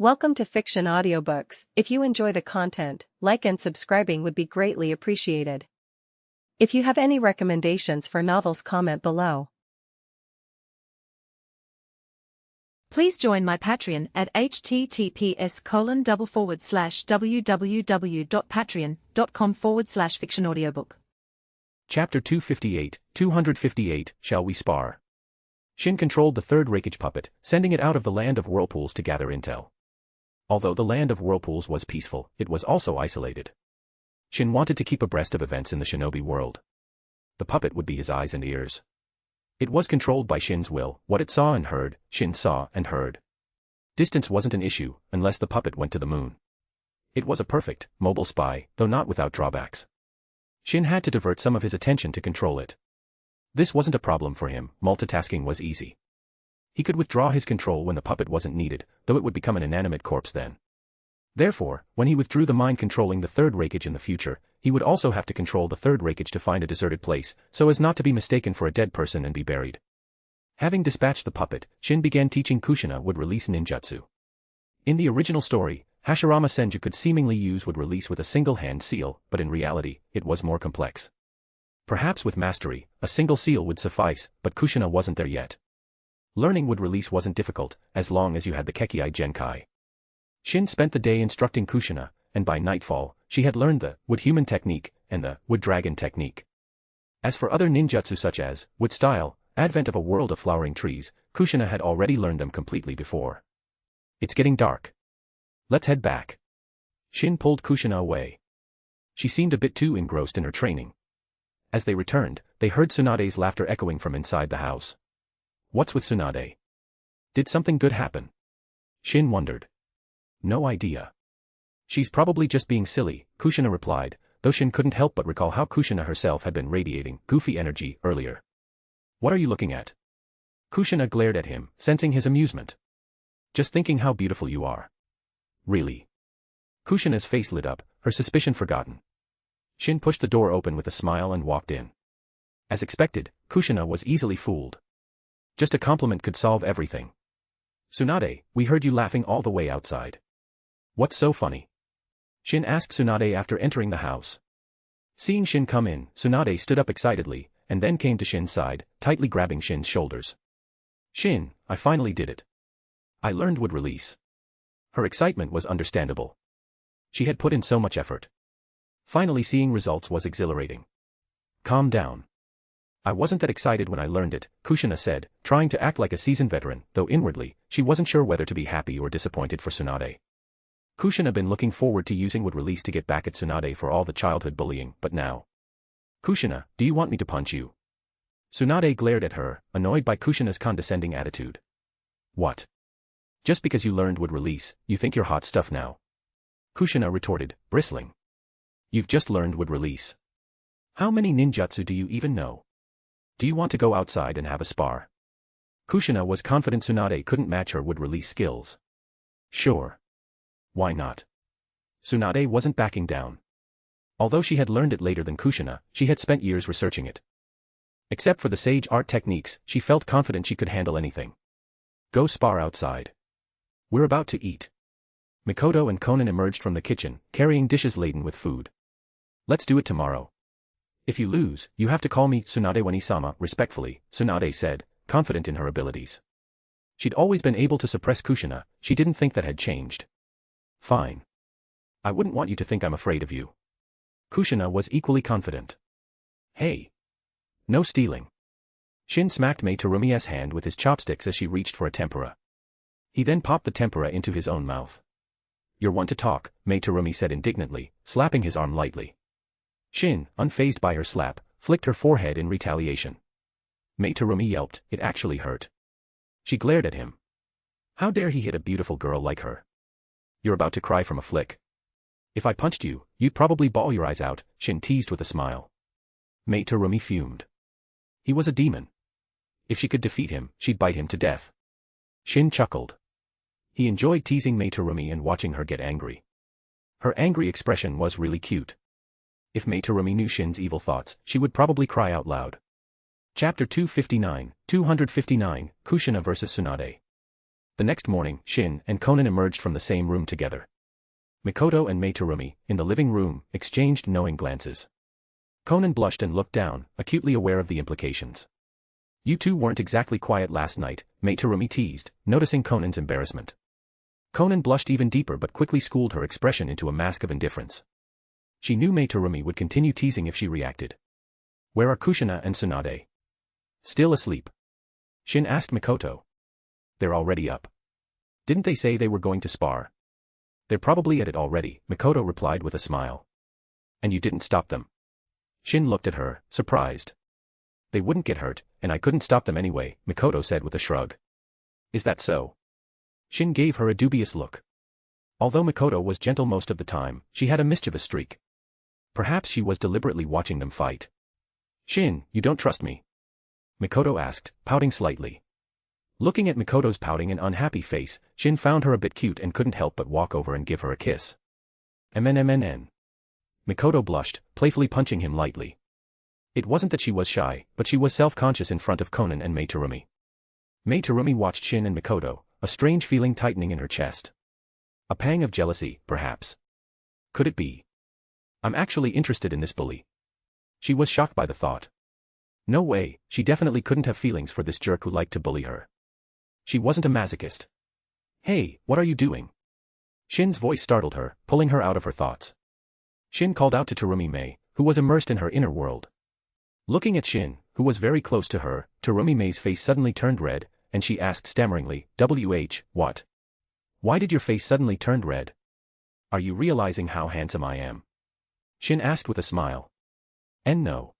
Welcome to Fiction Audiobooks. If you enjoy the content, like and subscribing would be greatly appreciated. If you have any recommendations for novels, comment below. Please join my Patreon at https://www.patreon.com/fictionaudiobook. Chapter 258, Shall We Spar? Shin controlled the third Reikage puppet, sending it out of the Land of Whirlpools to gather intel. Although the Land of Whirlpools was peaceful, it was also isolated. Shin wanted to keep abreast of events in the shinobi world. The puppet would be his eyes and ears. It was controlled by Shin's will. What it saw and heard, Shin saw and heard. Distance wasn't an issue, unless the puppet went to the moon. It was a perfect, mobile spy, though not without drawbacks. Shin had to divert some of his attention to control it. This wasn't a problem for him, multitasking was easy. He could withdraw his control when the puppet wasn't needed, though it would become an inanimate corpse then. Therefore, when he withdrew the mind controlling the third Reikage in the future, he would also have to control the third Reikage to find a deserted place, so as not to be mistaken for a dead person and be buried. Having dispatched the puppet, Shin began teaching Kushina would release ninjutsu. In the original story, Hashirama Senju could seemingly use would release with a single hand seal, but in reality, it was more complex. Perhaps with mastery, a single seal would suffice, but Kushina wasn't there yet. Learning would release wasn't difficult, as long as you had the Kekkei Genkai. Shin spent the day instructing Kushina, and by nightfall, she had learned the wood human technique and the wood dragon technique. As for other ninjutsu such as wood style, advent of a world of flowering trees, Kushina had already learned them completely before. It's getting dark. Let's head back. Shin pulled Kushina away. She seemed a bit too engrossed in her training. As they returned, they heard Tsunade's laughter echoing from inside the house. What's with Tsunade? Did something good happen? Shin wondered. No idea. She's probably just being silly, Kushina replied, though Shin couldn't help but recall how Kushina herself had been radiating goofy energy earlier. What are you looking at? Kushina glared at him, sensing his amusement. Just thinking how beautiful you are. Really? Kushina's face lit up, her suspicion forgotten. Shin pushed the door open with a smile and walked in. As expected, Kushina was easily fooled. Just a compliment could solve everything. Tsunade, we heard you laughing all the way outside. What's so funny? Shin asked Tsunade after entering the house. Seeing Shin come in, Tsunade stood up excitedly, and then came to Shin's side, tightly grabbing Shin's shoulders. Shin, I finally did it. I learned would release. Her excitement was understandable. She had put in so much effort. Finally seeing results was exhilarating. Calm down. I wasn't that excited when I learned it, Kushina said, trying to act like a seasoned veteran, though inwardly, she wasn't sure whether to be happy or disappointed for Tsunade. Kushina been looking forward to using would release to get back at Tsunade for all the childhood bullying, but now. Kushina, do you want me to punch you? Tsunade glared at her, annoyed by Kushina's condescending attitude. What? Just because you learned would release, you think you're hot stuff now? Kushina retorted, bristling. You've just learned would release. How many ninjutsu do you even know? Do you want to go outside and have a spar? Kushina was confident Tsunade couldn't match her would release skills. Sure. Why not? Tsunade wasn't backing down. Although she had learned it later than Kushina, she had spent years researching it. Except for the sage art techniques, she felt confident she could handle anything. Go spar outside. We're about to eat. Mikoto and Konan emerged from the kitchen, carrying dishes laden with food. Let's do it tomorrow. If you lose, you have to call me Tsunade Wani-sama, respectfully, Tsunade said, confident in her abilities. She'd always been able to suppress Kushina, she didn't think that had changed. Fine. I wouldn't want you to think I'm afraid of you. Kushina was equally confident. Hey. No stealing. Shin smacked Mei Terumi's hand with his chopsticks as she reached for a tempura. He then popped the tempura into his own mouth. You're one to talk, Mei Terumi said indignantly, slapping his arm lightly. Shin, unfazed by her slap, flicked her forehead in retaliation. Mei Terumi yelped, it actually hurt. She glared at him. How dare he hit a beautiful girl like her? You're about to cry from a flick. If I punched you, you'd probably bawl your eyes out, Shin teased with a smile. Mei Terumi fumed. He was a demon. If she could defeat him, she'd bite him to death. Shin chuckled. He enjoyed teasing Mei Terumi and watching her get angry. Her angry expression was really cute. If Mei Terumi knew Shin's evil thoughts, she would probably cry out loud. Chapter 259, Kushina vs Tsunade. The next morning, Shin and Konan emerged from the same room together. Mikoto and Mei Terumi, in the living room, exchanged knowing glances. Konan blushed and looked down, acutely aware of the implications. You two weren't exactly quiet last night, Mei Terumi teased, noticing Konan's embarrassment. Konan blushed even deeper but quickly schooled her expression into a mask of indifference. She knew Mei Terumi would continue teasing if she reacted. Where are Kushina and Tsunade? Still asleep? Shin asked Mikoto. They're already up. Didn't they say they were going to spar? They're probably at it already, Mikoto replied with a smile. And you didn't stop them? Shin looked at her, surprised. They wouldn't get hurt, and I couldn't stop them anyway, Mikoto said with a shrug. Is that so? Shin gave her a dubious look. Although Mikoto was gentle most of the time, she had a mischievous streak. Perhaps she was deliberately watching them fight. Shin, you don't trust me? Mikoto asked, pouting slightly. Looking at Mikoto's pouting and unhappy face, Shin found her a bit cute and couldn't help but walk over and give her a kiss. MNMNN. Mikoto blushed, playfully punching him lightly. It wasn't that she was shy, but she was self-conscious in front of Konan and Mei Terumi. Mei Terumi watched Shin and Mikoto, a strange feeling tightening in her chest. A pang of jealousy, perhaps. Could it be? I'm actually interested in this bully. She was shocked by the thought. No way, she definitely couldn't have feelings for this jerk who liked to bully her. She wasn't a masochist. Hey, what are you doing? Shin's voice startled her, pulling her out of her thoughts. Shin called out to Terumi Mei, who was immersed in her inner world. Looking at Shin, who was very close to her, Terumi Mei's face suddenly turned red, and she asked stammeringly, what? Why did your face suddenly turn red? Are you realizing how handsome I am? Shin asked with a smile. And no.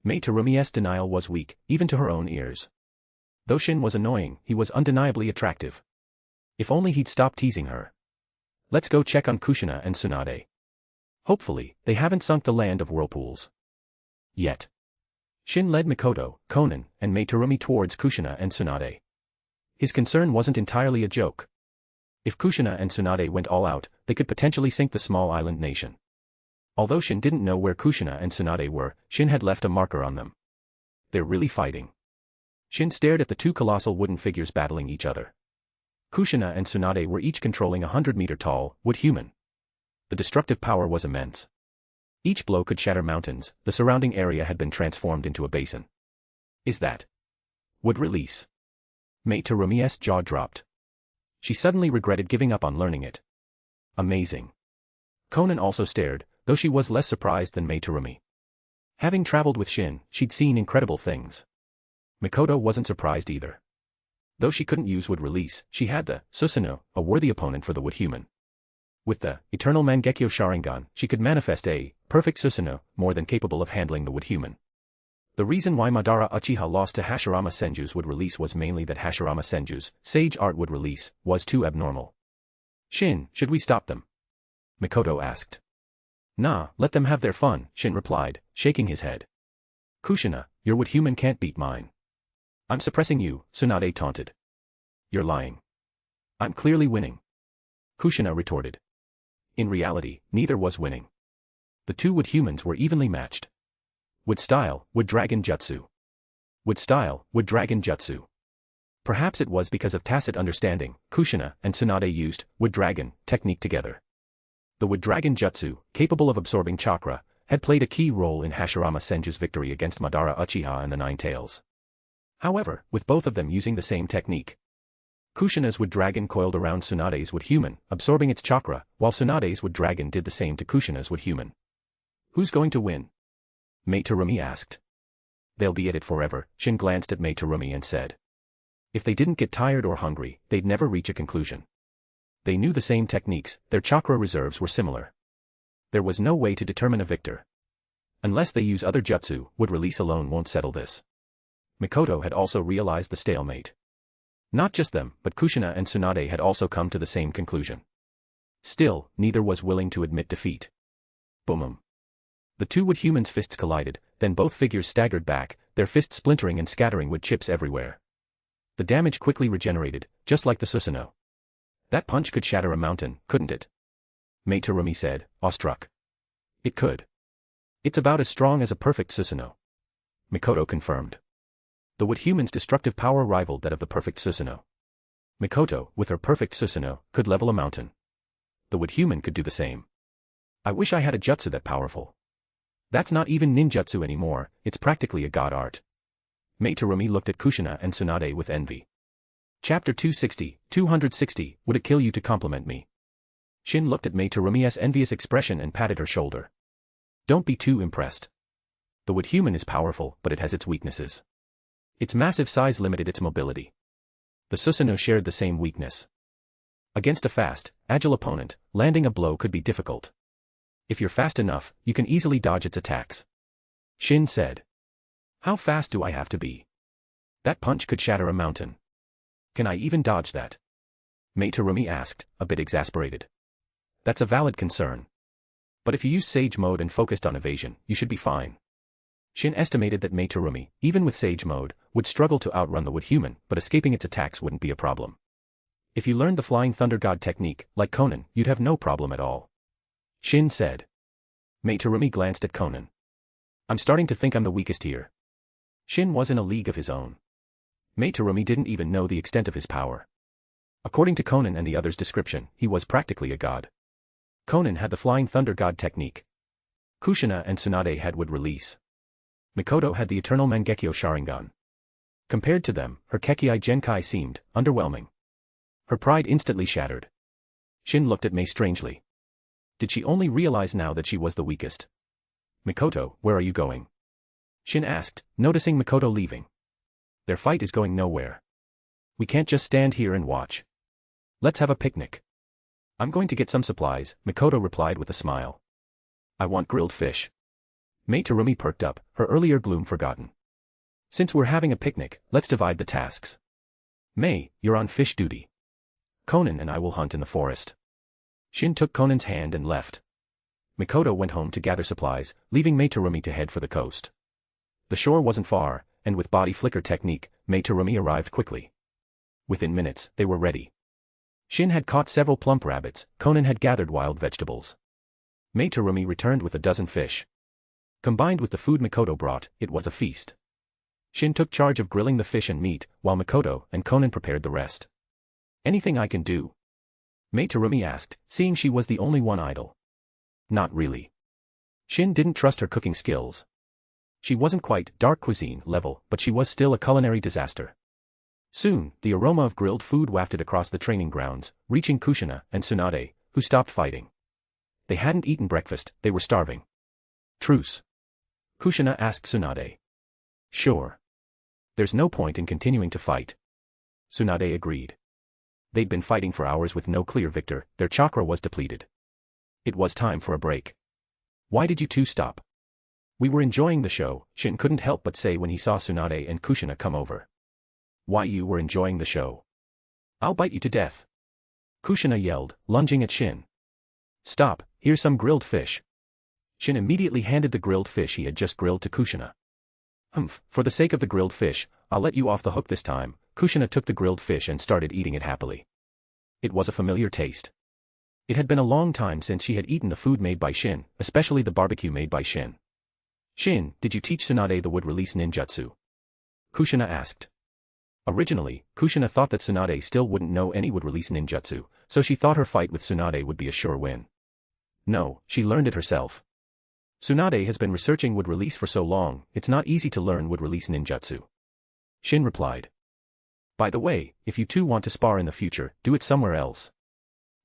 Mei Terumi's denial was weak, even to her own ears. Though Shin was annoying, he was undeniably attractive. If only he'd stop teasing her. Let's go check on Kushina and Tsunade. Hopefully, they haven't sunk the Land of Whirlpools. Yet. Shin led Mikoto, Konan, and Mei Terumi towards Kushina and Tsunade. His concern wasn't entirely a joke. If Kushina and Tsunade went all out, they could potentially sink the small island nation. Although Shin didn't know where Kushina and Tsunade were, Shin had left a marker on them. They're really fighting. Shin stared at the two colossal wooden figures battling each other. Kushina and Tsunade were each controlling a 100-meter-tall, wood human. The destructive power was immense. Each blow could shatter mountains, the surrounding area had been transformed into a basin. Is that wood release? Mei Terumi's jaw dropped. She suddenly regretted giving up on learning it. Amazing. Konan also stared, though she was less surprised than Mei Terumi. Having traveled with Shin, she'd seen incredible things. Mikoto wasn't surprised either. Though she couldn't use wood release, she had the Susanoo, a worthy opponent for the wood human. With the Eternal Mangekyo Sharingan, she could manifest a perfect Susanoo, more than capable of handling the wood human. The reason why Madara Uchiha lost to Hashirama Senju's wood release was mainly that Hashirama Senju's Sage Art wood release was too abnormal. Shin, should we stop them? Mikoto asked. Nah, let them have their fun, Shin replied, shaking his head. Kushina, your wood human can't beat mine. I'm suppressing you, Tsunade taunted. You're lying. I'm clearly winning. Kushina retorted. In reality, neither was winning. The two wood humans were evenly matched. Wood style, wood dragon jutsu. Wood style, wood dragon jutsu. Perhaps it was because of tacit understanding, Kushina and Tsunade used wood dragon technique together. The wood dragon jutsu, capable of absorbing chakra, had played a key role in Hashirama Senju's victory against Madara Uchiha and the Nine Tails. However, with both of them using the same technique, Kushina's wood dragon coiled around Tsunade's wood human, absorbing its chakra, while Tsunade's wood dragon did the same to Kushina's wood human. Who's going to win? Mei Terumi asked. They'll be at it forever, Shin glanced at Mei Terumi and said. If they didn't get tired or hungry, they'd never reach a conclusion. They knew the same techniques, their chakra reserves were similar. There was no way to determine a victor. Unless they use other jutsu, wood release alone won't settle this. Mikoto had also realized the stalemate. Not just them, but Kushina and Tsunade had also come to the same conclusion. Still, neither was willing to admit defeat. Boom. The two wood humans' fists collided, then both figures staggered back, their fists splintering and scattering wood chips everywhere. The damage quickly regenerated, just like the Susanoo. That punch could shatter a mountain, couldn't it? Mei Terumi said, awestruck. It could. It's about as strong as a perfect Susanoo. Mikoto confirmed. The wood human's destructive power rivaled that of the perfect Susanoo. Mikoto, with her perfect Susanoo, could level a mountain. The wood human could do the same. I wish I had a jutsu that powerful. That's not even ninjutsu anymore, it's practically a god art. Mei Terumi looked at Kushina and Tsunade with envy. Chapter 260, would it kill you to compliment me? Shin looked at Mei Terumi's envious expression and patted her shoulder. Don't be too impressed. The wood human is powerful, but it has its weaknesses. Its massive size limited its mobility. The Susanoo shared the same weakness. Against a fast, agile opponent, landing a blow could be difficult. If you're fast enough, you can easily dodge its attacks. Shin said. How fast do I have to be? That punch could shatter a mountain. Can I even dodge that? Mei Terumi asked, a bit exasperated. That's a valid concern. But if you use Sage Mode and focused on evasion, you should be fine. Shin estimated that Mei Terumi, even with Sage Mode, would struggle to outrun the wood human, but escaping its attacks wouldn't be a problem. If you learned the Flying Thunder God technique, like Conan, you'd have no problem at all. Shin said. Mei Terumi glanced at Conan. I'm starting to think I'm the weakest here. Shin was in a league of his own. Mei Terumi didn't even know the extent of his power. According to Conan and the others' description, he was practically a god. Conan had the Flying Thunder God technique. Kushina and Tsunade had wood release. Mikoto had the Eternal Mangekyo Sharingan. Compared to them, her Kekkei Genkai seemed underwhelming. Her pride instantly shattered. Shin looked at Mei strangely. Did she only realize now that she was the weakest? Mikoto, where are you going? Shin asked, noticing Mikoto leaving. Their fight is going nowhere. We can't just stand here and watch. Let's have a picnic. I'm going to get some supplies, Mikoto replied with a smile. I want grilled fish. Mei Terumi perked up, her earlier gloom forgotten. Since we're having a picnic, let's divide the tasks. Mei, you're on fish duty. Conan and I will hunt in the forest. Shin took Conan's hand and left. Mikoto went home to gather supplies, leaving Mei Terumi to head for the coast. The shore wasn't far, and with body flicker technique, Mei Terumi arrived quickly. Within minutes, they were ready. Shin had caught several plump rabbits, Conan had gathered wild vegetables. Mei Terumi returned with a dozen fish. Combined with the food Mikoto brought, it was a feast. Shin took charge of grilling the fish and meat, while Mikoto and Conan prepared the rest. Anything I can do? Mei Terumi asked, seeing she was the only one idle. Not really. Shin didn't trust her cooking skills. She wasn't quite dark cuisine level, but she was still a culinary disaster. Soon, the aroma of grilled food wafted across the training grounds, reaching Kushina and Tsunade, who stopped fighting. They hadn't eaten breakfast, they were starving. Truce. Kushina asked Tsunade. Sure. There's no point in continuing to fight. Tsunade agreed. They'd been fighting for hours with no clear victor, their chakra was depleted. It was time for a break. Why did you two stop? We were enjoying the show, Shin couldn't help but say when he saw Tsunade and Kushina come over. Why you were enjoying the show? I'll bite you to death. Kushina yelled, lunging at Shin. Stop, here's some grilled fish. Shin immediately handed the grilled fish he had just grilled to Kushina. For the sake of the grilled fish, I'll let you off the hook this time. Kushina took the grilled fish and started eating it happily. It was a familiar taste. It had been a long time since she had eaten the food made by Shin, especially the barbecue made by Shin. Shin, did you teach Tsunade the wood release ninjutsu? Kushina asked. Originally, Kushina thought that Tsunade still wouldn't know any wood release ninjutsu, so she thought her fight with Tsunade would be a sure win. No, she learned it herself. Tsunade has been researching wood release for so long, it's not easy to learn wood release ninjutsu. Shin replied. By the way, if you two want to spar in the future, do it somewhere else.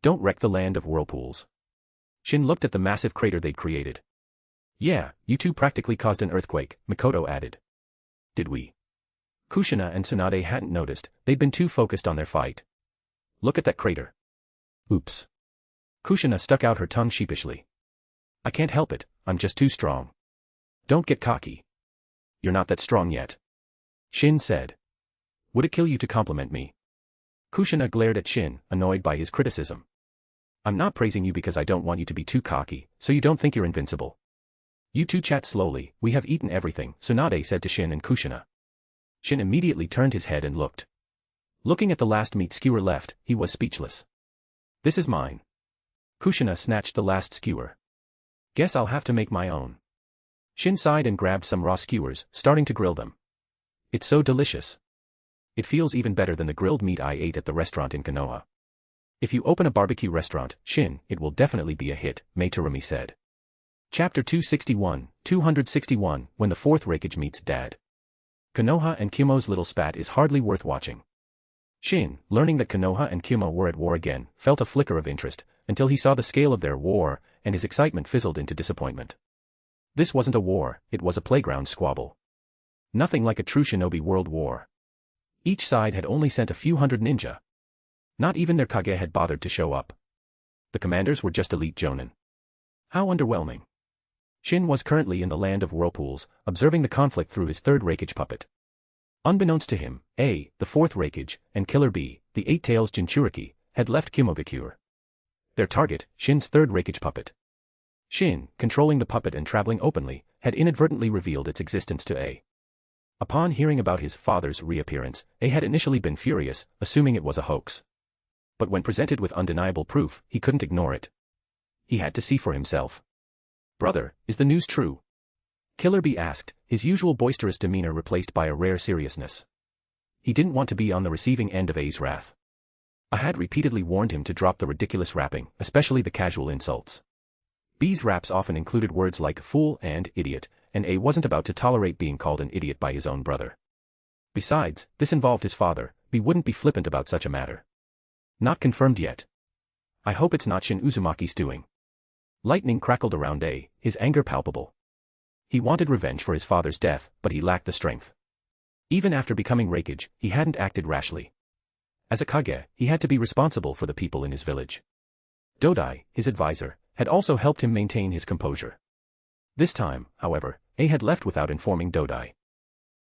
Don't wreck the Land of Whirlpools. Shin looked at the massive crater they'd created. Yeah, you two practically caused an earthquake, Mikoto added. Did we? Kushina and Tsunade hadn't noticed, they'd been too focused on their fight. Look at that crater. Oops. Kushina stuck out her tongue sheepishly. I can't help it, I'm just too strong. Don't get cocky. You're not that strong yet. Shin said. Would it kill you to compliment me? Kushina glared at Shin, annoyed by his criticism. I'm not praising you because I don't want you to be too cocky, so you don't think you're invincible. You two chat slowly, we have eaten everything, Tsunade said to Shin and Kushina. Shin immediately turned his head and looked. Looking at the last meat skewer left, he was speechless. This is mine. Kushina snatched the last skewer. Guess I'll have to make my own. Shin sighed and grabbed some raw skewers, starting to grill them. It's so delicious. It feels even better than the grilled meat I ate at the restaurant in Konoha. If you open a barbecue restaurant, Shin, it will definitely be a hit, Materumi said. Chapter 261, When the Fourth Reikage Meets Dad. Konoha and Kumo's little spat is hardly worth watching. Shin, learning that Konoha and Kumo were at war again, felt a flicker of interest, until he saw the scale of their war, and his excitement fizzled into disappointment. This wasn't a war, it was a playground squabble. Nothing like a true shinobi world war. Each side had only sent a few hundred ninja. Not even their kage had bothered to show up. The commanders were just elite jonin. How underwhelming. Shin was currently in the Land of Whirlpools, observing the conflict through his third Reikage puppet. Unbeknownst to him, A, the fourth Reikage, and Killer B, the eight-tails Jinchuriki, had left Kumogakure. Their target, Shin's third Reikage puppet. Shin, controlling the puppet and traveling openly, had inadvertently revealed its existence to A. Upon hearing about his father's reappearance, A had initially been furious, assuming it was a hoax. But when presented with undeniable proof, he couldn't ignore it. He had to see for himself. "Brother, is the news true?" Killer B asked, his usual boisterous demeanor replaced by a rare seriousness. He didn't want to be on the receiving end of A's wrath. I had repeatedly warned him to drop the ridiculous rapping, especially the casual insults. B's raps often included words like fool and idiot, and A wasn't about to tolerate being called an idiot by his own brother. Besides, this involved his father. B wouldn't be flippant about such a matter. Not confirmed yet. I hope it's not Shin Uzumaki's doing. Lightning crackled around A, his anger palpable. He wanted revenge for his father's death, but he lacked the strength. Even after becoming Reikage, he hadn't acted rashly. As a Kage, he had to be responsible for the people in his village. Dodai, his advisor, had also helped him maintain his composure. This time, however, A had left without informing Dodai.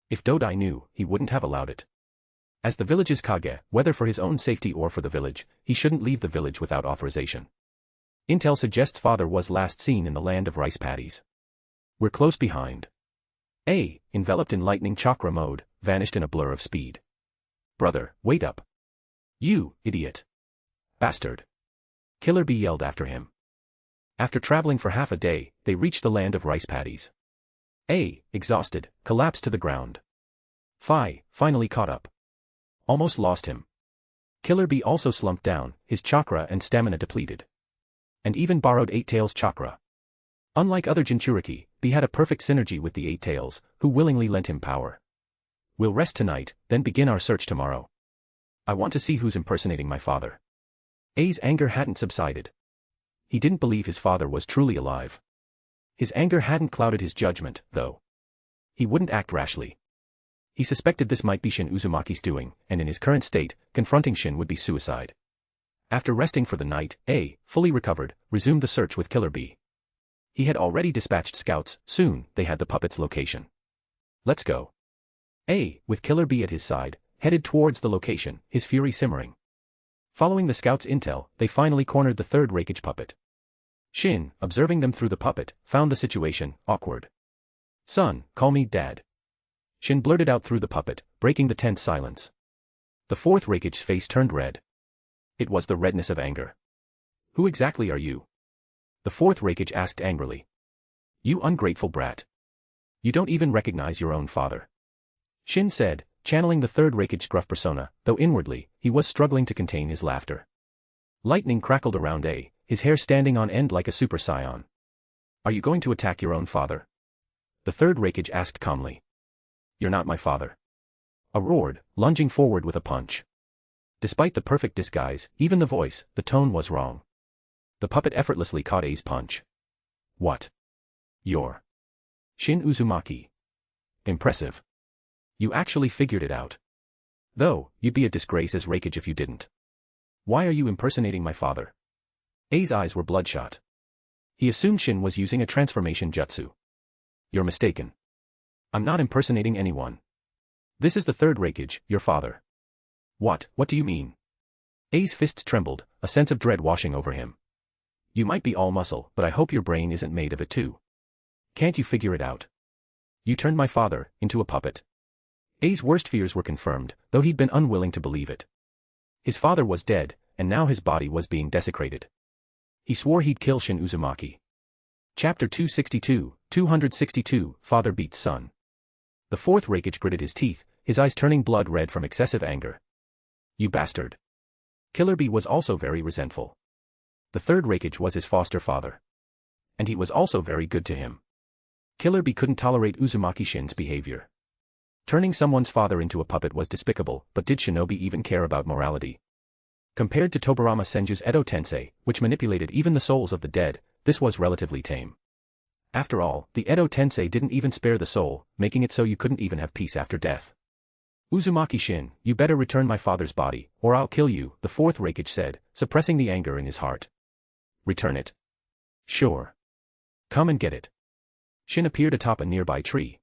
If Dodai knew, he wouldn't have allowed it. As the village's Kage, whether for his own safety or for the village, he shouldn't leave the village without authorization. Intel suggests father was last seen in the land of rice paddies. We're close behind. A, enveloped in lightning chakra mode, vanished in a blur of speed. Brother, wait up. You, idiot. Bastard. Killer B yelled after him. After traveling for half a day, they reached the land of rice paddies. A, exhausted, collapsed to the ground. Phi, finally caught up. Almost lost him. Killer B also slumped down, his chakra and stamina depleted. And even borrowed Eight-Tails' chakra. Unlike other Jinchuriki, B had a perfect synergy with the Eight-Tails, who willingly lent him power. We'll rest tonight, then begin our search tomorrow. I want to see who's impersonating my father. A's anger hadn't subsided. He didn't believe his father was truly alive. His anger hadn't clouded his judgment, though. He wouldn't act rashly. He suspected this might be Shin Uzumaki's doing, and in his current state, confronting Shin would be suicide. After resting for the night, A, fully recovered, resumed the search with Killer B. He had already dispatched scouts. Soon, they had the puppet's location. Let's go. A, with Killer B at his side, headed towards the location, his fury simmering. Following the scouts' intel, they finally cornered the third Reikage puppet. Shin, observing them through the puppet, found the situation awkward. Son, call me Dad. Shin blurted out through the puppet, breaking the tense silence. The fourth Reikage's face turned red. It was the redness of anger. Who exactly are you? The fourth Reikage asked angrily. You ungrateful brat. You don't even recognize your own father. Shin said, channeling the third Reikage's gruff persona, though inwardly, he was struggling to contain his laughter. Lightning crackled around A, his hair standing on end like a super saiyan. Are you going to attack your own father? The third Reikage asked calmly. You're not my father. A roared, lunging forward with a punch. Despite the perfect disguise, even the voice, the tone was wrong. The puppet effortlessly caught A's punch. What? You're Shin Uzumaki. Impressive. You actually figured it out. Though, you'd be a disgrace as Reikage if you didn't. Why are you impersonating my father? A's eyes were bloodshot. He assumed Shin was using a transformation jutsu. You're mistaken. I'm not impersonating anyone. This is the third Reikage, your father. What do you mean? A's fists trembled, a sense of dread washing over him. You might be all muscle, but I hope your brain isn't made of it too. Can't you figure it out? You turned my father into a puppet. A's worst fears were confirmed, though he'd been unwilling to believe it. His father was dead, and now his body was being desecrated. He swore he'd kill Shin Uzumaki. Chapter 262, Father Beats Son. The fourth Reikage gritted his teeth, his eyes turning blood red from excessive anger. You bastard. Killer Bee was also very resentful. The third Reikage was his foster father. And he was also very good to him. Killer Bee couldn't tolerate Uzumaki Shin's behavior. Turning someone's father into a puppet was despicable, but did Shinobi even care about morality? Compared to Tobarama Senju's Edo Tensei, which manipulated even the souls of the dead, this was relatively tame. After all, the Edo Tensei didn't even spare the soul, making it so you couldn't even have peace after death. Uzumaki Shin, you better return my father's body, or I'll kill you, the fourth Reikage said, suppressing the anger in his heart. Return it. Sure. Come and get it. Shin appeared atop a nearby tree.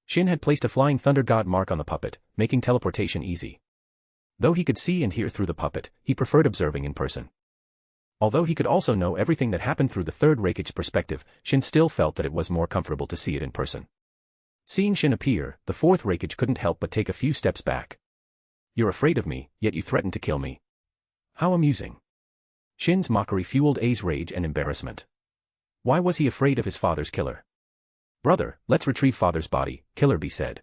Shin had placed a flying thunder god mark on the puppet, making teleportation easy. Though he could see and hear through the puppet, he preferred observing in person. Although he could also know everything that happened through the third Reikage's perspective, Shin still felt that it was more comfortable to see it in person. Seeing Shin appear, the fourth Reikage couldn't help but take a few steps back. You're afraid of me, yet you threaten to kill me. How amusing. Shin's mockery fueled A's rage and embarrassment. Why was he afraid of his father's killer? Brother, let's retrieve father's body, Killer Bee said.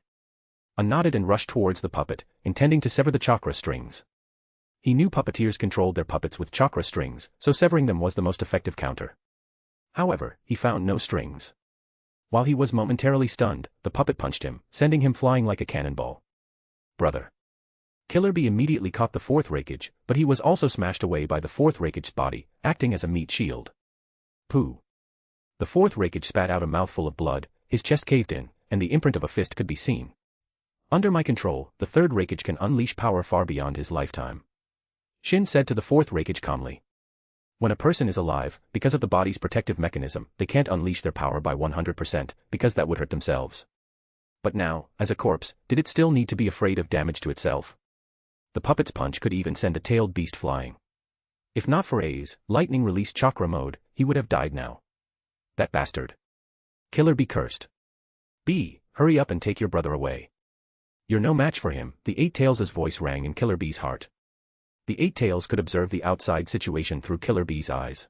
A nodded and rushed towards the puppet, intending to sever the chakra strings. He knew puppeteers controlled their puppets with chakra strings, so severing them was the most effective counter. However, he found no strings. While he was momentarily stunned, the puppet punched him, sending him flying like a cannonball. Brother. Killer Bee immediately caught the fourth Reikage, but he was also smashed away by the fourth Reikage's body, acting as a meat shield. Pooh. The fourth Reikage spat out a mouthful of blood, his chest caved in, and the imprint of a fist could be seen. Under my control, the third Reikage can unleash power far beyond his lifetime. Shin said to the fourth Reikage calmly. When a person is alive, because of the body's protective mechanism, they can't unleash their power by 100%, because that would hurt themselves. But now, as a corpse, did it still need to be afraid of damage to itself? The puppet's punch could even send a tailed beast flying. If not for A's lightning release chakra mode, he would have died now. That bastard. Killer Bee cursed. B, hurry up and take your brother away. You're no match for him, the Eight Tails' voice rang in Killer Bee's heart. The Eight Tails could observe the outside situation through Killer Bee's eyes.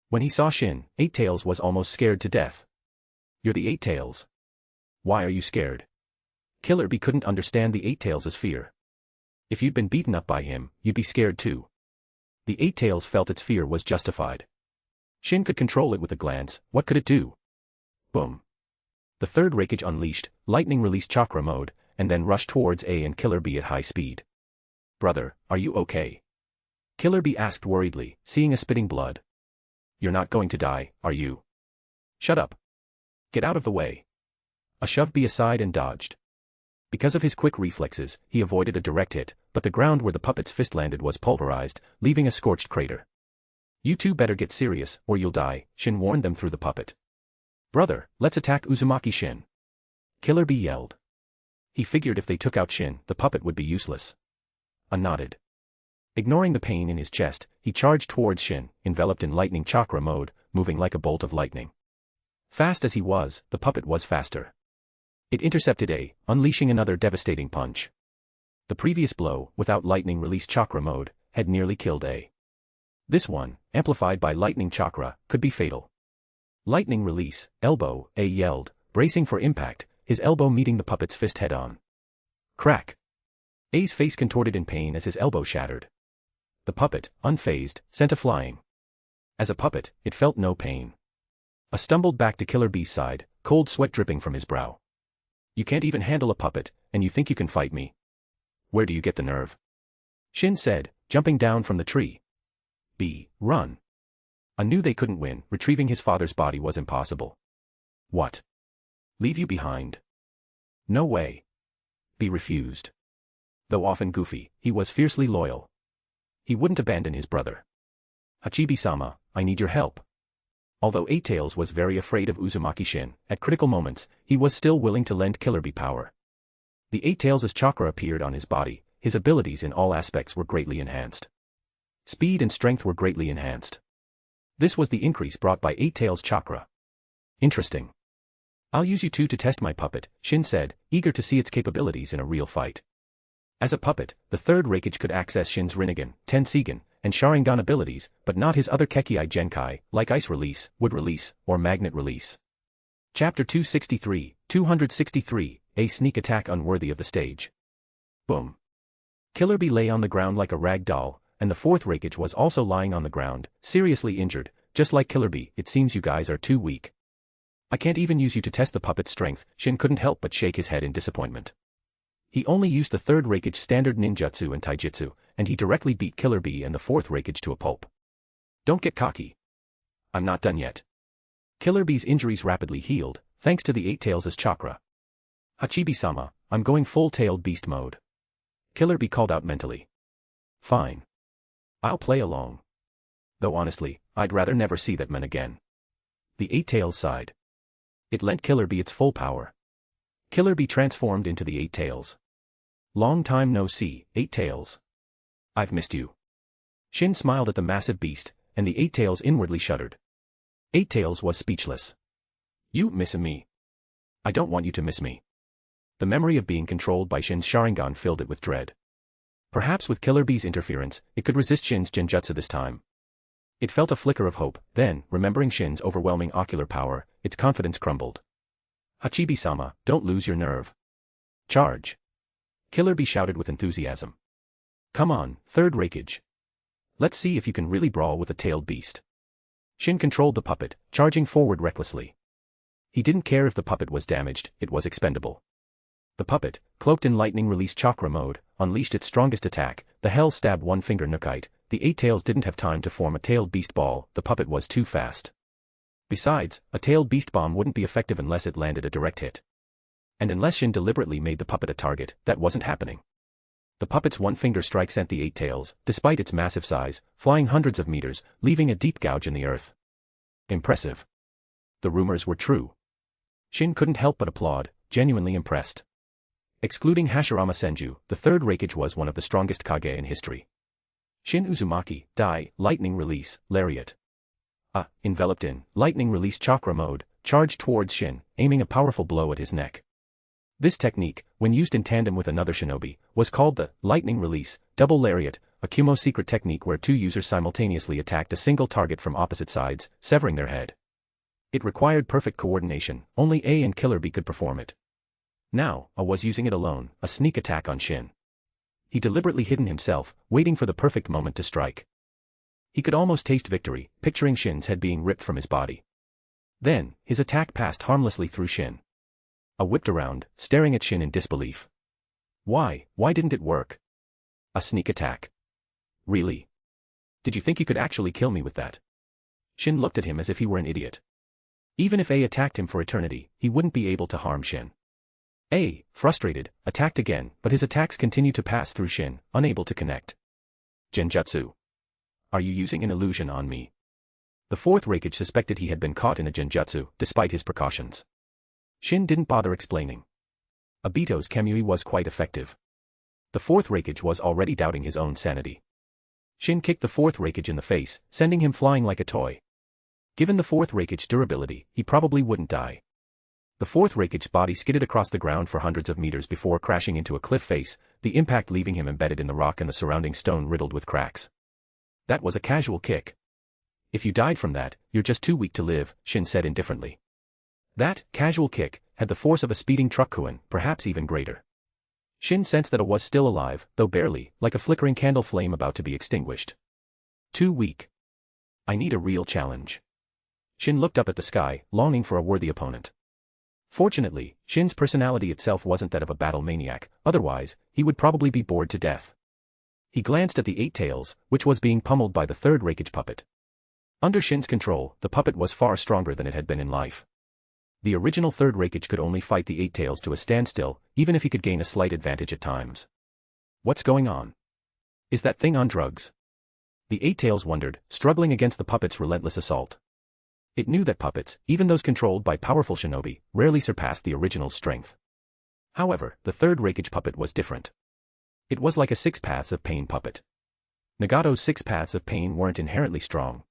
When he saw Shin, Eight Tails was almost scared to death. You're the Eight Tails. Why are you scared? Killer Bee couldn't understand the Eight Tails' fear. If you'd been beaten up by him, you'd be scared too. The Eight Tails felt its fear was justified. Shin could control it with a glance. What could it do? Boom. The third Reikage unleashed, lightning release chakra mode, and then rushed towards A and Killer Bee at high speed. Brother, are you okay? Killer Bee asked worriedly, seeing a spitting blood. You're not going to die, are you? Shut up. Get out of the way. A shoved Bee aside and dodged. Because of his quick reflexes, he avoided a direct hit, but the ground where the puppet's fist landed was pulverized, leaving a scorched crater. You two better get serious, or you'll die, Shin warned them through the puppet. Brother, let's attack Uzumaki Shin. Killer Bee yelled. He figured if they took out Shin, the puppet would be useless. A nodded. Ignoring the pain in his chest, he charged towards Shin, enveloped in lightning chakra mode, moving like a bolt of lightning. Fast as he was, the puppet was faster. It intercepted A, unleashing another devastating punch. The previous blow, without lightning release chakra mode, had nearly killed A. This one, amplified by lightning chakra, could be fatal. Lightning release, elbow, A yelled, bracing for impact, his elbow meeting the puppet's fist head-on. Crack. A's face contorted in pain as his elbow shattered. The puppet, unfazed, sent a flying. As a puppet, it felt no pain. A stumbled back to Killer Bee's side, cold sweat dripping from his brow. You can't even handle a puppet, and you think you can fight me? Where do you get the nerve? Shin said, jumping down from the tree. B, run. I knew they couldn't win, retrieving his father's body was impossible. What? Leave you behind? No way. B refused. Though often goofy, he was fiercely loyal. He wouldn't abandon his brother. Hachibi-sama, I need your help. Although Eight Tails was very afraid of Uzumaki Shin, at critical moments, he was still willing to lend Killer Bee power. The Eight Tails' chakra appeared on his body, his abilities in all aspects were greatly enhanced. Speed and strength were greatly enhanced. This was the increase brought by Eight Tails' chakra. Interesting. I'll use you two to test my puppet, Shin said, eager to see its capabilities in a real fight. As a puppet, the third Reikage could access Shin's Rinnegan, Tensigan, and Sharingan abilities, but not his other Kekkei Genkai, like Ice Release, Wood Release, or Magnet Release. Chapter 263, a sneak attack unworthy of the stage. Boom. Killer Bee lay on the ground like a rag doll, and the fourth Reikage was also lying on the ground, seriously injured. Just like Killer Bee, it seems you guys are too weak. I can't even use you to test the puppet's strength. Shin couldn't help but shake his head in disappointment. He only used the third Reikage standard ninjutsu and taijutsu, and he directly beat Killer Bee and the fourth Reikage to a pulp. Don't get cocky. I'm not done yet. Killer Bee's injuries rapidly healed, thanks to the Eight Tails' chakra. Hachibi-sama, I'm going full-tailed beast mode. Killer Bee called out mentally. Fine. I'll play along. Though honestly, I'd rather never see that man again. The Eight Tails sighed. It lent Killer Bee its full power. Killer Bee transformed into the Eight Tails. Long time no see, Eight Tails. I've missed you. Shin smiled at the massive beast, and the Eight Tails inwardly shuddered. Eight Tails was speechless. You miss me? I don't want you to miss me. The memory of being controlled by Shin's Sharingan filled it with dread. Perhaps with Killer Bee's interference, it could resist Shin's genjutsu this time. It felt a flicker of hope, then, remembering Shin's overwhelming ocular power, its confidence crumbled. Hachibi-sama, don't lose your nerve. Charge. Killer Bee shouted with enthusiasm. Come on, third Reikage. Let's see if you can really brawl with a tailed beast. Shin controlled the puppet, charging forward recklessly. He didn't care if the puppet was damaged, it was expendable. The puppet, cloaked in lightning release chakra mode, unleashed its strongest attack, the Hell Stab One-Finger Nukite. The Eight Tails didn't have time to form a tailed beast ball, the puppet was too fast. Besides, a tailed beast bomb wouldn't be effective unless it landed a direct hit. And unless Shin deliberately made the puppet a target, that wasn't happening. The puppet's one-finger strike sent the Eight Tails, despite its massive size, flying hundreds of meters, leaving a deep gouge in the earth. Impressive. The rumors were true. Shin couldn't help but applaud, genuinely impressed. Excluding Hashirama Senju, the third Reikage was one of the strongest Kage in history. Shin Uzumaki, Die, Lightning Release, Lariat. Enveloped in lightning release chakra mode, charged towards Shin, aiming a powerful blow at his neck. This technique, when used in tandem with another shinobi, was called the lightning release, double lariat, a Kumo secret technique where two users simultaneously attacked a single target from opposite sides, severing their head. It required perfect coordination, only A and Killer Bee could perform it. Now, A was using it alone, a sneak attack on Shin. He deliberately hidden himself, waiting for the perfect moment to strike. He could almost taste victory, picturing Shin's head being ripped from his body. Then, his attack passed harmlessly through Shin. A whipped around, staring at Shin in disbelief. Why didn't it work? A sneak attack. Really? Did you think you could actually kill me with that? Shin looked at him as if he were an idiot. Even if A attacked him for eternity, he wouldn't be able to harm Shin. A, frustrated, attacked again, but his attacks continued to pass through Shin, unable to connect. Genjutsu. Are you using an illusion on me? The fourth Reikage suspected he had been caught in a genjutsu, despite his precautions. Shin didn't bother explaining. Obito's Kemui was quite effective. The fourth Reikage was already doubting his own sanity. Shin kicked the fourth Reikage in the face, sending him flying like a toy. Given the fourth Reikage's durability, he probably wouldn't die. The fourth Reikage's body skidded across the ground for hundreds of meters before crashing into a cliff face, the impact leaving him embedded in the rock and the surrounding stone riddled with cracks. That was a casual kick. If you died from that, you're just too weak to live, Shin said indifferently. That casual kick had the force of a speeding truck kuin, perhaps even greater. Shin sensed that A was still alive, though barely, like a flickering candle flame about to be extinguished. Too weak. I need a real challenge. Shin looked up at the sky, longing for a worthy opponent. Fortunately, Shin's personality itself wasn't that of a battle maniac, otherwise, he would probably be bored to death. He glanced at the Eight Tails, which was being pummeled by the third Reikage puppet. Under Shin's control, the puppet was far stronger than it had been in life. The original third Reikage could only fight the Eight Tails to a standstill, even if he could gain a slight advantage at times. What's going on? Is that thing on drugs? The Eight Tails wondered, struggling against the puppet's relentless assault. It knew that puppets, even those controlled by powerful shinobi, rarely surpassed the original's strength. However, the third Reikage puppet was different. It was like a Six Paths of Pain puppet. Nagato's Six Paths of Pain weren't inherently strong.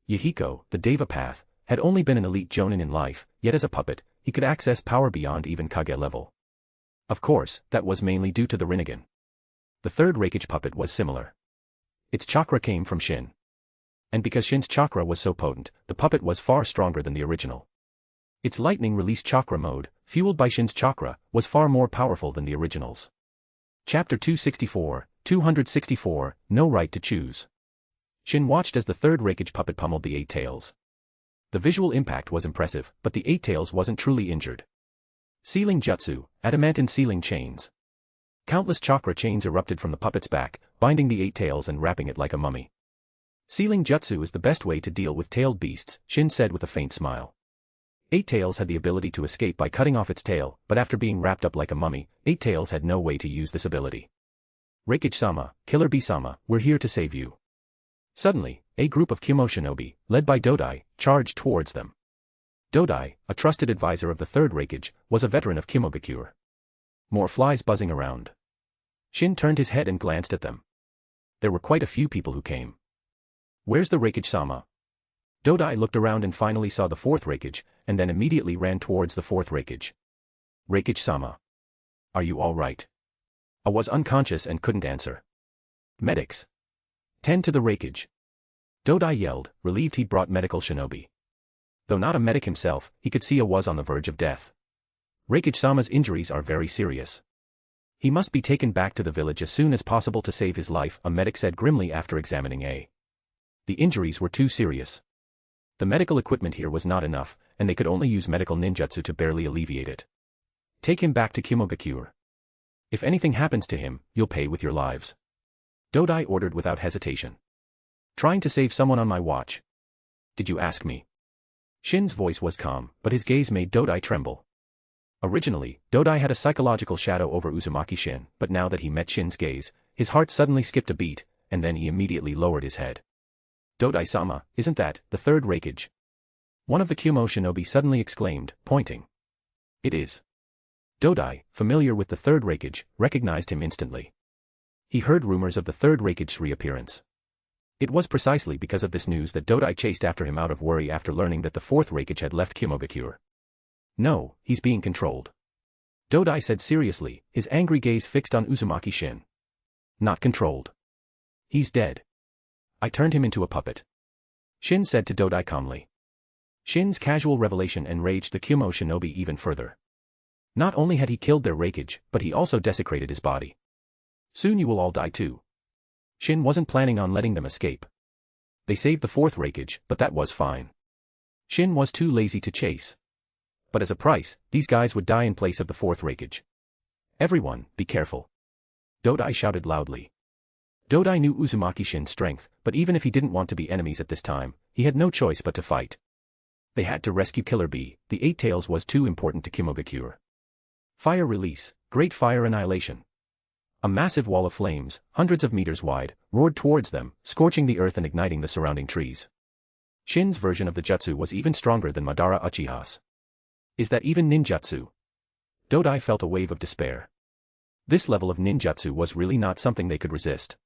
Yahiko, the Deva path, had only been an elite jonin in life, yet as a puppet, he could access power beyond even Kage level. Of course, that was mainly due to the Rinnegan. The third Reikage puppet was similar. Its chakra came from Shin. And because Shin's chakra was so potent, the puppet was far stronger than the original. Its lightning release chakra mode, fueled by Shin's chakra, was far more powerful than the originals. Chapter 264, No Right to Choose. Shin watched as the third Reikage puppet pummeled the Eight Tails. The visual impact was impressive, but the Eight Tails wasn't truly injured. Sealing jutsu, adamantine sealing chains. Countless chakra chains erupted from the puppet's back, binding the Eight Tails and wrapping it like a mummy. Sealing jutsu is the best way to deal with tailed beasts, Shin said with a faint smile. Eight Tails had the ability to escape by cutting off its tail, but after being wrapped up like a mummy, Eight Tails had no way to use this ability. Reikage-sama, Killer Bee-sama, we're here to save you. Suddenly, a group of Kumo shinobi, led by Dodai, charged towards them. Dodai, a trusted advisor of the third Reikage, was a veteran of Kimogakure. More flies buzzing around. Shin turned his head and glanced at them. There were quite a few people who came. Where's the Reikage-sama? Dodai looked around and finally saw the fourth Reikage, and then immediately ran towards the fourth Reikage. Reikage-sama. Are you all right? I was unconscious and couldn't answer. Medics. Tend to the Reikage. Dodai yelled, relieved he'd brought medical shinobi. Though not a medic himself, he could see A was on the verge of death. Reikage-sama's injuries are very serious. He must be taken back to the village as soon as possible to save his life, a medic said grimly after examining A. The injuries were too serious. The medical equipment here was not enough, and they could only use medical ninjutsu to barely alleviate it. Take him back to Kimogakure. If anything happens to him, you'll pay with your lives. Dodai ordered without hesitation. Trying to save someone on my watch. Did you ask me? Shin's voice was calm, but his gaze made Dodai tremble. Originally, Dodai had a psychological shadow over Uzumaki Shin, but now that he met Shin's gaze, his heart suddenly skipped a beat, and then he immediately lowered his head. Dodai-sama, isn't that the third Reikage? One of the Kumo shinobi suddenly exclaimed, pointing. It is. Dodai, familiar with the third Reikage, recognized him instantly. He heard rumors of the third Reikage's reappearance. It was precisely because of this news that Dodai chased after him out of worry after learning that the fourth Reikage had left Kimogakure. No, he's being controlled. Dodai said seriously, his angry gaze fixed on Uzumaki Shin. Not controlled. He's dead. I turned him into a puppet. Shin said to Dodai calmly. Shin's casual revelation enraged the Kumo shinobi even further. Not only had he killed their Reikage, but he also desecrated his body. Soon you will all die too. Shin wasn't planning on letting them escape. They saved the fourth Reikage, but that was fine. Shin was too lazy to chase. But as a price, these guys would die in place of the fourth Reikage. Everyone, be careful. Dodai shouted loudly. Dodai knew Uzumaki Shin's strength, but even if he didn't want to be enemies at this time, he had no choice but to fight. They had to rescue Killer Bee, the Eight Tails was too important to Kimogakure. Fire release, great fire annihilation. A massive wall of flames, hundreds of meters wide, roared towards them, scorching the earth and igniting the surrounding trees. Shin's version of the jutsu was even stronger than Madara Uchiha's. Is that even ninjutsu? Dodai felt a wave of despair. This level of ninjutsu was really not something they could resist.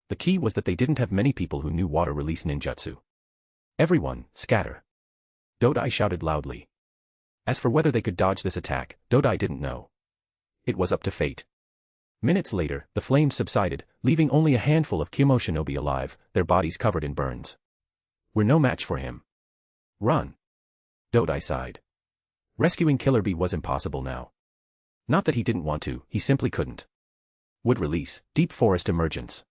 The key was that they didn't have many people who knew water-release ninjutsu. Everyone, scatter. Dodai shouted loudly. As for whether they could dodge this attack, Dodai didn't know. It was up to fate. Minutes later, the flames subsided, leaving only a handful of Kumo shinobi alive, their bodies covered in burns. We're no match for him. Run. Dodai sighed. Rescuing Killer Bee was impossible now. Not that he didn't want to, he simply couldn't. Wood release, deep forest emergence.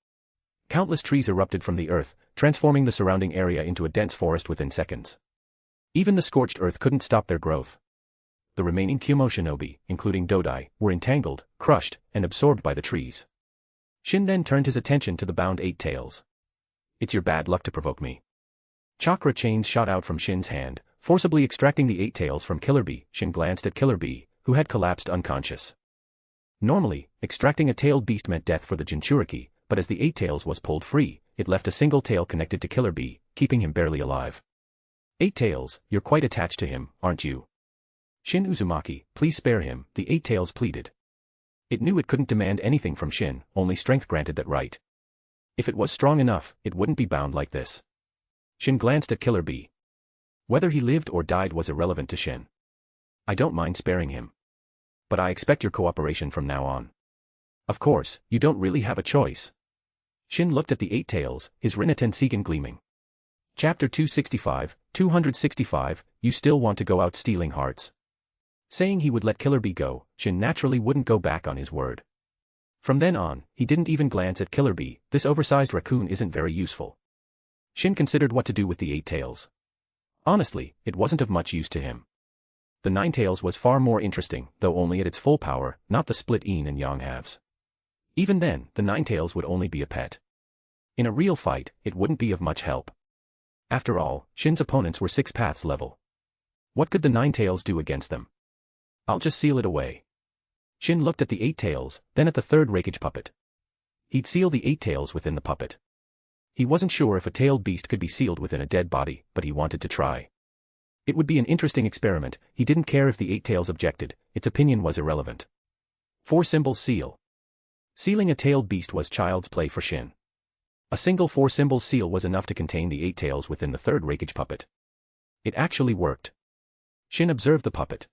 Countless trees erupted from the earth, transforming the surrounding area into a dense forest within seconds. Even the scorched earth couldn't stop their growth. The remaining Kumo shinobi, including Dodai, were entangled, crushed, and absorbed by the trees. Shin then turned his attention to the bound Eight Tails. It's your bad luck to provoke me. Chakra chains shot out from Shin's hand, forcibly extracting the Eight Tails from Killer Bee. Shin glanced at Killer Bee, who had collapsed unconscious. Normally, extracting a tailed beast meant death for the Jinchuriki, but as the Eight Tails was pulled free, it left a single tail connected to Killer Bee, keeping him barely alive. Eight Tails, you're quite attached to him, aren't you? Shin Uzumaki, please spare him, the Eight Tails pleaded. It knew it couldn't demand anything from Shin, only strength granted that right. If it was strong enough, it wouldn't be bound like this. Shin glanced at Killer Bee. Whether he lived or died was irrelevant to Shin. I don't mind sparing him. But I expect your cooperation from now on. Of course, you don't really have a choice. Shin looked at the Eight Tails, his Rinnegan gleaming. Chapter 265, you still want to go out stealing hearts? Saying he would let Killer Bee go, Shin naturally wouldn't go back on his word. From then on, he didn't even glance at Killer Bee. This oversized raccoon isn't very useful. Shin considered what to do with the 8 tails. Honestly, it wasn't of much use to him. The 9 tails was far more interesting, though only at its full power, not the split yin and yang halves. Even then, the 9 tails would only be a pet. In a real fight, it wouldn't be of much help. After all, Shin's opponents were 6 paths level. What could the 9 tails do against them? I'll just seal it away. Shin looked at the 8 tails, then at the third Reikage puppet. He'd seal the 8 tails within the puppet. He wasn't sure if a tailed beast could be sealed within a dead body, but he wanted to try. It would be an interesting experiment. He didn't care if the 8 tails objected, its opinion was irrelevant. 4 symbols seal. Sealing a tailed beast was child's play for Shin. A single 4 symbol seal was enough to contain the 8 tails within the third Reikage puppet. It actually worked. Shin observed the puppet.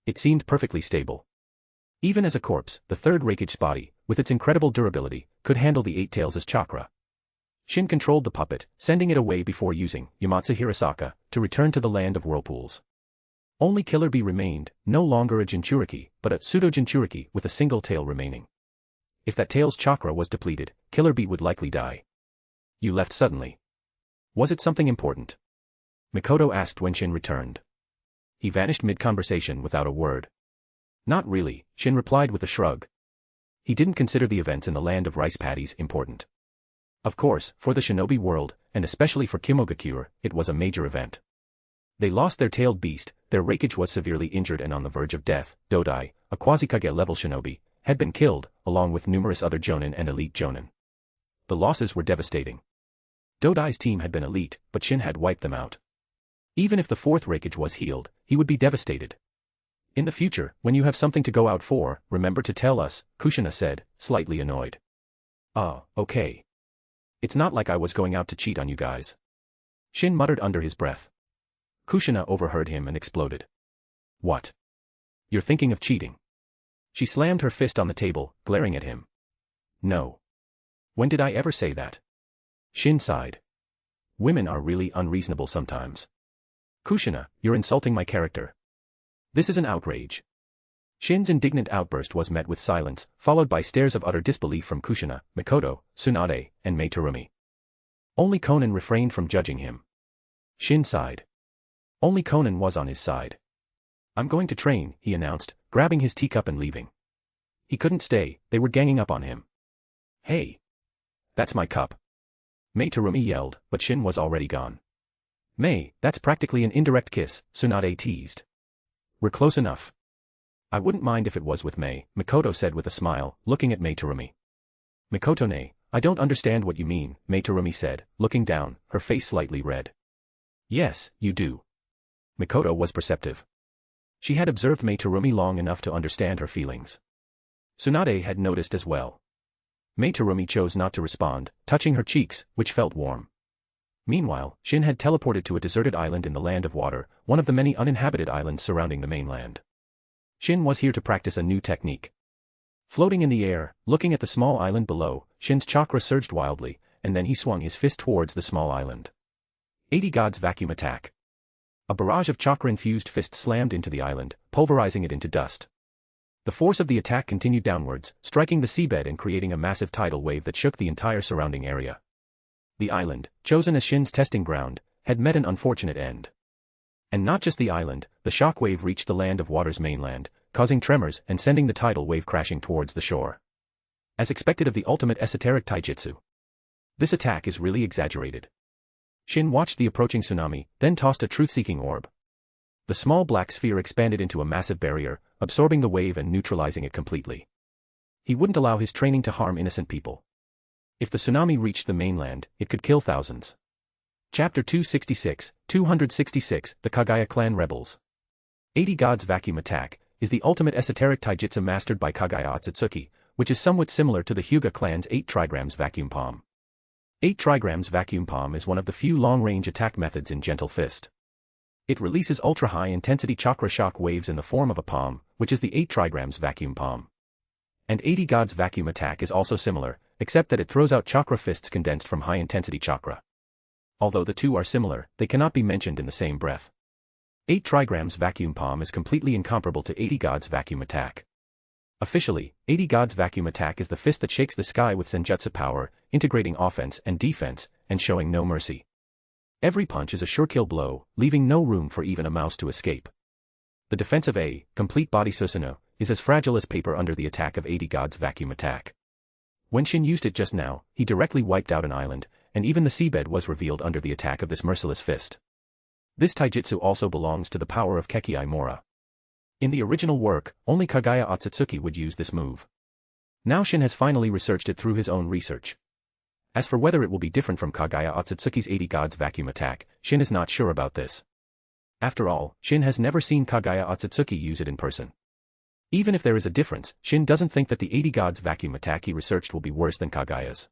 It seemed perfectly stable. Even as a corpse, the third Reikage's body, with its incredible durability, could handle the 8 tails as chakra. Shin controlled the puppet, sending it away before using Yamatsu Hirasaka to return to the Land of Whirlpools. Only Killer Bee remained, no longer a Jinchuriki, but a pseudo-Jinchuriki with a single tail remaining. If that tail's chakra was depleted, Killer Bee would likely die. You left suddenly. Was it something important? Mikoto asked when Shin returned. He vanished mid-conversation without a word. Not really, Shin replied with a shrug. He didn't consider the events in the Land of Rice Paddies important. Of course, for the shinobi world, and especially for Kimogakure, it was a major event. They lost their tailed beast, their Reikage was severely injured and on the verge of death. Dodai, a quasi-Kage-level shinobi, had been killed, along with numerous other jonin and elite jonin. The losses were devastating. Dodai's team had been elite, but Shin had wiped them out. Even if the 4th Reikage was healed, he would be devastated. In the future, when you have something to go out for, remember to tell us, Kushina said, slightly annoyed. Okay. It's not like I was going out to cheat on you guys. Shin muttered under his breath. Kushina overheard him and exploded. What? You're thinking of cheating? She slammed her fist on the table, glaring at him. No. When did I ever say that? Shin sighed. Women are really unreasonable sometimes. Kushina, you're insulting my character. This is an outrage. Shin's indignant outburst was met with silence, followed by stares of utter disbelief from Kushina, Mikoto, Tsunade, and Mei Terumi. Only Konan refrained from judging him. Shin sighed. Only Konan was on his side. I'm going to train, he announced, grabbing his teacup and leaving. He couldn't stay, they were ganging up on him. Hey! That's my cup. Mei Terumi yelled, but Shin was already gone. Mei, that's practically an indirect kiss, Tsunade teased. We're close enough. I wouldn't mind if it was with Mei, Mikoto said with a smile, looking at Mei Terumi. Mikoto-ne, I don't understand what you mean, Mei Terumi said, looking down, her face slightly red. Yes, you do. Mikoto was perceptive. She had observed Mei Terumi long enough to understand her feelings. Tsunade had noticed as well. Mei Terumi chose not to respond, touching her cheeks, which felt warm. Meanwhile, Shin had teleported to a deserted island in the Land of Water, one of the many uninhabited islands surrounding the mainland. Shin was here to practice a new technique. Floating in the air, looking at the small island below, Shin's chakra surged wildly, and then he swung his fist towards the small island. 80 God's vacuum attack. A barrage of chakra-infused fists slammed into the island, pulverizing it into dust. The force of the attack continued downwards, striking the seabed and creating a massive tidal wave that shook the entire surrounding area. The island, chosen as Shin's testing ground, had met an unfortunate end. And not just the island, the shock wave reached the Land of Water's mainland, causing tremors and sending the tidal wave crashing towards the shore. As expected of the ultimate esoteric taijutsu. This attack is really exaggerated. Shin watched the approaching tsunami, then tossed a truth-seeking orb. The small black sphere expanded into a massive barrier, absorbing the wave and neutralizing it completely. He wouldn't allow his training to harm innocent people. If the tsunami reached the mainland, it could kill thousands. Chapter 266, The Kekkei Clan Rebels. 80 God's Vacuum Attack is the ultimate esoteric taijutsu mastered by Kage Otsutsuki, which is somewhat similar to the Hyuga clan's 8 trigrams vacuum palm. 8 trigrams vacuum palm is one of the few long-range attack methods in Gentle Fist. It releases ultra-high-intensity chakra shock waves in the form of a palm, which is the 8 trigrams vacuum palm. And 80 God's Vacuum Attack is also similar, except that it throws out chakra fists condensed from high-intensity chakra. Although the two are similar, they cannot be mentioned in the same breath. 8 trigrams vacuum palm is completely incomparable to 80 gods vacuum attack. Officially, 80 gods vacuum attack is the fist that shakes the sky with senjutsu power, integrating offense and defense, and showing no mercy. Every punch is a sure kill blow, leaving no room for even a mouse to escape. The defense of a complete body Susanoo is as fragile as paper under the attack of 80 gods vacuum attack. When Shin used it just now, he directly wiped out an island, and even the seabed was revealed under the attack of this merciless fist. This taijutsu also belongs to the power of Kekkei Mora. In the original work, only Kagaya Otsutsuki would use this move. Now Shin has finally researched it through his own research. As for whether it will be different from Kagaya Otsutsuki's 80 gods vacuum attack, Shin is not sure about this. After all, Shin has never seen Kagaya Otsutsuki use it in person. Even if there is a difference, Shin doesn't think that the 80 gods vacuum attack he researched will be worse than Kagaya's.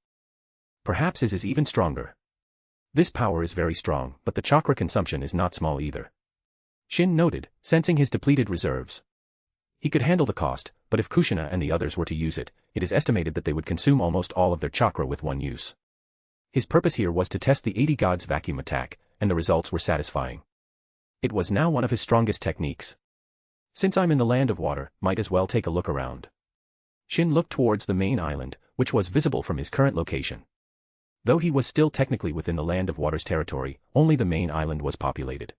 Perhaps his is even stronger. This power is very strong, but the chakra consumption is not small either. Shin noted, sensing his depleted reserves. He could handle the cost, but if Kushina and the others were to use it, it is estimated that they would consume almost all of their chakra with one use. His purpose here was to test the 80 gods vacuum attack, and the results were satisfying. It was now one of his strongest techniques. Since I'm in the land of water, might as well take a look around. Shin looked towards the main island, which was visible from his current location. Though he was still technically within the land of water's territory, only the main island was populated.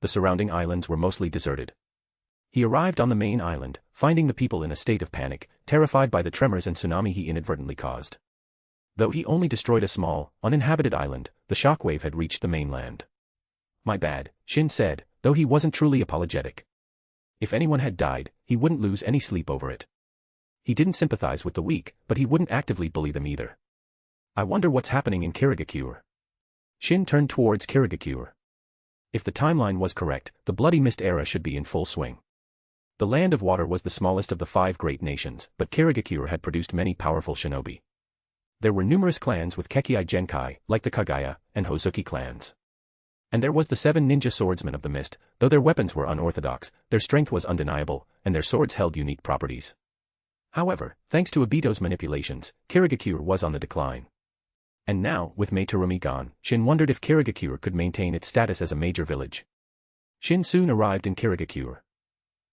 The surrounding islands were mostly deserted. He arrived on the main island, finding the people in a state of panic, terrified by the tremors and tsunami he inadvertently caused. Though he only destroyed a small, uninhabited island, the shockwave had reached the mainland. My bad, Shin said, though he wasn't truly apologetic. If anyone had died, he wouldn't lose any sleep over it. He didn't sympathize with the weak, but he wouldn't actively bully them either. I wonder what's happening in Kirigakure. Shin turned towards Kirigakure. If the timeline was correct, the Bloody Mist era should be in full swing. The Land of Water was the smallest of the 5 great nations, but Kirigakure had produced many powerful shinobi. There were numerous clans with Kekkei Genkai, like the Kagaya and Uzumaki clans. And there was the 7 ninja swordsmen of the mist. Though their weapons were unorthodox, their strength was undeniable, and their swords held unique properties. However, thanks to Obito's manipulations, Kirigakure was on the decline. And now, with Meitorumi gone, Shin wondered if Kirigakure could maintain its status as a major village. Shin soon arrived in Kirigakure.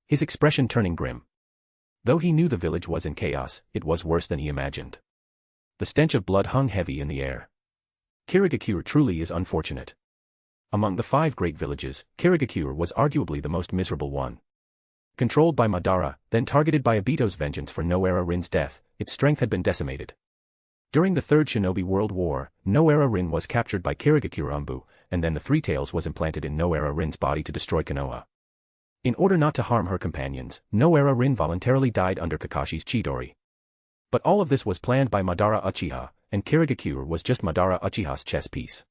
His expression turning grim. Though he knew the village was in chaos, it was worse than he imagined. The stench of blood hung heavy in the air. Kirigakure truly is unfortunate. Among the 5 great villages, Kirigakure was arguably the most miserable one. Controlled by Madara, then targeted by Obito's vengeance for Noara Rin's death, its strength had been decimated. During the Third Shinobi World War, Noara Rin was captured by Kirigakure Umbu, and then the Three Tails was implanted in Noara Rin's body to destroy Konoha. In order not to harm her companions, Noara Rin voluntarily died under Kakashi's Chidori. But all of this was planned by Madara Uchiha, and Kirigakure was just Madara Uchiha's chess piece.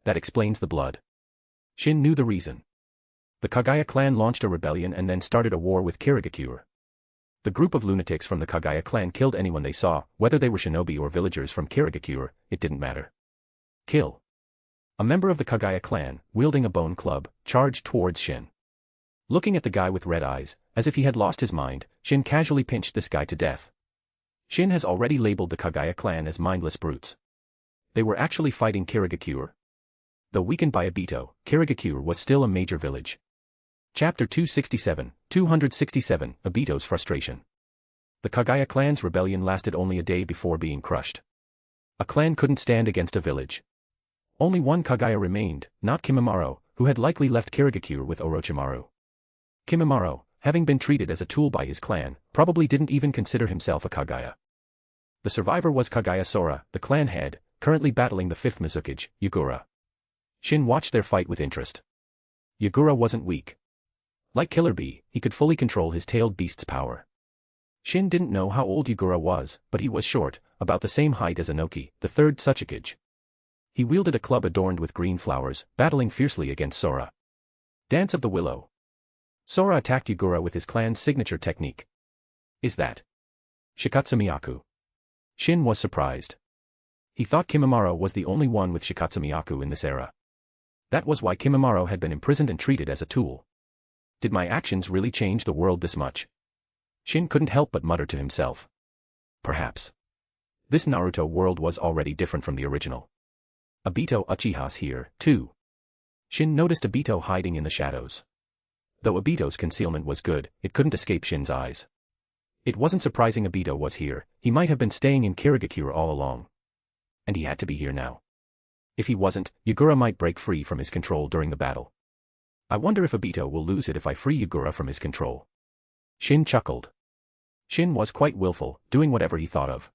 That explains the blood. Shin knew the reason. The Kagaya clan launched a rebellion and then started a war with Kirigakure. The group of lunatics from the Kagaya clan killed anyone they saw, whether they were shinobi or villagers from Kirigakure, it didn't matter. Kill. A member of the Kagaya clan, wielding a bone club, charged towards Shin. Looking at the guy with red eyes, as if he had lost his mind, Shin casually pinched this guy to death. Shin has already labeled the Kagaya clan as mindless brutes. They were actually fighting Kirigakure. Though weakened by Obito, Kirigakure was still a major village. Chapter 267, Obito's frustration. The Kagaya clan's rebellion lasted only a day before being crushed. A clan couldn't stand against a village. Only one Kagaya remained, not Kimimaro, who had likely left Kirigakure with Orochimaru. Kimimaro, having been treated as a tool by his clan, probably didn't even consider himself a Kagaya. The survivor was Kagaya Sora, the clan head, currently battling the 5th Mizukage, Yagura. Shin watched their fight with interest. Yagura wasn't weak. Like Killer Bee, he could fully control his tailed beast's power. Shin didn't know how old Yagura was, but he was short, about the same height as Inoki, the 3rd Tsuchikage. He wielded a club adorned with green flowers, battling fiercely against Sora. Dance of the Willow. Sora attacked Yagura with his clan's signature technique. Is that Shikatsumiyaku? Shin was surprised. He thought Kimimaro was the only one with Shikatsumiyaku in this era. That was why Kimimaro had been imprisoned and treated as a tool. Did my actions really change the world this much? Shin couldn't help but mutter to himself. Perhaps. This Naruto world was already different from the original. Obito Uchiha's here, too. Shin noticed Obito hiding in the shadows. Though Obito's concealment was good, it couldn't escape Shin's eyes. It wasn't surprising Obito was here, he might have been staying in Kirigakura all along. And he had to be here now. If he wasn't, Yagura might break free from his control during the battle. I wonder if Obito will lose it if I free Yagura from his control. Shin chuckled. Shin was quite willful, doing whatever he thought of.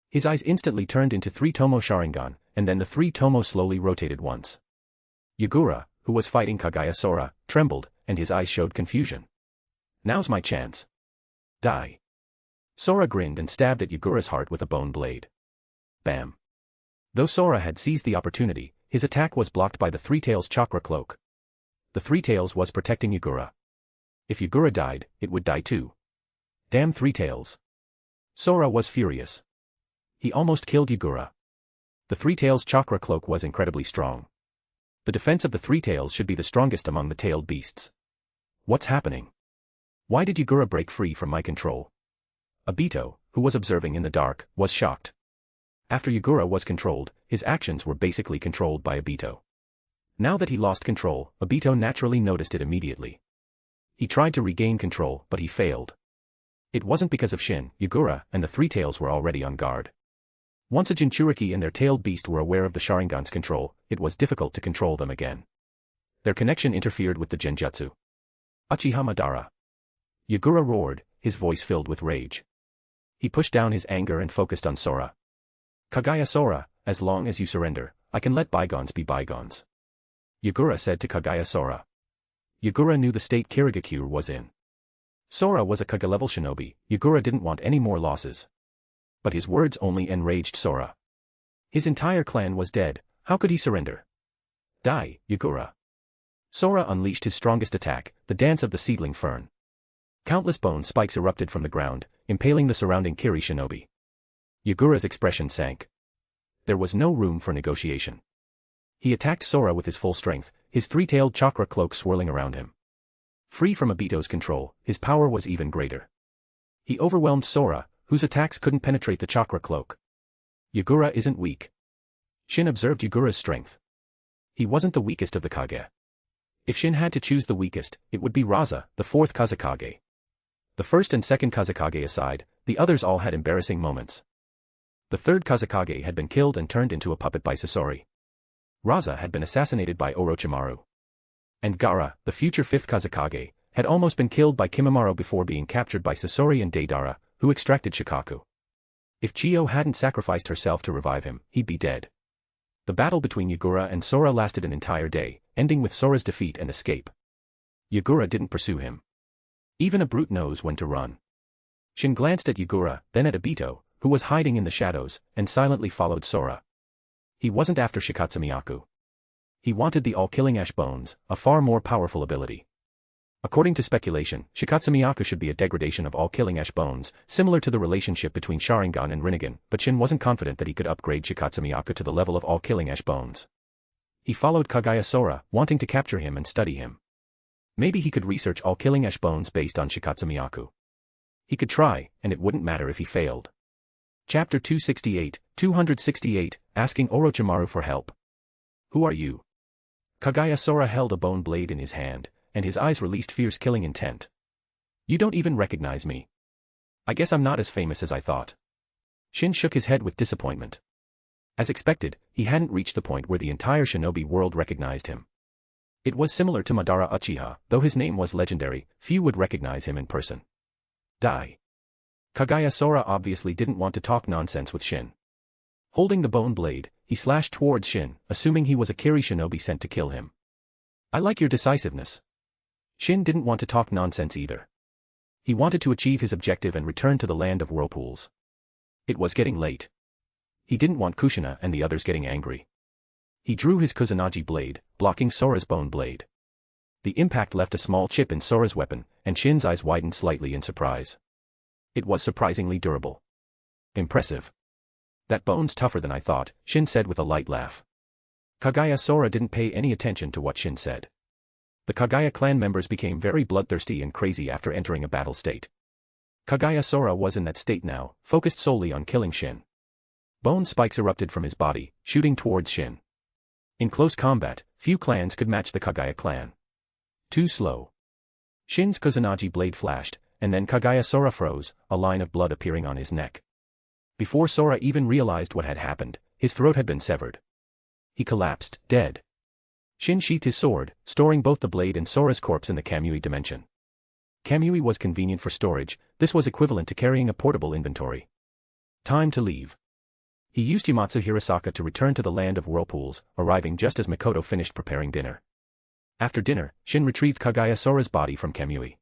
His eyes instantly turned into 3 Tomo Sharingan, and then the 3 Tomo slowly rotated once. Yagura, who was fighting Kagaya Sora, trembled, and his eyes showed confusion. Now's my chance. Die. Sora grinned and stabbed at Yagura's heart with a bone blade. Bam. Though Sora had seized the opportunity, his attack was blocked by the Three Tails chakra cloak. The Three Tails was protecting Yagura. If Yagura died, it would die too. Damn Three Tails. Sora was furious. He almost killed Yagura. The Three Tails chakra cloak was incredibly strong. The defense of the Three Tails should be the strongest among the tailed beasts. What's happening? Why did Yagura break free from my control? Obito, who was observing in the dark, was shocked. After Yagura was controlled, his actions were basically controlled by Obito. Now that he lost control, Obito naturally noticed it immediately. He tried to regain control, but he failed. It wasn't because of Shin, Yagura, and the Three Tails were already on guard. Once a Jinchuriki and their tailed beast were aware of the Sharingan's control, it was difficult to control them again. Their connection interfered with the Genjutsu. Uchiha Madara. Yagura roared, his voice filled with rage. He pushed down his anger and focused on Sora. Kagaya Sora, as long as you surrender, I can let bygones be bygones. Yagura said to Kagaya Sora. Yagura knew the state Kirigakure was in. Sora was a Kage-level shinobi, Yagura didn't want any more losses. But his words only enraged Sora. His entire clan was dead, how could he surrender? Die, Yagura. Sora unleashed his strongest attack, the dance of the seedling fern. Countless bone spikes erupted from the ground, impaling the surrounding Kiri shinobi. Yagura's expression sank. There was no room for negotiation. He attacked Sora with his full strength, his three-tailed chakra cloak swirling around him. Free from Obito's control, his power was even greater. He overwhelmed Sora, whose attacks couldn't penetrate the chakra cloak. Yagura isn't weak. Shin observed Yagura's strength. He wasn't the weakest of the Kage. If Shin had to choose the weakest, it would be Raza, the fourth Kazekage. The first and second Kazekage aside, the others all had embarrassing moments. The third Kazekage had been killed and turned into a puppet by Sasori. Raza had been assassinated by Orochimaru. And Gaara, the future fifth Kazekage, had almost been killed by Kimimaro before being captured by Sasori and Deidara, who extracted Shikaku. If Chiyo hadn't sacrificed herself to revive him, he'd be dead. The battle between Yagura and Sora lasted an entire day, ending with Sora's defeat and escape. Yagura didn't pursue him. Even a brute knows when to run. Shin glanced at Yagura, then at Obito, who was hiding in the shadows, and silently followed Sora. He wasn't after Shikatsumiyaku. He wanted the all-killing ash bones, a far more powerful ability. According to speculation, Shikatsumiyaku should be a degradation of all-killing ash bones, similar to the relationship between Sharingan and Rinnegan, but Shin wasn't confident that he could upgrade Shikatsumiyaku to the level of all-killing ash bones. He followed Kagaya Sora, wanting to capture him and study him. Maybe he could research all-killing ash bones based on Shikatsumiyaku. He could try, and it wouldn't matter if he failed. Chapter 268, Asking Orochimaru for Help. Who are you? Kagaya Sora held a bone blade in his hand, and his eyes released fierce killing intent. You don't even recognize me. I guess I'm not as famous as I thought. Shin shook his head with disappointment. As expected, he hadn't reached the point where the entire shinobi world recognized him. It was similar to Madara Uchiha, though his name was legendary, few would recognize him in person. Die. Kagaya Sora obviously didn't want to talk nonsense with Shin. Holding the bone blade, he slashed towards Shin, assuming he was a Kiri shinobi sent to kill him. I like your decisiveness. Shin didn't want to talk nonsense either. He wanted to achieve his objective and return to the Land of Whirlpools. It was getting late. He didn't want Kushina and the others getting angry. He drew his Kusanagi blade, blocking Sora's bone blade. The impact left a small chip in Sora's weapon, and Shin's eyes widened slightly in surprise. It was surprisingly durable. Impressive. That bone's tougher than I thought, Shin said with a light laugh. Kagaya Sora didn't pay any attention to what Shin said. The Kagaya clan members became very bloodthirsty and crazy after entering a battle state. Kagaya Sora was in that state now, focused solely on killing Shin. Bone spikes erupted from his body, shooting towards Shin. In close combat, Few clans could match the Kagaya clan. Too slow. Shin's Kusanagi blade flashed, and then Kagaya Sora froze, a line of blood appearing on his neck. Before Sora even realized what had happened, his throat had been severed. He collapsed, dead. Shin sheathed his sword, storing both the blade and Sora's corpse in the Kamui dimension. Kamui was convenient for storage, this was equivalent to carrying a portable inventory. Time to leave. He used Yamatsu Hirasaka to return to the Land of Whirlpools, arriving just as Mikoto finished preparing dinner. After dinner, Shin retrieved Kagaya Sora's body from Kamui.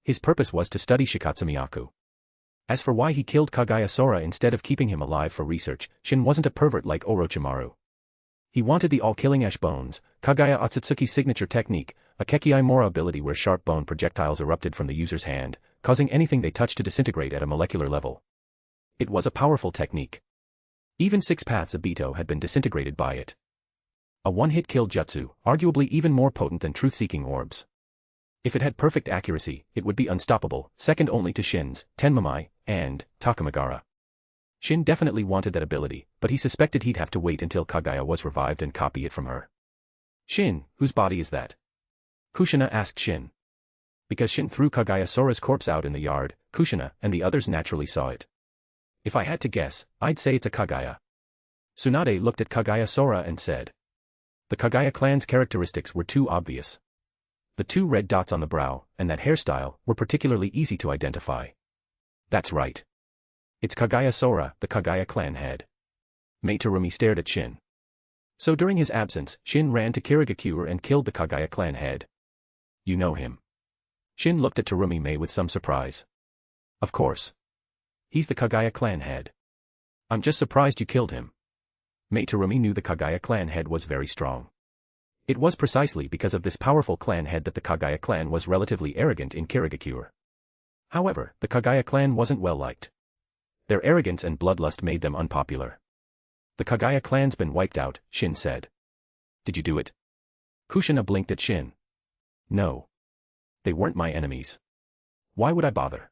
His purpose was to study Shikatsumiyaku. As for why he killed Kagaya Sora instead of keeping him alive for research, Shin wasn't a pervert like Orochimaru. He wanted the all-killing ash bones, Kagaya Otsutsuki's signature technique, a Kekkei Mora ability where sharp bone projectiles erupted from the user's hand, causing anything they touched to disintegrate at a molecular level. It was a powerful technique. Even 6 paths of Beto had been disintegrated by it. A one-hit kill jutsu, arguably even more potent than truth-seeking orbs. If it had perfect accuracy, it would be unstoppable, second only to Shin's, Tenmamai, and Takamagara. Shin definitely wanted that ability, but he suspected he'd have to wait until Kagaya was revived and copy it from her. Shin, whose body is that? Kushina asked Shin. Because Shin threw Kagaya Sora's corpse out in the yard, Kushina and the others naturally saw it. If I had to guess, I'd say it's a Kagaya. Tsunade looked at Kagaya Sora and said. The Kagaya clan's characteristics were too obvious. The 2 red dots on the brow, and that hairstyle, were particularly easy to identify. That's right. It's Kagaya Sora, the Kagaya clan head. Meitarumi stared at Shin. So during his absence, Shin ran to Kirigakure and killed the Kagaya clan head. You know him. Shin looked at Terumi Mei with some surprise. Of course. He's the Kagaya clan head. I'm just surprised you killed him. Meitarumi knew the Kagaya clan head was very strong. It was precisely because of this powerful clan head that the Kagaya clan was relatively arrogant in Kirigakure. However, the Kagaya clan wasn't well liked. Their arrogance and bloodlust made them unpopular. The Kagaya clan's been wiped out, Shin said. Did you do it? Kushina blinked at Shin. No. They weren't my enemies. Why would I bother?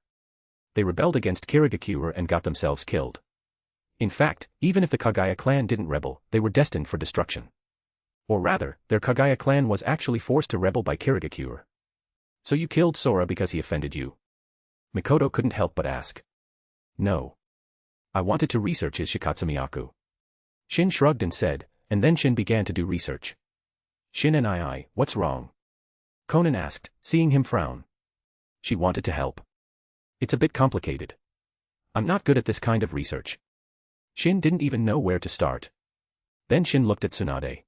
They rebelled against Kirigakure and got themselves killed. In fact, even if the Kagaya clan didn't rebel, they were destined for destruction. Or rather, their Kagaya clan was actually forced to rebel by Kirigakure. So you killed Sora because he offended you? Mikoto couldn't help but ask. No. I wanted to research his Shikatsumiyaku. Shin shrugged and said, and then Shin began to do research. Shin and what's wrong? Conan asked, seeing him frown. She wanted to help. It's a bit complicated. I'm not good at this kind of research. Shin didn't even know where to start. Then Shin looked at Tsunade.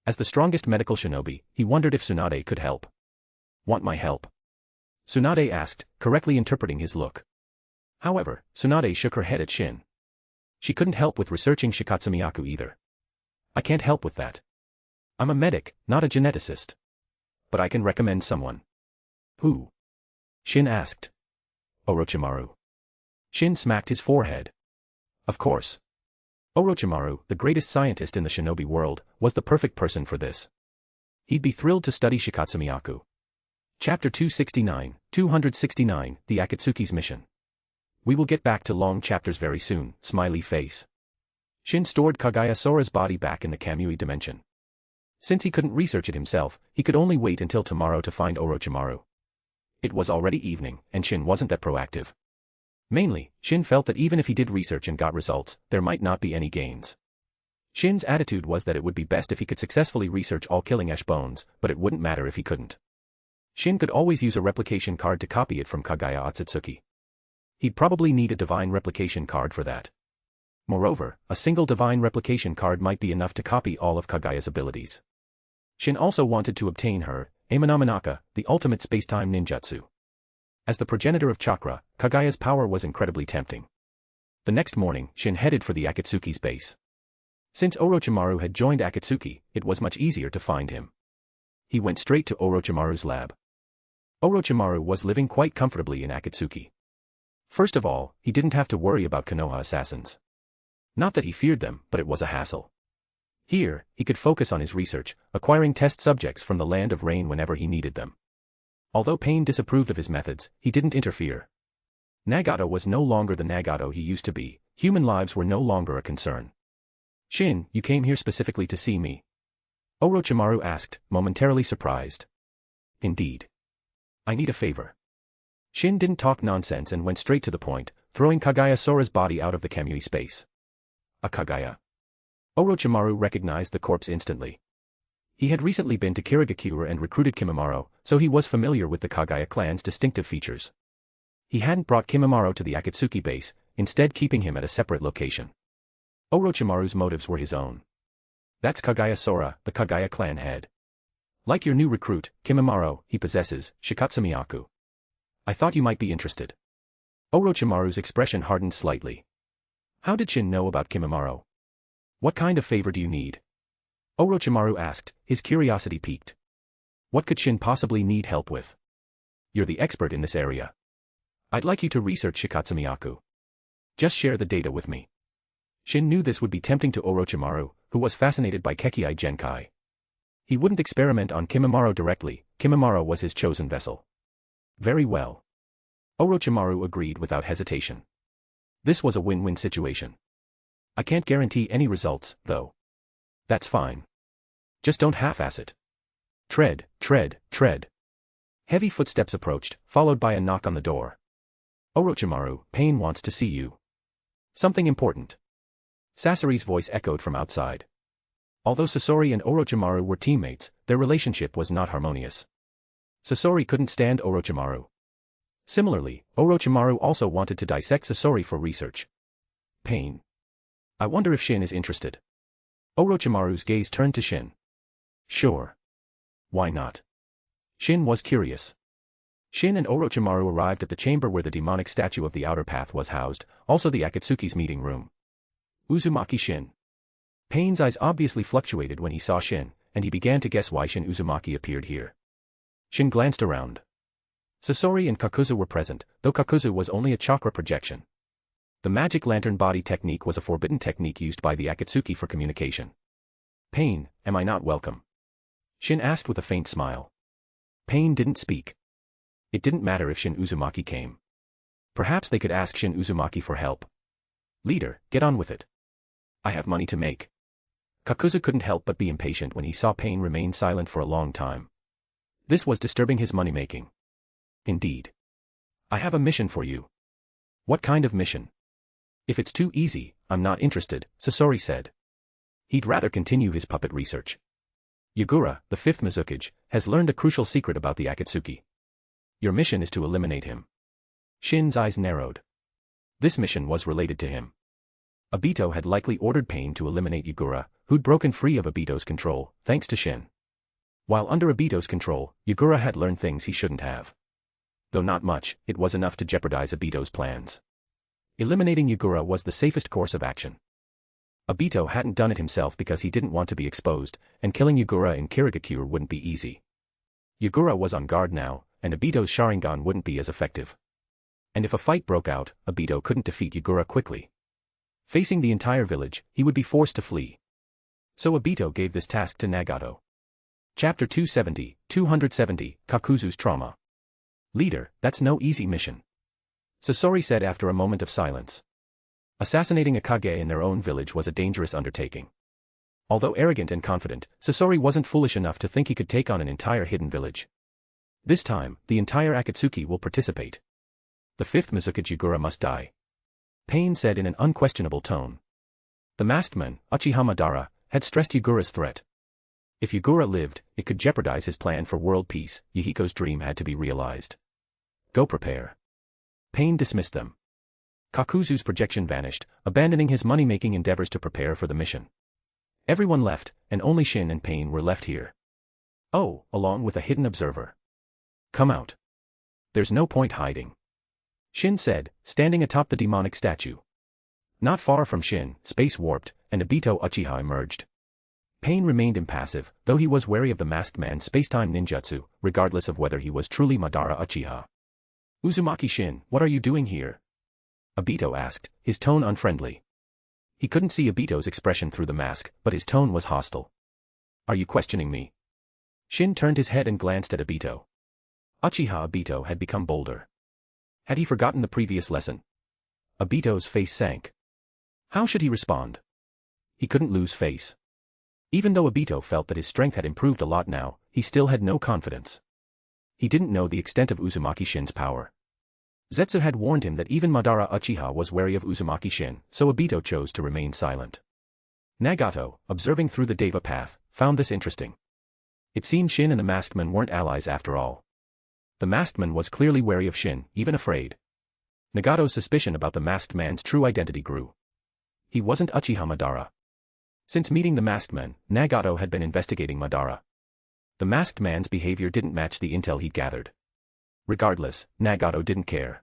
As the strongest medical shinobi, he wondered if Tsunade could help. Want my help? Tsunade asked, correctly interpreting his look. However, Tsunade shook her head at Shin. She couldn't help with researching Shikatsumiyaku either. I can't help with that. I'm a medic, not a geneticist. But I can recommend someone. Who? Shin asked. Orochimaru. Shin smacked his forehead. Of course. Orochimaru, the greatest scientist in the shinobi world, was the perfect person for this. He'd be thrilled to study Shikatsumiyaku. Chapter 269, The Akatsuki's Mission. We will get back to long chapters very soon, smiley face. Shin stored Kagaya Sora's body back in the Kamui dimension. Since he couldn't research it himself, he could only wait until tomorrow to find Orochimaru. It was already evening, and Shin wasn't that proactive. Mainly, Shin felt that even if he did research and got results, there might not be any gains. Shin's attitude was that it would be best if he could successfully research all killing ash bones, but it wouldn't matter if he couldn't. Shin could always use a replication card to copy it from Kagaya Otsutsuki. He'd probably need a divine replication card for that. Moreover, a single divine replication card might be enough to copy all of Kagaya's abilities. Shin also wanted to obtain her, Amanamanaka, the ultimate spacetime ninjutsu. As the progenitor of chakra, Kagaya's power was incredibly tempting. The next morning, Shin headed for the Akatsuki's base. Since Orochimaru had joined Akatsuki, it was much easier to find him. He went straight to Orochimaru's lab. Orochimaru was living quite comfortably in Akatsuki. First of all, he didn't have to worry about Konoha assassins. Not that he feared them, but it was a hassle. Here, he could focus on his research, acquiring test subjects from the Land of Rain whenever he needed them. Although Pain disapproved of his methods, he didn't interfere. Nagato was no longer the Nagato he used to be, human lives were no longer a concern. Shin, you came here specifically to see me. Orochimaru asked, momentarily surprised. Indeed. I need a favor. Shin didn't talk nonsense and went straight to the point, throwing Kaguya Sora's body out of the Kamui space. A Kaguya. Orochimaru recognized the corpse instantly. He had recently been to Kirigakura and recruited Kimimaro, so he was familiar with the Kaguya clan's distinctive features. He hadn't brought Kimimaro to the Akatsuki base, instead keeping him at a separate location. Orochimaru's motives were his own. That's Kaguya Sora, the Kaguya clan head. Like your new recruit, Kimimaro, he possesses Shikatsumiyaku. I thought you might be interested. Orochimaru's expression hardened slightly. How did Shin know about Kimimaro? What kind of favor do you need? Orochimaru asked, his curiosity piqued. What could Shin possibly need help with? You're the expert in this area. I'd like you to research Shikatsumiyaku. Just share the data with me. Shin knew this would be tempting to Orochimaru, who was fascinated by Kekkei Genkai. He wouldn't experiment on Kimimaro directly, Kimimaro was his chosen vessel. Very well. Orochimaru agreed without hesitation. This was a win-win situation. I can't guarantee any results, though. That's fine. Just don't half-ass it. Tread, tread, tread. Heavy footsteps approached, followed by a knock on the door. Orochimaru, Pain wants to see you. Something important. Sasori's voice echoed from outside. Although Sasori and Orochimaru were teammates, their relationship was not harmonious. Sasori couldn't stand Orochimaru. Similarly, Orochimaru also wanted to dissect Sasori for research. Pain. I wonder if Shin is interested. Orochimaru's gaze turned to Shin. Sure. Why not? Shin was curious. Shin and Orochimaru arrived at the chamber where the demonic statue of the outer path was housed, also the Akatsuki's meeting room. Uzumaki Shin. Pain's eyes obviously fluctuated when he saw Shin, and he began to guess why Shin Uzumaki appeared here. Shin glanced around. Sasori and Kakuzu were present, though Kakuzu was only a chakra projection. The magic lantern body technique was a forbidden technique used by the Akatsuki for communication. Pain, am I not welcome? Shin asked with a faint smile. Pain didn't speak. It didn't matter if Shin Uzumaki came. Perhaps they could ask Shin Uzumaki for help. Leader, get on with it. I have money to make. Kakuzu couldn't help but be impatient when he saw Pain remain silent for a long time. This was disturbing his money-making. Indeed. I have a mission for you. What kind of mission? If it's too easy, I'm not interested, Sasori said. He'd rather continue his puppet research. Yagura, the fifth Mizukage, has learned a crucial secret about the Akatsuki. Your mission is to eliminate him. Shin's eyes narrowed. This mission was related to him. Obito had likely ordered Pain to eliminate Yagura, who'd broken free of Obito's control, thanks to Shin. While under Obito's control, Yagura had learned things he shouldn't have. Though not much, it was enough to jeopardize Obito's plans. Eliminating Yagura was the safest course of action. Obito hadn't done it himself because he didn't want to be exposed, and killing Yagura in Kirigakura wouldn't be easy. Yagura was on guard now, and Obito's Sharingan wouldn't be as effective. And if a fight broke out, Obito couldn't defeat Yagura quickly. Facing the entire village, he would be forced to flee. So Obito gave this task to Nagato. Chapter 270, Kakuzu's Trauma. Leader, that's no easy mission. Sasori said after a moment of silence. Assassinating a Kage in their own village was a dangerous undertaking. Although arrogant and confident, Sasori wasn't foolish enough to think he could take on an entire hidden village. This time, the entire Akatsuki will participate. The fifth Mizukage Yagura must die. Pain said in an unquestionable tone. The masked man, Uchiha Madara, had stressed Yagura's threat. If Yagura lived, it could jeopardize his plan for world peace. Yahiko's dream had to be realized. Go prepare. Pain dismissed them. Kakuzu's projection vanished, abandoning his money-making endeavors to prepare for the mission. Everyone left, and only Shin and Pain were left here. Oh, along with a hidden observer. Come out. There's no point hiding. Shin said, standing atop the demonic statue. Not far from Shin, space warped, and Obito Uchiha emerged. Pain remained impassive, though he was wary of the masked man's spacetime ninjutsu, regardless of whether he was truly Madara Uchiha. Uzumaki Shin, what are you doing here? Obito asked, his tone unfriendly. He couldn't see Obito's expression through the mask, but his tone was hostile. Are you questioning me? Shin turned his head and glanced at Obito. Uchiha Obito had become bolder. Had he forgotten the previous lesson? Obito's face sank. How should he respond? He couldn't lose face. Even though Obito felt that his strength had improved a lot now, he still had no confidence. He didn't know the extent of Uzumaki Shin's power. Zetsu had warned him that even Madara Uchiha was wary of Uzumaki Shin, so Obito chose to remain silent. Nagato, observing through the Deva path, found this interesting. It seemed Shin and the masked man weren't allies after all. The masked man was clearly wary of Shin, even afraid. Nagato's suspicion about the masked man's true identity grew. He wasn't Uchiha Madara. Since meeting the masked man, Nagato had been investigating Madara. The masked man's behavior didn't match the intel he'd gathered. Regardless, Nagato didn't care.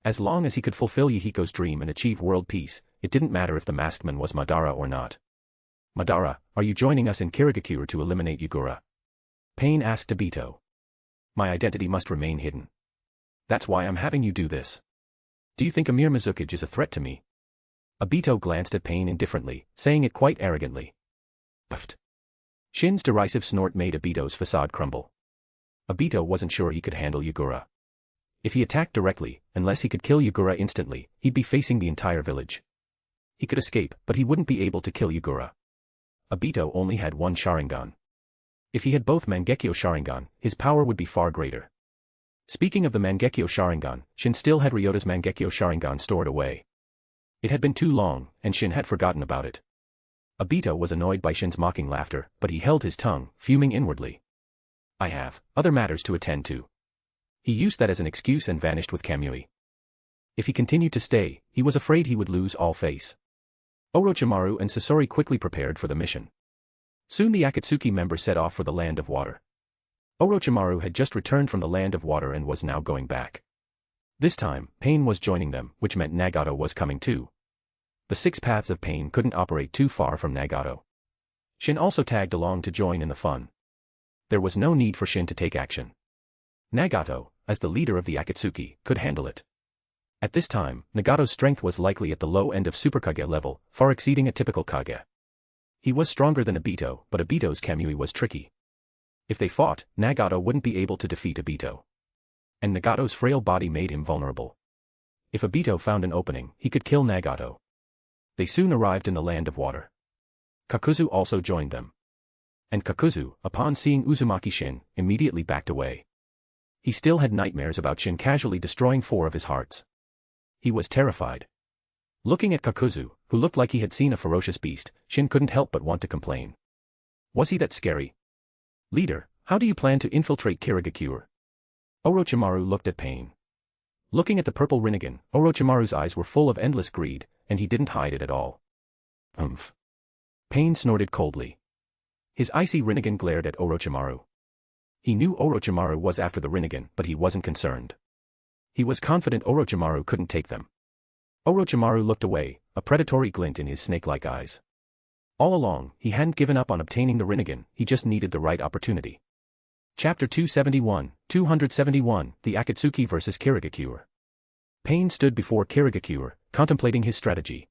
As long as he could fulfill Yahiko's dream and achieve world peace, it didn't matter if the masked man was Madara or not. Madara, are you joining us in Kirigakure to eliminate Yugura? Pain asked Obito. My identity must remain hidden. That's why I'm having you do this. Do you think Amir Mizukage is a threat to me? Obito glanced at Pain indifferently, saying it quite arrogantly. Puffed. Shin's derisive snort made Obito's facade crumble. Obito wasn't sure he could handle Yugura. If he attacked directly, unless he could kill Yugura instantly, he'd be facing the entire village. He could escape, but he wouldn't be able to kill Yugura. Obito only had one Sharingan. If he had both Mangekyo Sharingan, his power would be far greater. Speaking of the Mangekyo Sharingan, Shin still had Ryota's Mangekyo Sharingan stored away. It had been too long, and Shin had forgotten about it. Obito was annoyed by Shin's mocking laughter, but he held his tongue, fuming inwardly. I have other matters to attend to. He used that as an excuse and vanished with Kamui. If he continued to stay, he was afraid he would lose all face. Orochimaru and Sasori quickly prepared for the mission. Soon the Akatsuki members set off for the Land of Water. Orochimaru had just returned from the Land of Water and was now going back. This time, Pain was joining them, which meant Nagato was coming too. The 6 paths of Pain couldn't operate too far from Nagato. Shin also tagged along to join in the fun. There was no need for Shin to take action. Nagato, as the leader of the Akatsuki, could handle it. At this time, Nagato's strength was likely at the low end of Super Kage level, far exceeding a typical Kage. He was stronger than Obito, but Obito's Kamui was tricky. If they fought, Nagato wouldn't be able to defeat Obito. And Nagato's frail body made him vulnerable. If Obito found an opening, he could kill Nagato. They soon arrived in the Land of Water. Kakuzu also joined them. And Kakuzu, upon seeing Uzumaki Shin, immediately backed away. He still had nightmares about Shin casually destroying 4 of his hearts. He was terrified. Looking at Kakuzu, who looked like he had seen a ferocious beast, Shin couldn't help but want to complain. Was he that scary? Leader, how do you plan to infiltrate Kirigakure? Orochimaru looked at Pain. Looking at the purple Rinnegan, Orochimaru's eyes were full of endless greed, and he didn't hide it at all. Umph. Pain snorted coldly. His icy Rinnegan glared at Orochimaru. He knew Orochimaru was after the Rinnegan, but he wasn't concerned. He was confident Orochimaru couldn't take them. Orochimaru looked away, a predatory glint in his snake-like eyes. All along, he hadn't given up on obtaining the Rinnegan, he just needed the right opportunity. Chapter 271, The Akatsuki vs. Kirigakure. Pain stood before Kirigakure, contemplating his strategy.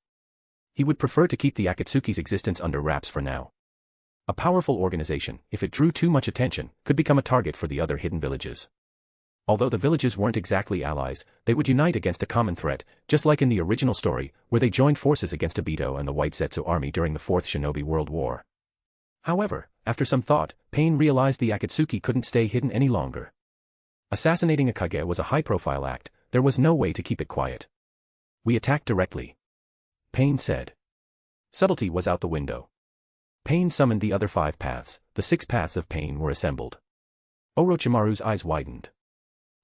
He would prefer to keep the Akatsuki's existence under wraps for now. A powerful organization, if it drew too much attention, could become a target for the other hidden villages. Although the villages weren't exactly allies, they would unite against a common threat, just like in the original story, where they joined forces against Obito and the White Zetsu army during the 4th Shinobi World War. However, after some thought, Pain realized the Akatsuki couldn't stay hidden any longer. Assassinating a Kage was a high-profile act, there was no way to keep it quiet. We attacked directly. Pain said. Subtlety was out the window. Pain summoned the other 5 paths, the 6 paths of Pain were assembled. Orochimaru's eyes widened.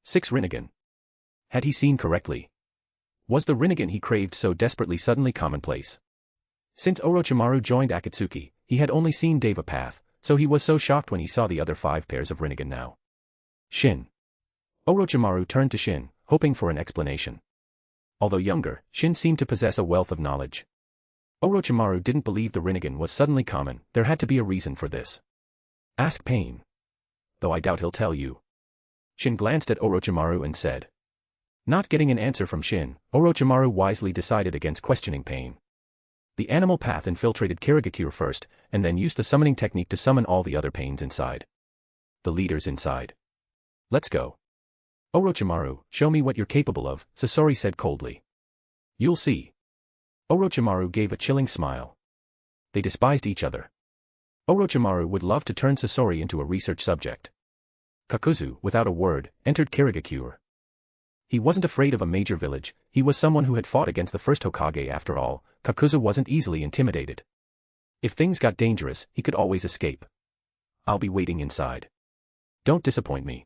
6 Rinnegan. Had he seen correctly? Was the Rinnegan he craved so desperately suddenly commonplace? Since Orochimaru joined Akatsuki, he had only seen Deva Path, so he was so shocked when he saw the other 5 pairs of Rinnegan now. Shin. Orochimaru turned to Shin, hoping for an explanation. Although younger, Shin seemed to possess a wealth of knowledge. Orochimaru didn't believe the Rinnegan was suddenly common, there had to be a reason for this. Ask Pain. Though I doubt he'll tell you. Shin glanced at Orochimaru and said. Not getting an answer from Shin, Orochimaru wisely decided against questioning Pain. The animal path infiltrated Kirigakure first, and then used the summoning technique to summon all the other Pains inside. The leaders inside. Let's go. Orochimaru, show me what you're capable of, Sasori said coldly. You'll see. Orochimaru gave a chilling smile. They despised each other. Orochimaru would love to turn Sasori into a research subject. Kakuzu, without a word, entered Kirigakure. He wasn't afraid of a major village, he was someone who had fought against the first Hokage after all. Kakuzu wasn't easily intimidated. If things got dangerous, he could always escape. I'll be waiting inside. Don't disappoint me.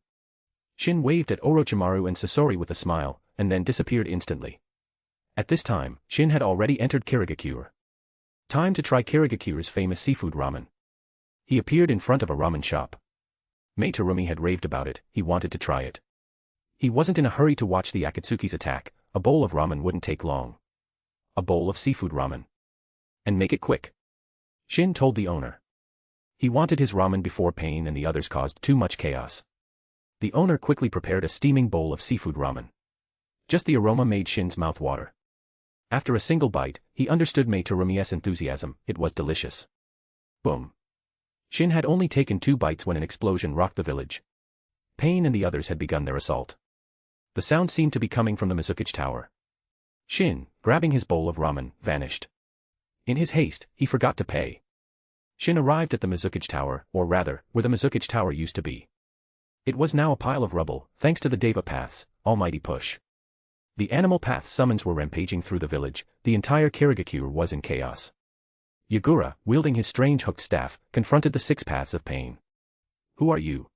Shin waved at Orochimaru and Sasori with a smile, and then disappeared instantly. At this time, Shin had already entered Kirigakure. Time to try Kirigakure's famous seafood ramen. He appeared in front of a ramen shop. Mei Terumi had raved about it, he wanted to try it. He wasn't in a hurry to watch the Akatsuki's attack, a bowl of ramen wouldn't take long. A bowl of seafood ramen. And make it quick. Shin told the owner. He wanted his ramen before Pain and the others caused too much chaos. The owner quickly prepared a steaming bowl of seafood ramen. Just the aroma made Shin's mouth water. After a single bite, he understood Mei Terumi's enthusiasm, it was delicious. Boom. Shin had only taken 2 bites when an explosion rocked the village. Pain and the others had begun their assault. The sound seemed to be coming from the Mizukage Tower. Shin, grabbing his bowl of ramen, vanished. In his haste, he forgot to pay. Shin arrived at the Mizukage Tower, or rather, where the Mizukage Tower used to be. It was now a pile of rubble, thanks to the Deva Path's almighty push. The animal path summons were rampaging through the village, the entire Kirigakure was in chaos. Yagura, wielding his strange hooked staff, confronted the 6 paths of pain. Who are you?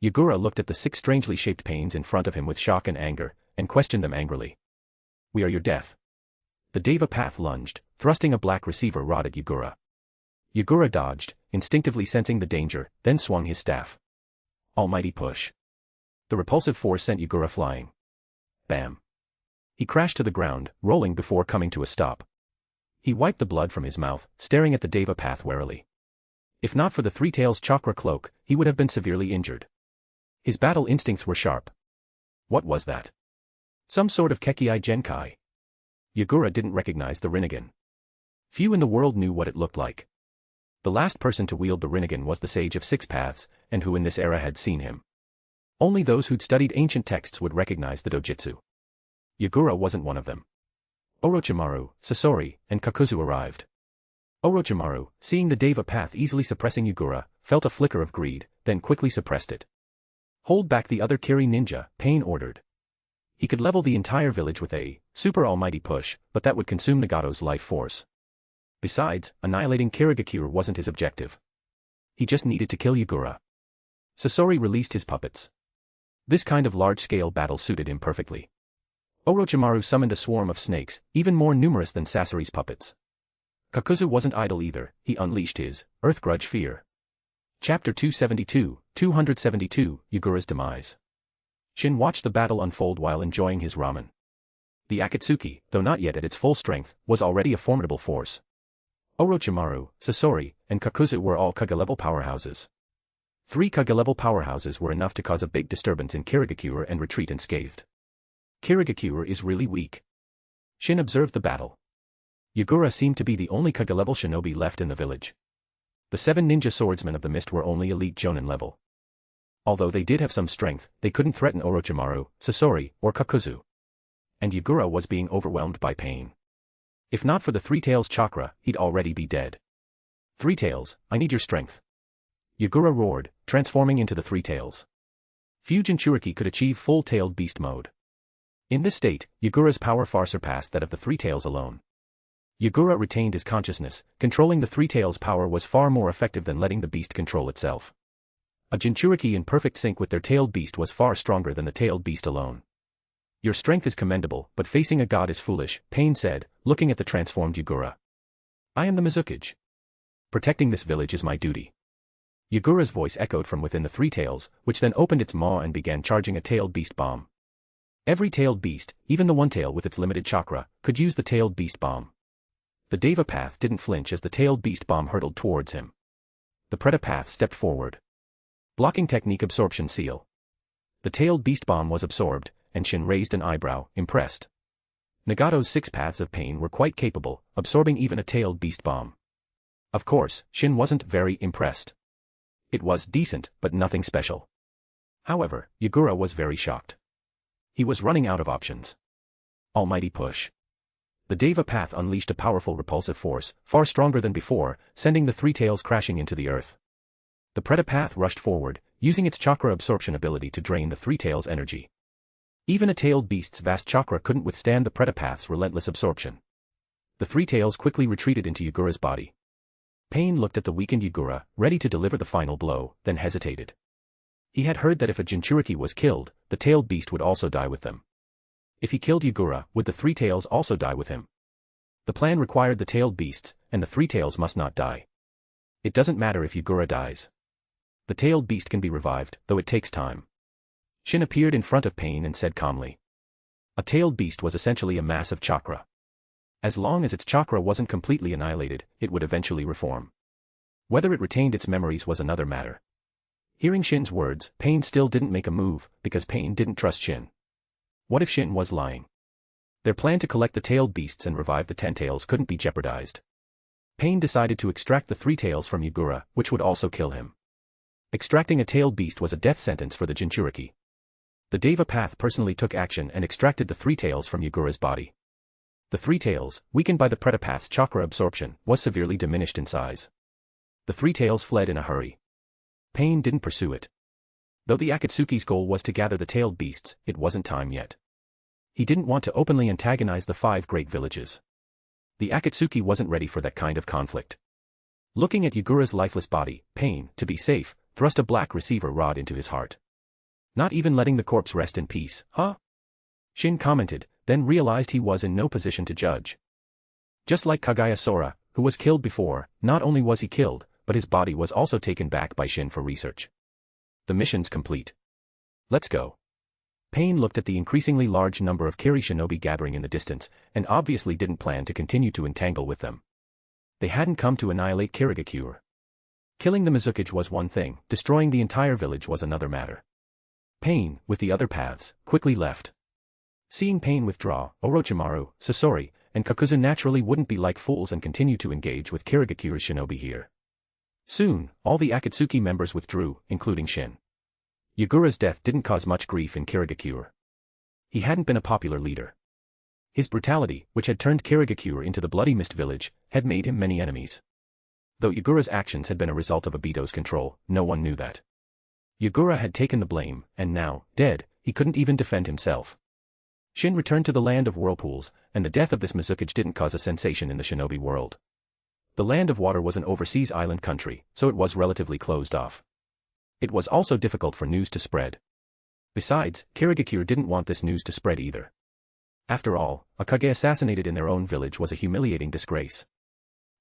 Yagura looked at the 6 strangely shaped pains in front of him with shock and anger, and questioned them angrily. We are your death. The Deva Path lunged, thrusting a black receiver rod at Yagura. Yagura dodged, instinctively sensing the danger, then swung his staff. Almighty push. The repulsive force sent Yagura flying. Bam. He crashed to the ground, rolling before coming to a stop. He wiped the blood from his mouth, staring at the Deva Path warily. If not for the 3 Tails chakra cloak, he would have been severely injured. His battle instincts were sharp. What was that? Some sort of Kekkei Genkai. Yagura didn't recognize the Rinnegan. Few in the world knew what it looked like. The last person to wield the Rinnegan was the Sage of 6 Paths, and who in this era had seen him. Only those who'd studied ancient texts would recognize the dojutsu. Yagura wasn't one of them. Orochimaru, Sasori, and Kakuzu arrived. Orochimaru, seeing the Deva Path easily suppressing Yagura, felt a flicker of greed, then quickly suppressed it. Hold back the other Kiri ninja, Pain ordered. He could level the entire village with a super almighty push, but that would consume Nagato's life force. Besides, annihilating Kirigakure wasn't his objective. He just needed to kill Yagura. Sasori released his puppets. This kind of large-scale battle suited him perfectly. Orochimaru summoned a swarm of snakes, even more numerous than Sasori's puppets. Kakuzu wasn't idle either, he unleashed his Earth Grudge Fear. Chapter 272, Yagura's Demise. Shin watched the battle unfold while enjoying his ramen. The Akatsuki, though not yet at its full strength, was already a formidable force. Orochimaru, Sasori, and Kakuzu were all Kage-level powerhouses. 3 Kage-level powerhouses were enough to cause a big disturbance in Kirigakure and retreat unscathed. Kirigakure is really weak. Shin observed the battle. Yagura seemed to be the only Kage-level shinobi left in the village. The 7 ninja swordsmen of the mist were only elite Jonin level. Although they did have some strength, they couldn't threaten Orochimaru, Sasori, or Kakuzu. And Yagura was being overwhelmed by pain. If not for the 3 Tails chakra, he'd already be dead. 3 Tails, I need your strength. Yagura roared, transforming into the 3 Tails. Few Jinchuriki could achieve full-tailed beast mode. In this state, Yagura's power far surpassed that of the 3 Tails alone. Yagura retained his consciousness, controlling the 3 Tails' power was far more effective than letting the beast control itself. A Jinchuriki in perfect sync with their tailed beast was far stronger than the tailed beast alone. Your strength is commendable, but facing a god is foolish, Pain said, looking at the transformed Yagura. I am the Mizukage. Protecting this village is my duty. Yagura's voice echoed from within the 3 Tails, which then opened its maw and began charging a tailed beast bomb. Every tailed beast, even the one tail with its limited chakra, could use the tailed beast bomb. The Deva Path didn't flinch as the tailed beast bomb hurtled towards him. The Preta Path stepped forward. Blocking technique absorption seal. The tailed beast bomb was absorbed, and Shin raised an eyebrow, impressed. Nagato's 6 paths of pain were quite capable, absorbing even a tailed beast bomb. Of course, Shin wasn't very impressed. It was decent, but nothing special. However, Yagura was very shocked. He was running out of options. Almighty push. The Deva path unleashed a powerful repulsive force, far stronger than before, sending the three tails crashing into the earth. The Preta path rushed forward, using its chakra absorption ability to drain the three tails' energy. Even a tailed beast's vast chakra couldn't withstand the Preta path's relentless absorption. The three tails quickly retreated into Yagura's body. Pain looked at the weakened Yagura, ready to deliver the final blow, then hesitated. He had heard that if a Jinchuriki was killed, the tailed beast would also die with them. If he killed Yagura, would the three tails also die with him? The plan required the tailed beasts, and the three tails must not die. It doesn't matter if Yagura dies. The tailed beast can be revived, though it takes time. Shin appeared in front of Pain and said calmly. A tailed beast was essentially a mass of chakra. As long as its chakra wasn't completely annihilated, it would eventually reform. Whether it retained its memories was another matter. Hearing Shin's words, Pain still didn't make a move, because Pain didn't trust Shin. What if Shin was lying? Their plan to collect the tailed beasts and revive the 10 tails couldn't be jeopardized. Pain decided to extract the 3 tails from Yagura, which would also kill him. Extracting a tailed beast was a death sentence for the Jinchuriki. The Deva path personally took action and extracted the 3 tails from Yagura's body. The 3 tails, weakened by the Preta path's chakra absorption, was severely diminished in size. The 3 tails fled in a hurry. Pain didn't pursue it. Though the Akatsuki's goal was to gather the tailed beasts, it wasn't time yet. He didn't want to openly antagonize the 5 great villages. The Akatsuki wasn't ready for that kind of conflict. Looking at Yagura's lifeless body, Pain, to be safe, thrust a black receiver rod into his heart. Not even letting the corpse rest in peace, huh? Shin commented, then realized he was in no position to judge. Just like Kaguya Sora, who was killed before, not only was he killed, but his body was also taken back by Shin for research. The mission's complete. Let's go. Pain looked at the increasingly large number of Kiri shinobi gathering in the distance, and obviously didn't plan to continue to entangle with them. They hadn't come to annihilate Kirigakure. Killing the Mizukage was one thing, destroying the entire village was another matter. Pain, with the other paths, quickly left. Seeing Pain withdraw, Orochimaru, Sasori, and Kakuzu naturally wouldn't be like fools and continue to engage with Kirigakure's shinobi here. Soon, all the Akatsuki members withdrew, including Shin. Yagura's death didn't cause much grief in Kirigakure. He hadn't been a popular leader. His brutality, which had turned Kirigakure into the Bloody Mist village, had made him many enemies. Though Yagura's actions had been a result of Obito's control, no one knew that. Yagura had taken the blame, and now, dead, he couldn't even defend himself. Shin returned to the Land of Whirlpools, and the death of this Mizukage didn't cause a sensation in the shinobi world. The Land of Water was an overseas island country, so it was relatively closed off. It was also difficult for news to spread. Besides, Kirigakure didn't want this news to spread either. After all, a Kage assassinated in their own village was a humiliating disgrace.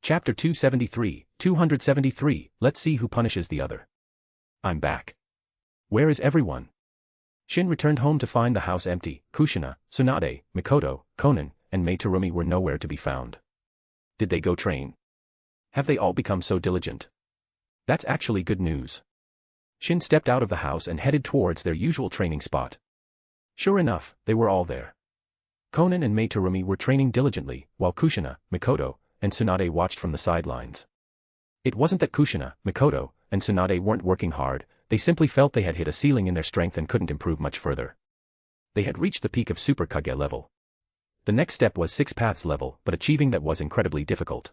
Chapter 273, Let's see who punishes the other. I'm back. Where is everyone? Shin returned home to find the house empty. Kushina, Tsunade, Mikoto, Konan, and Mei Terumi were nowhere to be found. Did they go train? Have they all become so diligent? That's actually good news. Shin stepped out of the house and headed towards their usual training spot. Sure enough, they were all there. Konan and Mei Terumi were training diligently, while Kushina, Mikoto, and Tsunade watched from the sidelines. It wasn't that Kushina, Mikoto, and Tsunade weren't working hard, they simply felt they had hit a ceiling in their strength and couldn't improve much further. They had reached the peak of Super Kage level. The next step was 6 Paths level, but achieving that was incredibly difficult.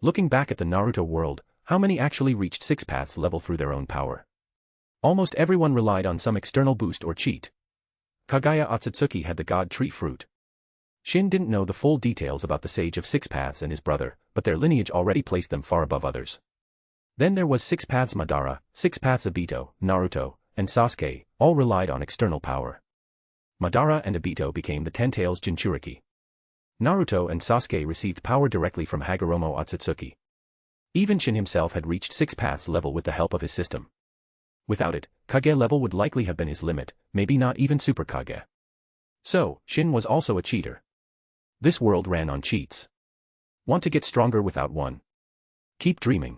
Looking back at the Naruto world, how many actually reached 6 Paths level through their own power? Almost everyone relied on some external boost or cheat. Kaguya Otsutsuki had the God Tree fruit. Shin didn't know the full details about the Sage of 6 Paths and his brother, but their lineage already placed them far above others. Then there was 6 Paths Madara, 6 Paths Obito, Naruto, and Sasuke, all relied on external power. Madara and Obito became the 10 Tails Jinchuriki. Naruto and Sasuke received power directly from Hagoromo Otsutsuki. Even Shin himself had reached 6 Paths level with the help of his system. Without it, Kage level would likely have been his limit, maybe not even Super Kage. So, Shin was also a cheater. This world ran on cheats. Want to get stronger without one? Keep dreaming.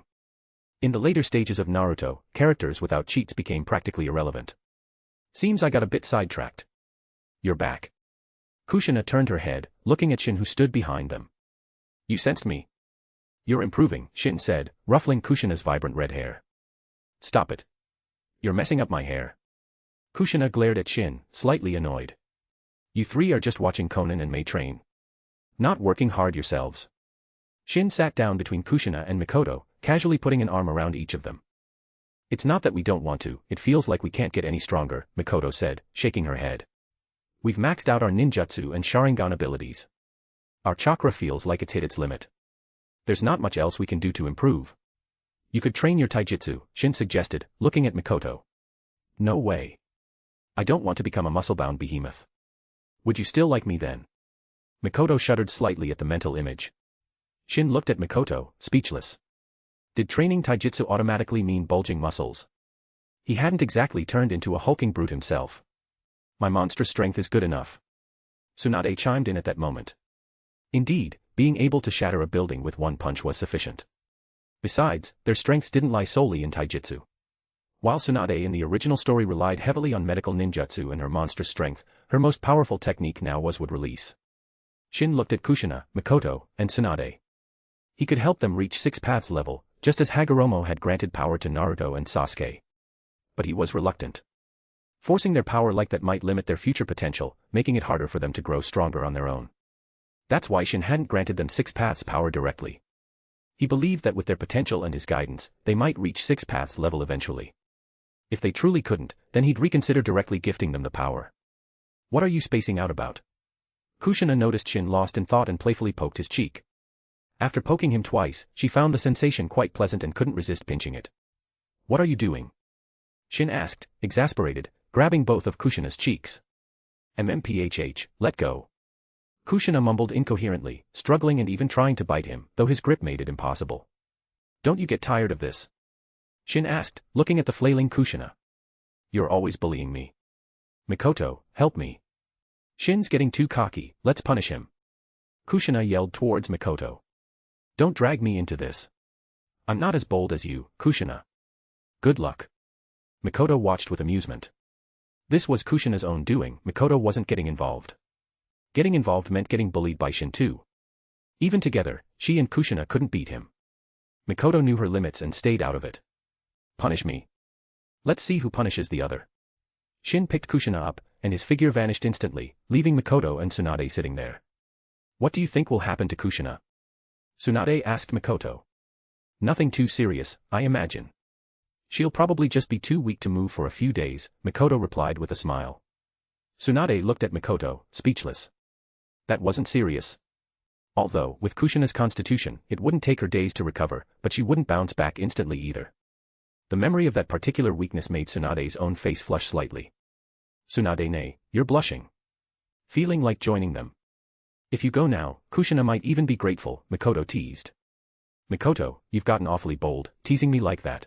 In the later stages of Naruto, characters without cheats became practically irrelevant. Seems I got a bit sidetracked. You're back. Kushina turned her head, looking at Shin who stood behind them. You sensed me? You're improving, Shin said, ruffling Kushina's vibrant red hair. Stop it. You're messing up my hair. Kushina glared at Shin, slightly annoyed. You three are just watching Konan and Mei train. Not working hard yourselves. Shin sat down between Kushina and Mikoto, casually putting an arm around each of them. It's not that we don't want to, it feels like we can't get any stronger, Mikoto said, shaking her head. We've maxed out our ninjutsu and Sharingan abilities. Our chakra feels like it's hit its limit. There's not much else we can do to improve. You could train your taijutsu, Shin suggested, looking at Mikoto. No way. I don't want to become a muscle-bound behemoth. Would you still like me then? Mikoto shuddered slightly at the mental image. Shin looked at Mikoto, speechless. Did training taijutsu automatically mean bulging muscles? He hadn't exactly turned into a hulking brute himself. My monstrous strength is good enough. Tsunade chimed in at that moment. Indeed, being able to shatter a building with one punch was sufficient. Besides, their strengths didn't lie solely in taijutsu. While Tsunade in the original story relied heavily on medical ninjutsu and her monstrous strength, her most powerful technique now was wood release. Shin looked at Kushina, Mikoto, and Tsunade. He could help them reach Six Paths level, just as Hagoromo had granted power to Naruto and Sasuke. But he was reluctant. Forcing their power like that might limit their future potential, making it harder for them to grow stronger on their own. That's why Shin hadn't granted them Six Paths power directly. He believed that with their potential and his guidance, they might reach Six Paths level eventually. If they truly couldn't, then he'd reconsider directly gifting them the power. What are you spacing out about? Kushina noticed Shin lost in thought and playfully poked his cheek. After poking him twice, she found the sensation quite pleasant and couldn't resist pinching it. What are you doing? Shin asked, exasperated, grabbing both of Kushina's cheeks. MMPHH, let go. Kushina mumbled incoherently, struggling and even trying to bite him, though his grip made it impossible. Don't you get tired of this? Shin asked, looking at the flailing Kushina. You're always bullying me. Mikoto, help me. Shin's getting too cocky, let's punish him. Kushina yelled towards Mikoto. Don't drag me into this. I'm not as bold as you, Kushina. Good luck. Mikoto watched with amusement. This was Kushina's own doing, Mikoto wasn't getting involved. Getting involved meant getting bullied by Shin too. Even together, she and Kushina couldn't beat him. Mikoto knew her limits and stayed out of it. Punish me. Let's see who punishes the other. Shin picked Kushina up, and his figure vanished instantly, leaving Mikoto and Tsunade sitting there. What do you think will happen to Kushina? Tsunade asked Mikoto. Nothing too serious, I imagine. She'll probably just be too weak to move for a few days, Mikoto replied with a smile. Tsunade looked at Mikoto, speechless. That wasn't serious. Although, with Kushina's constitution, it wouldn't take her days to recover, but she wouldn't bounce back instantly either. The memory of that particular weakness made Tsunade's own face flush slightly. Tsunade-ne, you're blushing. Feeling like joining them. If you go now, Kushina might even be grateful, Mikoto teased. Mikoto, you've gotten awfully bold, teasing me like that.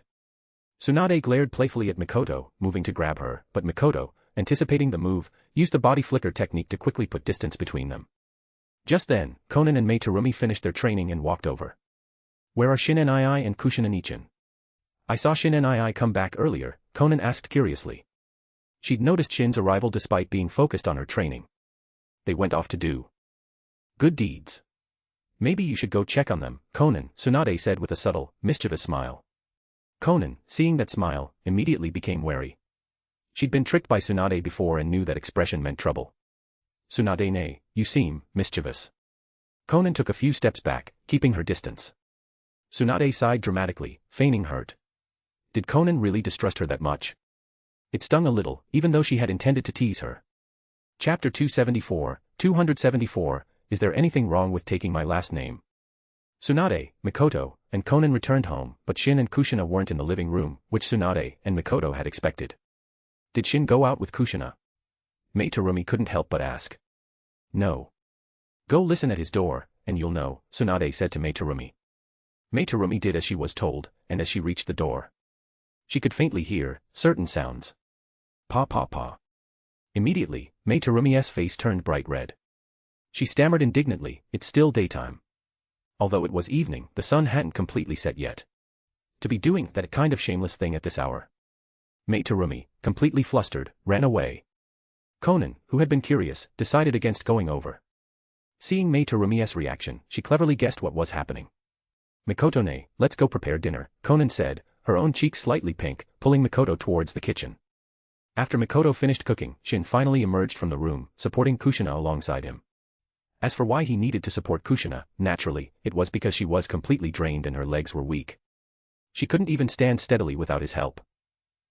Tsunade glared playfully at Mikoto, moving to grab her, but Mikoto, anticipating the move, used the body flicker technique to quickly put distance between them. Just then, Konan and Mei-Terumi finished their training and walked over. Where are Shin and II and Kushina-nichin? I saw Shin and II come back earlier, Konan asked curiously. She'd noticed Shin's arrival despite being focused on her training. They went off to do good deeds. Maybe you should go check on them, Konan, Tsunade said with a subtle, mischievous smile. Konan, seeing that smile, immediately became wary. She'd been tricked by Tsunade before and knew that expression meant trouble. Tsunade-ne, you seem mischievous. Konan took a few steps back, keeping her distance. Tsunade sighed dramatically, feigning hurt. Did Konan really distrust her that much? It stung a little, even though she had intended to tease her. Chapter 274, Is there anything wrong with taking my last name? Tsunade, Mikoto, and Konan returned home, but Shin and Kushina weren't in the living room, which Tsunade and Mikoto had expected. Did Shin go out with Kushina? Mei-Terumi couldn't help but ask. No. Go listen at his door, and you'll know, Tsunade said to Mei-Terumi. Mei-Terumi did as she was told, and as she reached the door, she could faintly hear certain sounds. Pa pa pa. Immediately, Mei-Terumi's face turned bright red. She stammered indignantly, it's still daytime. Although it was evening, the sun hadn't completely set yet. To be doing that kind of shameless thing at this hour. Mei-Terumi, completely flustered, ran away. Konan, who had been curious, decided against going over. Seeing Mei-Terumi's reaction, she cleverly guessed what was happening. Mikoto-ne, let's go prepare dinner, Konan said, her own cheeks slightly pink, pulling Mikoto towards the kitchen. After Mikoto finished cooking, Shin finally emerged from the room, supporting Kushina alongside him. As for why he needed to support Kushina, naturally, it was because she was completely drained and her legs were weak. She couldn't even stand steadily without his help.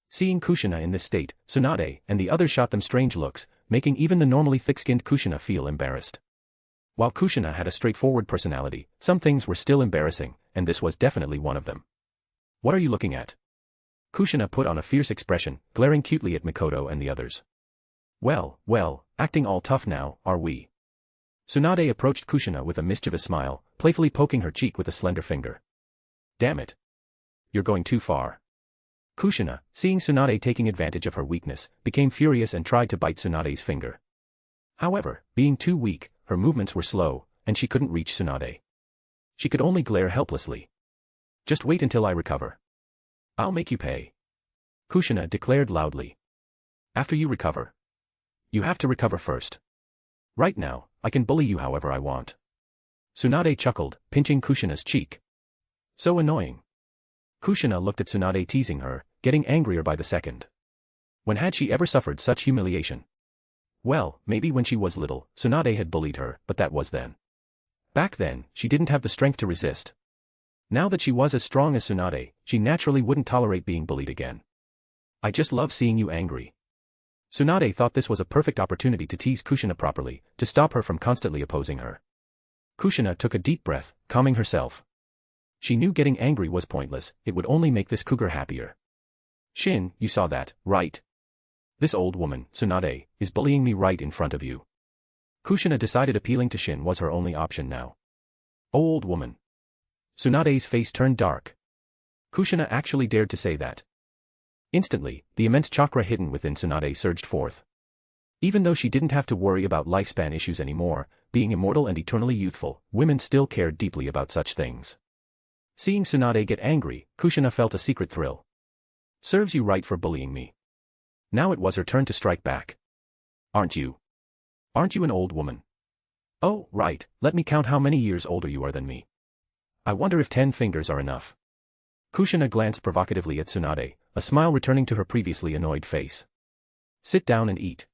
Seeing Kushina in this state, Tsunade and the others shot them strange looks, making even the normally thick-skinned Kushina feel embarrassed. While Kushina had a straightforward personality, some things were still embarrassing, and this was definitely one of them. What are you looking at? Kushina put on a fierce expression, glaring cutely at Mikoto and the others. Well, acting all tough now, are we? Tsunade approached Kushina with a mischievous smile, playfully poking her cheek with a slender finger. Damn it. You're going too far. Kushina, seeing Tsunade taking advantage of her weakness, became furious and tried to bite Tsunade's finger. However, being too weak, her movements were slow, and she couldn't reach Tsunade. She could only glare helplessly. Just wait until I recover. I'll make you pay. Kushina declared loudly. After you recover. You have to recover first. Right now, I can bully you however I want. Tsunade chuckled, pinching Kushina's cheek. So annoying. Kushina looked at Tsunade teasing her, getting angrier by the second. When had she ever suffered such humiliation? Well, maybe when she was little, Tsunade had bullied her, but that was then. Back then, she didn't have the strength to resist. Now that she was as strong as Tsunade, she naturally wouldn't tolerate being bullied again. I just love seeing you angry. Tsunade thought this was a perfect opportunity to tease Kushina properly, to stop her from constantly opposing her. Kushina took a deep breath, calming herself. She knew getting angry was pointless, it would only make this cougar happier. Shin, you saw that, right? This old woman, Tsunade, is bullying me right in front of you. Kushina decided appealing to Shin was her only option now. Old woman. Tsunade's face turned dark. Kushina actually dared to say that. Instantly, the immense chakra hidden within Tsunade surged forth. Even though she didn't have to worry about lifespan issues anymore, being immortal and eternally youthful, women still cared deeply about such things. Seeing Tsunade get angry, Kushina felt a secret thrill. Serves you right for bullying me. Now it was her turn to strike back. Aren't you? Aren't you an old woman? Oh, right, let me count how many years older you are than me. I wonder if 10 fingers are enough. Kushina glanced provocatively at Tsunade, a smile returning to her previously annoyed face. Sit down and eat.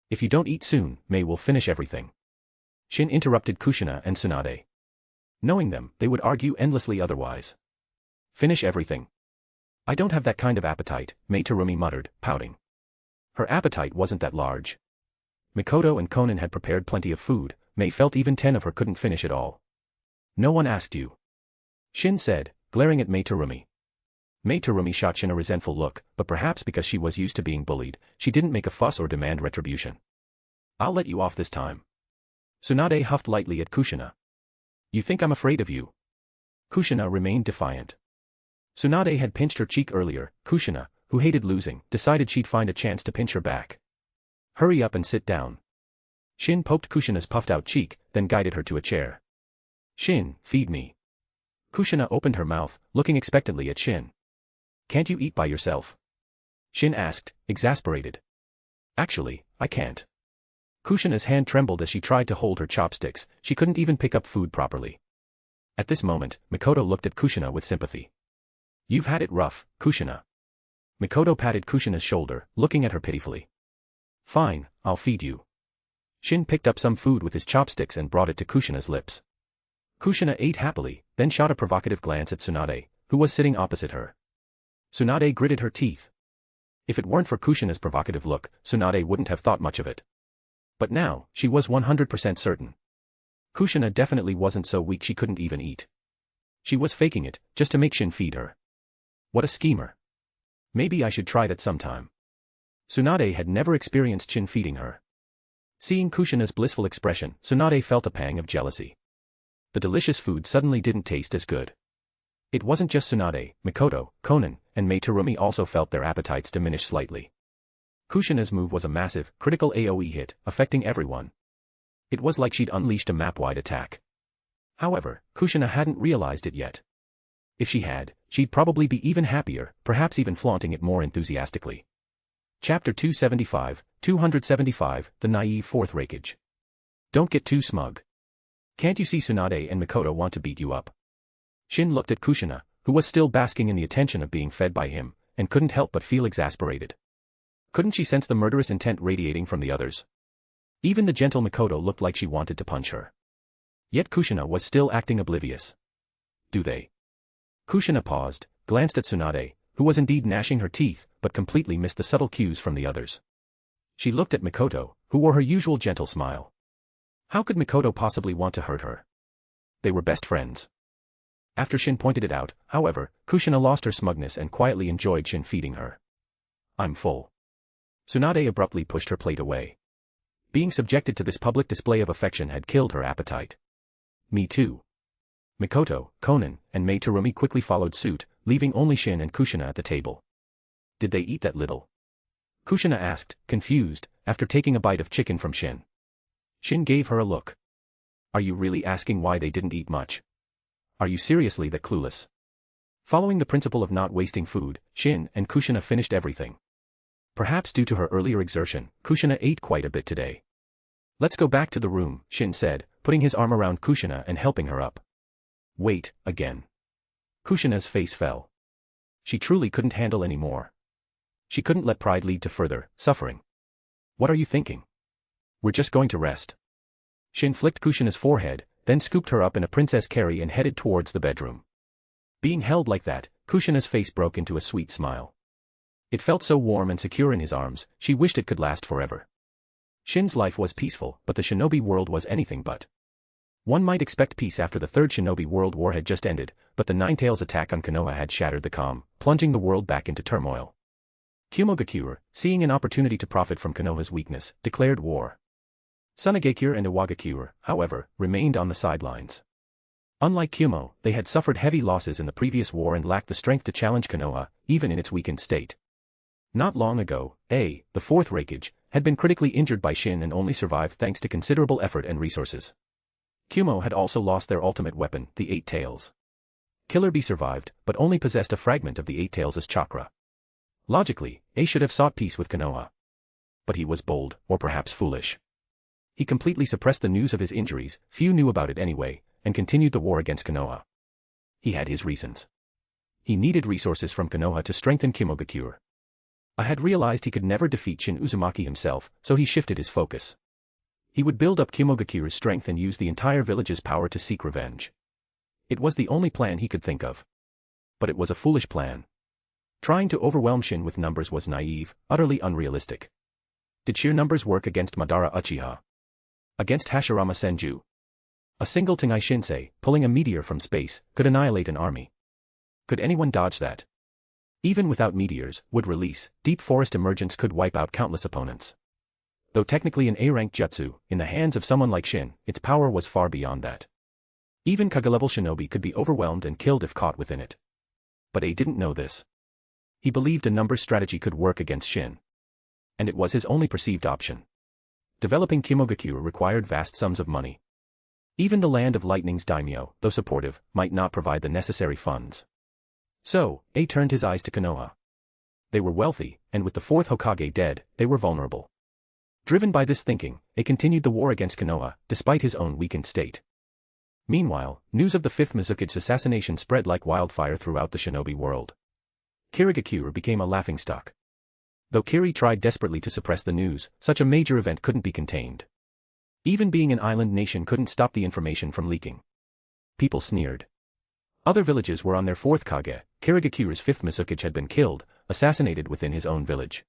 If you don't eat soon, May will finish everything. Shin interrupted Kushina and Tsunade. Knowing them, they would argue endlessly otherwise. Finish everything. I don't have that kind of appetite, May Terumi muttered, pouting. Her appetite wasn't that large. Mikoto and Konan had prepared plenty of food, May felt even 10 of her couldn't finish it all. No one asked you. Shin said, glaring at May Terumi. May Terumi shot Shin a resentful look, but perhaps because she was used to being bullied, she didn't make a fuss or demand retribution. I'll let you off this time. Tsunade huffed lightly at Kushina. You think I'm afraid of you? Kushina remained defiant. Tsunade had pinched her cheek earlier. Kushina, who hated losing, decided she'd find a chance to pinch her back. Hurry up and sit down. Shin poked Kushina's puffed-out cheek, then guided her to a chair. Shin, feed me. Kushina opened her mouth, looking expectantly at Shin. Can't you eat by yourself? Shin asked, exasperated. Actually, I can't. Kushina's hand trembled as she tried to hold her chopsticks, she couldn't even pick up food properly. At this moment, Mikoto looked at Kushina with sympathy. You've had it rough, Kushina. Mikoto patted Kushina's shoulder, looking at her pitifully. Fine, I'll feed you. Shin picked up some food with his chopsticks and brought it to Kushina's lips. Kushina ate happily, then shot a provocative glance at Tsunade, who was sitting opposite her. Tsunade gritted her teeth. If it weren't for Kushina's provocative look, Tsunade wouldn't have thought much of it. But now, she was 100% certain. Kushina definitely wasn't so weak she couldn't even eat. She was faking it, just to make Shin feed her. What a schemer. Maybe I should try that sometime. Tsunade had never experienced Shin feeding her. Seeing Kushina's blissful expression, Tsunade felt a pang of jealousy. The delicious food suddenly didn't taste as good. It wasn't just Tsunade, Mikoto, Konan, and Mai Terumi also felt their appetites diminish slightly. Kushina's move was a massive, critical AoE hit, affecting everyone. It was like she'd unleashed a map-wide attack. However, Kushina hadn't realized it yet. If she had, she'd probably be even happier, perhaps even flaunting it more enthusiastically. Chapter 275, The Naive Fourth Raikage. Don't get too smug. Can't you see Tsunade and Mikoto want to beat you up? Shin looked at Kushina, who was still basking in the attention of being fed by him, and couldn't help but feel exasperated. Couldn't she sense the murderous intent radiating from the others? Even the gentle Mikoto looked like she wanted to punch her. Yet Kushina was still acting oblivious. Do they? Kushina paused, glanced at Tsunade, who was indeed gnashing her teeth, but completely missed the subtle cues from the others. She looked at Mikoto, who wore her usual gentle smile. How could Mikoto possibly want to hurt her? They were best friends. After Shin pointed it out, however, Kushina lost her smugness and quietly enjoyed Shin feeding her. I'm full. Tsunade abruptly pushed her plate away. Being subjected to this public display of affection had killed her appetite. Me too. Mikoto, Konan, and Mei Terumi quickly followed suit, leaving only Shin and Kushina at the table. Did they eat that little? Kushina asked, confused, after taking a bite of chicken from Shin. Shin gave her a look. Are you really asking why they didn't eat much? Are you seriously that clueless? Following the principle of not wasting food, Shin and Kushina finished everything. Perhaps due to her earlier exertion, Kushina ate quite a bit today. Let's go back to the room, Shin said, putting his arm around Kushina and helping her up. Wait, again. Kushina's face fell. She truly couldn't handle any more. She couldn't let pride lead to further suffering. What are you thinking? We're just going to rest. Shin flicked Kushina's forehead, then scooped her up in a princess carry and headed towards the bedroom. Being held like that, Kushina's face broke into a sweet smile. It felt so warm and secure in his arms, she wished it could last forever. Shin's life was peaceful, but the shinobi world was anything but. One might expect peace after the Third Shinobi World War had just ended, but the Nine-Tails attack on Konoha had shattered the calm, plunging the world back into turmoil. Kumogakure, seeing an opportunity to profit from Konoha's weakness, declared war. Tsunagakure and Iwagakure, however, remained on the sidelines. Unlike Kumo, they had suffered heavy losses in the previous war and lacked the strength to challenge Konoha, even in its weakened state. Not long ago, the fourth Reikage, had been critically injured by Shin and only survived thanks to considerable effort and resources. Kumo had also lost their ultimate weapon, the Eight Tails. Killer Bee survived, but only possessed a fragment of the Eight Tails' chakra. Logically, A should have sought peace with Konoha. But he was bold, or perhaps foolish. He completely suppressed the news of his injuries, few knew about it anyway, and continued the war against Konoha. He had his reasons. He needed resources from Konoha to strengthen Kumogakure. I had realized he could never defeat Shin Uzumaki himself, so he shifted his focus. He would build up Kumogakure's strength and use the entire village's power to seek revenge. It was the only plan he could think of. But it was a foolish plan. Trying to overwhelm Shin with numbers was naive, utterly unrealistic. Did sheer numbers work against Madara Uchiha? Against Hashirama Senju? A single Tengai Shinsei, pulling a meteor from space, could annihilate an army. Could anyone dodge that? Even without meteors, would release, deep forest emergence could wipe out countless opponents. Though technically an A-rank jutsu, in the hands of someone like Shin, its power was far beyond that. Even Kage-level shinobi could be overwhelmed and killed if caught within it. But A didn't know this. He believed a numbers strategy could work against Shin. And it was his only perceived option. Developing Kumogakure required vast sums of money. Even the Land of Lightning's daimyo, though supportive, might not provide the necessary funds. So, A turned his eyes to Konoha. They were wealthy, and with the fourth Hokage dead, they were vulnerable. Driven by this thinking, A continued the war against Konoha, despite his own weakened state. Meanwhile, news of the fifth Mizuki's assassination spread like wildfire throughout the shinobi world. Kirigakure became a laughingstock. Though Kiri tried desperately to suppress the news, such a major event couldn't be contained. Even being an island nation couldn't stop the information from leaking. People sneered. Other villages were on their fourth Kage. Kirigakure's fifth Mizuki had been killed, assassinated within his own village.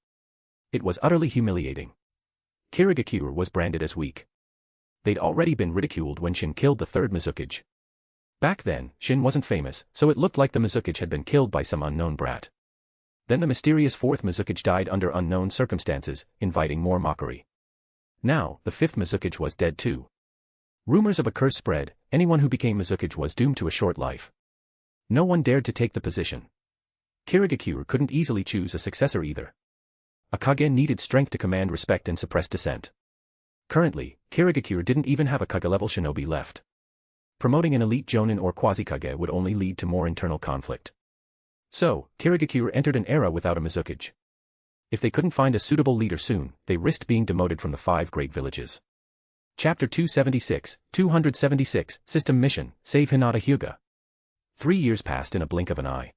It was utterly humiliating. Kirigakure was branded as weak. They'd already been ridiculed when Shin killed the third Mizuki. Back then, Shin wasn't famous, so it looked like the Mizuki had been killed by some unknown brat. Then the mysterious fourth Mizuki died under unknown circumstances, inviting more mockery. Now, the fifth Mizuki was dead too. Rumors of a curse spread, anyone who became Mizuki was doomed to a short life. No one dared to take the position. Kirigakure couldn't easily choose a successor either. A Kage needed strength to command respect and suppress dissent. Currently, Kirigakure didn't even have a Kage-level shinobi left. Promoting an elite jonin or quasi-Kage would only lead to more internal conflict. So, Kirigakure entered an era without a Mizuki. If they couldn't find a suitable leader soon, they risked being demoted from the 5 great villages. Chapter 276, System Mission, Save Hinata Hyuga. 3 years passed in a blink of an eye.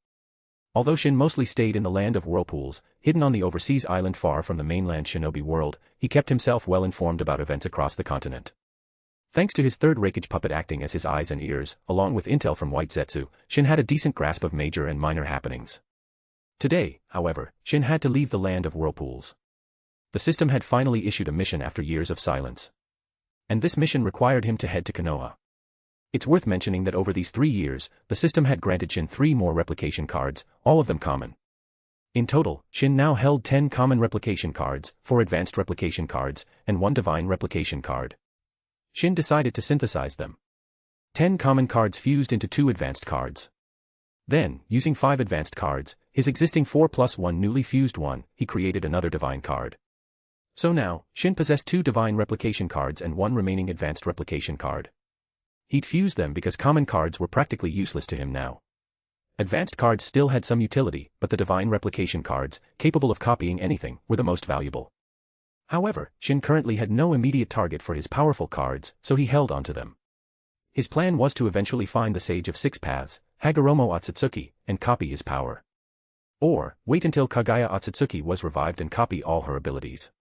Although Shin mostly stayed in the Land of Whirlpools, hidden on the overseas island far from the mainland shinobi world, he kept himself well informed about events across the continent. Thanks to his third Reikage puppet acting as his eyes and ears, along with intel from White Zetsu, Shin had a decent grasp of major and minor happenings. Today, however, Shin had to leave the Land of Whirlpools. The system had finally issued a mission after years of silence. And this mission required him to head to Konoha. It's worth mentioning that over these 3 years, the system had granted Shin 3 more replication cards, all of them common. In total, Shin now held 10 common replication cards, 4 advanced replication cards, and 1 divine replication card. Shin decided to synthesize them. 10 common cards fused into 2 advanced cards. Then, using 5 advanced cards, his existing 4 plus 1 newly fused one, he created another divine card. So now, Shin possessed 2 divine replication cards and 1 remaining advanced replication card. He'd fused them because common cards were practically useless to him now. Advanced cards still had some utility, but the divine replication cards, capable of copying anything, were the most valuable. However, Shin currently had no immediate target for his powerful cards, so he held onto them. His plan was to eventually find the Sage of Six Paths, Hagoromo Otsutsuki, and copy his power. Or, wait until Kaguya Otsutsuki was revived and copy all her abilities.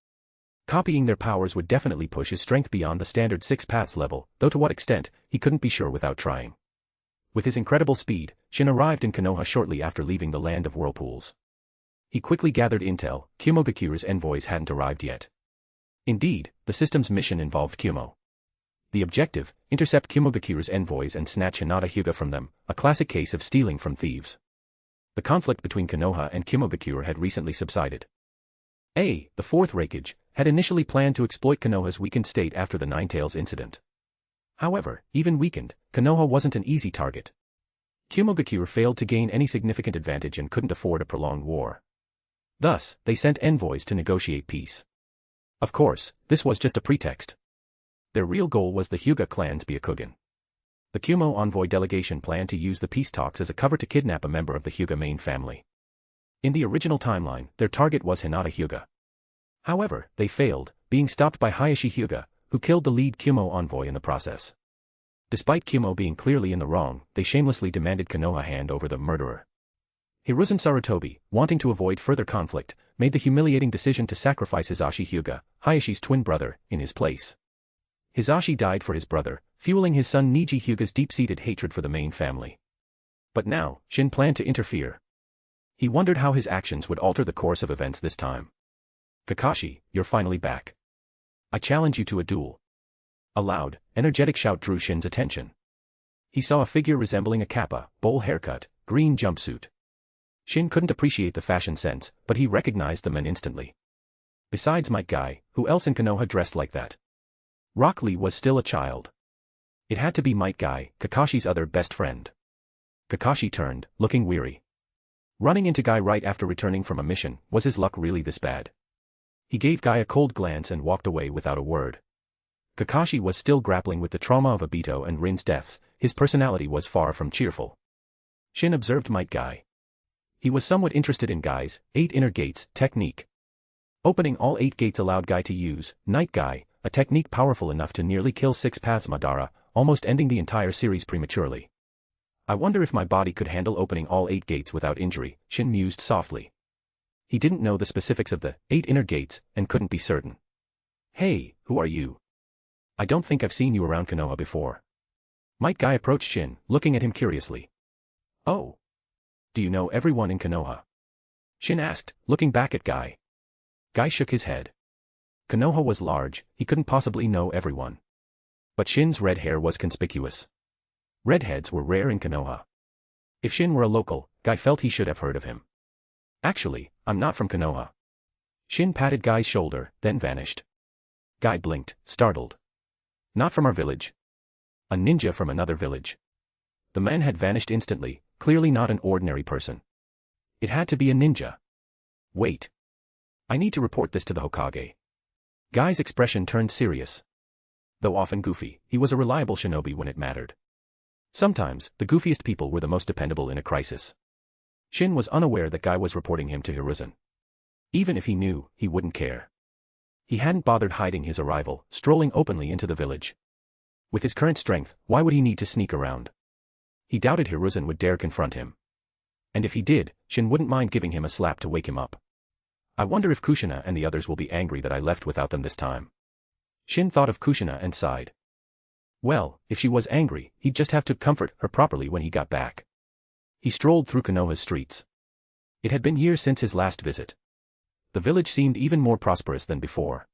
Copying their powers would definitely push his strength beyond the standard Six Paths level, though to what extent, he couldn't be sure without trying. With his incredible speed, Shin arrived in Konoha shortly after leaving the Land of Whirlpools. He quickly gathered intel. Kumogakuru's envoys hadn't arrived yet. Indeed, the system's mission involved Kumo. The objective, intercept Kumogakuru's envoys and snatch Hinata Hyuga from them, a classic case of stealing from thieves. The conflict between Konoha and Kumogakure had recently subsided. The 4th Reikage, had initially planned to exploit Konoha's weakened state after the Ninetales incident. However, even weakened, Konoha wasn't an easy target. Kumogakure failed to gain any significant advantage and couldn't afford a prolonged war. Thus, they sent envoys to negotiate peace. Of course, this was just a pretext. Their real goal was the Hyuga clan's Byakugan. The Kumo envoy delegation planned to use the peace talks as a cover to kidnap a member of the Hyuga main family. In the original timeline, their target was Hinata Hyuga. However, they failed, being stopped by Hayashi Hyuga, who killed the lead Kumo envoy in the process. Despite Kumo being clearly in the wrong, they shamelessly demanded Konoha hand over the murderer. Hiruzen Sarutobi, wanting to avoid further conflict, made the humiliating decision to sacrifice Hisashi Hyuga, Hayashi's twin brother, in his place. Hisashi died for his brother, fueling his son Niji Hyuga's deep-seated hatred for the main family. But now, Shin planned to interfere. He wondered how his actions would alter the course of events this time. Kakashi, you're finally back. I challenge you to a duel. A loud, energetic shout drew Shin's attention. He saw a figure resembling a kappa, bowl haircut, green jumpsuit. Shin couldn't appreciate the fashion sense, but he recognized the man instantly. Besides Might Guy, who else in Konoha dressed like that? Rock Lee was still a child. It had to be Might Guy, Kakashi's other best friend. Kakashi turned, looking weary. Running into Guy right after returning from a mission, was his luck really this bad? He gave Guy a cold glance and walked away without a word. Kakashi was still grappling with the trauma of Obito and Rin's deaths. His personality was far from cheerful. Shin observed Might Guy. He was somewhat interested in Guy's 8 inner gates technique. Opening all 8 gates allowed Guy to use Night Guy, a technique powerful enough to nearly kill Six Paths Madara, almost ending the entire series prematurely. I wonder if my body could handle opening all 8 gates without injury, Shin mused softly. He didn't know the specifics of the 8 inner gates, and couldn't be certain. Hey, who are you? I don't think I've seen you around Konoha before. Might Guy approached Shin, looking at him curiously. Oh. Do you know everyone in Konoha? Shin asked, looking back at Guy. Guy shook his head. Konoha was large, he couldn't possibly know everyone. But Shin's red hair was conspicuous. Redheads were rare in Konoha. If Shin were a local, Guy felt he should have heard of him. Actually, I'm not from Konoha. Shin patted Guy's shoulder, then vanished. Guy blinked, startled. Not from our village. A ninja from another village. The man had vanished instantly, clearly not an ordinary person. It had to be a ninja. Wait. I need to report this to the Hokage. Guy's expression turned serious. Though often goofy, he was a reliable shinobi when it mattered. Sometimes, the goofiest people were the most dependable in a crisis. Shin was unaware that Guy was reporting him to Hiruzen. Even if he knew, he wouldn't care. He hadn't bothered hiding his arrival, strolling openly into the village. With his current strength, why would he need to sneak around? He doubted Hiruzen would dare confront him. And if he did, Shin wouldn't mind giving him a slap to wake him up. I wonder if Kushina and the others will be angry that I left without them this time. Shin thought of Kushina and sighed. Well, if she was angry, he'd just have to comfort her properly when he got back. He strolled through Konoha's streets. It had been years since his last visit. The village seemed even more prosperous than before.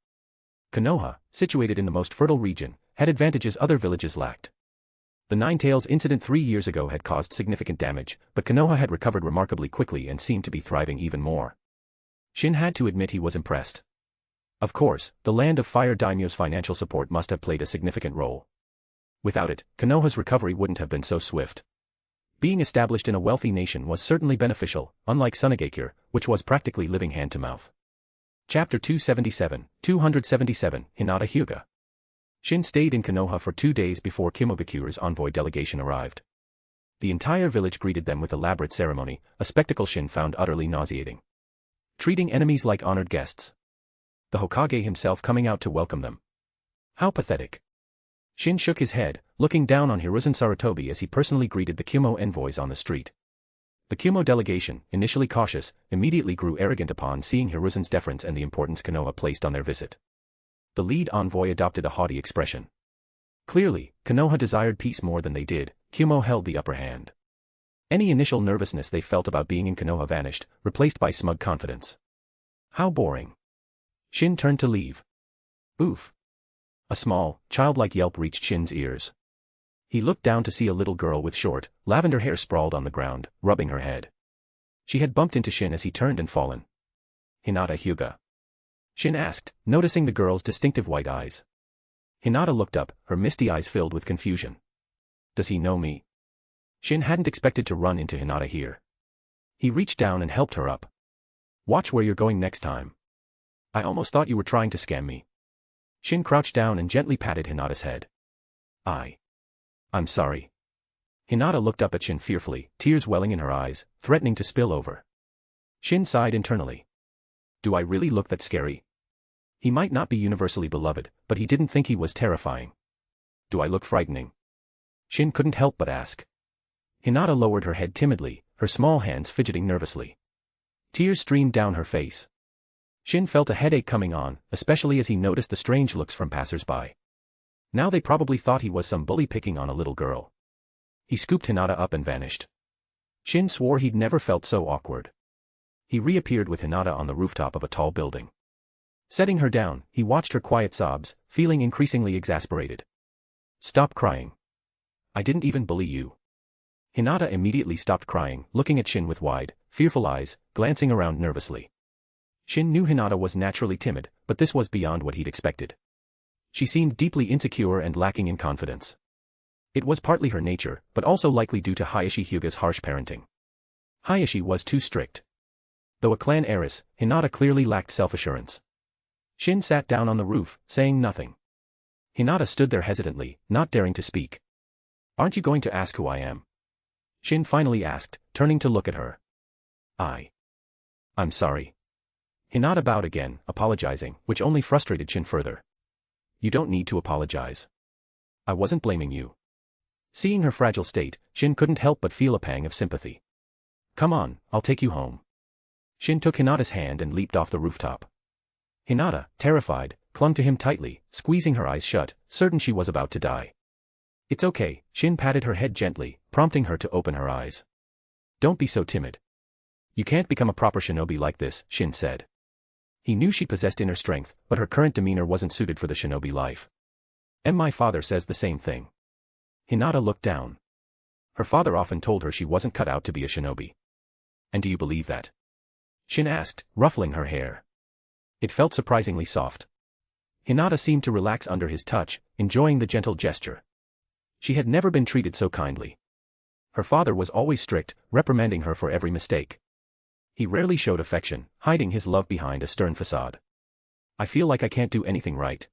Konoha, situated in the most fertile region, had advantages other villages lacked. The Ninetales incident 3 years ago had caused significant damage, but Konoha had recovered remarkably quickly and seemed to be thriving even more. Shin had to admit he was impressed. Of course, the Land of Fire daimyo's financial support must have played a significant role. Without it, Konoha's recovery wouldn't have been so swift. Being established in a wealthy nation was certainly beneficial, unlike Sunagakure, which was practically living hand-to-mouth. Chapter 277, Hinata Hyuga. Shin stayed in Konoha for 2 days before Kimogakure's envoy delegation arrived. The entire village greeted them with elaborate ceremony, a spectacle Shin found utterly nauseating. Treating enemies like honored guests. The Hokage himself coming out to welcome them. How pathetic. Shin shook his head, looking down on Hiruzen Sarutobi as he personally greeted the Kumo envoys on the street. The Kumo delegation, initially cautious, immediately grew arrogant upon seeing Hiruzen's deference and the importance Konoha placed on their visit. The lead envoy adopted a haughty expression. Clearly, Konoha desired peace more than they did. Kumo held the upper hand. Any initial nervousness they felt about being in Konoha vanished, replaced by smug confidence. How boring. Shin turned to leave. Oof. A small, childlike yelp reached Shin's ears. He looked down to see a little girl with short, lavender hair sprawled on the ground, rubbing her head. She had bumped into Shin as he turned and fallen. Hinata Hyuga? Shin asked, noticing the girl's distinctive white eyes. Hinata looked up, her misty eyes filled with confusion. Does he know me? Shin hadn't expected to run into Hinata here. He reached down and helped her up. Watch where you're going next time. I almost thought you were trying to scam me. Shin crouched down and gently patted Hinata's head. I'm sorry. Hinata looked up at Shin fearfully, tears welling in her eyes, threatening to spill over. Shin sighed internally. Do I really look that scary? He might not be universally beloved, but he didn't think he was terrifying. Do I look frightening? Shin couldn't help but ask. Hinata lowered her head timidly, her small hands fidgeting nervously. Tears streamed down her face. Shin felt a headache coming on, especially as he noticed the strange looks from passers-by. Now they probably thought he was some bully picking on a little girl. He scooped Hinata up and vanished. Shin swore he'd never felt so awkward. He reappeared with Hinata on the rooftop of a tall building. Setting her down, he watched her quiet sobs, feeling increasingly exasperated. Stop crying. I didn't even bully you. Hinata immediately stopped crying, looking at Shin with wide, fearful eyes, glancing around nervously. Shin knew Hinata was naturally timid, but this was beyond what he'd expected. She seemed deeply insecure and lacking in confidence. It was partly her nature, but also likely due to Hayashi Hyuga's harsh parenting. Hayashi was too strict. Though a clan heiress, Hinata clearly lacked self-assurance. Shin sat down on the roof, saying nothing. Hinata stood there hesitantly, not daring to speak. Aren't you going to ask who I am? Shin finally asked, turning to look at her. I'm sorry. Hinata bowed again, apologizing, which only frustrated Shin further. You don't need to apologize. I wasn't blaming you. Seeing her fragile state, Shin couldn't help but feel a pang of sympathy. Come on, I'll take you home. Shin took Hinata's hand and leaped off the rooftop. Hinata, terrified, clung to him tightly, squeezing her eyes shut, certain she was about to die. It's okay, Shin patted her head gently, prompting her to open her eyes. Don't be so timid. You can't become a proper shinobi like this, Shin said. He knew she possessed inner strength, but her current demeanor wasn't suited for the shinobi life. And my father says the same thing. Hinata looked down. Her father often told her she wasn't cut out to be a shinobi. And do you believe that? Shin asked, ruffling her hair. It felt surprisingly soft. Hinata seemed to relax under his touch, enjoying the gentle gesture. She had never been treated so kindly. Her father was always strict, reprimanding her for every mistake. He rarely showed affection, hiding his love behind a stern facade. I feel like I can't do anything right.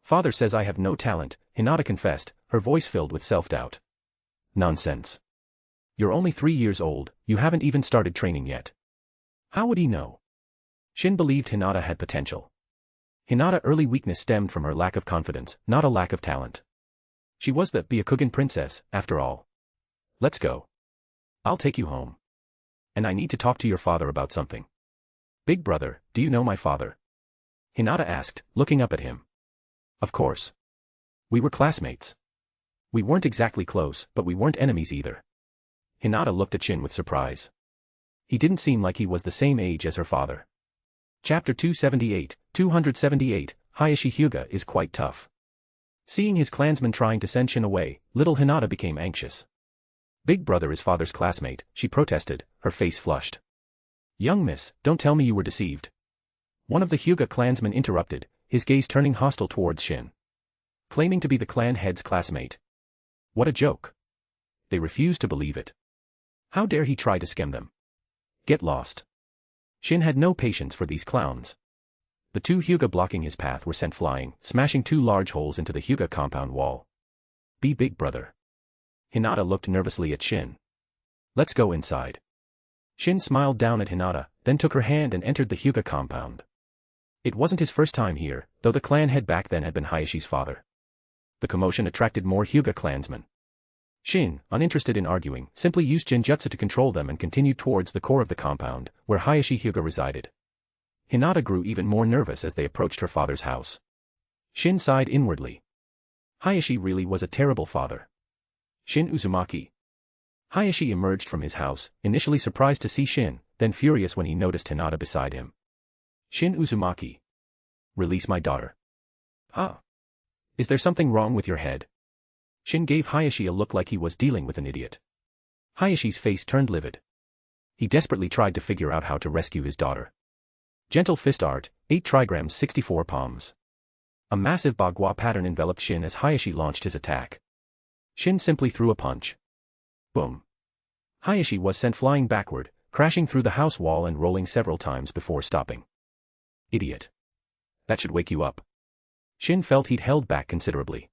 Father says I have no talent, Hinata confessed, her voice filled with self-doubt. Nonsense. You're only 3 years old, you haven't even started training yet. How would he know? Shin believed Hinata had potential. Hinata's early weakness stemmed from her lack of confidence, not a lack of talent. She was the Byakugan princess, after all. Let's go. I'll take you home. And I need to talk to your father about something. Big brother, do you know my father? Hinata asked, looking up at him. Of course. We were classmates. We weren't exactly close, but we weren't enemies either. Hinata looked at Shin with surprise. He didn't seem like he was the same age as her father. Chapter 278, Hayashi Hyuga is quite tough. Seeing his clansmen trying to send Shin away, little Hinata became anxious. Big brother is father's classmate, she protested, her face flushed. Young miss, don't tell me you were deceived. One of the Hyuga clansmen interrupted, his gaze turning hostile towards Shin. Claiming to be the clan head's classmate. What a joke. They refused to believe it. How dare he try to scam them? Get lost. Shin had no patience for these clowns. The two Hyuga blocking his path were sent flying, smashing two large holes into the Hyuga compound wall. Be big brother. Hinata looked nervously at Shin. Let's go inside. Shin smiled down at Hinata, then took her hand and entered the Hyuga compound. It wasn't his first time here, though the clan head back then had been Hayashi's father. The commotion attracted more Hyuga clansmen. Shin, uninterested in arguing, simply used Genjutsu to control them and continued towards the core of the compound, where Hayashi Hyuga resided. Hinata grew even more nervous as they approached her father's house. Shin sighed inwardly. Hayashi really was a terrible father. Shin Uzumaki. Hayashi emerged from his house, initially surprised to see Shin, then furious when he noticed Hinata beside him. Shin Uzumaki. Release my daughter. Ah. Is there something wrong with your head? Shin gave Hayashi a look like he was dealing with an idiot. Hayashi's face turned livid. He desperately tried to figure out how to rescue his daughter. Gentle fist art, 8 trigrams 64 palms. A massive bagua pattern enveloped Shin as Hayashi launched his attack. Shin simply threw a punch. Boom. Hayashi was sent flying backward, crashing through the house wall and rolling several times before stopping. Idiot. That should wake you up. Shin felt he'd held back considerably.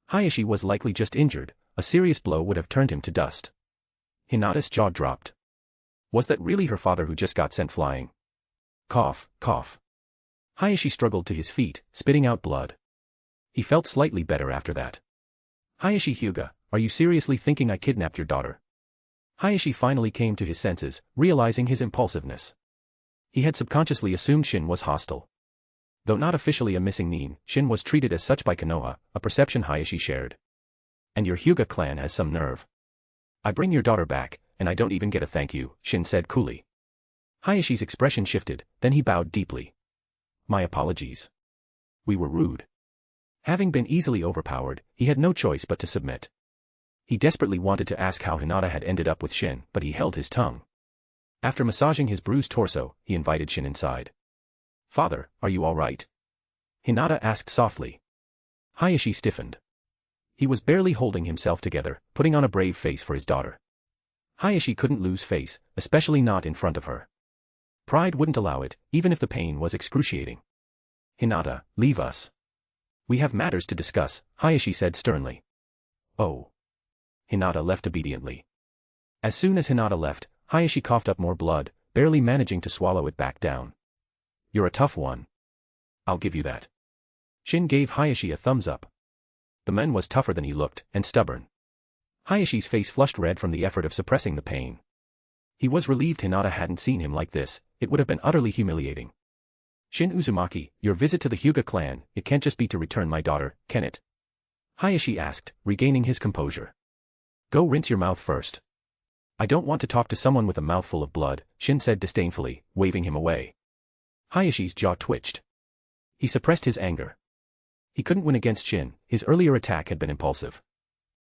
Hayashi was likely just injured, a serious blow would have turned him to dust. Hinata's jaw dropped. Was that really her father who just got sent flying? Cough, cough. Hayashi struggled to his feet, spitting out blood. He felt slightly better after that. Hayashi Hyuga, are you seriously thinking I kidnapped your daughter? Hayashi finally came to his senses, realizing his impulsiveness. He had subconsciously assumed Shin was hostile. Though not officially a missing nin, Shin was treated as such by Konoha, a perception Hayashi shared. And your Hyuga clan has some nerve. I bring your daughter back, and I don't even get a thank you, Shin said coolly. Hayashi's expression shifted, then he bowed deeply. My apologies. We were rude. Having been easily overpowered, he had no choice but to submit. He desperately wanted to ask how Hinata had ended up with Shin, but he held his tongue. After massaging his bruised torso, he invited Shin inside. Father, are you all right? Hinata asked softly. Hayashi stiffened. He was barely holding himself together, putting on a brave face for his daughter. Hayashi couldn't lose face, especially not in front of her. Pride wouldn't allow it, even if the pain was excruciating. Hinata, leave us. We have matters to discuss, Hayashi said sternly. Oh. Hinata left obediently. As soon as Hinata left, Hayashi coughed up more blood, barely managing to swallow it back down. You're a tough one. I'll give you that. Shin gave Hayashi a thumbs up. The man was tougher than he looked, and stubborn. Hayashi's face flushed red from the effort of suppressing the pain. He was relieved Hinata hadn't seen him like this, it would have been utterly humiliating. Shin Uzumaki, your visit to the Hyuga clan, it can't just be to return my daughter, can it? Hayashi asked, regaining his composure. Go rinse your mouth first. I don't want to talk to someone with a mouthful of blood, Shin said disdainfully, waving him away. Hayashi's jaw twitched. He suppressed his anger. He couldn't win against Shin, his earlier attack had been impulsive.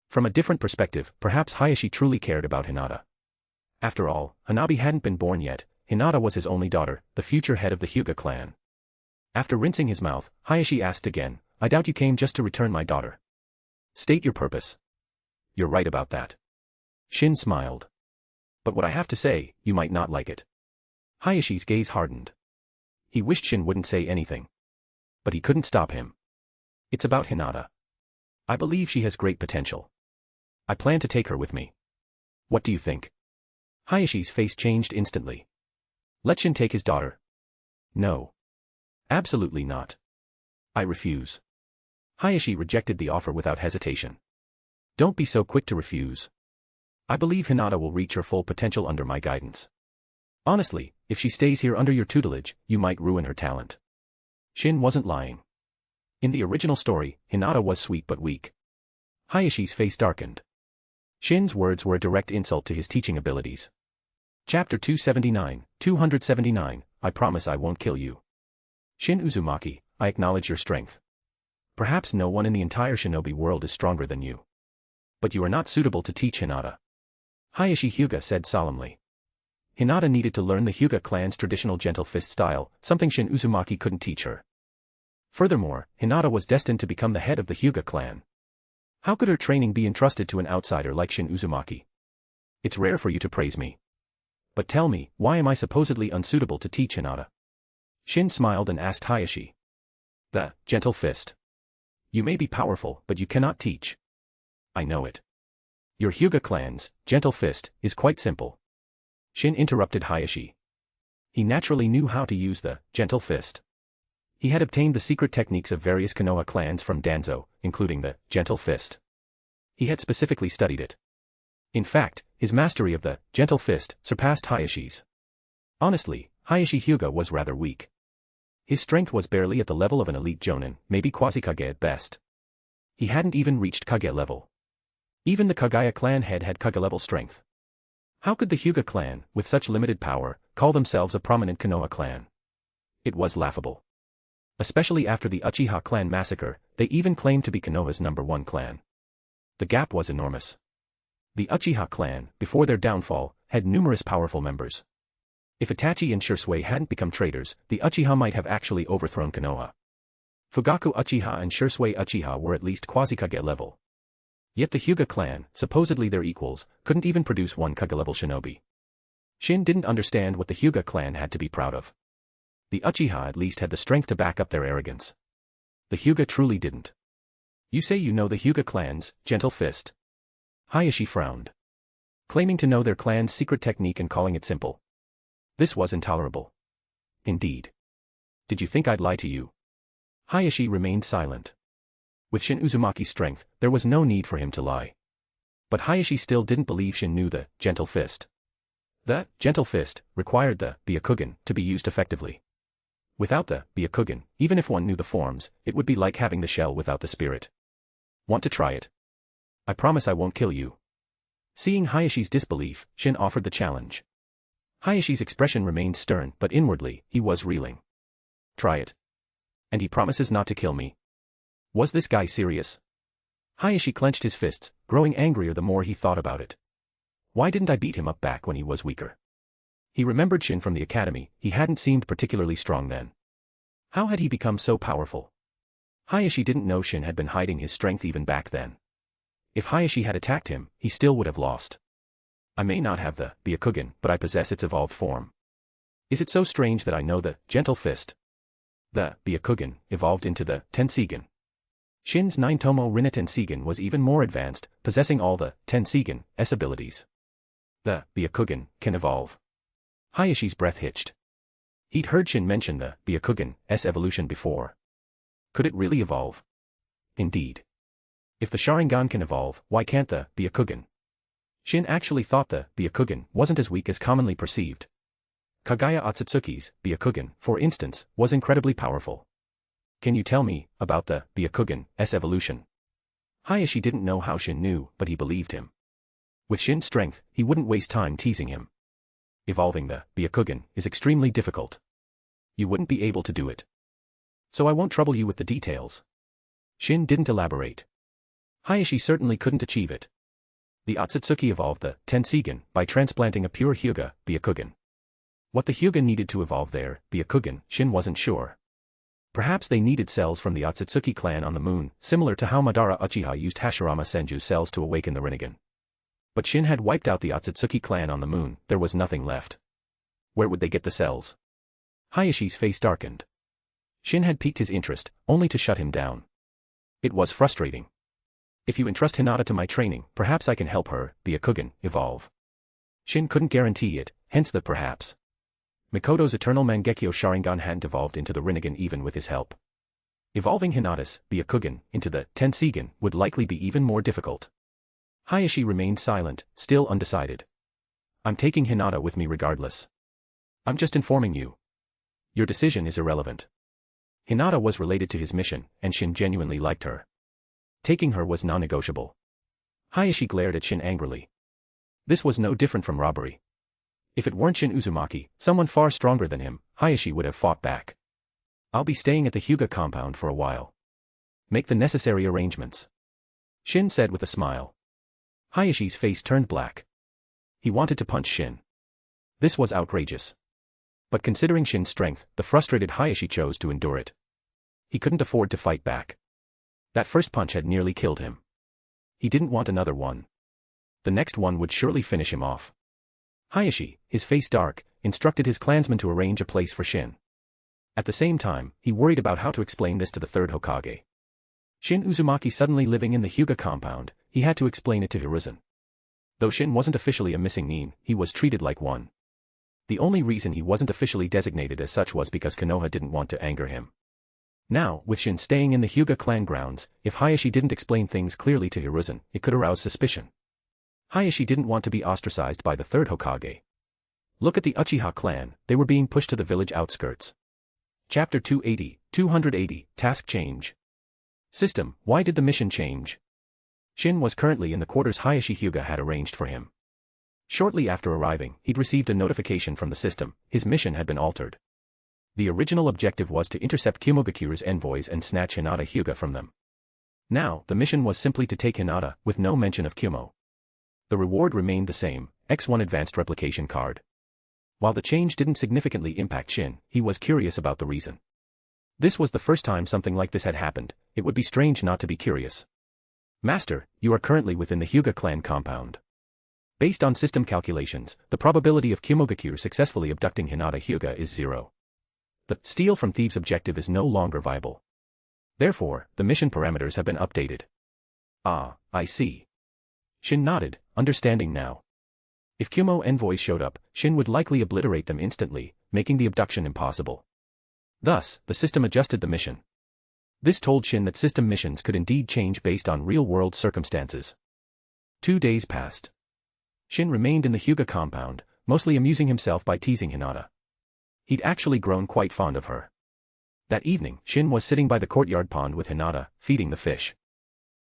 From a different perspective, perhaps Hayashi truly cared about Hinata. After all, Hanabi hadn't been born yet, Hinata was his only daughter, the future head of the Hyuga clan. After rinsing his mouth, Hayashi asked again, I doubt you came just to return my daughter. State your purpose. You're right about that. Shin smiled. But what I have to say, you might not like it. Hayashi's gaze hardened. He wished Shin wouldn't say anything. But he couldn't stop him. It's about Hinata. I believe she has great potential. I plan to take her with me. What do you think? Hayashi's face changed instantly. Let Shin take his daughter. No. Absolutely not. I refuse. Hayashi rejected the offer without hesitation. Don't be so quick to refuse. I believe Hinata will reach her full potential under my guidance. Honestly, if she stays here under your tutelage, you might ruin her talent. Shin wasn't lying. In the original story, Hinata was sweet but weak. Hayashi's face darkened. Shin's words were a direct insult to his teaching abilities. Chapter 279, I promise I won't kill you. Shin Uzumaki, I acknowledge your strength. Perhaps no one in the entire shinobi world is stronger than you. But you are not suitable to teach Hinata. Hayashi Hyuga said solemnly. Hinata needed to learn the Hyuga clan's traditional gentle fist style, something Shin Uzumaki couldn't teach her. Furthermore, Hinata was destined to become the head of the Hyuga clan. How could her training be entrusted to an outsider like Shin Uzumaki? It's rare for you to praise me. But tell me, why am I supposedly unsuitable to teach Hinata? Shin smiled and asked Hayashi. The gentle fist. You may be powerful, but you cannot teach. I know it. Your Hyuga clan's gentle fist is quite simple. Shin interrupted Hayashi. He naturally knew how to use the gentle fist. He had obtained the secret techniques of various Konoha clans from Danzo, including the gentle fist. He had specifically studied it. In fact, his mastery of the gentle fist surpassed Hayashi's. Honestly, Hayashi Hyuga was rather weak. His strength was barely at the level of an elite jonin, maybe quasi-kage at best. He hadn't even reached kage level. Even the Kagaya clan head had kage level strength. How could the Hyuga clan, with such limited power, call themselves a prominent Konoha clan? It was laughable. Especially after the Uchiha clan massacre, they even claimed to be Konoha's #1 clan. The gap was enormous. The Uchiha clan, before their downfall, had numerous powerful members. If Itachi and Shisui hadn't become traitors, the Uchiha might have actually overthrown Konoha. Fugaku Uchiha and Shisui Uchiha were at least quasi-kage level. Yet the Hyuga clan, supposedly their equals, couldn't even produce one kage-level shinobi. Shin didn't understand what the Hyuga clan had to be proud of. The Uchiha at least had the strength to back up their arrogance. The Hyuga truly didn't. You say you know the Hyuga clan's gentle fist? Hayashi frowned. Claiming to know their clan's secret technique and calling it simple. This was intolerable. Indeed. Did you think I'd lie to you? Hayashi remained silent. With Shin Uzumaki's strength, there was no need for him to lie. But Hayashi still didn't believe Shin knew the gentle fist. The gentle fist required the Byakugan to be used effectively. Without the Byakugan, even if one knew the forms, it would be like having the shell without the spirit. Want to try it? I promise I won't kill you. Seeing Hayashi's disbelief, Shin offered the challenge. Hayashi's expression remained stern, but inwardly, he was reeling. Try it. And he promises not to kill me. Was this guy serious? Hayashi clenched his fists, growing angrier the more he thought about it. Why didn't I beat him up back when he was weaker? He remembered Shin from the academy, he hadn't seemed particularly strong then. How had he become so powerful? Hayashi didn't know Shin had been hiding his strength even back then. If Hayashi had attacked him, he still would have lost. I may not have the Byakugan, but I possess its evolved form. Is it so strange that I know the gentle fist? The Byakugan evolved into the Tenseigan. Shin's 9-tomo Rinnegan Seigan was even more advanced, possessing all the Tenseigan's abilities. The Byakugan can evolve. Hayashi's breath hitched. He'd heard Shin mention the Byakugan's evolution before. Could it really evolve? Indeed. If the Sharingan can evolve, why can't the Byakugan? Shin actually thought the Byakugan wasn't as weak as commonly perceived. Kagaya Otsutsuki's Byakugan, for instance, was incredibly powerful. Can you tell me about the Byakugan's evolution? Hayashi didn't know how Shin knew, but he believed him. With Shin's strength, he wouldn't waste time teasing him. Evolving the Byakugan is extremely difficult. You wouldn't be able to do it. So I won't trouble you with the details. Shin didn't elaborate. Hayashi certainly couldn't achieve it. The Otsutsuki evolved the Tenseigan by transplanting a pure Hyuga Byakugan. What the Hyuga needed to evolve their Byakugan, Shin wasn't sure. Perhaps they needed cells from the Otsutsuki clan on the moon, similar to how Madara Uchiha used Hashirama Senju's cells to awaken the Rinnegan. But Shin had wiped out the Otsutsuki clan on the moon, there was nothing left. Where would they get the cells? Hayashi's face darkened. Shin had piqued his interest, only to shut him down. It was frustrating. If you entrust Hinata to my training, perhaps I can help her, Byakugan, evolve. Shin couldn't guarantee it, hence the perhaps. Mikoto's eternal Mangekyo Sharingan hadn't evolved into the Rinnegan even with his help. Evolving Hinata's Byakugan into the Tenseigan would likely be even more difficult. Hayashi remained silent, still undecided. I'm taking Hinata with me regardless. I'm just informing you. Your decision is irrelevant. Hinata was related to his mission, and Shin genuinely liked her. Taking her was non-negotiable. Hayashi glared at Shin angrily. This was no different from robbery. If it weren't Shin Uzumaki, someone far stronger than him, Hayashi would have fought back. I'll be staying at the Hyuga compound for a while. Make the necessary arrangements. Shin said with a smile. Hayashi's face turned black. He wanted to punch Shin. This was outrageous. But considering Shin's strength, the frustrated Hayashi chose to endure it. He couldn't afford to fight back. That first punch had nearly killed him. He didn't want another one. The next one would surely finish him off. Hayashi, his face dark, instructed his clansmen to arrange a place for Shin. At the same time, he worried about how to explain this to the third Hokage. Shin Uzumaki suddenly living in the Hyuga compound, he had to explain it to Hiruzen. Though Shin wasn't officially a missing nin, he was treated like one. The only reason he wasn't officially designated as such was because Konoha didn't want to anger him. Now, with Shin staying in the Hyuga clan grounds, if Hayashi didn't explain things clearly to Hiruzen, it could arouse suspicion. Hayashi didn't want to be ostracized by the third Hokage. Look at the Uchiha clan, they were being pushed to the village outskirts. Chapter 280, Task Change. System, why did the mission change? Shin was currently in the quarters Hayashi Hyuga had arranged for him. Shortly after arriving, he'd received a notification from the system, his mission had been altered. The original objective was to intercept Kumogakure's envoys and snatch Hinata Hyuga from them. Now, the mission was simply to take Hinata, with no mention of Kumo. The reward remained the same, X1 Advanced Replication card. While the change didn't significantly impact Shin, he was curious about the reason. This was the first time something like this had happened, it would be strange not to be curious. Master, you are currently within the Hyuga clan compound. Based on system calculations, the probability of Kumogakure successfully abducting Hinata Hyuga is 0. The steal from thieves objective is no longer viable. Therefore, the mission parameters have been updated. Ah, I see. Shin nodded, understanding now. If Kumo envoys showed up, Shin would likely obliterate them instantly, making the abduction impossible. Thus, the system adjusted the mission. This told Shin that system missions could indeed change based on real-world circumstances. 2 days passed. Shin remained in the Hyuga compound, mostly amusing himself by teasing Hinata. He'd actually grown quite fond of her. That evening, Shin was sitting by the courtyard pond with Hinata, feeding the fish.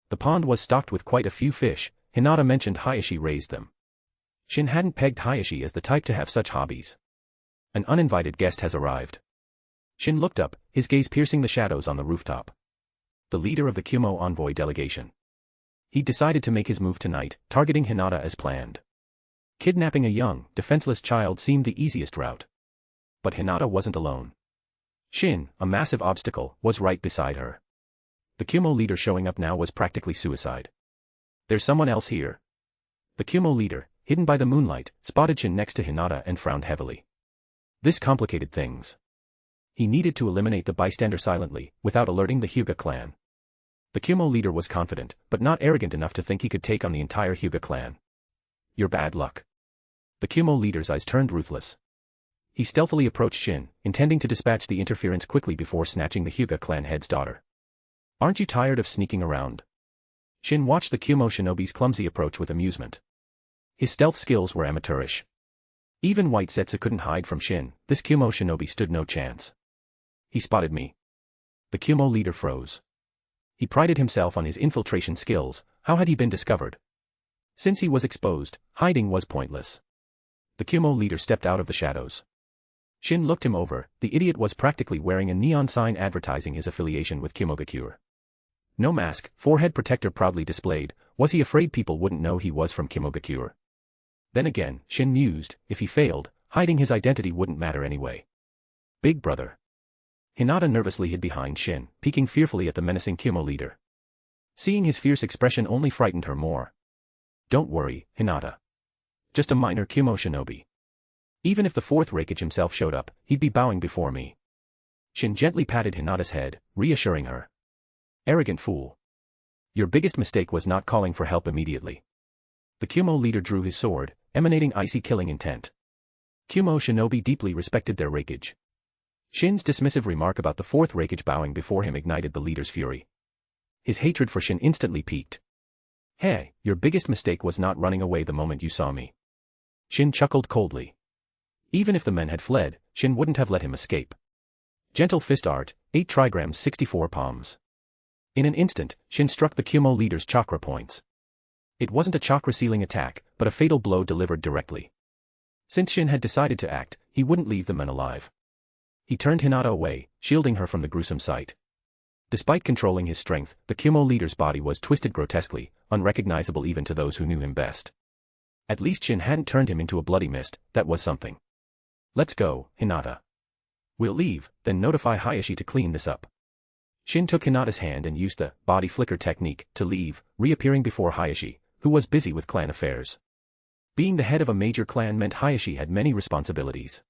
The pond was stocked with quite a few fish, Hinata mentioned Hayashi raised them. Shin hadn't pegged Hayashi as the type to have such hobbies. An uninvited guest has arrived. Shin looked up, his gaze piercing the shadows on the rooftop. The leader of the Kumo envoy delegation. He'd decided to make his move tonight, targeting Hinata as planned. Kidnapping a young, defenseless child seemed the easiest route. But Hinata wasn't alone. Shin, a massive obstacle, was right beside her. The Kumo leader showing up now was practically suicide. There's someone else here. The Kumo leader, hidden by the moonlight, spotted Shin next to Hinata and frowned heavily. This complicated things. He needed to eliminate the bystander silently, without alerting the Hyuga clan. The Kumo leader was confident, but not arrogant enough to think he could take on the entire Hyuga clan. Your bad luck. The Kumo leader's eyes turned ruthless. He stealthily approached Shin, intending to dispatch the interference quickly before snatching the Hyuga clan head's daughter. Aren't you tired of sneaking around? Shin watched the Kumo shinobi's clumsy approach with amusement. His stealth skills were amateurish. Even White Setsu couldn't hide from Shin, this Kumo shinobi stood no chance. He spotted me. The Kumo leader froze. He prided himself on his infiltration skills, how had he been discovered? Since he was exposed, hiding was pointless. The Kumo leader stepped out of the shadows. Shin looked him over, the idiot was practically wearing a neon sign advertising his affiliation with Kumogakure. No mask, forehead protector proudly displayed, was he afraid people wouldn't know he was from Kumogakure? Then again, Shin mused, if he failed, hiding his identity wouldn't matter anyway. Big brother. Hinata nervously hid behind Shin, peeking fearfully at the menacing Kumo leader. Seeing his fierce expression only frightened her more. Don't worry, Hinata. Just a minor Kumo shinobi. Even if the fourth Reikage himself showed up, he'd be bowing before me. Shin gently patted Hinata's head, reassuring her. Arrogant fool. Your biggest mistake was not calling for help immediately. The Kumo leader drew his sword, emanating icy killing intent. Kumo shinobi deeply respected their Reikage. Shin's dismissive remark about the fourth Reikage bowing before him ignited the leader's fury. His hatred for Shin instantly peaked. Hey, your biggest mistake was not running away the moment you saw me. Shin chuckled coldly. Even if the men had fled, Shin wouldn't have let him escape. Gentle fist art, 8 trigrams 64 palms. In an instant, Shin struck the Kumo leader's chakra points. It wasn't a chakra-sealing attack, but a fatal blow delivered directly. Since Shin had decided to act, he wouldn't leave the men alive. He turned Hinata away, shielding her from the gruesome sight. Despite controlling his strength, the Kumo leader's body was twisted grotesquely, unrecognizable even to those who knew him best. At least Shin hadn't turned him into a bloody mist, that was something. Let's go, Hinata. We'll leave, then notify Hayashi to clean this up. Shin took Hinata's hand and used the body flicker technique to leave, reappearing before Hayashi, who was busy with clan affairs. Being the head of a major clan meant Hayashi had many responsibilities.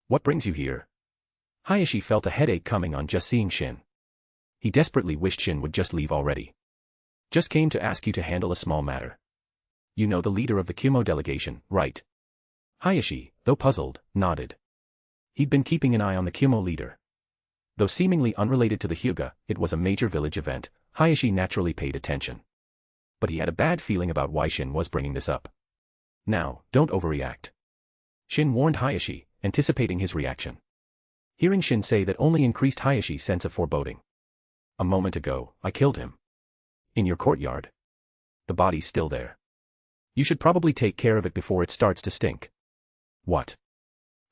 What brings you here? Hayashi felt a headache coming on just seeing Shin. He desperately wished Shin would just leave already. Just came to ask you to handle a small matter. You know the leader of the Kumo delegation, right? Hayashi, though puzzled, nodded. He'd been keeping an eye on the Kumo leader. Though seemingly unrelated to the Hyuga, it was a major village event, Hayashi naturally paid attention. But he had a bad feeling about why Shin was bringing this up. Now, don't overreact. Shin warned Hayashi, anticipating his reaction. Hearing Shin say that only increased Hayashi's sense of foreboding. A moment ago, I killed him. In your courtyard. The body's still there. You should probably take care of it before it starts to stink. What?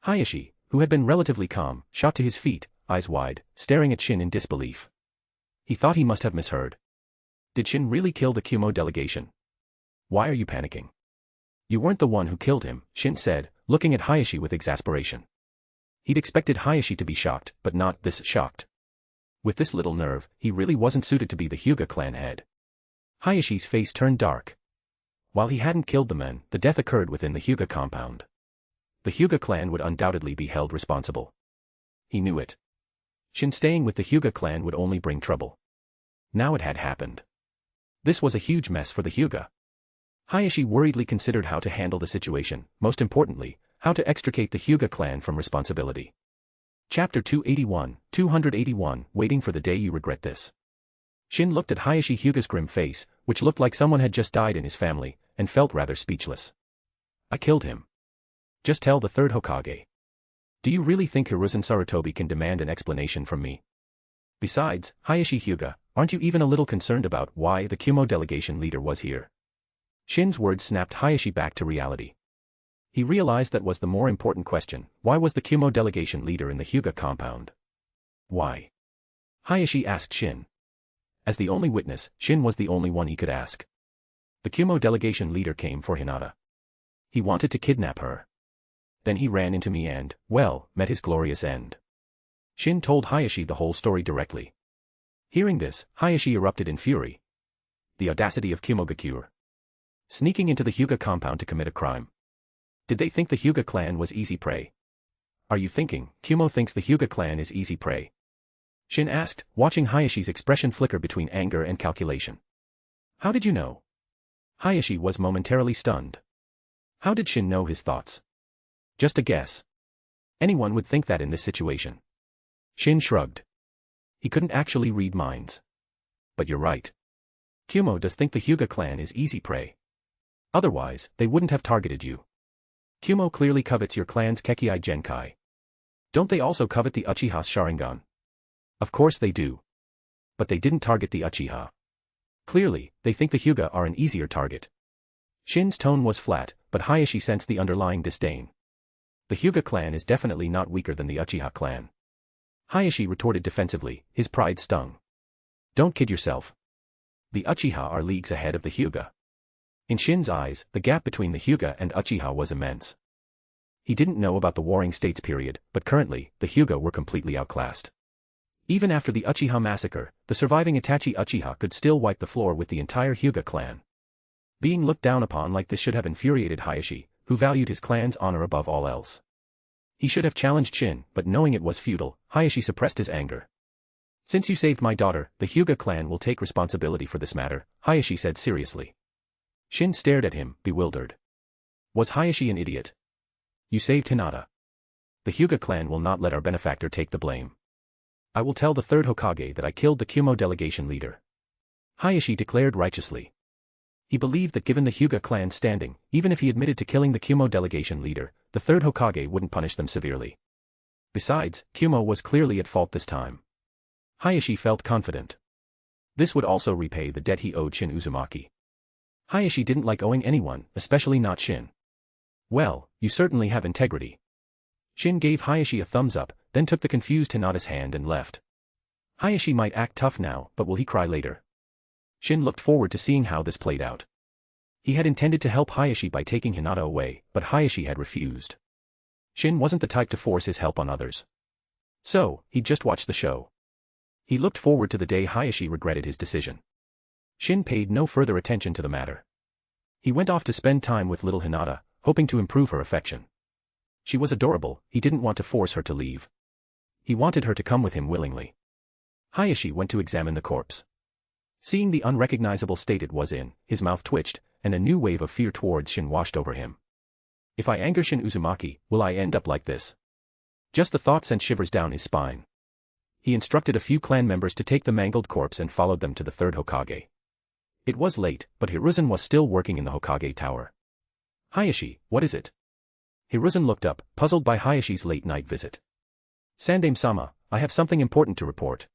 Hayashi, who had been relatively calm, shot to his feet, eyes wide, staring at Shin in disbelief. He thought he must have misheard. Did Shin really kill the Kumo delegation? Why are you panicking? You weren't the one who killed him, Shin said, looking at Hayashi with exasperation. He'd expected Hayashi to be shocked, but not this shocked. With this little nerve, he really wasn't suited to be the Hyuga clan head. Hayashi's face turned dark. While he hadn't killed the men, the death occurred within the Hyuga compound. The Hyuga clan would undoubtedly be held responsible. He knew it. Shin staying with the Hyuga clan would only bring trouble. Now it had happened. This was a huge mess for the Hyuga. Hayashi worriedly considered how to handle the situation, most importantly, how to extricate the Hyuga clan from responsibility. Chapter 281, Waiting for the Day You Regret This. Shin looked at Hayashi Hyuga's grim face, which looked like someone had just died in his family, and felt rather speechless. I killed him. Just tell the third Hokage. Do you really think Hiruzen Sarutobi can demand an explanation from me? Besides, Hayashi Hyuga, aren't you even a little concerned about why the Kumo delegation leader was here? Shin's words snapped Hayashi back to reality. He realized that was the more important question, why was the Kumo delegation leader in the Hyuga compound? Why? Hayashi asked Shin. As the only witness, Shin was the only one he could ask. The Kumo delegation leader came for Hinata. He wanted to kidnap her. Then he ran into me and, well, met his glorious end. Shin told Hayashi the whole story directly. Hearing this, Hayashi erupted in fury. The audacity of Kumogakure. Sneaking into the Hyuga compound to commit a crime. Did they think the Hyuga clan was easy prey? Are you thinking, Kumo thinks the Hyuga clan is easy prey? Shin asked, watching Hayashi's expression flicker between anger and calculation. How did you know? Hayashi was momentarily stunned. How did Shin know his thoughts? Just a guess. Anyone would think that in this situation. Shin shrugged. He couldn't actually read minds. But you're right. Kumo does think the Hyuga clan is easy prey. Otherwise, they wouldn't have targeted you. Kumo clearly covets your clan's Kekkei Genkai. Don't they also covet the Uchiha's Sharingan? Of course they do. But they didn't target the Uchiha. Clearly, they think the Hyuga are an easier target. Shin's tone was flat, but Hayashi sensed the underlying disdain. The Hyuga clan is definitely not weaker than the Uchiha clan. Hayashi retorted defensively, his pride stung. Don't kid yourself. The Uchiha are leagues ahead of the Hyuga. In Shin's eyes, the gap between the Hyuga and Uchiha was immense. He didn't know about the Warring States period, but currently, the Hyuga were completely outclassed. Even after the Uchiha massacre, the surviving Itachi Uchiha could still wipe the floor with the entire Hyuga clan. Being looked down upon like this should have infuriated Hayashi, who valued his clan's honor above all else. He should have challenged Shin, but knowing it was futile, Hayashi suppressed his anger. Since you saved my daughter, the Hyuga clan will take responsibility for this matter, Hayashi said seriously. Shin stared at him, bewildered. Was Hayashi an idiot? You saved Hinata. The Hyuga clan will not let our benefactor take the blame. I will tell the third Hokage that I killed the Kumo delegation leader. Hayashi declared righteously. He believed that given the Hyuga clan's standing, even if he admitted to killing the Kumo delegation leader, the third Hokage wouldn't punish them severely. Besides, Kumo was clearly at fault this time. Hayashi felt confident. This would also repay the debt he owed Shin Uzumaki. Hayashi didn't like owing anyone, especially not Shin. Well, you certainly have integrity. Shin gave Hayashi a thumbs up, then took the confused Hinata's hand and left. Hayashi might act tough now, but will he cry later? Shin looked forward to seeing how this played out. He had intended to help Hayashi by taking Hinata away, but Hayashi had refused. Shin wasn't the type to force his help on others. So, he'd just watch the show. He looked forward to the day Hayashi regretted his decision. Shin paid no further attention to the matter. He went off to spend time with little Hinata, hoping to improve her affection. She was adorable, he didn't want to force her to leave. He wanted her to come with him willingly. Hayashi went to examine the corpse. Seeing the unrecognizable state it was in, his mouth twitched, and a new wave of fear towards Shin washed over him. If I anger Shin Uzumaki, will I end up like this? Just the thought sent shivers down his spine. He instructed a few clan members to take the mangled corpse and followed them to the third Hokage. It was late, but Hiruzen was still working in the Hokage tower. Hayashi, what is it? Hiruzen looked up, puzzled by Hayashi's late-night visit. Sandame-sama, I have something important to report.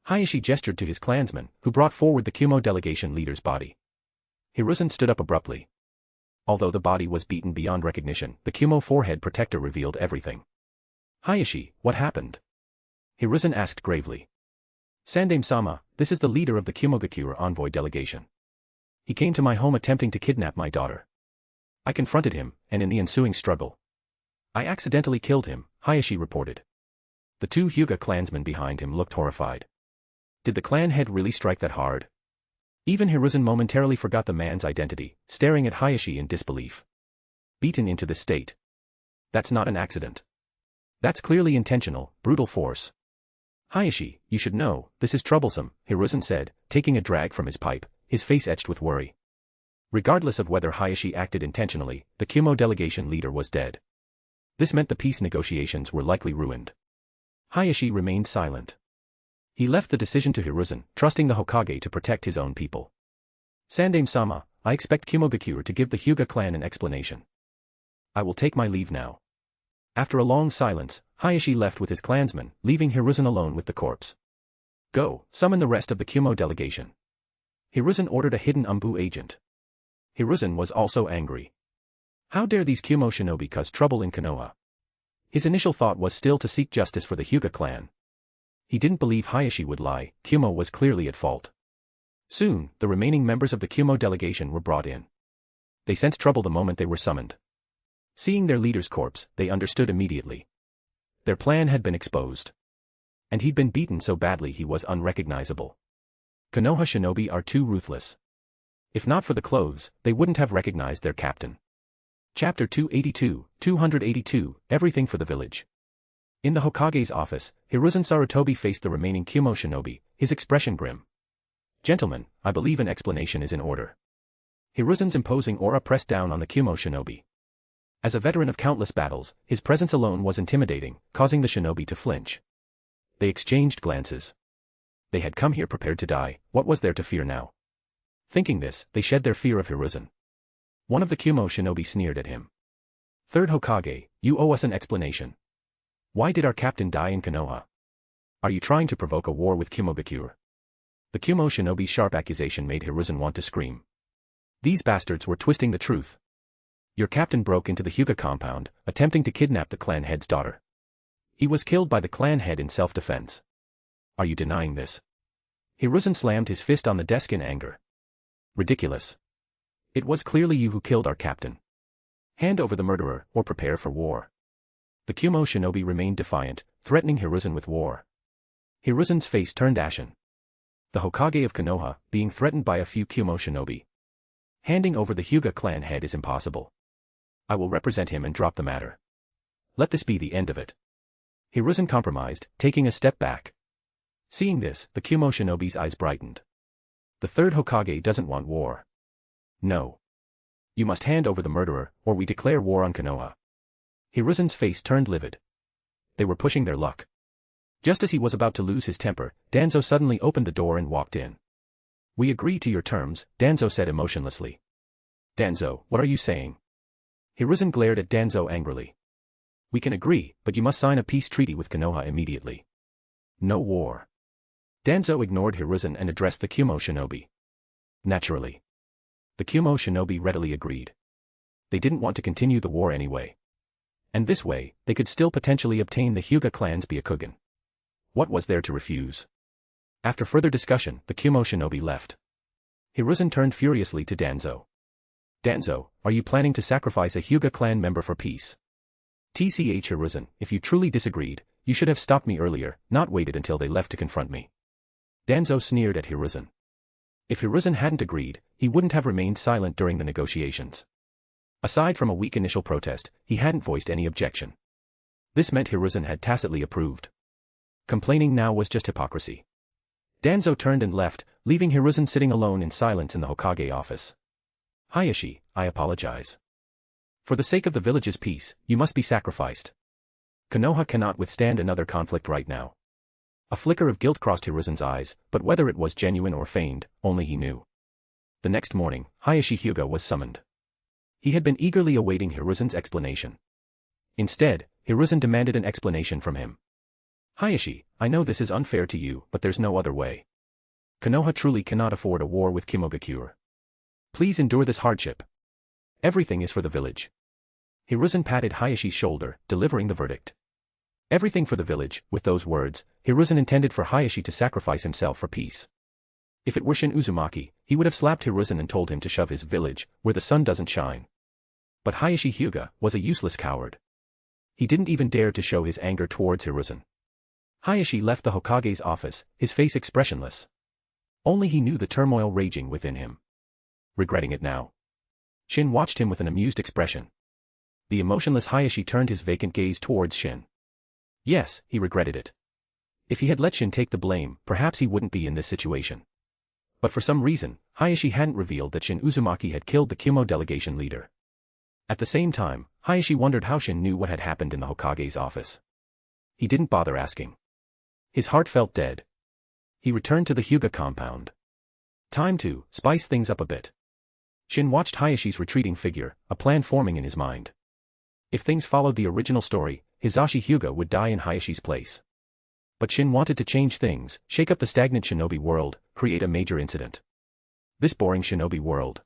Hayashi gestured to his clansmen, who brought forward the Kumo delegation leader's body. Hiruzen stood up abruptly. Although the body was beaten beyond recognition, the Kumo forehead protector revealed everything. Hayashi, what happened? Hiruzen asked gravely. Sandame-sama, this is the leader of the Kumogakure envoy delegation. He came to my home attempting to kidnap my daughter. I confronted him, and in the ensuing struggle, I accidentally killed him, Hayashi reported. The two Hyuga clansmen behind him looked horrified. Did the clan head really strike that hard? Even Hiruzen momentarily forgot the man's identity, staring at Hayashi in disbelief. Beaten into this state. That's not an accident. That's clearly intentional, brutal force. Hayashi, you should know, this is troublesome, Hiruzen said, taking a drag from his pipe, his face etched with worry. Regardless of whether Hayashi acted intentionally, the Kumo delegation leader was dead. This meant the peace negotiations were likely ruined. Hayashi remained silent. He left the decision to Hiruzen, trusting the Hokage to protect his own people. Sandame-sama, I expect Kumogakure to give the Hyuga clan an explanation. I will take my leave now. After a long silence, Hayashi left with his clansmen, leaving Hiruzen alone with the corpse. Go, summon the rest of the Kumo delegation. Hiruzen ordered a hidden Umbu agent. Hiruzen was also angry. How dare these Kumo shinobi cause trouble in Konoha? His initial thought was still to seek justice for the Hyuga clan. He didn't believe Hayashi would lie, Kumo was clearly at fault. Soon, the remaining members of the Kumo delegation were brought in. They sensed trouble the moment they were summoned. Seeing their leader's corpse, they understood immediately. Their plan had been exposed. And he'd been beaten so badly he was unrecognizable. Konoha shinobi are too ruthless. If not for the clothes, they wouldn't have recognized their captain. Chapter 282, Everything for the Village. In the Hokage's office, Hiruzen Sarutobi faced the remaining Kumo shinobi, his expression grim. Gentlemen, I believe an explanation is in order. Hiruzen's imposing aura pressed down on the Kumo shinobi. As a veteran of countless battles, his presence alone was intimidating, causing the shinobi to flinch. They exchanged glances. They had come here prepared to die, what was there to fear now? Thinking this, they shed their fear of Hiruzen. One of the Kumo shinobi sneered at him. Third Hokage, you owe us an explanation. Why did our captain die in Konoha? Are you trying to provoke a war with Kumogakure? The Kumo shinobi's sharp accusation made Hiruzen want to scream. These bastards were twisting the truth. Your captain broke into the Hyuga compound, attempting to kidnap the clan head's daughter. He was killed by the clan head in self-defense. Are you denying this? Hiruzen slammed his fist on the desk in anger. Ridiculous. It was clearly you who killed our captain. Hand over the murderer, or prepare for war. The Kumo shinobi remained defiant, threatening Hiruzen with war. Hiruzen's face turned ashen. The Hokage of Konoha, being threatened by a few Kumo shinobi. Handing over the Hyuga clan head is impossible. I will represent him and drop the matter. Let this be the end of it. Hiruzen compromised, taking a step back. Seeing this, the Kumo shinobi's eyes brightened. The third Hokage doesn't want war. No. You must hand over the murderer, or we declare war on Konoha. Hiruzen's face turned livid. They were pushing their luck. Just as he was about to lose his temper, Danzo suddenly opened the door and walked in. We agree to your terms, Danzo said emotionlessly. Danzo, what are you saying? Hiruzen glared at Danzo angrily. We can agree, but you must sign a peace treaty with Konoha immediately. No war. Danzo ignored Hiruzen and addressed the Kumo shinobi. Naturally. The Kumo shinobi readily agreed. They didn't want to continue the war anyway. And this way, they could still potentially obtain the Hyuga clan's Byakugan. What was there to refuse? After further discussion, the Kumo shinobi left. Hiruzen turned furiously to Danzo. Danzo, are you planning to sacrifice a Hyuga clan member for peace? TCH Hiruzen, if you truly disagreed, you should have stopped me earlier, not waited until they left to confront me. Danzo sneered at Hiruzen. If Hiruzen hadn't agreed, he wouldn't have remained silent during the negotiations. Aside from a weak initial protest, he hadn't voiced any objection. This meant Hiruzen had tacitly approved. Complaining now was just hypocrisy. Danzo turned and left, leaving Hiruzen sitting alone in silence in the Hokage office. Hayashi, I apologize. For the sake of the village's peace, you must be sacrificed. Konoha cannot withstand another conflict right now. A flicker of guilt crossed Hiruzen's eyes, but whether it was genuine or feigned, only he knew. The next morning, Hayashi Hyuga was summoned. He had been eagerly awaiting Hiruzen's explanation. Instead, Hiruzen demanded an explanation from him. Hayashi, I know this is unfair to you, but there's no other way. Konoha truly cannot afford a war with Kimogakure. Please endure this hardship. Everything is for the village. Hiruzen patted Hayashi's shoulder, delivering the verdict. Everything for the village. With those words, Hiruzen intended for Hayashi to sacrifice himself for peace. If it were Shin Uzumaki, he would have slapped Hiruzen and told him to shove his village, where the sun doesn't shine. But Hayashi Hyuga was a useless coward. He didn't even dare to show his anger towards Hiruzen. Hayashi left the Hokage's office, his face expressionless. Only he knew the turmoil raging within him. Regretting it now. Shin watched him with an amused expression. The emotionless Hayashi turned his vacant gaze towards Shin. Yes, he regretted it. If he had let Shin take the blame, perhaps he wouldn't be in this situation. But for some reason, Hayashi hadn't revealed that Shin Uzumaki had killed the Kumo delegation leader. At the same time, Hayashi wondered how Shin knew what had happened in the Hokage's office. He didn't bother asking. His heart felt dead. He returned to the Hyuga compound. Time to spice things up a bit. Shin watched Hayashi's retreating figure, a plan forming in his mind. If things followed the original story, Hisashi Hyuga would die in Hayashi's place. But Shin wanted to change things, shake up the stagnant shinobi world, create a major incident. This boring shinobi world.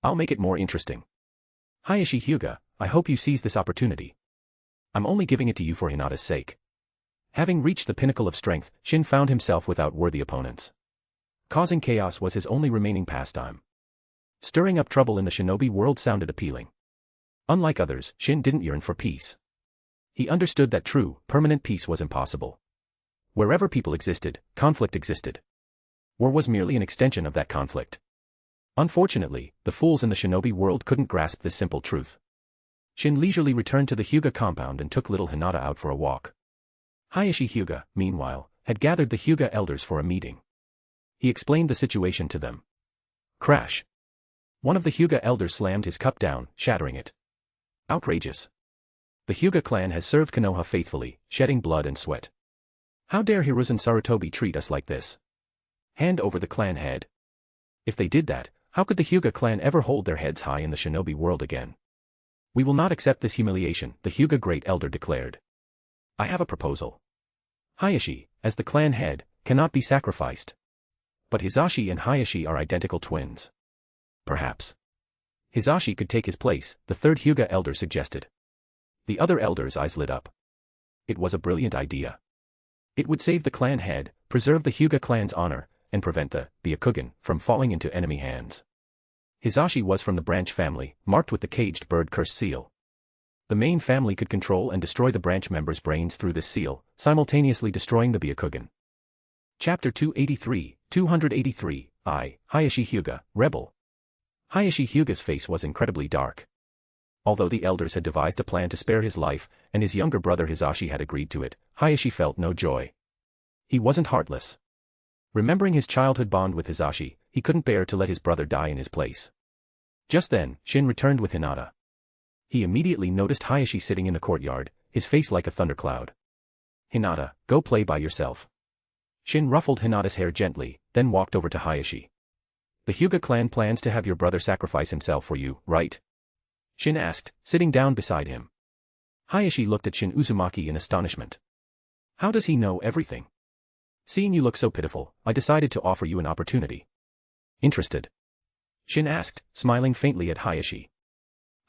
I'll make it more interesting. Hayashi Hyuga, I hope you seize this opportunity. I'm only giving it to you for Hinata's sake. Having reached the pinnacle of strength, Shin found himself without worthy opponents. Causing chaos was his only remaining pastime. Stirring up trouble in the shinobi world sounded appealing. Unlike others, Shin didn't yearn for peace. He understood that true, permanent peace was impossible. Wherever people existed, conflict existed. War was merely an extension of that conflict. Unfortunately, the fools in the shinobi world couldn't grasp this simple truth. Shin leisurely returned to the Hyuga compound and took little Hinata out for a walk. Hayashi Hyuga, meanwhile, had gathered the Hyuga elders for a meeting. He explained the situation to them. Crash. One of the Hyuga elders slammed his cup down, shattering it. Outrageous. The Hyuga clan has served Konoha faithfully, shedding blood and sweat. How dare Hiruzen Sarutobi treat us like this? Hand over the clan head. If they did that, how could the Hyuga clan ever hold their heads high in the shinobi world again? We will not accept this humiliation, the Hyuga Great Elder declared. I have a proposal. Hayashi, as the clan head, cannot be sacrificed. But Hisashi and Hayashi are identical twins. Perhaps Hisashi could take his place, the third Hyuga elder suggested. The other elder's eyes lit up. It was a brilliant idea. It would save the clan head, preserve the Hyuga clan's honor, and prevent the Byakugan from falling into enemy hands. Hisashi was from the branch family, marked with the caged bird curse seal. The main family could control and destroy the branch members' brains through this seal, simultaneously destroying the Byakugan. Chapter 283, Hayashi Hyuga, Rebel. Hayashi Hyuga's face was incredibly dark. Although the elders had devised a plan to spare his life, and his younger brother Hisashi had agreed to it, Hayashi felt no joy. He wasn't heartless. Remembering his childhood bond with Hisashi, he couldn't bear to let his brother die in his place. Just then, Shin returned with Hinata. He immediately noticed Hayashi sitting in the courtyard, his face like a thundercloud. Hinata, go play by yourself. Shin ruffled Hinata's hair gently, then walked over to Hayashi. The Hyuga clan plans to have your brother sacrifice himself for you, right? Shin asked, sitting down beside him. Hayashi looked at Shin Uzumaki in astonishment. How does he know everything? Seeing you look so pitiful, I decided to offer you an opportunity. Interested? Shin asked, smiling faintly at Hayashi.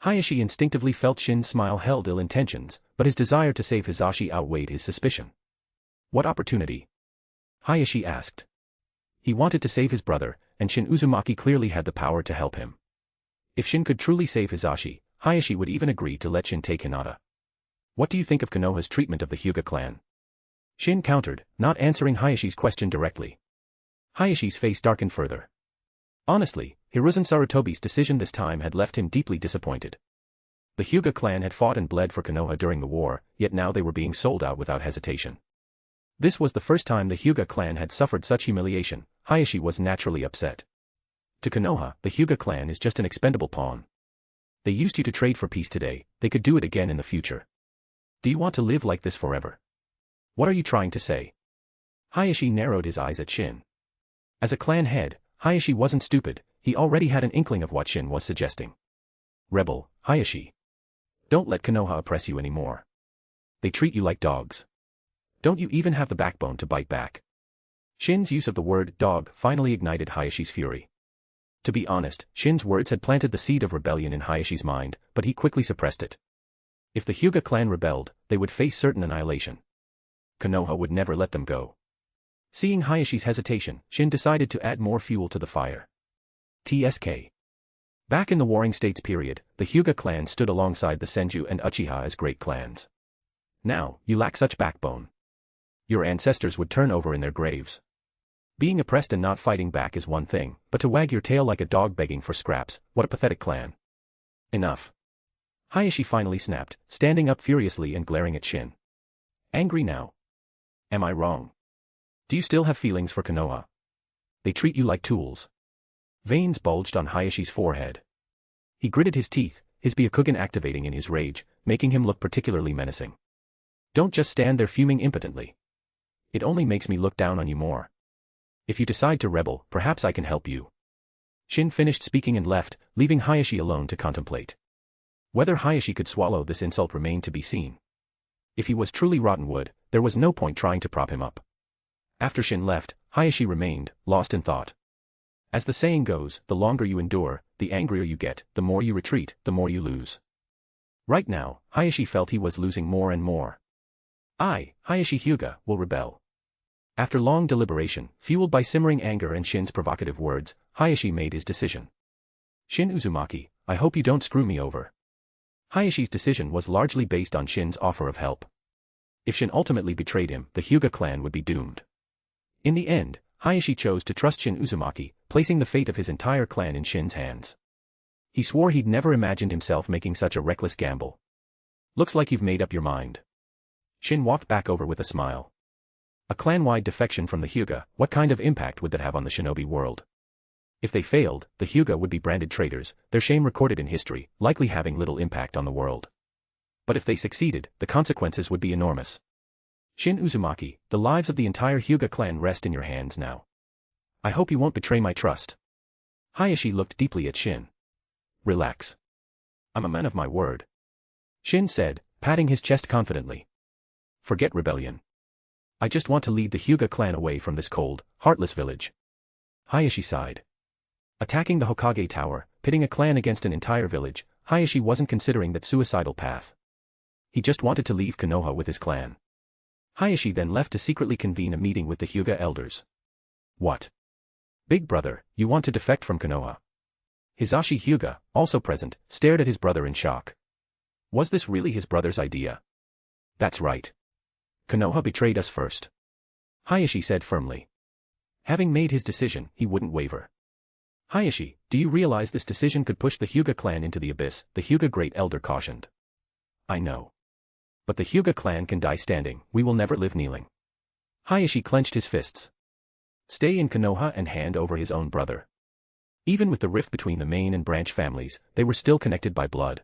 Hayashi instinctively felt Shin's smile held ill intentions, but his desire to save Hisashi outweighed his suspicion. What opportunity? Hayashi asked. He wanted to save his brother, and Shin Uzumaki clearly had the power to help him. If Shin could truly save Hisashi, Hayashi would even agree to let Shin take Hinata. What do you think of Konoha's treatment of the Hyuga clan? Shin countered, not answering Hayashi's question directly. Hayashi's face darkened further. Honestly, Hiruzen Sarutobi's decision this time had left him deeply disappointed. The Hyuga clan had fought and bled for Konoha during the war, yet now they were being sold out without hesitation. This was the first time the Hyuga clan had suffered such humiliation. Hayashi was naturally upset. To Konoha, the Hyuga clan is just an expendable pawn. They used you to trade for peace today, they could do it again in the future. Do you want to live like this forever? What are you trying to say? Hayashi narrowed his eyes at Shin. As a clan head, Hayashi wasn't stupid, he already had an inkling of what Shin was suggesting. Rebel, Hayashi. Don't let Konoha oppress you anymore. They treat you like dogs. Don't you even have the backbone to bite back? Shin's use of the word dog finally ignited Hayashi's fury. To be honest, Shin's words had planted the seed of rebellion in Hayashi's mind, but he quickly suppressed it. If the Hyuga clan rebelled, they would face certain annihilation. Konoha would never let them go. Seeing Hayashi's hesitation, Shin decided to add more fuel to the fire. TSK. Back in the Warring States period, the Hyuga clan stood alongside the Senju and Uchiha as great clans. Now, you lack such backbone. Your ancestors would turn over in their graves. Being oppressed and not fighting back is one thing, but to wag your tail like a dog begging for scraps, what a pathetic clan. Enough. Hayashi finally snapped, standing up furiously and glaring at Shin. Angry now. Am I wrong? Do you still have feelings for Konoha? They treat you like tools. Veins bulged on Hayashi's forehead. He gritted his teeth, his Byakugan activating in his rage, making him look particularly menacing. Don't just stand there fuming impotently. It only makes me look down on you more. If you decide to rebel, perhaps I can help you. Shin finished speaking and left, leaving Hayashi alone to contemplate. Whether Hayashi could swallow this insult remained to be seen. If he was truly rotten wood, there was no point trying to prop him up. After Shin left, Hayashi remained, lost in thought. As the saying goes, the longer you endure, the angrier you get, the more you retreat, the more you lose. Right now, Hayashi felt he was losing more and more. I, Hayashi Hyuga, will rebel. After long deliberation, fueled by simmering anger and Shin's provocative words, Hayashi made his decision. Shin Uzumaki, I hope you don't screw me over. Hayashi's decision was largely based on Shin's offer of help. If Shin ultimately betrayed him, the Hyuga clan would be doomed. In the end, Hayashi chose to trust Shin Uzumaki, placing the fate of his entire clan in Shin's hands. He swore he'd never imagined himself making such a reckless gamble. Looks like you've made up your mind. Shin walked back over with a smile. A clan-wide defection from the Hyuga, what kind of impact would that have on the shinobi world? If they failed, the Hyuga would be branded traitors, their shame recorded in history, likely having little impact on the world. But if they succeeded, the consequences would be enormous. Shin Uzumaki, the lives of the entire Hyuga clan rest in your hands now. I hope you won't betray my trust. Hayashi looked deeply at Shin. Relax. I'm a man of my word. Shin said, patting his chest confidently. Forget rebellion. I just want to lead the Hyuga clan away from this cold, heartless village. Hayashi sighed. Attacking the Hokage Tower, pitting a clan against an entire village, Hayashi wasn't considering that suicidal path. He just wanted to leave Konoha with his clan. Hayashi then left to secretly convene a meeting with the Hyuga elders. What? Big brother, you want to defect from Konoha? Hisashi Hyuga, also present, stared at his brother in shock. Was this really his brother's idea? That's right. Konoha betrayed us first. Hayashi said firmly. Having made his decision, he wouldn't waver. Hayashi, do you realize this decision could push the Hyuga clan into the abyss? The Hyuga Great Elder cautioned. I know. But the Hyuga clan can die standing, we will never live kneeling. Hayashi clenched his fists. Stay in Konoha and hand over his own brother. Even with the rift between the main and branch families, they were still connected by blood.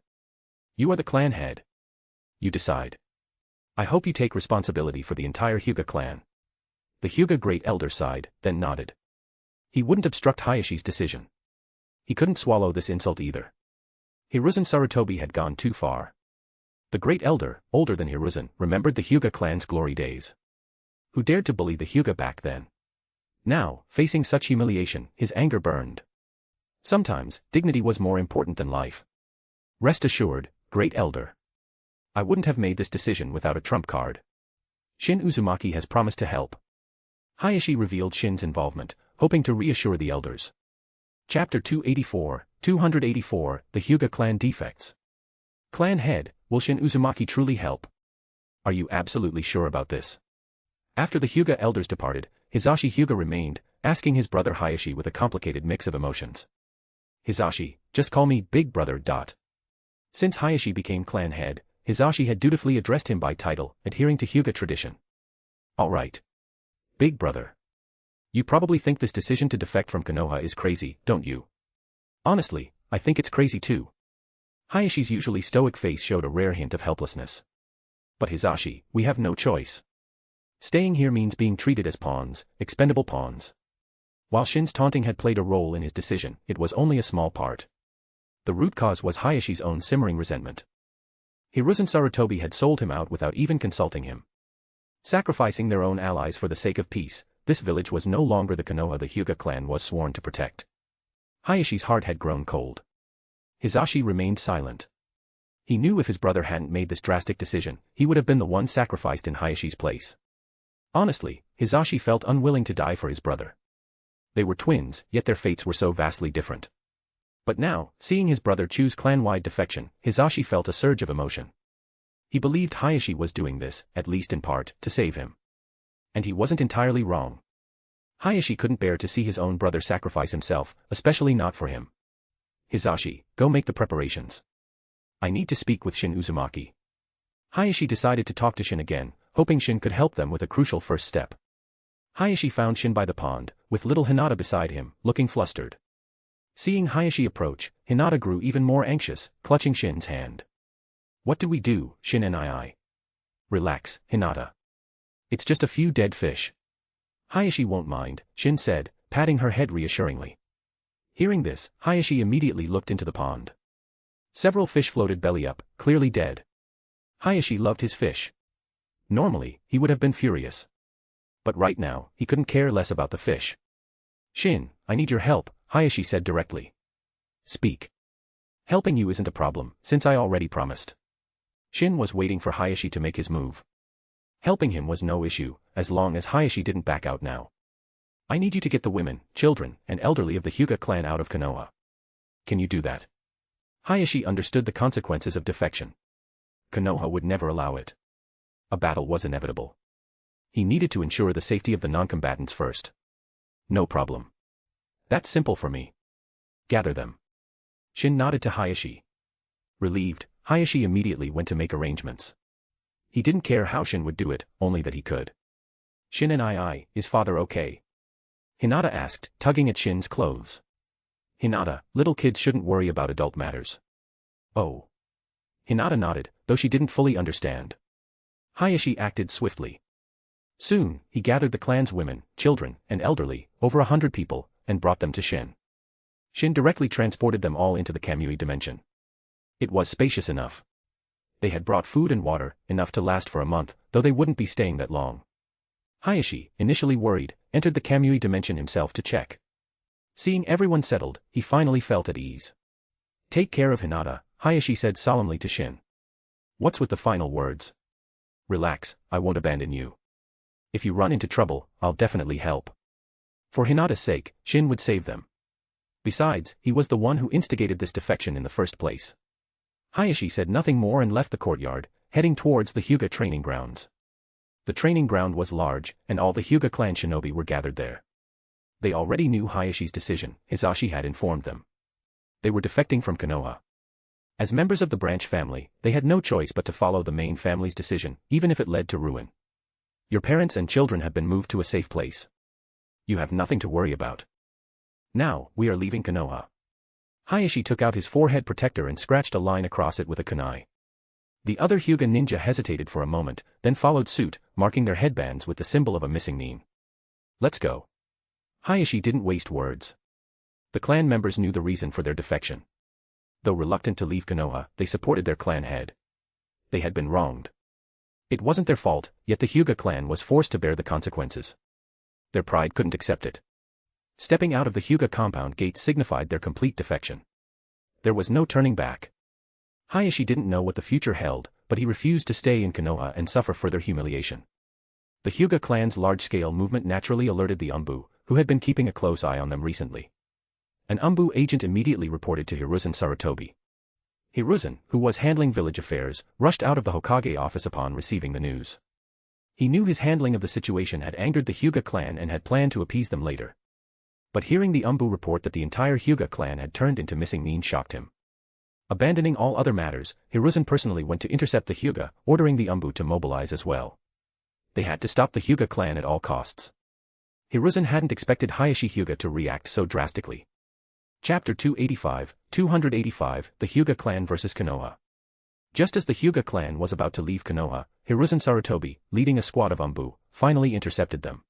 You are the clan head. You decide. I hope you take responsibility for the entire Hyuga clan. The Hyuga Great Elder sighed, then nodded. He wouldn't obstruct Hayashi's decision. He couldn't swallow this insult either. Hiruzen Sarutobi had gone too far. The great elder, older than Hiruzen, remembered the Hyuga clan's glory days. Who dared to bully the Hyuga back then? Now, facing such humiliation, his anger burned. Sometimes, dignity was more important than life. Rest assured, great elder. I wouldn't have made this decision without a trump card. Shin Uzumaki has promised to help. Hayashi revealed Shin's involvement, hoping to reassure the elders. Chapter 284, The Hyuga Clan Defects. Clan Head, will Shin Uzumaki truly help? Are you absolutely sure about this? After the Hyuga elders departed, Hisashi Hyuga remained, asking his brother Hayashi with a complicated mix of emotions. Hisashi, just call me Big Brother. Since Hayashi became clan head, Hisashi had dutifully addressed him by title, adhering to Hyuga tradition. Alright. Big Brother. You probably think this decision to defect from Konoha is crazy, don't you? Honestly, I think it's crazy too. Hayashi's usually stoic face showed a rare hint of helplessness. But Hisashi, we have no choice. Staying here means being treated as pawns, expendable pawns. While Shin's taunting had played a role in his decision, it was only a small part. The root cause was Hayashi's own simmering resentment. Hiruzen Sarutobi had sold him out without even consulting him. Sacrificing their own allies for the sake of peace, this village was no longer the Konoha the Hyuga clan was sworn to protect. Hayashi's heart had grown cold. Hisashi remained silent. He knew if his brother hadn't made this drastic decision, he would have been the one sacrificed in Hayashi's place. Honestly, Hisashi felt unwilling to die for his brother. They were twins, yet their fates were so vastly different. But now, seeing his brother choose clan-wide defection, Hisashi felt a surge of emotion. He believed Hayashi was doing this, at least in part, to save him. And he wasn't entirely wrong. Hayashi couldn't bear to see his own brother sacrifice himself, especially not for him. Hisashi, go make the preparations. I need to speak with Shin Uzumaki. Hayashi decided to talk to Shin again, hoping Shin could help them with a crucial first step. Hayashi found Shin by the pond, with little Hinata beside him, looking flustered. Seeing Hayashi approach, Hinata grew even more anxious, clutching Shin's hand. What do we do, Shin and I? Relax, Hinata. It's just a few dead fish. Hayashi won't mind, Shin said, patting her head reassuringly. Hearing this, Hayashi immediately looked into the pond. Several fish floated belly up, clearly dead. Hayashi loved his fish. Normally, he would have been furious. But right now, he couldn't care less about the fish. Shin, I need your help, Hayashi said directly. Speak. Helping you isn't a problem, since I already promised. Shin was waiting for Hayashi to make his move. Helping him was no issue, as long as Hayashi didn't back out now. I need you to get the women, children, and elderly of the Hyuga clan out of Konoha. Can you do that? Hayashi understood the consequences of defection. Konoha would never allow it. A battle was inevitable. He needed to ensure the safety of the non-combatants first. No problem. That's simple for me. Gather them. Shin nodded to Hayashi. Relieved, Hayashi immediately went to make arrangements. He didn't care how Shin would do it, only that he could. Shin and is father okay? Hinata asked, tugging at Shin's clothes. Hinata, little kids shouldn't worry about adult matters. Oh. Hinata nodded, though she didn't fully understand. Hayashi acted swiftly. Soon, he gathered the clan's women, children, and elderly, over 100 people, and brought them to Shin. Shin directly transported them all into the Kamui dimension. It was spacious enough. They had brought food and water, enough to last for a month, though they wouldn't be staying that long. Hayashi, initially worried, entered the Kamui dimension himself to check. Seeing everyone settled, he finally felt at ease. Take care of Hinata, Hayashi said solemnly to Shin. What's with the final words? Relax, I won't abandon you. If you run into trouble, I'll definitely help. For Hinata's sake, Shin would save them. Besides, he was the one who instigated this defection in the first place. Hayashi said nothing more and left the courtyard, heading towards the Hyuga training grounds. The training ground was large, and all the Hyuga clan shinobi were gathered there. They already knew Hayashi's decision, Hisashi had informed them. They were defecting from Konoha. As members of the branch family, they had no choice but to follow the main family's decision, even if it led to ruin. Your parents and children have been moved to a safe place. You have nothing to worry about. Now, we are leaving Konoha. Hayashi took out his forehead protector and scratched a line across it with a kunai. The other Hyuga ninja hesitated for a moment, then followed suit, marking their headbands with the symbol of a missing nin. Let's go. Hayashi didn't waste words. The clan members knew the reason for their defection. Though reluctant to leave Konoha, they supported their clan head. They had been wronged. It wasn't their fault, yet the Hyuga clan was forced to bear the consequences. Their pride couldn't accept it. Stepping out of the Hyuga compound gates signified their complete defection. There was no turning back. Hayashi didn't know what the future held, but he refused to stay in Konoha and suffer further humiliation. The Hyuga clan's large-scale movement naturally alerted the Umbu, who had been keeping a close eye on them recently. An Umbu agent immediately reported to Hiruzen Sarutobi. Hiruzen, who was handling village affairs, rushed out of the Hokage office upon receiving the news. He knew his handling of the situation had angered the Hyuga clan and had planned to appease them later. But hearing the Umbu report that the entire Hyuga clan had turned into missing men shocked him. Abandoning all other matters, Hiruzen personally went to intercept the Hyuga, ordering the Umbu to mobilize as well. They had to stop the Hyuga clan at all costs. Hiruzen hadn't expected Hayashi Hyuga to react so drastically. Chapter 285, The Hyuga clan vs Konoha. Just as the Hyuga clan was about to leave Konoha, Hiruzen Sarutobi, leading a squad of Umbu, finally intercepted them.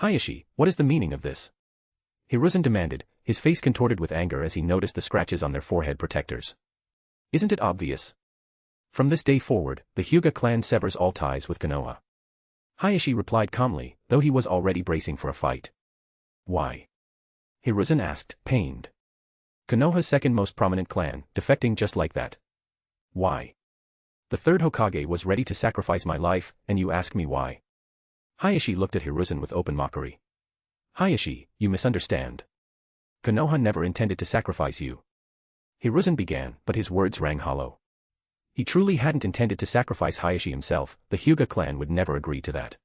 Hayashi, what is the meaning of this? Hiruzen demanded, his face contorted with anger as he noticed the scratches on their forehead protectors. Isn't it obvious? From this day forward, the Hyuga clan severs all ties with Konoha. Hayashi replied calmly, though he was already bracing for a fight. Why? Hiruzen asked, pained. Konoha's second most prominent clan, defecting just like that. Why? The third Hokage was ready to sacrifice my life, and you ask me why? Hayashi looked at Hiruzen with open mockery. Hayashi, you misunderstand. Konoha never intended to sacrifice you. Hiruzen began, but his words rang hollow. He truly hadn't intended to sacrifice Hayashi himself, the Hyuga clan would never agree to that.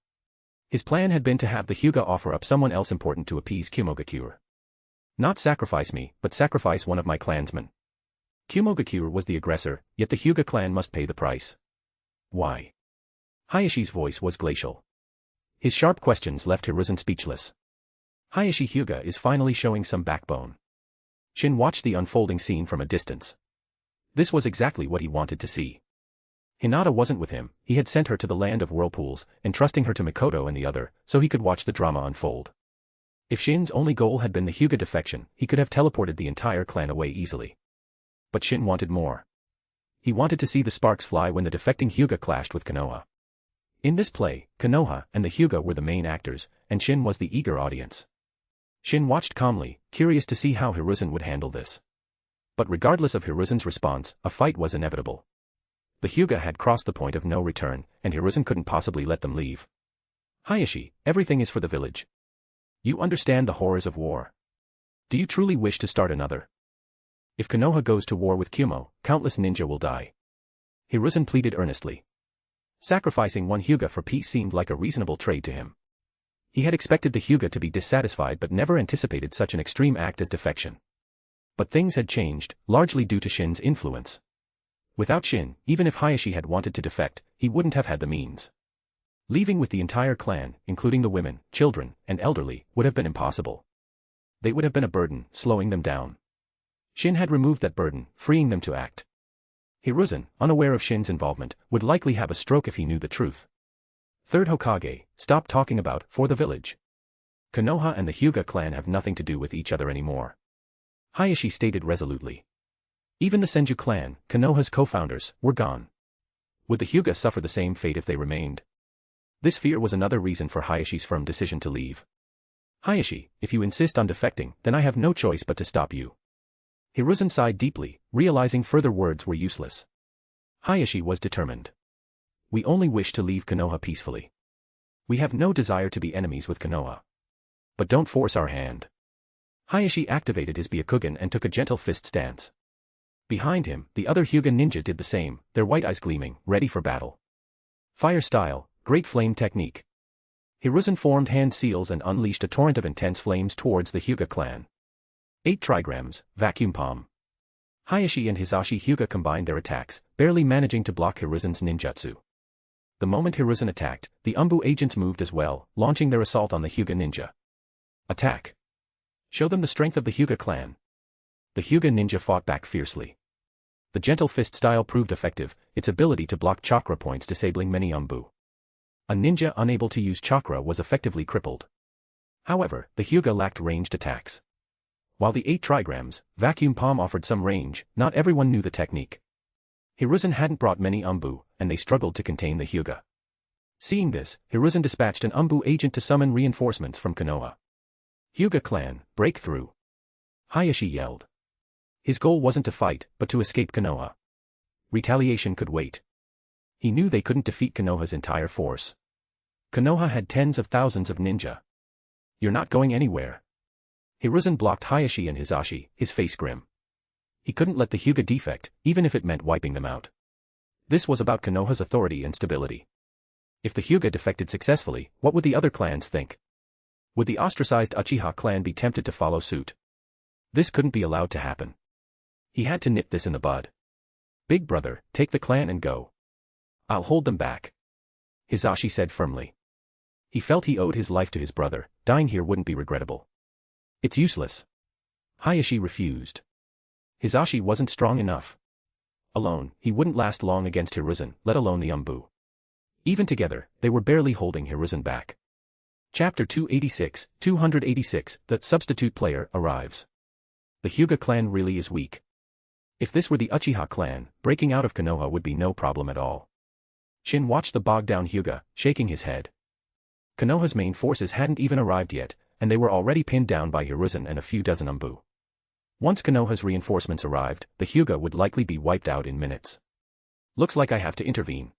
His plan had been to have the Hyuga offer up someone else important to appease Kumogakure. Not sacrifice me, but sacrifice one of my clansmen. Kumogakure was the aggressor, yet the Hyuga clan must pay the price. Why? Hayashi's voice was glacial. His sharp questions left Hiruzen speechless. Hayashi Hyuga is finally showing some backbone. Shin watched the unfolding scene from a distance. This was exactly what he wanted to see. Hinata wasn't with him, he had sent her to the Land of Whirlpools, entrusting her to Mikoto and the other, so he could watch the drama unfold. If Shin's only goal had been the Hyuga defection, he could have teleported the entire clan away easily. But Shin wanted more. He wanted to see the sparks fly when the defecting Hyuga clashed with Konoha. In this play, Konoha and the Hyuga were the main actors, and Shin was the eager audience. Shin watched calmly, curious to see how Hiruzen would handle this. But regardless of Hiruzen's response, a fight was inevitable. The Hyuga had crossed the point of no return, and Hiruzen couldn't possibly let them leave. Hayashi, everything is for the village. You understand the horrors of war. Do you truly wish to start another? If Konoha goes to war with Kumo, countless ninja will die. Hiruzen pleaded earnestly. Sacrificing one Hyuga for peace seemed like a reasonable trade to him. He had expected the Hyuga to be dissatisfied but never anticipated such an extreme act as defection. But things had changed, largely due to Shin's influence. Without Shin, even if Hayashi had wanted to defect, he wouldn't have had the means. Leaving with the entire clan, including the women, children, and elderly, would have been impossible. They would have been a burden, slowing them down. Shin had removed that burden, freeing them to act. Hiruzen, unaware of Shin's involvement, would likely have a stroke if he knew the truth. Third Hokage, stop talking about for the village. Konoha and the Hyuga clan have nothing to do with each other anymore. Hayashi stated resolutely. Even the Senju clan, Konoha's co-founders, were gone. Would the Hyuga suffer the same fate if they remained? This fear was another reason for Hayashi's firm decision to leave. Hayashi, if you insist on defecting, then I have no choice but to stop you. Hiruzen sighed deeply, realizing further words were useless. Hayashi was determined. We only wish to leave Konoha peacefully. We have no desire to be enemies with Konoha. But don't force our hand. Hayashi activated his Byakugan and took a gentle fist stance. Behind him, the other Hyuga ninja did the same, their white eyes gleaming, ready for battle. Fire style, great flame technique. Hiruzen formed hand seals and unleashed a torrent of intense flames towards the Hyuga clan. 8 trigrams, vacuum palm. Hayashi and Hisashi Hyuga combined their attacks, barely managing to block Hiruzen's ninjutsu. The moment Hiruzen attacked, the Umbu agents moved as well, launching their assault on the Hyuga ninja. Attack! Show them the strength of the Hyuga clan. The Hyuga ninja fought back fiercely. The gentle fist style proved effective, its ability to block chakra points disabling many Umbu. A ninja unable to use chakra was effectively crippled. However, the Hyuga lacked ranged attacks. While the 8 trigrams, vacuum palm offered some range, not everyone knew the technique. Hiruzen hadn't brought many Umbu, and they struggled to contain the Hyuga. Seeing this, Hiruzen dispatched an Umbu agent to summon reinforcements from Konoha. Hyuga clan, break through. Hayashi yelled. His goal wasn't to fight, but to escape Konoha. Retaliation could wait. He knew they couldn't defeat Konoha's entire force. Konoha had tens of thousands of ninja. You're not going anywhere. Hiruzen blocked Hayashi and Hisashi, his face grim. He couldn't let the Hyuga defect, even if it meant wiping them out. This was about Konoha's authority and stability. If the Hyuga defected successfully, what would the other clans think? Would the ostracized Uchiha clan be tempted to follow suit? This couldn't be allowed to happen. He had to nip this in the bud. Big brother, take the clan and go. I'll hold them back. Hisashi said firmly. He felt he owed his life to his brother, dying here wouldn't be regrettable. It's useless. Hayashi refused. Hisashi wasn't strong enough. Alone, he wouldn't last long against Hiruzen, let alone the Umbu. Even together, they were barely holding Hiruzen back. Chapter 286, The Substitute Player arrives. The Hyuga clan really is weak. If this were the Uchiha clan, breaking out of Konoha would be no problem at all. Shin watched the bogged-down Hyuga, shaking his head. Konoha's main forces hadn't even arrived yet, and they were already pinned down by Hiruzen and a few dozen Umbu. Once Konoha's reinforcements arrived, the Hyuga would likely be wiped out in minutes. Looks like I have to intervene.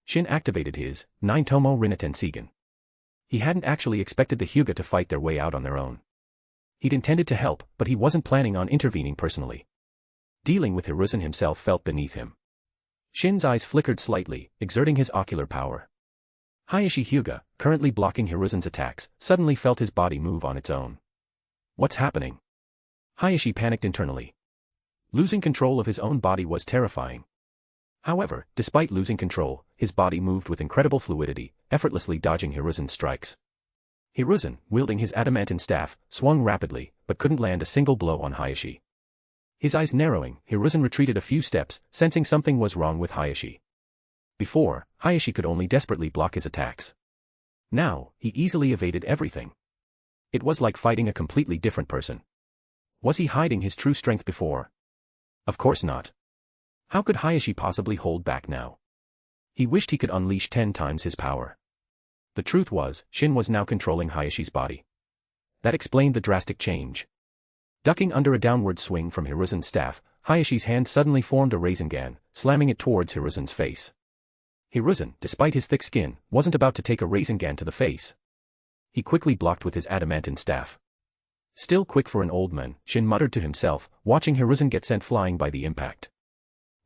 Shin activated his 9-tomo Rinnegan Seigen. He hadn't actually expected the Hyuga to fight their way out on their own. He'd intended to help, but he wasn't planning on intervening personally. Dealing with Hiruzen himself felt beneath him. Shin's eyes flickered slightly, exerting his ocular power. Hayashi Hyuga, currently blocking Hiruzen's attacks, suddenly felt his body move on its own. What's happening? Hayashi panicked internally. Losing control of his own body was terrifying. However, despite losing control, his body moved with incredible fluidity, effortlessly dodging Hiruzen's strikes. Hiruzen, wielding his adamantine staff, swung rapidly, but couldn't land a single blow on Hayashi. His eyes narrowing, Hiruzen retreated a few steps, sensing something was wrong with Hayashi. Before, Hayashi could only desperately block his attacks. Now, he easily evaded everything. It was like fighting a completely different person. Was he hiding his true strength before? Of course not. How could Hayashi possibly hold back now? He wished he could unleash 10 times his power. The truth was, Shin was now controlling Hayashi's body. That explained the drastic change. Ducking under a downward swing from Hiruzen's staff, Hayashi's hand suddenly formed a Rasengan, slamming it towards Hiruzen's face. Hiruzen, despite his thick skin, wasn't about to take a Rasengan to the face. He quickly blocked with his adamantine staff. Still quick for an old man, Shin muttered to himself, watching Hiruzen get sent flying by the impact.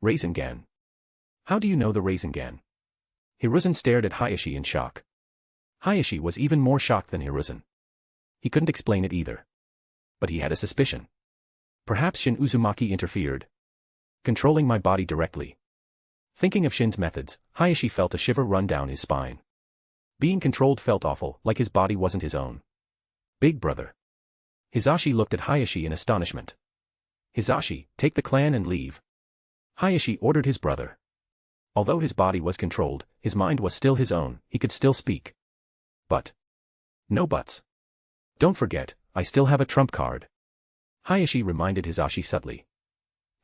Rasengan. How do you know the Rasengan? Hiruzen stared at Hayashi in shock. Hayashi was even more shocked than Hiruzen. He couldn't explain it either. But he had a suspicion. Perhaps Shin Uzumaki interfered. Controlling my body directly. Thinking of Shin's methods, Hayashi felt a shiver run down his spine. Being controlled felt awful, like his body wasn't his own. Big brother. Hisashi looked at Hayashi in astonishment. Hisashi, take the clan and leave. Hayashi ordered his brother. Although his body was controlled, his mind was still his own, he could still speak. But. No buts. Don't forget, I still have a trump card. Hayashi reminded Hisashi subtly.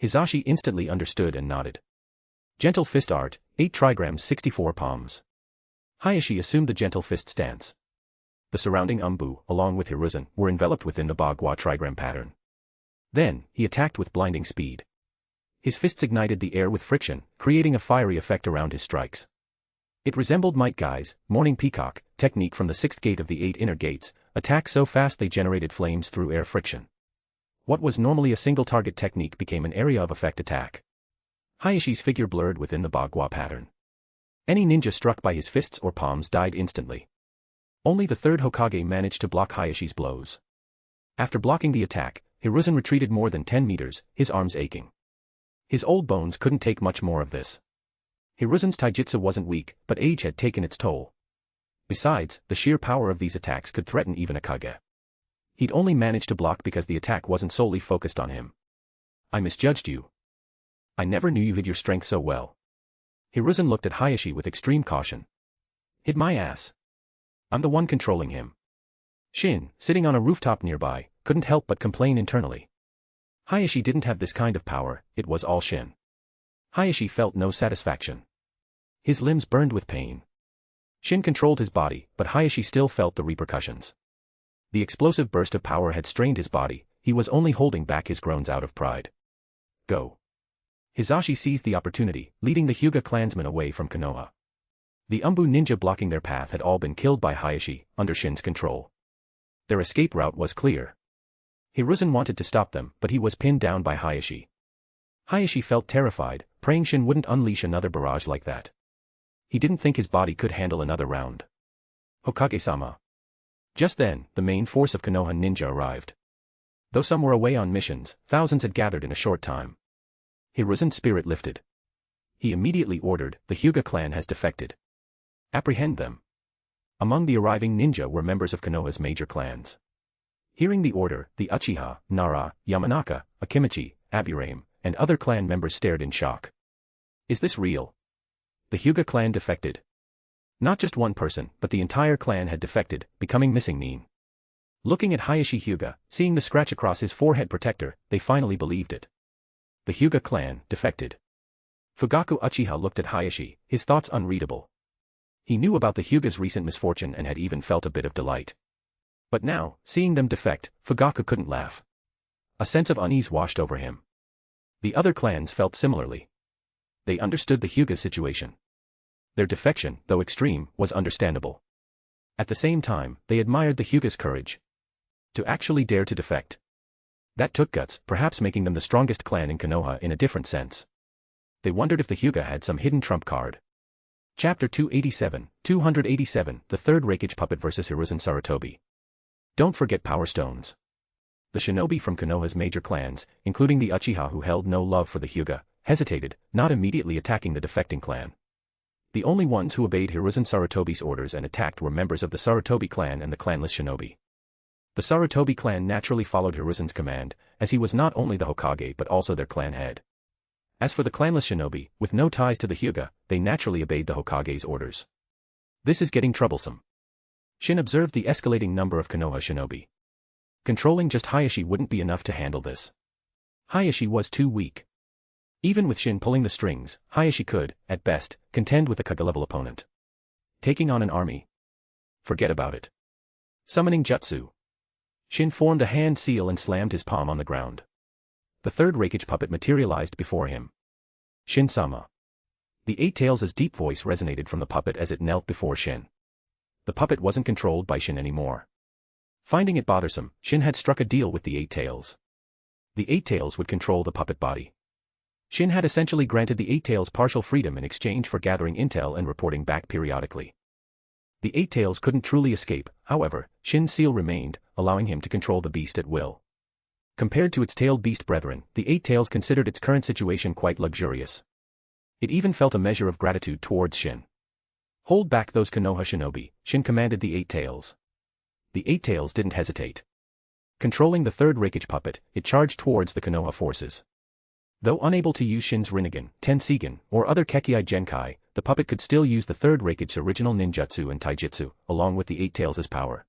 Hisashi instantly understood and nodded. Gentle fist art, 8 trigrams 64 palms. Hayashi assumed the gentle fist stance. The surrounding Umbu, along with Hiruzen, were enveloped within the Bagua trigram pattern. Then, he attacked with blinding speed. His fists ignited the air with friction, creating a fiery effect around his strikes. It resembled Might Guy's Morning Peacock technique from the 6th gate of the 8 inner gates, attack so fast they generated flames through air friction. What was normally a single target technique became an area of effect attack. Hayashi's figure blurred within the Bagua pattern. Any ninja struck by his fists or palms died instantly. Only the 3rd Hokage managed to block Hayashi's blows. After blocking the attack, Hiruzen retreated more than 10 meters, his arms aching. His old bones couldn't take much more of this. Hiruzen's taijutsu wasn't weak, but age had taken its toll. Besides, the sheer power of these attacks could threaten even a Kage. He'd only managed to block because the attack wasn't solely focused on him. I misjudged you. I never knew you hid your strength so well. Hiruzen looked at Hayashi with extreme caution. Hid my ass. I'm the one controlling him. Shin, sitting on a rooftop nearby, couldn't help but complain internally. Hayashi didn't have this kind of power, it was all Shin. Hayashi felt no satisfaction. His limbs burned with pain. Shin controlled his body, but Hayashi still felt the repercussions. The explosive burst of power had strained his body, he was only holding back his groans out of pride. Go. Hizashi seized the opportunity, leading the Hyuga clansmen away from Konoha. The Umbu ninja blocking their path had all been killed by Hayashi, under Shin's control. Their escape route was clear. Hiruzen wanted to stop them, but he was pinned down by Hayashi. Hayashi felt terrified, praying Shin wouldn't unleash another barrage like that. He didn't think his body could handle another round. Hokage-sama. Just then, the main force of Konoha ninja arrived. Though some were away on missions, thousands had gathered in a short time. Hiruzen's spirit lifted. He immediately ordered, the Hyuga clan has defected. Apprehend them. Among the arriving ninja were members of Konoha's major clans. Hearing the order, the Uchiha, Nara, Yamanaka, Akimichi, Aburame, and other clan members stared in shock. Is this real? The Hyuga clan defected. Not just one person, but the entire clan had defected, becoming missing mean. Looking at Hayashi Hyuga, seeing the scratch across his forehead protector, they finally believed it. The Hyuga clan defected. Fugaku Uchiha looked at Hayashi, his thoughts unreadable. He knew about the Hyuga's recent misfortune and had even felt a bit of delight. But now, seeing them defect, Fugaku couldn't laugh. A sense of unease washed over him. The other clans felt similarly. They understood the Hyuga's situation. Their defection, though extreme, was understandable. At the same time, they admired the Hyuga's courage. To actually dare to defect. That took guts, perhaps making them the strongest clan in Konoha in a different sense. They wondered if the Hyuga had some hidden trump card. Chapter 287, The Third Reikage Puppet vs Hiruzen Sarutobi. Don't forget Power Stones. The shinobi from Konoha's major clans, including the Uchiha who held no love for the Hyuga, hesitated, not immediately attacking the defecting clan. The only ones who obeyed Hiruzen Sarutobi's orders and attacked were members of the Sarutobi clan and the clanless shinobi. The Sarutobi clan naturally followed Hiruzen's command, as he was not only the Hokage but also their clan head. As for the clanless shinobi, with no ties to the Hyuga, they naturally obeyed the Hokage's orders. This is getting troublesome. Shin observed the escalating number of Konoha shinobi. Controlling just Hayashi wouldn't be enough to handle this. Hayashi was too weak. Even with Shin pulling the strings, Hayashi could, at best, contend with a Kage-level opponent. Taking on an army? Forget about it. Summoning jutsu. Shin formed a hand seal and slammed his palm on the ground. The third Reikage puppet materialized before him. Shin-sama. The Eight Tails' deep voice resonated from the puppet as it knelt before Shin. The puppet wasn't controlled by Shin anymore. Finding it bothersome, Shin had struck a deal with the Eight Tails. The Eight Tails would control the puppet body. Shin had essentially granted the Eight Tails partial freedom in exchange for gathering intel and reporting back periodically. The Eight Tails couldn't truly escape, however, Shin's seal remained, allowing him to control the beast at will. Compared to its tailed beast brethren, the Eight Tails considered its current situation quite luxurious. It even felt a measure of gratitude towards Shin. Hold back those Konoha shinobi, Shin commanded the Eight Tails. The Eight Tails didn't hesitate. Controlling the third Reikage puppet, it charged towards the Konoha forces. Though unable to use Shin's Rinnegan, Tensigen, or other Kekkei Genkai, the puppet could still use the third Reikage's original ninjutsu and taijutsu, along with the Eight Tails' power.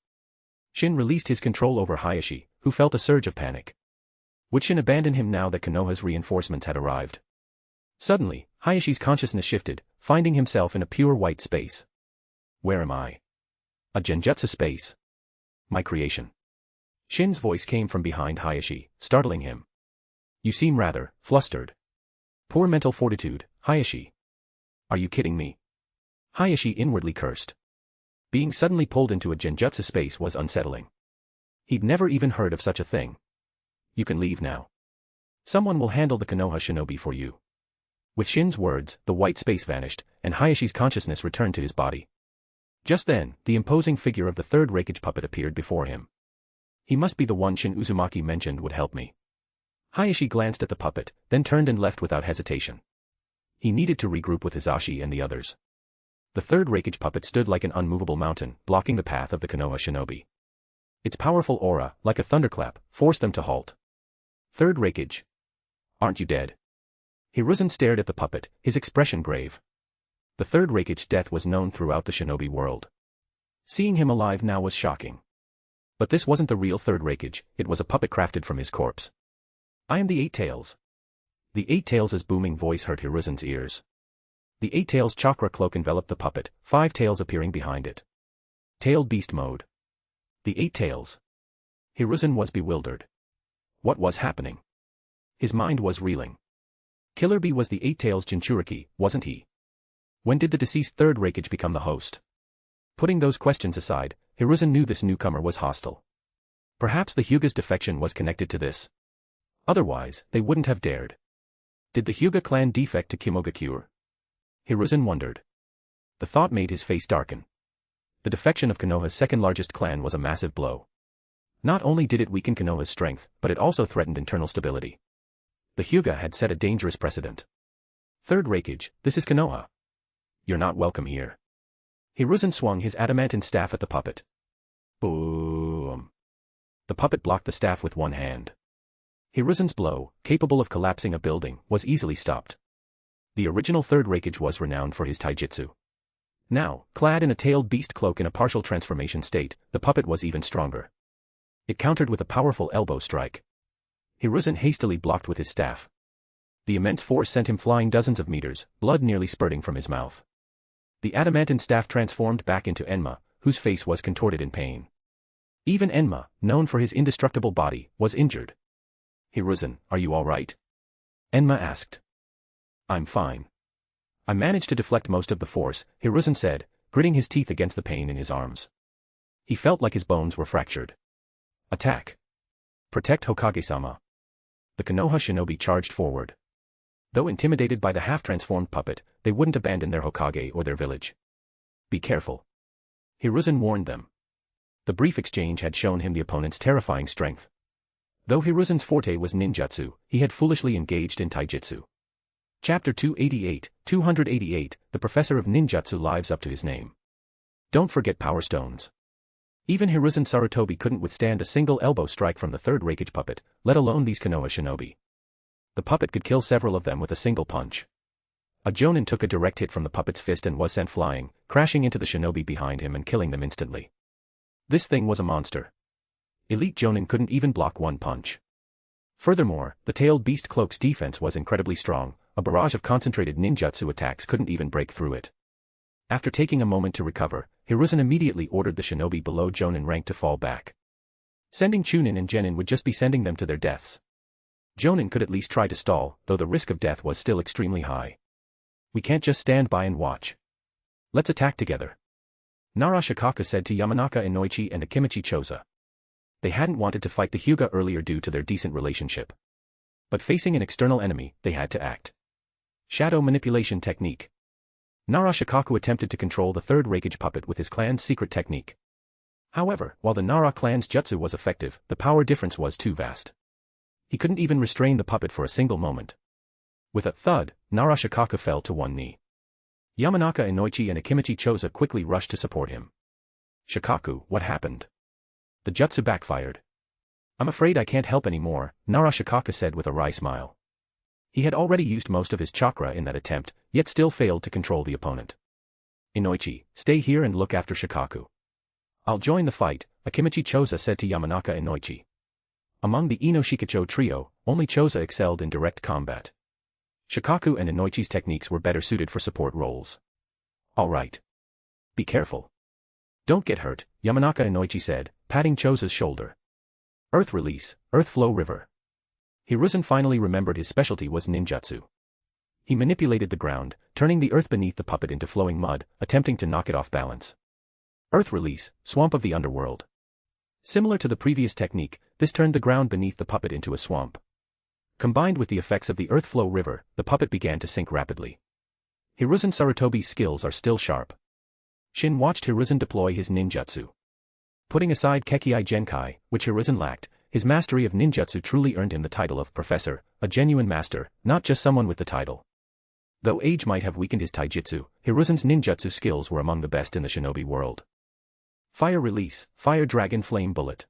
Shin released his control over Hayashi, who felt a surge of panic. Would Shin abandon him now that Konoha's reinforcements had arrived? Suddenly, Hayashi's consciousness shifted, finding himself in a pure white space. Where am I? A genjutsu space. My creation. Shin's voice came from behind Hayashi, startling him. You seem rather flustered. Poor mental fortitude, Hayashi. Are you kidding me? Hayashi inwardly cursed. Being suddenly pulled into a genjutsu space was unsettling. He'd never even heard of such a thing. You can leave now. Someone will handle the Konoha shinobi for you. With Shin's words, the white space vanished, and Hayashi's consciousness returned to his body. Just then, the imposing figure of the third Reikage puppet appeared before him. He must be the one Shin Uzumaki mentioned would help me. Hayashi glanced at the puppet, then turned and left without hesitation. He needed to regroup with Hizashi and the others. The third Reikage puppet stood like an unmovable mountain, blocking the path of the Konoha shinobi. Its powerful aura, like a thunderclap, forced them to halt. Third Reikage. Aren't you dead? Hiruzen stared at the puppet, his expression grave. The third Reikage's death was known throughout the shinobi world. Seeing him alive now was shocking. But this wasn't the real third Reikage, it was a puppet crafted from his corpse. I am the Eight Tails. The Eight Tails' booming voice hurt Hiruzen's ears. The Eight Tails chakra cloak enveloped the puppet, 5 tails appearing behind it. Tailed beast mode. The Eight Tails. Hiruzen was bewildered. What was happening? His mind was reeling. Killer Bee was the Eight Tails Jinchuriki, wasn't he? When did the deceased third Reikage become the host? Putting those questions aside, Hiruzen knew this newcomer was hostile. Perhaps the Hyuga's defection was connected to this. Otherwise, they wouldn't have dared. Did the Hyuga clan defect to Kimogakure? Hiruzen wondered. The thought made his face darken. The defection of Konoha's second-largest clan was a massive blow. Not only did it weaken Konoha's strength, but it also threatened internal stability. The Hyuga had set a dangerous precedent. Third Reikage, this is Konoha. You're not welcome here. Hiruzen swung his adamantine staff at the puppet. Boom. The puppet blocked the staff with one hand. Hiruzen's blow, capable of collapsing a building, was easily stopped. The original third Reikage was renowned for his taijutsu. Now, clad in a tailed beast cloak in a partial transformation state, the puppet was even stronger. It countered with a powerful elbow strike. Hiruzen hastily blocked with his staff. The immense force sent him flying dozens of meters, blood nearly spurting from his mouth. The adamantine staff transformed back into Enma, whose face was contorted in pain. Even Enma, known for his indestructible body, was injured. Hiruzen, are you all right? Enma asked. I'm fine. I managed to deflect most of the force, Hiruzen said, gritting his teeth against the pain in his arms. He felt like his bones were fractured. Attack. Protect Hokage-sama. The Konoha shinobi charged forward. Though intimidated by the half-transformed puppet, they wouldn't abandon their Hokage or their village. Be careful. Hiruzen warned them. The brief exchange had shown him the opponent's terrifying strength. Though Hiruzen's forte was ninjutsu, he had foolishly engaged in taijutsu. Chapter 288, the professor of ninjutsu lives up to his name. Don't forget power stones. Even Hiruzen Sarutobi couldn't withstand a single elbow strike from the third Reikage puppet, let alone these Konoha shinobi. The puppet could kill several of them with a single punch. A jonin took a direct hit from the puppet's fist and was sent flying, crashing into the shinobi behind him and killing them instantly. This thing was a monster. Elite jonin couldn't even block one punch. Furthermore, the tailed beast cloak's defense was incredibly strong, a barrage of concentrated ninjutsu attacks couldn't even break through it. After taking a moment to recover, Hiruzen immediately ordered the shinobi below jonin rank to fall back. Sending chunin and genin would just be sending them to their deaths. Jonin could at least try to stall, though the risk of death was still extremely high. We can't just stand by and watch. Let's attack together. Nara Shikaka said to Yamanaka Inoichi and Akimichi Choza. They hadn't wanted to fight the Hyuga earlier due to their decent relationship. But facing an external enemy, they had to act. Shadow manipulation technique. Nara Shikaku attempted to control the third Reikage puppet with his clan's secret technique. However, while the Nara clan's jutsu was effective, the power difference was too vast. He couldn't even restrain the puppet for a single moment. With a thud, Nara Shikaku fell to one knee. Yamanaka Inoichi and Akimichi Choza quickly rushed to support him. Shikaku, what happened? The jutsu backfired. I'm afraid I can't help anymore, Nara Shikaku said with a wry smile. He had already used most of his chakra in that attempt, yet still failed to control the opponent. Inoichi, stay here and look after Shikaku. I'll join the fight, Akimichi Choza said to Yamanaka Inoichi. Among the Ino Shikacho trio, only Choza excelled in direct combat. Shikaku and Inoichi's techniques were better suited for support roles. All right. Be careful. Don't get hurt, Yamanaka Inoichi said, patting Choza's shoulder. Earth release, earth flow river. Hiruzen finally remembered his specialty was ninjutsu. He manipulated the ground, turning the earth beneath the puppet into flowing mud, attempting to knock it off balance. Earth release, swamp of the underworld. Similar to the previous technique, this turned the ground beneath the puppet into a swamp. Combined with the effects of the earth flow river, the puppet began to sink rapidly. Hiruzen Sarutobi's skills are still sharp. Shin watched Hiruzen deploy his ninjutsu. Putting aside Kekkei Genkai, which Hiruzen lacked, his mastery of ninjutsu truly earned him the title of professor, a genuine master, not just someone with the title. Though age might have weakened his taijutsu, Hiruzen's ninjutsu skills were among the best in the shinobi world. Fire release, fire dragon flame bullet.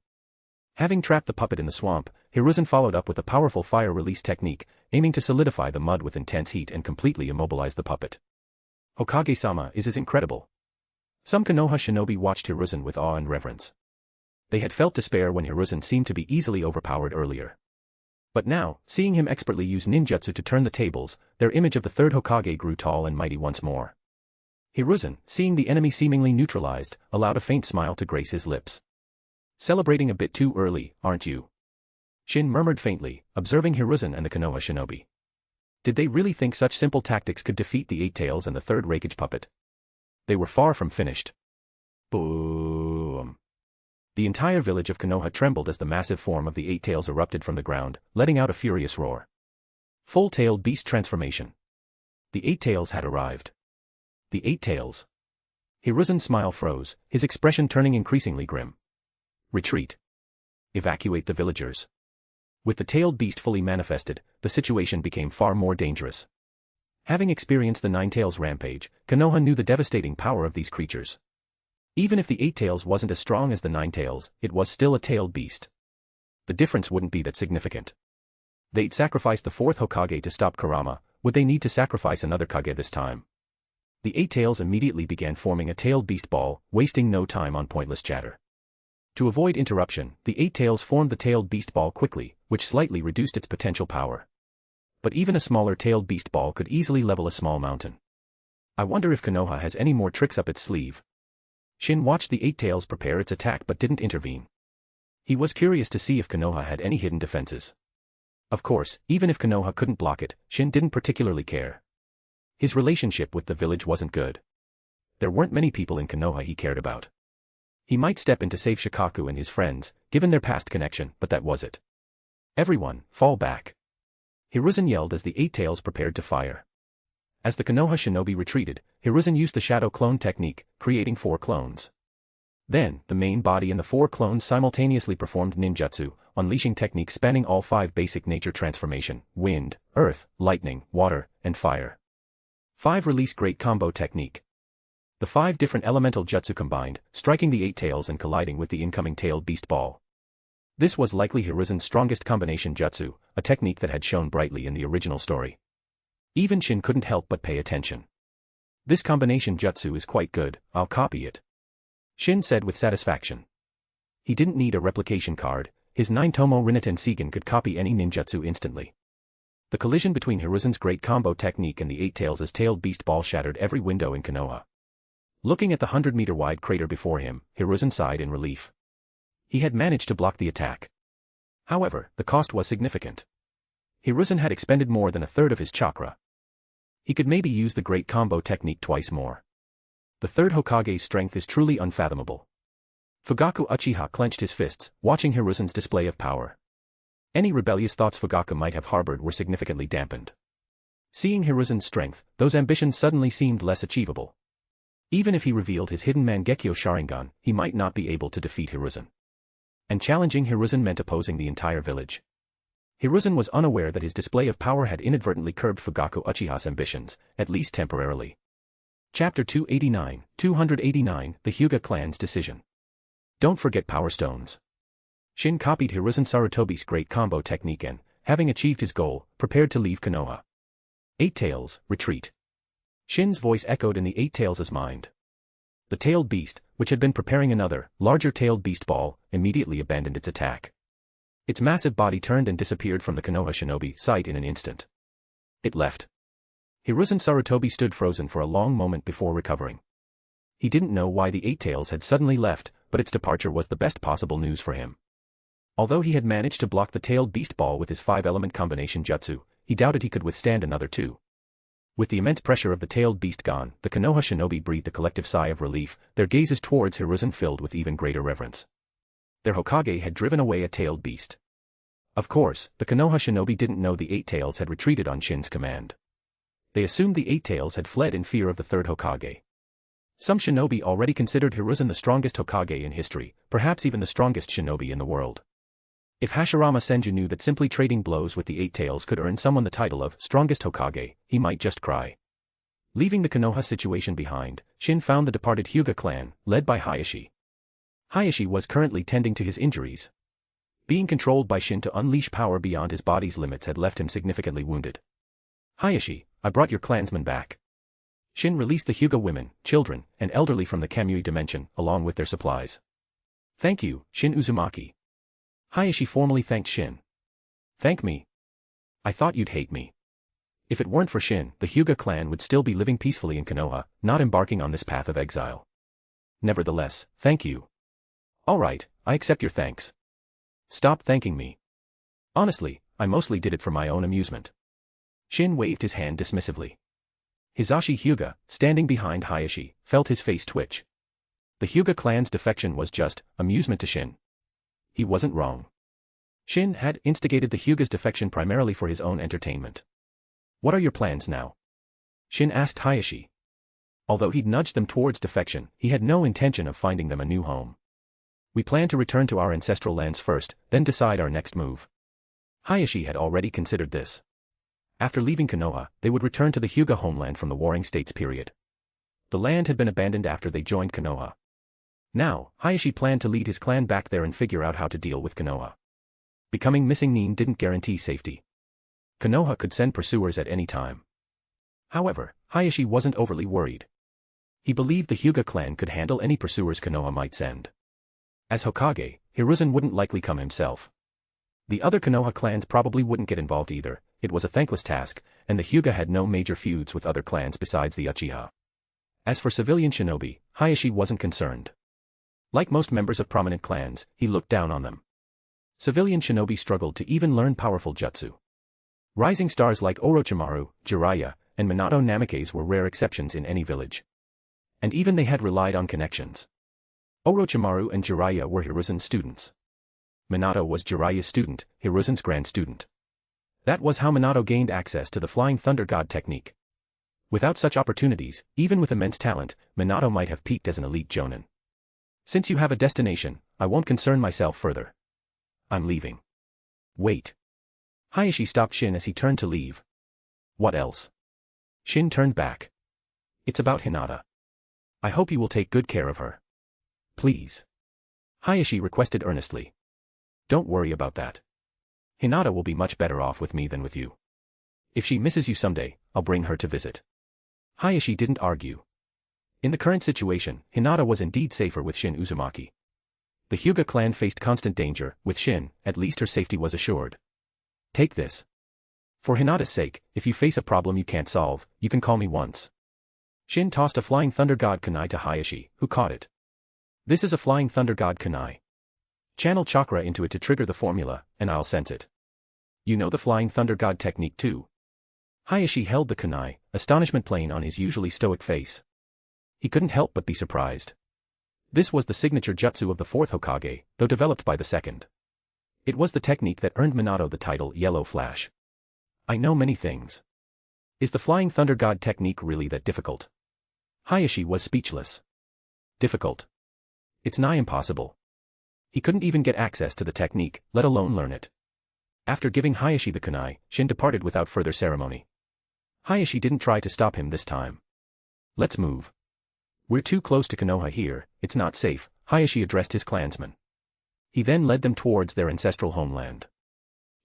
Having trapped the puppet in the swamp, Hiruzen followed up with a powerful fire release technique, aiming to solidify the mud with intense heat and completely immobilize the puppet. Hokage-sama is incredible. Some Konoha shinobi watched Hiruzen with awe and reverence. They had felt despair when Hiruzen seemed to be easily overpowered earlier. But now, seeing him expertly use ninjutsu to turn the tables, their image of the third Hokage grew tall and mighty once more. Hiruzen, seeing the enemy seemingly neutralized, allowed a faint smile to grace his lips. Celebrating a bit too early, aren't you? Shin murmured faintly, observing Hiruzen and the Konoha shinobi. Did they really think such simple tactics could defeat the Eight Tails and the third Reikage puppet? They were far from finished. Boom. The entire village of Konoha trembled as the massive form of the Eight Tails erupted from the ground, letting out a furious roar. Full-tailed beast transformation. The Eight Tails had arrived. The Eight Tails. Hiruzen's smile froze, his expression turning increasingly grim. Retreat. Evacuate the villagers. With the tailed beast fully manifested, the situation became far more dangerous. Having experienced the Nine Tails rampage, Konoha knew the devastating power of these creatures. Even if the Eight Tails wasn't as strong as the Nine Tails, it was still a tailed beast. The difference wouldn't be that significant. They'd sacrificed the fourth Hokage to stop Kurama, would they need to sacrifice another Kage this time? The Eight Tails immediately began forming a tailed beast ball, wasting no time on pointless chatter. To avoid interruption, the Eight Tails formed the tailed beast ball quickly, which slightly reduced its potential power. But even a smaller tailed beast ball could easily level a small mountain. I wonder if Konoha has any more tricks up its sleeve. Shin watched the Eight Tails prepare its attack but didn't intervene. He was curious to see if Konoha had any hidden defenses. Of course, even if Konoha couldn't block it, Shin didn't particularly care. His relationship with the village wasn't good. There weren't many people in Konoha he cared about. He might step in to save Shikaku and his friends, given their past connection, but that was it. Everyone, fall back. Hiruzen yelled as the Eight Tails prepared to fire. As the Konoha shinobi retreated, Hiruzen used the shadow clone technique, creating 4 clones. Then, the main body and the 4 clones simultaneously performed ninjutsu, unleashing techniques spanning all 5 basic nature transformation: wind, earth, lightning, water, and fire. 5 release great combo technique. The 5 different elemental jutsu combined, striking the Eight Tails and colliding with the incoming tailed beast ball. This was likely Hiruzen's strongest combination jutsu, a technique that had shone brightly in the original story. Even Shin couldn't help but pay attention. This combination jutsu is quite good, I'll copy it. Shin said with satisfaction. He didn't need a replication card, his 9-tomo Rinnegan Seigen could copy any ninjutsu instantly. The collision between Hiruzen's great combo technique and the Eight Tails' tailed beast ball shattered every window in Konoha. Looking at the 100-meter-wide crater before him, Hiruzen sighed in relief. He had managed to block the attack. However, the cost was significant. Hiruzen had expended more than a third of his chakra. He could maybe use the great combo technique twice more. The third Hokage's strength is truly unfathomable. Fugaku Uchiha clenched his fists, watching Hiruzen's display of power. Any rebellious thoughts Fugaku might have harbored were significantly dampened. Seeing Hiruzen's strength, those ambitions suddenly seemed less achievable. Even if he revealed his hidden Mangekyo Sharingan, he might not be able to defeat Hiruzen. And challenging Hiruzen meant opposing the entire village. Hiruzen was unaware that his display of power had inadvertently curbed Fugaku Uchiha's ambitions, at least temporarily. Chapter 289, The Hyuga Clan's Decision. Don't forget Power Stones. Shin copied Hiruzen Sarutobi's great combo technique and, having achieved his goal, prepared to leave Konoha. Eight Tails, retreat. Shin's voice echoed in the Eight Tails' mind. The tailed beast, which had been preparing another, larger tailed beast ball, immediately abandoned its attack. Its massive body turned and disappeared from the Konoha shinobi sight in an instant. It left. Hiruzen Sarutobi stood frozen for a long moment before recovering. He didn't know why the Eight Tails had suddenly left, but its departure was the best possible news for him. Although he had managed to block the tailed beast ball with his 5-element combination jutsu, he doubted he could withstand another 2. With the immense pressure of the tailed beast gone, the Konoha shinobi breathed a collective sigh of relief, their gazes towards Hiruzen filled with even greater reverence. Their Hokage had driven away a tailed beast. Of course, the Konoha shinobi didn't know the Eight Tails had retreated on Shin's command. They assumed the Eight Tails had fled in fear of the third Hokage. Some shinobi already considered Hiruzen the strongest Hokage in history, perhaps even the strongest shinobi in the world. If Hashirama Senju knew that simply trading blows with the Eight Tails could earn someone the title of strongest Hokage, he might just cry. Leaving the Konoha situation behind, Shin found the departed Hyuga clan, led by Hayashi. Hayashi was currently tending to his injuries. Being controlled by Shin to unleash power beyond his body's limits had left him significantly wounded. Hayashi, I brought your clansmen back. Shin released the Hyuga women, children, and elderly from the Kamui dimension, along with their supplies. Thank you, Shin Uzumaki. Hayashi formally thanked Shin. Thank me? I thought you'd hate me. If it weren't for Shin, the Hyuga clan would still be living peacefully in Konoha, not embarking on this path of exile. Nevertheless, thank you. Alright, I accept your thanks. Stop thanking me. Honestly, I mostly did it for my own amusement. Shin waved his hand dismissively. Hisashi Hyuga, standing behind Hayashi, felt his face twitch. The Hyuga clan's defection was just amusement to Shin. He wasn't wrong. Shin had instigated the Hyuga's defection primarily for his own entertainment. What are your plans now? Shin asked Hayashi. Although he'd nudged them towards defection, he had no intention of finding them a new home. We plan to return to our ancestral lands first, then decide our next move. Hayashi had already considered this. After leaving Konoha, they would return to the Hyuga homeland from the Warring States period. The land had been abandoned after they joined Konoha. Now, Hayashi planned to lead his clan back there and figure out how to deal with Konoha. Becoming missing Nin didn't guarantee safety. Konoha could send pursuers at any time. However, Hayashi wasn't overly worried. He believed the Hyuga clan could handle any pursuers Konoha might send. As Hokage, Hiruzen wouldn't likely come himself. The other Konoha clans probably wouldn't get involved either. It was a thankless task, and the Hyuga had no major feuds with other clans besides the Uchiha. As for civilian shinobi, Hayashi wasn't concerned. Like most members of prominent clans, he looked down on them. Civilian shinobi struggled to even learn powerful jutsu. Rising stars like Orochimaru, Jiraiya, and Minato Namikaze were rare exceptions in any village. And even they had relied on connections. Orochimaru and Jiraiya were Hiruzen's students. Minato was Jiraiya's student, Hiruzen's grand student. That was how Minato gained access to the Flying Thunder God technique. Without such opportunities, even with immense talent, Minato might have peaked as an elite jonin. Since you have a destination, I won't concern myself further. I'm leaving. Wait. Hayashi stopped Shin as he turned to leave. What else? Shin turned back. It's about Hinata. I hope you will take good care of her. Please. Hayashi requested earnestly. Don't worry about that. Hinata will be much better off with me than with you. If she misses you someday, I'll bring her to visit. Hayashi didn't argue. In the current situation, Hinata was indeed safer with Shin Uzumaki. The Hyuga clan faced constant danger, with Shin, at least her safety was assured. Take this. For Hinata's sake, if you face a problem you can't solve, you can call me once. Shin tossed a Flying Thunder God kunai to Hayashi, who caught it. This is a Flying Thunder God kunai. Channel chakra into it to trigger the formula, and I'll sense it. You know the Flying Thunder God technique too. Hayashi held the kunai, astonishment plain on his usually stoic face. He couldn't help but be surprised. This was the signature jutsu of the fourth Hokage, though developed by the second. It was the technique that earned Minato the title Yellow Flash. I know many things. Is the Flying Thunder God technique really that difficult? Hayashi was speechless. Difficult. It's nigh impossible. He couldn't even get access to the technique, let alone learn it. After giving Hayashi the kunai, Shin departed without further ceremony. Hayashi didn't try to stop him this time. Let's move. We're too close to Konoha here, it's not safe, Hayashi addressed his clansmen. He then led them towards their ancestral homeland.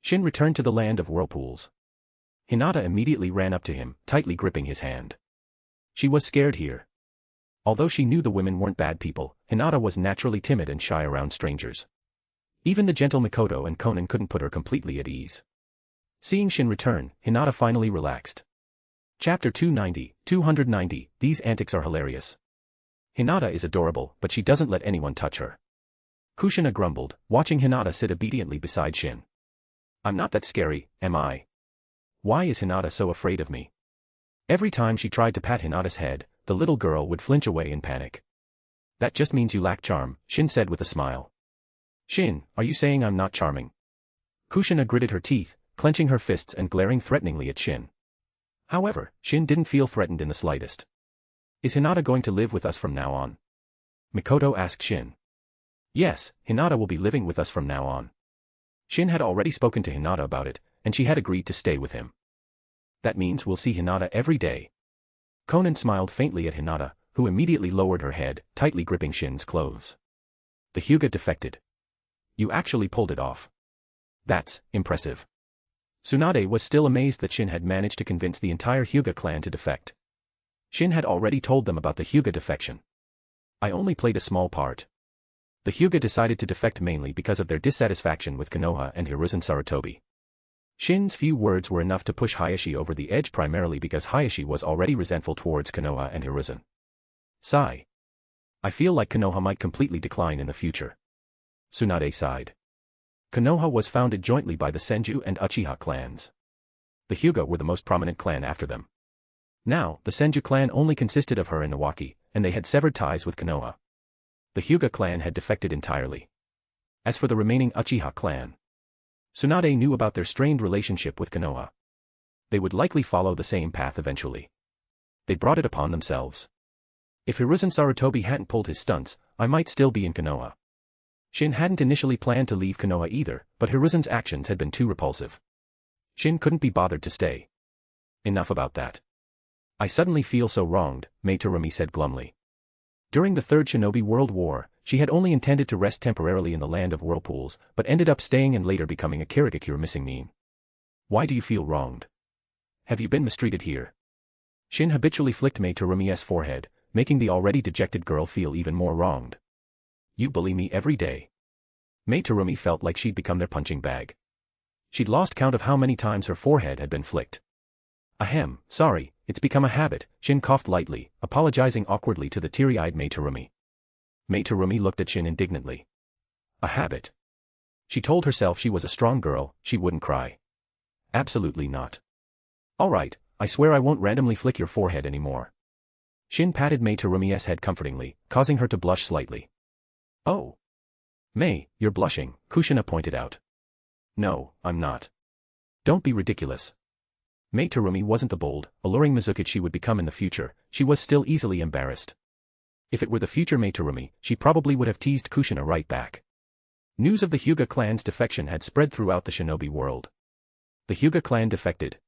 Shin returned to the Land of Whirlpools. Hinata immediately ran up to him, tightly gripping his hand. She was scared here. Although she knew the women weren't bad people, Hinata was naturally timid and shy around strangers. Even the gentle Mikoto and Konan couldn't put her completely at ease. Seeing Shin return, Hinata finally relaxed. Chapter 290, These antics are hilarious. Hinata is adorable, but she doesn't let anyone touch her. Kushina grumbled, watching Hinata sit obediently beside Shin. I'm not that scary, am I? Why is Hinata so afraid of me? Every time she tried to pat Hinata's head, the little girl would flinch away in panic. That just means you lack charm, Shin said with a smile. Shin, are you saying I'm not charming? Kushina gritted her teeth, clenching her fists and glaring threateningly at Shin. However, Shin didn't feel threatened in the slightest. Is Hinata going to live with us from now on? Mikoto asked Shin. Yes, Hinata will be living with us from now on. Shin had already spoken to Hinata about it, and she had agreed to stay with him. That means we'll see Hinata every day. Konan smiled faintly at Hinata, who immediately lowered her head, tightly gripping Shin's clothes. The Hyuga defected. You actually pulled it off. That's impressive. Tsunade was still amazed that Shin had managed to convince the entire Hyuga clan to defect. Shin had already told them about the Hyuga defection. I only played a small part. The Hyuga decided to defect mainly because of their dissatisfaction with Konoha and Hiruzen Sarutobi. Shin's few words were enough to push Hayashi over the edge, primarily because Hayashi was already resentful towards Konoha and Hiruzen. Sigh. I feel like Konoha might completely decline in the future. Tsunade sighed. Konoha was founded jointly by the Senju and Uchiha clans. The Hyuga were the most prominent clan after them. Now, the Senju clan only consisted of her and Nawaki, and they had severed ties with Konoha. The Hyuga clan had defected entirely. As for the remaining Uchiha clan, Tsunade knew about their strained relationship with Konoha. They would likely follow the same path eventually. They brought it upon themselves. If Hiruzen Sarutobi hadn't pulled his stunts, I might still be in Konoha. Shin hadn't initially planned to leave Konoha either, but Hiruzen's actions had been too repulsive. Shin couldn't be bothered to stay. Enough about that. I suddenly feel so wronged, Mei Terumi said glumly. During the Third Shinobi World War, she had only intended to rest temporarily in the Land of Whirlpools, but ended up staying and later becoming a caricature missing meme. Why do you feel wronged? Have you been mistreated here? Shin habitually flicked Mei Terumi's forehead, making the already dejected girl feel even more wronged. You bully me every day. Mei Terumi felt like she'd become their punching bag. She'd lost count of how many times her forehead had been flicked. Ahem, sorry, it's become a habit, Shin coughed lightly, apologizing awkwardly to the teary-eyed Mei Terumi. Mei Terumi looked at Shin indignantly. A habit. She told herself she was a strong girl, she wouldn't cry. Absolutely not. All right, I swear I won't randomly flick your forehead anymore. Shin patted Mei Terumi's head comfortingly, causing her to blush slightly. Oh. Mei, you're blushing, Kushina pointed out. No, I'm not. Don't be ridiculous. Mei Terumi wasn't the bold, alluring Mizuki she would become in the future, she was still easily embarrassed. If it were the future Mei Terumi, she probably would have teased Kushina right back. News of the Hyuga clan's defection had spread throughout the shinobi world. The Hyuga clan defected.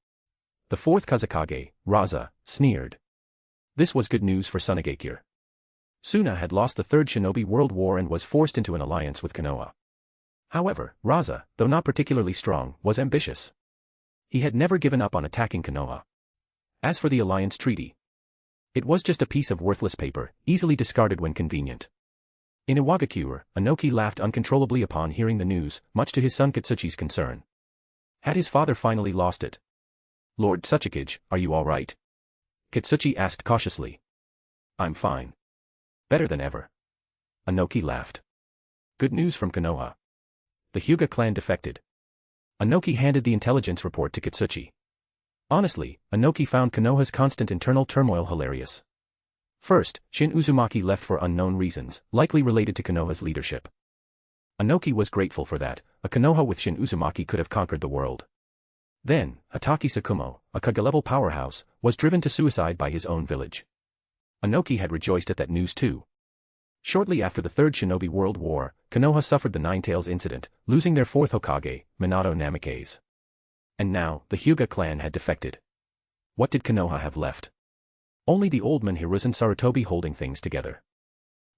The fourth Kazekage, Raza, sneered. This was good news for Tsunade. Suna had lost the Third Shinobi World War and was forced into an alliance with Konoha. However, Raza, though not particularly strong, was ambitious. He had never given up on attacking Konoha. As for the alliance treaty, it was just a piece of worthless paper, easily discarded when convenient. In Iwagakure, Inoki laughed uncontrollably upon hearing the news, much to his son Kitsuchi's concern. Had his father finally lost it? Lord Tsuchikage, are you all right? Kitsuchi asked cautiously. I'm fine. Better than ever. Inoki laughed. Good news from Konoha. The Hyuga clan defected. Inoki handed the intelligence report to Kitsuchi. Honestly, Inoki found Konoha's constant internal turmoil hilarious. First, Shin Uzumaki left for unknown reasons, likely related to Konoha's leadership. Inoki was grateful for that, a Konoha with Shin Uzumaki could have conquered the world. Then, Hataki Sakumo, a Kage-level powerhouse, was driven to suicide by his own village. Inoki had rejoiced at that news too. Shortly after the Third Shinobi World War, Konoha suffered the Nine-Tails incident, losing their fourth Hokage, Minato Namikaze. And now, the Hyuga clan had defected. What did Konoha have left? Only the old man Hiruzen Sarutobi holding things together.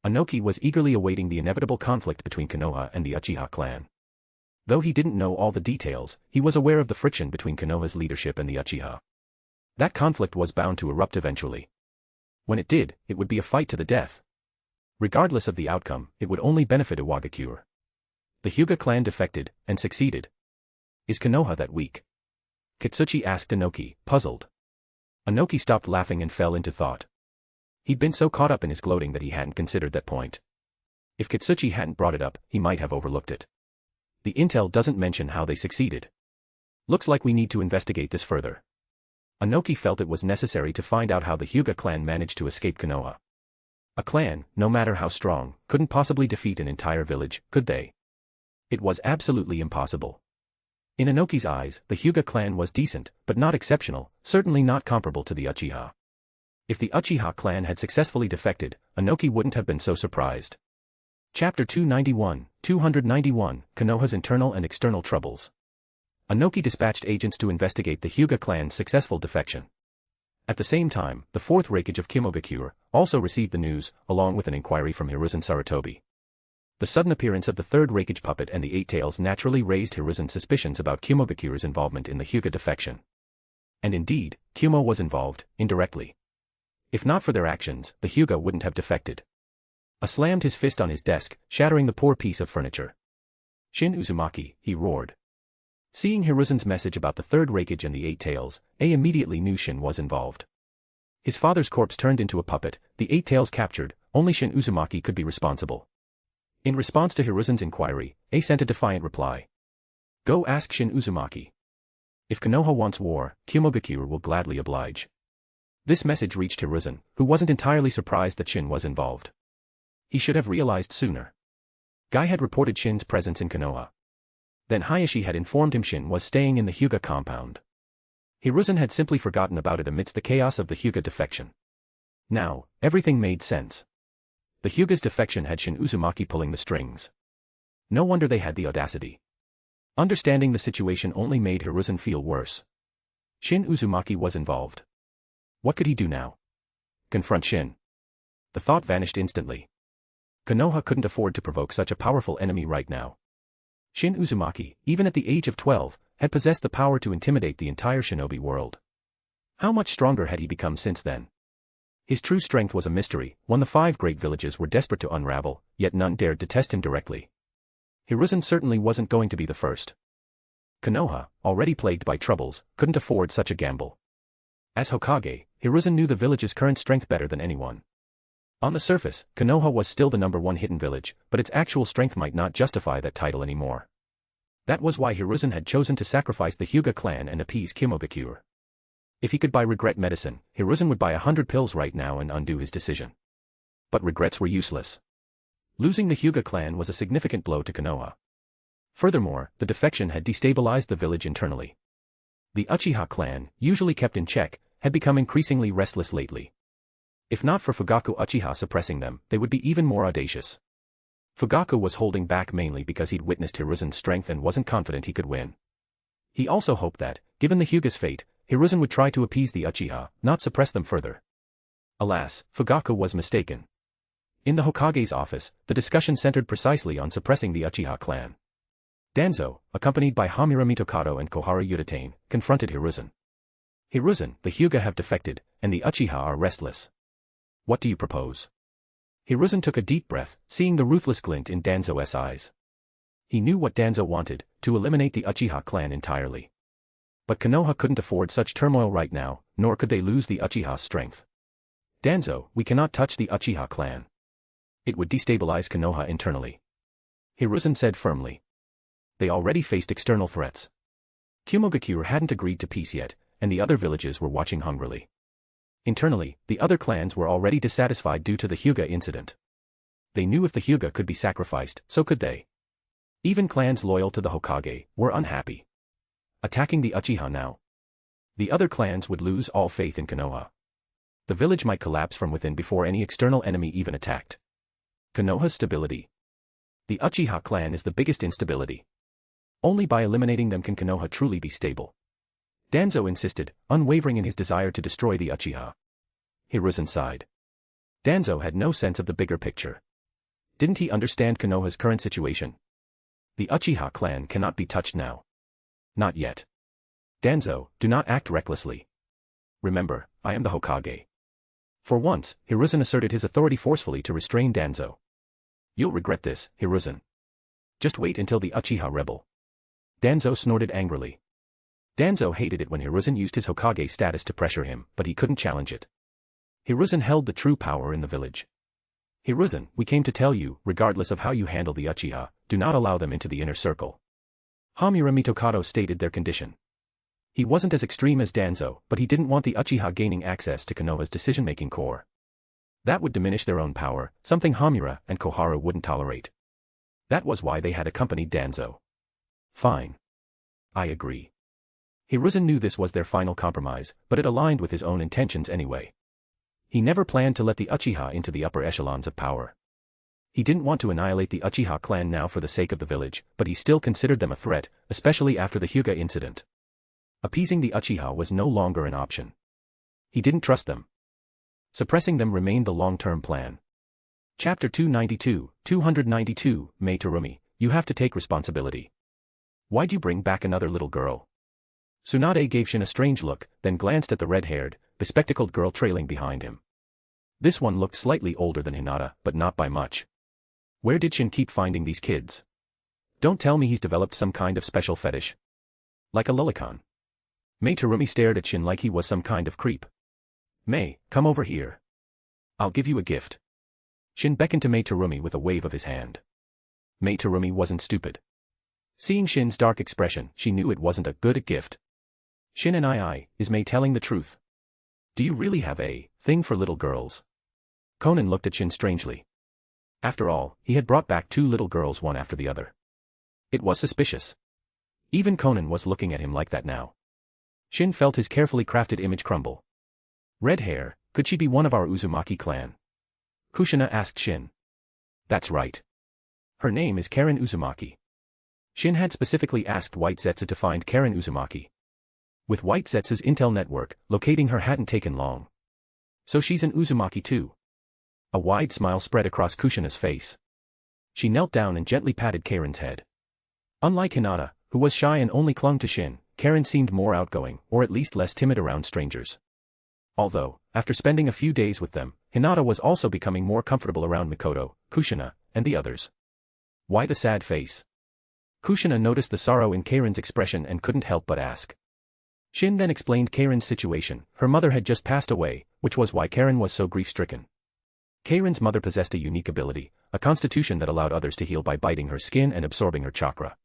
Inoki was eagerly awaiting the inevitable conflict between Konoha and the Uchiha clan. Though he didn't know all the details, he was aware of the friction between Konoha's leadership and the Uchiha. That conflict was bound to erupt eventually. When it did, it would be a fight to the death. Regardless of the outcome, it would only benefit Iwagakure. The Hyuga clan defected, and succeeded. Is Konoha that weak? Kitsuchi asked Inoki, puzzled. Inoki stopped laughing and fell into thought. He'd been so caught up in his gloating that he hadn't considered that point. If Kitsuchi hadn't brought it up, he might have overlooked it. The intel doesn't mention how they succeeded. Looks like we need to investigate this further. Inoki felt it was necessary to find out how the Hyuga clan managed to escape Konoha. A clan, no matter how strong, couldn't possibly defeat an entire village, could they? It was absolutely impossible. In Inoki's eyes, the Hyuga clan was decent, but not exceptional, certainly not comparable to the Uchiha. If the Uchiha clan had successfully defected, Inoki wouldn't have been so surprised. Chapter 291, Konoha's internal and external troubles. Inoki dispatched agents to investigate the Hyuga clan's successful defection. At the same time, the fourth Reikage of Kimogakure also received the news, along with an inquiry from Hiruzen Sarutobi. The sudden appearance of the third Reikage puppet and the Eight Tails naturally raised Hiruzen's suspicions about Kimogakure's involvement in the Hyuga defection. And indeed, Kumo was involved, indirectly. If not for their actions, the Hyuga wouldn't have defected. Slammed his fist on his desk, shattering the poor piece of furniture. Shin Uzumaki, he roared. Seeing Hiruzen's message about the third Reikage and the eight tails, immediately knew Shin was involved. His father's corpse turned into a puppet, the eight tails captured, only Shin Uzumaki could be responsible. In response to Hiruzen's inquiry, sent a defiant reply. Go ask Shin Uzumaki. If Konoha wants war, Kumogakyur will gladly oblige. This message reached Hiruzen, who wasn't entirely surprised that Shin was involved. He should have realized sooner. Guy had reported Shin's presence in Konoha. Then Hayashi had informed him Shin was staying in the Hyuga compound. Hiruzen had simply forgotten about it amidst the chaos of the Hyuga defection. Now, everything made sense. The Hyuga's defection had Shin Uzumaki pulling the strings. No wonder they had the audacity. Understanding the situation only made Hiruzen feel worse. Shin Uzumaki was involved. What could he do now? Confront Shin. The thought vanished instantly. Konoha couldn't afford to provoke such a powerful enemy right now. Shin Uzumaki, even at the age of 12, had possessed the power to intimidate the entire shinobi world. How much stronger had he become since then? His true strength was a mystery, one the 5 great villages were desperate to unravel, yet none dared to test him directly. Hiruzen certainly wasn't going to be the first. Konoha, already plagued by troubles, couldn't afford such a gamble. As Hokage, Hiruzen knew the village's current strength better than anyone. On the surface, Konoha was still the #1 hidden village, but its actual strength might not justify that title anymore. That was why Hiruzen had chosen to sacrifice the Hyuga clan and appease Kumogakyur. If he could buy regret medicine, Hiruzen would buy 100 pills right now and undo his decision. But regrets were useless. Losing the Hyuga clan was a significant blow to Konoha. Furthermore, the defection had destabilized the village internally. The Uchiha clan, usually kept in check, had become increasingly restless lately. If not for Fugaku Uchiha suppressing them, they would be even more audacious. Fugaku was holding back mainly because he'd witnessed Hiruzen's strength and wasn't confident he could win. He also hoped that, given the Hyuga's fate, Hiruzen would try to appease the Uchiha, not suppress them further. Alas, Fugaku was mistaken. In the Hokage's office, the discussion centered precisely on suppressing the Uchiha clan. Danzo, accompanied by Hamura Mitokado and Koharu Udatane, confronted Hiruzen. Hiruzen, the Hyuga have defected, and the Uchiha are restless. What do you propose? Hiruzen took a deep breath, seeing the ruthless glint in Danzo's eyes. He knew what Danzo wanted, to eliminate the Uchiha clan entirely. But Konoha couldn't afford such turmoil right now, nor could they lose the Uchiha's strength. Danzo, we cannot touch the Uchiha clan. It would destabilize Konoha internally. Hiruzen said firmly. They already faced external threats. Kumogakyur hadn't agreed to peace yet, and the other villages were watching hungrily. Internally, the other clans were already dissatisfied due to the Hyuga incident. They knew if the Hyuga could be sacrificed, so could they. Even clans loyal to the Hokage were unhappy. Attacking the Uchiha now. The other clans would lose all faith in Konoha. The village might collapse from within before any external enemy even attacked. Konoha's stability. The Uchiha clan is the biggest instability. Only by eliminating them can Konoha truly be stable. Danzo insisted, unwavering in his desire to destroy the Uchiha. Hiruzen sighed. Danzo had no sense of the bigger picture. Didn't he understand Konoha's current situation? The Uchiha clan cannot be touched now. Not yet. Danzo, do not act recklessly. Remember, I am the Hokage. For once, Hiruzen asserted his authority forcefully to restrain Danzo. You'll regret this, Hiruzen. Just wait until the Uchiha rebel. Danzo snorted angrily. Danzo hated it when Hiruzen used his Hokage status to pressure him, but he couldn't challenge it. Hiruzen held the true power in the village. Hiruzen, we came to tell you, regardless of how you handle the Uchiha, do not allow them into the inner circle. Hamura Mitokado stated their condition. He wasn't as extreme as Danzo, but he didn't want the Uchiha gaining access to Konoha's decision-making core. That would diminish their own power, something Hamura and Koharu wouldn't tolerate. That was why they had accompanied Danzo. Fine. I agree. Hiruzen knew this was their final compromise, but it aligned with his own intentions anyway. He never planned to let the Uchiha into the upper echelons of power. He didn't want to annihilate the Uchiha clan now for the sake of the village, but he still considered them a threat, especially after the Hyuga incident. Appeasing the Uchiha was no longer an option. He didn't trust them. Suppressing them remained the long-term plan. Chapter 292, Mei Terumi, you have to take responsibility. Why'd you bring back another little girl? Tsunade gave Shin a strange look, then glanced at the red-haired, bespectacled girl trailing behind him. This one looked slightly older than Hinata, but not by much. Where did Shin keep finding these kids? Don't tell me he's developed some kind of special fetish. Like a lolicon. Mei Terumi stared at Shin like he was some kind of creep. Mei, come over here. I'll give you a gift. Shin beckoned to Mei Terumi with a wave of his hand. Mei Terumi wasn't stupid. Seeing Shin's dark expression, she knew it wasn't a good gift. Shin and is Mei telling the truth? Do you really have a thing for little girls? Conan looked at Shin strangely. After all, he had brought back 2 little girls one after the other. It was suspicious. Even Conan was looking at him like that now. Shin felt his carefully crafted image crumble. Red hair, could she be one of our Uzumaki clan? Kushina asked Shin. That's right. Her name is Karen Uzumaki. Shin had specifically asked White Zetsu to find Karen Uzumaki. With White Zetsu's intel network, locating her hadn't taken long. So she's an Uzumaki too. A wide smile spread across Kushina's face. She knelt down and gently patted Karen's head. Unlike Hinata, who was shy and only clung to Shin, Karen seemed more outgoing, or at least less timid around strangers. Although, after spending a few days with them, Hinata was also becoming more comfortable around Mikoto, Kushina, and the others. Why the sad face? Kushina noticed the sorrow in Karen's expression and couldn't help but ask. Shin then explained Karen's situation. Her mother had just passed away, which was why Karen was so grief-stricken. Karen's mother possessed a unique ability, a constitution that allowed others to heal by biting her skin and absorbing her chakra.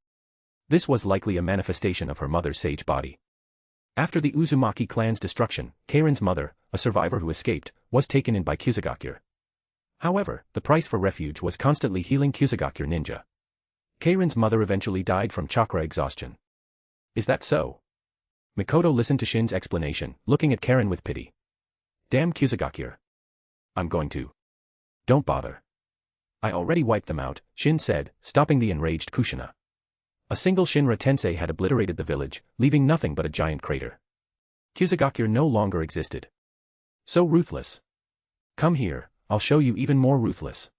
This was likely a manifestation of her mother's sage body. After the Uzumaki clan's destruction, Karen's mother, a survivor who escaped, was taken in by Kuzugakure. However, the price for refuge was constantly healing Kuzugakure ninja. Karen's mother eventually died from chakra exhaustion. Is that so? Mikoto listened to Shin's explanation, looking at Karen with pity. Damn Kuzugakure. I'm going to. Don't bother. I already wiped them out, Shin said, stopping the enraged Kushina. A single Shinra Tensei had obliterated the village, leaving nothing but a giant crater. Kuzugakure no longer existed. So ruthless. Come here, I'll show you even more ruthless.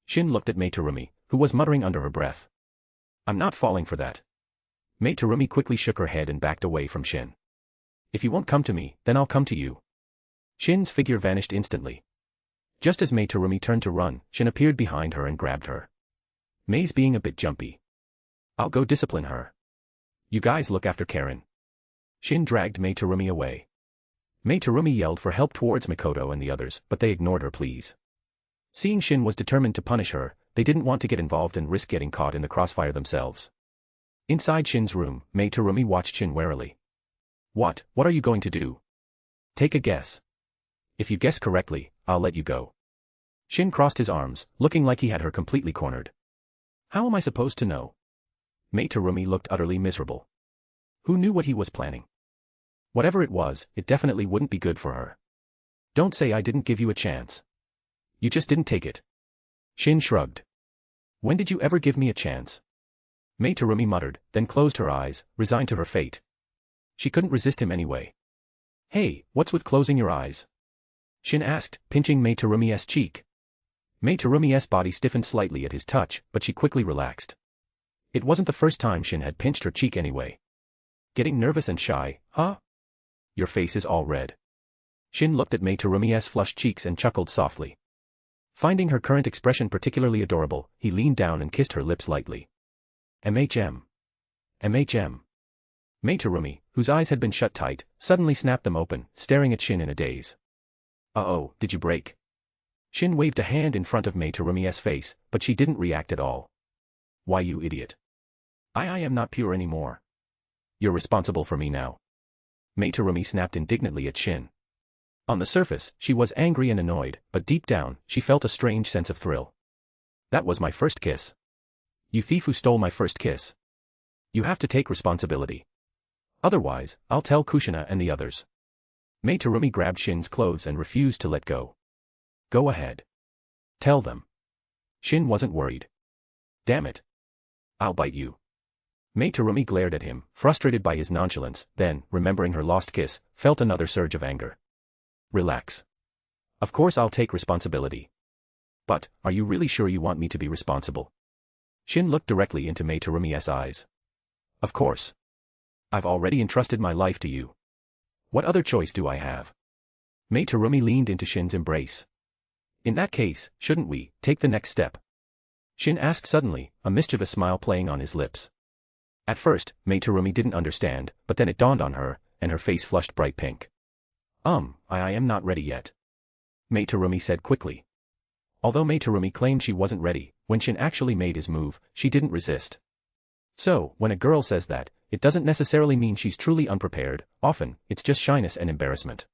Shin looked at Mei Terumi, who was muttering under her breath. I'm not falling for that. Mei Terumi quickly shook her head and backed away from Shin. If you won't come to me, then I'll come to you. Shin's figure vanished instantly. Just as Mei Terumi turned to run, Shin appeared behind her and grabbed her. Mei's being a bit jumpy. I'll go discipline her. You guys look after Karen. Shin dragged Mei Terumi away. Mei Terumi yelled for help towards Mikoto and the others, but they ignored her pleas. Seeing Shin was determined to punish her, they didn't want to get involved and risk getting caught in the crossfire themselves. Inside Shin's room, Mei Terumi watched Shin warily. What are you going to do? Take a guess. If you guess correctly, I'll let you go. Shin crossed his arms, looking like he had her completely cornered. How am I supposed to know? Mei Terumi looked utterly miserable. Who knew what he was planning? Whatever it was, it definitely wouldn't be good for her. Don't say I didn't give you a chance. You just didn't take it. Shin shrugged. When did you ever give me a chance? Mei Terumi muttered, then closed her eyes, resigned to her fate. She couldn't resist him anyway. Hey, what's with closing your eyes? Shin asked, pinching Mei Terumi's cheek. Mei Terumi's body stiffened slightly at his touch, but she quickly relaxed. It wasn't the first time Shin had pinched her cheek anyway. Getting nervous and shy, huh? Your face is all red. Shin looked at Mei Terumi's flushed cheeks and chuckled softly. Finding her current expression particularly adorable, he leaned down and kissed her lips lightly. MHM. MHM. Mei Terumi, whose eyes had been shut tight, suddenly snapped them open, staring at Shin in a daze. Uh-oh, did you break? Shin waved a hand in front of Mei Terumi's face, but she didn't react at all. Why, you idiot. I am not pure anymore. You're responsible for me now. Mei Terumi snapped indignantly at Shin. On the surface, she was angry and annoyed, but deep down, she felt a strange sense of thrill. That was my first kiss. You thief who stole my first kiss. You have to take responsibility. Otherwise, I'll tell Kushina and the others. Mei Terumi grabbed Shin's clothes and refused to let go. Go ahead. Tell them. Shin wasn't worried. Damn it. I'll bite you. Mei Terumi glared at him, frustrated by his nonchalance, then, remembering her lost kiss, felt another surge of anger. Relax. Of course I'll take responsibility. But, are you really sure you want me to be responsible? Shin looked directly into Mei Terumi's eyes. Of course. I've already entrusted my life to you. What other choice do I have? Mei Terumi leaned into Shin's embrace. In that case, shouldn't we take the next step? Shin asked suddenly, a mischievous smile playing on his lips. At first, Mei Terumi didn't understand, but then it dawned on her, and her face flushed bright pink. I am not ready yet. Mei Terumi said quickly. Although Mei Terumi claimed she wasn't ready, when Shin actually made his move, she didn't resist. So, when a girl says that, it doesn't necessarily mean she's truly unprepared, often, it's just shyness and embarrassment.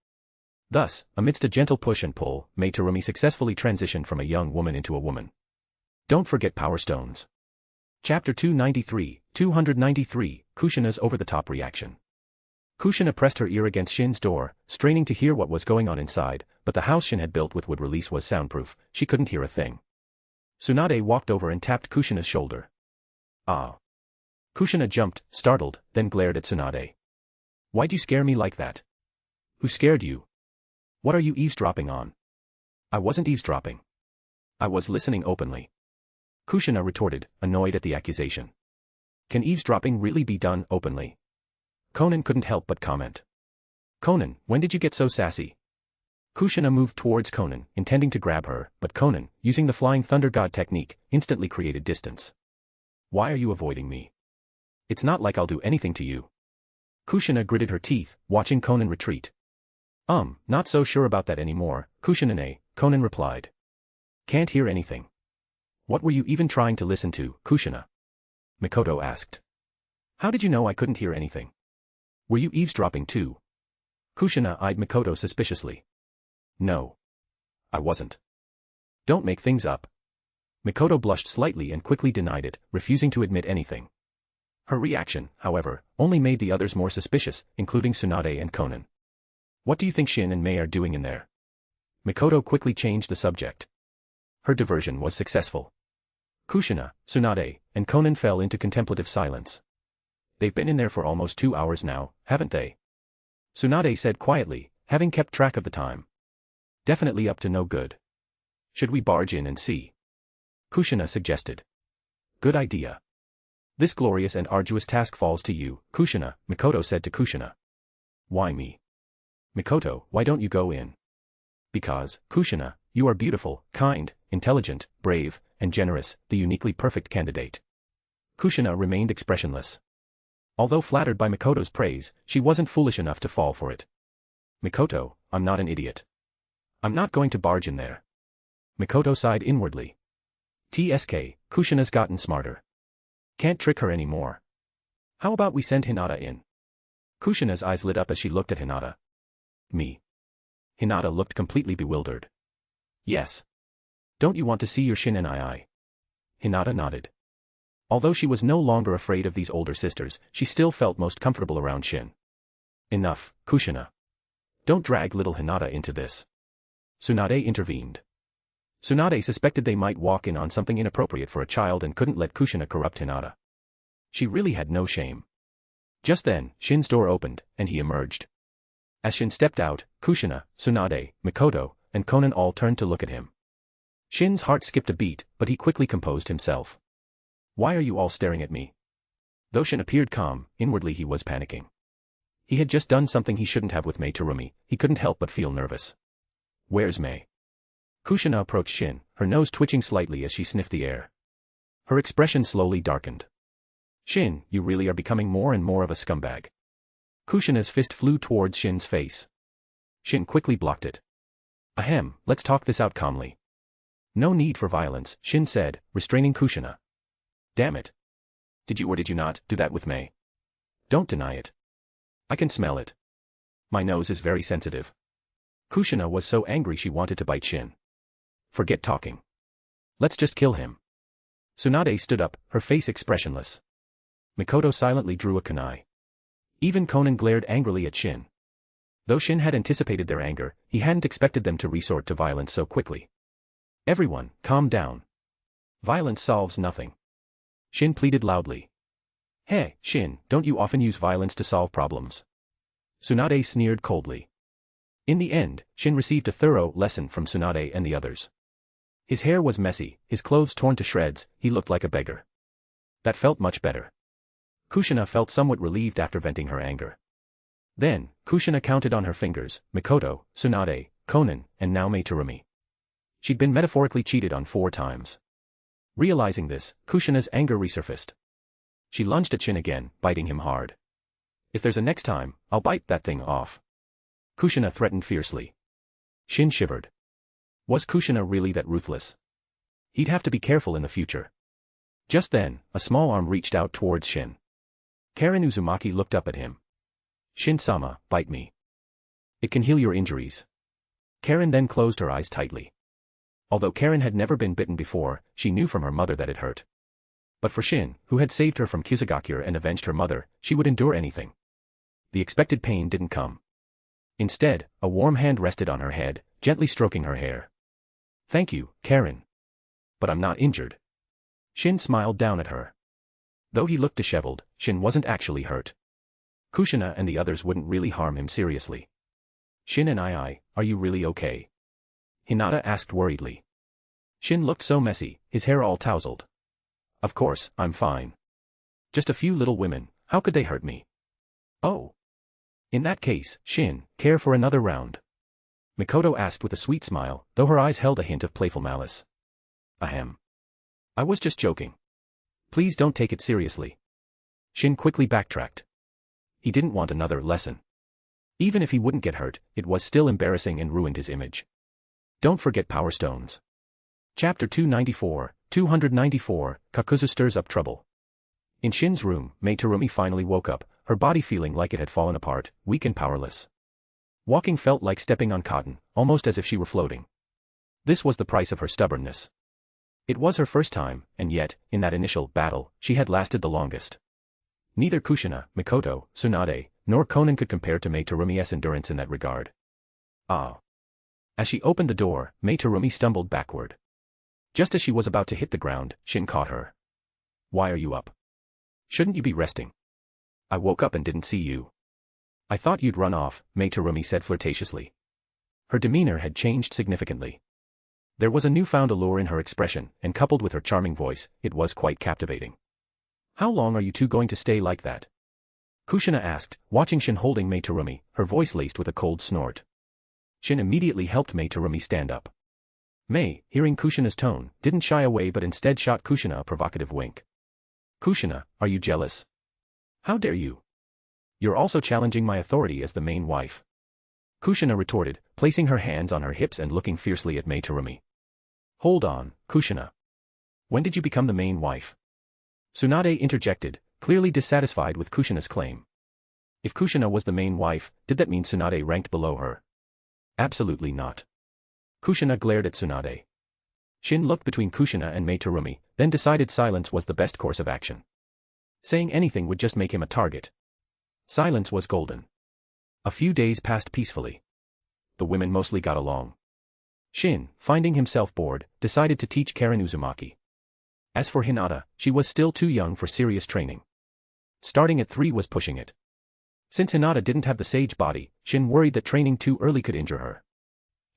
Thus, amidst a gentle push and pull, Mei Terumi successfully transitioned from a young woman into a woman. Don't forget Power Stones. Chapter 293, Kushina's over-the-top reaction. Kushina pressed her ear against Shin's door, straining to hear what was going on inside, but the house Shin had built with wood release was soundproof, she couldn't hear a thing. Tsunade walked over and tapped Kushina's shoulder. Ah. Kushina jumped, startled, then glared at Tsunade. Why'd you scare me like that? Who scared you? What are you eavesdropping on? I wasn't eavesdropping. I was listening openly. Kushina retorted, annoyed at the accusation. Can eavesdropping really be done openly? Conan couldn't help but comment. Conan, when did you get so sassy? Kushina moved towards Conan, intending to grab her, but Conan, using the Flying Thunder God technique, instantly created distance. Why are you avoiding me? It's not like I'll do anything to you. Kushina gritted her teeth, watching Conan retreat. Not so sure about that anymore, Kushina-ne, Conan replied. Can't hear anything. What were you even trying to listen to, Kushina? Mikoto asked. How did you know I couldn't hear anything? Were you eavesdropping too? Kushina eyed Mikoto suspiciously. No. I wasn't. Don't make things up. Mikoto blushed slightly and quickly denied it, refusing to admit anything. Her reaction, however, only made the others more suspicious, including Tsunade and Conan. What do you think Shin and Mei are doing in there? Mikoto quickly changed the subject. Her diversion was successful. Kushina, Tsunade, and Conan fell into contemplative silence. They've been in there for almost 2 hours now, haven't they? Tsunade said quietly, having kept track of the time. Definitely up to no good. Should we barge in and see? Kushina suggested. Good idea. This glorious and arduous task falls to you, Kushina, Mikoto said to Kushina. Why me? Mikoto, why don't you go in? Because, Kushina, you are beautiful, kind, intelligent, brave, and generous, the uniquely perfect candidate. Kushina remained expressionless. Although flattered by Mikoto's praise, she wasn't foolish enough to fall for it. Mikoto, I'm not an idiot. I'm not going to barge in there. Mikoto sighed inwardly. TSK, Kushina's gotten smarter. Can't trick her anymore. How about we send Hinata in? Kushina's eyes lit up as she looked at Hinata. Me. Hinata looked completely bewildered. Yes. Don't you want to see your Shin and I? Hinata nodded. Although she was no longer afraid of these older sisters, she still felt most comfortable around Shin. Enough, Kushina. Don't drag little Hinata into this. Tsunade intervened. Tsunade suspected they might walk in on something inappropriate for a child and couldn't let Kushina corrupt Hinata. She really had no shame. Just then, Shin's door opened, and he emerged. As Shin stepped out, Kushina, Tsunade, Mikoto, and Conan all turned to look at him. Shin's heart skipped a beat, but he quickly composed himself. Why are you all staring at me? Though Shin appeared calm, inwardly he was panicking. He had just done something he shouldn't have with Mei Terumi, he couldn't help but feel nervous. Where's Mei? Kushina approached Shin, her nose twitching slightly as she sniffed the air. Her expression slowly darkened. Shin, you really are becoming more and more of a scumbag. Kushina's fist flew towards Shin's face. Shin quickly blocked it. Ahem, let's talk this out calmly. No need for violence, Shin said, restraining Kushina. Damn it. Did you or did you not do that with Mei? Don't deny it. I can smell it. My nose is very sensitive. Kushina was so angry she wanted to bite Shin. Forget talking. Let's just kill him. Tsunade stood up, her face expressionless. Mikoto silently drew a kunai. Even Conan glared angrily at Shin. Though Shin had anticipated their anger, he hadn't expected them to resort to violence so quickly. Everyone, calm down. Violence solves nothing. Shin pleaded loudly. Hey, Shin, don't you often use violence to solve problems? Tsunade sneered coldly. In the end, Shin received a thorough lesson from Tsunade and the others. His hair was messy, his clothes torn to shreds, he looked like a beggar. That felt much better. Kushina felt somewhat relieved after venting her anger. Then, Kushina counted on her fingers, Mikoto, Tsunade, Conan, and now Mei Terumi. She'd been metaphorically cheated on 4 times. Realizing this, Kushina's anger resurfaced. She lunged at Shin again, biting him hard. If there's a next time, I'll bite that thing off. Kushina threatened fiercely. Shin shivered. Was Kushina really that ruthless? He'd have to be careful in the future. Just then, a small arm reached out towards Shin. Karen Uzumaki looked up at him. Shin-sama, bite me. It can heal your injuries. Karen then closed her eyes tightly. Although Karen had never been bitten before, she knew from her mother that it hurt. But for Shin, who had saved her from Kusagakure and avenged her mother, she would endure anything. The expected pain didn't come. Instead, a warm hand rested on her head, gently stroking her hair. Thank you, Karen. But I'm not injured. Shin smiled down at her. Though he looked disheveled, Shin wasn't actually hurt. Kushina and the others wouldn't really harm him seriously. Shin and are you really okay? Hinata asked worriedly. Shin looked so messy, his hair all tousled. Of course, I'm fine. Just a few little women, how could they hurt me? Oh. In that case, Shin, care for another round? Mikoto asked with a sweet smile, though her eyes held a hint of playful malice. Ahem. I was just joking. Please don't take it seriously. Shin quickly backtracked. He didn't want another lesson. Even if he wouldn't get hurt, it was still embarrassing and ruined his image. Don't forget Power Stones. Chapter 294, Kakuzu stirs up trouble. In Shin's room, Mei Terumi finally woke up, her body feeling like it had fallen apart, weak and powerless. Walking felt like stepping on cotton, almost as if she were floating. This was the price of her stubbornness. It was her first time, and yet, in that initial battle, she had lasted the longest. Neither Kushina, Mikoto, Tsunade, nor Konan could compare to Mei Terumi's endurance in that regard. Ah. As she opened the door, Mei Terumi stumbled backward. Just as she was about to hit the ground, Shin caught her. Why are you up? Shouldn't you be resting? I woke up and didn't see you. I thought you'd run off, Mei Terumi said flirtatiously. Her demeanor had changed significantly. There was a newfound allure in her expression, and coupled with her charming voice, it was quite captivating. How long are you two going to stay like that? Kushina asked, watching Shin holding Mei Terumi, her voice laced with a cold snort. Shin immediately helped Mei Terumi stand up. Mei, hearing Kushina's tone, didn't shy away but instead shot Kushina a provocative wink. Kushina, are you jealous? How dare you? You're also challenging my authority as the main wife. Kushina retorted, placing her hands on her hips and looking fiercely at Mei Terumi. Hold on, Kushina. When did you become the main wife? Tsunade interjected, clearly dissatisfied with Kushina's claim. If Kushina was the main wife, did that mean Tsunade ranked below her? Absolutely not. Kushina glared at Tsunade. Shin looked between Kushina and Mei Terumi, then decided silence was the best course of action. Saying anything would just make him a target. Silence was golden. A few days passed peacefully. The women mostly got along. Shin, finding himself bored, decided to teach Karen Uzumaki. As for Hinata, she was still too young for serious training. Starting at 3 was pushing it. Since Hinata didn't have the sage body, Shin worried that training too early could injure her.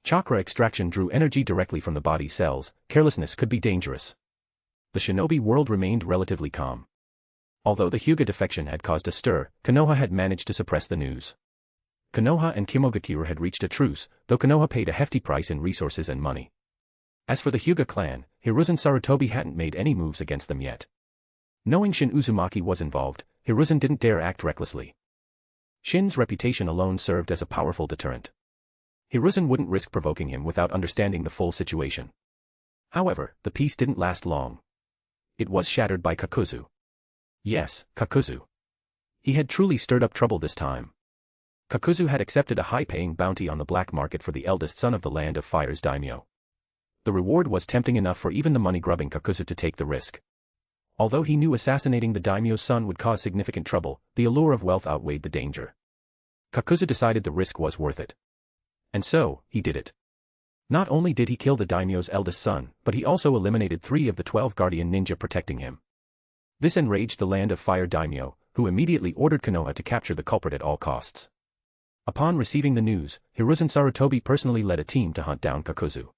Chakra extraction drew energy directly from the body cells, carelessness could be dangerous. The shinobi world remained relatively calm. Although the Hyuga defection had caused a stir, Konoha had managed to suppress the news. Konoha and Kimogakure had reached a truce, though Konoha paid a hefty price in resources and money. As for the Hyuga clan, Hiruzen Sarutobi hadn't made any moves against them yet. Knowing Shin Uzumaki was involved, Hiruzen didn't dare act recklessly. Shin's reputation alone served as a powerful deterrent. Hiruzen wouldn't risk provoking him without understanding the full situation. However, the peace didn't last long. It was shattered by Kakuzu. Yes, Kakuzu. He had truly stirred up trouble this time. Kakuzu had accepted a high-paying bounty on the black market for the eldest son of the Land of Fire's daimyo. The reward was tempting enough for even the money-grubbing Kakuzu to take the risk. Although he knew assassinating the daimyo's son would cause significant trouble, the allure of wealth outweighed the danger. Kakuzu decided the risk was worth it. And so, he did it. Not only did he kill the daimyo's eldest son, but he also eliminated 3 of the 12 guardian ninja protecting him. This enraged the Land of Fire daimyo, who immediately ordered Konoha to capture the culprit at all costs. Upon receiving the news, Hiruzen Sarutobi personally led a team to hunt down Kakuzu.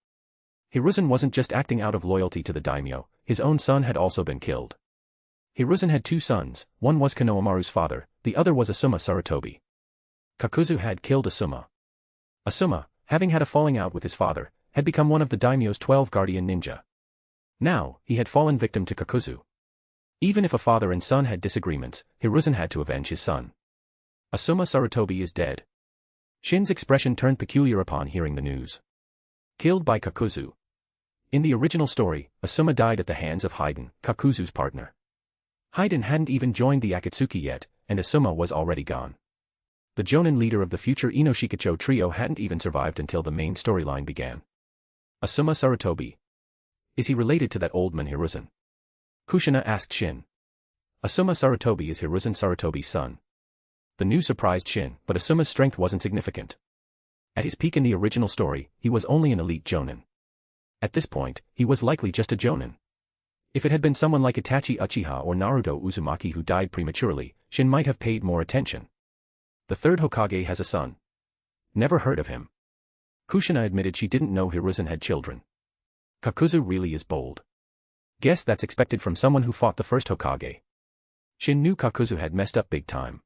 Hiruzen wasn't just acting out of loyalty to the daimyo, his own son had also been killed. Hiruzen had 2 sons, one was Konohamaru's father, the other was Asuma Sarutobi. Kakuzu had killed Asuma. Asuma, having had a falling out with his father, had become one of the daimyo's 12 guardian ninja. Now, he had fallen victim to Kakuzu. Even if a father and son had disagreements, Hiruzen had to avenge his son. Asuma Sarutobi is dead. Shin's expression turned peculiar upon hearing the news. Killed by Kakuzu. In the original story, Asuma died at the hands of Haiden, Kakuzu's partner. Haiden hadn't even joined the Akatsuki yet, and Asuma was already gone. The Jonin leader of the future Inoshikacho trio hadn't even survived until the main storyline began. Asuma Sarutobi. Is he related to that old man Hiruzen? Kushina asked Shin. Asuma Sarutobi is Hiruzen Sarutobi's son. The news surprised Shin, but Asuma's strength wasn't significant. At his peak in the original story, he was only an elite Jonin. At this point, he was likely just a Jonin. If it had been someone like Itachi Uchiha or Naruto Uzumaki who died prematurely, Shin might have paid more attention. The third Hokage has a son. Never heard of him. Kushina admitted she didn't know Hiruzen had children. Kakuzu really is bold. Guess that's expected from someone who fought the first Hokage. Shin knew Kakuzu had messed up big time.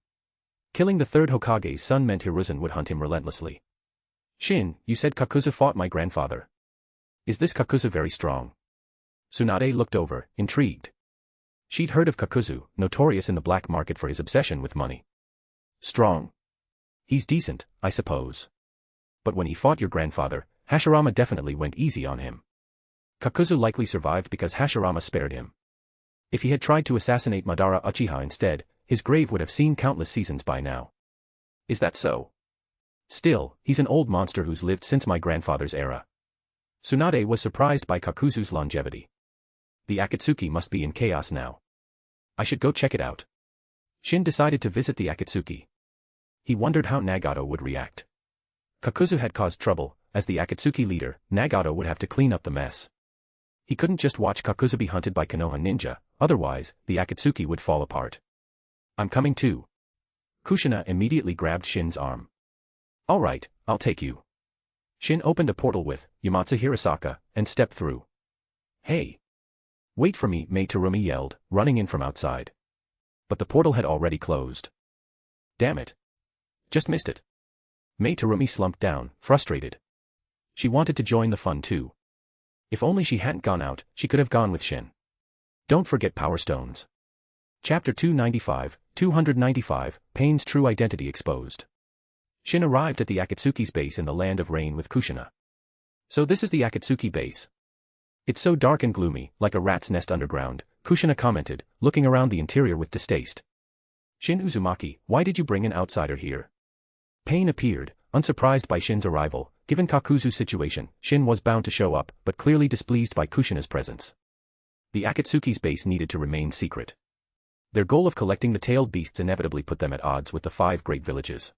Killing the third Hokage's son meant Hiruzen would hunt him relentlessly. Shin, you said Kakuzu fought my grandfather. Is this Kakuzu very strong? Tsunade looked over, intrigued. She'd heard of Kakuzu, notorious in the black market for his obsession with money. Strong. He's decent, I suppose. But when he fought your grandfather, Hashirama definitely went easy on him. Kakuzu likely survived because Hashirama spared him. If he had tried to assassinate Madara Uchiha instead, his grave would have seen countless seasons by now. Is that so? Still, he's an old monster who's lived since my grandfather's era. Tsunade was surprised by Kakuzu's longevity. The Akatsuki must be in chaos now. I should go check it out. Shin decided to visit the Akatsuki. He wondered how Nagato would react. Kakuzu had caused trouble. As the Akatsuki leader, Nagato would have to clean up the mess. He couldn't just watch Kakuzu be hunted by Konoha ninja, otherwise, the Akatsuki would fall apart. I'm coming too. Kushina immediately grabbed Shin's arm. Alright, I'll take you. Shin opened a portal with Yamatsu Hirasaka and stepped through. Hey! Wait for me, Mei Terumi yelled, running in from outside. But the portal had already closed. Damn it. Just missed it. Mei Terumi slumped down, frustrated. She wanted to join the fun too. If only she hadn't gone out, she could have gone with Shin. Don't forget Power Stones. Chapter 295, Pain's true identity exposed. Shin arrived at the Akatsuki's base in the Land of Rain with Kushina. So this is the Akatsuki base. It's so dark and gloomy, like a rat's nest underground, Kushina commented, looking around the interior with distaste. Shin Uzumaki, why did you bring an outsider here? Pain appeared, unsurprised by Shin's arrival. Given Kakuzu's situation, Shin was bound to show up, but clearly displeased by Kushina's presence. The Akatsuki's base needed to remain secret. Their goal of collecting the tailed beasts inevitably put them at odds with the 5 great villages.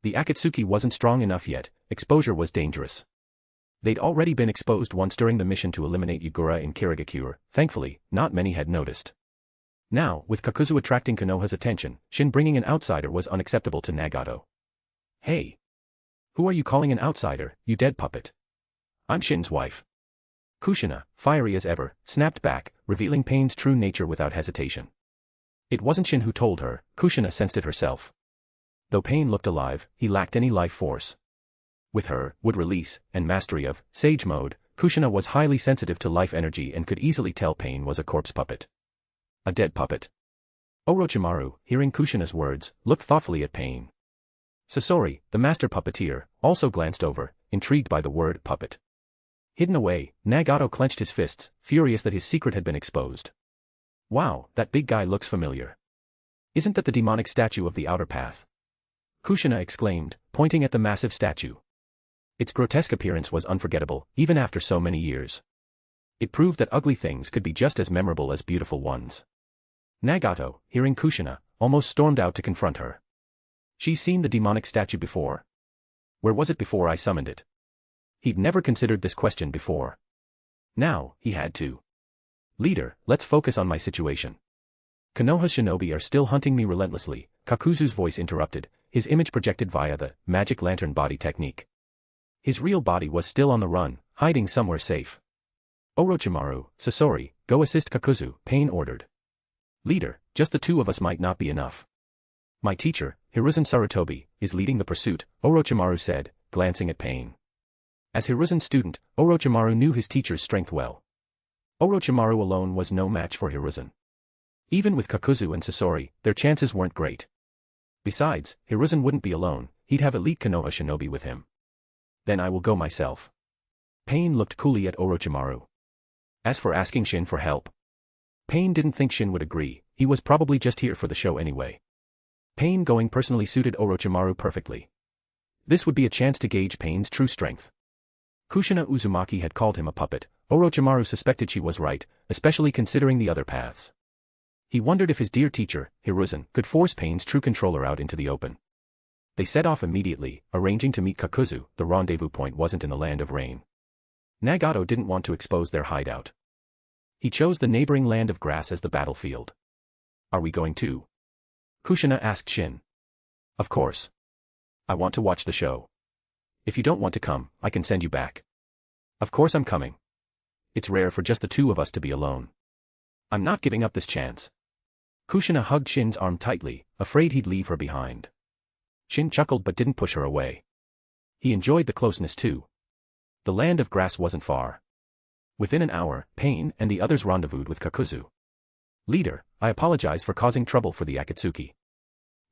The Akatsuki wasn't strong enough yet, exposure was dangerous. They'd already been exposed once during the mission to eliminate Yugura in Kirigakure. Thankfully, not many had noticed. Now, with Kakuzu attracting Konoha's attention, Shin bringing an outsider was unacceptable to Nagato. Hey! Who are you calling an outsider, you dead puppet? I'm Shin's wife. Kushina, fiery as ever, snapped back, revealing Pain's true nature without hesitation. It wasn't Shin who told her, Kushina sensed it herself. Though Pain looked alive, he lacked any life force. With her, would release, and mastery of, Sage Mode, Kushina was highly sensitive to life energy and could easily tell Pain was a corpse puppet. A dead puppet. Orochimaru, hearing Kushina's words, looked thoughtfully at Pain. Sasori, the master puppeteer, also glanced over, intrigued by the word puppet. Hidden away, Nagato clenched his fists, furious that his secret had been exposed. Wow, that big guy looks familiar. Isn't that the demonic statue of the outer path? Kushina exclaimed, pointing at the massive statue. Its grotesque appearance was unforgettable, even after so many years. It proved that ugly things could be just as memorable as beautiful ones. Nagato, hearing Kushina, almost stormed out to confront her. She's seen the demonic statue before. Where was it before I summoned it? He'd never considered this question before. Now, he had to. Leader, let's focus on my situation. Konoha's shinobi are still hunting me relentlessly, Kakuzu's voice interrupted, his image projected via the magic lantern body technique. His real body was still on the run, hiding somewhere safe. Orochimaru, Sasori, go assist Kakuzu, Pain ordered. Leader, just the 2 of us might not be enough. My teacher, Hiruzen Sarutobi, is leading the pursuit, Orochimaru said, glancing at Pain. As Hiruzen's student, Orochimaru knew his teacher's strength well. Orochimaru alone was no match for Hiruzen. Even with Kakuzu and Sasori, their chances weren't great. Besides, Hiruzen wouldn't be alone, he'd have elite Konoha shinobi with him. Then I will go myself. Pain looked coolly at Orochimaru. As for asking Shin for help, Pain didn't think Shin would agree, he was probably just here for the show anyway. Pain going personally suited Orochimaru perfectly. This would be a chance to gauge Pain's true strength. Kushina Uzumaki had called him a puppet. Orochimaru suspected she was right, especially considering the other paths. He wondered if his dear teacher, Hiruzen, could force Pain's true controller out into the open. They set off immediately, arranging to meet Kakuzu. The rendezvous point wasn't in the Land of Rain. Nagato didn't want to expose their hideout. He chose the neighboring Land of Grass as the battlefield. Are we going too? Kushina asked Shin. Of course. I want to watch the show. If you don't want to come, I can send you back. Of course I'm coming. It's rare for just the two of us to be alone. I'm not giving up this chance. Kushina hugged Shin's arm tightly, afraid he'd leave her behind. Shin chuckled but didn't push her away. He enjoyed the closeness too. The Land of Grass wasn't far. Within an hour, Pain and the others rendezvoused with Kakuzu. Leader, I apologize for causing trouble for the Akatsuki.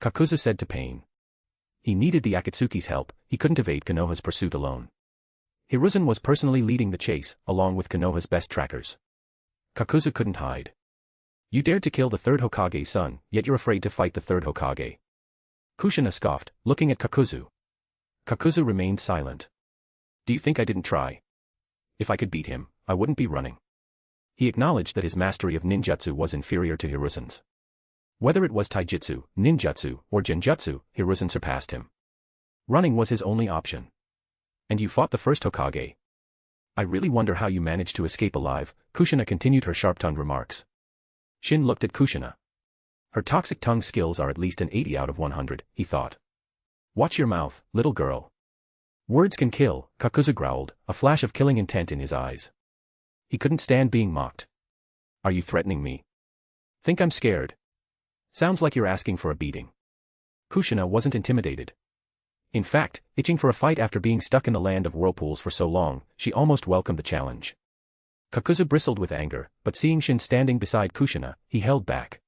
Kakuzu said to Pain. He needed the Akatsuki's help, he couldn't evade Konoha's pursuit alone. Hiruzen was personally leading the chase, along with Konoha's best trackers. Kakuzu couldn't hide. You dared to kill the third Hokage's son, yet you're afraid to fight the third Hokage. Kushina scoffed, looking at Kakuzu. Kakuzu remained silent. Do you think I didn't try? If I could beat him, I wouldn't be running. He acknowledged that his mastery of ninjutsu was inferior to Hiruzen's. Whether it was taijutsu, ninjutsu, or genjutsu, Hiruzen surpassed him. Running was his only option. And you fought the first Hokage. I really wonder how you managed to escape alive, Kushina continued her sharp-tongued remarks. Shin looked at Kushina. Her toxic tongue skills are at least an 80 out of 100, he thought. Watch your mouth, little girl. Words can kill, Kakuzu growled, a flash of killing intent in his eyes. He couldn't stand being mocked. Are you threatening me? Think I'm scared? Sounds like you're asking for a beating. Kushina wasn't intimidated. In fact, itching for a fight after being stuck in the Land of Whirlpools for so long, she almost welcomed the challenge. Kakuzu bristled with anger, but seeing Shin standing beside Kushina, he held back.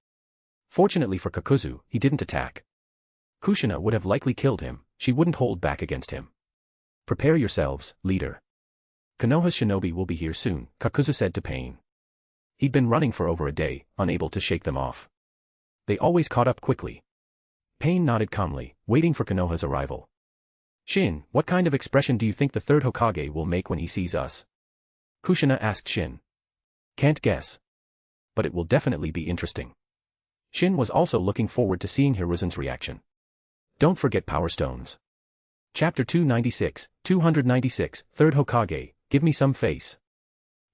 Fortunately for Kakuzu, he didn't attack. Kushina would have likely killed him, she wouldn't hold back against him. Prepare yourselves, leader. Konoha's shinobi will be here soon, Kakuzu said to Pain. He'd been running for over a day, unable to shake them off. They always caught up quickly. Pain nodded calmly, waiting for Konoha's arrival. Shin, what kind of expression do you think the third Hokage will make when he sees us? Kushina asked Shin. Can't guess. But it will definitely be interesting. Shin was also looking forward to seeing Hiruzen's reaction. Don't forget Power Stones. Chapter 296, Third Hokage, give me some face.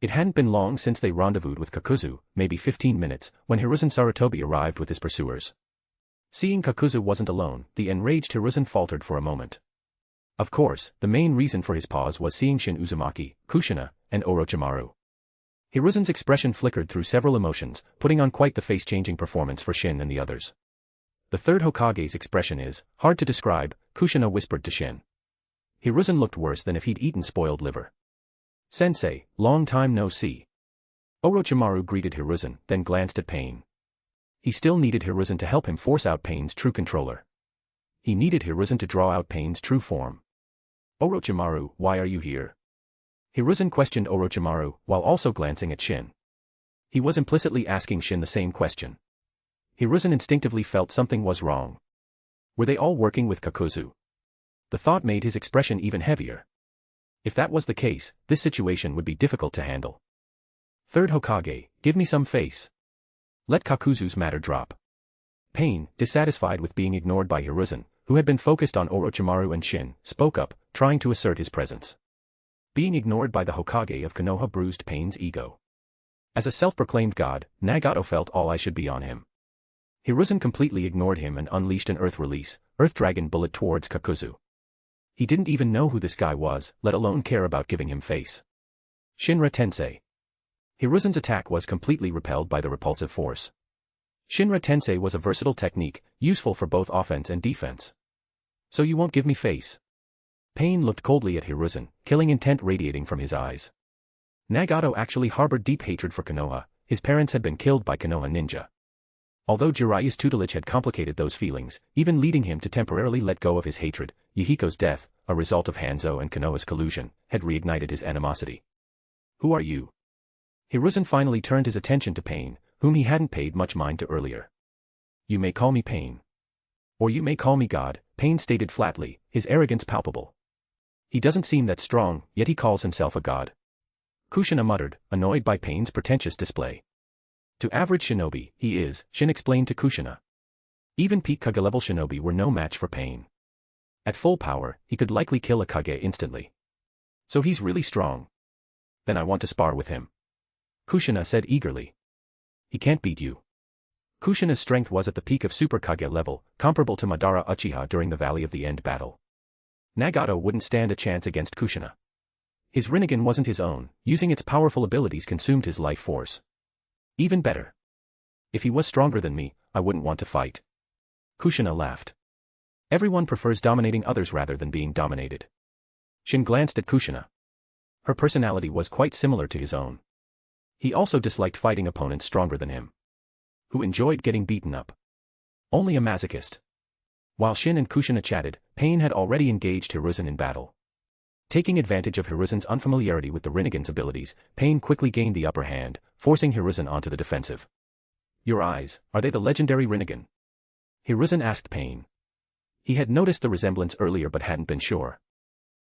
It hadn't been long since they rendezvoused with Kakuzu, maybe 15 minutes, when Hiruzen Sarutobi arrived with his pursuers. Seeing Kakuzu wasn't alone, the enraged Hiruzen faltered for a moment. Of course, the main reason for his pause was seeing Shin Uzumaki, Kushina, and Orochimaru. Hiruzen's expression flickered through several emotions, putting on quite the face-changing performance for Shin and the others. The third Hokage's expression is hard to describe, Kushina whispered to Shin. Hiruzen looked worse than if he'd eaten spoiled liver. Sensei, long time no see. Orochimaru greeted Hiruzen, then glanced at Pain. He still needed Hiruzen to help him force out Pain's true controller. He needed Hiruzen to draw out Pain's true form. Orochimaru, why are you here? Hiruzen questioned Orochimaru, while also glancing at Shin. He was implicitly asking Shin the same question. Hiruzen instinctively felt something was wrong. Were they all working with Kakuzu? The thought made his expression even heavier. If that was the case, this situation would be difficult to handle. Third Hokage, give me some face. Let Kakuzu's matter drop. Pain, dissatisfied with being ignored by Hiruzen, who had been focused on Orochimaru and Shin, spoke up, trying to assert his presence. Being ignored by the Hokage of Konoha bruised Pain's ego. As a self-proclaimed god, Nagato felt all eyes should be on him. Hiruzen completely ignored him and unleashed an Earth Release, Earth Dragon bullet towards Kakuzu. He didn't even know who this guy was, let alone care about giving him face. Shinra Tensei. Hiruzen's attack was completely repelled by the repulsive force. Shinra Tensei was a versatile technique, useful for both offense and defense. So you won't give me face? Pain looked coldly at Hiruzen, killing intent radiating from his eyes. Nagato actually harbored deep hatred for Konoha. His parents had been killed by Konoha ninja. Although Jiraiya's tutelage had complicated those feelings, even leading him to temporarily let go of his hatred, Yahiko's death, a result of Hanzo and Konoha's collusion, had reignited his animosity. Who are you? Hiruzen finally turned his attention to Pain, whom he hadn't paid much mind to earlier. You may call me Pain. Or you may call me God, Pain stated flatly, his arrogance palpable. He doesn't seem that strong, yet he calls himself a god. Kushina muttered, annoyed by Pain's pretentious display. To average shinobi, he is, Shin explained to Kushina. Even peak Kage-level shinobi were no match for Pain. At full power, he could likely kill a Kage instantly. So he's really strong. Then I want to spar with him. Kushina said eagerly. He can't beat you. Kushina's strength was at the peak of Super Kage level, comparable to Madara Uchiha during the Valley of the End battle. Nagato wouldn't stand a chance against Kushina. His Rinnegan wasn't his own, using its powerful abilities consumed his life force. Even better. If he was stronger than me, I wouldn't want to fight. Kushina laughed. Everyone prefers dominating others rather than being dominated. Shin glanced at Kushina. Her personality was quite similar to his own. He also disliked fighting opponents stronger than him. Who enjoyed getting beaten up. Only a masochist. While Shin and Kushina chatted, Pain had already engaged Hiruzen in battle. Taking advantage of Hiruzen's unfamiliarity with the Rinnegan's abilities, Pain quickly gained the upper hand, forcing Hiruzen onto the defensive. Your eyes, are they the legendary Rinnegan? Hiruzen asked Pain. He had noticed the resemblance earlier but hadn't been sure.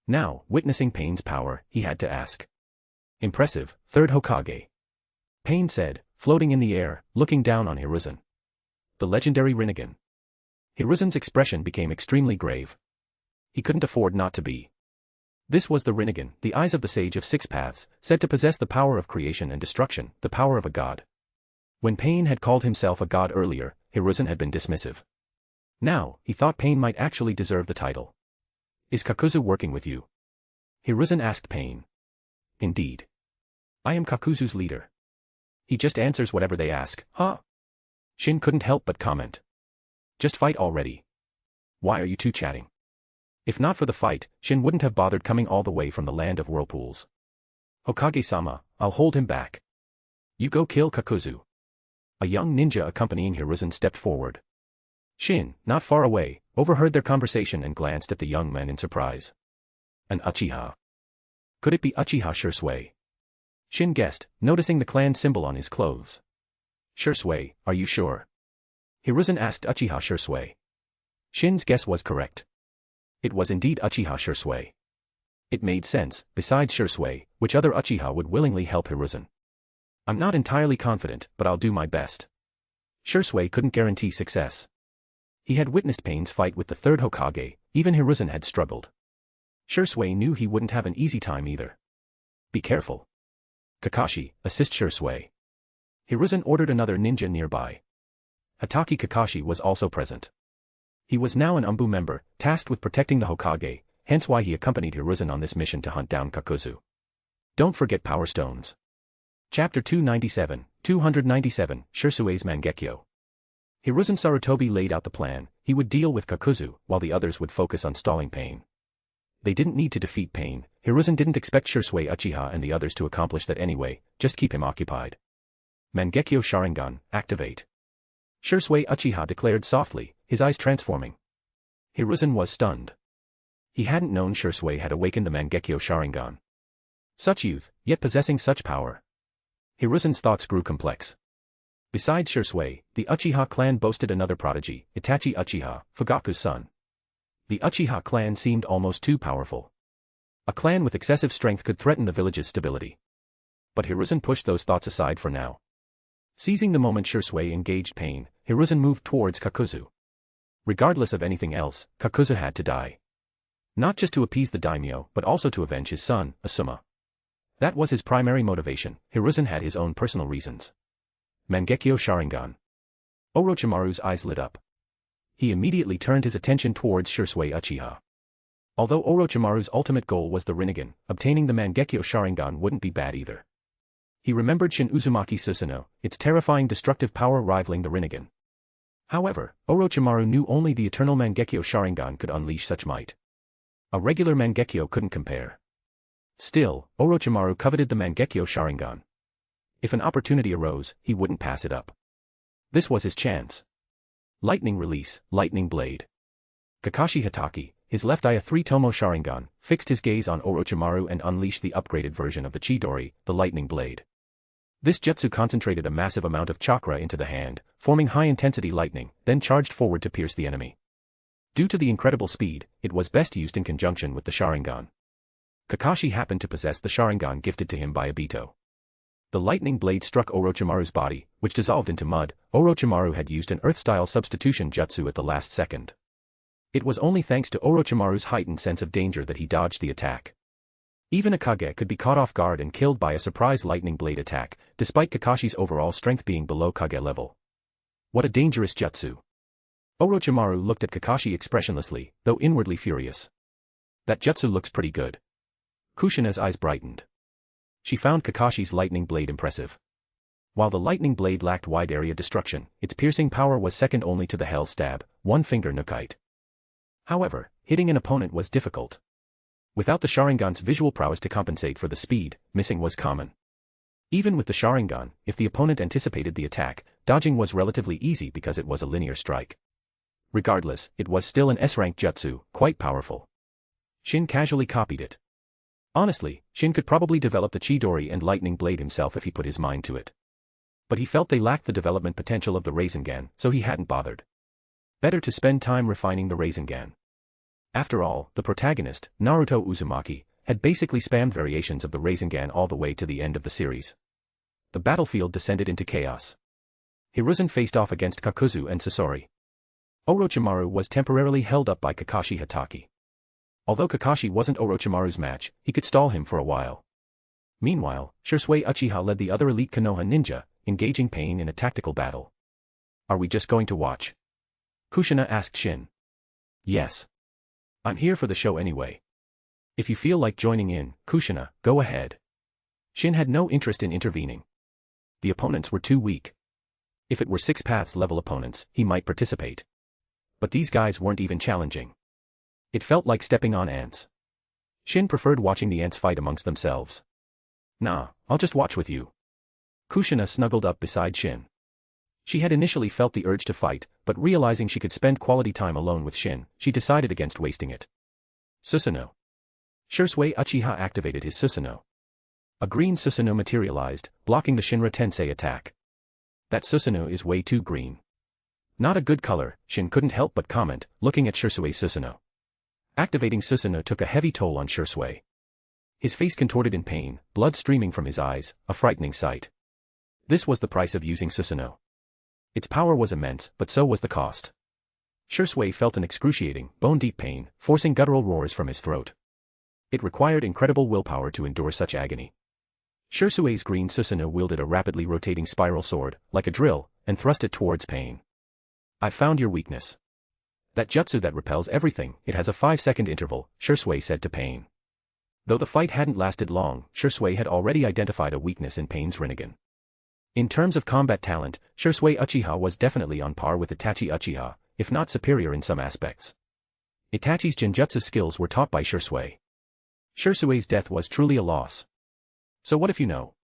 Now, witnessing Pain's power, he had to ask. Impressive, third Hokage. Pain said, floating in the air, looking down on Hiruzen. The legendary Rinnegan. Hiruzen's expression became extremely grave. He couldn't afford not to be. This was the Rinnegan, the eyes of the Sage of Six Paths, said to possess the power of creation and destruction, the power of a god. When Pain had called himself a god earlier, Hiruzen had been dismissive. Now, he thought Pain might actually deserve the title. Is Kakuzu working with you? Hiruzen asked Pain. Indeed. I am Kakuzu's leader. He just answers whatever they ask, huh? Shin couldn't help but comment. Just fight already. Why are you two chatting? If not for the fight, Shin wouldn't have bothered coming all the way from the Land of Whirlpools. Hokage-sama, I'll hold him back. You go kill Kakuzu. A young ninja accompanying Hiruzen stepped forward. Shin, not far away, overheard their conversation and glanced at the young man in surprise. An Uchiha. Could it be Uchiha Shursui? Shin guessed, noticing the clan symbol on his clothes. Shursui, are you sure? Hiruzen asked Uchiha Shursui. Shin's guess was correct. It was indeed Uchiha Shursui. It made sense, besides Shursui, which other Uchiha would willingly help Hiruzen? I'm not entirely confident, but I'll do my best. Shursui couldn't guarantee success. He had witnessed Pain's fight with the third Hokage, even Hiruzen had struggled. Shursui knew he wouldn't have an easy time either. Be careful. Kakashi, assist Shursui. Hiruzen ordered another ninja nearby. Hatake Kakashi was also present. He was now an Umbu member, tasked with protecting the Hokage, hence why he accompanied Hiruzen on this mission to hunt down Kakuzu. Don't forget Power Stones. Chapter 297, Shursui's Mangekyo. Hiruzen Sarutobi laid out the plan. He would deal with Kakuzu, while the others would focus on stalling Pain. They didn't need to defeat Pain. Hiruzen didn't expect Shursui Uchiha and the others to accomplish that anyway, just keep him occupied. Mangekyo Sharingan, activate. Shursui Uchiha declared softly, his eyes transforming. Hiruzen was stunned. He hadn't known Shursui had awakened the Mangekyo Sharingan. Such youth, yet possessing such power. Hiruzen's thoughts grew complex. Besides Shursui, the Uchiha clan boasted another prodigy, Itachi Uchiha, Fugaku's son. The Uchiha clan seemed almost too powerful. A clan with excessive strength could threaten the village's stability. But Hiruzen pushed those thoughts aside for now. Seizing the moment Shursui engaged Pain, Hiruzen moved towards Kakuzu. Regardless of anything else, Kakuzu had to die. Not just to appease the daimyo, but also to avenge his son, Asuma. That was his primary motivation. Hiruzen had his own personal reasons. Mangekyo Sharingan. Orochimaru's eyes lit up. He immediately turned his attention towards Shursui Uchiha. Although Orochimaru's ultimate goal was the Rinnegan, obtaining the Mangekyo Sharingan wouldn't be bad either. He remembered Shin Uzumaki Susanoo, its terrifying destructive power rivaling the Rinnegan. However, Orochimaru knew only the eternal Mangekyo Sharingan could unleash such might. A regular Mangekyo couldn't compare. Still, Orochimaru coveted the Mangekyo Sharingan. If an opportunity arose, he wouldn't pass it up. This was his chance. Lightning release, lightning blade. Kakashi Hatake, his left eye a 3-tomo Sharingan, fixed his gaze on Orochimaru and unleashed the upgraded version of the Chidori, the lightning blade. This jutsu concentrated a massive amount of chakra into the hand, forming high-intensity lightning, then charged forward to pierce the enemy. Due to the incredible speed, it was best used in conjunction with the Sharingan. Kakashi happened to possess the Sharingan gifted to him by Obito. The lightning blade struck Orochimaru's body, which dissolved into mud. Orochimaru had used an earth-style substitution jutsu at the last second. It was only thanks to Orochimaru's heightened sense of danger that he dodged the attack. Even a Kage could be caught off guard and killed by a surprise lightning blade attack, despite Kakashi's overall strength being below Kage level. What a dangerous jutsu. Orochimaru looked at Kakashi expressionlessly, though inwardly furious. That jutsu looks pretty good. Kushina's eyes brightened. She found Kakashi's lightning blade impressive. While the lightning blade lacked wide area destruction, its piercing power was second only to the hell stab, one finger no kite. However, hitting an opponent was difficult. Without the Sharingan's visual prowess to compensate for the speed, missing was common. Even with the Sharingan, if the opponent anticipated the attack, dodging was relatively easy because it was a linear strike. Regardless, it was still an S-rank jutsu, quite powerful. Shin casually copied it. Honestly, Shin could probably develop the Chidori and lightning blade himself if he put his mind to it. But he felt they lacked the development potential of the Rasengan, so he hadn't bothered. Better to spend time refining the Rasengan. After all, the protagonist, Naruto Uzumaki, had basically spammed variations of the Rasengan all the way to the end of the series. The battlefield descended into chaos. Hiruzen faced off against Kakuzu and Sasori. Orochimaru was temporarily held up by Kakashi Hatake. Although Kakashi wasn't Orochimaru's match, he could stall him for a while. Meanwhile, Shisui Uchiha led the other elite Konoha ninja, engaging Pain in a tactical battle. Are we just going to watch? Kushina asked Shin. Yes. I'm here for the show anyway. If you feel like joining in, Kushina, go ahead. Shin had no interest in intervening. The opponents were too weak. If it were 6 paths level opponents, he might participate. But these guys weren't even challenging. It felt like stepping on ants. Shin preferred watching the ants fight amongst themselves. Nah, I'll just watch with you. Kushina snuggled up beside Shin. She had initially felt the urge to fight, but realizing she could spend quality time alone with Shin, she decided against wasting it. Susanoo. Shisui Uchiha activated his Susanoo. A green Susanoo materialized, blocking the Shinra Tensei attack. That Susanoo is way too green. Not a good color, Shin couldn't help but comment, looking at Shisui's Susanoo. Activating Susanoo took a heavy toll on Shisui. His face contorted in pain, blood streaming from his eyes, a frightening sight. This was the price of using Susanoo. Its power was immense, but so was the cost. Shisui felt an excruciating, bone-deep pain, forcing guttural roars from his throat. It required incredible willpower to endure such agony. Shisui's green Susanoo wielded a rapidly rotating spiral sword, like a drill, and thrust it towards Pain. I've found your weakness. That jutsu that repels everything, it has a 5-second interval, Shisui said to Pain. Though the fight hadn't lasted long, Shisui had already identified a weakness in Pain's Rinnegan. In terms of combat talent, Shisui Uchiha was definitely on par with Itachi Uchiha, if not superior in some aspects. Itachi's genjutsu skills were taught by Shisui. Shisui's death was truly a loss. So what if you know?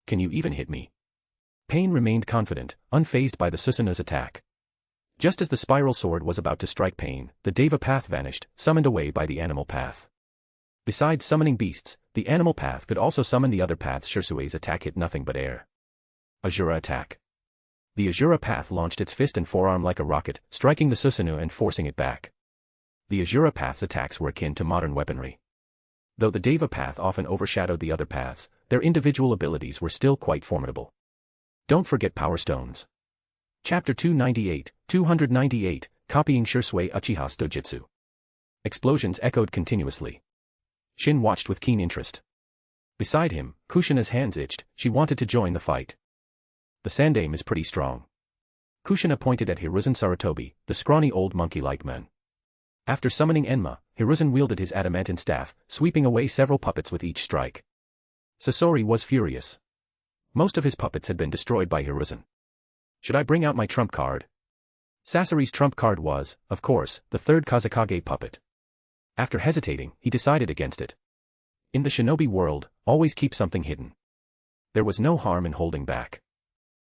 Can you even hit me? Pain remained confident, unfazed by the Susanoo's attack. Just as the spiral sword was about to strike Pain, the Deva path vanished, summoned away by the animal path. Besides summoning beasts, the animal path could also summon the other paths. Shisui's attack hit nothing but air. Azura attack. The Azura path launched its fist and forearm like a rocket, striking the Susanoo and forcing it back. The Azura path's attacks were akin to modern weaponry. Though the Deva path often overshadowed the other paths, their individual abilities were still quite formidable. Don't forget Power Stones. Chapter 298, Copying Shisui Uchiha's Dojutsu. Explosions echoed continuously. Shin watched with keen interest. Beside him, Kushina's hands itched, she wanted to join the fight. The Sandaime is pretty strong. Kushina pointed at Hiruzen Sarutobi, the scrawny old monkey-like man. After summoning Enma, Hiruzen wielded his adamantine staff, sweeping away several puppets with each strike. Sasori was furious. Most of his puppets had been destroyed by Hiruzen. Should I bring out my trump card? Sasori's trump card was, of course, the third Kazekage puppet. After hesitating, he decided against it. In the shinobi world, always keep something hidden. There was no harm in holding back.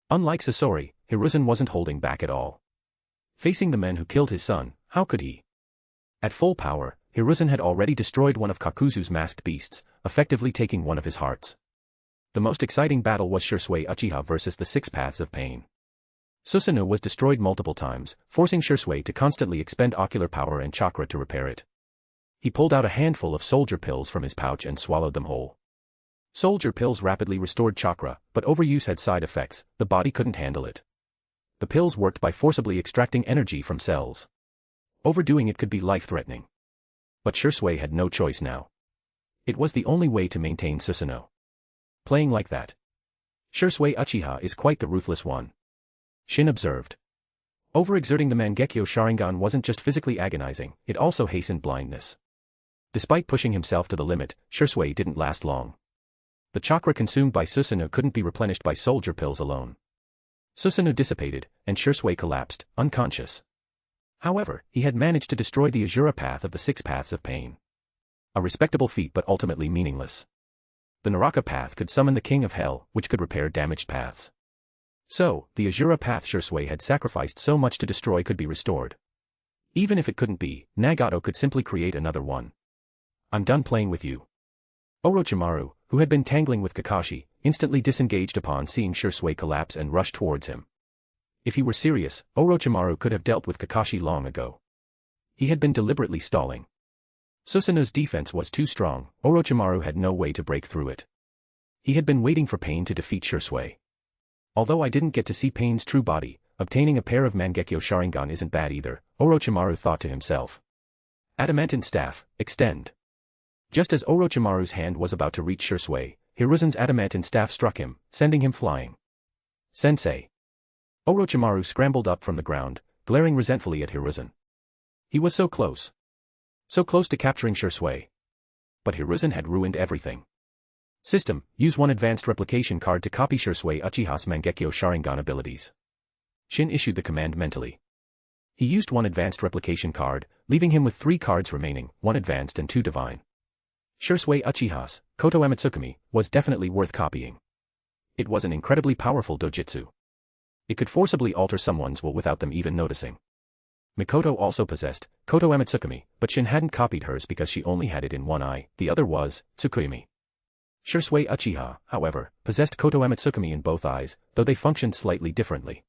Unlike Sasori, Hiruzen wasn't holding back at all. Facing the men who killed his son, how could he? At full power, Hiruzen had already destroyed one of Kakuzu's masked beasts, effectively taking one of his hearts. The most exciting battle was Shisui Uchiha versus the Six Paths of Pain. Susanoo was destroyed multiple times, forcing Shisui to constantly expend ocular power and chakra to repair it. He pulled out a handful of soldier pills from his pouch and swallowed them whole. Soldier pills rapidly restored chakra, but overuse had side effects, the body couldn't handle it. The pills worked by forcibly extracting energy from cells. Overdoing it could be life-threatening. But Shisui had no choice now. It was the only way to maintain Susanoo. Playing like that. Shisui Uchiha is quite the ruthless one. Shin observed. Overexerting the Mangekyo Sharingan wasn't just physically agonizing, it also hastened blindness. Despite pushing himself to the limit, Shisui didn't last long. The chakra consumed by Susanoo couldn't be replenished by soldier pills alone. Susanoo dissipated, and Shisui collapsed, unconscious. However, he had managed to destroy the Azura path of the Six Paths of Pain. A respectable feat but ultimately meaningless. The Naraka path could summon the King of Hell, which could repair damaged paths. So, the Azura path Shisui had sacrificed so much to destroy could be restored. Even if it couldn't be, Nagato could simply create another one. I'm done playing with you. Orochimaru, who had been tangling with Kakashi, instantly disengaged upon seeing Shisui collapse and rushed towards him. If he were serious, Orochimaru could have dealt with Kakashi long ago. He had been deliberately stalling. Susanoo's defense was too strong, Orochimaru had no way to break through it. He had been waiting for Pain to defeat Shisui. Although I didn't get to see Pain's true body, obtaining a pair of Mangekyo Sharingan isn't bad either, Orochimaru thought to himself. Adamantine staff, extend. Just as Orochimaru's hand was about to reach Shisui, Hiruzen's adamantine staff struck him, sending him flying. Sensei. Orochimaru scrambled up from the ground, glaring resentfully at Hiruzen. He was so close. So close to capturing Shisui. But Hiruzen had ruined everything. System, use one advanced replication card to copy Shisui Uchiha's Mangekyo Sharingan abilities. Shin issued the command mentally. He used one advanced replication card, leaving him with 3 cards remaining, 1 advanced and 2 divine. Shisui Uchiha's, Koto Amatsukami, was definitely worth copying. It was an incredibly powerful dojutsu. It could forcibly alter someone's will without them even noticing. Mikoto also possessed Koto Amatsukami, but Shin hadn't copied hers because she only had it in one eye, the other was Tsukuyumi. Shisui Uchiha, however, possessed Koto Amatsukami in both eyes, though they functioned slightly differently.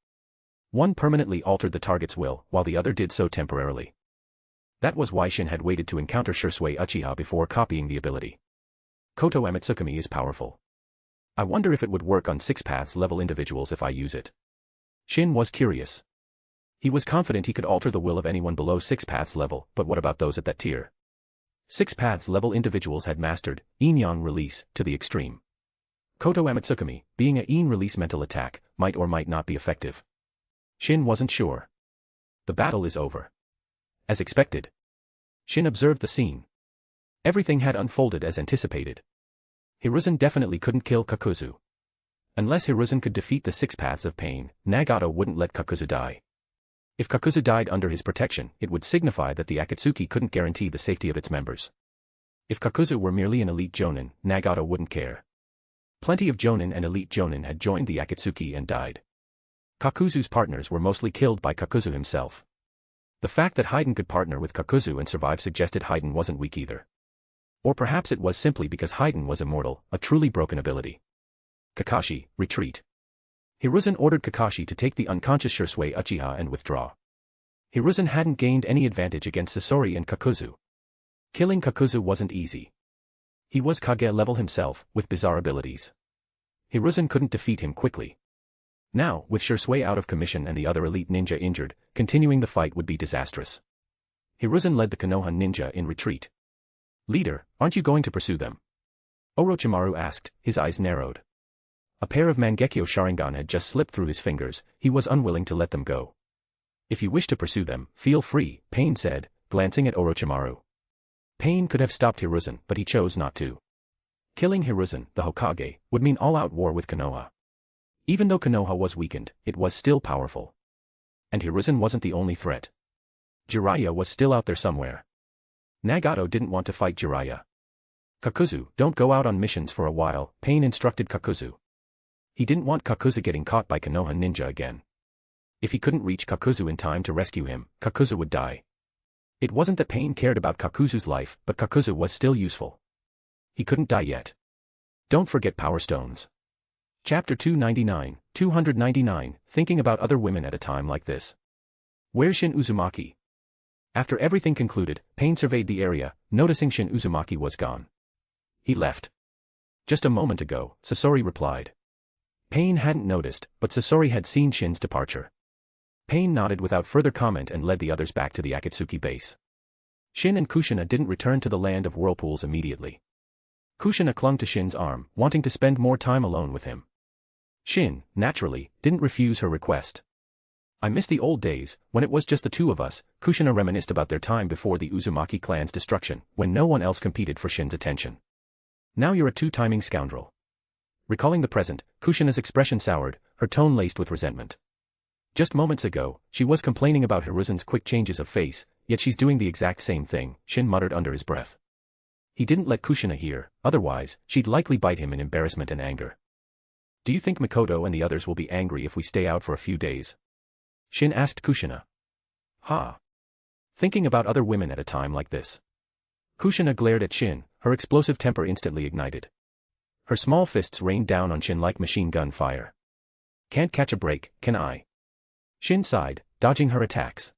One permanently altered the target's will, while the other did so temporarily. That was why Shin had waited to encounter Shisui Uchiha before copying the ability. Koto Amatsukami is powerful. I wonder if it would work on 6 paths level individuals if I use it. Shin was curious. He was confident he could alter the will of anyone below 6 paths level, but what about those at that tier? 6 paths level individuals had mastered Yin-Yang release to the extreme. Koto Amatsukami, being a Yin release mental attack, might or might not be effective. Shin wasn't sure. The battle is over. As expected. Shin observed the scene. Everything had unfolded as anticipated. Hiruzen definitely couldn't kill Kakuzu. Unless Hiruzen could defeat the 6 paths of pain, Nagato wouldn't let Kakuzu die. If Kakuzu died under his protection, it would signify that the Akatsuki couldn't guarantee the safety of its members. If Kakuzu were merely an elite jonin, Nagato wouldn't care. Plenty of jonin and elite jonin had joined the Akatsuki and died. Kakuzu's partners were mostly killed by Kakuzu himself. The fact that Haiden could partner with Kakuzu and survive suggested Haiden wasn't weak either. Or perhaps it was simply because Haiden was immortal, a truly broken ability. Kakashi, retreat. Hiruzen ordered Kakashi to take the unconscious Shisui Uchiha and withdraw. Hiruzen hadn't gained any advantage against Sasori and Kakuzu. Killing Kakuzu wasn't easy. He was Kage level himself, with bizarre abilities. Hiruzen couldn't defeat him quickly. Now, with Shisui out of commission and the other elite ninja injured, continuing the fight would be disastrous. Hiruzen led the Konoha ninja in retreat. Leader, aren't you going to pursue them? Orochimaru asked, his eyes narrowed. A pair of Mangekyo Sharingan had just slipped through his fingers, he was unwilling to let them go. If you wish to pursue them, feel free, Pain said, glancing at Orochimaru. Pain could have stopped Hiruzen, but he chose not to. Killing Hiruzen, the Hokage, would mean all-out war with Konoha. Even though Konoha was weakened, it was still powerful. And Hiruzen wasn't the only threat. Jiraiya was still out there somewhere. Nagato didn't want to fight Jiraiya. Kakuzu, don't go out on missions for a while, Pain instructed Kakuzu. He didn't want Kakuzu getting caught by Konoha ninja again. If he couldn't reach Kakuzu in time to rescue him, Kakuzu would die. It wasn't that Pain cared about Kakuzu's life, but Kakuzu was still useful. He couldn't die yet. Don't forget Power Stones. Chapter 299, Thinking about other women at a time like this. Where's Shin Uzumaki? After everything concluded, Pain surveyed the area, noticing Shin Uzumaki was gone. He left. Just a moment ago, Sasori replied. Pain hadn't noticed, but Sasori had seen Shin's departure. Pain nodded without further comment and led the others back to the Akatsuki base. Shin and Kushina didn't return to the Land of Whirlpools immediately. Kushina clung to Shin's arm, wanting to spend more time alone with him. Shin, naturally, didn't refuse her request. I miss the old days, when it was just the two of us. Kushina reminisced about their time before the Uzumaki clan's destruction, when no one else competed for Shin's attention. Now you're a two-timing scoundrel. Recalling the present, Kushina's expression soured, her tone laced with resentment. Just moments ago, she was complaining about Hiruzen's quick changes of face, yet she's doing the exact same thing, Shin muttered under his breath. He didn't let Kushina hear, otherwise, she'd likely bite him in embarrassment and anger. Do you think Mikoto and the others will be angry if we stay out for a few days? Shin asked Kushina. Thinking about other women at a time like this. Kushina glared at Shin, her explosive temper instantly ignited. Her small fists rained down on Shin like machine gun fire. Can't catch a break, can I? Shin sighed, dodging her attacks.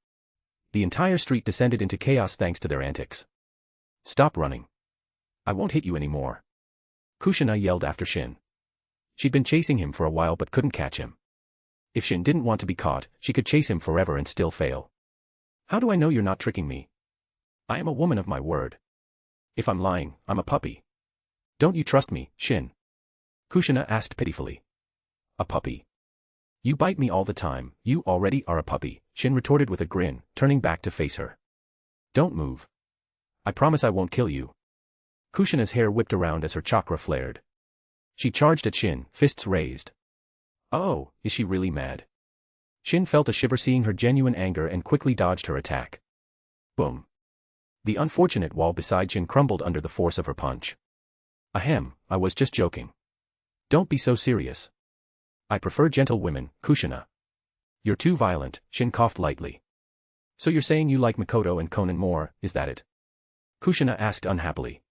The entire street descended into chaos thanks to their antics. Stop running. I won't hit you anymore. Kushina yelled after Shin. She'd been chasing him for a while but couldn't catch him. If Shin didn't want to be caught, she could chase him forever and still fail. How do I know you're not tricking me? I am a woman of my word. If I'm lying, I'm a puppy. Don't you trust me, Shin? Kushina asked pitifully. A puppy? You bite me all the time, you already are a puppy, Shin retorted with a grin, turning back to face her. Don't move. I promise I won't kill you. Kushina's hair whipped around as her chakra flared. She charged at Shin, fists raised. Oh, is she really mad? Shin felt a shiver seeing her genuine anger and quickly dodged her attack. Boom. The unfortunate wall beside Shin crumbled under the force of her punch. Ahem, I was just joking. Don't be so serious. I prefer gentle women, Kushina. You're too violent, Shin coughed lightly. So you're saying you like Mikoto and Konan more, is that it? Kushina asked unhappily.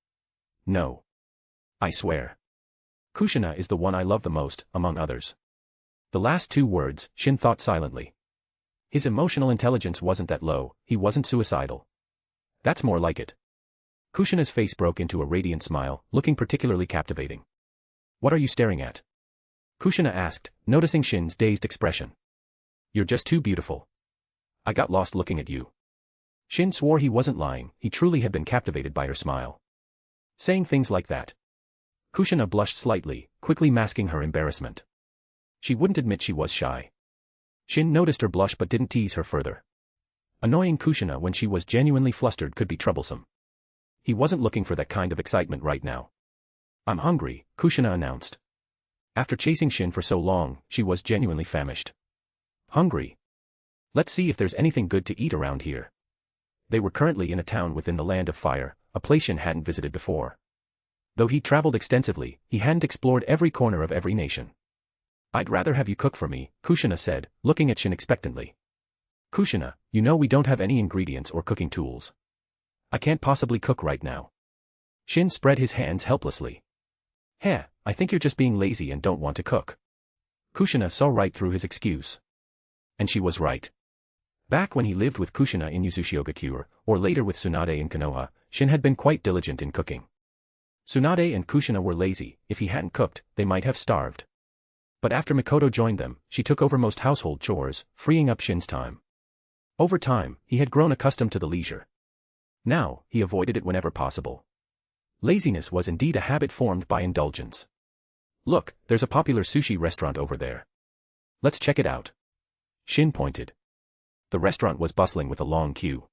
No. I swear. Kushina is the one I love the most, among others. The last two words, Shin thought silently. His emotional intelligence wasn't that low, he wasn't suicidal. That's more like it. Kushina's face broke into a radiant smile, looking particularly captivating. What are you staring at? Kushina asked, noticing Shin's dazed expression. You're just too beautiful. I got lost looking at you. Shin swore he wasn't lying, he truly had been captivated by her smile. Saying things like that. Kushina blushed slightly, quickly masking her embarrassment. She wouldn't admit she was shy. Shin noticed her blush but didn't tease her further. Annoying Kushina when she was genuinely flustered could be troublesome. He wasn't looking for that kind of excitement right now. I'm hungry, Kushina announced. After chasing Shin for so long, she was genuinely famished. Hungry? Let's see if there's anything good to eat around here. They were currently in a town within the Land of Fire, a place Shin hadn't visited before. Though he traveled extensively, he hadn't explored every corner of every nation. I'd rather have you cook for me, Kushina said, looking at Shin expectantly. Kushina, you know we don't have any ingredients or cooking tools. I can't possibly cook right now. Shin spread his hands helplessly. Heh, I think you're just being lazy and don't want to cook. Kushina saw right through his excuse. And she was right. Back when he lived with Kushina in Uzushiogakure, or later with Tsunade in Konoha, Shin had been quite diligent in cooking. Tsunade and Kushina were lazy, if he hadn't cooked, they might have starved. But after Mikoto joined them, she took over most household chores, freeing up Shin's time. Over time, he had grown accustomed to the leisure. Now, he avoided it whenever possible. Laziness was indeed a habit formed by indulgence. Look, there's a popular sushi restaurant over there. Let's check it out. Shin pointed. The restaurant was bustling with a long queue.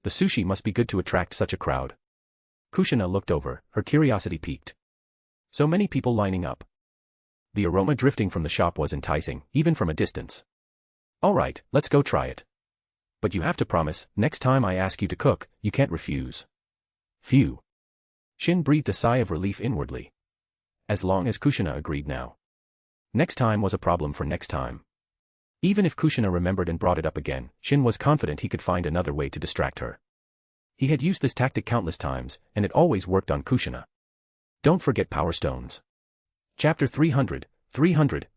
The sushi must be good to attract such a crowd. Kushina looked over, her curiosity piqued. So many people lining up. The aroma drifting from the shop was enticing, even from a distance. All right, let's go try it. But you have to promise, next time I ask you to cook, you can't refuse. Phew. Shin breathed a sigh of relief inwardly. As long as Kushina agreed now. Next time was a problem for next time. Even if Kushina remembered and brought it up again, Shin was confident he could find another way to distract her. He had used this tactic countless times, and it always worked on Kushina. Don't forget Power Stones. Chapter 300,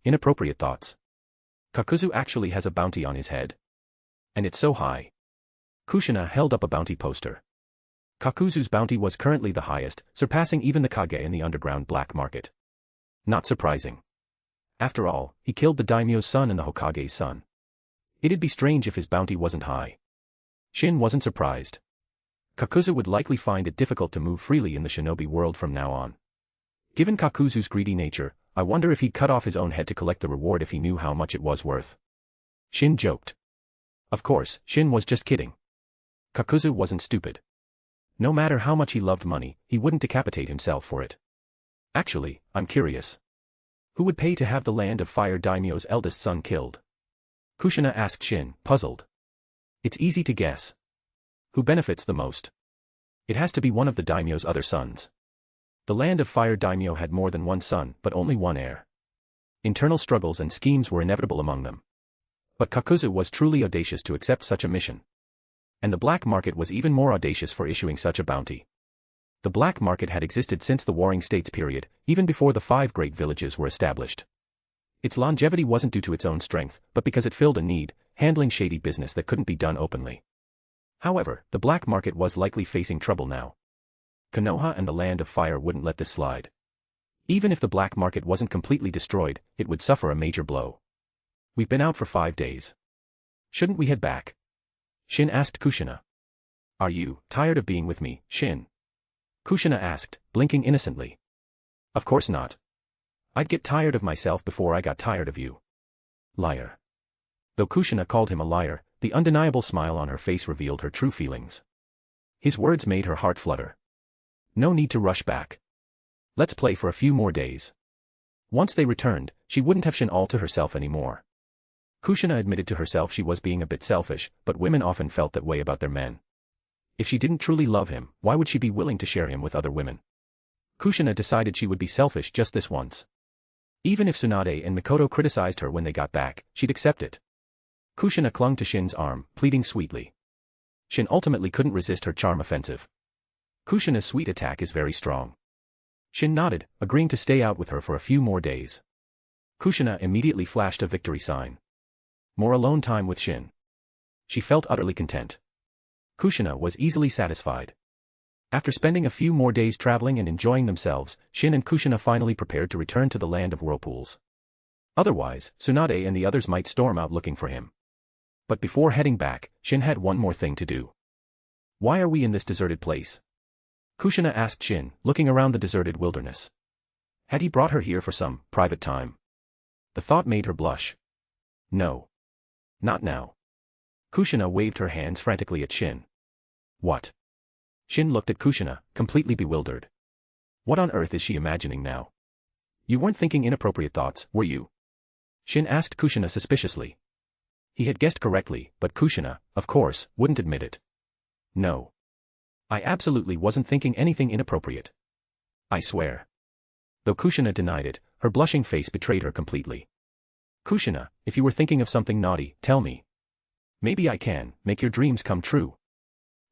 Inappropriate Thoughts. Kakuzu actually has a bounty on his head. And it's so high. Kushina held up a bounty poster. Kakuzu's bounty was currently the highest, surpassing even the Kage in the underground black market. Not surprising. After all, he killed the daimyo's son and the Hokage's son. It'd be strange if his bounty wasn't high. Shin wasn't surprised. Kakuzu would likely find it difficult to move freely in the shinobi world from now on. Given Kakuzu's greedy nature, I wonder if he'd cut off his own head to collect the reward if he knew how much it was worth. Shin joked. Of course, Shin was just kidding. Kakuzu wasn't stupid. No matter how much he loved money, he wouldn't decapitate himself for it. Actually, I'm curious. Who would pay to have the Land of Fire daimyo's eldest son killed? Kushina asked Shin, puzzled. It's easy to guess. Who benefits the most? It has to be one of the daimyo's other sons. The Land of Fire daimyo had more than one son, but only one heir. Internal struggles and schemes were inevitable among them. But Kakuzu was truly audacious to accept such a mission. And the black market was even more audacious for issuing such a bounty. The black market had existed since the Warring States period, even before the 5 great villages were established. Its longevity wasn't due to its own strength, but because it filled a need, handling shady business that couldn't be done openly. However, the black market was likely facing trouble now. Konoha and the Land of Fire wouldn't let this slide. Even if the black market wasn't completely destroyed, it would suffer a major blow. We've been out for 5 days. Shouldn't we head back? Shin asked Kushina. Are you tired of being with me, Shin? Kushina asked, blinking innocently. Of course not. I'd get tired of myself before I got tired of you. Liar. Though Kushina called him a liar, the undeniable smile on her face revealed her true feelings. His words made her heart flutter. No need to rush back. Let's play for a few more days. Once they returned, she wouldn't have Shin all to herself anymore. Kushina admitted to herself she was being a bit selfish, but women often felt that way about their men. If she didn't truly love him, why would she be willing to share him with other women? Kushina decided she would be selfish just this once. Even if Tsunade and Mikoto criticized her when they got back, she'd accept it. Kushina clung to Shin's arm, pleading sweetly. Shin ultimately couldn't resist her charm offensive. Kushina's sweet attack is very strong. Shin nodded, agreeing to stay out with her for a few more days. Kushina immediately flashed a victory sign. More alone time with Shin. She felt utterly content. Kushina was easily satisfied. After spending a few more days traveling and enjoying themselves, Shin and Kushina finally prepared to return to the Land of Whirlpools. Otherwise, Tsunade and the others might storm out looking for him. But before heading back, Shin had one more thing to do. Why are we in this deserted place? Kushina asked Shin, looking around the deserted wilderness. Had he brought her here for some private time? The thought made her blush. No. Not now. Kushina waved her hands frantically at Shin. What? Shin looked at Kushina, completely bewildered. What on earth is she imagining now? You weren't thinking inappropriate thoughts, were you? Shin asked Kushina suspiciously. He had guessed correctly, but Kushina, of course, wouldn't admit it. No. I absolutely wasn't thinking anything inappropriate. I swear. Though Kushina denied it, her blushing face betrayed her completely. Kushina, if you were thinking of something naughty, tell me. Maybe I can make your dreams come true.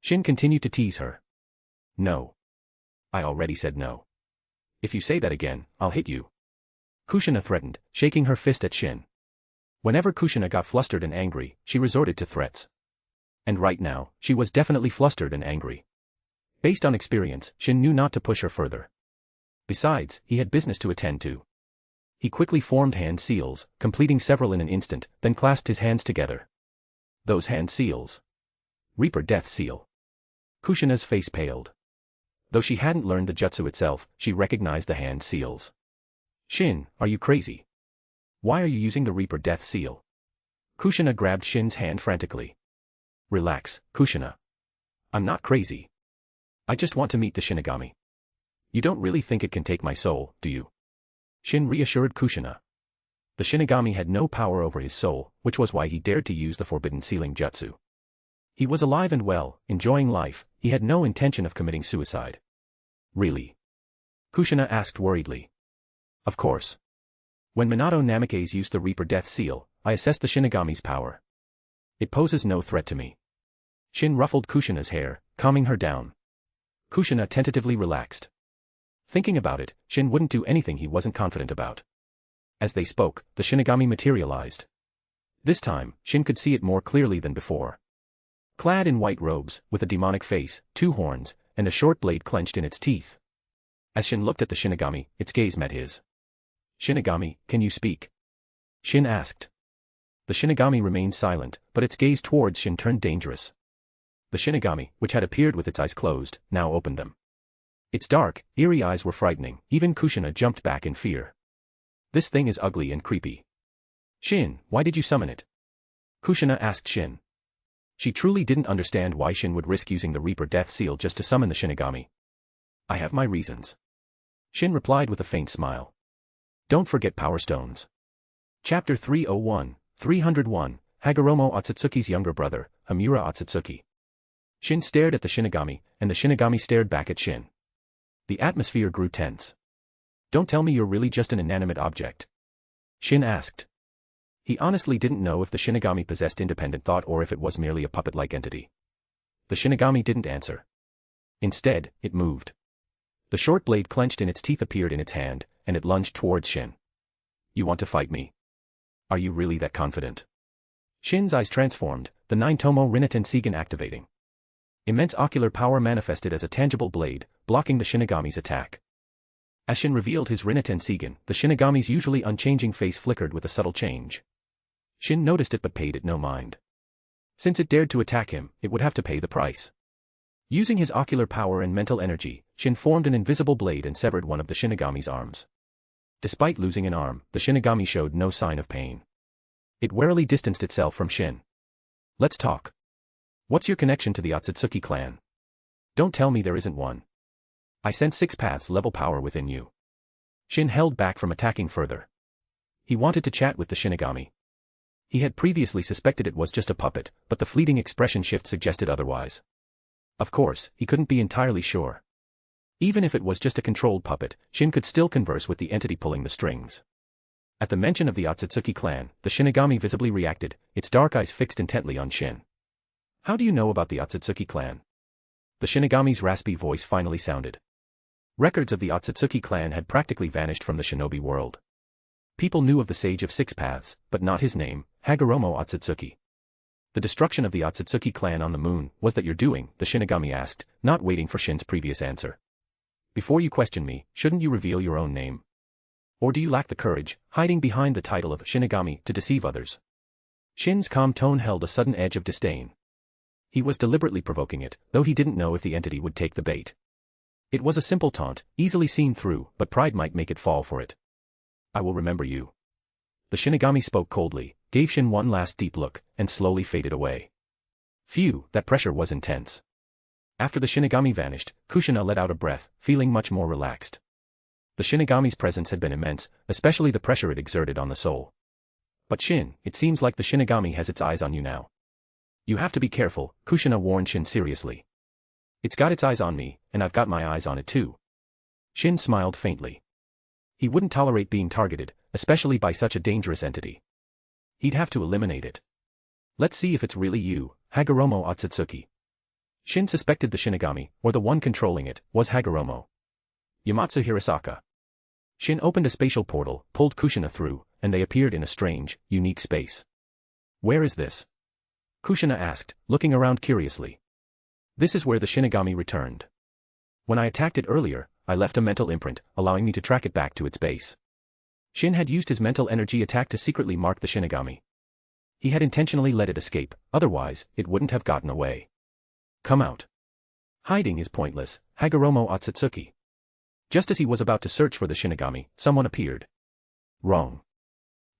Shin continued to tease her. No. I already said no. If you say that again, I'll hit you. Kushina threatened, shaking her fist at Shin. Whenever Kushina got flustered and angry, she resorted to threats. And right now, she was definitely flustered and angry. Based on experience, Shin knew not to push her further. Besides, he had business to attend to. He quickly formed hand seals, completing several in an instant, then clasped his hands together. Those hand seals. Reaper Death Seal. Kushina's face paled. Though she hadn't learned the jutsu itself, she recognized the hand seals. Shin, are you crazy? Why are you using the Reaper Death Seal? Kushina grabbed Shin's hand frantically. Relax, Kushina. I'm not crazy. I just want to meet the Shinigami. You don't really think it can take my soul, do you? Shin reassured Kushina. The Shinigami had no power over his soul, which was why he dared to use the forbidden sealing jutsu. He was alive and well, enjoying life, he had no intention of committing suicide. Really? Kushina asked worriedly. Of course. When Minato Namikaze used the Reaper Death Seal, I assessed the Shinigami's power. It poses no threat to me. Shin ruffled Kushina's hair, calming her down. Kushina tentatively relaxed. Thinking about it, Shin wouldn't do anything he wasn't confident about. As they spoke, the Shinigami materialized. This time, Shin could see it more clearly than before. Clad in white robes, with a demonic face, 2 horns, and a short blade clenched in its teeth. As Shin looked at the Shinigami, its gaze met his. Shinigami, can you speak? Shin asked. The Shinigami remained silent, but its gaze towards Shin turned dangerous. The Shinigami, which had appeared with its eyes closed, now opened them. Its dark, eerie eyes were frightening, even Kushina jumped back in fear. This thing is ugly and creepy. Shin, why did you summon it? Kushina asked Shin. She truly didn't understand why Shin would risk using the Reaper Death Seal just to summon the Shinigami. I have my reasons. Shin replied with a faint smile. Don't forget Power Stones. Chapter 301, 301, Hagoromo Otsutsuki's younger brother, Hamura Otsutsuki. Shin stared at the Shinigami, and the Shinigami stared back at Shin. The atmosphere grew tense. Don't tell me you're really just an inanimate object. Shin asked. He honestly didn't know if the Shinigami possessed independent thought or if it was merely a puppet-like entity. The Shinigami didn't answer. Instead, it moved. The short blade clenched in its teeth appeared in its hand, and it lunged towards Shin. You want to fight me? Are you really that confident? Shin's eyes transformed, the 9-tomo Rinnegan Seigen activating. Immense ocular power manifested as a tangible blade, blocking the Shinigami's attack. As Shin revealed his Rinnegan Seigen, the Shinigami's usually unchanging face flickered with a subtle change. Shin noticed it but paid it no mind. Since it dared to attack him, it would have to pay the price. Using his ocular power and mental energy, Shin formed an invisible blade and severed one of the Shinigami's arms. Despite losing an arm, the Shinigami showed no sign of pain. It warily distanced itself from Shin. Let's talk. What's your connection to the Otsutsuki clan? Don't tell me there isn't one. I sense 6 paths level power within you. Shin held back from attacking further. He wanted to chat with the Shinigami. He had previously suspected it was just a puppet, but the fleeting expression shift suggested otherwise. Of course, he couldn't be entirely sure. Even if it was just a controlled puppet, Shin could still converse with the entity pulling the strings. At the mention of the Otsutsuki clan, the Shinigami visibly reacted, its dark eyes fixed intently on Shin. How do you know about the Otsutsuki clan? The Shinigami's raspy voice finally sounded. Records of the Otsutsuki clan had practically vanished from the shinobi world. People knew of the Sage of 6 Paths, but not his name, Hagoromo Otsutsuki. The destruction of the Otsutsuki clan on the moon was that you're doing, the Shinigami asked, not waiting for Shin's previous answer. Before you question me, shouldn't you reveal your own name? Or do you lack the courage, hiding behind the title of Shinigami, to deceive others? Shin's calm tone held a sudden edge of disdain. He was deliberately provoking it, though he didn't know if the entity would take the bait. It was a simple taunt, easily seen through, but pride might make it fall for it. I will remember you. The Shinigami spoke coldly, gave Shin one last deep look, and slowly faded away. Phew, that pressure was intense. After the Shinigami vanished, Kushina let out a breath, feeling much more relaxed. The Shinigami's presence had been immense, especially the pressure it exerted on the soul. But Shin, it seems like the Shinigami has its eyes on you now. You have to be careful, Kushina warned Shin seriously. It's got its eyes on me, and I've got my eyes on it too. Shin smiled faintly. He wouldn't tolerate being targeted, especially by such a dangerous entity. He'd have to eliminate it. Let's see if it's really you, Hagoromo Otsutsuki. Shin suspected the Shinigami, or the one controlling it, was Hagoromo. Yamatsu Hirasaka. Shin opened a spatial portal, pulled Kushina through, and they appeared in a strange, unique space. Where is this? Kushina asked, looking around curiously. This is where the Shinigami returned. When I attacked it earlier, I left a mental imprint, allowing me to track it back to its base. Shin had used his mental energy attack to secretly mark the Shinigami. He had intentionally let it escape, otherwise, it wouldn't have gotten away. Come out. Hiding is pointless, Hagoromo Otsutsuki. Just as he was about to search for the Shinigami, someone appeared. Wrong.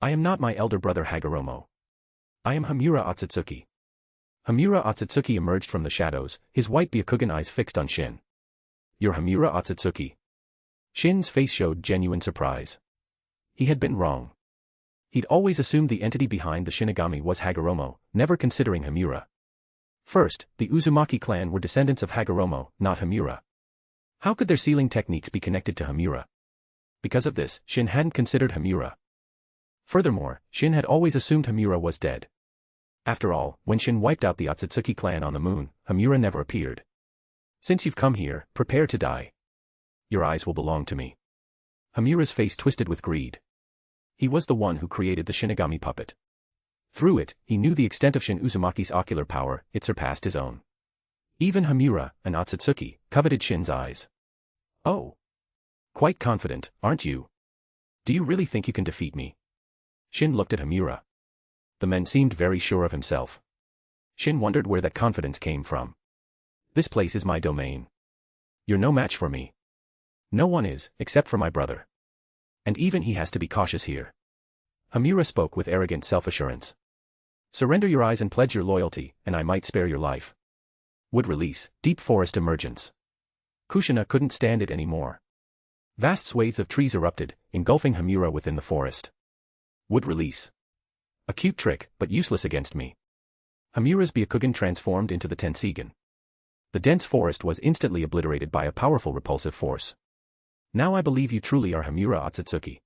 I am not my elder brother Hagoromo. I am Hamura Otsutsuki. Hamura Otsutsuki emerged from the shadows, his white Byakugan eyes fixed on Shin. You're Hamura Otsutsuki? Shin's face showed genuine surprise. He had been wrong. He'd always assumed the entity behind the Shinigami was Hagoromo, never considering Hamura. First, the Uzumaki clan were descendants of Hagoromo, not Hamura. How could their sealing techniques be connected to Hamura? Because of this, Shin hadn't considered Hamura. Furthermore, Shin had always assumed Hamura was dead. After all, when Shin wiped out the Otsutsuki clan on the moon, Hamura never appeared. Since you've come here, prepare to die. Your eyes will belong to me. Hamura's face twisted with greed. He was the one who created the Shinigami puppet. Through it, he knew the extent of Shin Uzumaki's ocular power, it surpassed his own. Even Hamura, an Otsutsuki, coveted Shin's eyes. Oh. Quite confident, aren't you? Do you really think you can defeat me? Shin looked at Hamura. The man seemed very sure of himself. Shin wondered where that confidence came from. This place is my domain. You're no match for me. No one is, except for my brother. And even he has to be cautious here. Hamura spoke with arrogant self-assurance. Surrender your eyes and pledge your loyalty, and I might spare your life. Would release, deep forest emergence. Kushina couldn't stand it anymore. Vast swathes of trees erupted, engulfing Hamura within the forest. Would release. A cute trick, but useless against me. Hamura's Byakugan transformed into the Tensigan. The dense forest was instantly obliterated by a powerful repulsive force. Now I believe you truly are Hamura Otsutsuki.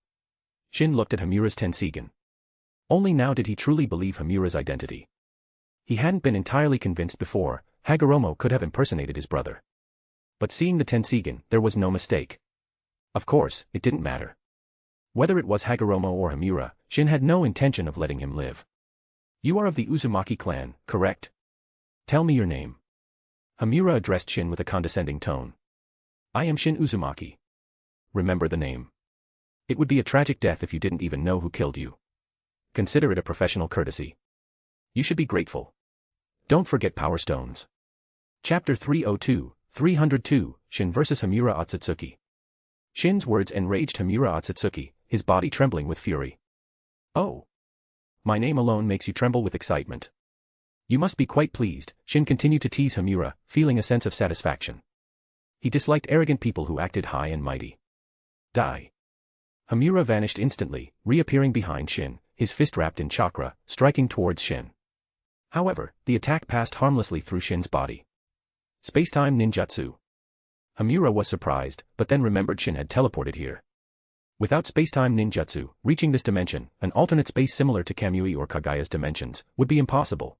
Shin looked at Hamura's Tensigan. Only now did he truly believe Hamura's identity. He hadn't been entirely convinced before, Hagoromo could have impersonated his brother. But seeing the Tensigan, there was no mistake. Of course, it didn't matter. Whether it was Hagoromo or Hamura, Shin had no intention of letting him live. You are of the Uzumaki clan, correct? Tell me your name. Hamura addressed Shin with a condescending tone. I am Shin Uzumaki. Remember the name. It would be a tragic death if you didn't even know who killed you. Consider it a professional courtesy. You should be grateful. Don't forget Power Stones. Chapter 302, 302, Shin vs. Hamura Otsutsuki. Shin's words enraged Hamura Otsutsuki, his body trembling with fury. Oh. My name alone makes you tremble with excitement. You must be quite pleased, Shin continued to tease Hamura, feeling a sense of satisfaction. He disliked arrogant people who acted high and mighty. Die. Hamura vanished instantly, reappearing behind Shin, his fist wrapped in chakra, striking towards Shin. However, the attack passed harmlessly through Shin's body. Spacetime ninjutsu. Hamura was surprised, but then remembered Shin had teleported here. Without spacetime ninjutsu, reaching this dimension, an alternate space similar to Kamui or Kagaya's dimensions, would be impossible.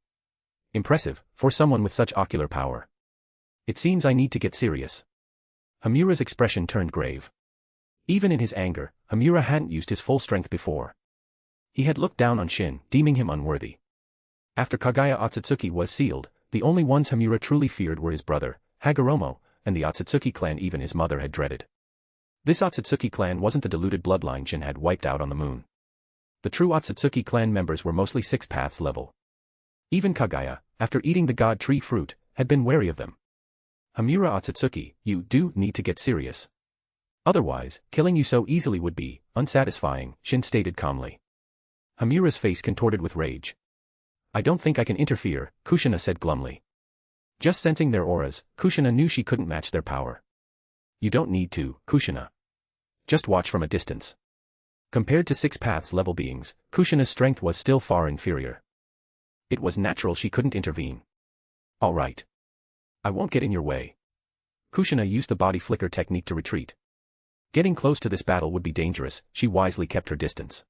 Impressive, for someone with such ocular power. It seems I need to get serious. Hamura's expression turned grave. Even in his anger, Hamura hadn't used his full strength before. He had looked down on Shin, deeming him unworthy. After Kagaya Otsutsuki was sealed, the only ones Hamura truly feared were his brother, Hagoromo, and the Otsutsuki clan even his mother had dreaded. This Otsutsuki clan wasn't the deluded bloodline Shin had wiped out on the moon. The true Otsutsuki clan members were mostly 6 paths level. Even Kagaya, after eating the god tree fruit, had been wary of them. Hamura Otsutsuki, you do need to get serious. Otherwise, killing you so easily would be unsatisfying, Shin stated calmly. Hamura's face contorted with rage. I don't think I can interfere, Kushina said glumly. Just sensing their auras, Kushina knew she couldn't match their power. You don't need to, Kushina. Just watch from a distance. Compared to 6 paths level beings, Kushina's strength was still far inferior. It was natural she couldn't intervene. All right. I won't get in your way. Kushina used the body flicker technique to retreat. Getting close to this battle would be dangerous, she wisely kept her distance.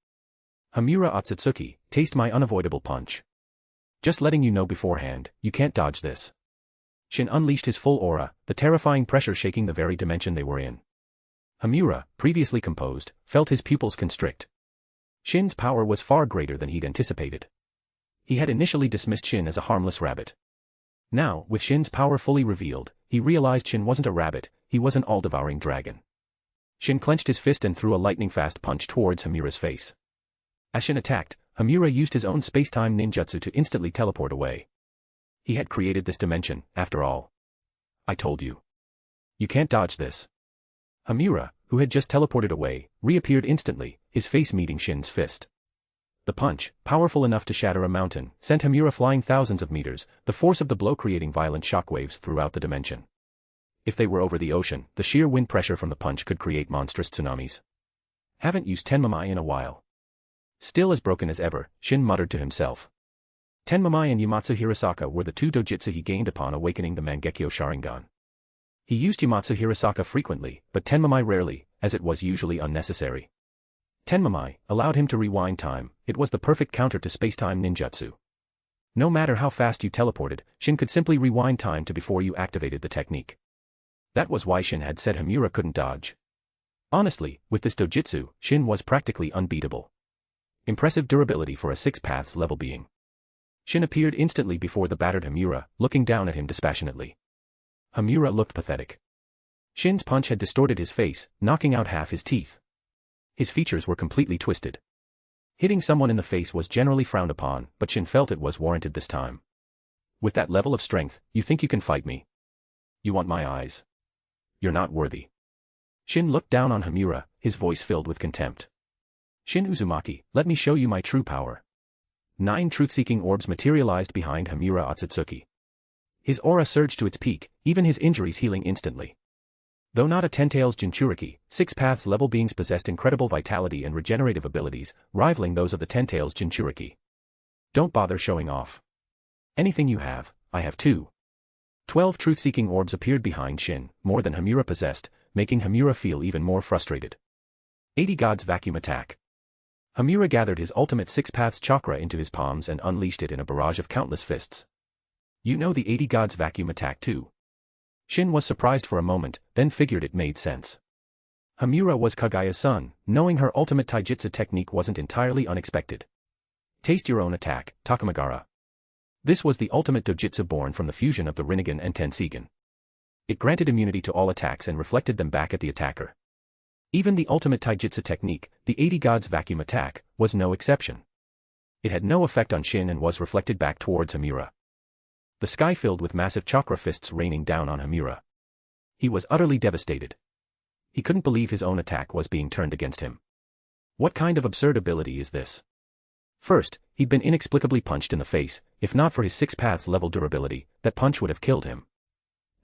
Hamura Otsutsuki, taste my unavoidable punch. Just letting you know beforehand, you can't dodge this. Shin unleashed his full aura, the terrifying pressure shaking the very dimension they were in. Hamura, previously composed, felt his pupils constrict. Shin's power was far greater than he'd anticipated. He had initially dismissed Shin as a harmless rabbit. Now, with Shin's power fully revealed, he realized Shin wasn't a rabbit, he was an all-devouring dragon. Shin clenched his fist and threw a lightning-fast punch towards Hamura's face. As Shin attacked, Hamura used his own spacetime ninjutsu to instantly teleport away. He had created this dimension, after all. I told you. You can't dodge this. Hamura, who had just teleported away, reappeared instantly, his face meeting Shin's fist. The punch, powerful enough to shatter a mountain, sent Hamura flying thousands of meters, the force of the blow creating violent shockwaves throughout the dimension. If they were over the ocean, the sheer wind pressure from the punch could create monstrous tsunamis. Haven't used Tenmamai in a while. Still as broken as ever, Shin muttered to himself. Tenmamai and Yamatsu Hirasaka were the two dojutsu he gained upon awakening the Mangekyo Sharingan. He used Yamatsu Hirasaka frequently, but Tenmamai rarely, as it was usually unnecessary. Tenmamai allowed him to rewind time. It was the perfect counter to space-time ninjutsu. No matter how fast you teleported, Shin could simply rewind time to before you activated the technique. That was why Shin had said Hamura couldn't dodge. Honestly, with this dojutsu, Shin was practically unbeatable. Impressive durability for a 6 paths level being. Shin appeared instantly before the battered Hamura, looking down at him dispassionately. Hamura looked pathetic. Shin's punch had distorted his face, knocking out half his teeth. His features were completely twisted. Hitting someone in the face was generally frowned upon, but Shin felt it was warranted this time. With that level of strength, you think you can fight me? You want my eyes? You're not worthy. Shin looked down on Hamura, his voice filled with contempt. Shin Uzumaki, let me show you my true power. 9 truth-seeking orbs materialized behind Hamura Otsutsuki. His aura surged to its peak, even his injuries healing instantly. Though not a Ten-Tails Jinchuriki, 6 paths level beings possessed incredible vitality and regenerative abilities, rivaling those of the Ten-Tails Jinchuriki. Don't bother showing off. Anything you have, I have too. 12 truth-seeking orbs appeared behind Shin, more than Hamura possessed, making Hamura feel even more frustrated. 80 Gods Vacuum Attack. Hamura gathered his ultimate 6 paths chakra into his palms and unleashed it in a barrage of countless fists. You know the 80 Gods Vacuum Attack too. Shin was surprised for a moment, then figured it made sense. Hamura was Kagaya's son, knowing her ultimate taijutsu technique wasn't entirely unexpected. Taste your own attack, Takamagara. This was the ultimate dojutsu born from the fusion of the Rinnegan and Tensigan. It granted immunity to all attacks and reflected them back at the attacker. Even the ultimate taijutsu technique, the 80 Gods Vacuum Attack, was no exception. It had no effect on Shin and was reflected back towards Hamura. The sky filled with massive chakra fists raining down on Hamura. He was utterly devastated. He couldn't believe his own attack was being turned against him. What kind of absurd ability is this? First, he'd been inexplicably punched in the face. If not for his 6 paths level durability, that punch would have killed him.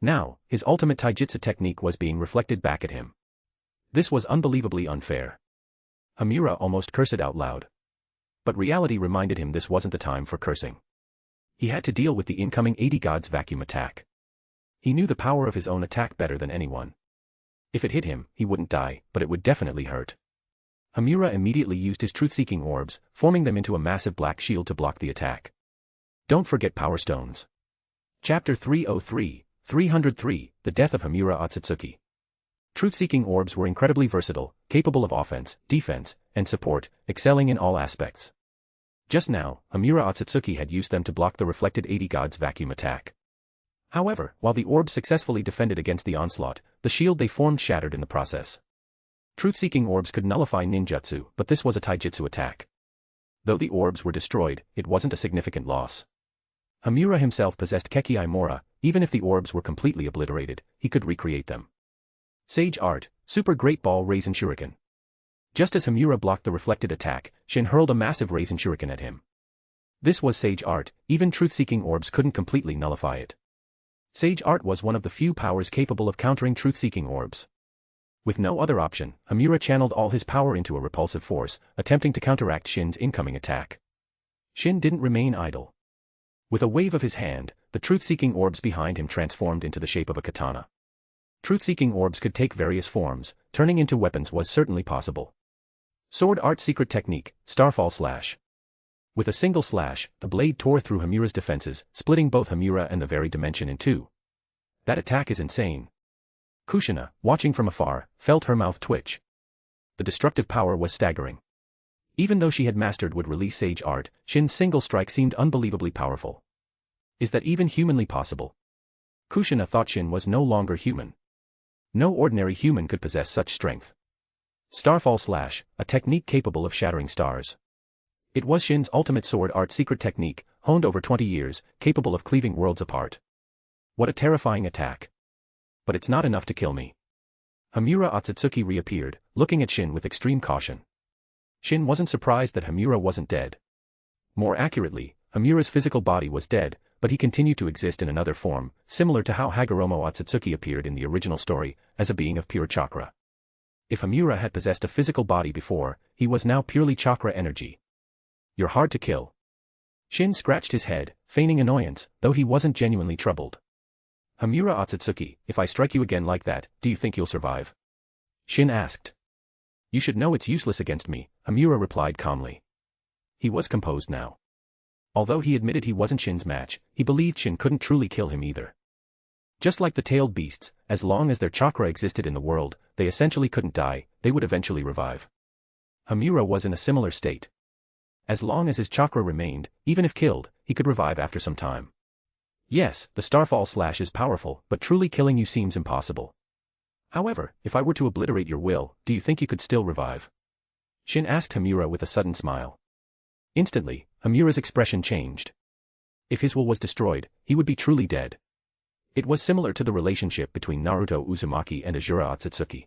Now, his ultimate taijutsu technique was being reflected back at him. This was unbelievably unfair. Hamura almost cursed out loud. But reality reminded him this wasn't the time for cursing. He had to deal with the incoming 80 Gods Vacuum Attack. He knew the power of his own attack better than anyone. If it hit him, he wouldn't die, but it would definitely hurt. Hamura immediately used his truth-seeking orbs, forming them into a massive black shield to block the attack. Don't forget Power Stones. Chapter 303, 303, The Death of Hamura Otsutsuki. Truth-seeking orbs were incredibly versatile, capable of offense, defense, and support, excelling in all aspects. Just now, Hamura Otsutsuki had used them to block the reflected 80 Gods Vacuum Attack. However, while the orbs successfully defended against the onslaught, the shield they formed shattered in the process. Truth-seeking orbs could nullify ninjutsu, but this was a taijutsu attack. Though the orbs were destroyed, it wasn't a significant loss. Hamura himself possessed Kekkei Mora. Even if the orbs were completely obliterated, he could recreate them. Sage Art, Super Great Ball Raisin Shuriken. Just as Hamura blocked the reflected attack, Shin hurled a massive Raisin Shuriken at him. This was Sage Art, even truth-seeking orbs couldn't completely nullify it. Sage Art was one of the few powers capable of countering truth-seeking orbs. With no other option, Hamura channeled all his power into a repulsive force, attempting to counteract Shin's incoming attack. Shin didn't remain idle. With a wave of his hand, the truth-seeking orbs behind him transformed into the shape of a katana. Truth-seeking orbs could take various forms, turning into weapons was certainly possible. Sword Art Secret Technique, Starfall Slash. With a single slash, the blade tore through Hamura's defenses, splitting both Hamura and the very dimension in two. That attack is insane. Kushina, watching from afar, felt her mouth twitch. The destructive power was staggering. Even though she had mastered would release Sage Art, Shin's single strike seemed unbelievably powerful. Is that even humanly possible? Kushina thought Shin was no longer human. No ordinary human could possess such strength. Starfall Slash, a technique capable of shattering stars. It was Shin's ultimate sword art secret technique, honed over 20 years, capable of cleaving worlds apart. What a terrifying attack. But it's not enough to kill me. Hamura Otsutsuki reappeared, looking at Shin with extreme caution. Shin wasn't surprised that Hamura wasn't dead. More accurately, Hamura's physical body was dead, but he continued to exist in another form, similar to how Hagoromo Otsutsuki appeared in the original story, as a being of pure chakra. If Hamura had possessed a physical body before, he was now purely chakra energy. You're hard to kill. Shin scratched his head, feigning annoyance, though he wasn't genuinely troubled. Hamura Otsutsuki, if I strike you again like that, do you think you'll survive? Shin asked. You should know it's useless against me, Hamura replied calmly. He was composed now. Although he admitted he wasn't Shin's match, he believed Shin couldn't truly kill him either. Just like the tailed beasts, as long as their chakra existed in the world, they essentially couldn't die, they would eventually revive. Hamura was in a similar state. As long as his chakra remained, even if killed, he could revive after some time. Yes, the Starfall Slash is powerful, but truly killing you seems impossible. However, if I were to obliterate your will, do you think you could still revive? Shin asked Hamura with a sudden smile. Instantly, Hamura's expression changed. If his will was destroyed, he would be truly dead. It was similar to the relationship between Naruto Uzumaki and Azura Otsutsuki.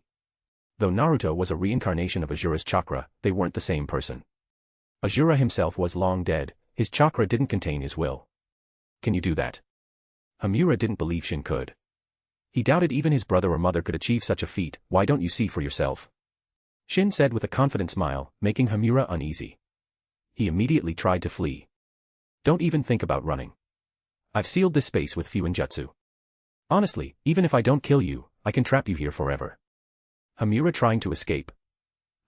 Though Naruto was a reincarnation of Azura's chakra, they weren't the same person. Azura himself was long dead, his chakra didn't contain his will. Can you do that? Hamura didn't believe Shin could. He doubted even his brother or mother could achieve such a feat. Why don't you see for yourself? Shin said with a confident smile, making Hamura uneasy. He immediately tried to flee. Don't even think about running. I've sealed this space with Fuinjutsu. Honestly, even if I don't kill you, I can trap you here forever. Hamura trying to escape.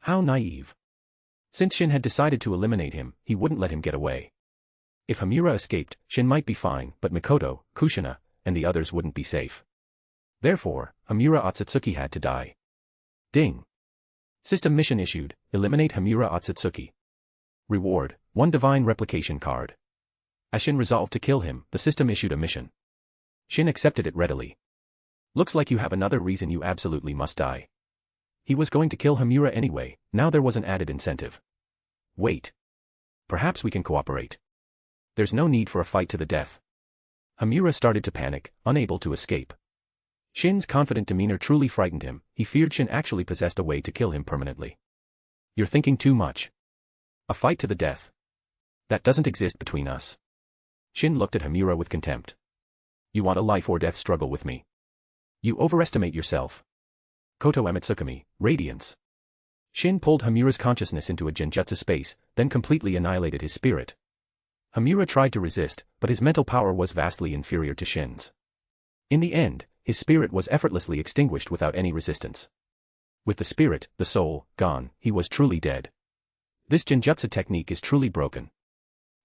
How naive. Since Shin had decided to eliminate him, he wouldn't let him get away. If Hamura escaped, Shin might be fine, but Mikoto, Kushina, and the others wouldn't be safe. Therefore, Hamura Otsutsuki had to die. Ding. System mission issued, eliminate Hamura Otsutsuki. Reward, 1 divine replication card. As Shin resolved to kill him, the system issued a mission. Shin accepted it readily. Looks like you have another reason you absolutely must die. He was going to kill Hamura anyway, now there was an added incentive. Wait. Perhaps we can cooperate. There's no need for a fight to the death. Hamura started to panic, unable to escape. Shin's confident demeanor truly frightened him, he feared Shin actually possessed a way to kill him permanently. You're thinking too much. A fight to the death. That doesn't exist between us. Shin looked at Hamura with contempt. You want a life or death struggle with me? You overestimate yourself. Koto Amitsukami, Radiance. Shin pulled Hamura's consciousness into a genjutsu space, then completely annihilated his spirit. Hamura tried to resist, but his mental power was vastly inferior to Shin's. In the end, his spirit was effortlessly extinguished without any resistance. With the spirit, the soul, gone, he was truly dead. This genjutsu technique is truly broken.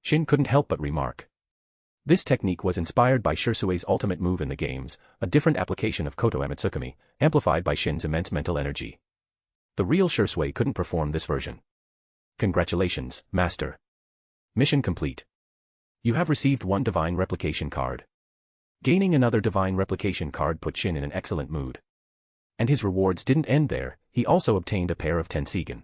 Shin couldn't help but remark. This technique was inspired by Shirsue's ultimate move in the games, a different application of Koto Amitsukami, amplified by Shin's immense mental energy. The real Shirsue couldn't perform this version. Congratulations, Master. Mission complete. You have received 1 divine replication card. Gaining another divine replication card put Shin in an excellent mood. And his rewards didn't end there, he also obtained a pair of Tensigen.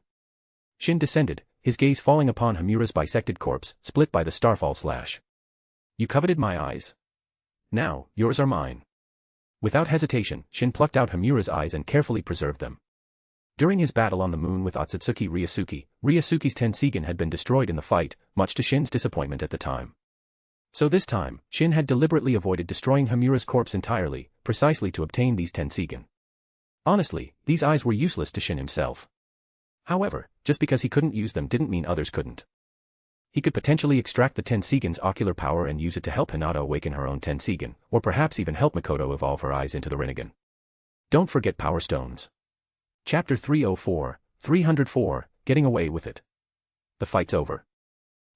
Shin descended, his gaze falling upon Hamura's bisected corpse, split by the Starfall Slash. You coveted my eyes. Now, yours are mine. Without hesitation, Shin plucked out Hamura's eyes and carefully preserved them. During his battle on the moon with Otsutsuki Ryusuke's Tensigen had been destroyed in the fight, much to Shin's disappointment at the time. So this time, Shin had deliberately avoided destroying Hamura's corpse entirely, precisely to obtain these Tensigen. Honestly, these eyes were useless to Shin himself. However, just because he couldn't use them didn't mean others couldn't. He could potentially extract the Tensigen's ocular power and use it to help Hinata awaken her own Tensigen, or perhaps even help Mikoto evolve her eyes into the Rinnegan. Don't forget Power Stones. Chapter 304, Getting Away with It. The fight's over.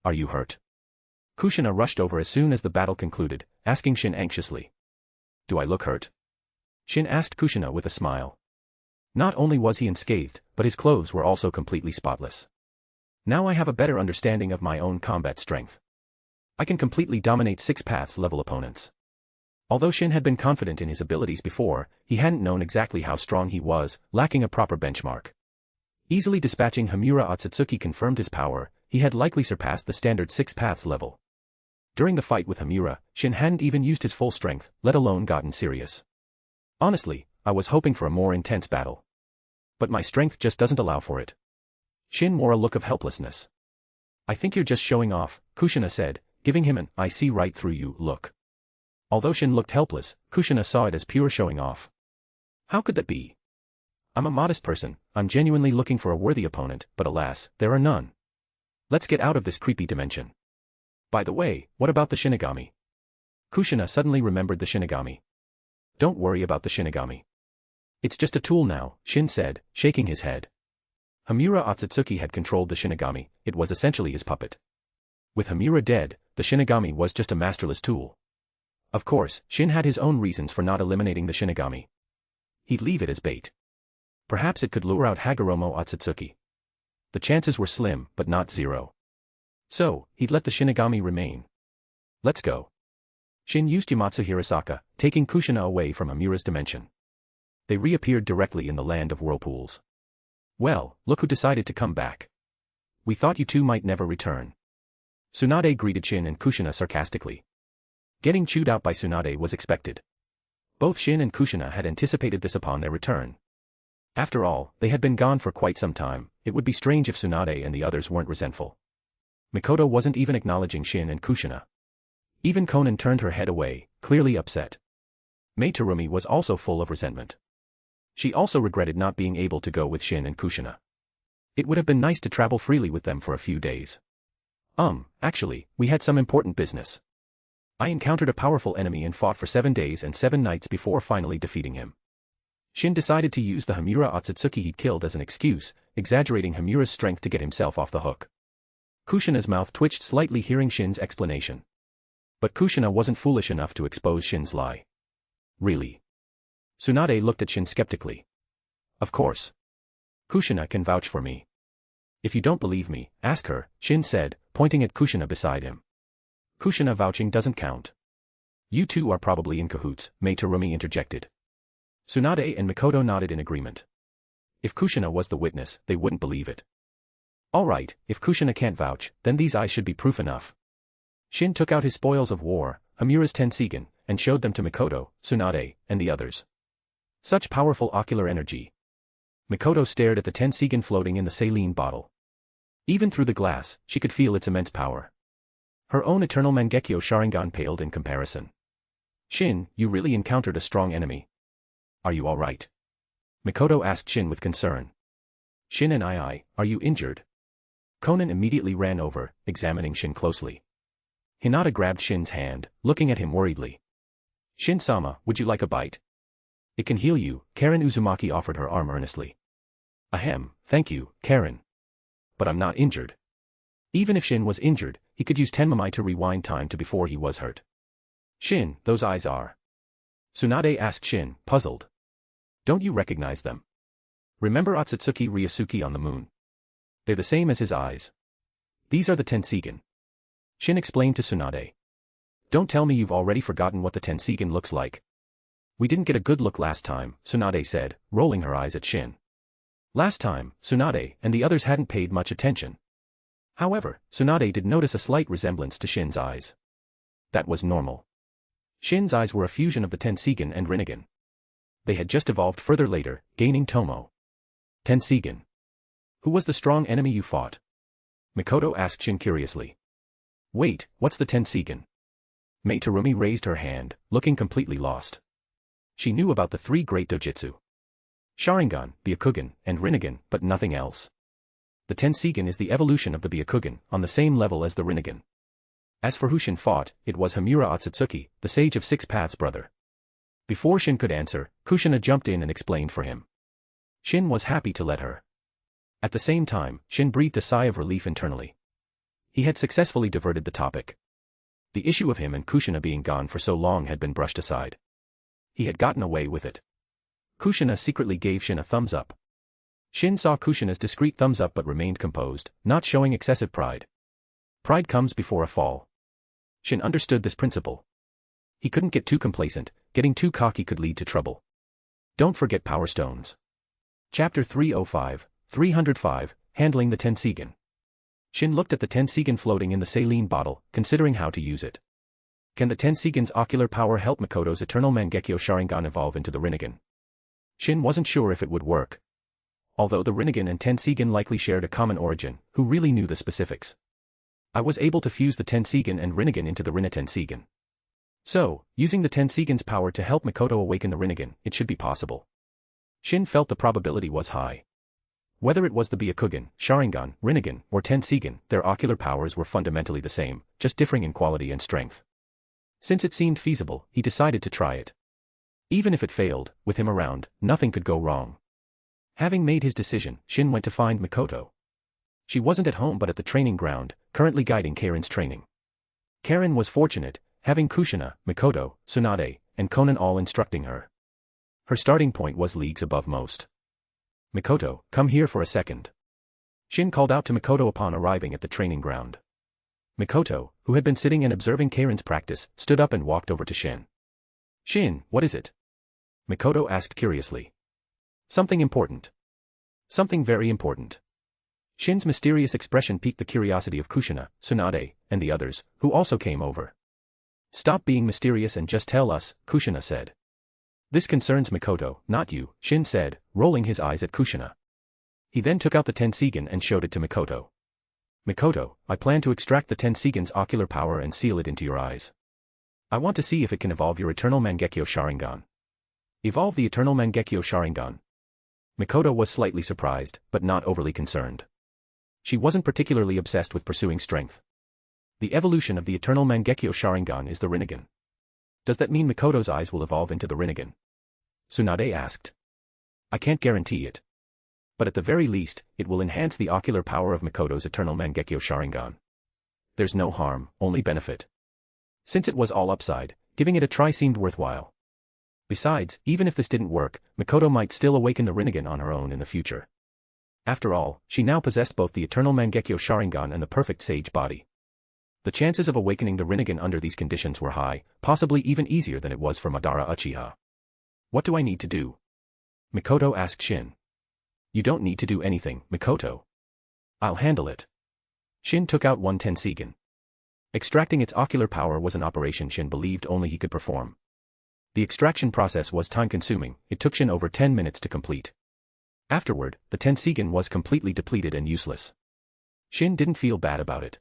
Are you hurt? Kushina rushed over as soon as the battle concluded, asking Shin anxiously. Do I look hurt? Shin asked Kushina with a smile. Not only was he unscathed, but his clothes were also completely spotless. Now I have a better understanding of my own combat strength. I can completely dominate 6 paths level opponents. Although Shin had been confident in his abilities before, he hadn't known exactly how strong he was, lacking a proper benchmark. Easily dispatching Hamura Otsutsuki confirmed his power, he had likely surpassed the standard 6 paths level. During the fight with Hamura, Shin hadn't even used his full strength, let alone gotten serious. Honestly, I was hoping for a more intense battle. But my strength just doesn't allow for it. Shin wore a look of helplessness. I think you're just showing off, Kushina said, giving him an I see right through you look. Although Shin looked helpless, Kushina saw it as pure showing off. How could that be? I'm a modest person, I'm genuinely looking for a worthy opponent, but alas, there are none. Let's get out of this creepy dimension. By the way, what about the Shinigami? Kushina suddenly remembered the Shinigami. Don't worry about the Shinigami. It's just a tool now, Shin said, shaking his head. Hamura Otsutsuki had controlled the Shinigami, it was essentially his puppet. With Hamura dead, the Shinigami was just a masterless tool. Of course, Shin had his own reasons for not eliminating the Shinigami. He'd leave it as bait. Perhaps it could lure out Hagoromo Otsutsuki. The chances were slim, but not zero. So, he'd let the Shinigami remain. Let's go. Shin used Yamatsu Hirasaka, taking Kushina away from Hamura's dimension. They reappeared directly in the Land of Whirlpools. Well, look who decided to come back. We thought you two might never return. Tsunade greeted Shin and Kushina sarcastically. Getting chewed out by Tsunade was expected. Both Shin and Kushina had anticipated this upon their return. After all, they had been gone for quite some time, it would be strange if Tsunade and the others weren't resentful. Mikoto wasn't even acknowledging Shin and Kushina. Even Konan turned her head away, clearly upset. Mei Terumi was also full of resentment. She also regretted not being able to go with Shin and Kushina. It would have been nice to travel freely with them for a few days. Actually, we had some important business. I encountered a powerful enemy and fought for 7 days and 7 nights before finally defeating him. Shin decided to use the Hamura Otsutsuki he'd killed as an excuse, exaggerating Hamura's strength to get himself off the hook. Kushina's mouth twitched slightly hearing Shin's explanation. But Kushina wasn't foolish enough to expose Shin's lie. Really? Tsunade looked at Shin skeptically. Of course. Kushina can vouch for me. If you don't believe me, ask her, Shin said, pointing at Kushina beside him. Kushina vouching doesn't count. You two are probably in cahoots, Mei Terumi interjected. Tsunade and Mikoto nodded in agreement. If Kushina was the witness, they wouldn't believe it. Alright, if Kushina can't vouch, then these eyes should be proof enough. Shin took out his spoils of war, Hamura's Tensigen, and showed them to Mikoto, Tsunade, and the others. Such powerful ocular energy. Mikoto stared at the Tensigen floating in the saline bottle. Even through the glass, she could feel its immense power. Her own eternal Mangekyo Sharingan paled in comparison. Shin, you really encountered a strong enemy. Are you alright? Mikoto asked Shin with concern. Shin and are you injured? Konan immediately ran over, examining Shin closely. Hinata grabbed Shin's hand, looking at him worriedly. Shin-sama, would you like a bite? It can heal you, Karen Uzumaki offered her arm earnestly. Ahem, thank you, Karen. But I'm not injured. Even if Shin was injured, he could use Tenmamai to rewind time to before he was hurt. Shin, those eyes are. Tsunade asked Shin, puzzled. Don't you recognize them? Remember Otsutsuki Ryusuke on the moon? They're the same as his eyes. These are the Tensigen. Shin explained to Tsunade. Don't tell me you've already forgotten what the Tensigen looks like. We didn't get a good look last time, Tsunade said, rolling her eyes at Shin. Last time, Tsunade and the others hadn't paid much attention. However, Tsunade did notice a slight resemblance to Shin's eyes. That was normal. Shin's eyes were a fusion of the Tensigen and Rinnegan. They had just evolved further later, gaining Tomo. Tensigen. Who was the strong enemy you fought? Mikoto asked Shin curiously. Wait, what's the Tensigen? Mei Terumi raised her hand, looking completely lost. She knew about the 3 great dojutsu. Sharingan, Byakugan, and Rinnegan, but nothing else. The Tensigen is the evolution of the Byakugan, on the same level as the Rinnegan. As for who Shin fought, it was Hamura Otsutsuki, the Sage of 6 Paths brother. Before Shin could answer, Kushina jumped in and explained for him. Shin was happy to let her. At the same time, Shin breathed a sigh of relief internally. He had successfully diverted the topic. The issue of him and Kushina being gone for so long had been brushed aside. He had gotten away with it. Kushina secretly gave Shin a thumbs up. Shin saw Kushina's discreet thumbs up but remained composed, not showing excessive pride. Pride comes before a fall. Shin understood this principle. He couldn't get too complacent, getting too cocky could lead to trouble. Don't forget Power Stones. Chapter 305, Handling the Tensigen. Shin looked at the Tensigen floating in the saline bottle, considering how to use it. Can the Tensigen's ocular power help Mikoto's eternal Mangekyo Sharingan evolve into the Rinnegan? Shin wasn't sure if it would work. Although the Rinnegan and Tensigen likely shared a common origin, who really knew the specifics? I was able to fuse the Tensigen and Rinnegan into the Rinne Tensigen. So, using the Tensigen's power to help Mikoto awaken the Rinnegan, it should be possible. Shin felt the probability was high. Whether it was the Byakugan, Sharingan, Rinnegan, or Tensigan, their ocular powers were fundamentally the same, just differing in quality and strength. Since it seemed feasible, he decided to try it. Even if it failed, with him around, nothing could go wrong. Having made his decision, Shin went to find Mikoto. She wasn't at home but at the training ground, currently guiding Karen's training. Karen was fortunate, having Kushina, Mikoto, Tsunade, and Konan all instructing her. Her starting point was leagues above most. Mikoto, come here for a second. Shin called out to Mikoto upon arriving at the training ground. Mikoto, who had been sitting and observing Karen's practice, stood up and walked over to Shin. Shin, what is it? Mikoto asked curiously. Something important. Something very important. Shin's mysterious expression piqued the curiosity of Kushina, Tsunade, and the others, who also came over. Stop being mysterious and just tell us, Kushina said. This concerns Mikoto, not you, Shin said, rolling his eyes at Kushina. He then took out the Tensigan and showed it to Mikoto. Mikoto, I plan to extract the Tensigan's ocular power and seal it into your eyes. I want to see if it can evolve your Eternal Mangekyo Sharingan. Evolve the Eternal Mangekyo Sharingan. Mikoto was slightly surprised, but not overly concerned. She wasn't particularly obsessed with pursuing strength. The evolution of the Eternal Mangekyo Sharingan is the Rinnegan. Does that mean Mikoto's eyes will evolve into the Rinnegan? Tsunade asked. I can't guarantee it. But at the very least, it will enhance the ocular power of Mikoto's Eternal Mangekyo Sharingan. There's no harm, only benefit. Since it was all upside, giving it a try seemed worthwhile. Besides, even if this didn't work, Mikoto might still awaken the Rinnegan on her own in the future. After all, she now possessed both the Eternal Mangekyo Sharingan and the perfect sage body. The chances of awakening the Rinnegan under these conditions were high, possibly even easier than it was for Madara Uchiha. What do I need to do? Mikoto asked Shin. You don't need to do anything, Mikoto. I'll handle it. Shin took out one Tensigan. Extracting its ocular power was an operation Shin believed only he could perform. The extraction process was time-consuming, it took Shin over 10 minutes to complete. Afterward, the Tensigan was completely depleted and useless. Shin didn't feel bad about it.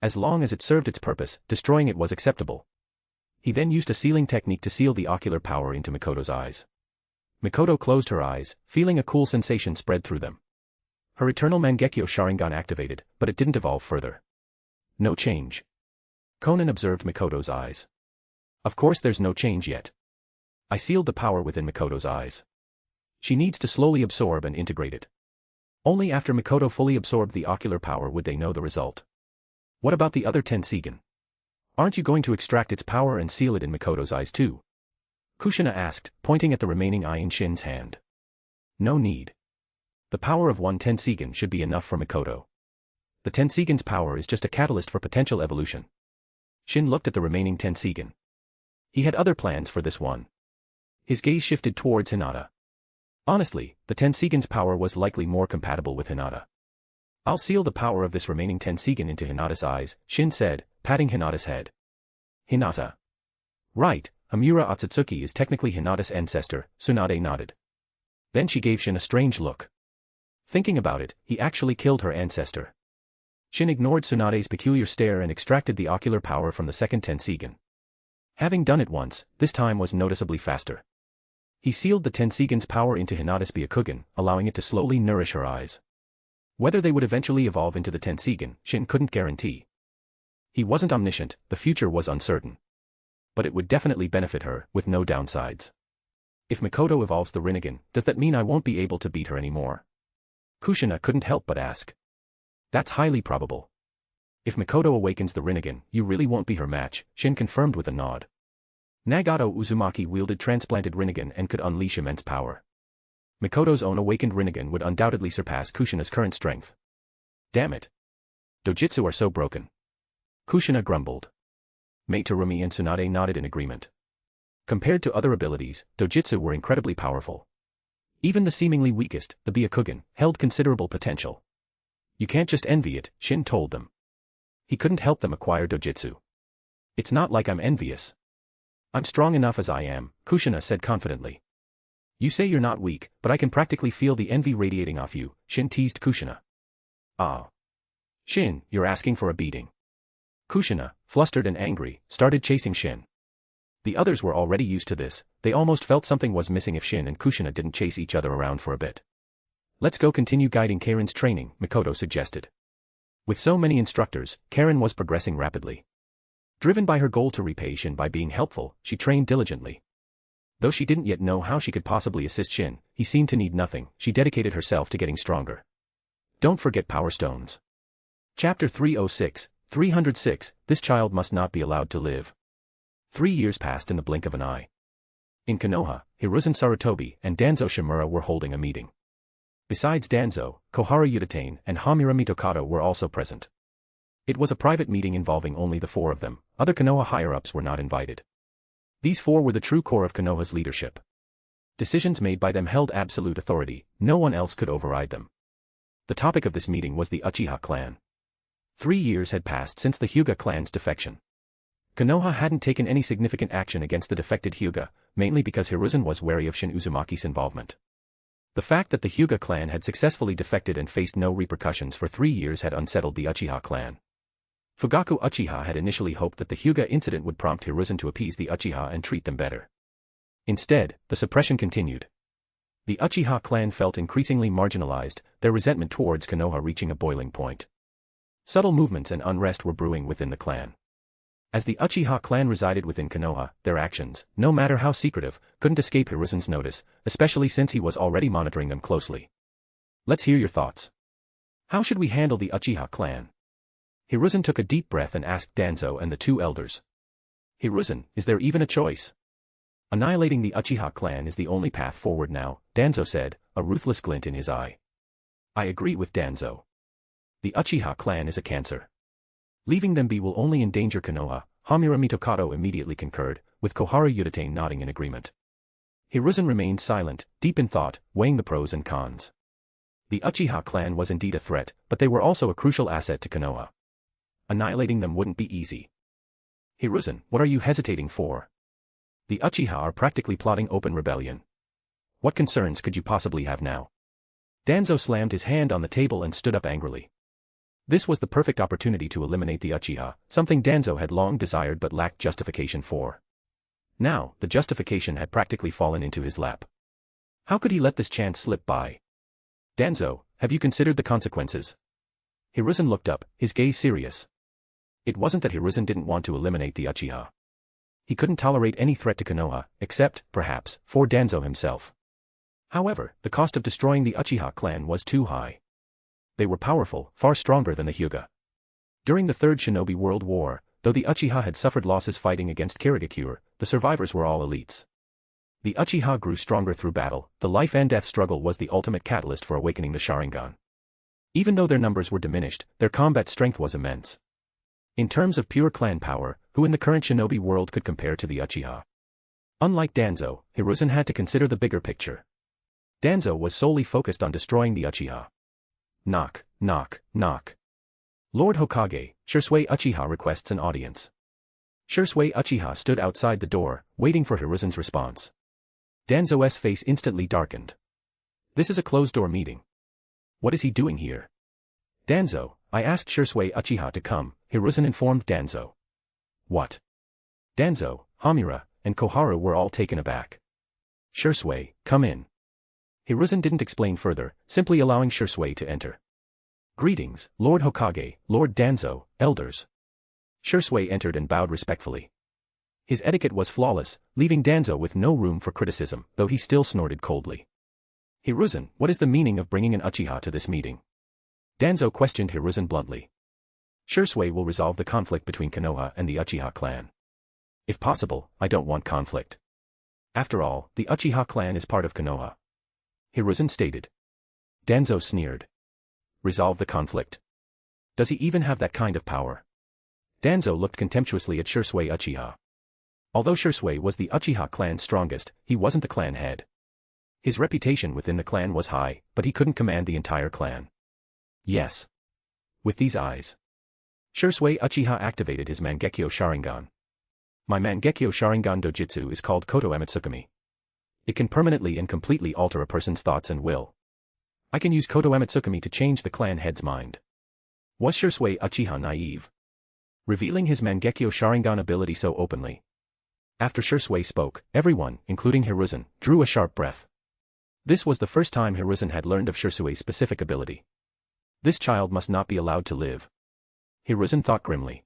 As long as it served its purpose, destroying it was acceptable. He then used a sealing technique to seal the ocular power into Mikoto's eyes. Mikoto closed her eyes, feeling a cool sensation spread through them. Her Eternal Mangekyo Sharingan activated, but it didn't evolve further. No change. Konan observed Mikoto's eyes. Of course there's no change yet. I sealed the power within Mikoto's eyes. She needs to slowly absorb and integrate it. Only after Mikoto fully absorbed the ocular power would they know the result. What about the other Tensigan? Aren't you going to extract its power and seal it in Mikoto's eyes too? Kushina asked, pointing at the remaining eye in Shin's hand. No need. The power of one Tensigan should be enough for Mikoto. The Tensigan's power is just a catalyst for potential evolution. Shin looked at the remaining Tensigan. He had other plans for this one. His gaze shifted towards Hinata. Honestly, the Tensigan's power was likely more compatible with Hinata. I'll seal the power of this remaining Tensigan into Hinata's eyes, Shin said, patting Hinata's head. Hinata. Right, Amura Otsutsuki is technically Hinata's ancestor, Tsunade nodded. Then she gave Shin a strange look. Thinking about it, he actually killed her ancestor. Shin ignored Tsunade's peculiar stare and extracted the ocular power from the second Tensigan. Having done it once, this time was noticeably faster. He sealed the Tensigan's power into Hinata's Byakugan, allowing it to slowly nourish her eyes. Whether they would eventually evolve into the Tensigan, Shin couldn't guarantee. He wasn't omniscient, the future was uncertain. But it would definitely benefit her, with no downsides. If Mikoto evolves the Rinnegan, does that mean I won't be able to beat her anymore? Kushina couldn't help but ask. That's highly probable. If Mikoto awakens the Rinnegan, you really won't be her match, Shin confirmed with a nod. Nagato Uzumaki wielded transplanted Rinnegan and could unleash immense power. Mikoto's own awakened Rinnegan would undoubtedly surpass Kushina's current strength. Damn it. Dojutsu are so broken. Kushina grumbled. Mate Terumi and Tsunade nodded in agreement. Compared to other abilities, Dojutsu were incredibly powerful. Even the seemingly weakest, the Byakugan, held considerable potential. You can't just envy it, Shin told them. He couldn't help them acquire Dojutsu. It's not like I'm envious. I'm strong enough as I am, Kushina said confidently. You say you're not weak, but I can practically feel the envy radiating off you, Shin teased Kushina. Ah. Shin, you're asking for a beating. Kushina, flustered and angry, started chasing Shin. The others were already used to this, they almost felt something was missing if Shin and Kushina didn't chase each other around for a bit. Let's go continue guiding Karen's training, Mikoto suggested. With so many instructors, Karen was progressing rapidly. Driven by her goal to repay Shin by being helpful, she trained diligently. Though she didn't yet know how she could possibly assist Shin, he seemed to need nothing, she dedicated herself to getting stronger. Don't forget Power Stones. Chapter 306, 306, This child must not be allowed to live. 3 years passed in the blink of an eye. In Konoha, Hiruzen Sarutobi and Danzo Shimura were holding a meeting. Besides Danzo, Kohara Utatane and Hamura Mitokado were also present. It was a private meeting involving only the 4 of them, other Konoha higher-ups were not invited. These 4 were the true core of Konoha's leadership. Decisions made by them held absolute authority, no one else could override them. The topic of this meeting was the Uchiha clan. 3 years had passed since the Hyuga clan's defection. Konoha hadn't taken any significant action against the defected Hyuga, mainly because Hiruzen was wary of Shin Uzumaki's involvement. The fact that the Hyuga clan had successfully defected and faced no repercussions for 3 years had unsettled the Uchiha clan. Fugaku Uchiha had initially hoped that the Hyuga incident would prompt Hiruzen to appease the Uchiha and treat them better. Instead, the suppression continued. The Uchiha clan felt increasingly marginalized, their resentment towards Konoha reaching a boiling point. Subtle movements and unrest were brewing within the clan. As the Uchiha clan resided within Konoha, their actions, no matter how secretive, couldn't escape Hiruzen's notice, especially since he was already monitoring them closely. Let's hear your thoughts. How should we handle the Uchiha clan? Hiruzen took a deep breath and asked Danzo and the 2 elders. Hiruzen, is there even a choice? Annihilating the Uchiha clan is the only path forward now, Danzo said, a ruthless glint in his eye. I agree with Danzo. The Uchiha clan is a cancer. Leaving them be will only endanger Konoha, Hamura Mitokado immediately concurred, with Kohara Utatane nodding in agreement. Hiruzen remained silent, deep in thought, weighing the pros and cons. The Uchiha clan was indeed a threat, but they were also a crucial asset to Konoha. Annihilating them wouldn't be easy. Hiruzen, what are you hesitating for? The Uchiha are practically plotting open rebellion. What concerns could you possibly have now? Danzo slammed his hand on the table and stood up angrily. This was the perfect opportunity to eliminate the Uchiha, something Danzo had long desired but lacked justification for. Now, the justification had practically fallen into his lap. How could he let this chance slip by? Danzo, have you considered the consequences? Hiruzen looked up, his gaze serious. It wasn't that Hiruzen didn't want to eliminate the Uchiha. He couldn't tolerate any threat to Konoha, except, perhaps, for Danzo himself. However, the cost of destroying the Uchiha clan was too high. They were powerful, far stronger than the Hyuga. During the Third Shinobi World War, though the Uchiha had suffered losses fighting against Kirigakure, the survivors were all elites. The Uchiha grew stronger through battle, the life-and-death struggle was the ultimate catalyst for awakening the Sharingan. Even though their numbers were diminished, their combat strength was immense. In terms of pure clan power, who in the current Shinobi world could compare to the Uchiha? Unlike Danzo, Hiruzen had to consider the bigger picture. Danzo was solely focused on destroying the Uchiha. Knock, knock, knock. Lord Hokage, Shisui Uchiha requests an audience. Shisui Uchiha stood outside the door, waiting for Hiruzen's response. Danzo's face instantly darkened. This is a closed-door meeting. What is he doing here? Danzo, I asked Shisui Uchiha to come, Hiruzen informed Danzo. What? Danzo, Hamura, and Koharu were all taken aback. Shisui, come in. Hiruzen didn't explain further, simply allowing Shisui to enter. Greetings, Lord Hokage, Lord Danzo, elders. Shisui entered and bowed respectfully. His etiquette was flawless, leaving Danzo with no room for criticism, though he still snorted coldly. Hiruzen, what is the meaning of bringing an Uchiha to this meeting? Danzo questioned Hiruzen bluntly. Shisui will resolve the conflict between Konoha and the Uchiha clan. If possible, I don't want conflict. After all, the Uchiha clan is part of Konoha. Hiruzen stated. Danzo sneered. Resolve the conflict. Does he even have that kind of power? Danzo looked contemptuously at Shisui Uchiha. Although Shisui was the Uchiha clan's strongest, he wasn't the clan head. His reputation within the clan was high, but he couldn't command the entire clan. Yes. With these eyes. Shisui Uchiha activated his Mangekyo Sharingan. My Mangekyo Sharingan dojutsu is called Koto Amatsukami. It can permanently and completely alter a person's thoughts and will. I can use Koto Amatsukami to change the clan head's mind. Was Shisui Uchiha naive? Revealing his Mangekyo Sharingan ability so openly. After Shisui spoke, everyone, including Hiruzen, drew a sharp breath. This was the first time Hiruzen had learned of Shirsue's specific ability. This child must not be allowed to live. Hiruzen thought grimly.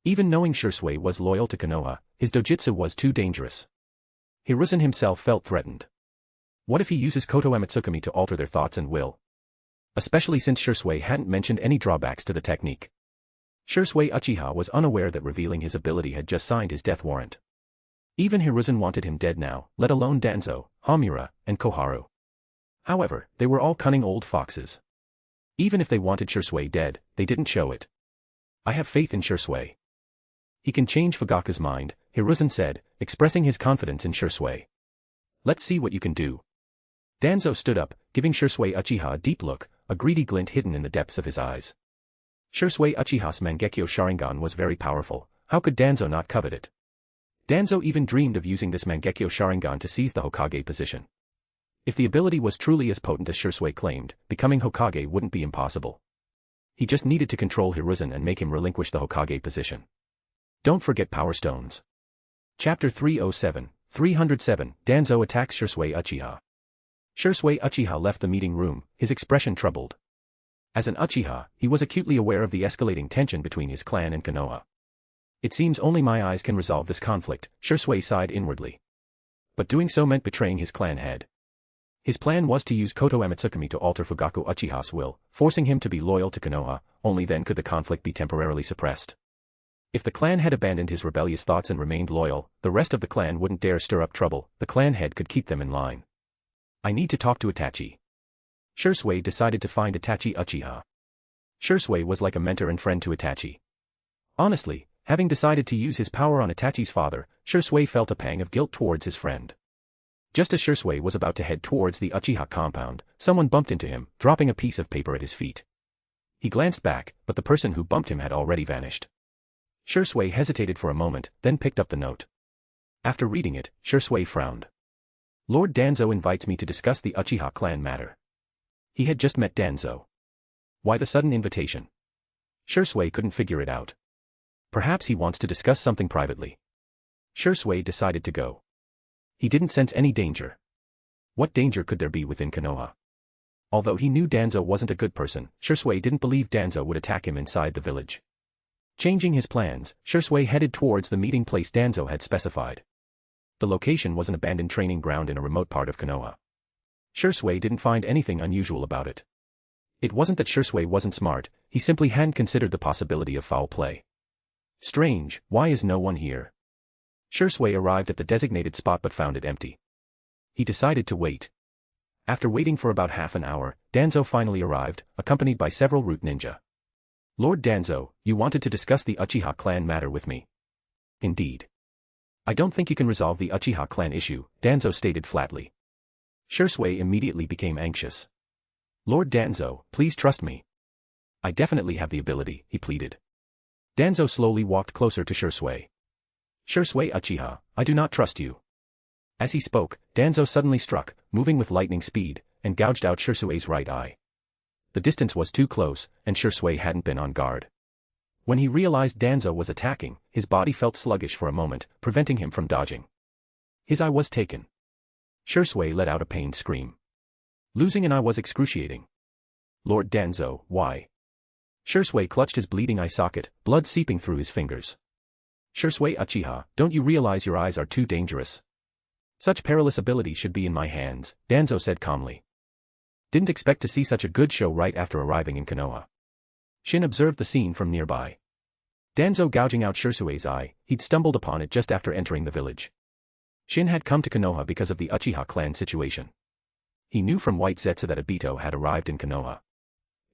Even knowing Shirsue was loyal to Konoha, his dojutsu was too dangerous. Hiruzen himself felt threatened. What if he uses Koto Amatsukami to alter their thoughts and will? Especially since Shirsue hadn't mentioned any drawbacks to the technique. Shirsue Uchiha was unaware that revealing his ability had just signed his death warrant. Even Hiruzen wanted him dead now, let alone Danzo, Hamura, and Koharu. However, they were all cunning old foxes. Even if they wanted Shirsue dead, they didn't show it. I have faith in Shirsue. He can change Fugaku's mind, Hiruzen said, expressing his confidence in Shirsue. Let's see what you can do. Danzo stood up, giving Shirsue Uchiha a deep look, a greedy glint hidden in the depths of his eyes. Shirsue Uchiha's Mangekyo Sharingan was very powerful, how could Danzo not covet it? Danzo even dreamed of using this Mangekyo Sharingan to seize the Hokage position. If the ability was truly as potent as Shirsue claimed, becoming Hokage wouldn't be impossible. He just needed to control Hiruzen and make him relinquish the Hokage position. Don't forget Power Stones. Chapter 307, 307, Danzo attacks Shirsue Uchiha. Shirsue Uchiha left the meeting room, his expression troubled. As an Uchiha, he was acutely aware of the escalating tension between his clan and Konoha. It seems only my eyes can resolve this conflict, Shirsue sighed inwardly. But doing so meant betraying his clan head. His plan was to use Koto Amatsukami to alter Fugaku Uchiha's will, forcing him to be loyal to Konoha, only then could the conflict be temporarily suppressed. If the clan had abandoned his rebellious thoughts and remained loyal, the rest of the clan wouldn't dare stir up trouble, the clan head could keep them in line. I need to talk to Itachi. Shirsue decided to find Itachi Uchiha. Shirsue was like a mentor and friend to Itachi. Honestly, having decided to use his power on Itachi's father, Shirsue felt a pang of guilt towards his friend. Just as Shirsue was about to head towards the Uchiha compound, someone bumped into him, dropping a piece of paper at his feet. He glanced back, but the person who bumped him had already vanished. Shirsue hesitated for a moment, then picked up the note. After reading it, Shirsue frowned. Lord Danzo invites me to discuss the Uchiha clan matter. He had just met Danzo. Why the sudden invitation? Shirsue couldn't figure it out. Perhaps he wants to discuss something privately. Shirsue decided to go. He didn't sense any danger. What danger could there be within Konoha? Although he knew Danzo wasn't a good person, Shirsue didn't believe Danzo would attack him inside the village. Changing his plans, Shirsue headed towards the meeting place Danzo had specified. The location was an abandoned training ground in a remote part of Konoha. Shirsue didn't find anything unusual about it. It wasn't that Shirsue wasn't smart, he simply hadn't considered the possibility of foul play. Strange, why is no one here? Shirsue arrived at the designated spot but found it empty. He decided to wait. After waiting for about half an hour, Danzo finally arrived, accompanied by several root ninja. Lord Danzo, you wanted to discuss the Uchiha clan matter with me. Indeed. I don't think you can resolve the Uchiha clan issue, Danzo stated flatly. Shirsue immediately became anxious. Lord Danzo, please trust me. I definitely have the ability, he pleaded. Danzo slowly walked closer to Shirsue. Shirsue Uchiha, I do not trust you. As he spoke, Danzo suddenly struck, moving with lightning speed, and gouged out Shirsue's right eye. The distance was too close, and Shirsue hadn't been on guard. When he realized Danzo was attacking, his body felt sluggish for a moment, preventing him from dodging. His eye was taken. Shirsue let out a pained scream. Losing an eye was excruciating. Lord Danzo, why? Shirsue clutched his bleeding eye socket, blood seeping through his fingers. Shirsue Uchiha, don't you realize your eyes are too dangerous? Such perilous ability should be in my hands, Danzo said calmly. Didn't expect to see such a good show right after arriving in Konoha. Shin observed the scene from nearby. Danzo gouging out Shirsue's eye, he'd stumbled upon it just after entering the village. Shin had come to Konoha because of the Uchiha clan situation. He knew from White Zetsu that Obito had arrived in Konoha.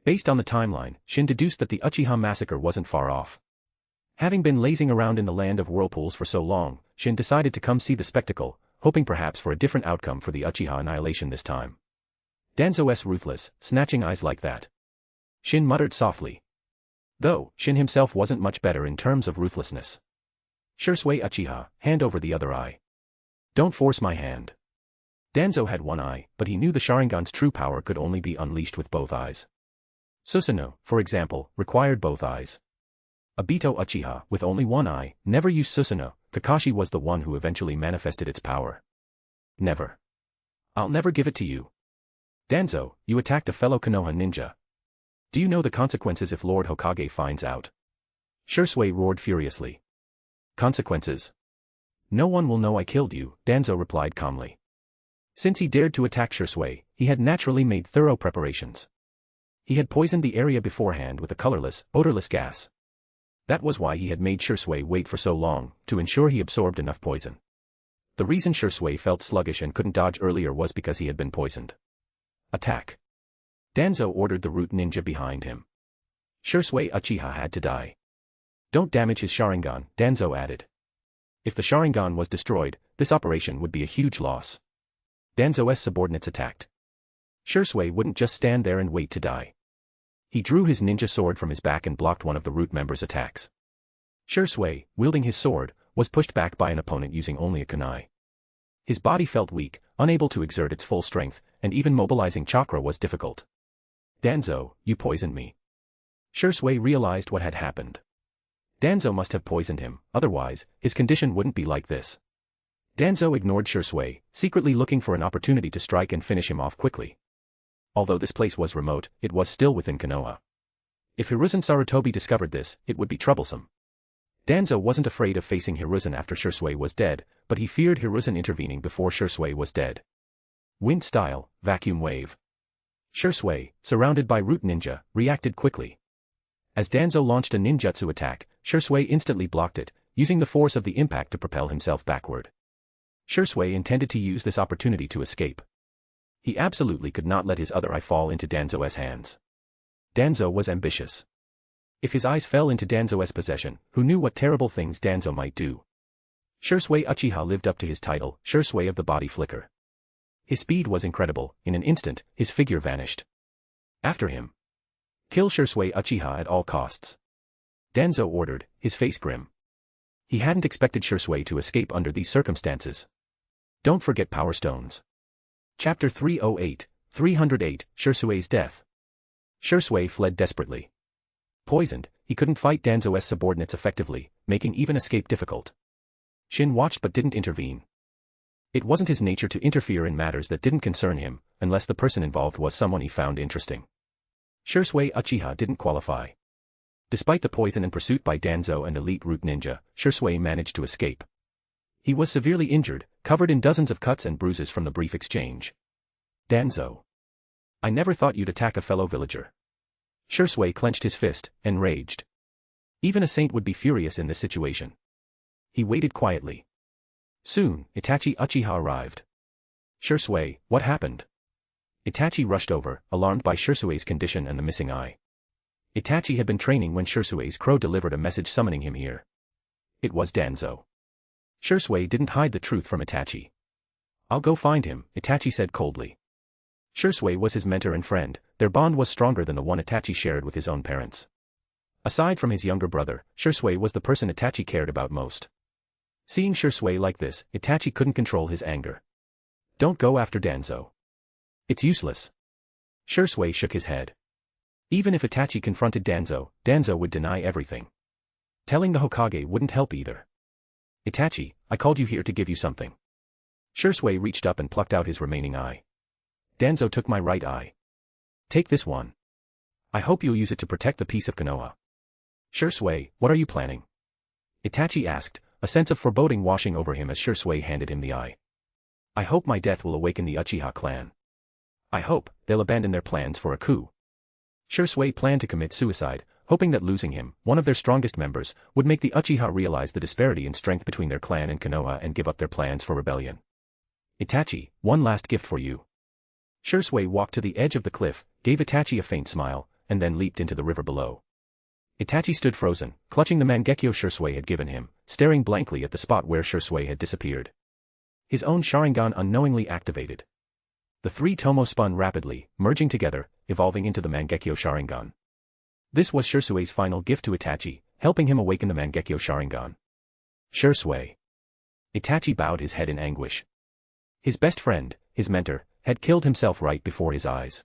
Based on the timeline, Shin deduced that the Uchiha massacre wasn't far off. Having been lazing around in the Land of Whirlpools for so long, Shin decided to come see the spectacle, hoping perhaps for a different outcome for the Uchiha annihilation this time. Danzo's ruthless, snatching eyes like that. Shin muttered softly. Though, Shin himself wasn't much better in terms of ruthlessness. Shirsue Uchiha, hand over the other eye. Don't force my hand. Danzo had one eye, but he knew the Sharingan's true power could only be unleashed with both eyes. Susanoo, for example, required both eyes. Obito Uchiha, with only one eye, never used Susanoo. Kakashi was the one who eventually manifested its power. Never. I'll never give it to you. Danzo, you attacked a fellow Konoha ninja. Do you know the consequences if Lord Hokage finds out? Shursui roared furiously. Consequences? No one will know I killed you, Danzo replied calmly. Since he dared to attack Shursui, he had naturally made thorough preparations. He had poisoned the area beforehand with a colorless, odorless gas. That was why he had made Shursui wait for so long, to ensure he absorbed enough poison. The reason Shursui felt sluggish and couldn't dodge earlier was because he had been poisoned. Attack. Danzo ordered the root ninja behind him. Shursui Uchiha had to die. Don't damage his Sharingan, Danzo added. If the Sharingan was destroyed, this operation would be a huge loss. Danzo's subordinates attacked. Shursui wouldn't just stand there and wait to die. He drew his ninja sword from his back and blocked one of the root members' attacks. Shursui, wielding his sword, was pushed back by an opponent using only a kunai. His body felt weak, unable to exert its full strength, and even mobilizing chakra was difficult. Danzo, you poisoned me. Shursui realized what had happened. Danzo must have poisoned him, otherwise, his condition wouldn't be like this. Danzo ignored Shursui, secretly looking for an opportunity to strike and finish him off quickly. Although this place was remote, it was still within Konoha. If Hiruzen Sarutobi discovered this, it would be troublesome. Danzo wasn't afraid of facing Hiruzen after Shursui was dead, but he feared Hiruzen intervening before Shursui was dead. Wind style, vacuum wave. Shursui, surrounded by root ninja, reacted quickly. As Danzo launched a ninjutsu attack, Shursui instantly blocked it, using the force of the impact to propel himself backward. Shursui intended to use this opportunity to escape. He absolutely could not let his other eye fall into Danzo's hands. Danzo was ambitious. If his eyes fell into Danzo's possession, who knew what terrible things Danzo might do? Shursui Uchiha lived up to his title, Shursui of the Body Flicker. His speed was incredible, in an instant, his figure vanished. After him. Kill Shursui Uchiha at all costs. Danzo ordered, his face grim. He hadn't expected Shursui to escape under these circumstances. Don't forget Power Stones. Chapter 308, 308, Shursui's Death. Shursui fled desperately. Poisoned, he couldn't fight Danzo's subordinates effectively, making even escape difficult. Shin watched but didn't intervene. It wasn't his nature to interfere in matters that didn't concern him, unless the person involved was someone he found interesting. Shursui Uchiha didn't qualify. Despite the poison and pursuit by Danzo and elite root ninja, Shursui managed to escape. He was severely injured, covered in dozens of cuts and bruises from the brief exchange. Danzo. I never thought you'd attack a fellow villager. Shursui clenched his fist, enraged. Even a saint would be furious in this situation. He waited quietly. Soon, Itachi Uchiha arrived. Shursui, what happened? Itachi rushed over, alarmed by Shursui's condition and the missing eye. Itachi had been training when Shursui's crow delivered a message summoning him here. It was Danzo. Shursui didn't hide the truth from Itachi. I'll go find him, Itachi said coldly. Shursui was his mentor and friend, their bond was stronger than the one Itachi shared with his own parents. Aside from his younger brother, Shursui was the person Itachi cared about most. Seeing Shursui like this, Itachi couldn't control his anger. Don't go after Danzo. It's useless. Shursui shook his head. Even if Itachi confronted Danzo, Danzo would deny everything. Telling the Hokage wouldn't help either. Itachi, I called you here to give you something. Shursui reached up and plucked out his remaining eye. Danzo took my right eye. Take this one. I hope you'll use it to protect the peace of Konoha. Shursui, what are you planning? Itachi asked, a sense of foreboding washing over him as Shursui handed him the eye. I hope my death will awaken the Uchiha clan. I hope they'll abandon their plans for a coup. Shursui planned to commit suicide, hoping that losing him, one of their strongest members, would make the Uchiha realize the disparity in strength between their clan and Konoha and give up their plans for rebellion. Itachi, one last gift for you. Shursui walked to the edge of the cliff, gave Itachi a faint smile, and then leaped into the river below. Itachi stood frozen, clutching the Mangekyo Shursui had given him, staring blankly at the spot where Shursui had disappeared. His own Sharingan unknowingly activated. The three tomo spun rapidly, merging together, evolving into the Mangekyo Sharingan. This was Shursui's final gift to Itachi, helping him awaken the Mangekyo Sharingan. Shursui. Itachi bowed his head in anguish. His best friend, his mentor, had killed himself right before his eyes.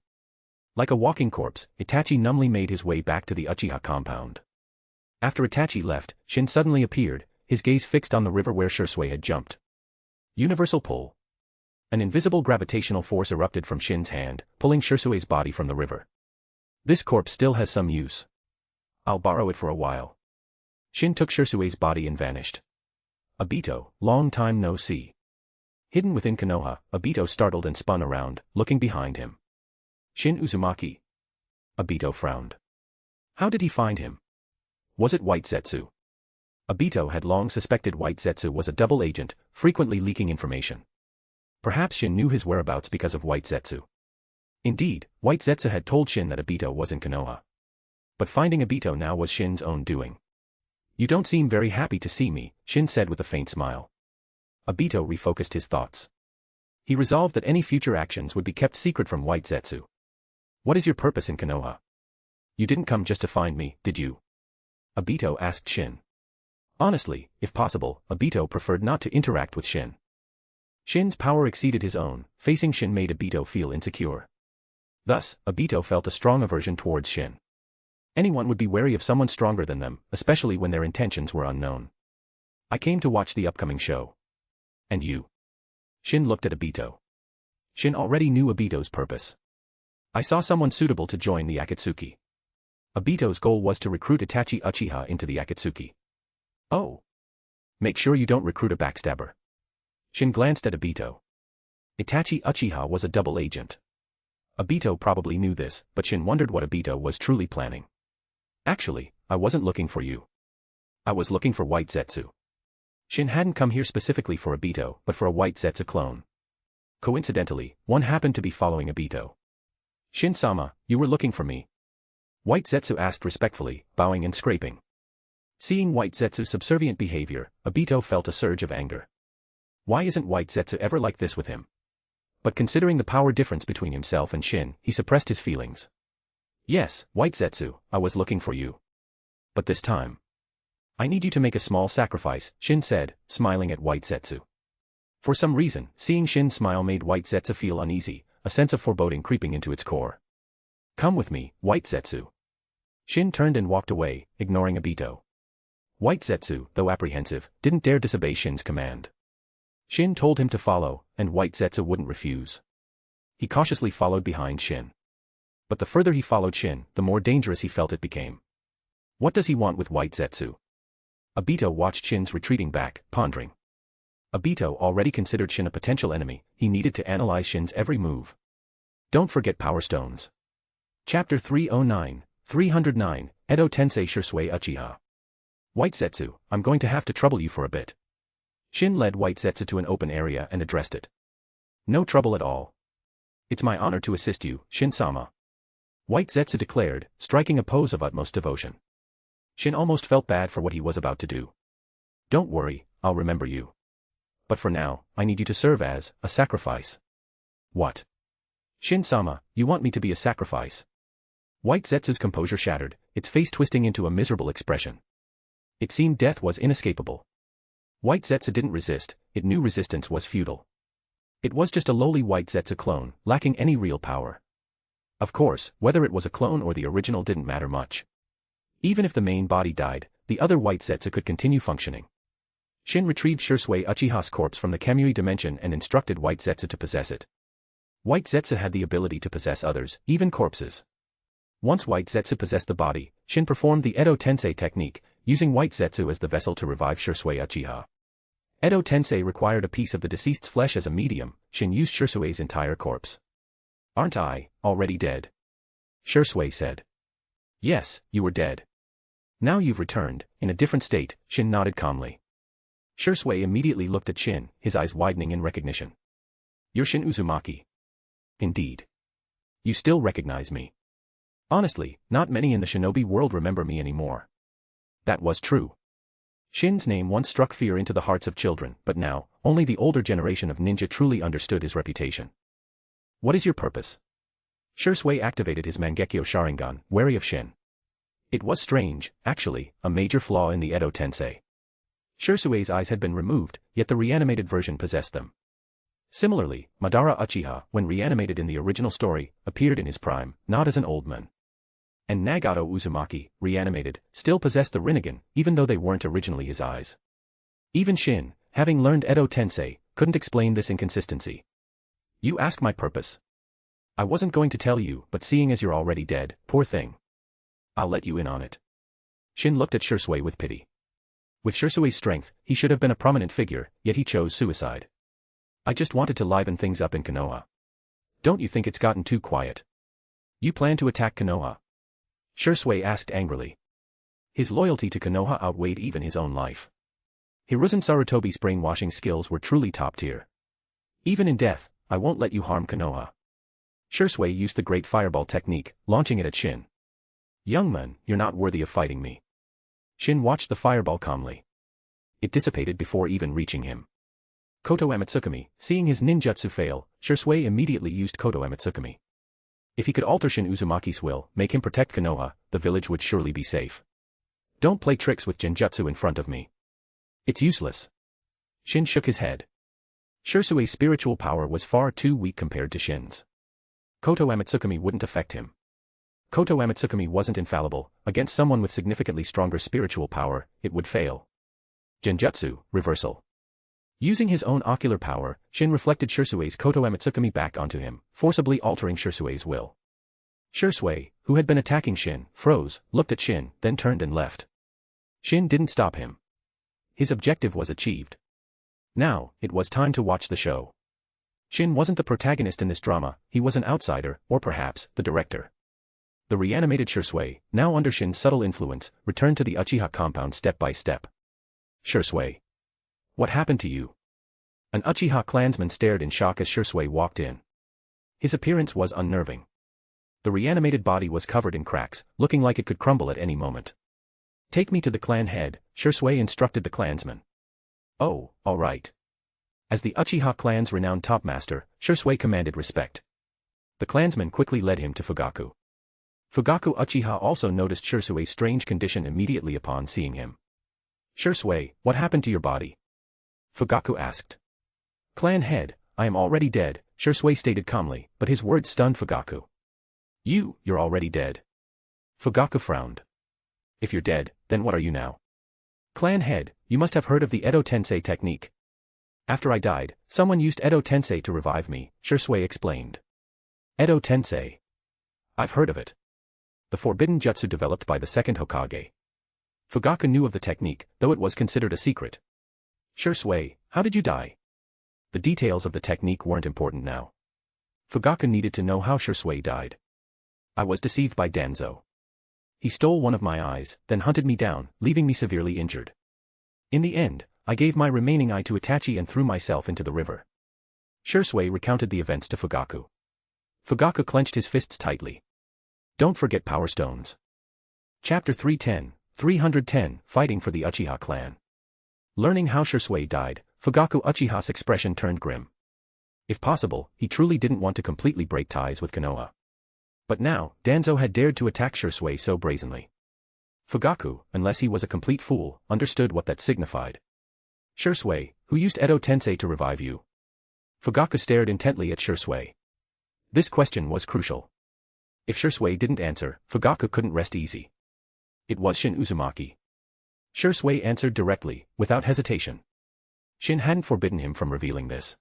Like a walking corpse, Itachi numbly made his way back to the Uchiha compound. After Itachi left, Shin suddenly appeared, his gaze fixed on the river where Shursui had jumped. Universal pull. An invisible gravitational force erupted from Shin's hand, pulling Shirsue's body from the river. This corpse still has some use. I'll borrow it for a while. Shin took Shirsue's body and vanished. Obito, long time no see. Hidden within Konoha, Obito startled and spun around, looking behind him. Shin Uzumaki. Obito frowned. How did he find him? Was it White Zetsu? Obito had long suspected White Zetsu was a double agent, frequently leaking information. Perhaps Shin knew his whereabouts because of White Zetsu. Indeed, White Zetsu had told Shin that Obito was in Konoha. But finding Obito now was Shin's own doing. You don't seem very happy to see me, Shin said with a faint smile. Obito refocused his thoughts. He resolved that any future actions would be kept secret from White Zetsu. What is your purpose in Konoha? You didn't come just to find me, did you? Obito asked Shin. Honestly, if possible, Obito preferred not to interact with Shin. Shin's power exceeded his own, facing Shin made Obito feel insecure. Thus, Obito felt a strong aversion towards Shin. Anyone would be wary of someone stronger than them, especially when their intentions were unknown. I came to watch the upcoming show. And you? Shin looked at Obito. Shin already knew Obito's purpose. I saw someone suitable to join the Akatsuki. Obito's goal was to recruit Itachi Uchiha into the Akatsuki. Oh. Make sure you don't recruit a backstabber. Shin glanced at Obito. Itachi Uchiha was a double agent. Obito probably knew this, but Shin wondered what Obito was truly planning. Actually, I wasn't looking for you. I was looking for White Zetsu. Shin hadn't come here specifically for Obito, but for a White Zetsu clone. Coincidentally, one happened to be following Obito. Shin-sama, you were looking for me? White Zetsu asked respectfully, bowing and scraping. Seeing White Zetsu's subservient behavior, Obito felt a surge of anger. Why isn't White Zetsu ever like this with him? But considering the power difference between himself and Shin, he suppressed his feelings. Yes, White Zetsu, I was looking for you. But this time. I need you to make a small sacrifice, Shin said, smiling at White Zetsu. For some reason, seeing Shin's smile made White Zetsu feel uneasy, a sense of foreboding creeping into its core. Come with me, White Zetsu. Shin turned and walked away, ignoring Obito. White Zetsu, though apprehensive, didn't dare disobey Shin's command. Shin told him to follow, and White Zetsu wouldn't refuse. He cautiously followed behind Shin. But the further he followed Shin, the more dangerous he felt it became. What does he want with White Zetsu? Obito watched Shin's retreating back, pondering. Obito already considered Shin a potential enemy, he needed to analyze Shin's every move. Don't forget Power Stones. Chapter 309, 309, Edo Tensei Shirsuei Uchiha. White Zetsu, I'm going to have to trouble you for a bit. Shin led White Zetsu to an open area and addressed it. No trouble at all. It's my honor to assist you, Shin-sama. White Zetsu declared, striking a pose of utmost devotion. Shin almost felt bad for what he was about to do. Don't worry, I'll remember you. But for now, I need you to serve as a sacrifice. What? Shin-sama, you want me to be a sacrifice? White Zetsu's composure shattered, its face twisting into a miserable expression. It seemed death was inescapable. White Zetsu didn't resist, it knew resistance was futile. It was just a lowly White Zetsu clone, lacking any real power. Of course, whether it was a clone or the original didn't matter much. Even if the main body died, the other White Zetsu could continue functioning. Shin retrieved Shirsuei Uchiha's corpse from the Kamui dimension and instructed White Zetsu to possess it. White Zetsu had the ability to possess others, even corpses. Once White Zetsu possessed the body, Shin performed the Edo Tensei technique, using White Zetsu as the vessel to revive Shirsuei Uchiha. Edo Tensei required a piece of the deceased's flesh as a medium, Shin used Shirsuei's entire corpse. Aren't I already dead? Shirsuei said. Yes, you were dead. Now you've returned, in a different state, Shin nodded calmly. Shirsuei immediately looked at Shin, his eyes widening in recognition. You're Shin Uzumaki. Indeed. You still recognize me. Honestly, not many in the shinobi world remember me anymore. That was true. Shin's name once struck fear into the hearts of children, but now, only the older generation of ninja truly understood his reputation. What is your purpose? Shirsuei activated his Mangekyo Sharingan, wary of Shin. It was strange, actually, a major flaw in the Edo Tensei. Shirsuei's eyes had been removed, yet the reanimated version possessed them. Similarly, Madara Uchiha, when reanimated in the original story, appeared in his prime, not as an old man. And Nagato Uzumaki, reanimated, still possessed the Rinnegan, even though they weren't originally his eyes. Even Shin, having learned Edo Tensei, couldn't explain this inconsistency. You ask my purpose. I wasn't going to tell you, but seeing as you're already dead, poor thing. I'll let you in on it. Shin looked at Shisui with pity. With Shisui's strength, he should have been a prominent figure, yet he chose suicide. I just wanted to liven things up in Konoha. Don't you think it's gotten too quiet? You plan to attack Konoha? Shisui asked angrily. His loyalty to Konoha outweighed even his own life. Hiruzen Sarutobi's brainwashing skills were truly top tier. Even in death, I won't let you harm Konoha. Shisui used the great fireball technique, launching it at Shin. Young man, you're not worthy of fighting me. Shin watched the fireball calmly. It dissipated before even reaching him. Koto Amatsukami, seeing his ninjutsu fail, Shisui immediately used Koto Amatsukami. If he could alter Shin Uzumaki's will, make him protect Konoha, the village would surely be safe. Don't play tricks with genjutsu in front of me. It's useless. Shin shook his head. Shisui's spiritual power was far too weak compared to Shin's. Koto Amatsukami wouldn't affect him. Koto Amatsukami wasn't infallible. Against someone with significantly stronger spiritual power, it would fail. Genjutsu, reversal. Using his own ocular power, Shin reflected Shisui's Koto Amatsukami back onto him, forcibly altering Shisui's will. Shisui, who had been attacking Shin, froze, looked at Shin, then turned and left. Shin didn't stop him. His objective was achieved. Now, it was time to watch the show. Shin wasn't the protagonist in this drama, he was an outsider, or perhaps, the director. The reanimated Shisui, now under Shin's subtle influence, returned to the Uchiha compound step by step. Shisui. What happened to you? An Uchiha clansman stared in shock as Shisui walked in. His appearance was unnerving. The reanimated body was covered in cracks, looking like it could crumble at any moment. Take me to the clan head, Shisui instructed the clansman. Oh, all right. As the Uchiha clan's renowned topmaster, Shisui commanded respect. The clansman quickly led him to Fugaku. Fugaku Uchiha also noticed Shisui's strange condition immediately upon seeing him. Shisui, what happened to your body? Fugaku asked. Clan head, I am already dead, Shisui stated calmly, but his words stunned Fugaku. You're already dead. Fugaku frowned. If you're dead, then what are you now? Clan head, you must have heard of the Edo Tensei technique. After I died, someone used Edo Tensei to revive me, Shisui explained. Edo Tensei. I've heard of it. The forbidden jutsu developed by the second Hokage. Fugaku knew of the technique, though it was considered a secret. Shisui, how did you die? The details of the technique weren't important now. Fugaku needed to know how Shisui died. I was deceived by Danzo. He stole one of my eyes, then hunted me down, leaving me severely injured. In the end, I gave my remaining eye to Itachi and threw myself into the river. Shisui recounted the events to Fugaku. Fugaku clenched his fists tightly. Don't forget Power Stones. Chapter 310, Fighting for the Uchiha Clan. Learning how Shisui died, Fugaku Uchiha's expression turned grim. If possible, he truly didn't want to completely break ties with Konoha. But now, Danzo had dared to attack Shisui so brazenly. Fugaku, unless he was a complete fool, understood what that signified. Shisui, who used Edo Tensei to revive you? Fugaku stared intently at Shisui. This question was crucial. If Shisui didn't answer, Fugaku couldn't rest easy. It was Shin Uzumaki. Shisui answered directly, without hesitation. Shin hadn't forbidden him from revealing this.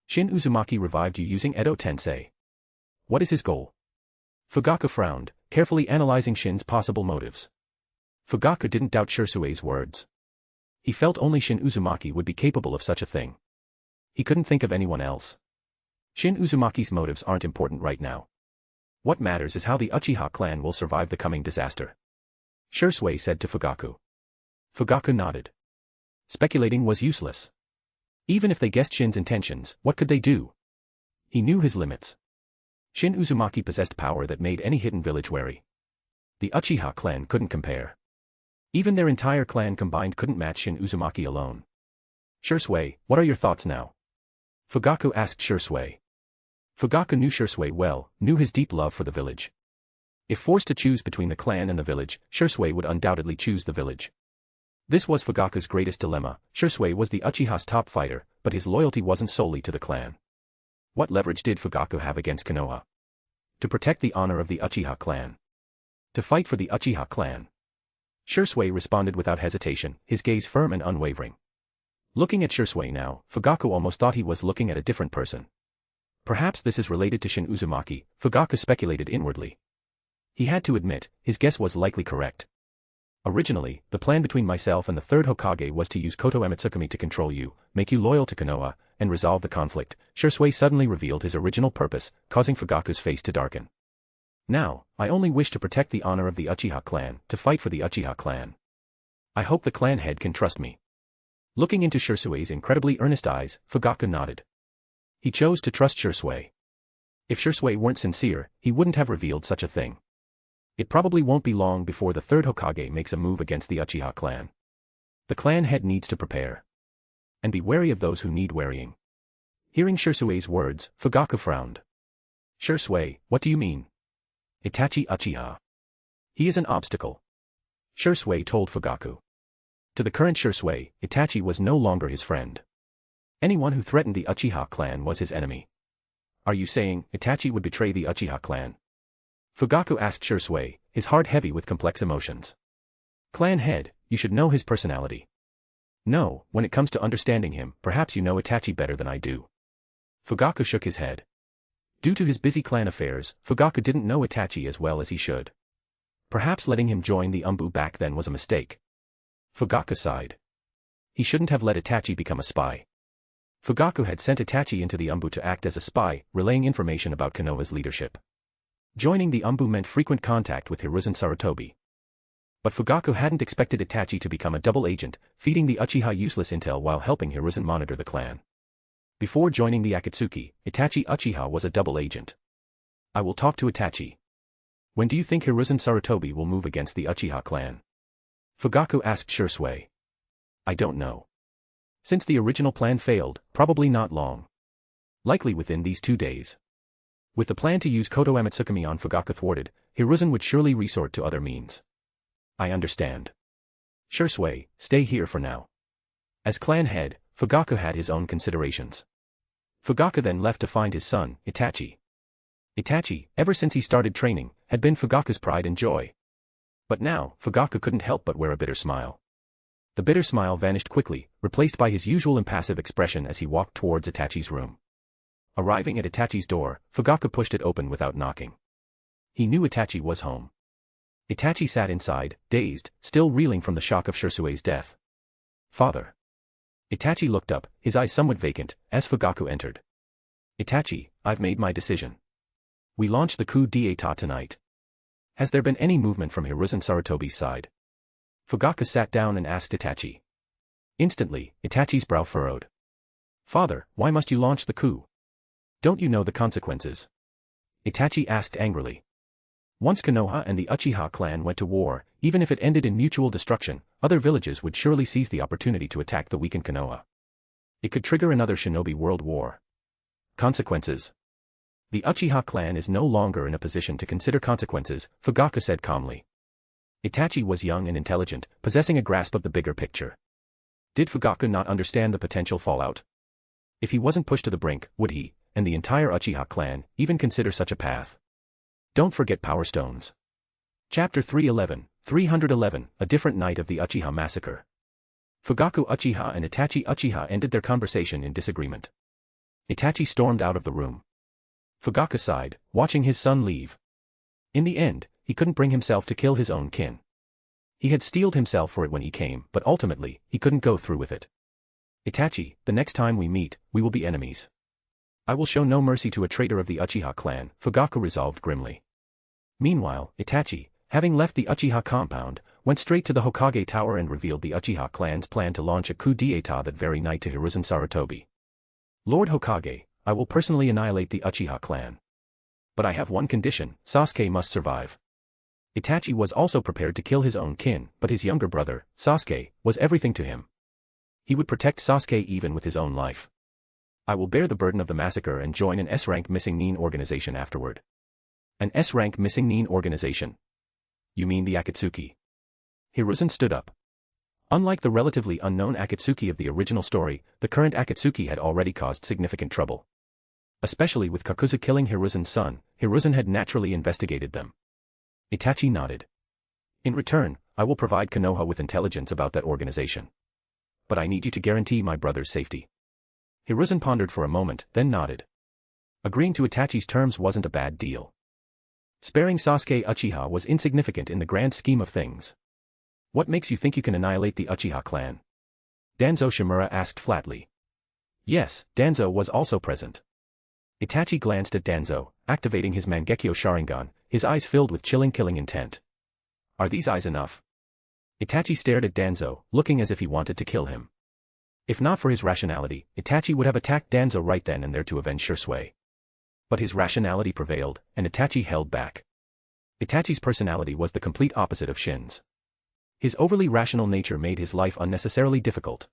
Shin Uzumaki revived you using Edo Tensei. What is his goal? Fugaku frowned, carefully analyzing Shin's possible motives. Fugaku didn't doubt Shisui's words. He felt only Shin Uzumaki would be capable of such a thing. He couldn't think of anyone else. Shin Uzumaki's motives aren't important right now. What matters is how the Uchiha clan will survive the coming disaster. Shisui said to Fugaku. Fugaku nodded. Speculating was useless. Even if they guessed Shin's intentions, what could they do? He knew his limits. Shin Uzumaki possessed power that made any hidden village wary. The Uchiha clan couldn't compare. Even their entire clan combined couldn't match Shin Uzumaki alone. Shisui, what are your thoughts now? Fugaku asked Shisui. Fugaku knew Shisui well, knew his deep love for the village. If forced to choose between the clan and the village, Shisui would undoubtedly choose the village. This was Fugaku's greatest dilemma. Shisui was the Uchiha's top fighter, but his loyalty wasn't solely to the clan. What leverage did Fugaku have against Konoha? To protect the honor of the Uchiha clan. To fight for the Uchiha clan. Shisui responded without hesitation, his gaze firm and unwavering. Looking at Shisui now, Fugaku almost thought he was looking at a different person. Perhaps this is related to Shin Uzumaki, Fugaku speculated inwardly. He had to admit, his guess was likely correct. Originally, the plan between myself and the third Hokage was to use Koto Amatsukami to control you, make you loyal to Konoha, and resolve the conflict. Shisui suddenly revealed his original purpose, causing Fugaku's face to darken. Now, I only wish to protect the honor of the Uchiha clan, to fight for the Uchiha clan. I hope the clan head can trust me. Looking into Shisui's incredibly earnest eyes, Fugaku nodded. He chose to trust Shisui. If Shisui weren't sincere, he wouldn't have revealed such a thing. It probably won't be long before the third Hokage makes a move against the Uchiha clan. The clan head needs to prepare. And be wary of those who need warying. Hearing Shisui's words, Fugaku frowned. Shisui, what do you mean? Itachi Uchiha. He is an obstacle. Shisui told Fugaku. To the current Shisui, Itachi was no longer his friend. Anyone who threatened the Uchiha clan was his enemy. Are you saying Itachi would betray the Uchiha clan? Fugaku asked Shisui, his heart heavy with complex emotions. Clan head, you should know his personality. No, when it comes to understanding him, perhaps you know Itachi better than I do. Fugaku shook his head. Due to his busy clan affairs, Fugaku didn't know Itachi as well as he should. Perhaps letting him join the Umbu back then was a mistake. Fugaku sighed. He shouldn't have let Itachi become a spy. Fugaku had sent Itachi into the Umbu to act as a spy, relaying information about Konoha's leadership. Joining the Umbu meant frequent contact with Hiruzen Sarutobi. But Fugaku hadn't expected Itachi to become a double agent, feeding the Uchiha useless intel while helping Hiruzen monitor the clan. Before joining the Akatsuki, Itachi Uchiha was a double agent. I will talk to Itachi. When do you think Hiruzen Sarutobi will move against the Uchiha clan? Fugaku asked Shisui. I don't know. Since the original plan failed, probably not long. Likely within these 2 days. With the plan to use Koto Amatsukami on Fugaku thwarted, Hiruzen would surely resort to other means. I understand. Shisui, stay here for now. As clan head, Fugaku had his own considerations. Fugaku then left to find his son, Itachi. Itachi, ever since he started training, had been Fugaku's pride and joy. But now, Fugaku couldn't help but wear a bitter smile. The bitter smile vanished quickly, replaced by his usual impassive expression as he walked towards Itachi's room. Arriving at Itachi's door, Fugaku pushed it open without knocking. He knew Itachi was home. Itachi sat inside, dazed, still reeling from the shock of Shisui's death. Father. Itachi looked up, his eyes somewhat vacant, as Fugaku entered. Itachi, I've made my decision. We launch the coup d'état tonight. Has there been any movement from Hiruzen Sarutobi's side? Fugaku sat down and asked Itachi. Instantly, Itachi's brow furrowed. Father, why must you launch the coup? Don't you know the consequences? Itachi asked angrily. Once Konoha and the Uchiha clan went to war, even if it ended in mutual destruction, other villages would surely seize the opportunity to attack the weakened Konoha. It could trigger another shinobi world war. Consequences. The Uchiha clan is no longer in a position to consider consequences, Fugaku said calmly. Itachi was young and intelligent, possessing a grasp of the bigger picture. Did Fugaku not understand the potential fallout? If he wasn't pushed to the brink, would he, and the entire Uchiha clan, even consider such a path? Don't forget Power Stones. Chapter 311, A Different Night of the Uchiha Massacre. Fugaku Uchiha and Itachi Uchiha ended their conversation in disagreement. Itachi stormed out of the room. Fugaku sighed, watching his son leave. In the end, he couldn't bring himself to kill his own kin. He had steeled himself for it when he came, but ultimately, he couldn't go through with it. Itachi, the next time we meet, we will be enemies. I will show no mercy to a traitor of the Uchiha clan, Fugaku resolved grimly. Meanwhile, Itachi, having left the Uchiha compound, went straight to the Hokage Tower and revealed the Uchiha clan's plan to launch a coup d'état that very night to Hiruzen Sarutobi. Lord Hokage, I will personally annihilate the Uchiha clan. But I have one condition, Sasuke must survive. Itachi was also prepared to kill his own kin, but his younger brother, Sasuke, was everything to him. He would protect Sasuke even with his own life. I will bear the burden of the massacre and join an S-rank missing nin organization afterward. An S-rank missing nin organization? You mean the Akatsuki? Hiruzen stood up. Unlike the relatively unknown Akatsuki of the original story, the current Akatsuki had already caused significant trouble. Especially with Kakuzu killing Hiruzen's son, Hiruzen had naturally investigated them. Itachi nodded. In return, I will provide Konoha with intelligence about that organization. But I need you to guarantee my brother's safety. Hiruzen pondered for a moment, then nodded. Agreeing to Itachi's terms wasn't a bad deal. Sparing Sasuke Uchiha was insignificant in the grand scheme of things. What makes you think you can annihilate the Uchiha clan? Danzo Shimura asked flatly. Yes, Danzo was also present. Itachi glanced at Danzo, activating his Mangekyo Sharingan, his eyes filled with chilling killing intent. Are these eyes enough? Itachi stared at Danzo, looking as if he wanted to kill him. If not for his rationality, Itachi would have attacked Danzo right then and there to avenge Shursui. But his rationality prevailed, and Itachi held back. Itachi's personality was the complete opposite of Shin's. His overly rational nature made his life unnecessarily difficult.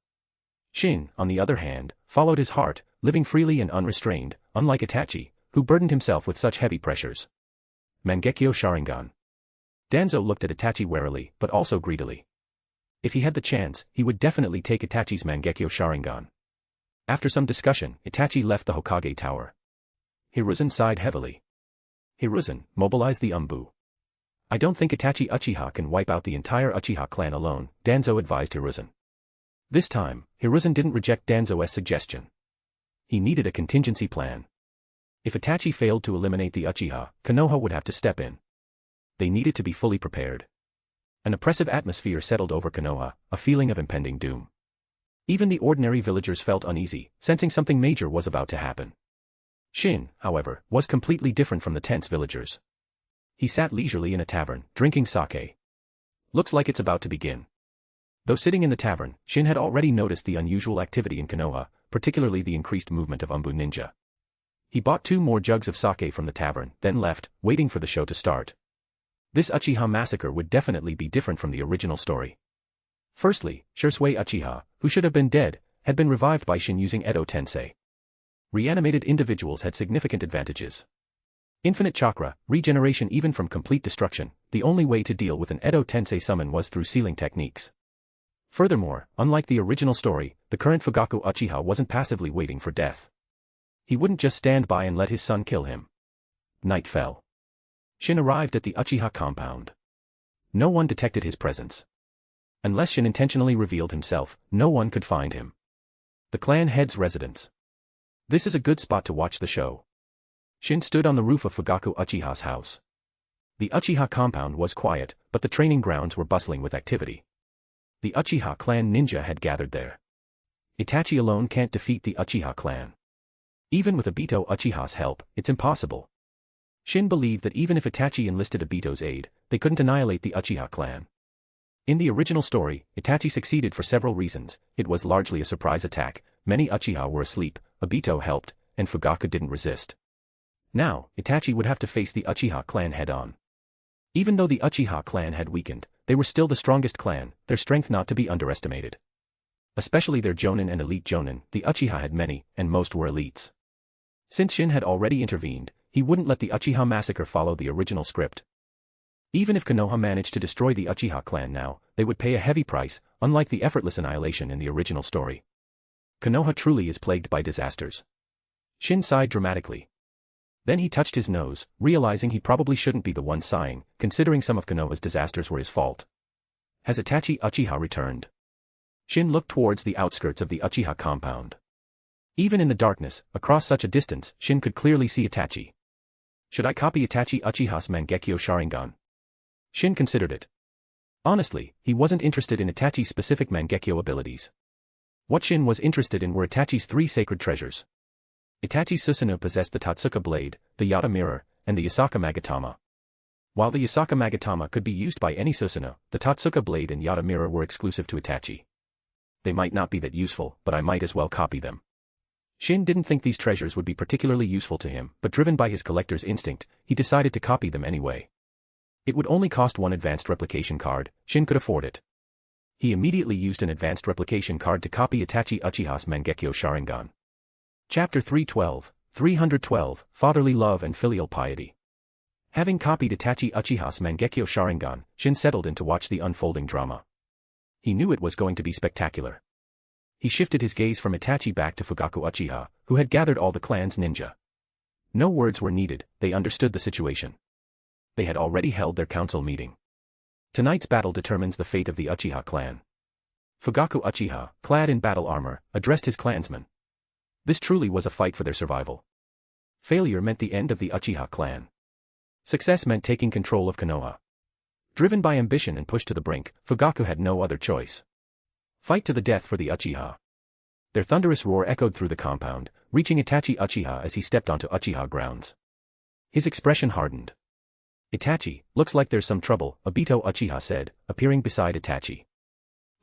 Shin, on the other hand, followed his heart, living freely and unrestrained, unlike Itachi, who burdened himself with such heavy pressures. Mangekyo Sharingan. Danzo looked at Itachi warily, but also greedily. If he had the chance, he would definitely take Itachi's Mangekyo Sharingan. After some discussion, Itachi left the Hokage Tower. Hiruzen sighed heavily. Hiruzen, mobilize the Umbu. I don't think Itachi Uchiha can wipe out the entire Uchiha clan alone, Danzo advised Hiruzen. This time, Hiruzen didn't reject Danzo's suggestion. He needed a contingency plan. If Itachi failed to eliminate the Uchiha, Konoha would have to step in. They needed to be fully prepared. An oppressive atmosphere settled over Konoha, a feeling of impending doom. Even the ordinary villagers felt uneasy, sensing something major was about to happen. Shin, however, was completely different from the tense villagers. He sat leisurely in a tavern, drinking sake. Looks like it's about to begin. Though sitting in the tavern, Shin had already noticed the unusual activity in Konoha, particularly the increased movement of Umbu Ninja. He bought 2 more jugs of sake from the tavern, then left, waiting for the show to start. This Uchiha massacre would definitely be different from the original story. Firstly, Shursui Uchiha, who should have been dead, had been revived by Shin using Edo Tensei. Reanimated individuals had significant advantages. Infinite chakra, regeneration even from complete destruction, the only way to deal with an Edo Tensei summon was through sealing techniques. Furthermore, unlike the original story, the current Fugaku Uchiha wasn't passively waiting for death. He wouldn't just stand by and let his son kill him. Night fell. Shin arrived at the Uchiha compound. No one detected his presence. Unless Shin intentionally revealed himself, no one could find him. The clan head's residence. This is a good spot to watch the show. Shin stood on the roof of Fugaku Uchiha's house. The Uchiha compound was quiet, but the training grounds were bustling with activity. The Uchiha clan ninja had gathered there. Itachi alone can't defeat the Uchiha clan. Even with Obito Uchiha's help, it's impossible. Shin believed that even if Itachi enlisted Obito's aid, they couldn't annihilate the Uchiha clan. In the original story, Itachi succeeded for several reasons. It was largely a surprise attack, many Uchiha were asleep, Obito helped, and Fugaku didn't resist. Now, Itachi would have to face the Uchiha clan head-on. Even though the Uchiha clan had weakened, they were still the strongest clan, their strength not to be underestimated. Especially their Jonin and elite Jonin, the Uchiha had many, and most were elites. Since Shin had already intervened, he wouldn't let the Uchiha massacre follow the original script. Even if Konoha managed to destroy the Uchiha clan now, they would pay a heavy price, unlike the effortless annihilation in the original story. Konoha truly is plagued by disasters. Shin sighed dramatically. Then he touched his nose, realizing he probably shouldn't be the one sighing, considering some of Konoha's disasters were his fault. Has Itachi Uchiha returned? Shin looked towards the outskirts of the Uchiha compound. Even in the darkness, across such a distance, Shin could clearly see Itachi. Should I copy Itachi Uchiha's Mangekyo Sharingan? Shin considered it. Honestly, he wasn't interested in Itachi's specific Mangekyo abilities. What Shin was interested in were Itachi's 3 sacred treasures. Itachi Susanoo possessed the Tatsuka blade, the Yata mirror, and the Yasaka Magatama. While the Yasaka Magatama could be used by any Susanoo, the Tatsuka blade and Yata mirror were exclusive to Itachi. They might not be that useful, but I might as well copy them. Shin didn't think these treasures would be particularly useful to him, but driven by his collector's instinct, he decided to copy them anyway. It would only cost 1 advanced replication card, Shin could afford it. He immediately used an advanced replication card to copy Itachi Uchiha's Mangekyo Sharingan. Chapter 312, Fatherly Love and Filial Piety. Having copied Itachi Uchiha's Mangekyo Sharingan, Shin settled in to watch the unfolding drama. He knew it was going to be spectacular. He shifted his gaze from Itachi back to Fugaku Uchiha, who had gathered all the clan's ninja. No words were needed, they understood the situation. They had already held their council meeting. Tonight's battle determines the fate of the Uchiha clan. Fugaku Uchiha, clad in battle armor, addressed his clansmen. This truly was a fight for their survival. Failure meant the end of the Uchiha clan. Success meant taking control of Konoha. Driven by ambition and pushed to the brink, Fugaku had no other choice. Fight to the death for the Uchiha. Their thunderous roar echoed through the compound, reaching Itachi Uchiha as he stepped onto Uchiha grounds. His expression hardened. "Itachi, looks like there's some trouble," Obito Uchiha said, appearing beside Itachi.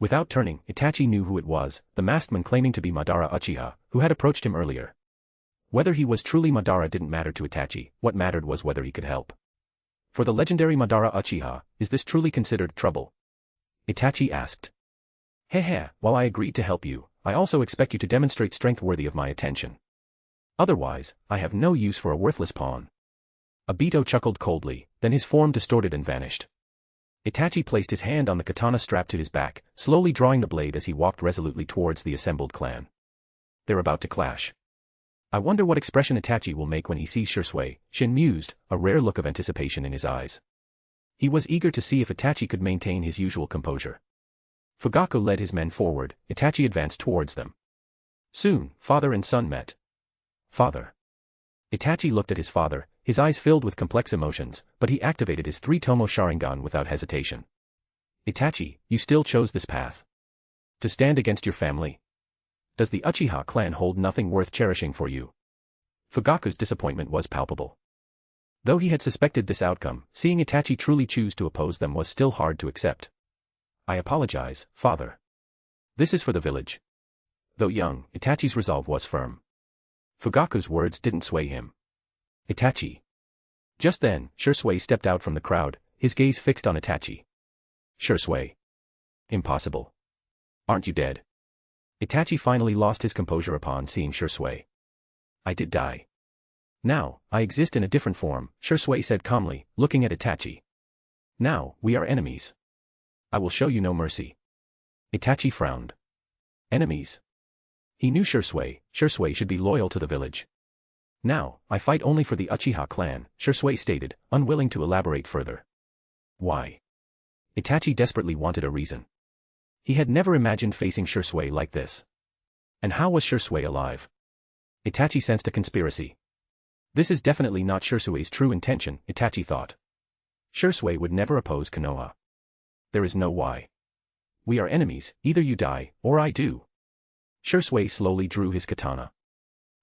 Without turning, Itachi knew who it was, the masked man claiming to be Madara Uchiha, who had approached him earlier. Whether he was truly Madara didn't matter to Itachi, what mattered was whether he could help. For the legendary Madara Uchiha, is this truly considered trouble? Itachi asked. Hehe, while I agreed to help you, I also expect you to demonstrate strength worthy of my attention. Otherwise, I have no use for a worthless pawn. Obito chuckled coldly, then his form distorted and vanished. Itachi placed his hand on the katana strapped to his back, slowly drawing the blade as he walked resolutely towards the assembled clan. They're about to clash. I wonder what expression Itachi will make when he sees Shursui, Shin mused, a rare look of anticipation in his eyes. He was eager to see if Itachi could maintain his usual composure. Fugaku led his men forward, Itachi advanced towards them. Soon, father and son met. Father. Itachi looked at his father, his eyes filled with complex emotions, but he activated his three-tomo Sharingan without hesitation. Itachi, you still chose this path. To stand against your family? Does the Uchiha clan hold nothing worth cherishing for you? Fugaku's disappointment was palpable. Though he had suspected this outcome, seeing Itachi truly choose to oppose them was still hard to accept. I apologize, father. This is for the village. Though young, Itachi's resolve was firm. Fugaku's words didn't sway him. Itachi. Just then, Shursui stepped out from the crowd, his gaze fixed on Itachi. Shursui. Impossible. Aren't you dead? Itachi finally lost his composure upon seeing Shursui. I did die. Now, I exist in a different form, Shursui said calmly, looking at Itachi. Now, we are enemies. I will show you no mercy. Itachi frowned. Enemies. He knew Shursui should be loyal to the village. Now, I fight only for the Uchiha clan, Shursui stated, unwilling to elaborate further. Why? Itachi desperately wanted a reason. He had never imagined facing Shursui like this. And how was Shursui alive? Itachi sensed a conspiracy. This is definitely not Shursui's true intention, Itachi thought. Shursui would never oppose Konoha. There is no why. We are enemies, either you die, or I do. Shursui slowly drew his katana.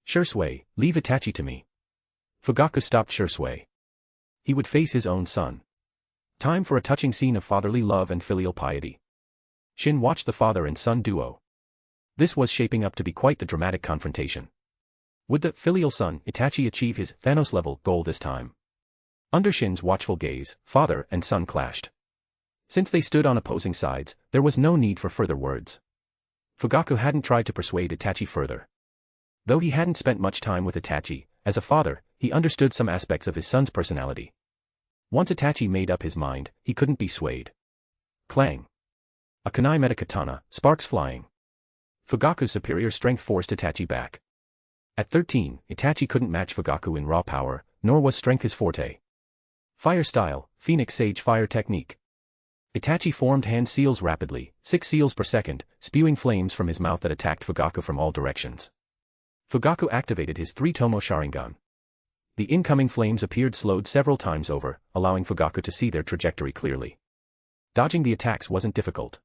Shursui, leave Itachi to me. Fugaku stopped Shursui. He would face his own son. Time for a touching scene of fatherly love and filial piety. Shin watched the father and son duo. This was shaping up to be quite the dramatic confrontation. Would the filial son, Itachi, achieve his Thanos-level goal this time? Under Shin's watchful gaze, father and son clashed. Since they stood on opposing sides, there was no need for further words. Fugaku hadn't tried to persuade Itachi further. Though he hadn't spent much time with Itachi, as a father, he understood some aspects of his son's personality. Once Itachi made up his mind, he couldn't be swayed. Clang. A kunai met a katana, sparks flying. Fugaku's superior strength forced Itachi back. At 13, Itachi couldn't match Fugaku in raw power, nor was strength his forte. Fire style, Phoenix Sage fire technique. Itachi formed hand seals rapidly, 6 seals per second, spewing flames from his mouth that attacked Fugaku from all directions. Fugaku activated his three-tomo Sharingan. The incoming flames appeared slowed several times over, allowing Fugaku to see their trajectory clearly. Dodging the attacks wasn't difficult.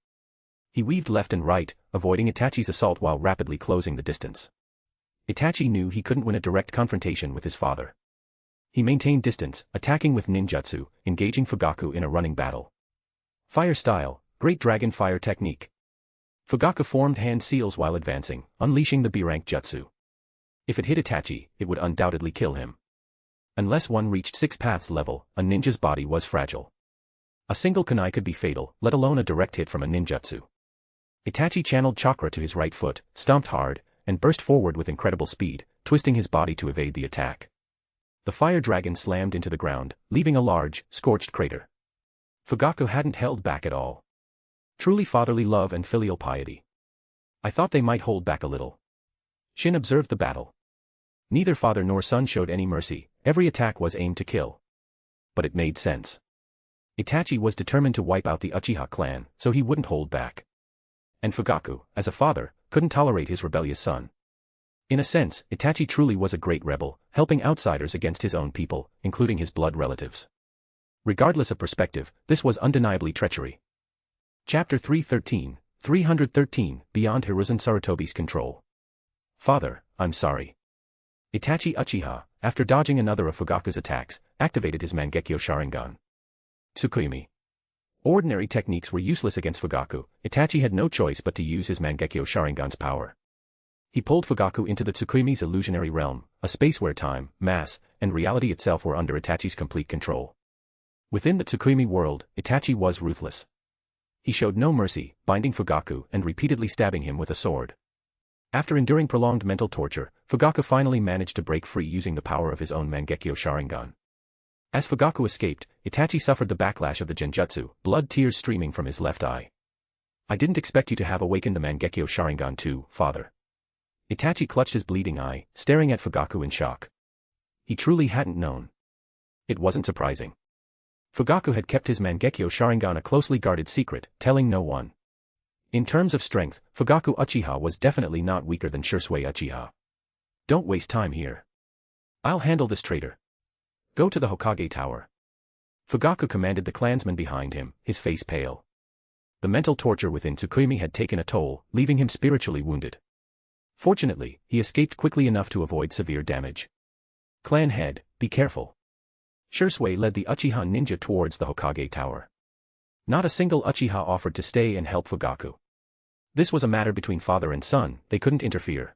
He weaved left and right, avoiding Itachi's assault while rapidly closing the distance. Itachi knew he couldn't win a direct confrontation with his father. He maintained distance, attacking with ninjutsu, engaging Fugaku in a running battle. Fire style, Great Dragon Fire Technique. Fugaku formed hand seals while advancing, unleashing the B-rank jutsu. If it hit Itachi, it would undoubtedly kill him. Unless one reached 6 paths level, a ninja's body was fragile. A single kunai could be fatal, let alone a direct hit from a ninjutsu. Itachi channeled chakra to his right foot, stomped hard, and burst forward with incredible speed, twisting his body to evade the attack. The fire dragon slammed into the ground, leaving a large, scorched crater. Fugaku hadn't held back at all. Truly fatherly love and filial piety. I thought they might hold back a little. Shin observed the battle. Neither father nor son showed any mercy, every attack was aimed to kill. But it made sense. Itachi was determined to wipe out the Uchiha clan, so he wouldn't hold back. And Fugaku, as a father, couldn't tolerate his rebellious son. In a sense, Itachi truly was a great rebel, helping outsiders against his own people, including his blood relatives. Regardless of perspective, this was undeniably treachery. Chapter 313, Beyond Hiruzen Sarutobi's Control. Father, I'm sorry. Itachi Uchiha, after dodging another of Fugaku's attacks, activated his Mangekyo Sharingan. Tsukuyomi. Ordinary techniques were useless against Fugaku. Itachi had no choice but to use his Mangekyo Sharingan's power. He pulled Fugaku into the Tsukuyomi's illusionary realm, a space where time, mass, and reality itself were under Itachi's complete control. Within the Tsukuyomi world, Itachi was ruthless. He showed no mercy, binding Fugaku and repeatedly stabbing him with a sword. After enduring prolonged mental torture, Fugaku finally managed to break free using the power of his own Mangekyo Sharingan. As Fugaku escaped, Itachi suffered the backlash of the Genjutsu, blood tears streaming from his left eye. I didn't expect you to have awakened the Mangekyo Sharingan too, father. Itachi clutched his bleeding eye, staring at Fugaku in shock. He truly hadn't known. It wasn't surprising. Fugaku had kept his Mangekyo Sharingan a closely guarded secret, telling no one. In terms of strength, Fugaku Uchiha was definitely not weaker than Shisui Uchiha. Don't waste time here. I'll handle this traitor. Go to the Hokage Tower. Fugaku commanded the clansmen behind him, his face pale. The mental torture within Tsukuyomi had taken a toll, leaving him spiritually wounded. Fortunately, he escaped quickly enough to avoid severe damage. Clan head, be careful. Shisui led the Uchiha ninja towards the Hokage Tower. Not a single Uchiha offered to stay and help Fugaku. This was a matter between father and son, they couldn't interfere.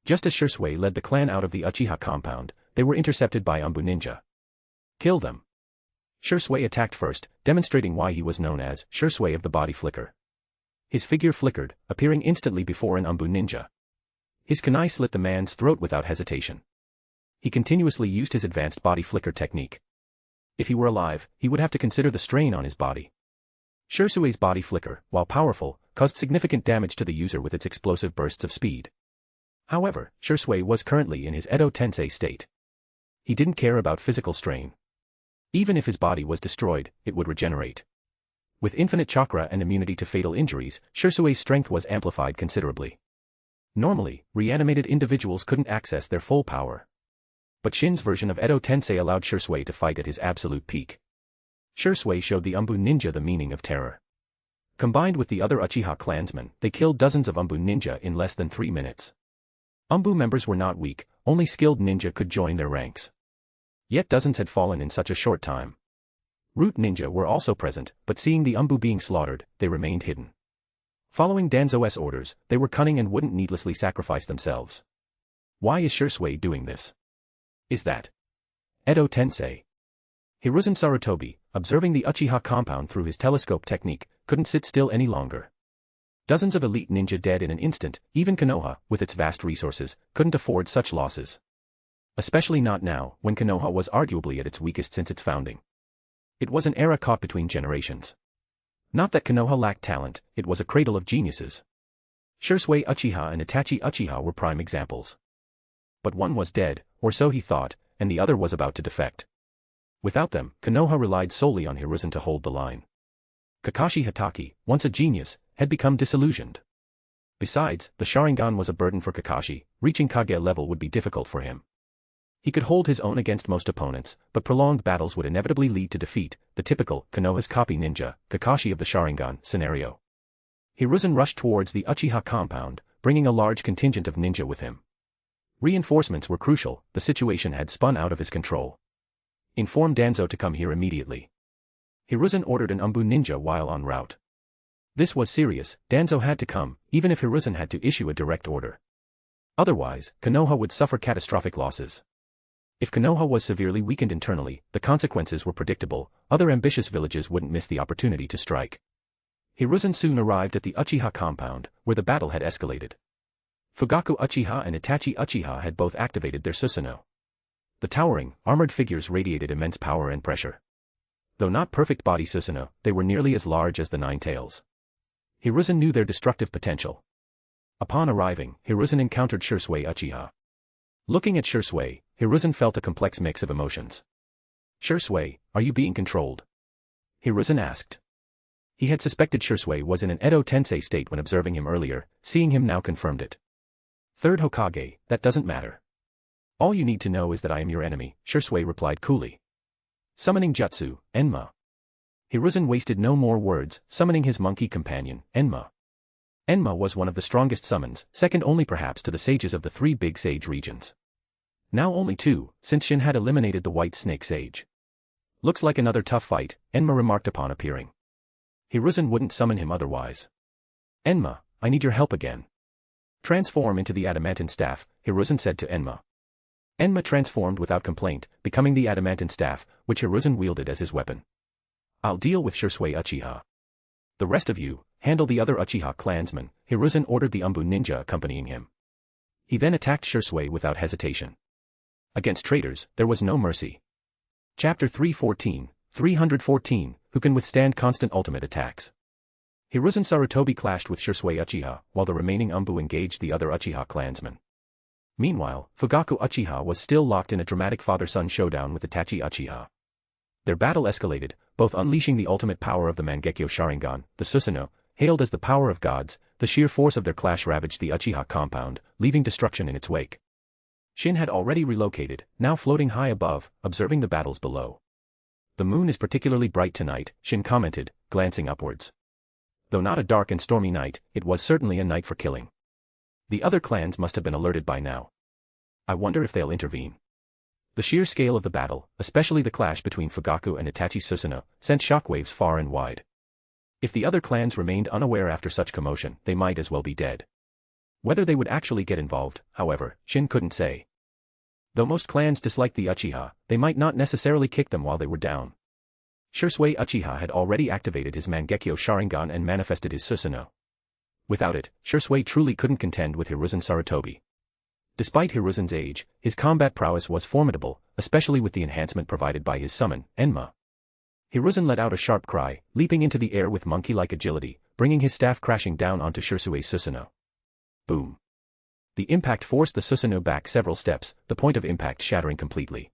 Just as Shisui led the clan out of the Uchiha compound, they were intercepted by Umbu ninja. Kill them. Shisui attacked first, demonstrating why he was known as Shisui of the Body Flicker. His figure flickered, appearing instantly before an Umbu ninja. His kunai slit the man's throat without hesitation. He continuously used his advanced body flicker technique. If he were alive, he would have to consider the strain on his body. Shisui's body flicker, while powerful, caused significant damage to the user with its explosive bursts of speed. However, Shisui was currently in his Edo Tensei state. He didn't care about physical strain. Even if his body was destroyed, it would regenerate. With infinite chakra and immunity to fatal injuries, Shisui's strength was amplified considerably. Normally, reanimated individuals couldn't access their full power. But Shin's version of Edo Tensei allowed Shisui to fight at his absolute peak. Shisui showed the Umbu ninja the meaning of terror. Combined with the other Uchiha clansmen, they killed dozens of Umbu ninja in less than 3 minutes. Umbu members were not weak, only skilled ninja could join their ranks. Yet dozens had fallen in such a short time. Root ninja were also present, but seeing the Umbu being slaughtered, they remained hidden. Following Danzo's orders, they were cunning and wouldn't needlessly sacrifice themselves. Why is Shisui doing this? Is that Edo Tensei? Hiruzen Sarutobi, observing the Uchiha compound through his telescope technique, couldn't sit still any longer. Dozens of elite ninja dead in an instant, even Konoha, with its vast resources, couldn't afford such losses. Especially not now, when Konoha was arguably at its weakest since its founding. It was an era caught between generations. Not that Konoha lacked talent, it was a cradle of geniuses. Shisui Uchiha and Itachi Uchiha were prime examples. But one was dead, or so he thought, and the other was about to defect. Without them, Konoha relied solely on Hiruzen to hold the line. Kakashi Hatake, once a genius, had become disillusioned. Besides, the Sharingan was a burden for Kakashi, reaching Kage level would be difficult for him. He could hold his own against most opponents, but prolonged battles would inevitably lead to defeat, the typical Konoha's copy ninja, Kakashi of the Sharingan scenario. Hiruzen rushed towards the Uchiha compound, bringing a large contingent of ninja with him. Reinforcements were crucial, the situation had spun out of his control. Inform Danzo to come here immediately. Hiruzen ordered an Umbu ninja while en route. This was serious, Danzo had to come, even if Hiruzen had to issue a direct order. Otherwise, Konoha would suffer catastrophic losses. If Konoha was severely weakened internally, the consequences were predictable, other ambitious villages wouldn't miss the opportunity to strike. Hiruzen soon arrived at the Uchiha compound, where the battle had escalated. Fugaku Uchiha and Itachi Uchiha had both activated their Susanoo. The towering, armored figures radiated immense power and pressure. Though not perfect body Susanoo, they were nearly as large as the Nine Tails. Hiruzen knew their destructive potential. Upon arriving, Hiruzen encountered Shisui Uchiha. Looking at Shisui, Hiruzen felt a complex mix of emotions. Shisui, are you being controlled? Hiruzen asked. He had suspected Shisui was in an Edo Tensei state when observing him earlier, seeing him now confirmed it. Third Hokage, that doesn't matter. All you need to know is that I am your enemy, Shisui replied coolly. Summoning jutsu, Enma. Hiruzen wasted no more words, summoning his monkey companion, Enma. Enma was one of the strongest summons, second only perhaps to the sages of the three big sage regions. Now only two, since Shin had eliminated the white snake sage. Looks like another tough fight, Enma remarked upon appearing. Hiruzen wouldn't summon him otherwise. Enma, I need your help again. Transform into the adamantine staff, Hiruzen said to Enma. Enma transformed without complaint, becoming the adamantine staff, which Hiruzen wielded as his weapon. I'll deal with Shisui Uchiha. The rest of you, handle the other Uchiha clansmen, Hiruzen ordered the Umbu ninja accompanying him. He then attacked Shisui without hesitation. Against traitors, there was no mercy. Chapter 314, Who can withstand constant ultimate attacks? Hiruzen Sarutobi clashed with Shisui Uchiha, while the remaining Umbu engaged the other Uchiha clansmen. Meanwhile, Fugaku Uchiha was still locked in a dramatic father-son showdown with Itachi Uchiha. Their battle escalated, both unleashing the ultimate power of the Mangekyo Sharingan, the Susanoo, hailed as the power of gods. The sheer force of their clash ravaged the Uchiha compound, leaving destruction in its wake. Shin had already relocated, now floating high above, observing the battles below. The moon is particularly bright tonight, Shin commented, glancing upwards. Though not a dark and stormy night, it was certainly a night for killing. The other clans must have been alerted by now. I wonder if they'll intervene. The sheer scale of the battle, especially the clash between Fugaku and Itachi Susanoo, sent shockwaves far and wide. If the other clans remained unaware after such commotion, they might as well be dead. Whether they would actually get involved, however, Shin couldn't say. Though most clans disliked the Uchiha, they might not necessarily kick them while they were down. Shisui Uchiha had already activated his Mangekyo Sharingan and manifested his Susanoo. Without it, Shisui truly couldn't contend with Hiruzen Sarutobi. Despite Hiruzen's age, his combat prowess was formidable, especially with the enhancement provided by his summon, Enma. Hiruzen let out a sharp cry, leaping into the air with monkey-like agility, bringing his staff crashing down onto Shisui's Susanoo. Boom. The impact forced the Susanoo back several steps, the point of impact shattering completely.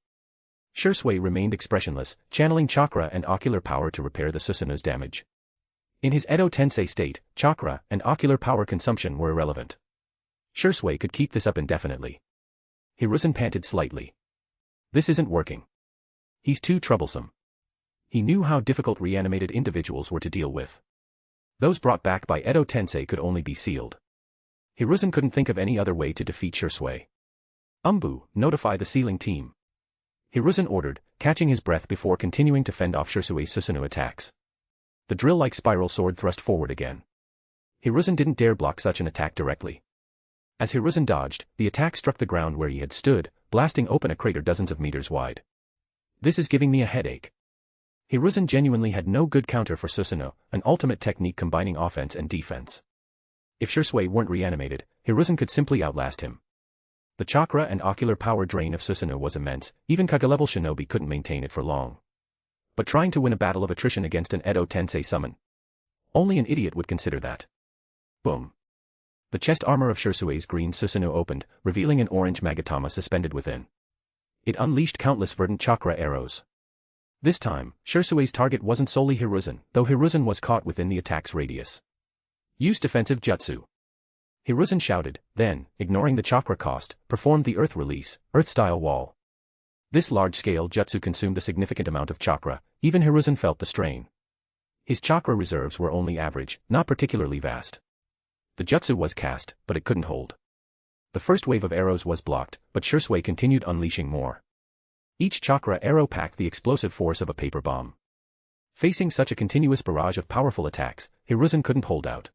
Shisui remained expressionless, channeling chakra and ocular power to repair the Susanoo's damage. In his Edo Tensei state, chakra and ocular power consumption were irrelevant. Shisui could keep this up indefinitely. Hiruzen panted slightly. This isn't working. He's too troublesome. He knew how difficult reanimated individuals were to deal with. Those brought back by Edo Tensei could only be sealed. Hiruzen couldn't think of any other way to defeat Shisui. Umbu, notify the sealing team. Hiruzen ordered, catching his breath before continuing to fend off Shisui's Susanoo attacks. The drill-like spiral sword thrust forward again. Hiruzen didn't dare block such an attack directly. As Hiruzen dodged, the attack struck the ground where he had stood, blasting open a crater dozens of meters wide. This is giving me a headache. Hiruzen genuinely had no good counter for Susanoo, an ultimate technique combining offense and defense. If Shisui weren't reanimated, Hiruzen could simply outlast him. The chakra and ocular power drain of Susanoo was immense, even Kage-level shinobi couldn't maintain it for long. But trying to win a battle of attrition against an Edo Tensei summon? Only an idiot would consider that. Boom. The chest armor of Shisui's green Susanoo opened, revealing an orange Magatama suspended within. It unleashed countless verdant chakra arrows. This time, Shisui's target wasn't solely Hiruzen, though Hiruzen was caught within the attack's radius. Use defensive jutsu. Hiruzen shouted, then, ignoring the chakra cost, performed the earth release, earth-style wall. This large-scale jutsu consumed a significant amount of chakra, even Hiruzen felt the strain. His chakra reserves were only average, not particularly vast. The jutsu was cast, but it couldn't hold. The first wave of arrows was blocked, but Shisui continued unleashing more. Each chakra arrow packed the explosive force of a paper bomb. Facing such a continuous barrage of powerful attacks, Hiruzen couldn't hold out.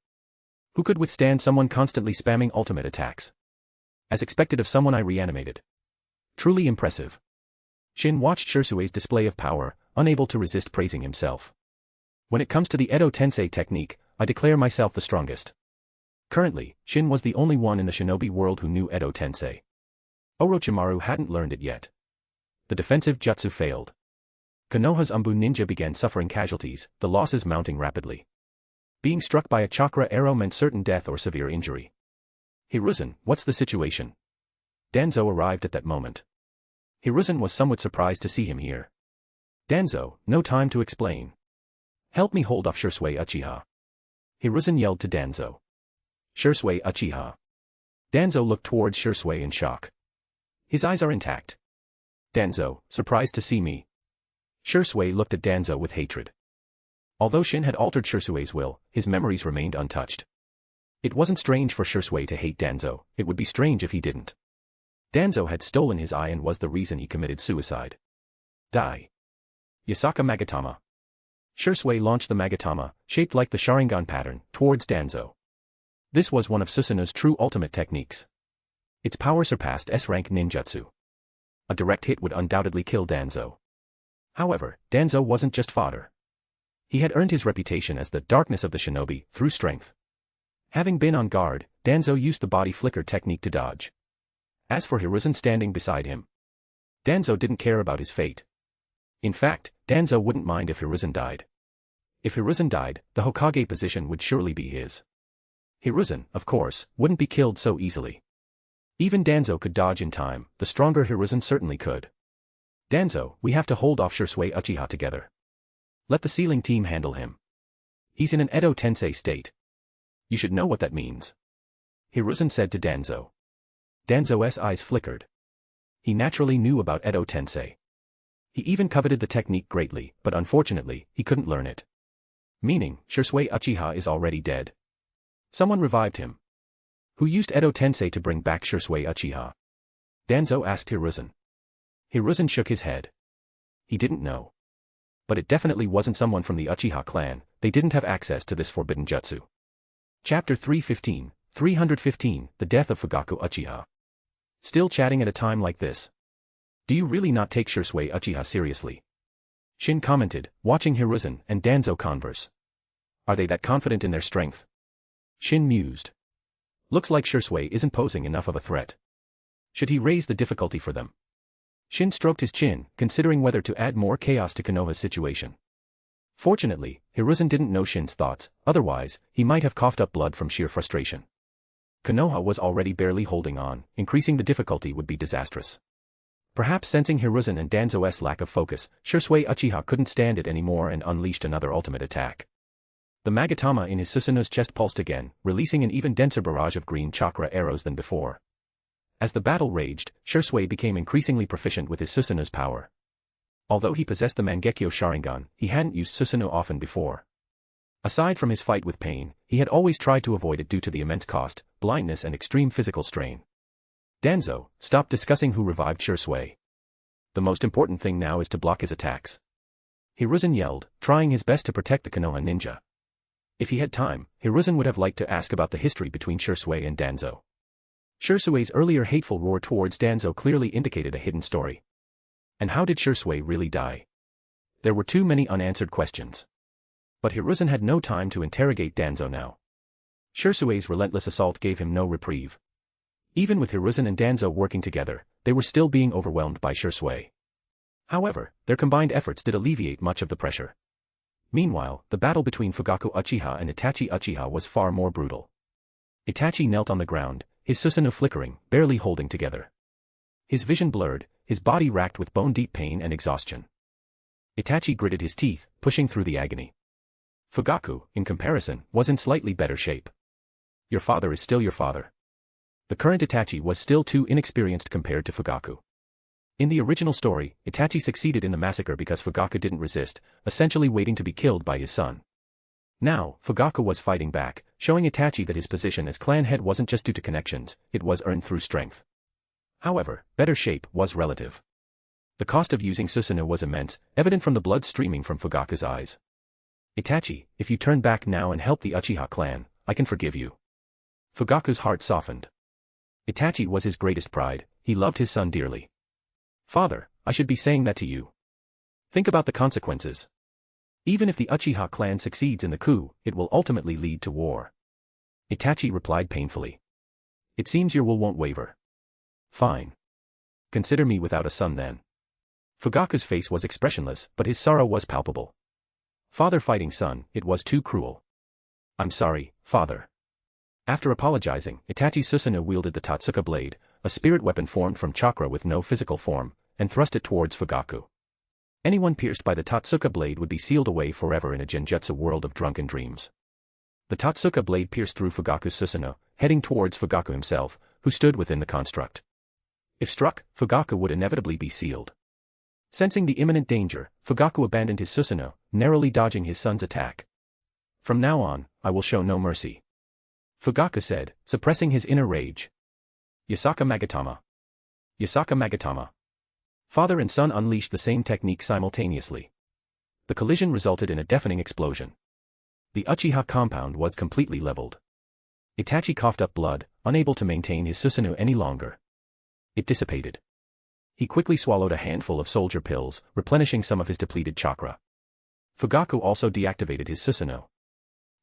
Who could withstand someone constantly spamming ultimate attacks? As expected of someone I reanimated. Truly impressive. Shin watched Shisui's display of power, unable to resist praising himself. When it comes to the Edo Tensei technique, I declare myself the strongest. Currently, Shin was the only one in the shinobi world who knew Edo Tensei. Orochimaru hadn't learned it yet. The defensive jutsu failed. Konoha's Umbu ninja began suffering casualties, the losses mounting rapidly. Being struck by a chakra arrow meant certain death or severe injury. Hiruzen, what's the situation? Danzo arrived at that moment. Hiruzen was somewhat surprised to see him here. Danzo, no time to explain. Help me hold off Shisui Uchiha. Hiruzen yelled to Danzo. Shisui Uchiha. Danzo looked towards Shisui in shock. His eyes are intact. Danzo, surprised to see me. Shisui looked at Danzo with hatred. Although Shin had altered Shisui's will, his memories remained untouched. It wasn't strange for Shisui to hate Danzo, it would be strange if he didn't. Danzo had stolen his eye and was the reason he committed suicide. Die. Yasaka Magatama. Shisui launched the Magatama, shaped like the Sharingan pattern, towards Danzo. This was one of Susanoo's true ultimate techniques. Its power surpassed S-rank ninjutsu. A direct hit would undoubtedly kill Danzo. However, Danzo wasn't just fodder. He had earned his reputation as the darkness of the shinobi through strength. Having been on guard, Danzo used the body flicker technique to dodge. As for Hiruzen standing beside him, Danzo didn't care about his fate. In fact, Danzo wouldn't mind if Hiruzen died. If Hiruzen died, the Hokage position would surely be his. Hiruzen, of course, wouldn't be killed so easily. Even Danzo could dodge in time, the stronger Hiruzen certainly could. Danzo, we have to hold off Shisui Uchiha together. Let the sealing team handle him. He's in an Edo Tensei state. You should know what that means. Hiruzen said to Danzo. Danzo's eyes flickered. He naturally knew about Edo Tensei. He even coveted the technique greatly, but unfortunately, he couldn't learn it. Meaning, Shisui Uchiha is already dead. Someone revived him. Who used Edo Tensei to bring back Shisui Uchiha? Danzo asked Hiruzen. Hiruzen shook his head. He didn't know. But it definitely wasn't someone from the Uchiha clan, they didn't have access to this forbidden jutsu. Chapter 315, The Death of Fugaku Uchiha. Still chatting at a time like this? Do you really not take Shisui Uchiha seriously? Shin commented, watching Hiruzen and Danzo converse. Are they that confident in their strength? Shin mused. Looks like Shisui isn't posing enough of a threat. Should he raise the difficulty for them? Shin stroked his chin, considering whether to add more chaos to Konoha's situation. Fortunately, Hiruzen didn't know Shin's thoughts, otherwise, he might have coughed up blood from sheer frustration. Konoha was already barely holding on, increasing the difficulty would be disastrous. Perhaps sensing Hiruzen and Danzo's lack of focus, Shisui Uchiha couldn't stand it anymore and unleashed another ultimate attack. The Magatama in his Susanoo's chest pulsed again, releasing an even denser barrage of green chakra arrows than before. As the battle raged, Shisui became increasingly proficient with his Susanoo's power. Although he possessed the Mangekyo Sharingan, he hadn't used Susanoo often before. Aside from his fight with pain, he had always tried to avoid it due to the immense cost, blindness and extreme physical strain. Danzo, stop discussing who revived Shisui. The most important thing now is to block his attacks. Hiruzen yelled, trying his best to protect the Konoha ninja. If he had time, Hiruzen would have liked to ask about the history between Shisui and Danzo. Shisui's earlier hateful roar towards Danzo clearly indicated a hidden story. And how did Shisui really die? There were too many unanswered questions. But Hiruzen had no time to interrogate Danzo now. Shisui's relentless assault gave him no reprieve. Even with Hiruzen and Danzo working together, they were still being overwhelmed by Shisui. However, their combined efforts did alleviate much of the pressure. Meanwhile, the battle between Fugaku Uchiha and Itachi Uchiha was far more brutal. Itachi knelt on the ground, his Susanoo flickering, barely holding together. His vision blurred, his body racked with bone-deep pain and exhaustion. Itachi gritted his teeth, pushing through the agony. Fugaku, in comparison, was in slightly better shape. Your father is still your father. The current Itachi was still too inexperienced compared to Fugaku. In the original story, Itachi succeeded in the massacre because Fugaku didn't resist, essentially waiting to be killed by his son. Now, Fugaku was fighting back, showing Itachi that his position as clan head wasn't just due to connections, it was earned through strength. However, better shape was relative. The cost of using Susanoo was immense, evident from the blood streaming from Fugaku's eyes. Itachi, if you turn back now and help the Uchiha clan, I can forgive you. Fugaku's heart softened. Itachi was his greatest pride, he loved his son dearly. Father, I should be saying that to you. Think about the consequences. Even if the Uchiha clan succeeds in the coup, it will ultimately lead to war. Itachi replied painfully. It seems your will won't waver. Fine. Consider me without a son then. Fugaku's face was expressionless, but his sorrow was palpable. Father fighting son, it was too cruel. I'm sorry, father. After apologizing, Itachi Susanoo wielded the Tatsuka blade, a spirit weapon formed from chakra with no physical form, and thrust it towards Fugaku. Anyone pierced by the Tatsuka blade would be sealed away forever in a genjutsu world of drunken dreams. The Tatsuka blade pierced through Fugaku's Susanoo, heading towards Fugaku himself, who stood within the construct. If struck, Fugaku would inevitably be sealed. Sensing the imminent danger, Fugaku abandoned his Susanoo, narrowly dodging his son's attack. From now on, I will show no mercy, Fugaku said, suppressing his inner rage. Yasaka Magatama. Yasaka Magatama. Father and son unleashed the same technique simultaneously. The collision resulted in a deafening explosion. The Uchiha compound was completely leveled. Itachi coughed up blood, unable to maintain his Susanoo any longer. It dissipated. He quickly swallowed a handful of soldier pills, replenishing some of his depleted chakra. Fugaku also deactivated his Susanoo.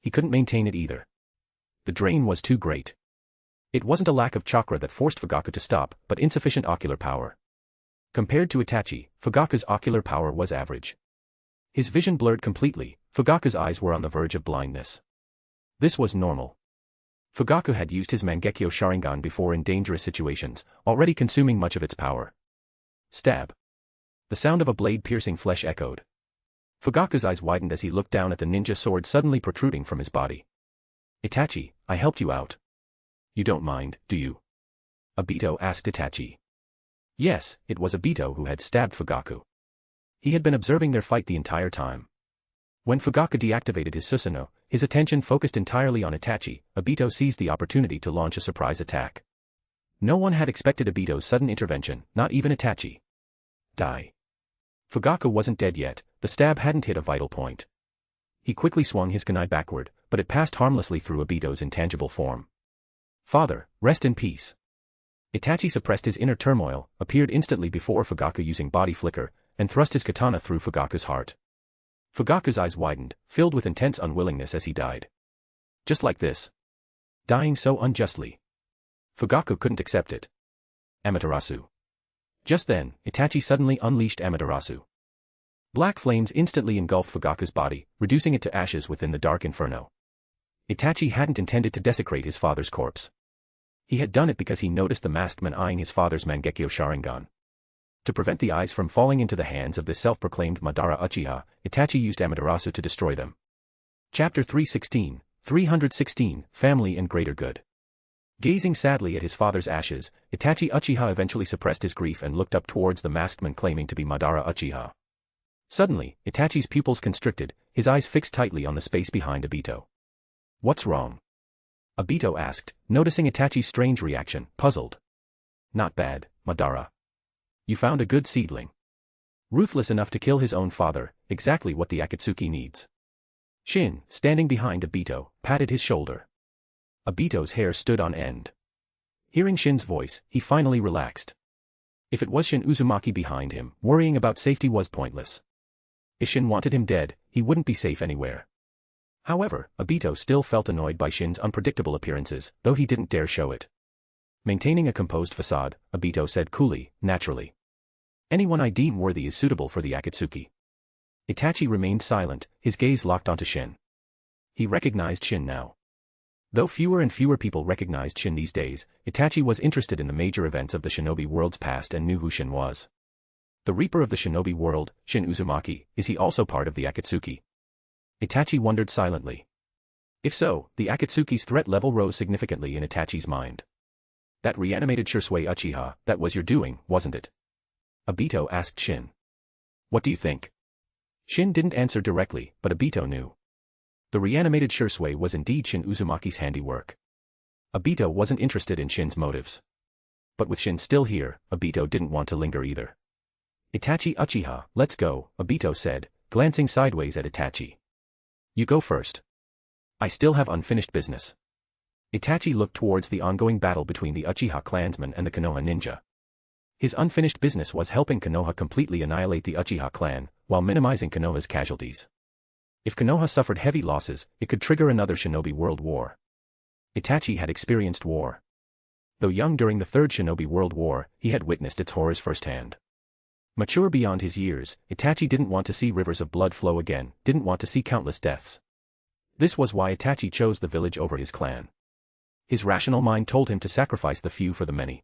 He couldn't maintain it either. The drain was too great. It wasn't a lack of chakra that forced Fugaku to stop, but insufficient ocular power. Compared to Itachi, Fugaku's ocular power was average. His vision blurred completely, Fugaku's eyes were on the verge of blindness. This was normal. Fugaku had used his Mangekyo Sharingan before in dangerous situations, already consuming much of its power. Stab. The sound of a blade piercing flesh echoed. Fugaku's eyes widened as he looked down at the ninja sword suddenly protruding from his body. Itachi, I helped you out. You don't mind, do you? Obito asked Itachi. Yes, it was Obito who had stabbed Fugaku. He had been observing their fight the entire time. When Fugaku deactivated his Susanoo, his attention focused entirely on Itachi. Obito seized the opportunity to launch a surprise attack. No one had expected Obito's sudden intervention, not even Itachi. Die. Fugaku wasn't dead yet, the stab hadn't hit a vital point. He quickly swung his kunai backward, but it passed harmlessly through Obito's intangible form. Father, rest in peace. Itachi suppressed his inner turmoil, appeared instantly before Fugaku using body flicker, and thrust his katana through Fugaku's heart. Fugaku's eyes widened, filled with intense unwillingness as he died. Just like this. Dying so unjustly. Fugaku couldn't accept it. Amaterasu. Just then, Itachi suddenly unleashed Amaterasu. Black flames instantly engulfed Fugaku's body, reducing it to ashes within the dark inferno. Itachi hadn't intended to desecrate his father's corpse. He had done it because he noticed the masked man eyeing his father's Mangekyo Sharingan. To prevent the eyes from falling into the hands of this self-proclaimed Madara Uchiha, Itachi used Amaterasu to destroy them. Chapter 316, Family and Greater Good. Gazing sadly at his father's ashes, Itachi Uchiha eventually suppressed his grief and looked up towards the masked man claiming to be Madara Uchiha. Suddenly, Itachi's pupils constricted, his eyes fixed tightly on the space behind Obito. What's wrong? Obito asked, noticing Itachi's strange reaction, puzzled. Not bad, Madara. You found a good seedling. Ruthless enough to kill his own father, exactly what the Akatsuki needs. Shin, standing behind Obito, patted his shoulder. Obito's hair stood on end. Hearing Shin's voice, he finally relaxed. If it was Shin Uzumaki behind him, worrying about safety was pointless. If Shin wanted him dead, he wouldn't be safe anywhere. However, Obito still felt annoyed by Shin's unpredictable appearances, though he didn't dare show it. Maintaining a composed facade, Obito said coolly, naturally. Anyone I deem worthy is suitable for the Akatsuki. Itachi remained silent, his gaze locked onto Shin. He recognized Shin now. Though fewer and fewer people recognized Shin these days, Itachi was interested in the major events of the shinobi world's past and knew who Shin was. The Reaper of the shinobi world, Shin Uzumaki, is he also part of the Akatsuki? Itachi wondered silently. If so, the Akatsuki's threat level rose significantly in Itachi's mind. That reanimated Shursui Uchiha, that was your doing, wasn't it? Obito asked Shin. What do you think? Shin didn't answer directly, but Obito knew. The reanimated Shursui was indeed Shin Uzumaki's handiwork. Obito wasn't interested in Shin's motives. But with Shin still here, Obito didn't want to linger either. Itachi Uchiha, let's go, Obito said, glancing sideways at Itachi. You go first. I still have unfinished business. Itachi looked towards the ongoing battle between the Uchiha clansmen and the Konoha ninja. His unfinished business was helping Konoha completely annihilate the Uchiha clan, while minimizing Konoha's casualties. If Konoha suffered heavy losses, it could trigger another shinobi world war. Itachi had experienced war. Though young during the Third Shinobi World War, he had witnessed its horrors firsthand. Mature beyond his years, Itachi didn't want to see rivers of blood flow again, didn't want to see countless deaths. This was why Itachi chose the village over his clan. His rational mind told him to sacrifice the few for the many.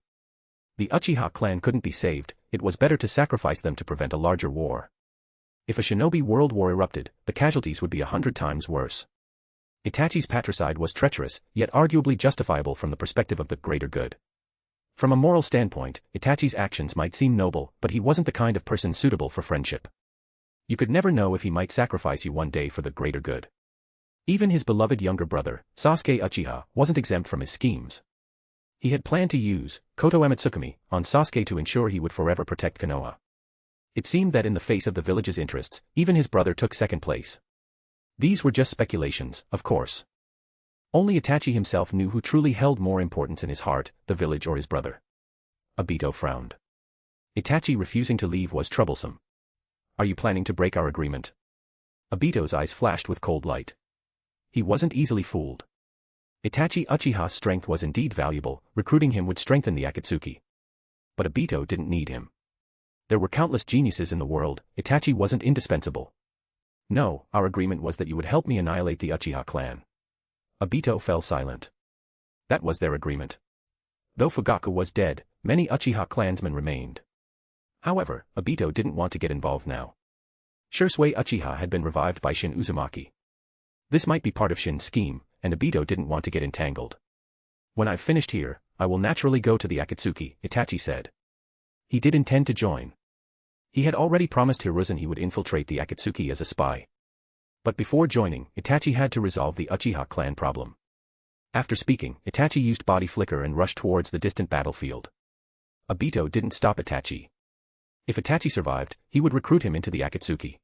The Uchiha clan couldn't be saved, it was better to sacrifice them to prevent a larger war. If a shinobi world war erupted, the casualties would be 100 times worse. Itachi's patricide was treacherous, yet arguably justifiable from the perspective of the greater good. From a moral standpoint, Itachi's actions might seem noble, but he wasn't the kind of person suitable for friendship. You could never know if he might sacrifice you one day for the greater good. Even his beloved younger brother, Sasuke Uchiha, wasn't exempt from his schemes. He had planned to use Koto Amatsukami on Sasuke to ensure he would forever protect Konoha. It seemed that in the face of the village's interests, even his brother took second place. These were just speculations, of course. Only Itachi himself knew who truly held more importance in his heart, the village or his brother. Obito frowned. Itachi refusing to leave was troublesome. Are you planning to break our agreement? Obito's eyes flashed with cold light. He wasn't easily fooled. Itachi Uchiha's strength was indeed valuable, recruiting him would strengthen the Akatsuki. But Obito didn't need him. There were countless geniuses in the world, Itachi wasn't indispensable. No, our agreement was that you would help me annihilate the Uchiha clan. Obito fell silent. That was their agreement. Though Fugaku was dead, many Uchiha clansmen remained. However, Obito didn't want to get involved now. Shursui Uchiha had been revived by Shin Uzumaki. This might be part of Shin's scheme, and Obito didn't want to get entangled. When I've finished here, I will naturally go to the Akatsuki, Itachi said. He did intend to join. He had already promised Hiruzen he would infiltrate the Akatsuki as a spy. But before joining, Itachi had to resolve the Uchiha clan problem. After speaking, Itachi used body flicker and rushed towards the distant battlefield. Obito didn't stop Itachi. If Itachi survived, he would recruit him into the Akatsuki.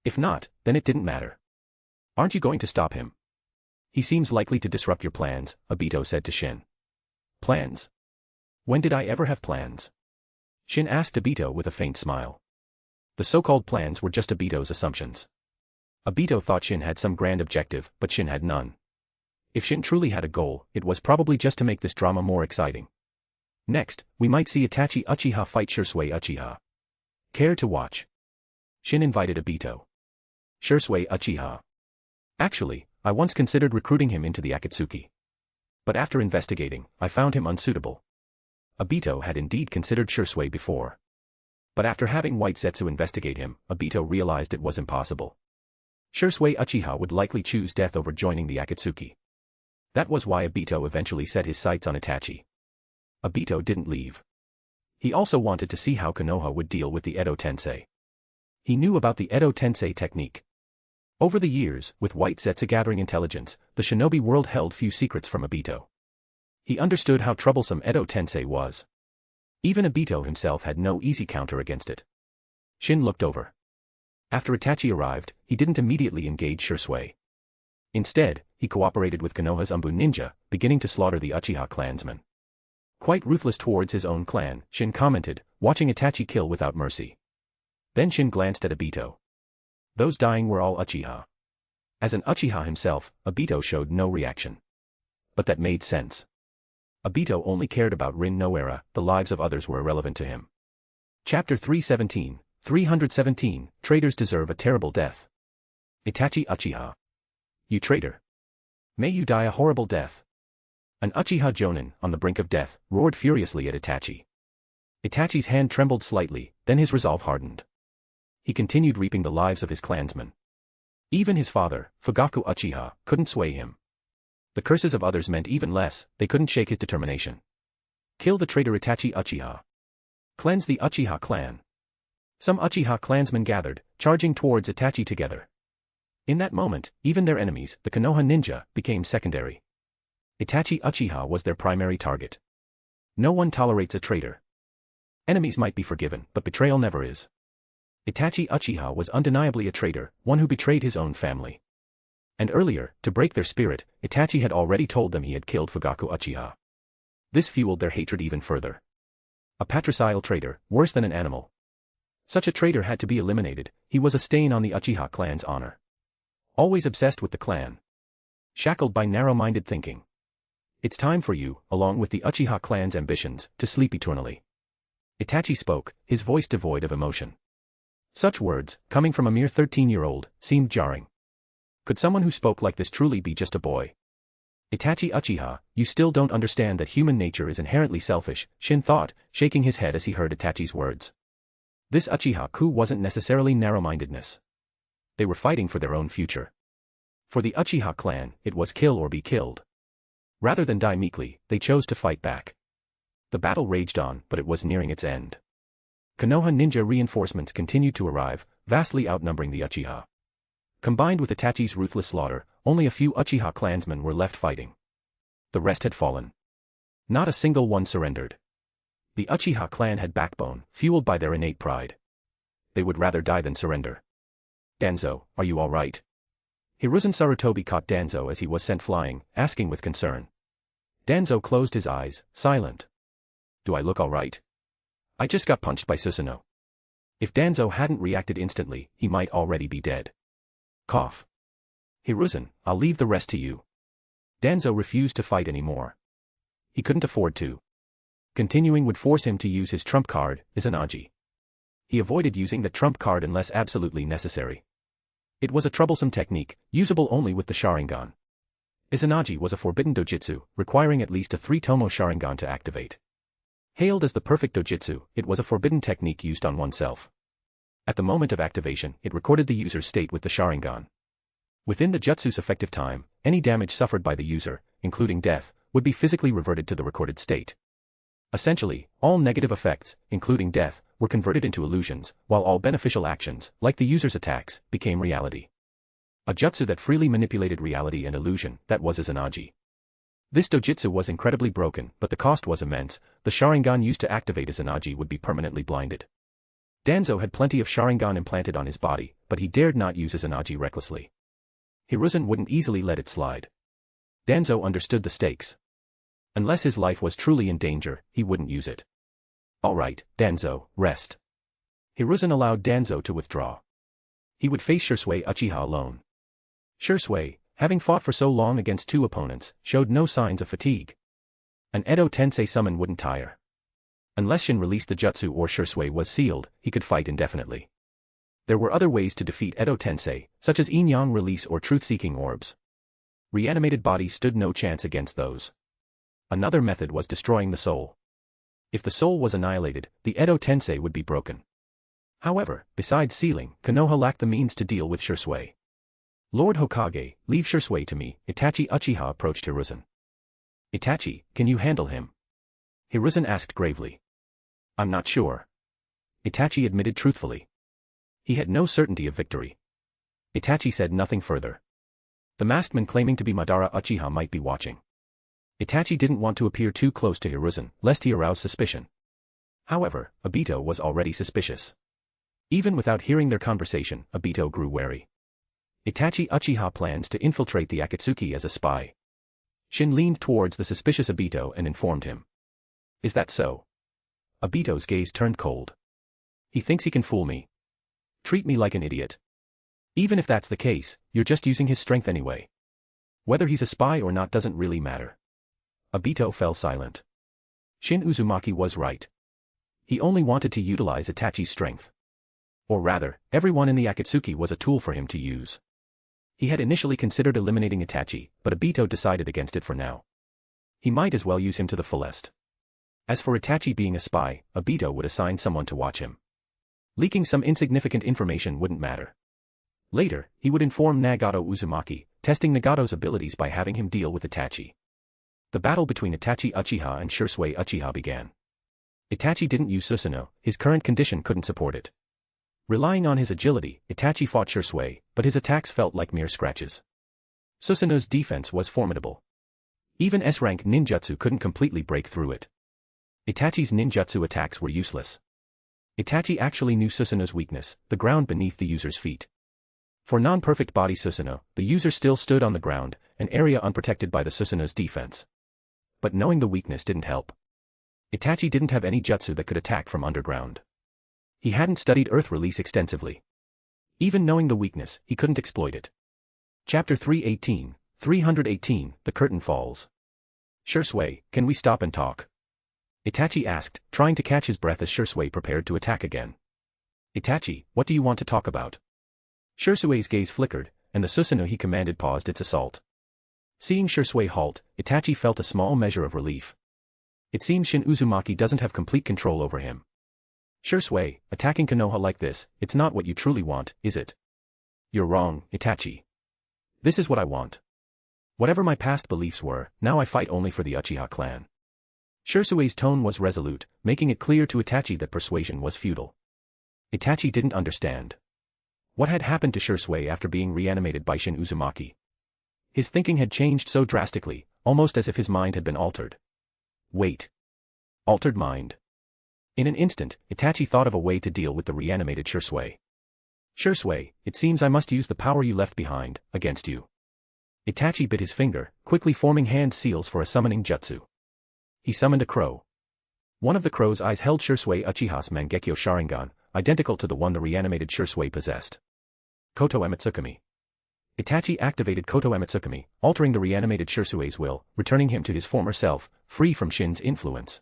If not, then it didn't matter. Aren't you going to stop him? He seems likely to disrupt your plans, Obito said to Shin. Plans? When did I ever have plans? Shin asked Obito with a faint smile. The so-called plans were just Obito's assumptions. Obito thought Shin had some grand objective, but Shin had none. If Shin truly had a goal, it was probably just to make this drama more exciting. Next, we might see Itachi Uchiha fight Shursui Uchiha. Care to watch? Shin invited Obito. Shursui Uchiha. Actually, I once considered recruiting him into the Akatsuki. But after investigating, I found him unsuitable. Obito had indeed considered Shursui before. But after having White Zetsu investigate him, Obito realized it was impossible. Shursui Uchiha would likely choose death over joining the Akatsuki. That was why Obito eventually set his sights on Itachi. Obito didn't leave. He also wanted to see how Konoha would deal with the Edo Tensei. He knew about the Edo Tensei technique. Over the years, with White Zetsu gathering intelligence, the shinobi world held few secrets from Obito. He understood how troublesome Edo Tensei was. Even Obito himself had no easy counter against it. Shin looked over. After Itachi arrived, he didn't immediately engage Shursui. Instead, he cooperated with Konoha's Umbu ninja, beginning to slaughter the Uchiha clansmen. Quite ruthless towards his own clan, Shin commented, watching Itachi kill without mercy. Then Shin glanced at Obito. Those dying were all Uchiha. As an Uchiha himself, Obito showed no reaction. But that made sense. Obito only cared about Rin no Era, the lives of others were irrelevant to him. Chapter 317, Traitors deserve a terrible death. Itachi Uchiha. You traitor. May you die a horrible death. An Uchiha Jonin, on the brink of death, roared furiously at Itachi. Itachi's hand trembled slightly, then his resolve hardened. He continued reaping the lives of his clansmen. Even his father, Fugaku Uchiha, couldn't sway him. The curses of others meant even less, they couldn't shake his determination. Kill the traitor Itachi Uchiha. Cleanse the Uchiha clan. Some Uchiha clansmen gathered, charging towards Itachi together. In that moment, even their enemies, the Konoha ninja, became secondary. Itachi Uchiha was their primary target. No one tolerates a traitor. Enemies might be forgiven, but betrayal never is. Itachi Uchiha was undeniably a traitor, one who betrayed his own family. And earlier, to break their spirit, Itachi had already told them he had killed Fugaku Uchiha. This fueled their hatred even further. A patricial traitor, worse than an animal. Such a traitor had to be eliminated, he was a stain on the Uchiha clan's honor. Always obsessed with the clan. Shackled by narrow-minded thinking. It's time for you, along with the Uchiha clan's ambitions, to sleep eternally. Itachi spoke, his voice devoid of emotion. Such words, coming from a mere 13-year-old, seemed jarring. Could someone who spoke like this truly be just a boy? Itachi Uchiha, you still don't understand that human nature is inherently selfish, Shin thought, shaking his head as he heard Itachi's words. This Uchiha coup wasn't necessarily narrow-mindedness. They were fighting for their own future. For the Uchiha clan, it was kill or be killed. Rather than die meekly, they chose to fight back. The battle raged on, but it was nearing its end. Konoha ninja reinforcements continued to arrive, vastly outnumbering the Uchiha. Combined with Itachi's ruthless slaughter, only a few Uchiha clansmen were left fighting. The rest had fallen. Not a single one surrendered. The Uchiha clan had backbone, fueled by their innate pride. They would rather die than surrender. Danzo, are you all right? Hiruzen Sarutobi caught Danzo as he was sent flying, asking with concern. Danzo closed his eyes, silent. Do I look all right? I just got punched by Susanoo. If Danzo hadn't reacted instantly, he might already be dead. Cough. Hiruzen, I'll leave the rest to you. Danzo refused to fight anymore. He couldn't afford to. Continuing would force him to use his trump card, Izanagi. He avoided using the trump card unless absolutely necessary. It was a troublesome technique, usable only with the Sharingan. Izanagi was a forbidden dojutsu, requiring at least a 3-tomo Sharingan to activate. Hailed as the perfect dojutsu, it was a forbidden technique used on oneself. At the moment of activation, it recorded the user's state with the Sharingan. Within the jutsu's effective time, any damage suffered by the user, including death, would be physically reverted to the recorded state. Essentially, all negative effects, including death, were converted into illusions, while all beneficial actions, like the user's attacks, became reality. A jutsu that freely manipulated reality and illusion, that was Izanagi. This dojutsu was incredibly broken, but the cost was immense. The Sharingan used to activate Izanagi would be permanently blinded. Danzo had plenty of Sharingan implanted on his body, but he dared not use Izanagi recklessly. Hiruzen wouldn't easily let it slide. Danzo understood the stakes. Unless his life was truly in danger, he wouldn't use it. All right, Danzo, rest. Hiruzen allowed Danzo to withdraw. He would face Shisui Uchiha alone. Shisui, having fought for so long against 2 opponents, showed no signs of fatigue. An Edo Tensei summon wouldn't tire. Unless Shin released the jutsu or Shisui was sealed, he could fight indefinitely. There were other ways to defeat Edo Tensei, such as Yin-Yang release or truth-seeking orbs. Reanimated bodies stood no chance against those. Another method was destroying the soul. If the soul was annihilated, the Edo Tensei would be broken. However, besides sealing, Konoha lacked the means to deal with Shisui. Lord Hokage, leave Shisui to me. Itachi Uchiha approached Hiruzen. Itachi, can you handle him? Hiruzen asked gravely. I'm not sure. Itachi admitted truthfully. He had no certainty of victory. Itachi said nothing further. The masked man claiming to be Madara Uchiha might be watching. Itachi didn't want to appear too close to Hiruzen, lest he arouse suspicion. However, Obito was already suspicious. Even without hearing their conversation, Obito grew wary. Itachi Uchiha plans to infiltrate the Akatsuki as a spy. Shin leaned towards the suspicious Obito and informed him. Is that so? Obito's gaze turned cold. He thinks he can fool me. Treat me like an idiot. Even if that's the case, you're just using his strength anyway. Whether he's a spy or not doesn't really matter. Obito fell silent. Shin Uzumaki was right. He only wanted to utilize Itachi's strength. Or rather, everyone in the Akatsuki was a tool for him to use. He had initially considered eliminating Itachi, but Obito decided against it for now. He might as well use him to the fullest. As for Itachi being a spy, Obito would assign someone to watch him. Leaking some insignificant information wouldn't matter. Later, he would inform Nagato Uzumaki, testing Nagato's abilities by having him deal with Itachi. The battle between Itachi Uchiha and Shisui Uchiha began. Itachi didn't use Susanoo, his current condition couldn't support it. Relying on his agility, Itachi fought Shisui, but his attacks felt like mere scratches. Susanoo's defense was formidable. Even S-rank ninjutsu couldn't completely break through it. Itachi's ninjutsu attacks were useless. Itachi actually knew Susanoo's weakness, the ground beneath the user's feet. For non-perfect body Susanoo, the user still stood on the ground, an area unprotected by the Susanoo's defense. But knowing the weakness didn't help. Itachi didn't have any jutsu that could attack from underground. He hadn't studied Earth Release extensively. Even knowing the weakness, he couldn't exploit it. Chapter 318, The Curtain Falls. Shisui, can we stop and talk? Itachi asked, trying to catch his breath as Shisui prepared to attack again. Itachi, what do you want to talk about? Shisui's gaze flickered, and the Susanoo he commanded paused its assault. Seeing Shisui halt, Itachi felt a small measure of relief. It seems Shin Uzumaki doesn't have complete control over him. Shisui, attacking Konoha like this, it's not what you truly want, is it? You're wrong, Itachi. This is what I want. Whatever my past beliefs were, now I fight only for the Uchiha clan. Shirsue's tone was resolute, making it clear to Itachi that persuasion was futile. Itachi didn't understand. What had happened to Shirsue after being reanimated by Shin Uzumaki? His thinking had changed so drastically, almost as if his mind had been altered. Wait. Altered mind. In an instant, Itachi thought of a way to deal with the reanimated Shirsue. Shirsue, it seems I must use the power you left behind, against you. Itachi bit his finger, quickly forming hand seals for a summoning jutsu. He summoned a crow. One of the crow's eyes held Shirsue Uchiha's Mangekyo Sharingan, identical to the one the reanimated Shirsue possessed. Koto Amatsukami. Itachi activated Koto Amatsukami, altering the reanimated Shirsue's will, returning him to his former self, free from Shin's influence.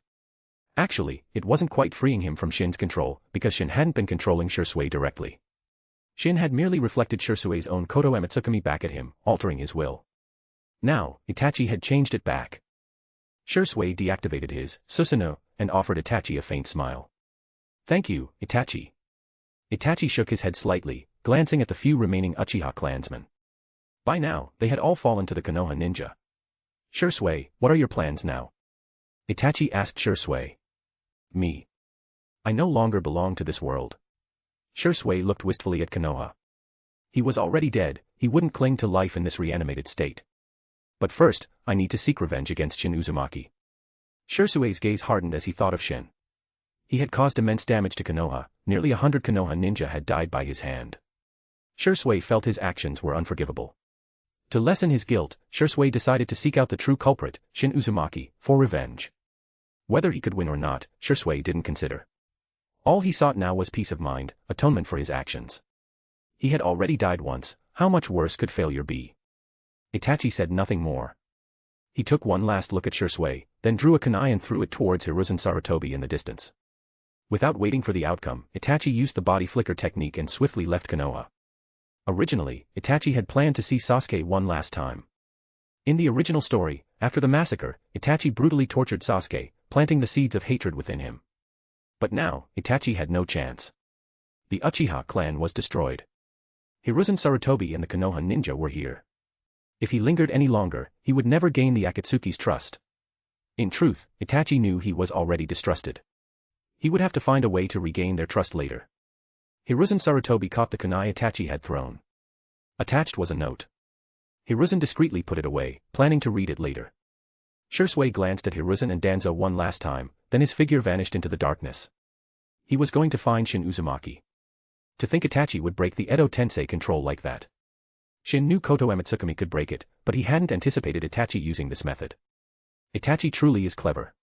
Actually, it wasn't quite freeing him from Shin's control, because Shin hadn't been controlling Shirsue directly. Shin had merely reflected Shirsue's own Koto Amatsukami back at him, altering his will. Now, Itachi had changed it back. Shirsue deactivated his Susanoo and offered Itachi a faint smile. Thank you, Itachi. Itachi shook his head slightly, glancing at the few remaining Uchiha clansmen. By now, they had all fallen to the Konoha ninja. Shirsue, what are your plans now? Itachi asked Shirsue. Me. I no longer belong to this world. Shirsue looked wistfully at Konoha. He was already dead, he wouldn't cling to life in this reanimated state. But first, I need to seek revenge against Shin Uzumaki. Shirsue's gaze hardened as he thought of Shin. He had caused immense damage to Konoha, nearly 100 Konoha ninja had died by his hand. Shirsue felt his actions were unforgivable. To lessen his guilt, Shirsue decided to seek out the true culprit, Shin Uzumaki, for revenge. Whether he could win or not, Shirsue didn't consider. All he sought now was peace of mind, atonement for his actions. He had already died once, how much worse could failure be? Itachi said nothing more. He took one last look at Shirsue, then drew a kunai and threw it towards Hiruzen Sarutobi in the distance. Without waiting for the outcome, Itachi used the body flicker technique and swiftly left Konoha. Originally, Itachi had planned to see Sasuke one last time. In the original story, after the massacre, Itachi brutally tortured Sasuke, planting the seeds of hatred within him. But now, Itachi had no chance. The Uchiha clan was destroyed. Hiruzen Sarutobi and the Konoha ninja were here. If he lingered any longer, he would never gain the Akatsuki's trust. In truth, Itachi knew he was already distrusted. He would have to find a way to regain their trust later. Hiruzen Sarutobi caught the kunai Itachi had thrown. Attached was a note. Hiruzen discreetly put it away, planning to read it later. Shirsue glanced at Hiruzen and Danzo one last time, then his figure vanished into the darkness. He was going to find Shin Uzumaki. To think Itachi would break the Edo Tensei control like that. Shin knew Koto Amatsukami could break it, but he hadn't anticipated Itachi using this method. Itachi truly is clever.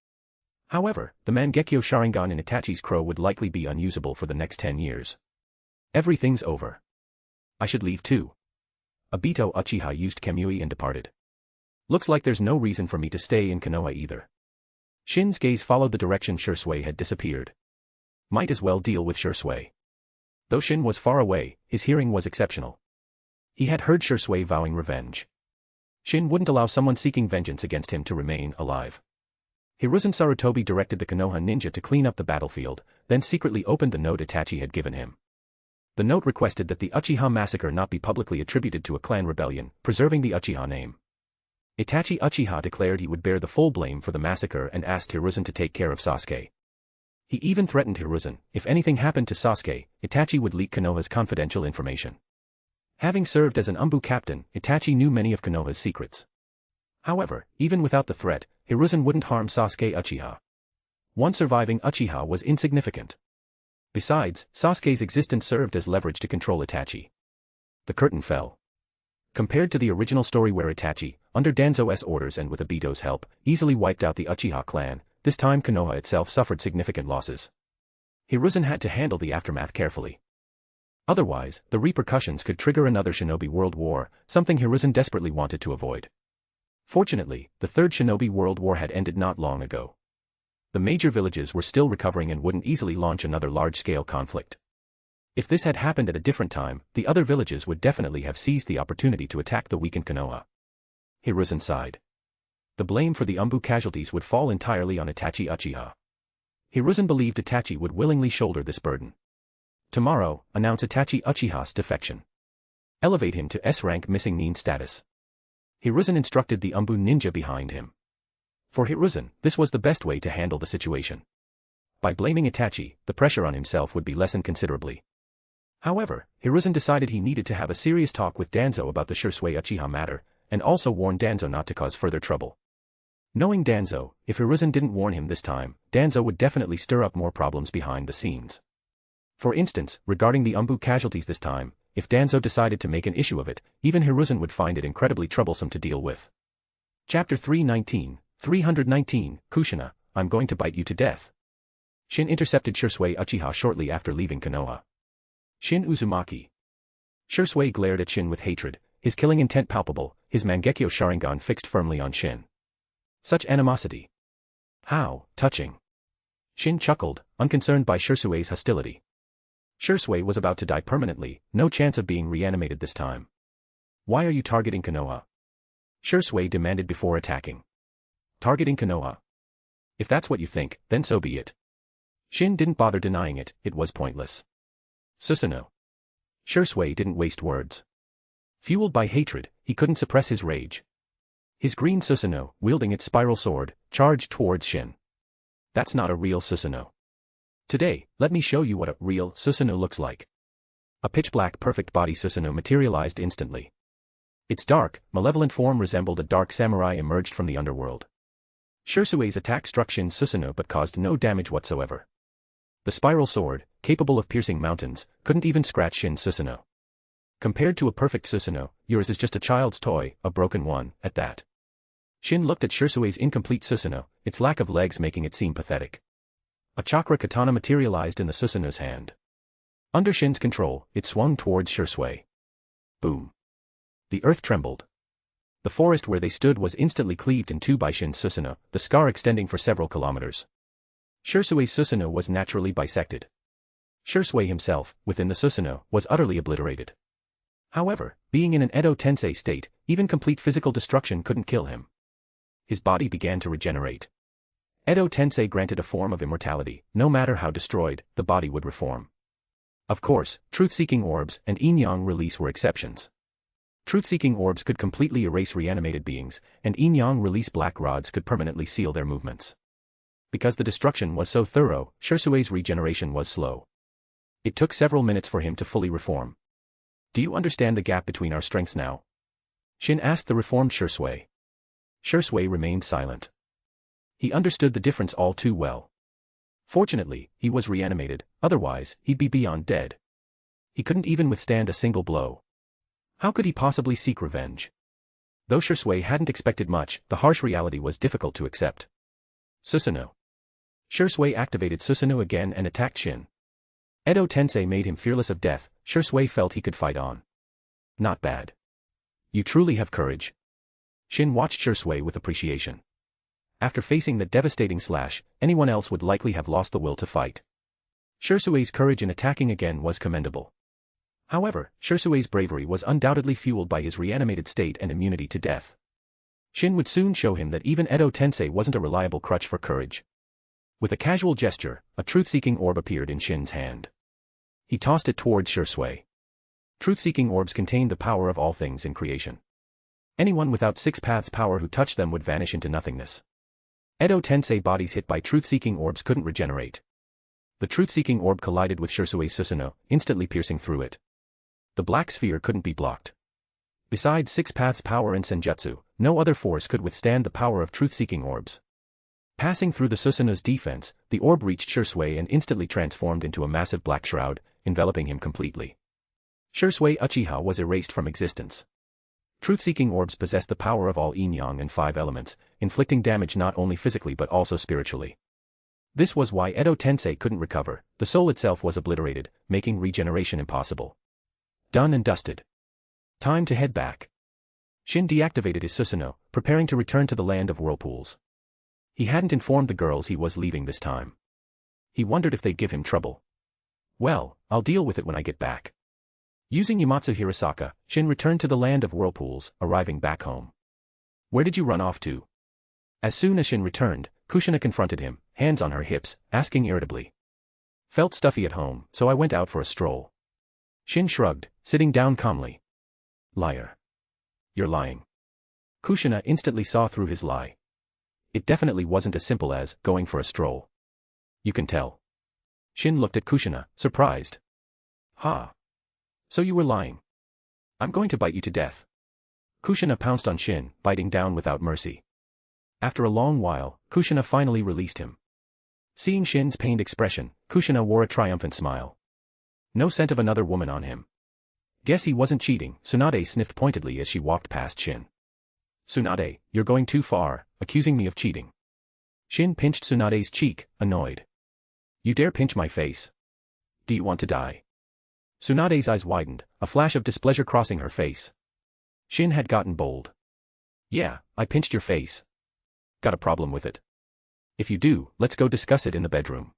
However, the Mangekyo Sharingan in Itachi's crow would likely be unusable for the next 10 years. Everything's over. I should leave too. Obito Uchiha used Kamui and departed. Looks like there's no reason for me to stay in Konoha either. Shin's gaze followed the direction Shirsue had disappeared. Might as well deal with Shirsue. Though Shin was far away, his hearing was exceptional. He had heard Shirsue vowing revenge. Shin wouldn't allow someone seeking vengeance against him to remain alive. Hiruzen Sarutobi directed the Konoha ninja to clean up the battlefield, then secretly opened the note Itachi had given him. The note requested that the Uchiha massacre not be publicly attributed to a clan rebellion, preserving the Uchiha name. Itachi Uchiha declared he would bear the full blame for the massacre and asked Hiruzen to take care of Sasuke. He even threatened Hiruzen, if anything happened to Sasuke, Itachi would leak Konoha's confidential information. Having served as an Umbu captain, Itachi knew many of Konoha's secrets. However, even without the threat, Hiruzen wouldn't harm Sasuke Uchiha. One surviving Uchiha was insignificant. Besides, Sasuke's existence served as leverage to control Itachi. The curtain fell. Compared to the original story where Itachi, under Danzo's orders and with Obito's help, easily wiped out the Uchiha clan, this time Konoha itself suffered significant losses. Hiruzen had to handle the aftermath carefully. Otherwise, the repercussions could trigger another Shinobi World War, something Hiruzen desperately wanted to avoid. Fortunately, the Third Shinobi World War had ended not long ago. The major villages were still recovering and wouldn't easily launch another large-scale conflict. If this had happened at a different time, the other villages would definitely have seized the opportunity to attack the weakened Konoha. Hiruzen sighed. The blame for the Umbu casualties would fall entirely on Itachi Uchiha. Hiruzen believed Itachi would willingly shoulder this burden. Tomorrow, announce Itachi Uchiha's defection. Elevate him to S-rank missing nin status. Hiruzen instructed the Umbu ninja behind him. For Hiruzen, this was the best way to handle the situation. By blaming Itachi, the pressure on himself would be lessened considerably. However, Hiruzen decided he needed to have a serious talk with Danzo about the Shisui Uchiha matter, and also warn Danzo not to cause further trouble. Knowing Danzo, if Hiruzen didn't warn him this time, Danzo would definitely stir up more problems behind the scenes. For instance, regarding the Umbu casualties this time, if Danzo decided to make an issue of it, even Hiruzen would find it incredibly troublesome to deal with. Chapter 319, Kushina, I'm going to bite you to death. Shin intercepted Shisui Uchiha shortly after leaving Konoha. Shin Uzumaki. Shisui glared at Shin with hatred, his killing intent palpable, his Mangekyo Sharingan fixed firmly on Shin. Such animosity. How touching. Shin chuckled, unconcerned by Shisui's hostility. Shisui was about to die permanently, no chance of being reanimated this time. Why are you targeting Konoha? Shisui demanded before attacking. Targeting Konoha? If that's what you think, then so be it. Shin didn't bother denying it, it was pointless. Susanoo. Shisui didn't waste words. Fueled by hatred, he couldn't suppress his rage. His green Susanoo, wielding its spiral sword, charged towards Shin. That's not a real Susanoo. Today, let me show you what a real Susanoo looks like. A pitch-black perfect body Susanoo materialized instantly. Its dark, malevolent form resembled a dark samurai emerged from the underworld. Shisui's attack struck Shin Susanoo but caused no damage whatsoever. The spiral sword, capable of piercing mountains, couldn't even scratch Shin Susanoo. Compared to a perfect Susanoo, yours is just a child's toy, a broken one, at that. Shin looked at Shisui's incomplete Susanoo, its lack of legs making it seem pathetic. A chakra katana materialized in the Susanoo's hand. Under Shin's control, it swung towards Shisui. Boom. The earth trembled. The forest where they stood was instantly cleaved in two by Shin's Susanoo, the scar extending for several kilometers. Shisui's Susanoo was naturally bisected. Shisui himself, within the Susanoo, was utterly obliterated. However, being in an Edo Tensei state, even complete physical destruction couldn't kill him. His body began to regenerate. Edo Tensei granted a form of immortality, no matter how destroyed, the body would reform. Of course, truth-seeking orbs and yin-yang release were exceptions. Truth-seeking orbs could completely erase reanimated beings, and yin-yang release black rods could permanently seal their movements. Because the destruction was so thorough, Shisui's regeneration was slow. It took several minutes for him to fully reform. Do you understand the gap between our strengths now? Shin asked the reformed Shisui. Shisui remained silent. He understood the difference all too well. Fortunately, he was reanimated, otherwise, he'd be beyond dead. He couldn't even withstand a single blow. How could he possibly seek revenge? Though Shisui hadn't expected much, the harsh reality was difficult to accept. Susanoo. Shisui activated Susanoo again and attacked Shin. Edo Tensei made him fearless of death, Shisui felt he could fight on. Not bad. You truly have courage. Shin watched Shisui with appreciation. After facing the devastating slash, anyone else would likely have lost the will to fight. Shisui's courage in attacking again was commendable. However, Shisui's bravery was undoubtedly fueled by his reanimated state and immunity to death. Shin would soon show him that even Edo Tensei wasn't a reliable crutch for courage. With a casual gesture, a truth-seeking orb appeared in Shin's hand. He tossed it towards Shisui. Truth-seeking orbs contained the power of all things in creation. Anyone without six paths power who touched them would vanish into nothingness. Edo Tensei bodies hit by truth-seeking orbs couldn't regenerate. The truth-seeking orb collided with Shisui's Susanoo, instantly piercing through it. The black sphere couldn't be blocked. Besides six paths power and senjutsu, no other force could withstand the power of truth-seeking orbs. Passing through the Susanoo's defense, the orb reached Shisui and instantly transformed into a massive black shroud, enveloping him completely. Shisui Uchiha was erased from existence. Truth-seeking orbs possess the power of all yin-yang and five elements, inflicting damage not only physically but also spiritually. This was why Edo Tensei couldn't recover, the soul itself was obliterated, making regeneration impossible. Done and dusted. Time to head back. Shin deactivated his Susanoo, preparing to return to the Land of Whirlpools. He hadn't informed the girls he was leaving this time. He wondered if they'd give him trouble. Well, I'll deal with it when I get back. Using Yamatsu Hirasaka, Shin returned to the Land of Whirlpools, arriving back home. Where did you run off to? As soon as Shin returned, Kushina confronted him, hands on her hips, asking irritably. Felt stuffy at home, so I went out for a stroll. Shin shrugged, sitting down calmly. Liar. You're lying. Kushina instantly saw through his lie. It definitely wasn't as simple as going for a stroll. You can tell. Shin looked at Kushina, surprised. Ha! So you were lying. I'm going to bite you to death. Kushina pounced on Shin, biting down without mercy. After a long while, Kushina finally released him. Seeing Shin's pained expression, Kushina wore a triumphant smile. No scent of another woman on him. Guess he wasn't cheating, Tsunade sniffed pointedly as she walked past Shin. Tsunade, you're going too far, accusing me of cheating. Shin pinched Tsunade's cheek, annoyed. You dare pinch my face? Do you want to die? Tsunade's eyes widened, a flash of displeasure crossing her face. Shin had gotten bold. Yeah, I pinched your face. Got a problem with it? If you do, let's go discuss it in the bedroom.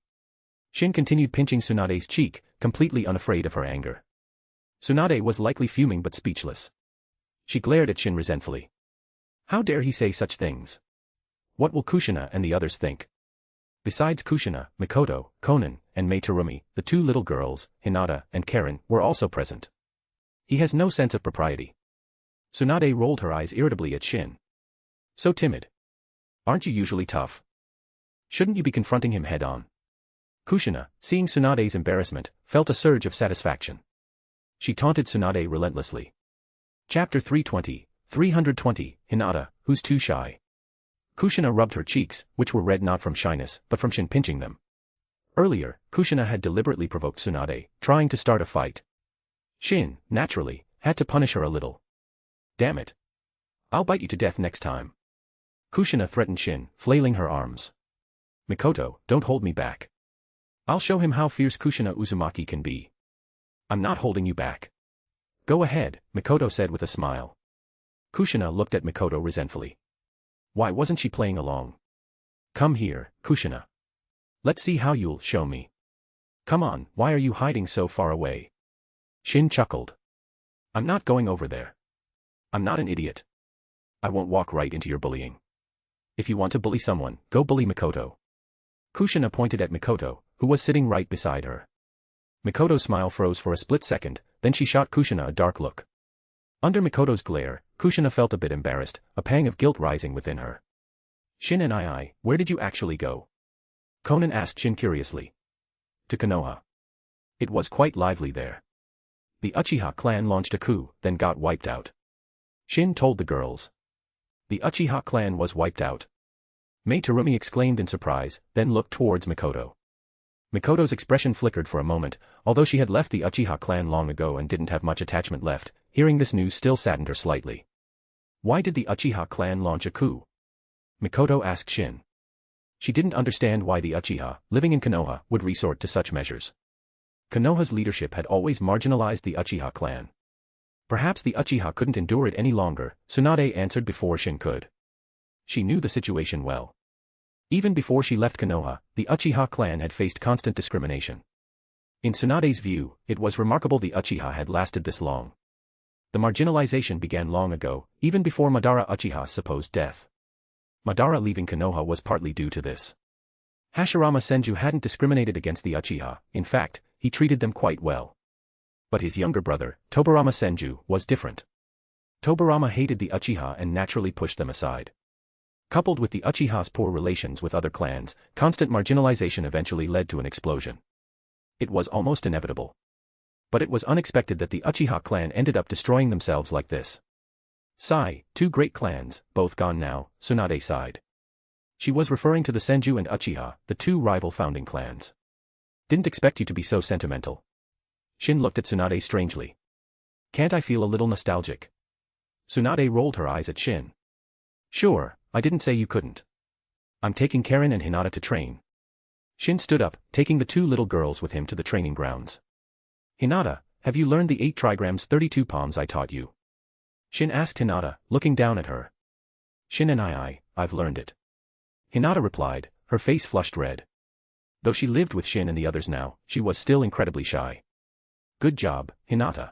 Shin continued pinching Tsunade's cheek, completely unafraid of her anger. Tsunade was likely fuming but speechless. She glared at Shin resentfully. How dare he say such things? What will Kushina and the others think? Besides Kushina, Mikoto, Konan, and Mei Terumi, the two little girls, Hinata and Karen, were also present. He has no sense of propriety. Tsunade rolled her eyes irritably at Shin. So timid. Aren't you usually tough? Shouldn't you be confronting him head-on? Kushina, seeing Tsunade's embarrassment, felt a surge of satisfaction. She taunted Tsunade relentlessly. Chapter 320, Hinata, who's too shy. Kushina rubbed her cheeks, which were red not from shyness, but from Shin pinching them. Earlier, Kushina had deliberately provoked Tsunade, trying to start a fight. Shin, naturally, had to punish her a little. Damn it. I'll bite you to death next time. Kushina threatened Shin, flailing her arms. Mikoto, don't hold me back. I'll show him how fierce Kushina Uzumaki can be. I'm not holding you back. Go ahead, Mikoto said with a smile. Kushina looked at Mikoto resentfully. Why wasn't she playing along? Come here, Kushina. Let's see how you'll show me. Come on, why are you hiding so far away? Shin chuckled. I'm not going over there. I'm not an idiot. I won't walk right into your bullying. If you want to bully someone, go bully Mikoto. Kushina pointed at Mikoto, who was sitting right beside her. Mikoto's smile froze for a split second, then she shot Kushina a dark look. Under Mikoto's glare, Kushina felt a bit embarrassed, a pang of guilt rising within her. Shin and I, where did you actually go? Konan asked Shin curiously. To Konoha. It was quite lively there. The Uchiha clan launched a coup, then got wiped out. Shin told the girls. The Uchiha clan was wiped out. Mei Terumi exclaimed in surprise, then looked towards Mikoto. Mikoto's expression flickered for a moment, although she had left the Uchiha clan long ago and didn't have much attachment left, hearing this news still saddened her slightly. Why did the Uchiha clan launch a coup? Mikoto asked Shin. She didn't understand why the Uchiha, living in Konoha, would resort to such measures. Konoha's leadership had always marginalized the Uchiha clan. Perhaps the Uchiha couldn't endure it any longer, Tsunade answered before Shin could. She knew the situation well. Even before she left Konoha, the Uchiha clan had faced constant discrimination. In Tsunade's view, it was remarkable the Uchiha had lasted this long. The marginalization began long ago, even before Madara Uchiha's supposed death. Madara leaving Konoha was partly due to this. Hashirama Senju hadn't discriminated against the Uchiha, in fact, he treated them quite well. But his younger brother, Tobarama Senju, was different. Tobarama hated the Uchiha and naturally pushed them aside. Coupled with the Uchiha's poor relations with other clans, constant marginalization eventually led to an explosion. It was almost inevitable. But it was unexpected that the Uchiha clan ended up destroying themselves like this. Sigh, two great clans, both gone now, Tsunade sighed. She was referring to the Senju and Uchiha, the two rival founding clans. Didn't expect you to be so sentimental. Shin looked at Tsunade strangely. Can't I feel a little nostalgic? Tsunade rolled her eyes at Shin. Sure, I didn't say you couldn't. I'm taking Karen and Hinata to train. Shin stood up, taking the two little girls with him to the training grounds. Hinata, have you learned the 8 trigrams 32 palms I taught you? Shin asked Hinata, looking down at her. Shin and I've learned it. Hinata replied, her face flushed red. Though she lived with Shin and the others now, she was still incredibly shy. Good job, Hinata.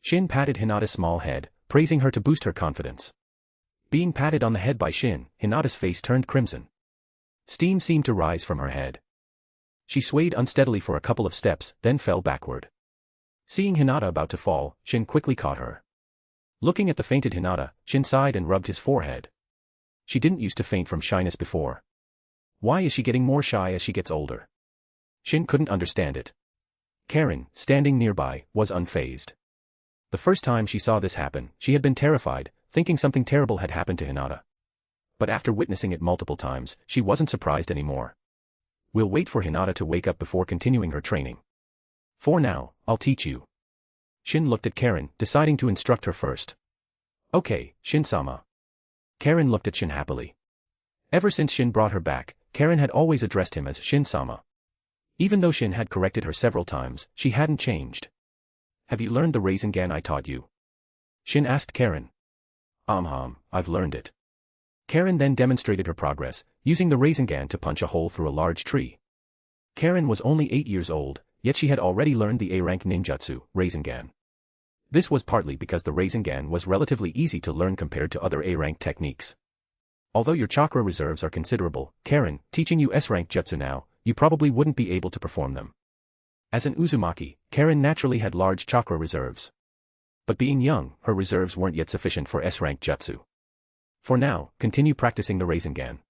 Shin patted Hinata's small head, praising her to boost her confidence. Being patted on the head by Shin, Hinata's face turned crimson. Steam seemed to rise from her head. She swayed unsteadily for a couple of steps, then fell backward. Seeing Hinata about to fall, Shin quickly caught her. Looking at the fainted Hinata, Shin sighed and rubbed his forehead. She didn't used to faint from shyness before. Why is she getting more shy as she gets older? Shin couldn't understand it. Karen, standing nearby, was unfazed. The first time she saw this happen, she had been terrified, thinking something terrible had happened to Hinata. But after witnessing it multiple times, she wasn't surprised anymore. We'll wait for Hinata to wake up before continuing her training. For now, I'll teach you. Shin looked at Karen, deciding to instruct her first. Okay, Shin-sama. Karen looked at Shin happily. Ever since Shin brought her back, Karen had always addressed him as Shin-sama. Even though Shin had corrected her several times, she hadn't changed. Have you learned the Rinnegan I taught you? Shin asked Karen. I've learned it. Karen then demonstrated her progress, using the Rinnegan to punch a hole through a large tree. Karen was only 8 years old, yet she had already learned the A-rank ninjutsu, Rinnegan. This was partly because the Rinnegan was relatively easy to learn compared to other A-rank techniques. Although your chakra reserves are considerable, Karen, teaching you S-rank jutsu now, you probably wouldn't be able to perform them. As an Uzumaki, Karen naturally had large chakra reserves. But being young, her reserves weren't yet sufficient for S-rank jutsu. For now, continue practicing the Rinnegan.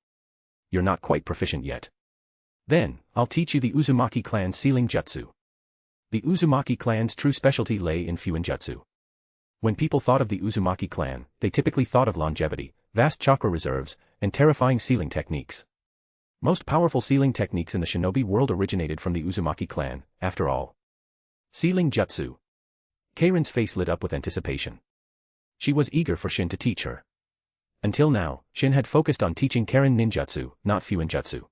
You're not quite proficient yet. Then, I'll teach you the Uzumaki Clan sealing jutsu. The Uzumaki Clan's true specialty lay in Fuinjutsu. When people thought of the Uzumaki Clan, they typically thought of longevity, vast chakra reserves, and terrifying sealing techniques. Most powerful sealing techniques in the shinobi world originated from the Uzumaki Clan, after all. Sealing jutsu. Karen's face lit up with anticipation. She was eager for Shin to teach her. Until now, Shin had focused on teaching Karen ninjutsu, not Fuinjutsu.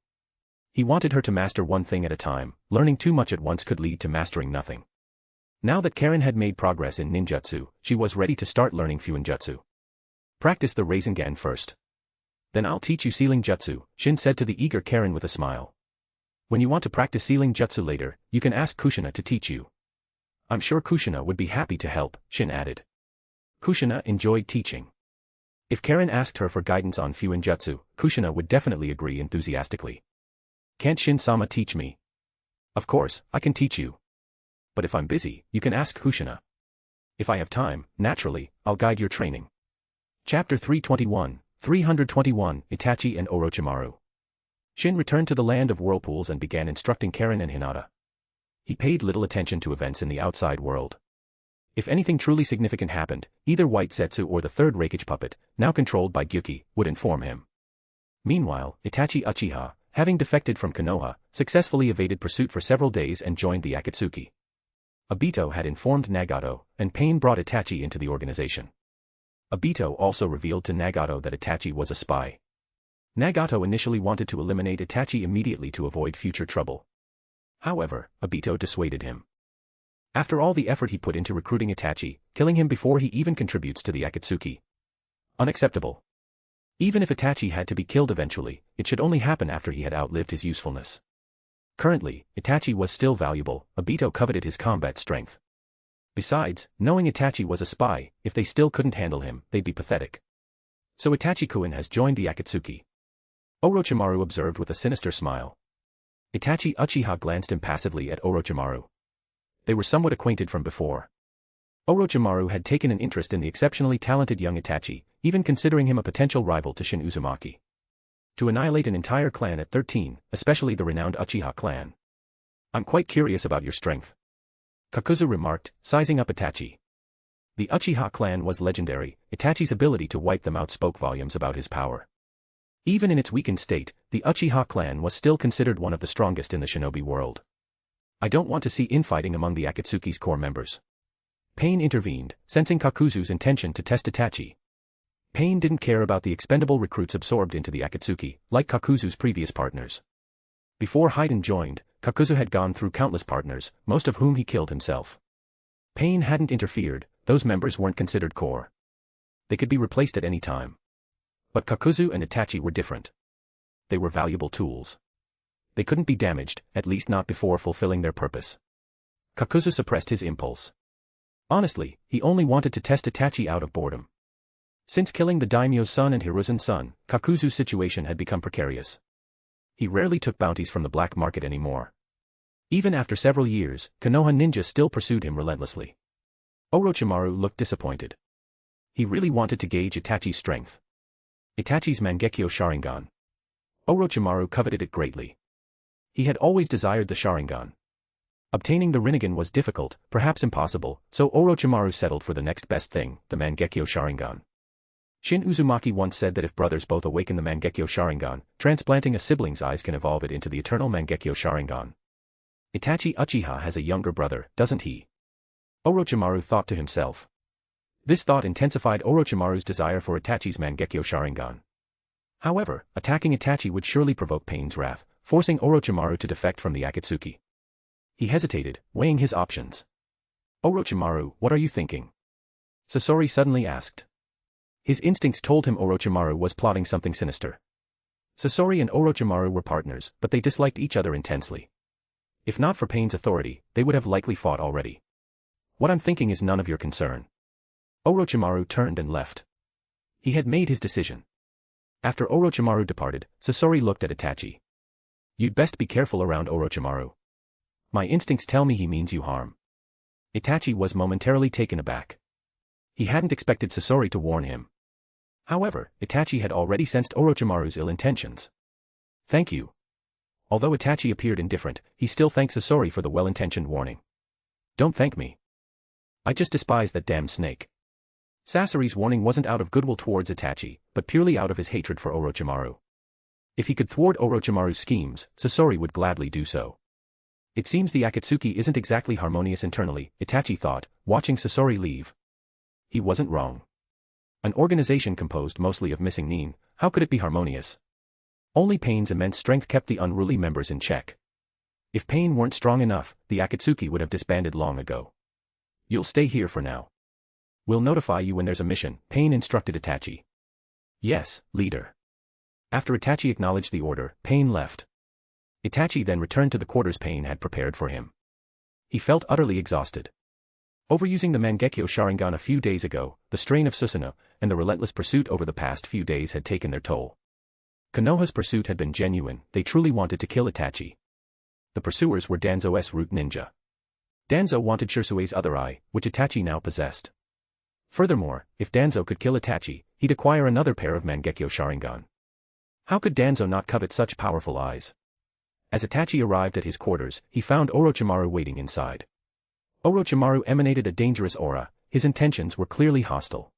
He wanted her to master one thing at a time, learning too much at once could lead to mastering nothing. Now that Karen had made progress in ninjutsu, she was ready to start learning Fuinjutsu. Practice the Rinnegan first. Then I'll teach you sealing jutsu, Shin said to the eager Karen with a smile. When you want to practice sealing jutsu later, you can ask Kushina to teach you. I'm sure Kushina would be happy to help, Shin added. Kushina enjoyed teaching. If Karen asked her for guidance on Fuinjutsu, Kushina would definitely agree enthusiastically. Can't Shin-sama teach me? Of course, I can teach you. But if I'm busy, you can ask Kushina. If I have time, naturally, I'll guide your training. Chapter 321, Itachi and Orochimaru. Shin returned to the Land of Whirlpools and began instructing Karen and Hinata. He paid little attention to events in the outside world. If anything truly significant happened, either White Zetsu or the third Reikage puppet, now controlled by Gyuki, would inform him. Meanwhile, Itachi Uchiha, having defected from Konoha, successfully evaded pursuit for several days and joined the Akatsuki. Obito had informed Nagato, and Pain brought Itachi into the organization. Obito also revealed to Nagato that Itachi was a spy. Nagato initially wanted to eliminate Itachi immediately to avoid future trouble. However, Obito dissuaded him. After all the effort he put into recruiting Itachi, killing him before he even contributes to the Akatsuki. Unacceptable. Even if Itachi had to be killed eventually, it should only happen after he had outlived his usefulness. Currently, Itachi was still valuable, Obito coveted his combat strength. Besides, knowing Itachi was a spy, if they still couldn't handle him, they'd be pathetic. So Itachi-kun has joined the Akatsuki. Orochimaru observed with a sinister smile. Itachi Uchiha glanced impassively at Orochimaru. They were somewhat acquainted from before. Orochimaru had taken an interest in the exceptionally talented young Itachi, even considering him a potential rival to Shin Uzumaki. To annihilate an entire clan at 13, especially the renowned Uchiha clan. I'm quite curious about your strength. Kakuzu remarked, sizing up Itachi. The Uchiha clan was legendary, Itachi's ability to wipe them out spoke volumes about his power. Even in its weakened state, the Uchiha clan was still considered one of the strongest in the shinobi world. I don't want to see infighting among the Akatsuki's core members. Pain intervened, sensing Kakuzu's intention to test Itachi. Pain didn't care about the expendable recruits absorbed into the Akatsuki, like Kakuzu's previous partners. Before Haiden joined, Kakuzu had gone through countless partners, most of whom he killed himself. Pain hadn't interfered, those members weren't considered core. They could be replaced at any time. But Kakuzu and Itachi were different. They were valuable tools. They couldn't be damaged, at least not before fulfilling their purpose. Kakuzu suppressed his impulse. Honestly, he only wanted to test Itachi out of boredom. Since killing the daimyo's son and Hiruzen's son, Kakuzu's situation had become precarious. He rarely took bounties from the black market anymore. Even after several years, Konoha ninja still pursued him relentlessly. Orochimaru looked disappointed. He really wanted to gauge Itachi's strength. Itachi's Mangekyo Sharingan. Orochimaru coveted it greatly. He had always desired the Sharingan. Obtaining the Rinnegan was difficult, perhaps impossible, so Orochimaru settled for the next best thing, the Mangekyo Sharingan. Shin Uzumaki once said that if brothers both awaken the Mangekyo Sharingan, transplanting a sibling's eyes can evolve it into the eternal Mangekyo Sharingan. Itachi Uchiha has a younger brother, doesn't he? Orochimaru thought to himself. This thought intensified Orochimaru's desire for Itachi's Mangekyo Sharingan. However, attacking Itachi would surely provoke Pain's wrath, forcing Orochimaru to defect from the Akatsuki. He hesitated, weighing his options. Orochimaru, what are you thinking? Sasori suddenly asked. His instincts told him Orochimaru was plotting something sinister. Sasori and Orochimaru were partners, but they disliked each other intensely. If not for Pain's authority, they would have likely fought already. What I'm thinking is none of your concern. Orochimaru turned and left. He had made his decision. After Orochimaru departed, Sasori looked at Itachi. You'd best be careful around Orochimaru. My instincts tell me he means you harm. Itachi was momentarily taken aback. He hadn't expected Sasori to warn him. However, Itachi had already sensed Orochimaru's ill intentions. Thank you. Although Itachi appeared indifferent, he still thanked Sasori for the well-intentioned warning. Don't thank me. I just despise that damned snake. Sasori's warning wasn't out of goodwill towards Itachi, but purely out of his hatred for Orochimaru. If he could thwart Orochimaru's schemes, Sasori would gladly do so. It seems the Akatsuki isn't exactly harmonious internally, Itachi thought, watching Sasori leave. He wasn't wrong. An organization composed mostly of missing nin, how could it be harmonious? Only Pain's immense strength kept the unruly members in check. If Pain weren't strong enough, the Akatsuki would have disbanded long ago. You'll stay here for now. We'll notify you when there's a mission, Pain instructed Itachi. Yes, leader. After Itachi acknowledged the order, Pain left. Itachi then returned to the quarters Pain had prepared for him. He felt utterly exhausted. Overusing the Mangekyo Sharingan a few days ago, the strain of Susanoo, and the relentless pursuit over the past few days had taken their toll. Konoha's pursuit had been genuine, they truly wanted to kill Itachi. The pursuers were Danzo's root ninja. Danzo wanted Shirsue's other eye, which Itachi now possessed. Furthermore, if Danzo could kill Itachi, he'd acquire another pair of Mangekyo Sharingan. How could Danzo not covet such powerful eyes? As Itachi arrived at his quarters, he found Orochimaru waiting inside. Orochimaru emanated a dangerous aura, his intentions were clearly hostile.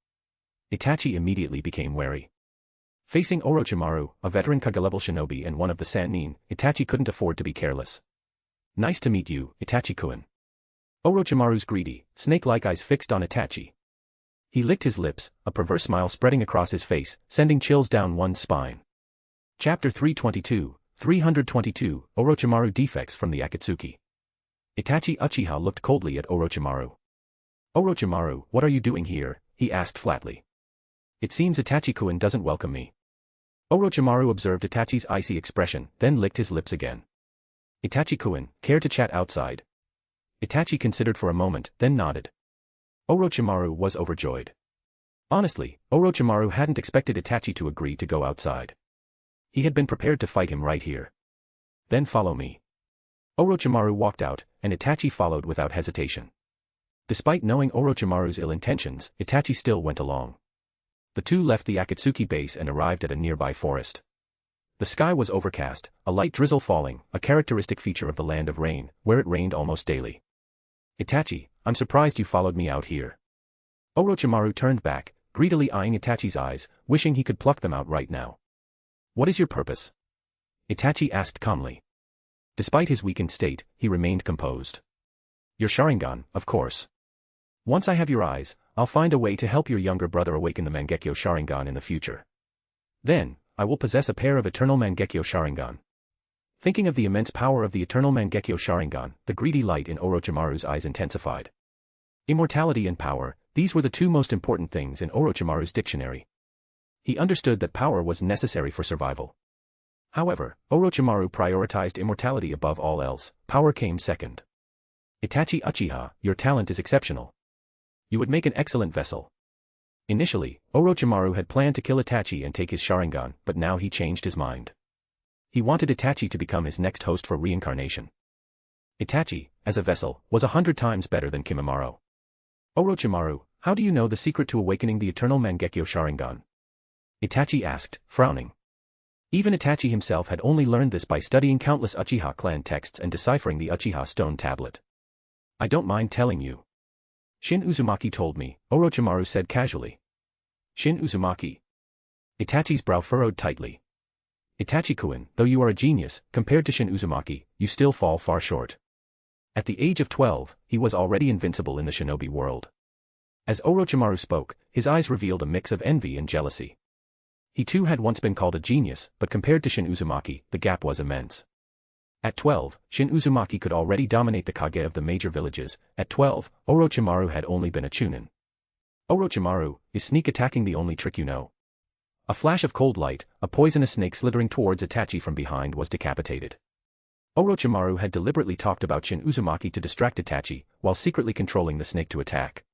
Itachi immediately became wary. Facing Orochimaru, a veteran Kage-level shinobi and one of the Sannin, Itachi couldn't afford to be careless. Nice to meet you, Itachi-kun. Orochimaru's greedy, snake-like eyes fixed on Itachi. He licked his lips, a perverse smile spreading across his face, sending chills down one's spine. Chapter 322, Orochimaru defects from the Akatsuki. Itachi Uchiha looked coldly at Orochimaru. Orochimaru, what are you doing here? He asked flatly. It seems Itachi-kun doesn't welcome me. Orochimaru observed Itachi's icy expression, then licked his lips again. Itachi-kun, care to chat outside? Itachi considered for a moment, then nodded. Orochimaru was overjoyed. Honestly, Orochimaru hadn't expected Itachi to agree to go outside. He had been prepared to fight him right here. Then follow me. Orochimaru walked out, and Itachi followed without hesitation. Despite knowing Orochimaru's ill intentions, Itachi still went along. The two left the Akatsuki base and arrived at a nearby forest. The sky was overcast, a light drizzle falling, a characteristic feature of the Land of Rain, where it rained almost daily. Itachi, I'm surprised you followed me out here. Orochimaru turned back, greedily eyeing Itachi's eyes, wishing he could pluck them out right now. What is your purpose? Itachi asked calmly. Despite his weakened state, he remained composed. Your Sharingan, of course. Once I have your eyes, I'll find a way to help your younger brother awaken the Mangekyo Sharingan in the future. Then, I will possess a pair of eternal Mangekyo Sharingan. Thinking of the immense power of the eternal Mangekyo Sharingan, the greedy light in Orochimaru's eyes intensified. Immortality and power, these were the two most important things in Orochimaru's dictionary. He understood that power was necessary for survival. However, Orochimaru prioritized immortality above all else, power came second. Itachi Uchiha, your talent is exceptional. You would make an excellent vessel. Initially, Orochimaru had planned to kill Itachi and take his Sharingan, but now he changed his mind. He wanted Itachi to become his next host for reincarnation. Itachi, as a vessel, was 100 times better than Kimimaro. Orochimaru, how do you know the secret to awakening the eternal Mangekyo Sharingan? Itachi asked, frowning. Even Itachi himself had only learned this by studying countless Uchiha clan texts and deciphering the Uchiha stone tablet. I don't mind telling you. Shin Uzumaki told me, Orochimaru said casually. Shin Uzumaki. Itachi's brow furrowed tightly. Itachi-kun, though you are a genius, compared to Shin Uzumaki, you still fall far short. At the age of 12, he was already invincible in the shinobi world. As Orochimaru spoke, his eyes revealed a mix of envy and jealousy. He too had once been called a genius, but compared to Shin Uzumaki, the gap was immense. At 12, Shin Uzumaki could already dominate the Kage of the major villages. At 12, Orochimaru had only been a chunin. Orochimaru, is sneak attacking the only trick you know? A flash of cold light, a poisonous snake slithering towards Itachi from behind was decapitated. Orochimaru had deliberately talked about Shin Uzumaki to distract Itachi, while secretly controlling the snake to attack.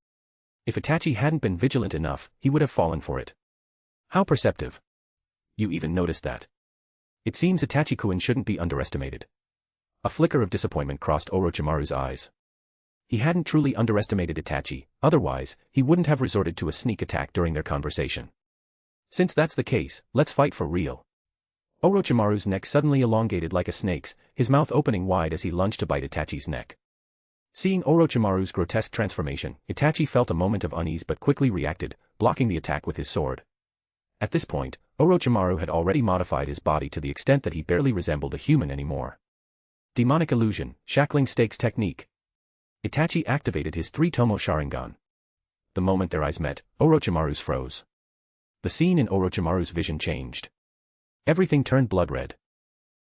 If Itachi hadn't been vigilant enough, he would have fallen for it. How perceptive. You even noticed that. It seems Itachi-kun shouldn't be underestimated. A flicker of disappointment crossed Orochimaru's eyes. He hadn't truly underestimated Itachi, otherwise, he wouldn't have resorted to a sneak attack during their conversation. Since that's the case, let's fight for real. Orochimaru's neck suddenly elongated like a snake's, his mouth opening wide as he lunged to bite Itachi's neck. Seeing Orochimaru's grotesque transformation, Itachi felt a moment of unease but quickly reacted, blocking the attack with his sword. At this point, Orochimaru had already modified his body to the extent that he barely resembled a human anymore. Demonic illusion, shackling stakes technique. Itachi activated his 3-tomo Sharingan. The moment their eyes met, Orochimaru's froze. The scene in Orochimaru's vision changed. Everything turned blood red.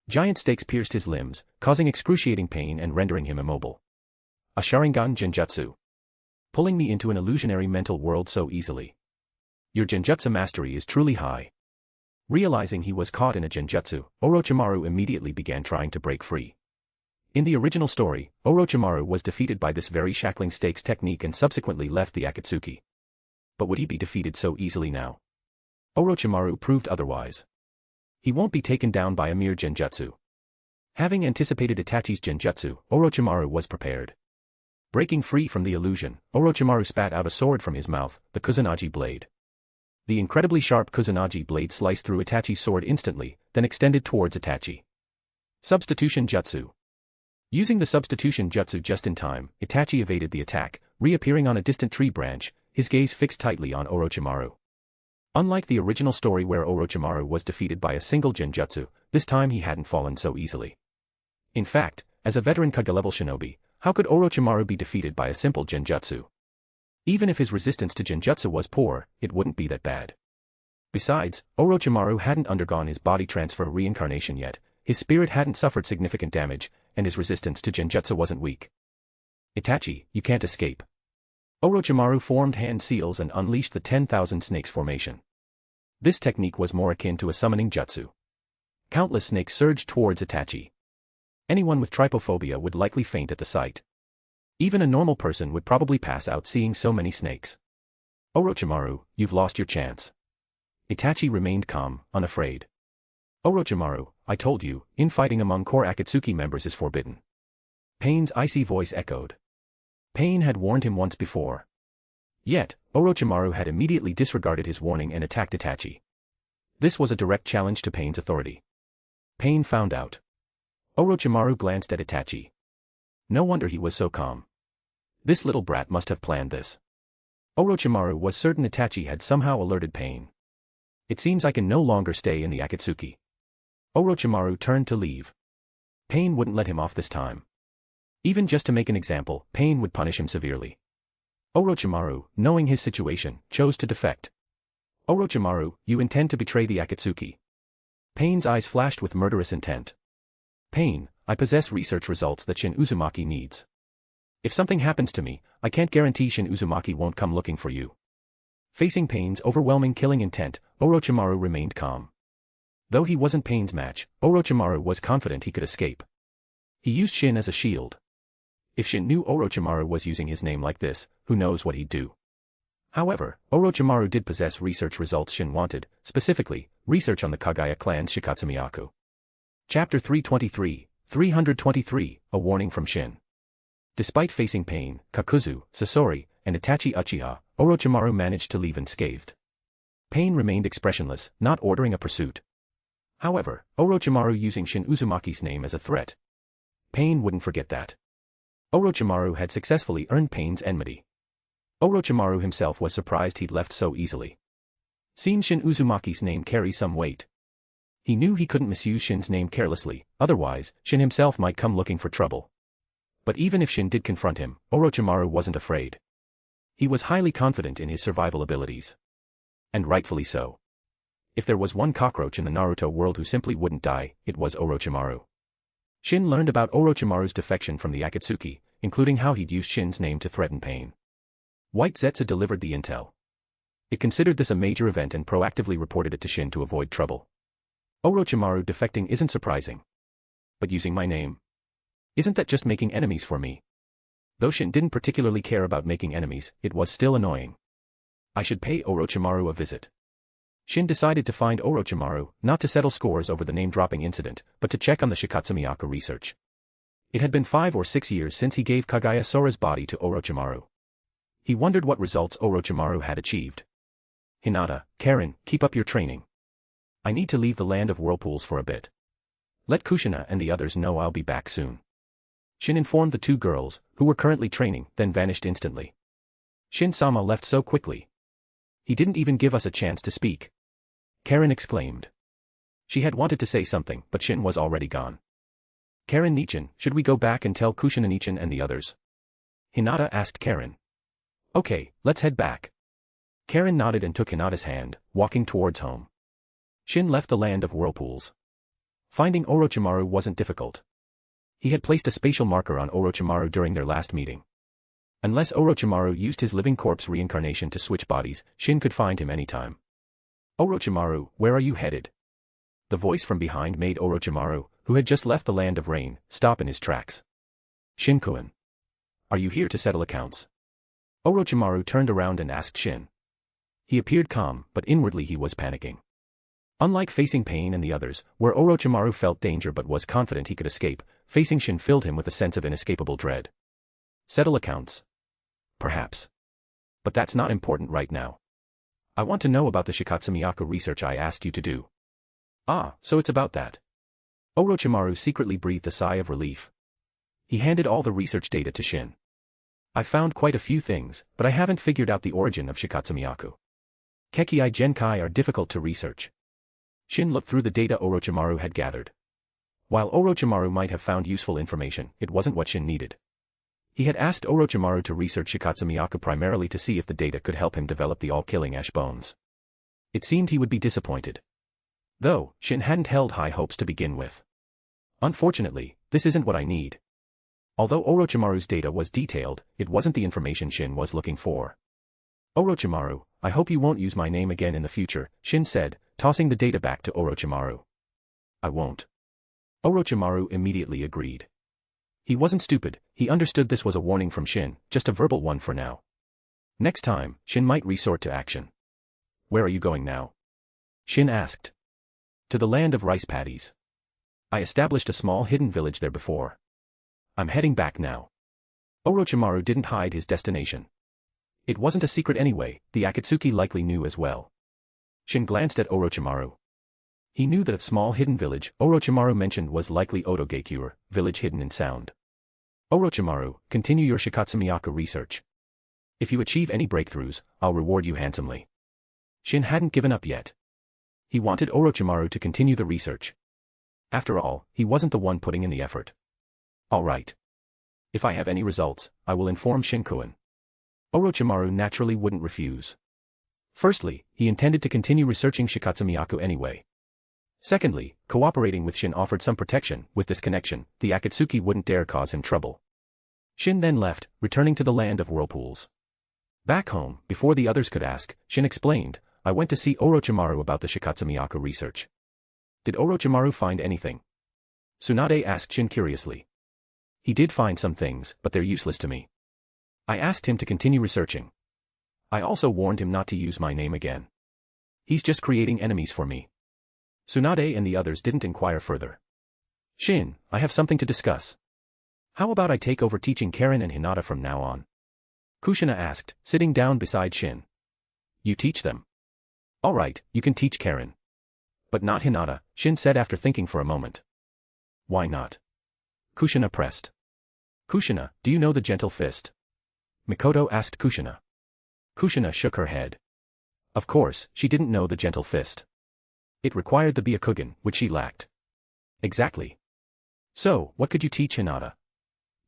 Giant stakes pierced his limbs, causing excruciating pain and rendering him immobile. A Sharingan Genjutsu. Pulling me into an illusionary mental world so easily. Your Genjutsu mastery is truly high. Realizing he was caught in a Genjutsu, Orochimaru immediately began trying to break free. In the original story, Orochimaru was defeated by this very shackling stakes technique and subsequently left the Akatsuki. But would he be defeated so easily now? Orochimaru proved otherwise. He won't be taken down by a mere Genjutsu. Having anticipated Itachi's Genjutsu, Orochimaru was prepared. Breaking free from the illusion, Orochimaru spat out a sword from his mouth, the Kusanagi blade. The incredibly sharp Kusanagi blade sliced through Itachi's sword instantly, then extended towards Itachi. Substitution Jutsu. Using the substitution jutsu just in time, Itachi evaded the attack, reappearing on a distant tree branch, his gaze fixed tightly on Orochimaru. Unlike the original story where Orochimaru was defeated by a single Genjutsu, this time he hadn't fallen so easily. In fact, as a veteran Kage-level shinobi, how could Orochimaru be defeated by a simple Genjutsu? Even if his resistance to Genjutsu was poor, it wouldn't be that bad. Besides, Orochimaru hadn't undergone his body transfer reincarnation yet, his spirit hadn't suffered significant damage, and his resistance to Genjutsu wasn't weak. Itachi, you can't escape. Orochimaru formed hand seals and unleashed the 10,000 snakes formation. This technique was more akin to a summoning jutsu. Countless snakes surged towards Itachi. Anyone with trypophobia would likely faint at the sight. Even a normal person would probably pass out seeing so many snakes. Orochimaru, you've lost your chance. Itachi remained calm, unafraid. Orochimaru, I told you, infighting among core Akatsuki members is forbidden. Pain's icy voice echoed. Pain had warned him once before. Yet, Orochimaru had immediately disregarded his warning and attacked Itachi. This was a direct challenge to Pain's authority. Pain found out. Orochimaru glanced at Itachi. No wonder he was so calm. This little brat must have planned this. Orochimaru was certain Itachi had somehow alerted Pain. It seems I can no longer stay in the Akatsuki. Orochimaru turned to leave. Pain wouldn't let him off this time. Even just to make an example, Pain would punish him severely. Orochimaru, knowing his situation, chose to defect. Orochimaru, you intend to betray the Akatsuki. Pain's eyes flashed with murderous intent. Pain, I possess research results that Shin Uzumaki needs. If something happens to me, I can't guarantee Shin Uzumaki won't come looking for you. Facing Pain's overwhelming killing intent, Orochimaru remained calm. Though he wasn't Pain's match, Orochimaru was confident he could escape. He used Shin as a shield. If Shin knew Orochimaru was using his name like this, who knows what he'd do. However, Orochimaru did possess research results Shin wanted, specifically, research on the Kagaya clan's Shikatsumiyaku. Chapter 323, A Warning from Shin. Despite facing Pain, Kakuzu, Sasori, and Itachi Uchiha, Orochimaru managed to leave unscathed. Pain remained expressionless, not ordering a pursuit. However, Orochimaru using Shin Uzumaki's name as a threat. Pain wouldn't forget that. Orochimaru had successfully earned Pain's enmity. Orochimaru himself was surprised he'd left so easily. Seems Shin Uzumaki's name carries some weight. He knew he couldn't misuse Shin's name carelessly, otherwise, Shin himself might come looking for trouble. But even if Shin did confront him, Orochimaru wasn't afraid. He was highly confident in his survival abilities. And rightfully so. If there was one cockroach in the Naruto world who simply wouldn't die, it was Orochimaru. Shin learned about Orochimaru's defection from the Akatsuki, including how he'd used Shin's name to threaten Pain. White Zetsu delivered the intel. It considered this a major event and proactively reported it to Shin to avoid trouble. Orochimaru defecting isn't surprising. But using my name? Isn't that just making enemies for me? Though Shin didn't particularly care about making enemies, it was still annoying. I should pay Orochimaru a visit. Shin decided to find Orochimaru, not to settle scores over the name-dropping incident, but to check on the Shikatsumiyaku research. It had been 5 or 6 years since he gave Kagaya Sora's body to Orochimaru. He wondered what results Orochimaru had achieved. Hinata, Karen, keep up your training. I need to leave the Land of Whirlpools for a bit. Let Kushina and the others know I'll be back soon. Shin informed the 2 girls, who were currently training, then vanished instantly. Shin-sama left so quickly. He didn't even give us a chance to speak. Karen exclaimed. She had wanted to say something, but Shin was already gone. Karen Nichin, should we go back and tell Kushina Nichin and the others? Hinata asked Karen. Okay, let's head back. Karen nodded and took Hinata's hand, walking towards home. Shin left the Land of Whirlpools. Finding Orochimaru wasn't difficult. He had placed a spatial marker on Orochimaru during their last meeting. Unless Orochimaru used his living corpse reincarnation to switch bodies, Shin could find him anytime. Orochimaru, where are you headed? The voice from behind made Orochimaru, who had just left the Land of Rain, stop in his tracks. Shin-kun. Are you here to settle accounts? Orochimaru turned around and asked Shin. He appeared calm, but inwardly he was panicking. Unlike facing Pain and the others, where Orochimaru felt danger but was confident he could escape, facing Shin filled him with a sense of inescapable dread. Settle accounts. Perhaps. But that's not important right now. I want to know about the Shikatsumiyaku research I asked you to do. Ah, so it's about that. Orochimaru secretly breathed a sigh of relief. He handed all the research data to Shin. I found quite a few things, but I haven't figured out the origin of Shikatsumiyaku. Kekkei Genkai are difficult to research. Shin looked through the data Orochimaru had gathered. While Orochimaru might have found useful information, it wasn't what Shin needed. He had asked Orochimaru to research Shikatsumiyaku primarily to see if the data could help him develop the all-killing ash bones. It seemed he would be disappointed. Though, Shin hadn't held high hopes to begin with. Unfortunately, this isn't what I need. Although Orochimaru's data was detailed, it wasn't the information Shin was looking for. Orochimaru, I hope you won't use my name again in the future, Shin said, tossing the data back to Orochimaru. I won't. Orochimaru immediately agreed. He wasn't stupid, he understood this was a warning from Shin, just a verbal one for now. Next time, Shin might resort to action. Where are you going now? Shin asked. To the Land of Rice Paddies. I established a small hidden village there before. I'm heading back now. Orochimaru didn't hide his destination. It wasn't a secret anyway, the Akatsuki likely knew as well. Shin glanced at Orochimaru. He knew that a small hidden village Orochimaru mentioned was likely Otogekure, village hidden in sound. Orochimaru, continue your Shikatsumiyaku research. If you achieve any breakthroughs, I'll reward you handsomely. Shin hadn't given up yet. He wanted Orochimaru to continue the research. After all, he wasn't the one putting in the effort. All right. If I have any results, I will inform Shin-kun. Orochimaru naturally wouldn't refuse. Firstly, he intended to continue researching Shikatsumiyaku anyway. Secondly, cooperating with Shin offered some protection. With this connection, the Akatsuki wouldn't dare cause him trouble. Shin then left, returning to the Land of Whirlpools. Back home, before the others could ask, Shin explained, I went to see Orochimaru about the Shikatsumiyaku research. Did Orochimaru find anything? Tsunade asked Shin curiously. He did find some things, but they're useless to me. I asked him to continue researching. I also warned him not to use my name again. He's just creating enemies for me. Tsunade and the others didn't inquire further. Shin, I have something to discuss. How about I take over teaching Karen and Hinata from now on? Kushina asked, sitting down beside Shin. You teach them? Alright, you can teach Karen. But not Hinata, Shin said after thinking for a moment. Why not? Kushina pressed. Kushina, do you know the gentle fist? Mikoto asked Kushina. Kushina shook her head. Of course, she didn't know the gentle fist. It required the Byakugan, which she lacked. Exactly. So, what could you teach Hinata?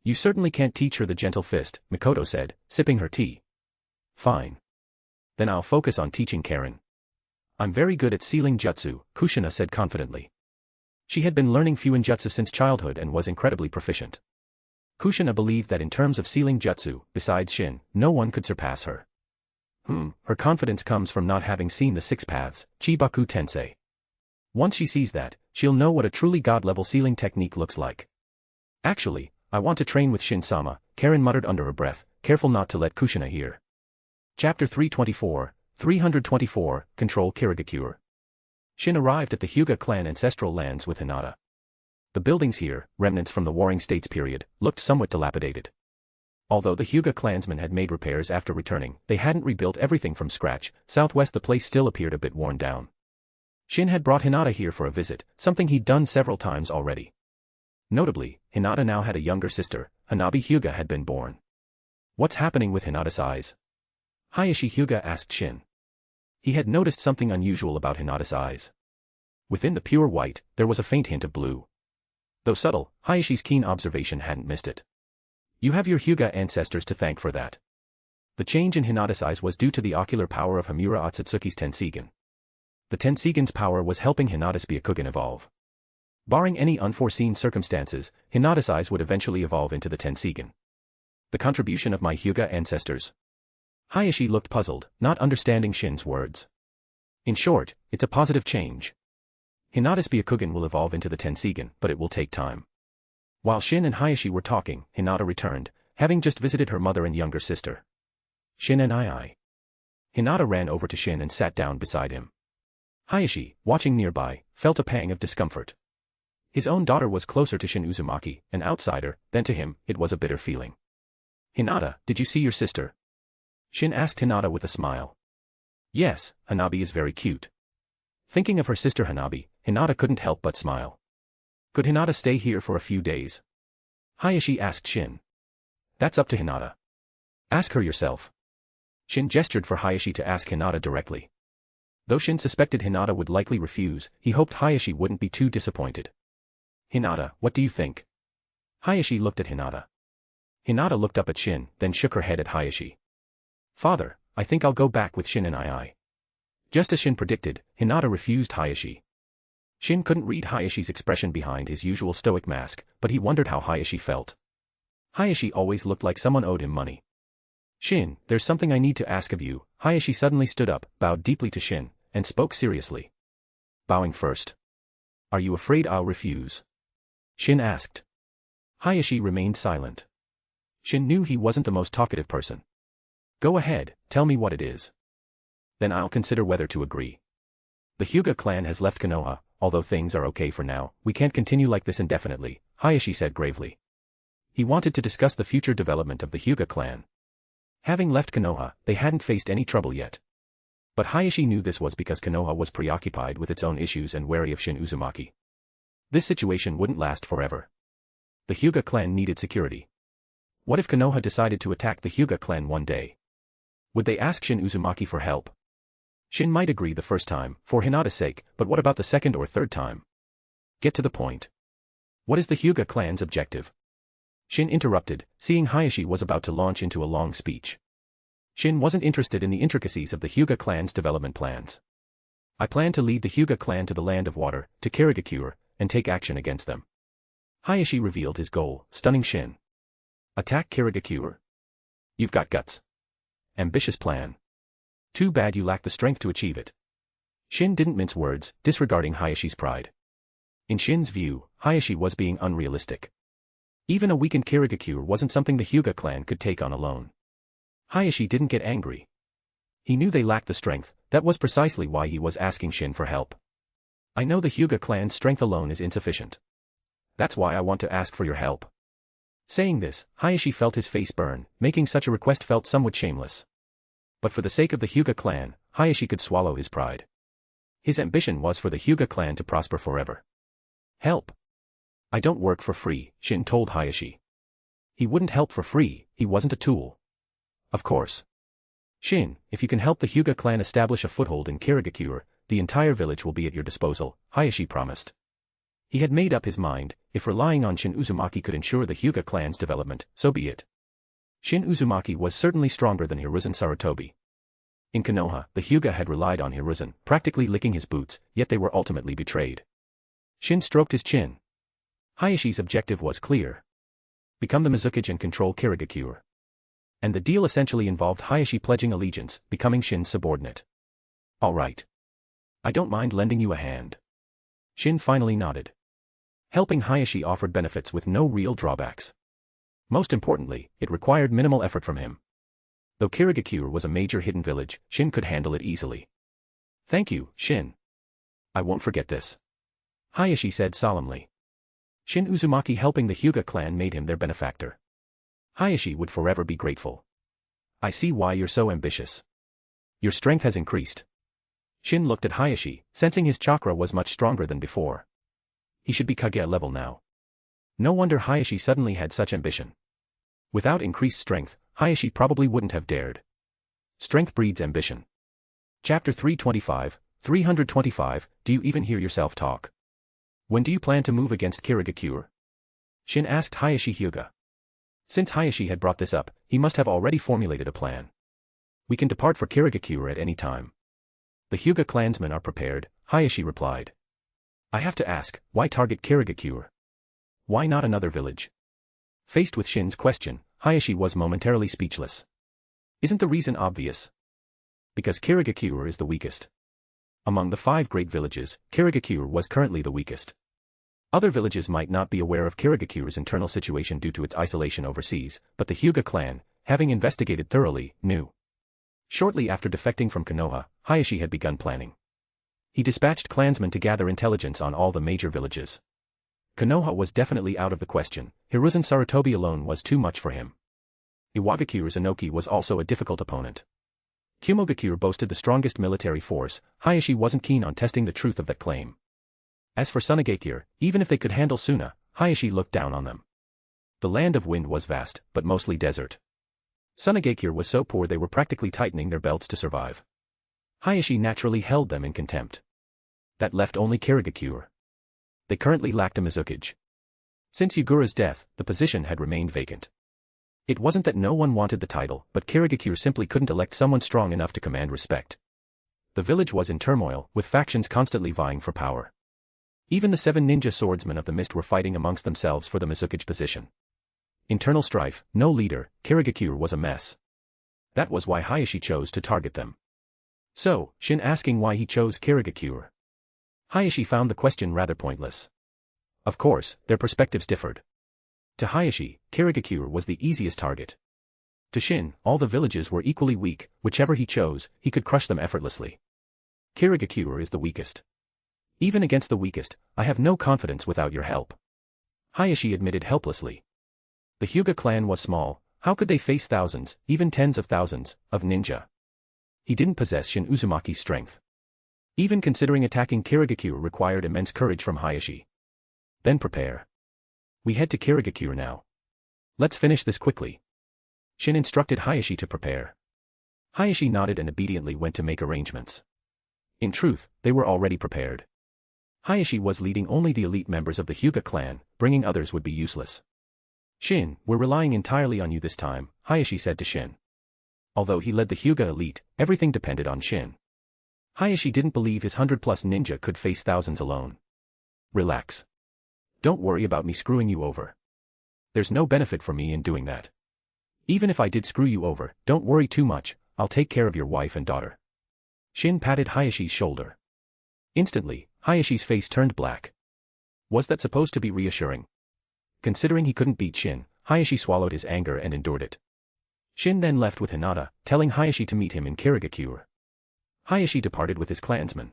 You certainly can't teach her the gentle fist, Mikoto said, sipping her tea. Fine. Then I'll focus on teaching Karen. I'm very good at sealing jutsu, Kushina said confidently. She had been learning Fuinjutsu since childhood and was incredibly proficient. Kushina believed that in terms of sealing jutsu, besides Shin, no one could surpass her. Her confidence comes from not having seen the 6 paths, Chibaku Tensei. Once she sees that, she'll know what a truly god-level sealing technique looks like. Actually, I want to train with Shin-sama, Karen muttered under her breath, careful not to let Kushina hear. Chapter 324, Control Kirigakure. Shin arrived at the Hyuga clan ancestral lands with Hinata. The buildings here, remnants from the Warring States period, looked somewhat dilapidated. Although the Hyuga clansmen had made repairs after returning, they hadn't rebuilt everything from scratch. Southwest the place still appeared a bit worn down. Shin had brought Hinata here for a visit, something he'd done several times already. Notably, Hinata now had a younger sister. Hanabi Hyuga had been born. What's happening with Hinata's eyes? Hayashi Hyuga asked Shin. He had noticed something unusual about Hinata's eyes. Within the pure white, there was a faint hint of blue. Though subtle, Hayashi's keen observation hadn't missed it. You have your Hyuga ancestors to thank for that. The change in Hinata's eyes was due to the ocular power of Hamura Otsutsuki's Tenseigan. The Tenseigan's power was helping Hinata's Byakugan evolve. Barring any unforeseen circumstances, Hinata's eyes would eventually evolve into the Tenseigan. The contribution of my Hyuga ancestors? Hayashi looked puzzled, not understanding Shin's words. In short, it's a positive change. Hinata's Byakugan will evolve into the Tenseigan, but it will take time. While Shin and Hayashi were talking, Hinata returned, having just visited her mother and younger sister. Shin and I. Hinata ran over to Shin and sat down beside him. Hayashi, watching nearby, felt a pang of discomfort. His own daughter was closer to Shin Uzumaki, an outsider, than to him. It was a bitter feeling. Hinata, did you see your sister? Shin asked Hinata with a smile. Yes, Hanabi is very cute. Thinking of her sister Hanabi, Hinata couldn't help but smile. Could Hinata stay here for a few days? Hayashi asked Shin. That's up to Hinata. Ask her yourself. Shin gestured for Hayashi to ask Hinata directly. Though Shin suspected Hinata would likely refuse, he hoped Hayashi wouldn't be too disappointed. Hinata, what do you think? Hayashi looked at Hinata. Hinata looked up at Shin, then shook her head at Hayashi. Father, I think I'll go back with Shin and I. Just as Shin predicted, Hinata refused Hayashi. Shin couldn't read Hayashi's expression behind his usual stoic mask, but he wondered how Hayashi felt. Hayashi always looked like someone owed him money. Shin, there's something I need to ask of you. Hayashi suddenly stood up, bowed deeply to Shin, and spoke seriously. Bowing first. Are you afraid I'll refuse? Shin asked. Hayashi remained silent. Shin knew he wasn't the most talkative person. Go ahead, tell me what it is. Then I'll consider whether to agree. The Hyuga clan has left Konoha. Although things are okay for now, we can't continue like this indefinitely, Hayashi said gravely. He wanted to discuss the future development of the Hyuga clan. Having left Konoha, they hadn't faced any trouble yet. But Hayashi knew this was because Konoha was preoccupied with its own issues and wary of Shin Uzumaki. This situation wouldn't last forever. The Hyuga clan needed security. What if Konoha decided to attack the Hyuga clan one day? Would they ask Shin Uzumaki for help? Shin might agree the first time, for Hinata's sake, but what about the second or third time? Get to the point. What is the Hyuga clan's objective? Shin interrupted, seeing Hayashi was about to launch into a long speech. Shin wasn't interested in the intricacies of the Hyuga clan's development plans. I plan to lead the Hyuga clan to the Land of Water, to Kirigakure, and take action against them. Hayashi revealed his goal, stunning Shin. Attack Kirigakure? You've got guts. Ambitious plan. Too bad you lack the strength to achieve it. Shin didn't mince words, disregarding Hayashi's pride. In Shin's view, Hayashi was being unrealistic. Even a weakened Kirigakure wasn't something the Hyuga clan could take on alone. Hayashi didn't get angry. He knew they lacked the strength. That was precisely why he was asking Shin for help. I know the Hyuga clan's strength alone is insufficient. That's why I want to ask for your help. Saying this, Hayashi felt his face burn, making such a request felt somewhat shameless. But for the sake of the Hyuga clan, Hayashi could swallow his pride. His ambition was for the Hyuga clan to prosper forever. Help! I don't work for free, Shin told Hayashi. He wouldn't help for free, he wasn't a tool. Of course. Shin, if you can help the Hyuga clan establish a foothold in Kirigakure, the entire village will be at your disposal, Hayashi promised. He had made up his mind, if relying on Shin Uzumaki could ensure the Hyuga clan's development, so be it. Shin Uzumaki was certainly stronger than Hiruzen Sarutobi. In Konoha, the Hyuga had relied on Hiruzen, practically licking his boots, yet they were ultimately betrayed. Shin stroked his chin. Hayashi's objective was clear. Become the Mizukage and control Kirigakure. And the deal essentially involved Hayashi pledging allegiance, becoming Shin's subordinate. All right. I don't mind lending you a hand. Shin finally nodded. Helping Hayashi offered benefits with no real drawbacks. Most importantly, it required minimal effort from him. Though Kirigakure was a major hidden village, Shin could handle it easily. Thank you, Shin. I won't forget this. Hayashi said solemnly. Shin Uzumaki helping the Hyuga clan made him their benefactor. Hayashi would forever be grateful. I see why you're so ambitious. Your strength has increased. Shin looked at Hayashi, sensing his chakra was much stronger than before. He should be Kage level now. No wonder Hayashi suddenly had such ambition. Without increased strength, Hayashi probably wouldn't have dared. Strength breeds ambition. Chapter 325, do you even hear yourself talk? When do you plan to move against Kirigakure? Shin asked Hayashi Hyuga. Since Hayashi had brought this up, he must have already formulated a plan. We can depart for Kirigakure at any time. The Hyuga clansmen are prepared, Hayashi replied. I have to ask, why target Kirigakure? Why not another village? Faced with Shin's question, Hayashi was momentarily speechless. Isn't the reason obvious? Because Kirigakure is the weakest. Among the 5 great villages, Kirigakure was currently the weakest. Other villages might not be aware of Kirigakure's internal situation due to its isolation overseas, but the Hyuga clan, having investigated thoroughly, knew. Shortly after defecting from Konoha, Hayashi had begun planning. He dispatched clansmen to gather intelligence on all the major villages. Konoha was definitely out of the question, Hiruzen Sarutobi alone was too much for him. Iwagakure Zenoki was also a difficult opponent. Kumogakure boasted the strongest military force, Hayashi wasn't keen on testing the truth of that claim. As for Sunagakure, even if they could handle Suna, Hayashi looked down on them. The land of wind was vast, but mostly desert. Sunagakure was so poor they were practically tightening their belts to survive. Hayashi naturally held them in contempt. That left only Kirigakure. They currently lacked a Mizukage. Since Yugura's death, the position had remained vacant. It wasn't that no one wanted the title, but Kirigakure simply couldn't elect someone strong enough to command respect. The village was in turmoil, with factions constantly vying for power. Even the 7 ninja swordsmen of the mist were fighting amongst themselves for the Mizukage position. Internal strife, no leader, Kirigakure was a mess. That was why Hayashi chose to target them. So, Shin asking why he chose Kirigakure. Hayashi found the question rather pointless. Of course, their perspectives differed. To Hayashi, Kirigakure was the easiest target. To Shin, all the villages were equally weak, whichever he chose, he could crush them effortlessly. Kirigakure is the weakest. Even against the weakest, I have no confidence without your help. Hayashi admitted helplessly. The Hyuga clan was small, how could they face thousands, even tens of thousands, of ninja? He didn't possess Shin Uzumaki's strength. Even considering attacking Kirigakure required immense courage from Hayashi. Then prepare. We head to Kirigakure now. Let's finish this quickly. Shin instructed Hayashi to prepare. Hayashi nodded and obediently went to make arrangements. In truth, they were already prepared. Hayashi was leading only the elite members of the Hyuga clan, bringing others would be useless. Shin, we're relying entirely on you this time, Hayashi said to Shin. Although he led the Hyuga elite, everything depended on Shin. Hayashi didn't believe his 100+ ninja could face thousands alone. Relax. Don't worry about me screwing you over. There's no benefit for me in doing that. Even if I did screw you over, don't worry too much, I'll take care of your wife and daughter. Shin patted Hayashi's shoulder. Instantly, Hayashi's face turned black. Was that supposed to be reassuring? Considering he couldn't beat Shin, Hayashi swallowed his anger and endured it. Shin then left with Hinata, telling Hayashi to meet him in Kirigakure. Hayashi departed with his clansmen.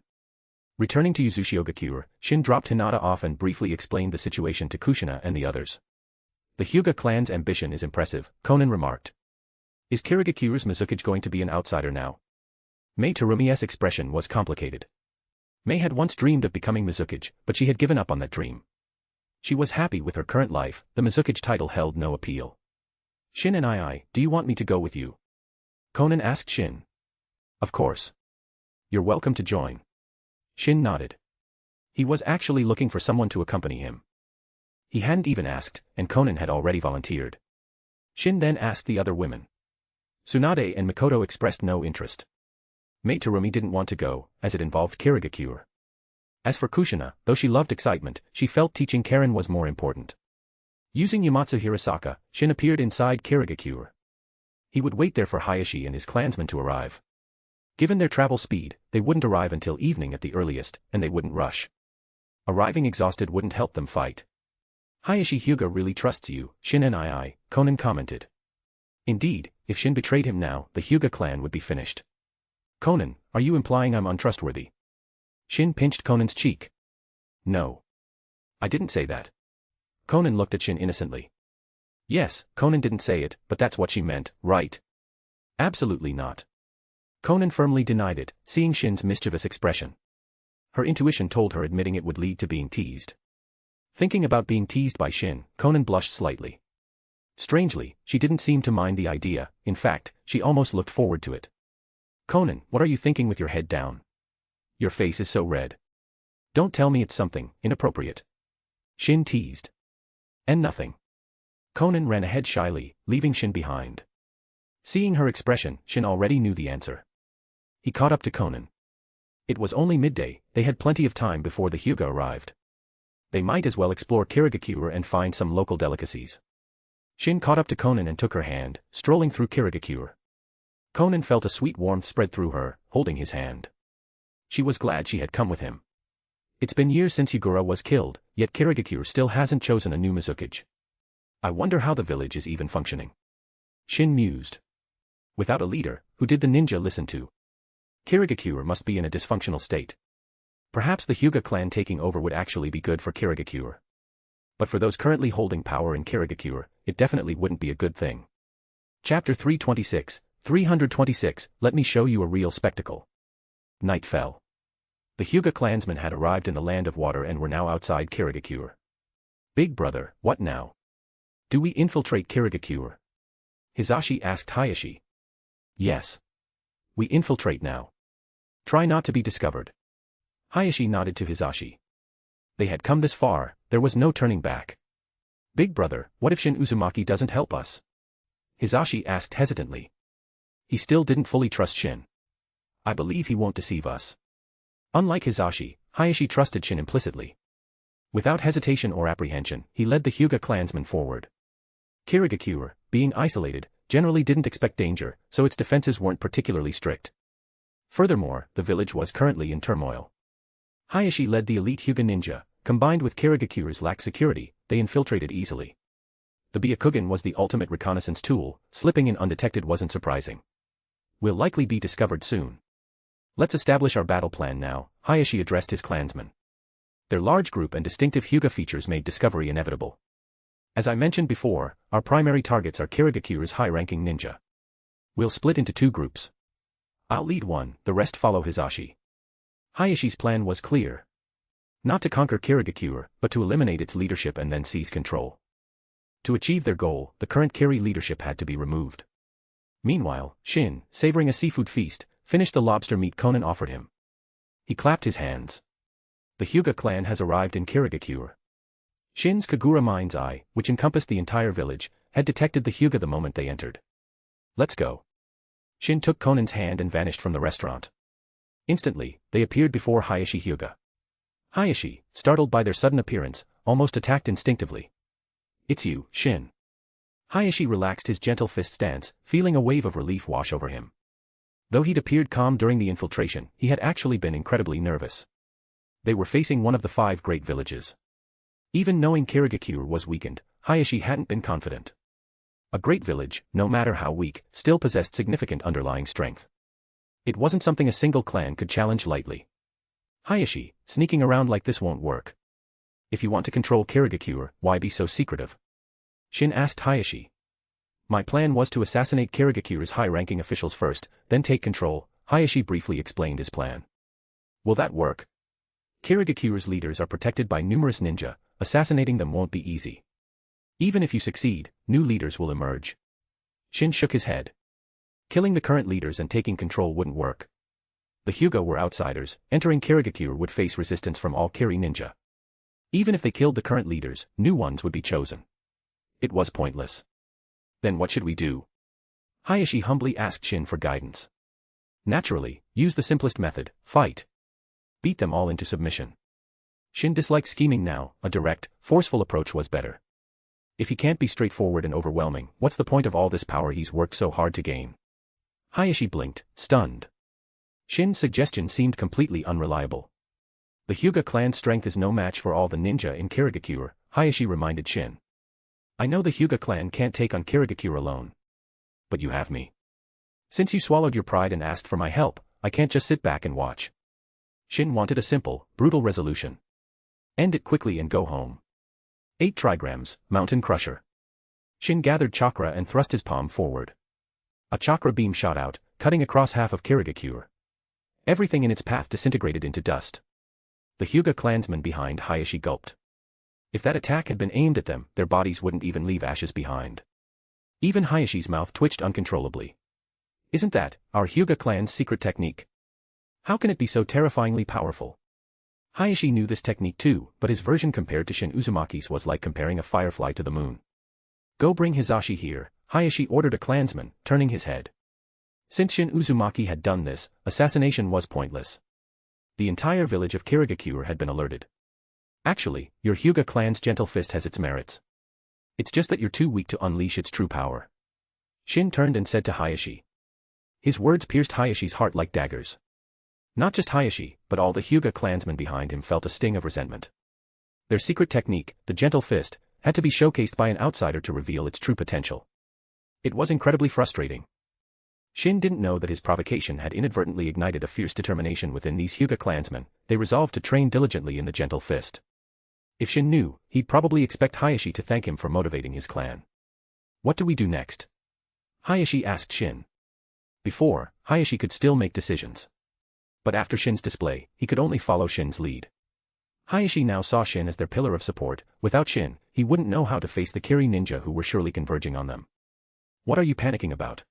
Returning to Uzushiogakure, Shin dropped Hinata off and briefly explained the situation to Kushina and the others. The Hyuga clan's ambition is impressive, Konan remarked. Is Kirigakure's Mizukage going to be an outsider now? Mei Terumi's expression was complicated. Mei had once dreamed of becoming Mizukage, but she had given up on that dream. She was happy with her current life, the Mizukage title held no appeal. Shin and do you want me to go with you? Conan asked Shin. Of course. You're welcome to join. Shin nodded. He was actually looking for someone to accompany him. He hadn't even asked, and Conan had already volunteered. Shin then asked the other women. Tsunade and Mikoto expressed no interest. Mei Terumi didn't want to go, as it involved Kirigakure. As for Kushina, though she loved excitement, she felt teaching Karen was more important. Using Yamatsu Hirasaka, Shin appeared inside Kirigakure. He would wait there for Hayashi and his clansmen to arrive. Given their travel speed, they wouldn't arrive until evening at the earliest, and they wouldn't rush. Arriving exhausted wouldn't help them fight. Hayashi Hyuga really trusts you, Shin and Conan commented. Indeed, if Shin betrayed him now, the Hyuga clan would be finished. Conan, are you implying I'm untrustworthy? Shin pinched Conan's cheek. No. I didn't say that. Conan looked at Shin innocently. Yes, Conan didn't say it, but that's what she meant, right? Absolutely not. Conan firmly denied it, seeing Shin's mischievous expression. Her intuition told her admitting it would lead to being teased. Thinking about being teased by Shin, Conan blushed slightly. Strangely, she didn't seem to mind the idea, in fact, she almost looked forward to it. Conan, what are you thinking with your head down? Your face is so red. Don't tell me it's something inappropriate. Shin teased. And nothing. Conan ran ahead shyly, leaving Shin behind. Seeing her expression, Shin already knew the answer. He caught up to Conan. It was only midday, they had plenty of time before the Hyuga arrived. They might as well explore Kirigakure and find some local delicacies. Shin caught up to Conan and took her hand, strolling through Kirigakure. Conan felt a sweet warmth spread through her, holding his hand. She was glad she had come with him. It's been years since Yugura was killed, yet Kirigakure still hasn't chosen a new Mizukage. I wonder how the village is even functioning. Shin mused. Without a leader, who did the ninja listen to? Kirigakure must be in a dysfunctional state. Perhaps the Hyuga clan taking over would actually be good for Kirigakure. But for those currently holding power in Kirigakure, it definitely wouldn't be a good thing. Chapter 326, let me show you a real spectacle. Night fell. The Hyuga clansmen had arrived in the Land of Water and were now outside Kirigakure. Big brother, what now? Do we infiltrate Kirigakure? Hisashi asked Hayashi. Yes. We infiltrate now. Try not to be discovered. Hayashi nodded to Hisashi. They had come this far, there was no turning back. Big brother, what if Shin Uzumaki doesn't help us? Hisashi asked hesitantly. He still didn't fully trust Shin. I believe he won't deceive us. Unlike Hisashi, Hayashi trusted Shin implicitly. Without hesitation or apprehension, he led the Hyuga clansmen forward. Kirigakure, being isolated, generally didn't expect danger, so its defenses weren't particularly strict. Furthermore, the village was currently in turmoil. Hayashi led the elite Hyuga ninja, combined with Kirigakure's lax security, they infiltrated easily. The Byakugan was the ultimate reconnaissance tool, slipping in undetected wasn't surprising. We'll likely be discovered soon. Let's establish our battle plan now, Hayashi addressed his clansmen. Their large group and distinctive Hyuga features made discovery inevitable. As I mentioned before, our primary targets are Kirigakure's high-ranking ninja. We'll split into two groups. I'll lead one, the rest follow Hisashi. Hayashi's plan was clear. Not to conquer Kirigakure, but to eliminate its leadership and then seize control. To achieve their goal, the current Kiri leadership had to be removed. Meanwhile, Shin, savoring a seafood feast, finished the lobster meat Conan offered him. He clapped his hands. The Hyuga clan has arrived in Kirigakure. Shin's Kagura mind's eye, which encompassed the entire village, had detected the Hyuga the moment they entered. Let's go. Shin took Conan's hand and vanished from the restaurant. Instantly, they appeared before Hayashi Hyuga. Hayashi, startled by their sudden appearance, almost attacked instinctively. It's you, Shin. Hayashi relaxed his gentle fist stance, feeling a wave of relief wash over him. Though he'd appeared calm during the infiltration, he had actually been incredibly nervous. They were facing one of the 5 great villages. Even knowing Kirigakure was weakened, Hayashi hadn't been confident. A great village, no matter how weak, still possessed significant underlying strength. It wasn't something a single clan could challenge lightly. Hayashi, sneaking around like this won't work. If you want to control Kirigakure, why be so secretive? Shin asked Hayashi. My plan was to assassinate Kirigakure's high-ranking officials first, then take control, Hayashi briefly explained his plan. Will that work? Kirigakuru's leaders are protected by numerous ninja, assassinating them won't be easy. Even if you succeed, new leaders will emerge. Shin shook his head. Killing the current leaders and taking control wouldn't work. The Hyuga were outsiders, entering Kirigakure would face resistance from all Kiri ninja. Even if they killed the current leaders, new ones would be chosen. It was pointless. Then what should we do? Hayashi humbly asked Shin for guidance. Naturally, use the simplest method, fight. Beat them all into submission. Shin disliked scheming now, a direct, forceful approach was better. If he can't be straightforward and overwhelming, what's the point of all this power he's worked so hard to gain? Hayashi blinked, stunned. Shin's suggestion seemed completely unreliable. The Hyuga clan's strength is no match for all the ninja in Kirigakure, Hayashi reminded Shin. I know the Hyuga clan can't take on Kirigakure alone. But you have me. Since you swallowed your pride and asked for my help, I can't just sit back and watch. Shin wanted a simple, brutal resolution. End it quickly and go home. 8 trigrams, Mountain Crusher. Shin gathered chakra and thrust his palm forward. A chakra beam shot out, cutting across half of Kirigakure. Everything in its path disintegrated into dust. The Hyuga clansmen behind Hayashi gulped. If that attack had been aimed at them, their bodies wouldn't even leave ashes behind. Even Hayashi's mouth twitched uncontrollably. Isn't that our Hyuga clan's secret technique? How can it be so terrifyingly powerful? Hayashi knew this technique too, but his version compared to Shin Uzumaki's was like comparing a firefly to the moon. Go bring Hizashi here, Hayashi ordered a clansman, turning his head. Since Shin Uzumaki had done this, assassination was pointless. The entire village of Kirigakure had been alerted. Actually, your Hyuga clan's gentle fist has its merits. It's just that you're too weak to unleash its true power. Shin turned and said to Hayashi. His words pierced Hayashi's heart like daggers. Not just Hayashi, but all the Hyuga clansmen behind him felt a sting of resentment. Their secret technique, the gentle fist, had to be showcased by an outsider to reveal its true potential. It was incredibly frustrating. Shin didn't know that his provocation had inadvertently ignited a fierce determination within these Hyuga clansmen. They resolved to train diligently in the gentle fist. If Shin knew, he'd probably expect Hayashi to thank him for motivating his clan. What do we do next? Hayashi asked Shin. Before, Hayashi could still make decisions. But after Shin's display, he could only follow Shin's lead. Hayashi now saw Shin as their pillar of support. Without Shin, he wouldn't know how to face the Kiri ninja who were surely converging on them. What are you panicking about?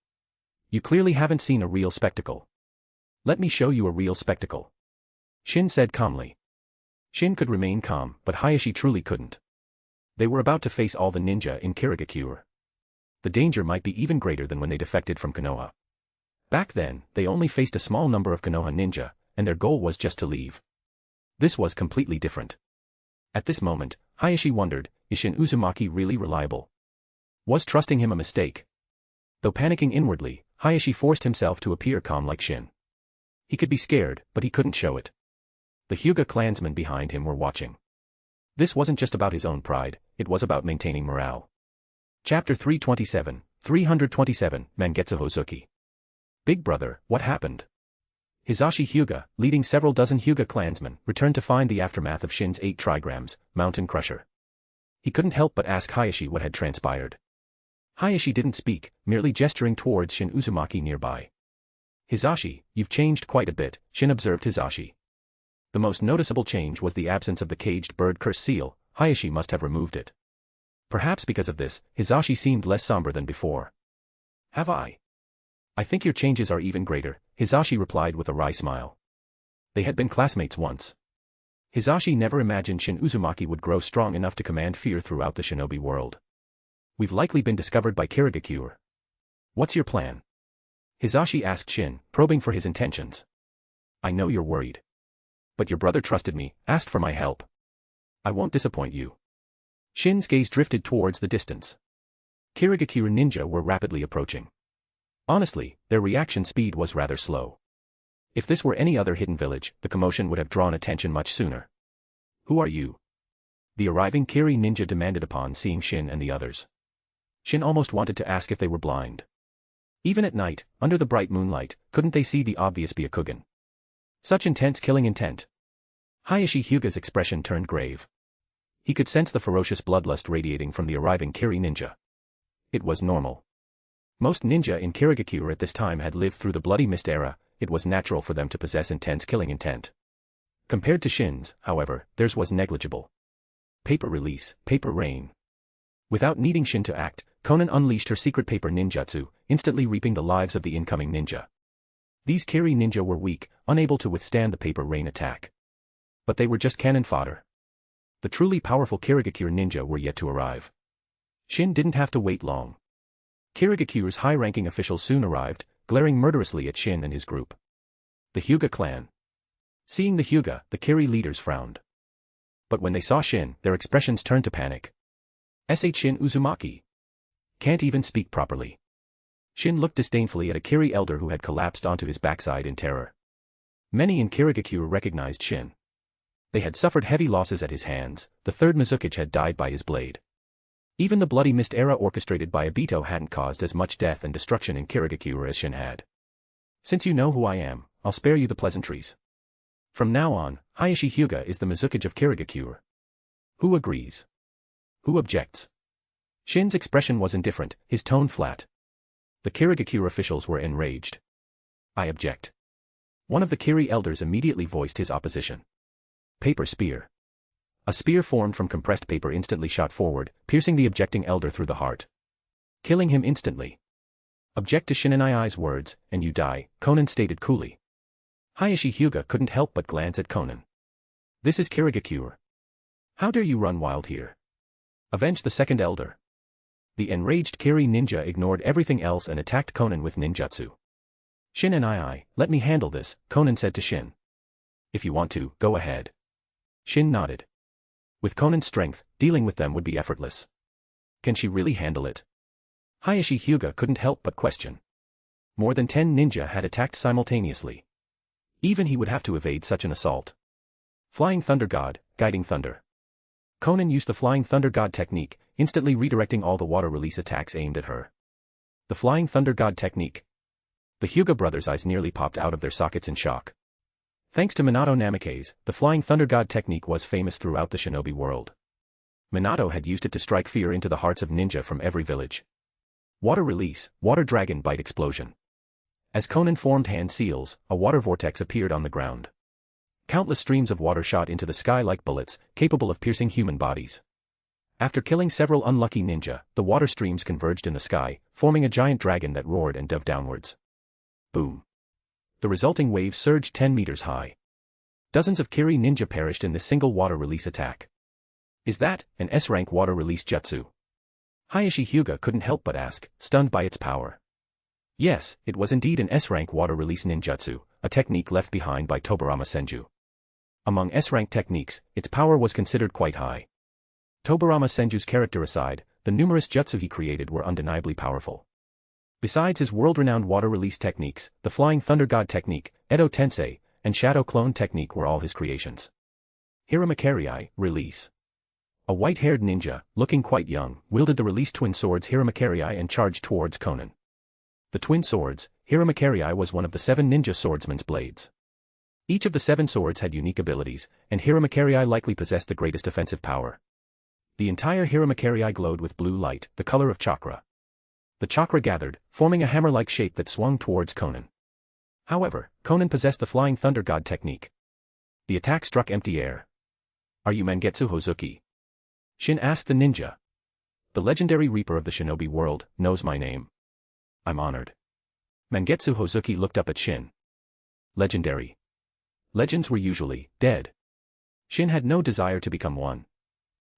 You clearly haven't seen a real spectacle. Let me show you a real spectacle. Shin said calmly. Shin could remain calm, but Hayashi truly couldn't. They were about to face all the ninja in Kirigakure. The danger might be even greater than when they defected from Konoha. Back then, they only faced a small number of Konoha ninja, and their goal was just to leave. This was completely different. At this moment, Hayashi wondered, is Shin Uzumaki really reliable? Was trusting him a mistake? Though panicking inwardly, Hayashi forced himself to appear calm like Shin. He could be scared, but he couldn't show it. The Hyuga clansmen behind him were watching. This wasn't just about his own pride, it was about maintaining morale. Chapter 327, Mangetsu Hozuki. Big brother, what happened? Hizashi Hyuga, leading several dozen Hyuga clansmen, returned to find the aftermath of Shin's 8 trigrams, Mountain Crusher. He couldn't help but ask Hayashi what had transpired. Hayashi didn't speak, merely gesturing towards Shin Uzumaki nearby. Hizashi, you've changed quite a bit, Shin observed Hizashi. The most noticeable change was the absence of the caged bird curse seal. Hayashi must have removed it. Perhaps because of this, Hizashi seemed less somber than before. Have I? I think your changes are even greater, Hizashi replied with a wry smile. They had been classmates once. Hizashi never imagined Shin Uzumaki would grow strong enough to command fear throughout the shinobi world. We've likely been discovered by Kirigakure. What's your plan? Hizashi asked Shin, probing for his intentions. I know you're worried. But your brother trusted me, asked for my help. I won't disappoint you. Shin's gaze drifted towards the distance. Kirigakure ninja were rapidly approaching. Honestly, their reaction speed was rather slow. If this were any other hidden village, the commotion would have drawn attention much sooner. Who are you? The arriving Kiri ninja demanded upon seeing Shin and the others. Shin almost wanted to ask if they were blind. Even at night, under the bright moonlight, couldn't they see the obvious Byakugan? Such intense killing intent. Hayashi Hyuga's expression turned grave. He could sense the ferocious bloodlust radiating from the arriving Kiri ninja. It was normal. Most ninja in Kirigakure at this time had lived through the Bloody Mist era, it was natural for them to possess intense killing intent. Compared to Shin's, however, theirs was negligible. Paper release, paper rain. Without needing Shin to act, Konan unleashed her secret paper ninjutsu, instantly reaping the lives of the incoming ninja. These Kiri ninja were weak, unable to withstand the paper rain attack. But they were just cannon fodder. The truly powerful Kirigakure ninja were yet to arrive. Shin didn't have to wait long. Kirigakure's high-ranking officials soon arrived, glaring murderously at Shin and his group. The Hyuga clan. Seeing the Hyuga, the Kiri leaders frowned. But when they saw Shin, their expressions turned to panic. Shin Uzumaki. Can't even speak properly. Shin looked disdainfully at a Kiri elder who had collapsed onto his backside in terror. Many in Kirigakure recognized Shin. They had suffered heavy losses at his hands, the third Mizukage had died by his blade. Even the Bloody Mist era orchestrated by Obito hadn't caused as much death and destruction in Kirigakure as Shin had. Since you know who I am, I'll spare you the pleasantries. From now on, Hayashi Hyuga is the Mizukage of Kirigakure. Who agrees? Who objects? Shin's expression was indifferent, his tone flat. The Kirigakure officials were enraged. I object. One of the Kiri elders immediately voiced his opposition. Paper spear. A spear formed from compressed paper instantly shot forward, piercing the objecting elder through the heart. Killing him instantly. Object to Shin'ai's words, and you die, Konan stated coolly. Hayashi Hyuga couldn't help but glance at Konan. This is Kirigakure. How dare you run wild here? Avenge the second elder. The enraged Kiri ninja ignored everything else and attacked Konan with ninjutsu. Shin, let me handle this, Konan said to Shin. If you want to, go ahead. Shin nodded. With Konan's strength, dealing with them would be effortless. Can she really handle it? Hayashi Hyuga couldn't help but question. More than 10 ninja had attacked simultaneously. Even he would have to evade such an assault. Flying Thunder God, Guiding Thunder. Konan used the Flying Thunder God technique, instantly redirecting all the water release attacks aimed at her. The Flying Thunder God technique. The Hyuga brothers' eyes nearly popped out of their sockets in shock. Thanks to Minato Namikaze, the Flying Thunder God technique was famous throughout the shinobi world. Minato had used it to strike fear into the hearts of ninja from every village. Water release, Water Dragon Bite Explosion. As Konan formed hand seals, a water vortex appeared on the ground. Countless streams of water shot into the sky like bullets, capable of piercing human bodies. After killing several unlucky ninja, the water streams converged in the sky, forming a giant dragon that roared and dove downwards. Boom. The resulting wave surged 10 meters high. Dozens of Kiri ninja perished in this single water release attack. Is that an S-rank water release jutsu? Hayashi Hyuga couldn't help but ask, stunned by its power. Yes, it was indeed an S-rank water release ninjutsu, a technique left behind by Tobarama Senju. Among S-rank techniques, its power was considered quite high. Tobarama Senju's character aside, the numerous jutsu he created were undeniably powerful. Besides his world-renowned water release techniques, the Flying Thunder God technique, Edo Tensei, and Shadow Clone technique were all his creations. Hiramakarei, release. A white-haired ninja, looking quite young, wielded the released twin swords Hiramakarei and charged towards Konan. The twin swords, Hiramakarei was one of the 7 ninja swordsman's blades. Each of the 7 swords had unique abilities, and Hiramakarei likely possessed the greatest offensive power. The entire Hiramakarei glowed with blue light, the color of chakra. The chakra gathered, forming a hammer-like shape that swung towards Konan. However, Konan possessed the Flying Thunder God technique. The attack struck empty air. Are you Mangetsu Hozuki? Shin asked the ninja. The legendary reaper of the shinobi world knows my name. I'm honored. Mangetsu Hozuki looked up at Shin. Legendary. Legends were usually dead. Shin had no desire to become one.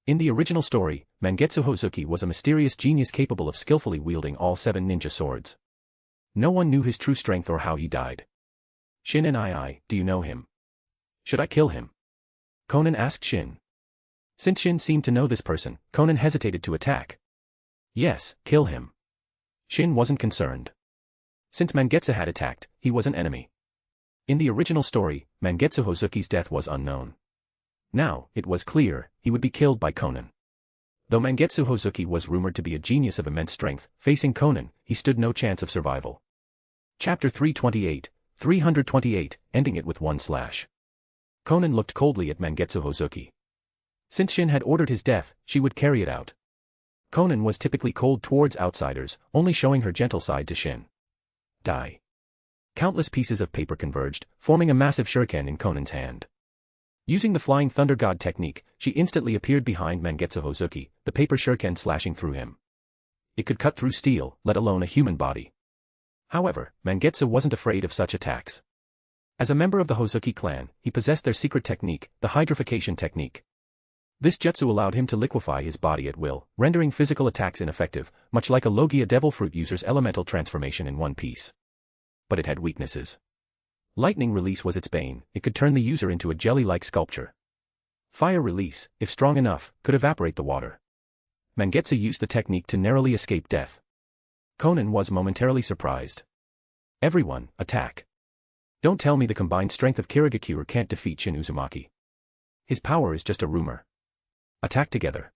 In the original story, Mangetsu Hozuki was a mysterious genius capable of skillfully wielding all 7 ninja swords. No one knew his true strength or how he died. Shin and do you know him? Should I kill him? Konan asked Shin. Since Shin seemed to know this person, Konan hesitated to attack. Yes, kill him. Shin wasn't concerned. Since Mangetsu had attacked, he was an enemy. In the original story, Mangetsu Hozuki's death was unknown. Now, it was clear, he would be killed by Konan. Though Mangetsu Hozuki was rumored to be a genius of immense strength, facing Konan, he stood no chance of survival. Chapter 328, ending it with 1/. Konan looked coldly at Mangetsu Hozuki. Since Shin had ordered his death, she would carry it out. Konan was typically cold towards outsiders, only showing her gentle side to Shin. Die. Countless pieces of paper converged, forming a massive shuriken in Konan's hand. Using the Flying Thunder God technique, she instantly appeared behind Mangetsu Hozuki, the paper shuriken slashing through him. It could cut through steel, let alone a human body. However, Mangetsu wasn't afraid of such attacks. As a member of the Uzumaki clan, he possessed their secret technique, the hydrification technique. This jutsu allowed him to liquefy his body at will, rendering physical attacks ineffective, much like a Logia devil fruit user's elemental transformation in One Piece. But it had weaknesses. Lightning release was its bane, it could turn the user into a jelly-like sculpture. Fire release, if strong enough, could evaporate the water. Mangetsu used the technique to narrowly escape death. Konan was momentarily surprised. Everyone, attack. Don't tell me the combined strength of Kirigakure can't defeat Shin Uzumaki. His power is just a rumor. Attack together.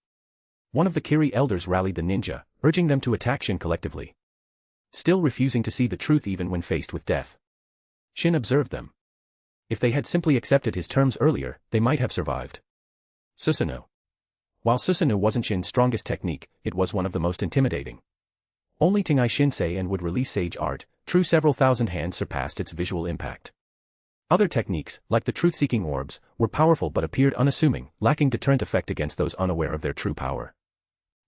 One of the Kiri elders rallied the ninja, urging them to attack Shin collectively. Still refusing to see the truth even when faced with death. Shin observed them. If they had simply accepted his terms earlier, they might have survived. Susanoo. While Susanoo wasn't Shin's strongest technique, it was one of the most intimidating. Only Tengai Shinsei and would release Sage Art, true several thousand hands surpassed its visual impact. Other techniques, like the truth-seeking orbs, were powerful but appeared unassuming, lacking deterrent effect against those unaware of their true power.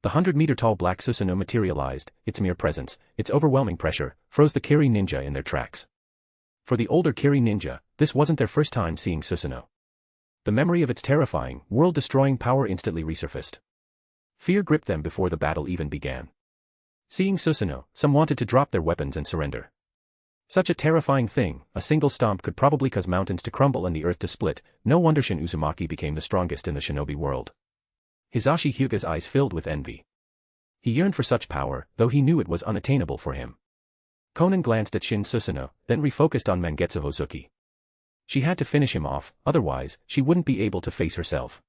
The 100-meter-tall black Susanoo materialized, its mere presence, its overwhelming pressure, froze the Kiri ninja in their tracks. For the older Kiri ninja, this wasn't their first time seeing Susanoo. The memory of its terrifying, world-destroying power instantly resurfaced. Fear gripped them before the battle even began. Seeing Susanoo, some wanted to drop their weapons and surrender. Such a terrifying thing, a single stomp could probably cause mountains to crumble and the earth to split, no wonder Shin Uzumaki became the strongest in the shinobi world. Hisashi Hyuga's eyes filled with envy. He yearned for such power, though he knew it was unattainable for him. Konan glanced at Shin Susanoo, then refocused on Mangetsu Hozuki. She had to finish him off, otherwise, she wouldn't be able to face herself.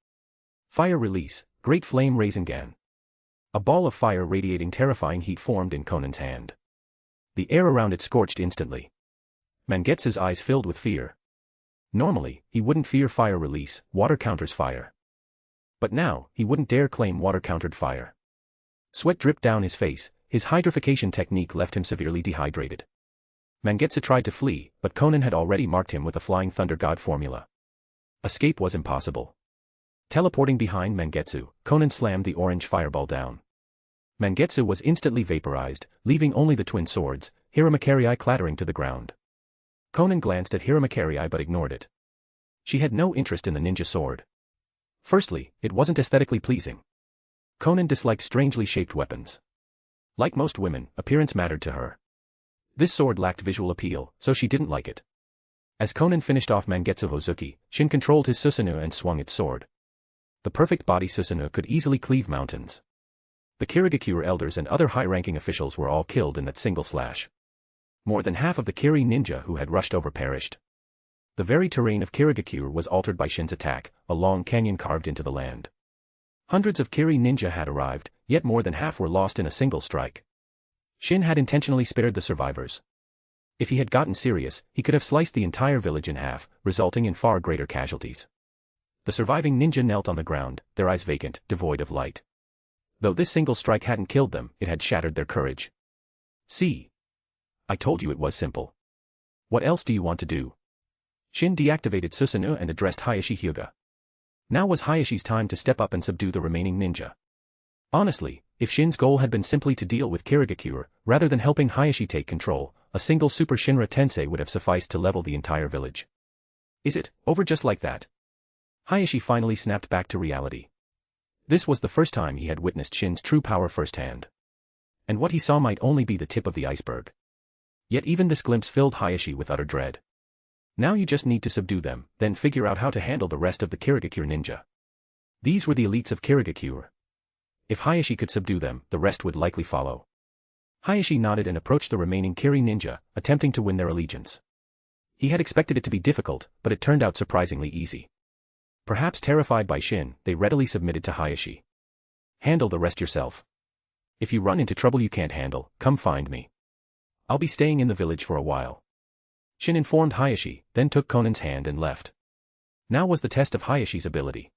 Fire release, Great Flame Rinnegan. A ball of fire radiating terrifying heat formed in Konan's hand. The air around it scorched instantly. Mangetsu's eyes filled with fear. Normally, he wouldn't fear fire release, water counters fire. But now, he wouldn't dare claim water countered fire. Sweat dripped down his face, his hydrification technique left him severely dehydrated. Mangetsu tried to flee, but Konan had already marked him with a Flying Thunder God formula. Escape was impossible. Teleporting behind Mangetsu, Konan slammed the orange fireball down. Mangetsu was instantly vaporized, leaving only the twin swords, Hiramakari clattering to the ground. Konan glanced at Hiramakari but ignored it. She had no interest in the ninja sword. Firstly, it wasn't aesthetically pleasing. Konan disliked strangely shaped weapons. Like most women, appearance mattered to her. This sword lacked visual appeal, so she didn't like it. As Konan finished off Mangetsu Hozuki, Shin controlled his Susanoo and swung its sword. The perfect body Susanoo could easily cleave mountains. The Kirigakure elders and other high-ranking officials were all killed in that single slash. More than half of the Kiri ninja who had rushed over perished. The very terrain of Kirigakure was altered by Shin's attack, a long canyon carved into the land. Hundreds of Kiri ninja had arrived, yet more than half were lost in a single strike. Shin had intentionally spared the survivors. If he had gotten serious, he could have sliced the entire village in half, resulting in far greater casualties. The surviving ninja knelt on the ground, their eyes vacant, devoid of light. Though this single strike hadn't killed them, it had shattered their courage. See? I told you it was simple. What else do you want to do? Shin deactivated Susanoo and addressed Hayashi Hyuga. Now was Hayashi's time to step up and subdue the remaining ninja. Honestly, if Shin's goal had been simply to deal with Kirigakure, rather than helping Hayashi take control, a single Super Shinra Tensei would have sufficed to level the entire village. Is it over just like that? Hayashi finally snapped back to reality. This was the first time he had witnessed Shin's true power firsthand. And what he saw might only be the tip of the iceberg. Yet even this glimpse filled Hayashi with utter dread. Now you just need to subdue them, then figure out how to handle the rest of the Kirigakure ninja. These were the elites of Kirigakure. If Hayashi could subdue them, the rest would likely follow. Hayashi nodded and approached the remaining Kiri ninja, attempting to win their allegiance. He had expected it to be difficult, but it turned out surprisingly easy. Perhaps terrified by Shin, they readily submitted to Hayashi. Handle the rest yourself. If you run into trouble you can't handle, come find me. I'll be staying in the village for a while. Shin informed Hayashi, then took Konan's hand and left. Now was the test of Hayashi's ability.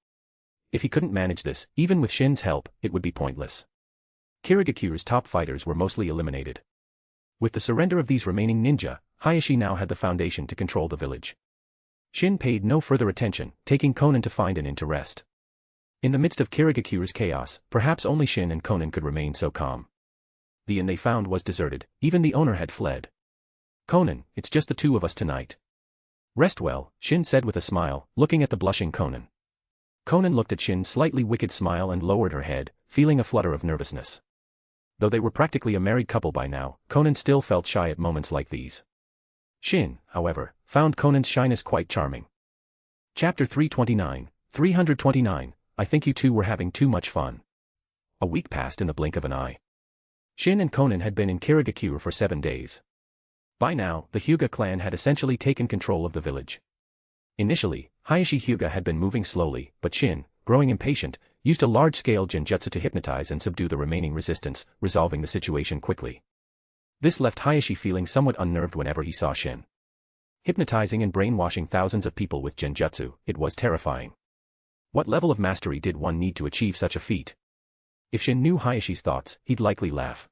If he couldn't manage this, even with Shin's help, it would be pointless. Kirigakure's top fighters were mostly eliminated. With the surrender of these remaining ninja, Hayashi now had the foundation to control the village. Shin paid no further attention, taking Konan to find an inn to rest. In the midst of Kirigakure's chaos, perhaps only Shin and Konan could remain so calm. The inn they found was deserted, even the owner had fled. Konan, it's just the two of us tonight. Rest well, Shin said with a smile, looking at the blushing Konan. Konan looked at Shin's slightly wicked smile and lowered her head, feeling a flutter of nervousness. Though they were practically a married couple by now, Konan still felt shy at moments like these. Shin, however, found Konan's shyness quite charming. Chapter 329, I think you two were having too much fun. A week passed in the blink of an eye. Shin and Konan had been in Kirigakure for 7 days. By now, the Hyuga clan had essentially taken control of the village. Initially, Hayashi Hyuga had been moving slowly, but Shin, growing impatient, used a large-scale genjutsu to hypnotize and subdue the remaining resistance, resolving the situation quickly. This left Hayashi feeling somewhat unnerved whenever he saw Shin. Hypnotizing and brainwashing thousands of people with genjutsu, it was terrifying. What level of mastery did one need to achieve such a feat? If Shin knew Hayashi's thoughts, he'd likely laugh.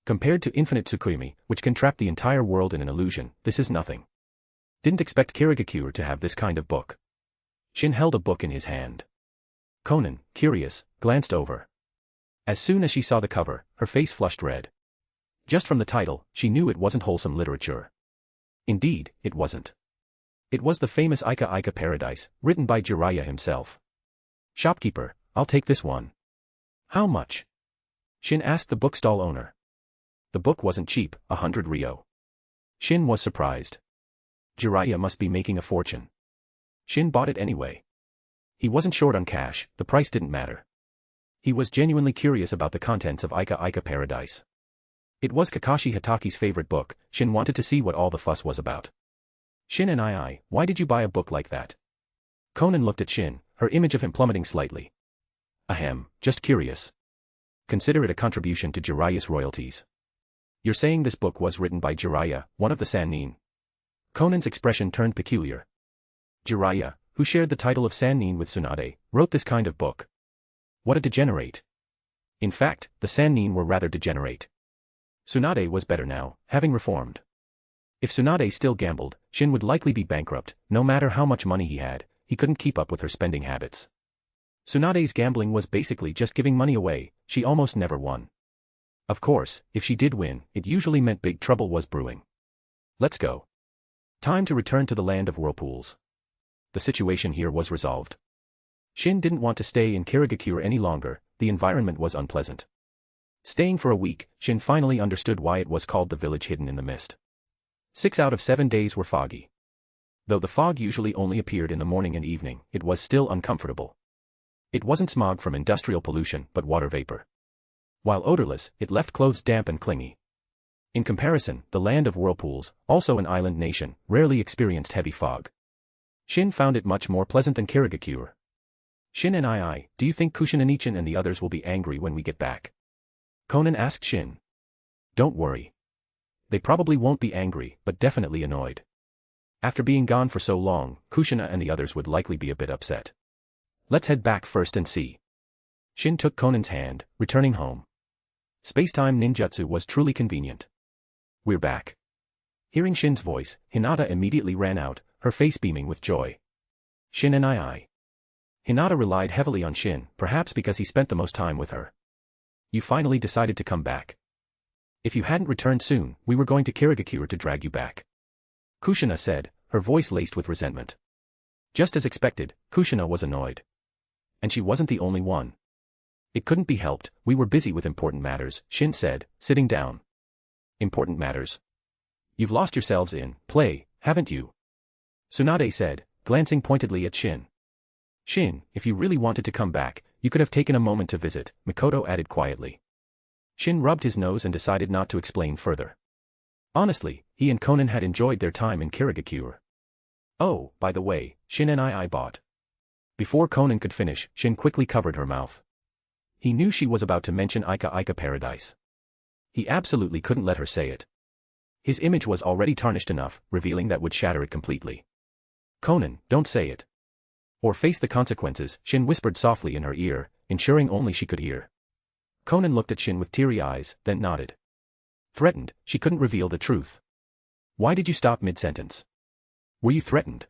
Compared to infinite Tsukuyomi, which can trap the entire world in an illusion, this is nothing. Didn't expect Kirigakure to have this kind of book. Shin held a book in his hand. Konan, curious, glanced over. As soon as she saw the cover, her face flushed red. Just from the title, she knew it wasn't wholesome literature. Indeed, it wasn't. It was the famous Ika Paradise, written by Jiraiya himself. Shopkeeper, I'll take this one. How much? Shin asked the bookstall owner. The book wasn't cheap, 100 ryo. Shin was surprised. Jiraiya must be making a fortune. Shin bought it anyway. He wasn't short on cash, the price didn't matter. He was genuinely curious about the contents of Ika Paradise. It was Kakashi Hataki's favorite book. Shin wanted to see what all the fuss was about. Shin and why did you buy a book like that? Konan looked at Shin, her image of him plummeting slightly. Ahem, just curious. Consider it a contribution to Jiraiya's royalties. You're saying this book was written by Jiraiya, one of the Sannin? Konan's expression turned peculiar. Jiraiya, who shared the title of Sannin with Tsunade, wrote this kind of book. What a degenerate. In fact, the Sannin were rather degenerate. Tsunade was better now, having reformed. If Tsunade still gambled, Shin would likely be bankrupt. No matter how much money he had, he couldn't keep up with her spending habits. Tsunade's gambling was basically just giving money away. She almost never won. Of course, if she did win, it usually meant big trouble was brewing. Let's go. Time to return to the Land of Whirlpools. The situation here was resolved. Shin didn't want to stay in Kirigakure any longer, the environment was unpleasant. Staying for a week, Shin finally understood why it was called the village hidden in the mist. 6 out of 7 days were foggy. Though the fog usually only appeared in the morning and evening, it was still uncomfortable. It wasn't smog from industrial pollution, but water vapor. While odorless, it left clothes damp and clingy. In comparison, the Land of Whirlpools, also an island nation, rarely experienced heavy fog. Shin found it much more pleasant than Kirigakure. Shin and do you think Kushina and the others will be angry when we get back? Konan asked Shin. Don't worry. They probably won't be angry, but definitely annoyed. After being gone for so long, Kushina and the others would likely be a bit upset. Let's head back first and see. Shin took Konan's hand, returning home. Space-time ninjutsu was truly convenient. We're back. Hearing Shin's voice, Hinata immediately ran out, her face beaming with joy. Shin and Hinata relied heavily on Shin, perhaps because he spent the most time with her. You finally decided to come back. If you hadn't returned soon, we were going to Kirigakure to drag you back. Kushina said, her voice laced with resentment. Just as expected, Kushina was annoyed. And she wasn't the only one. It couldn't be helped, we were busy with important matters, Shin said, sitting down. Important matters? You've lost yourselves in play, haven't you? Tsunade said, glancing pointedly at Shin. Shin, if you really wanted to come back, you could have taken a moment to visit, Mikoto added quietly. Shin rubbed his nose and decided not to explain further. Honestly, he and Konan had enjoyed their time in Kirigakure. Oh, by the way, Shin and bought. Before Konan could finish, Shin quickly covered her mouth. He knew she was about to mention Ika Paradise. He absolutely couldn't let her say it. His image was already tarnished enough, revealing that would shatter it completely. Konan, don't say it. Or face the consequences, Shin whispered softly in her ear, ensuring only she could hear. Konan looked at Shin with teary eyes, then nodded. Threatened, she couldn't reveal the truth. Why did you stop mid-sentence? Were you threatened?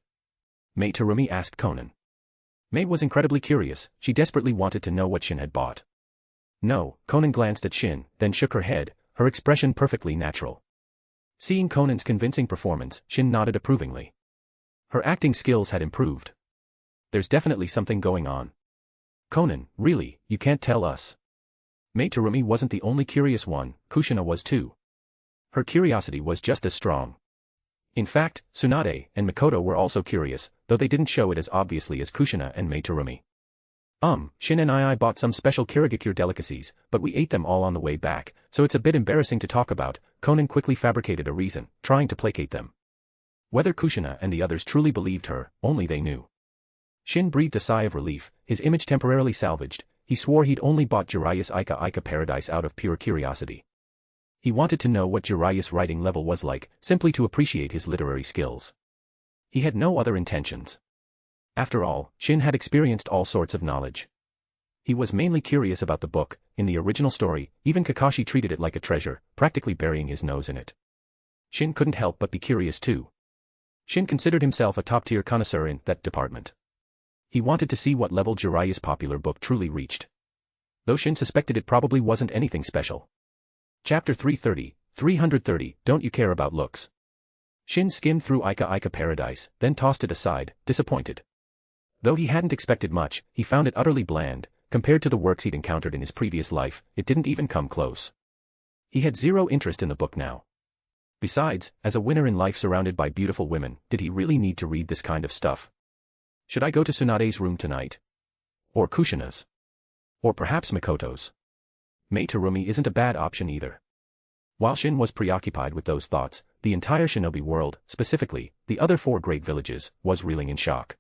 Mei Terumi asked Conan. Mei was incredibly curious, she desperately wanted to know what Shin had bought. No, Conan glanced at Shin, then shook her head, her expression perfectly natural. Seeing Conan's convincing performance, Shin nodded approvingly. Her acting skills had improved. There's definitely something going on. Conan, really, you can't tell us. Mei Terumi wasn't the only curious one, Kushina was too. Her curiosity was just as strong. In fact, Tsunade and Mikoto were also curious, though they didn't show it as obviously as Kushina and Mei Terumi. Shin and I bought some special Kirigakure delicacies, but we ate them all on the way back, so it's a bit embarrassing to talk about. Conan quickly fabricated a reason, trying to placate them. Whether Kushina and the others truly believed her, only they knew. Shin breathed a sigh of relief, his image temporarily salvaged. He swore he'd only bought Jiraiya's Ika Paradise out of pure curiosity. He wanted to know what Jiraiya's writing level was like, simply to appreciate his literary skills. He had no other intentions. After all, Shin had experienced all sorts of knowledge. He was mainly curious about the book. In the original story, even Kakashi treated it like a treasure, practically burying his nose in it. Shin couldn't help but be curious too. Shin considered himself a top-tier connoisseur in that department. He wanted to see what level Jiraiya's popular book truly reached. Though Shin suspected it probably wasn't anything special. Chapter 330, Don't You Care About Looks? Shin skimmed through Ika Paradise, then tossed it aside, disappointed. Though he hadn't expected much, he found it utterly bland. Compared to the works he'd encountered in his previous life, it didn't even come close. He had zero interest in the book now. Besides, as a winner in life surrounded by beautiful women, did he really need to read this kind of stuff? Should I go to Tsunade's room tonight? Or Kushina's? Or perhaps Mikoto's? Mei Terumi isn't a bad option either. While Shin was preoccupied with those thoughts, the entire shinobi world, specifically, the other 4 great villages, was reeling in shock.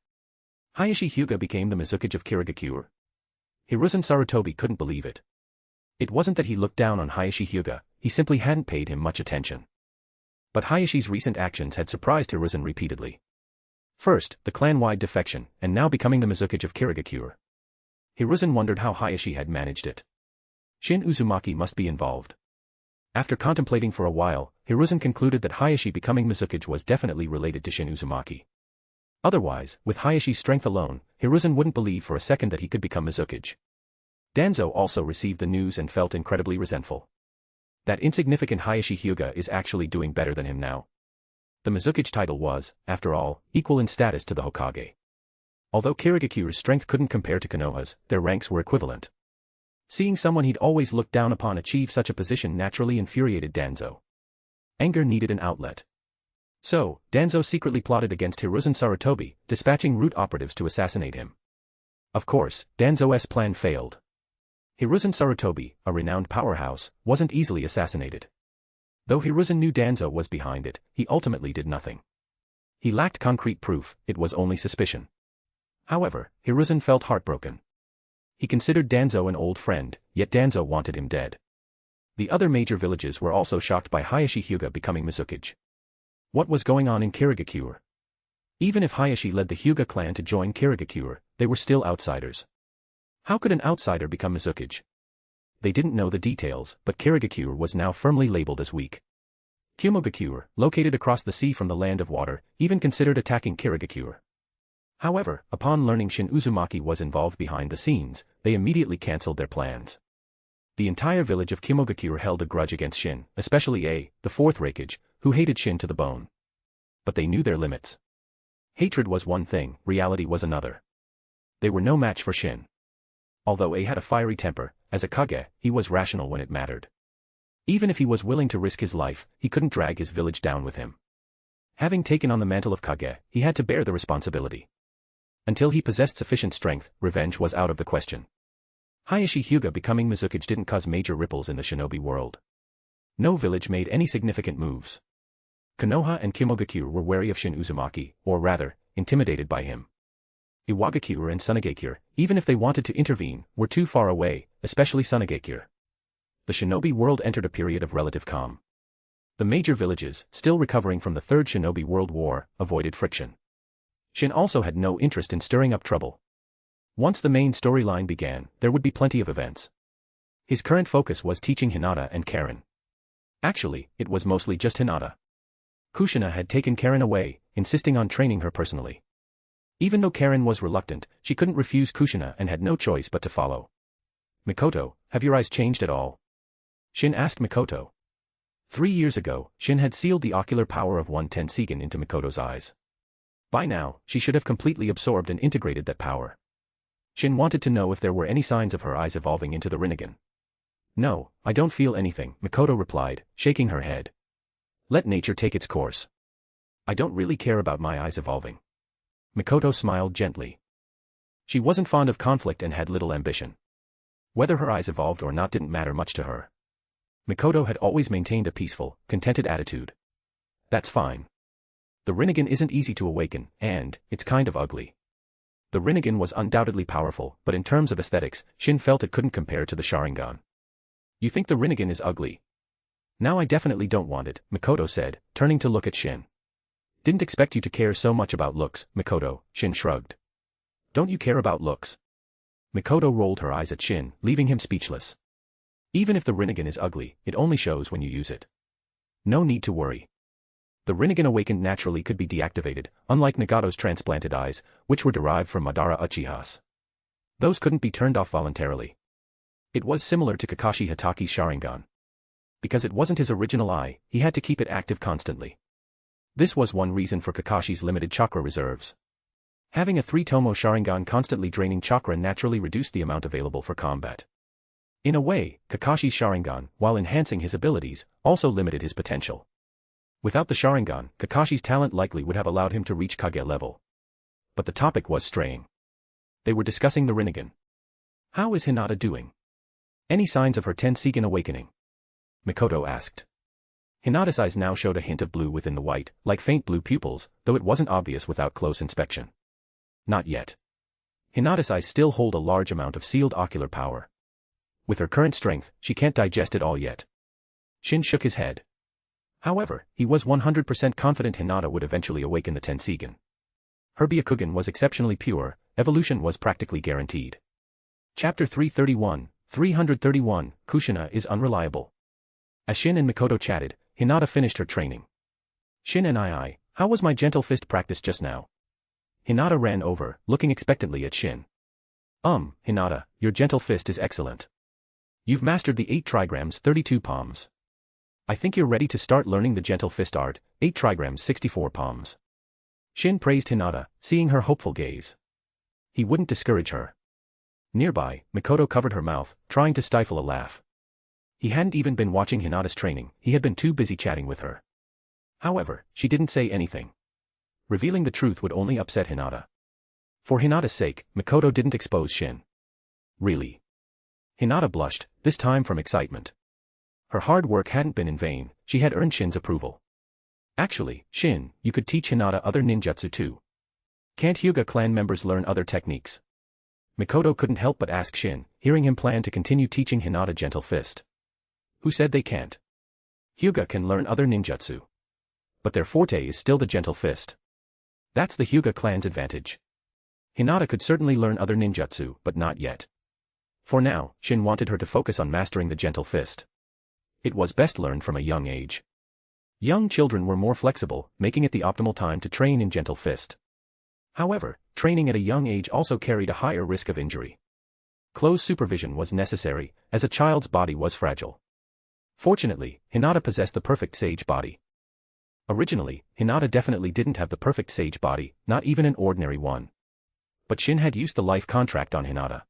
Hayashi Hyuga became the Mizukage of Kirigakure. Hiruzen Sarutobi couldn't believe it. It wasn't that he looked down on Hayashi Hyuga, he simply hadn't paid him much attention. But Hayashi's recent actions had surprised Hiruzen repeatedly. First, the clan-wide defection, and now becoming the Mizukage of Kirigakure. Hiruzen wondered how Hayashi had managed it. Shin Uzumaki must be involved. After contemplating for a while, Hiruzen concluded that Hayashi becoming Mizukage was definitely related to Shin Uzumaki. Otherwise, with Hayashi's strength alone, Hiruzen wouldn't believe for a second that he could become Mizukage. Danzo also received the news and felt incredibly resentful. That insignificant Hayashi Hyuga is actually doing better than him now. The Mizukage title was, after all, equal in status to the Hokage. Although Kirigakure's strength couldn't compare to Konoha's, their ranks were equivalent. Seeing someone he'd always looked down upon achieve such a position naturally infuriated Danzo. Anger needed an outlet. So, Danzo secretly plotted against Hiruzen Sarutobi, dispatching root operatives to assassinate him. Of course, Danzo's plan failed. Hiruzen Sarutobi, a renowned powerhouse, wasn't easily assassinated. Though Hiruzen knew Danzo was behind it, he ultimately did nothing. He lacked concrete proof, it was only suspicion. However, Hiruzen felt heartbroken. He considered Danzo an old friend, yet Danzo wanted him dead. The other major villages were also shocked by Hayashi Hyuga becoming Mizukage. What was going on in Kirigakure? Even if Hayashi led the Hyuga clan to join Kirigakure, they were still outsiders. How could an outsider become Mizukage? They didn't know the details, but Kirigakure was now firmly labeled as weak. Kumogakure, located across the sea from the Land of Water, even considered attacking Kirigakure. However, upon learning Shin Uzumaki was involved behind the scenes, they immediately cancelled their plans. The entire village of Kumogakure held a grudge against Shin, especially the 4th Reikage, who hated Shin to the bone. But they knew their limits. Hatred was one thing, reality was another. They were no match for Shin. Although had a fiery temper, as a Kage, he was rational when it mattered. Even if he was willing to risk his life, he couldn't drag his village down with him. Having taken on the mantle of Kage, he had to bear the responsibility. Until he possessed sufficient strength, revenge was out of the question. Hayashi Hyuga becoming Mizukage didn't cause major ripples in the shinobi world. No village made any significant moves. Konoha and Kumogakure were wary of Shin Uzumaki, or rather, intimidated by him. Iwagakure and Sunagakure, even if they wanted to intervene, were too far away, especially Sunagakure. The shinobi world entered a period of relative calm. The major villages, still recovering from the Third Shinobi World War, avoided friction. Shin also had no interest in stirring up trouble. Once the main storyline began, there would be plenty of events. His current focus was teaching Hinata and Karen. Actually, it was mostly just Hinata. Kushina had taken Karen away, insisting on training her personally. Even though Karen was reluctant, she couldn't refuse Kushina and had no choice but to follow. Mikoto, have your eyes changed at all? Shin asked Mikoto. 3 years ago, Shin had sealed the ocular power of one Tensigen into Mikoto's eyes. By now, she should have completely absorbed and integrated that power. Shin wanted to know if there were any signs of her eyes evolving into the Rinnegan. No, I don't feel anything, Mikoto replied, shaking her head. Let nature take its course. I don't really care about my eyes evolving. Mikoto smiled gently. She wasn't fond of conflict and had little ambition. Whether her eyes evolved or not didn't matter much to her. Mikoto had always maintained a peaceful, contented attitude. That's fine. The Rinnegan isn't easy to awaken, and it's kind of ugly. The Rinnegan was undoubtedly powerful, but in terms of aesthetics, Shin felt it couldn't compare to the Sharingan. You think the Rinnegan is ugly? Now I definitely don't want it, Mikoto said, turning to look at Shin. Didn't expect you to care so much about looks, Mikoto, Shin shrugged. Don't you care about looks? Mikoto rolled her eyes at Shin, leaving him speechless. Even if the Rinnegan is ugly, it only shows when you use it. No need to worry. The Rinnegan awakened naturally could be deactivated, unlike Nagato's transplanted eyes, which were derived from Madara Uchihas. Those couldn't be turned off voluntarily. It was similar to Kakashi Hataki's Sharingan. Because it wasn't his original eye, he had to keep it active constantly. This was one reason for Kakashi's limited chakra reserves. Having a 3-tomo Sharingan constantly draining chakra naturally reduced the amount available for combat. In a way, Kakashi's Sharingan, while enhancing his abilities, also limited his potential. Without the Sharingan, Kakashi's talent likely would have allowed him to reach Kage level. But the topic was straying. They were discussing the Rinnegan. How is Hinata doing? Any signs of her Tensigen awakening? Mikoto asked. Hinata's eyes now showed a hint of blue within the white, like faint blue pupils, though it wasn't obvious without close inspection. Not yet. Hinata's eyes still hold a large amount of sealed ocular power. With her current strength, she can't digest it all yet. Shin shook his head. However, he was 100% confident Hinata would eventually awaken the Tensigen. Her Byakugan was exceptionally pure, evolution was practically guaranteed. Chapter 331, Kushina is unreliable. As Shin and Mikoto chatted, Hinata finished her training. Shin and how was my gentle fist practice just now? Hinata ran over, looking expectantly at Shin. Hinata, your gentle fist is excellent. You've mastered the 8 trigrams 32 palms. I think you're ready to start learning the gentle fist art, 8 trigrams 64 palms. Shin praised Hinata, seeing her hopeful gaze. He wouldn't discourage her. Nearby, Mikoto covered her mouth, trying to stifle a laugh. He hadn't even been watching Hinata's training, he had been too busy chatting with her. However, she didn't say anything. Revealing the truth would only upset Hinata. For Hinata's sake, Mikoto didn't expose Shin. Really? Hinata blushed, this time from excitement. Her hard work hadn't been in vain, she had earned Shin's approval. Actually, Shin, you could teach Hinata other ninjutsu too. Can't Hyuga clan members learn other techniques? Mikoto couldn't help but ask Shin, hearing him plan to continue teaching Hinata gentle fist. Who said they can't? Hyuga can learn other ninjutsu. But their forte is still the gentle fist. That's the Hyuga clan's advantage. Hinata could certainly learn other ninjutsu, but not yet. For now, Shin wanted her to focus on mastering the gentle fist. It was best learned from a young age. Young children were more flexible, making it the optimal time to train in gentle fist. However, training at a young age also carried a higher risk of injury. Close supervision was necessary, as a child's body was fragile. Fortunately, Hinata possessed the perfect sage body. Originally, Hinata definitely didn't have the perfect sage body, not even an ordinary one. But Shin had used the life contract on Hinata.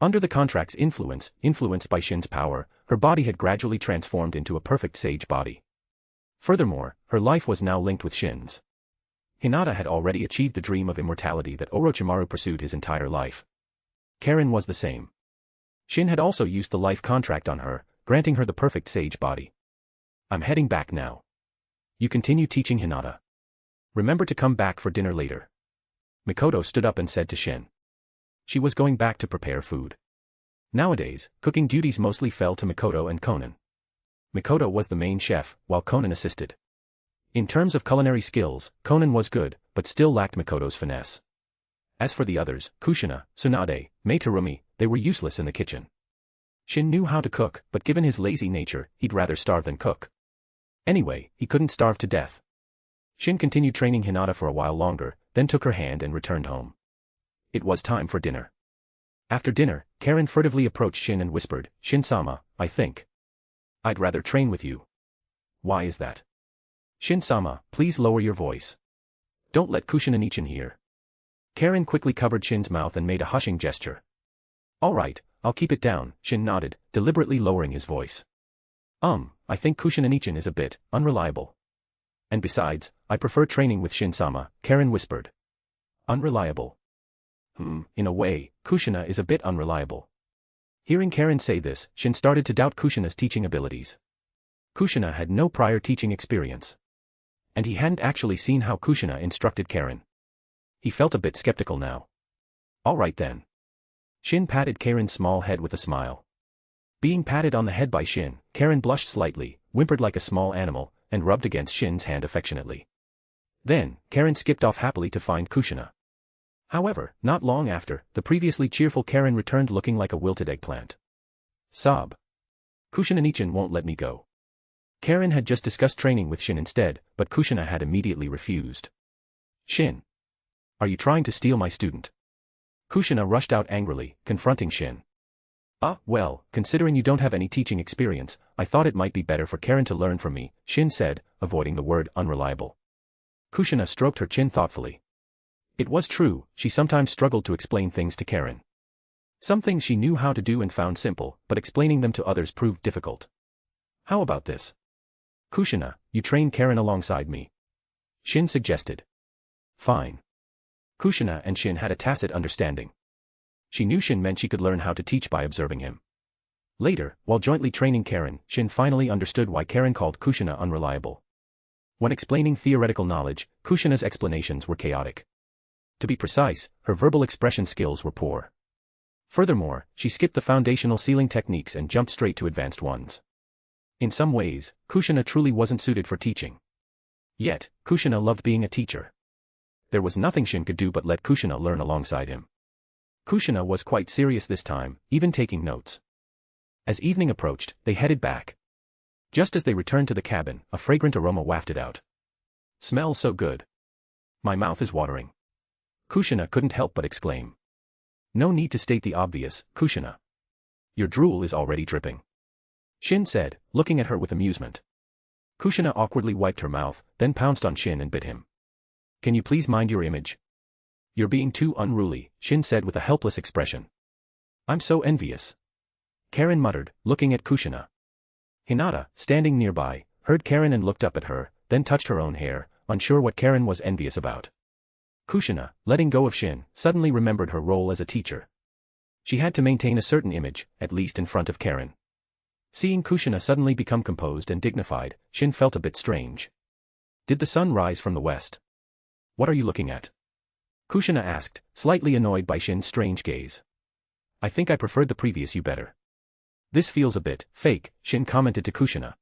Under the contract's influence, influenced by Shin's power, her body had gradually transformed into a perfect sage body. Furthermore, her life was now linked with Shin's. Hinata had already achieved the dream of immortality that Orochimaru pursued his entire life. Karen was the same. Shin had also used the life contract on her, granting her the perfect sage body. I'm heading back now. You continue teaching Hinata. Remember to come back for dinner later. Mikoto stood up and said to Shin. She was going back to prepare food. Nowadays, cooking duties mostly fell to Mikoto and Konan. Mikoto was the main chef, while Konan assisted. In terms of culinary skills, Konan was good, but still lacked Mikoto's finesse. As for the others, Kushina, Tsunade, Mei-Terumi, they were useless in the kitchen. Shin knew how to cook, but given his lazy nature, he'd rather starve than cook. Anyway, he couldn't starve to death. Shin continued training Hinata for a while longer, then took her hand and returned home. It was time for dinner. After dinner, Karen furtively approached Shin and whispered, "Shin-sama, I think I'd rather train with you." "Why is that?" "Shin-sama, please lower your voice. Don't let Kushina-nichan hear." Karen quickly covered Shin's mouth and made a hushing gesture. "All right, I'll keep it down," Shin nodded, deliberately lowering his voice. I think Kushina-nichan is a bit unreliable. And besides, I prefer training with Shin-sama," Karen whispered. "Unreliable?" In a way, Kushina is a bit unreliable." Hearing Karen say this, Shin started to doubt Kushina's teaching abilities. Kushina had no prior teaching experience. And he hadn't actually seen how Kushina instructed Karen. He felt a bit skeptical now. "All right then." Shin patted Karen's small head with a smile. Being patted on the head by Shin, Karen blushed slightly, whimpered like a small animal, and rubbed against Shin's hand affectionately. Then, Karen skipped off happily to find Kushina. However, not long after, the previously cheerful Karen returned looking like a wilted eggplant. Sob. "Kushina-nichan won't let me go." Karen had just discussed training with Shin instead, but Kushina had immediately refused. "Shin. Are you trying to steal my student?" Kushina rushed out angrily, confronting Shin. Well, considering you don't have any teaching experience, I thought it might be better for Karen to learn from me," Shin said, avoiding the word unreliable. Kushina stroked her chin thoughtfully. It was true, she sometimes struggled to explain things to Karen. Some things she knew how to do and found simple, but explaining them to others proved difficult. "How about this? Kushina, you train Karen alongside me," Shin suggested. "Fine." Kushina and Shin had a tacit understanding. She knew Shin meant she could learn how to teach by observing him. Later, while jointly training Karen, Shin finally understood why Karen called Kushina unreliable. When explaining theoretical knowledge, Kushina's explanations were chaotic. To be precise, her verbal expression skills were poor. Furthermore, she skipped the foundational sealing techniques and jumped straight to advanced ones. In some ways, Kushina truly wasn't suited for teaching. Yet, Kushina loved being a teacher. There was nothing Shin could do but let Kushina learn alongside him. Kushina was quite serious this time, even taking notes. As evening approached, they headed back. Just as they returned to the cabin, a fragrant aroma wafted out. "Smells so good. My mouth is watering." Kushina couldn't help but exclaim. "No need to state the obvious, Kushina. Your drool is already dripping," Shin said, looking at her with amusement. Kushina awkwardly wiped her mouth, then pounced on Shin and bit him. "Can you please mind your image? You're being too unruly," Shin said with a helpless expression. "I'm so envious," Karen muttered, looking at Kushina. Hinata, standing nearby, heard Karen and looked up at her, then touched her own hair, unsure what Karen was envious about. Kushina, letting go of Shin, suddenly remembered her role as a teacher. She had to maintain a certain image, at least in front of Karen. Seeing Kushina suddenly become composed and dignified, Shin felt a bit strange. "Did the sun rise from the west? What are you looking at?" Kushina asked, slightly annoyed by Shin's strange gaze. "I think I preferred the previous you better." "This feels a bit fake," Shin commented to Kushina.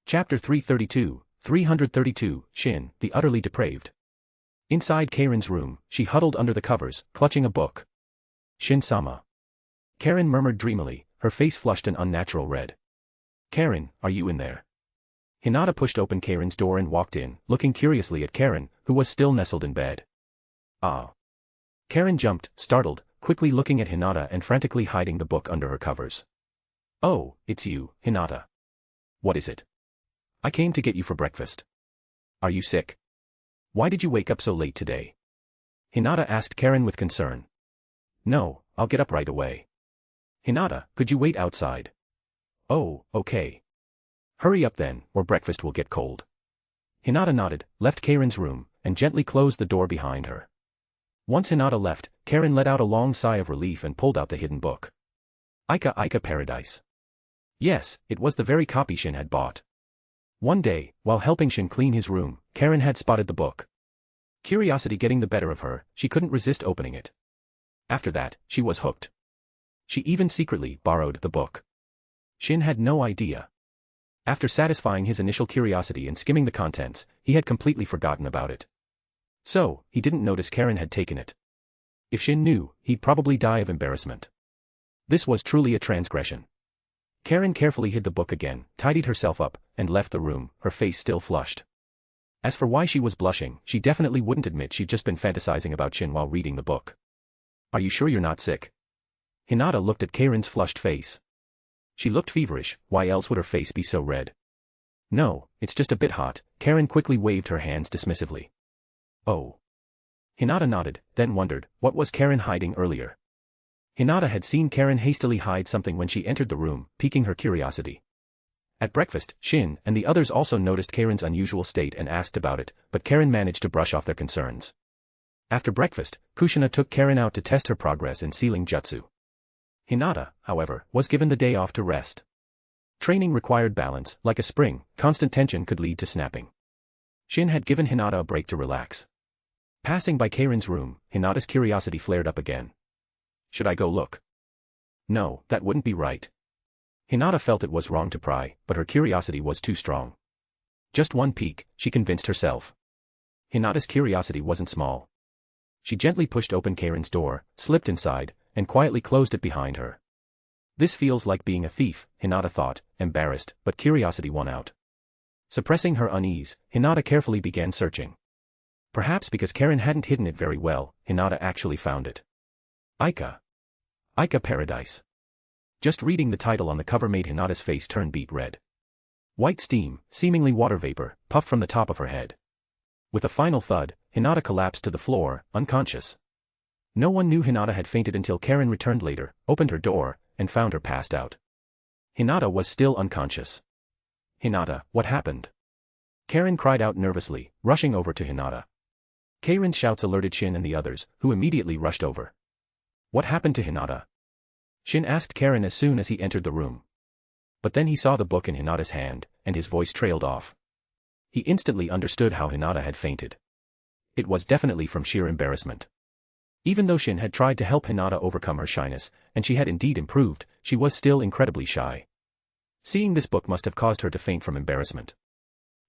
Chapter 332, Shin, the Utterly Depraved. Inside Karen's room, she huddled under the covers, clutching a book. "Shin-sama." Karen murmured dreamily, her face flushed an unnatural red. "Karen, are you in there?" Hinata pushed open Karen's door and walked in, looking curiously at Karen, who was still nestled in bed. "Ah." Karen jumped, startled, quickly looking at Hinata and frantically hiding the book under her covers. "Oh, it's you, Hinata. What is it?" "I came to get you for breakfast." "Are you sick? Why did you wake up so late today?" Hinata asked Karen with concern. "No, I'll get up right away." "Hinata, could you wait outside?" "Oh, okay. Hurry up then, or breakfast will get cold." Hinata nodded, left Karen's room, and gently closed the door behind her. Once Hinata left, Karen let out a long sigh of relief and pulled out the hidden book. Ika Paradise. Yes, it was the very copy Shin had bought. One day, while helping Shin clean his room, Karen had spotted the book. Curiosity getting the better of her, she couldn't resist opening it. After that, she was hooked. She even secretly borrowed the book. Shin had no idea. After satisfying his initial curiosity and skimming the contents, he had completely forgotten about it. So, he didn't notice Karen had taken it. If Shin knew, he'd probably die of embarrassment. This was truly a transgression. Karen carefully hid the book again, tidied herself up, and left the room, her face still flushed. As for why she was blushing, she definitely wouldn't admit she'd just been fantasizing about Shin while reading the book. Are you sure you're not sick? Hinata looked at Karen's flushed face. She looked feverish, why else would her face be so red? No, it's just a bit hot, Karen quickly waved her hands dismissively. Oh. Hinata nodded, then wondered, what was Karen hiding earlier? Hinata had seen Karen hastily hide something when she entered the room, piquing her curiosity. At breakfast, Shin and the others also noticed Karen's unusual state and asked about it, but Karen managed to brush off their concerns. After breakfast, Kushina took Karen out to test her progress in sealing jutsu. Hinata, however, was given the day off to rest. Training required balance, like a spring, constant tension could lead to snapping. Shin had given Hinata a break to relax. Passing by Karen's room, Hinata's curiosity flared up again. Should I go look? No, that wouldn't be right. Hinata felt it was wrong to pry, but her curiosity was too strong. Just one peek, she convinced herself. Hinata's curiosity wasn't small. She gently pushed open Karen's door, slipped inside, and quietly closed it behind her. This feels like being a thief, Hinata thought, embarrassed, but curiosity won out. Suppressing her unease, Hinata carefully began searching. Perhaps because Karen hadn't hidden it very well, Hinata actually found it. Ica Paradise. Just reading the title on the cover made Hinata's face turn beet red. White steam, seemingly water vapor, puffed from the top of her head. With a final thud, Hinata collapsed to the floor, unconscious. No one knew Hinata had fainted until Karen returned later, opened her door, and found her passed out. Hinata was still unconscious. Hinata, what happened? Karen cried out nervously, rushing over to Hinata. Karen's shouts alerted Shin and the others, who immediately rushed over. What happened to Hinata? Shin asked Karen as soon as he entered the room. But then he saw the book in Hinata's hand, and his voice trailed off. He instantly understood how Hinata had fainted. It was definitely from sheer embarrassment. Even though Shin had tried to help Hinata overcome her shyness, and she had indeed improved, she was still incredibly shy. Seeing this book must have caused her to faint from embarrassment.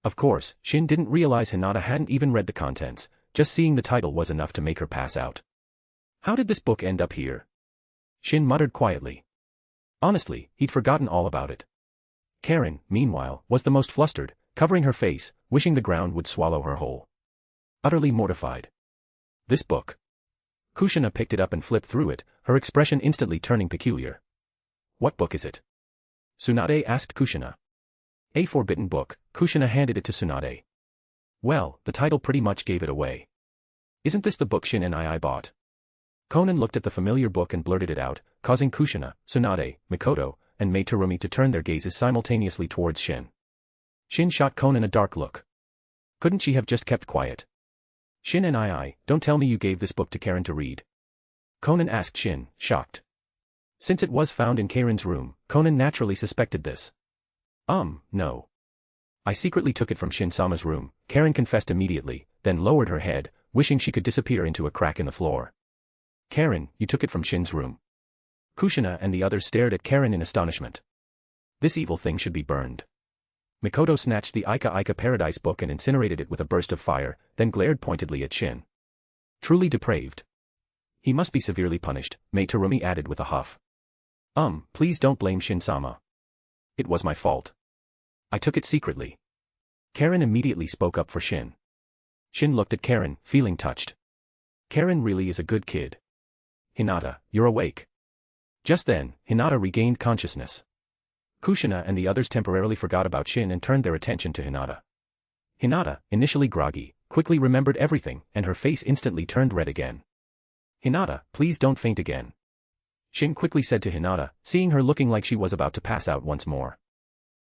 Of course, Shin didn't realize Hinata hadn't even read the contents, just seeing the title was enough to make her pass out. How did this book end up here? Shin muttered quietly. Honestly, he'd forgotten all about it. Karen, meanwhile, was the most flustered, covering her face, wishing the ground would swallow her whole. Utterly mortified. This book. Kushina picked it up and flipped through it, her expression instantly turning peculiar. What book is it? Tsunade asked Kushina. A forbidden book, Kushina handed it to Tsunade. Well, the title pretty much gave it away. Isn't this the book Shin and I bought? Konan looked at the familiar book and blurted it out, causing Kushina, Tsunade, Mikoto, and Mei Terumi to turn their gazes simultaneously towards Shin. Shin shot Konan a dark look. Couldn't she have just kept quiet? Shin and I, don't tell me you gave this book to Karen to read. Konan asked Shin, shocked. Since it was found in Karen's room, Konan naturally suspected this. No. I secretly took it from Shin-sama's room, Karen confessed immediately, then lowered her head, wishing she could disappear into a crack in the floor. Karen, you took it from Shin's room. Kushina and the others stared at Karen in astonishment. This evil thing should be burned. Mikoto snatched the Ica Paradise book and incinerated it with a burst of fire, then glared pointedly at Shin. Truly depraved. He must be severely punished, Mei Terumi added with a huff. Please don't blame Shin-sama. It was my fault. I took it secretly. Karen immediately spoke up for Shin. Shin looked at Karen, feeling touched. Karen really is a good kid. Hinata, you're awake. Just then, Hinata regained consciousness. Kushina and the others temporarily forgot about Shin and turned their attention to Hinata. Hinata, initially groggy, quickly remembered everything, and her face instantly turned red again. Hinata, please don't faint again. Shin quickly said to Hinata, seeing her looking like she was about to pass out once more.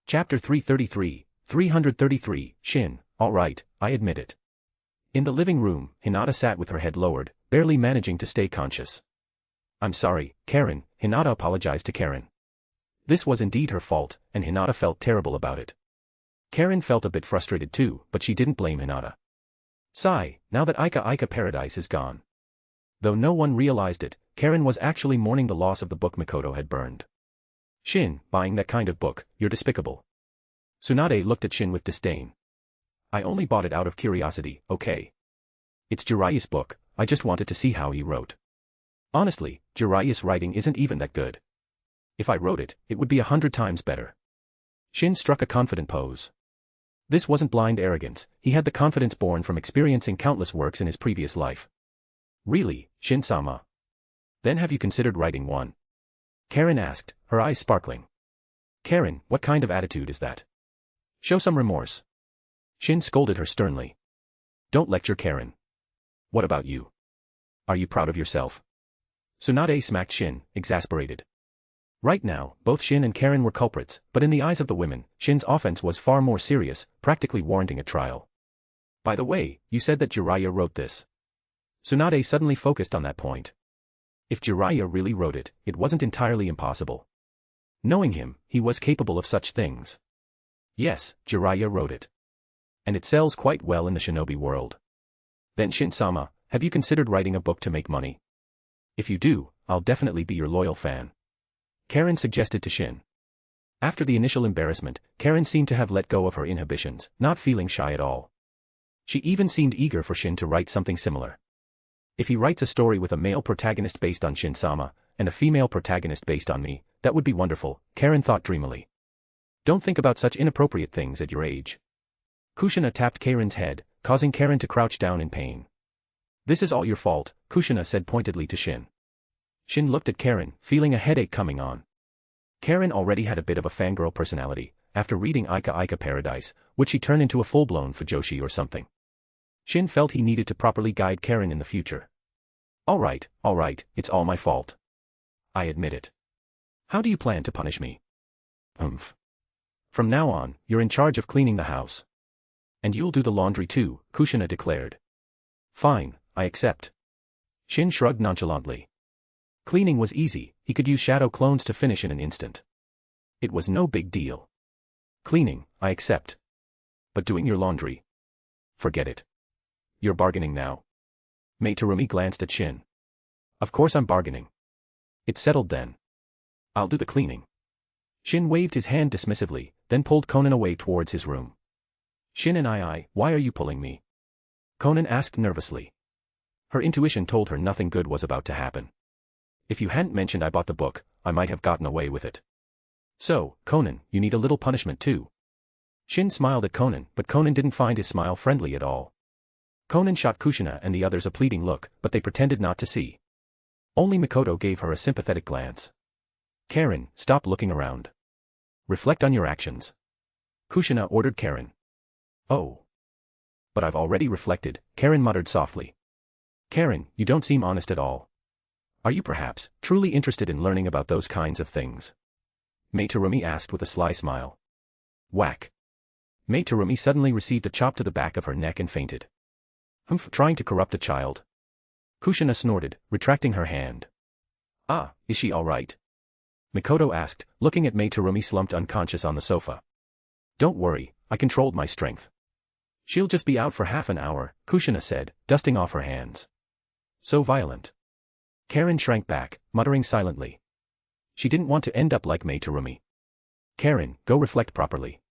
Chapter 333, Shin, all right, I admit it. In the living room, Hinata sat with her head lowered, barely managing to stay conscious. I'm sorry, Karen, Hinata apologized to Karen. This was indeed her fault, and Hinata felt terrible about it. Karen felt a bit frustrated too, but she didn't blame Hinata. Sigh, now that Ica Paradise is gone. Though no one realized it, Karen was actually mourning the loss of the book Mikoto had burned. Shin, buying that kind of book, you're despicable. Tsunade looked at Shin with disdain. I only bought it out of curiosity, okay? It's Jiraiya's book, I just wanted to see how he wrote. Honestly, Jiraiya's writing isn't even that good. If I wrote it, it would be 100 times better. Shin struck a confident pose. This wasn't blind arrogance, he had the confidence born from experiencing countless works in his previous life. Really, Shin-sama? Then have you considered writing one? Karen asked, her eyes sparkling. Karen, what kind of attitude is that? Show some remorse. Shin scolded her sternly. Don't lecture Karen. What about you? Are you proud of yourself? Tsunade smacked Shin, exasperated. Right now, both Shin and Karen were culprits, but in the eyes of the women, Shin's offense was far more serious, practically warranting a trial. By the way, you said that Jiraiya wrote this. Tsunade suddenly focused on that point. If Jiraiya really wrote it, it wasn't entirely impossible. Knowing him, he was capable of such things. Yes, Jiraiya wrote it. And it sells quite well in the shinobi world. Then Shin-sama, have you considered writing a book to make money? If you do, I'll definitely be your loyal fan. Karen suggested to Shin. After the initial embarrassment, Karen seemed to have let go of her inhibitions, not feeling shy at all. She even seemed eager for Shin to write something similar. If he writes a story with a male protagonist based on Shin-sama, and a female protagonist based on me, that would be wonderful, Karen thought dreamily. Don't think about such inappropriate things at your age. Kushina tapped Karen's head, causing Karen to crouch down in pain. This is all your fault, Kushina said pointedly to Shin. Shin looked at Karen, feeling a headache coming on. Karen already had a bit of a fangirl personality, after reading Ika Ika Paradise, would she turn into a full-blown fujoshi or something? Shin felt he needed to properly guide Karen in the future. All right, it's all my fault. I admit it. How do you plan to punish me? From now on, you're in charge of cleaning the house. And you'll do the laundry too, Kushina declared. Fine, I accept. Shin shrugged nonchalantly. Cleaning was easy, he could use shadow clones to finish in an instant. It was no big deal. Cleaning, I accept. But doing your laundry? Forget it. You're bargaining now. Mei Terumi glanced at Shin. Of course I'm bargaining. It's settled then. I'll do the cleaning. Shin waved his hand dismissively, then pulled Conan away towards his room. Shin and why are you pulling me? Conan asked nervously. Her intuition told her nothing good was about to happen. If you hadn't mentioned I bought the book, I might have gotten away with it. So, Conan, you need a little punishment too. Shin smiled at Conan, but Conan didn't find his smile friendly at all. Conan shot Kushina and the others a pleading look, but they pretended not to see. Only Mikoto gave her a sympathetic glance. Karen, stop looking around. Reflect on your actions. Kushina ordered Karen. Oh. But I've already reflected, Karen muttered softly. Karen, you don't seem honest at all. Are you perhaps truly interested in learning about those kinds of things? Mei Terumi asked with a sly smile. Whack. Mei Terumi suddenly received a chop to the back of her neck and fainted. Trying to corrupt a child. Kushina snorted, retracting her hand. Ah, is she all right? Mikoto asked, looking at Mei Terumi slumped unconscious on the sofa. Don't worry, I controlled my strength. She'll just be out for half an hour, Kushina said, dusting off her hands. So violent. Karen shrank back, muttering silently. She didn't want to end up like Mei Terumi. Karen, go reflect properly.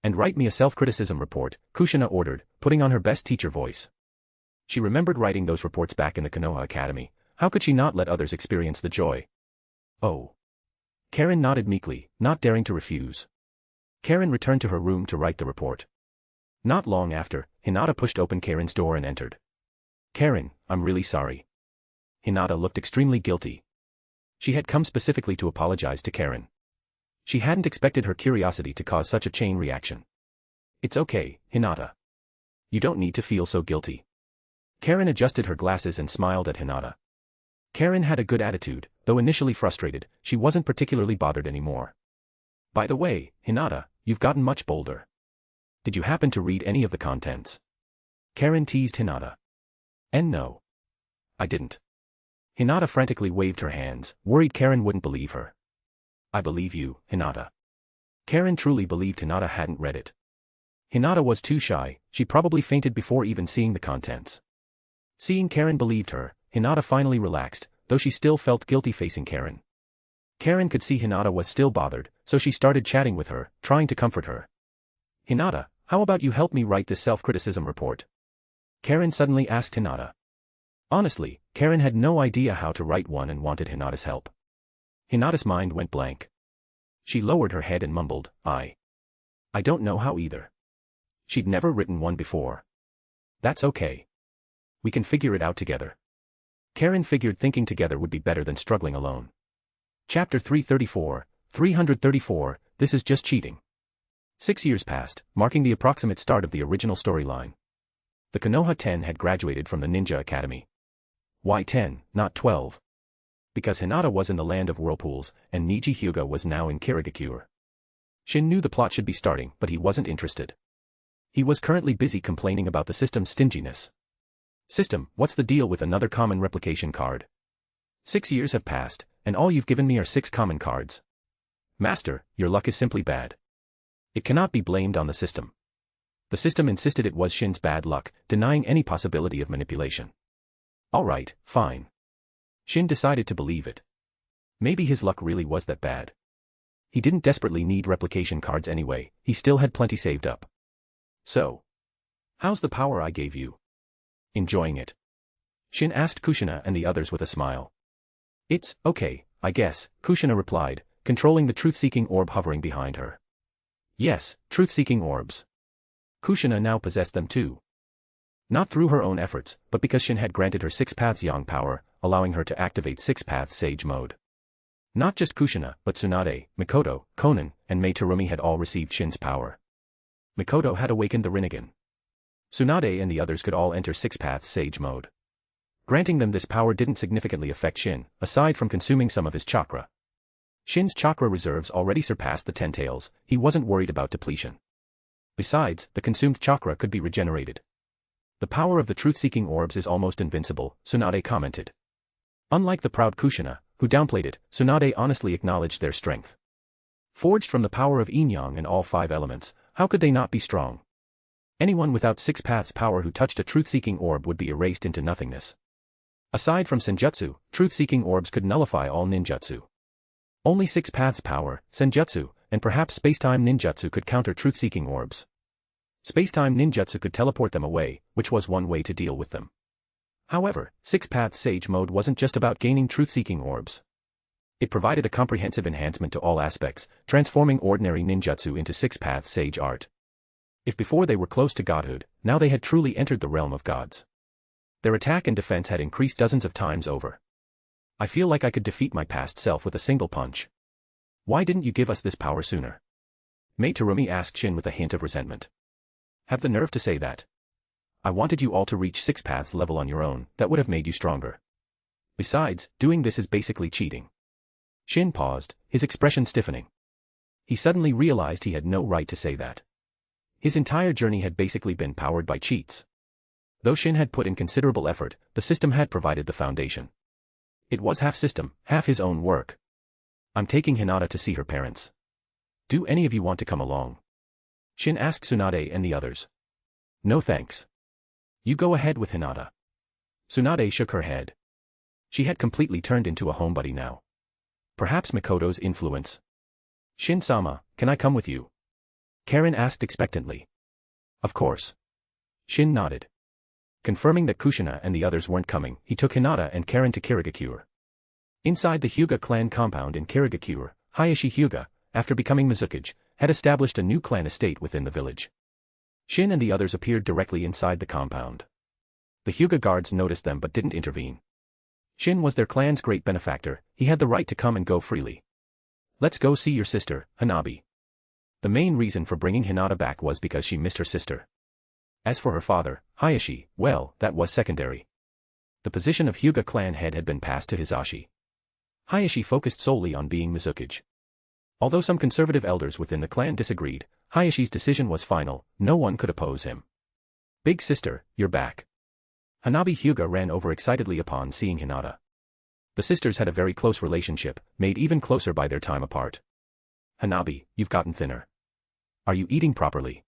And write me a self-criticism report, Kushina ordered, putting on her best teacher voice. She remembered writing those reports back in the Konoha Academy. How could she not let others experience the joy? Oh. Karen nodded meekly, not daring to refuse. Karen returned to her room to write the report. Not long after, Hinata pushed open Karen's door and entered. Karen, I'm really sorry. Hinata looked extremely guilty. She had come specifically to apologize to Karen. She hadn't expected her curiosity to cause such a chain reaction. It's okay, Hinata. You don't need to feel so guilty. Karen adjusted her glasses and smiled at Hinata. Karen had a good attitude, though initially frustrated, she wasn't particularly bothered anymore. By the way, Hinata, you've gotten much bolder. Did you happen to read any of the contents? Karen teased Hinata. And no. I didn't. Hinata frantically waved her hands, worried Karen wouldn't believe her. I believe you, Hinata. Karen truly believed Hinata hadn't read it. Hinata was too shy, she probably fainted before even seeing the contents. Seeing Karen believed her, Hinata finally relaxed, though she still felt guilty facing Karen. Karen could see Hinata was still bothered, so she started chatting with her, trying to comfort her. Hinata, how about you help me write this self-criticism report? Karen suddenly asked Hinata. Honestly, Karen had no idea how to write one and wanted Hinata's help. Hinata's mind went blank. She lowered her head and mumbled, I don't know how either. She'd never written one before. That's okay. We can figure it out together. Karen figured thinking together would be better than struggling alone. Chapter 334, This is just cheating. 6 years passed, marking the approximate start of the original storyline. The Konoha 10 had graduated from the Ninja Academy. Why 10, not 12? Because Hinata was in the Land of Whirlpools, and Niji Hyuga was now in Kirigakure. Shin knew the plot should be starting, but he wasn't interested. He was currently busy complaining about the system's stinginess. System, what's the deal with another common replication card? 6 years have passed, and all you've given me are 6 common cards. Master, your luck is simply bad. It cannot be blamed on the system. The system insisted it was Shin's bad luck, denying any possibility of manipulation. Alright, fine. Shin decided to believe it. Maybe his luck really was that bad. He didn't desperately need replication cards anyway, he still had plenty saved up. So, how's the power I gave you? Enjoying it? Shin asked Kushina and the others with a smile. It's okay, I guess, Kushina replied, controlling the truth-seeking orb hovering behind her. Yes, truth-seeking orbs. Kushina now possessed them too. Not through her own efforts, but because Shin had granted her 6 paths yang power, allowing her to activate 6 paths sage mode. Not just Kushina, but Tsunade, Mikoto, Konan, and Mei Terumi had all received Shin's power. Mikoto had awakened the Rinnegan. Tsunade and the others could all enter 6 paths sage mode. Granting them this power didn't significantly affect Shin, aside from consuming some of his chakra. Shin's chakra reserves already surpassed the 10 tails, he wasn't worried about depletion. Besides, the consumed chakra could be regenerated. The power of the truth-seeking orbs is almost invincible, Tsunade commented. Unlike the proud Kushina, who downplayed it, Tsunade honestly acknowledged their strength. Forged from the power of yin-yang and all 5 elements, how could they not be strong? Anyone without 6 paths power who touched a truth-seeking orb would be erased into nothingness. Aside from senjutsu, truth-seeking orbs could nullify all ninjutsu. Only 6 paths power, senjutsu, and perhaps space-time ninjutsu could counter truth-seeking orbs. Space-time ninjutsu could teleport them away, which was one way to deal with them. However, 6 paths sage mode wasn't just about gaining truth-seeking orbs. It provided a comprehensive enhancement to all aspects, transforming ordinary ninjutsu into 6 paths sage art. If before they were close to godhood, now they had truly entered the realm of gods. Their attack and defense had increased dozens of times over. I feel like I could defeat my past self with a single punch. Why didn't you give us this power sooner? Mei Terumi asked Shin with a hint of resentment. Have the nerve to say that. I wanted you all to reach 6 paths level on your own, that would have made you stronger. Besides, doing this is basically cheating. Shin paused, his expression stiffening. He suddenly realized he had no right to say that. His entire journey had basically been powered by cheats. Though Shin had put in considerable effort, the system had provided the foundation. It was half system, half his own work. I'm taking Hinata to see her parents. Do any of you want to come along? Shin asked Tsunade and the others. No thanks. You go ahead with Hinata. Tsunade shook her head. She had completely turned into a homebody now. Perhaps Mikoto's influence. Shin-sama, can I come with you? Karen asked expectantly. Of course. Shin nodded. Confirming that Kushina and the others weren't coming, he took Hinata and Karen to Kirigakure. Inside the Hyuga clan compound in Kirigakure, Hayashi Hyuga, after becoming Mizukage, had established a new clan estate within the village. Shin and the others appeared directly inside the compound. The Hyuga guards noticed them but didn't intervene. Shin was their clan's great benefactor, he had the right to come and go freely. Let's go see your sister, Hanabi. The main reason for bringing Hinata back was because she missed her sister. As for her father, Hayashi, well, that was secondary. The position of Hyuga clan head had been passed to Hisashi. Hayashi focused solely on being Mizukage. Although some conservative elders within the clan disagreed, Hayashi's decision was final, no one could oppose him. Big sister, you're back. Hanabi Hyuga ran over excitedly upon seeing Hinata. The sisters had a very close relationship, made even closer by their time apart. Hanabi, you've gotten thinner. Are you eating properly?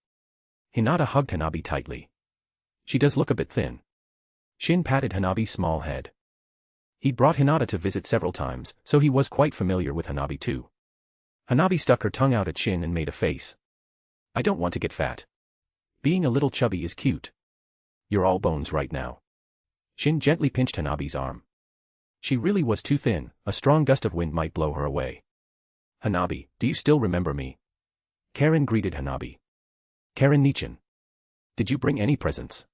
Hinata hugged Hanabi tightly. She does look a bit thin. Shin patted Hanabi's small head. He'd brought Hinata to visit several times, so he was quite familiar with Hanabi too. Hanabi stuck her tongue out at Shin and made a face. I don't want to get fat. Being a little chubby is cute. You're all bones right now. Shin gently pinched Hanabi's arm. She really was too thin, a strong gust of wind might blow her away. Hanabi, do you still remember me? Karen greeted Hanabi. Karen Nichin. Did you bring any presents?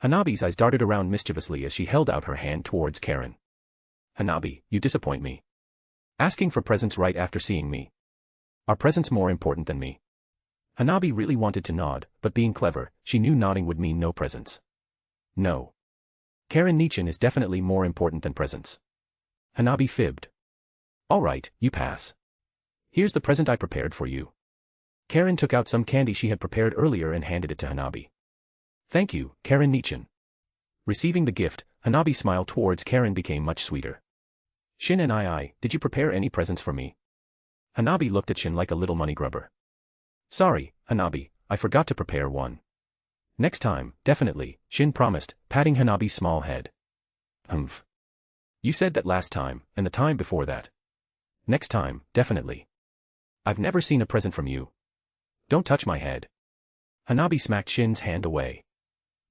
Hanabi's eyes darted around mischievously as she held out her hand towards Karen. Hanabi, you disappoint me. Asking for presents right after seeing me. Are presents more important than me? Hanabi really wanted to nod, but being clever, she knew nodding would mean no presents. No. Karen Nichin is definitely more important than presents. Hanabi fibbed. Alright, you pass. Here's the present I prepared for you. Karen took out some candy she had prepared earlier and handed it to Hanabi. Thank you, Karen Nichin. Receiving the gift, Hanabi's smile towards Karen became much sweeter. Shin and I, did you prepare any presents for me? Hanabi looked at Shin like a little money grubber. Sorry, Hanabi, I forgot to prepare one. Next time, definitely, Shin promised, patting Hanabi's small head. Humph. You said that last time, and the time before that. Next time, definitely. I've never seen a present from you. Don't touch my head. Hanabi smacked Shin's hand away.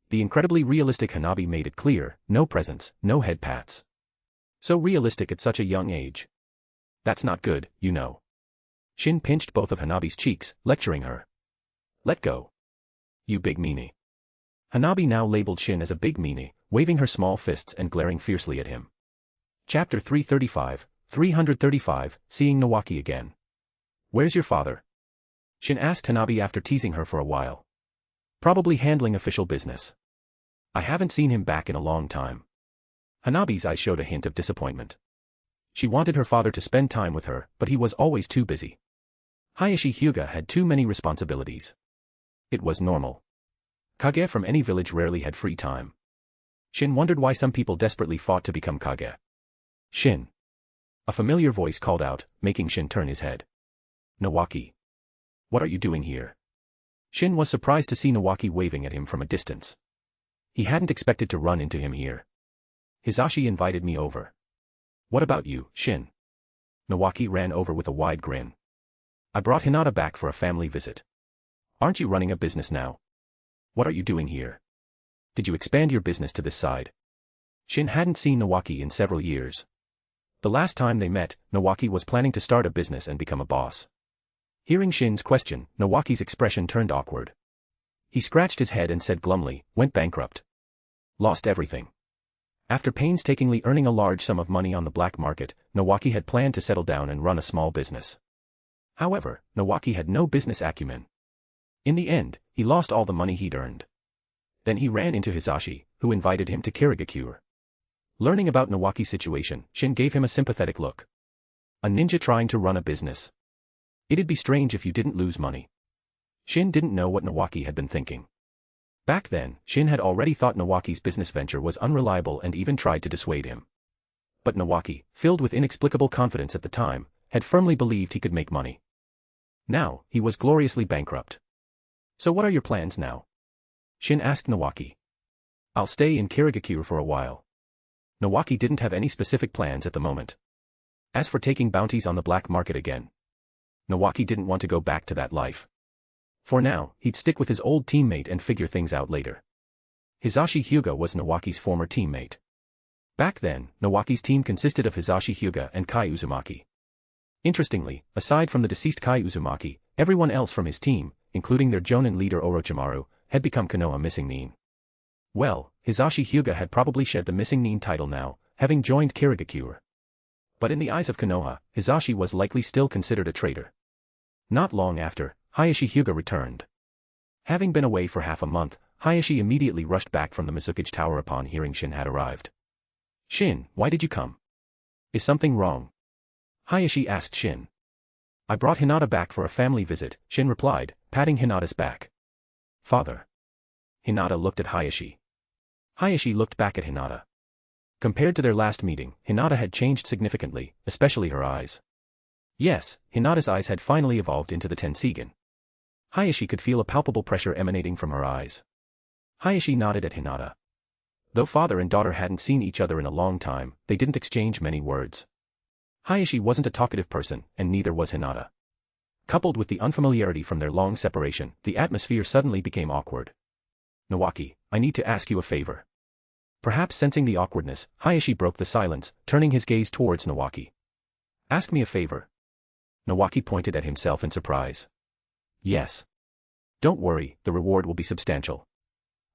The incredibly realistic Hanabi made it clear, no presents, no head pats. So realistic at such a young age. That's not good, you know. Shin pinched both of Hanabi's cheeks, lecturing her. Let go. You big meanie. Hanabi now labeled Shin as a big meanie, waving her small fists and glaring fiercely at him. Chapter 335, Seeing Nawaki Again. Where's your father? Shin asked Hanabi after teasing her for a while. Probably handling official business. I haven't seen him back in a long time. Hanabi's eyes showed a hint of disappointment. She wanted her father to spend time with her, but he was always too busy. Hayashi Hyuga had too many responsibilities. It was normal. Kage from any village rarely had free time. Shin wondered why some people desperately fought to become Kage. Shin. A familiar voice called out, making Shin turn his head. Nawaki. What are you doing here? Shin was surprised to see Nawaki waving at him from a distance. He hadn't expected to run into him here. Hisashi invited me over. What about you, Shin? Nawaki ran over with a wide grin. I brought Hinata back for a family visit. Aren't you running a business now? What are you doing here? Did you expand your business to this side? Shin hadn't seen Nawaki in several years. The last time they met, Nawaki was planning to start a business and become a boss. Hearing Shin's question, Nawaki's expression turned awkward. He scratched his head and said glumly, went bankrupt. Lost everything. After painstakingly earning a large sum of money on the black market, Nawaki had planned to settle down and run a small business. However, Nawaki had no business acumen. In the end, he lost all the money he'd earned. Then he ran into Hisashi, who invited him to Kirigakure. Learning about Nawaki's situation, Shin gave him a sympathetic look. A ninja trying to run a business. It'd be strange if you didn't lose money. Shin didn't know what Nawaki had been thinking. Back then, Shin had already thought Nawaki's business venture was unreliable and even tried to dissuade him. But Nawaki, filled with inexplicable confidence at the time, had firmly believed he could make money. Now, he was gloriously bankrupt. So what are your plans now? Shin asked Nawaki. I'll stay in Kirigakure for a while. Nawaki didn't have any specific plans at the moment. As for taking bounties on the black market again, Nawaki didn't want to go back to that life. For now, he'd stick with his old teammate and figure things out later. Hisashi Hyuga was Nawaki's former teammate. Back then, Nawaki's team consisted of Hisashi Hyuga and Kai Uzumaki. Interestingly, aside from the deceased Kai Uzumaki, everyone else from his team, including their Jonin leader Orochimaru, had become Konoha Missing Nin. Well, Hisashi Hyuga had probably shed the Missing Nin title now, having joined Kirigakure. But in the eyes of Konoha, Hisashi was likely still considered a traitor. Not long after, Hayashi Hyuga returned. Having been away for half a month, Hayashi immediately rushed back from the Mizukage Tower upon hearing Shin had arrived. Shin, why did you come? Is something wrong? Hayashi asked Shin. I brought Hinata back for a family visit, Shin replied, patting Hinata's back. Father. Hinata looked at Hayashi. Hayashi looked back at Hinata. Compared to their last meeting, Hinata had changed significantly, especially her eyes. Yes, Hinata's eyes had finally evolved into the Tensigen. Hayashi could feel a palpable pressure emanating from her eyes. Hayashi nodded at Hinata. Though father and daughter hadn't seen each other in a long time, they didn't exchange many words. Hayashi wasn't a talkative person, and neither was Hinata. Coupled with the unfamiliarity from their long separation, the atmosphere suddenly became awkward. Nawaki, I need to ask you a favor. Perhaps sensing the awkwardness, Hayashi broke the silence, turning his gaze towards Nawaki. Ask me a favor. Nawaki pointed at himself in surprise. Yes. Don't worry, the reward will be substantial.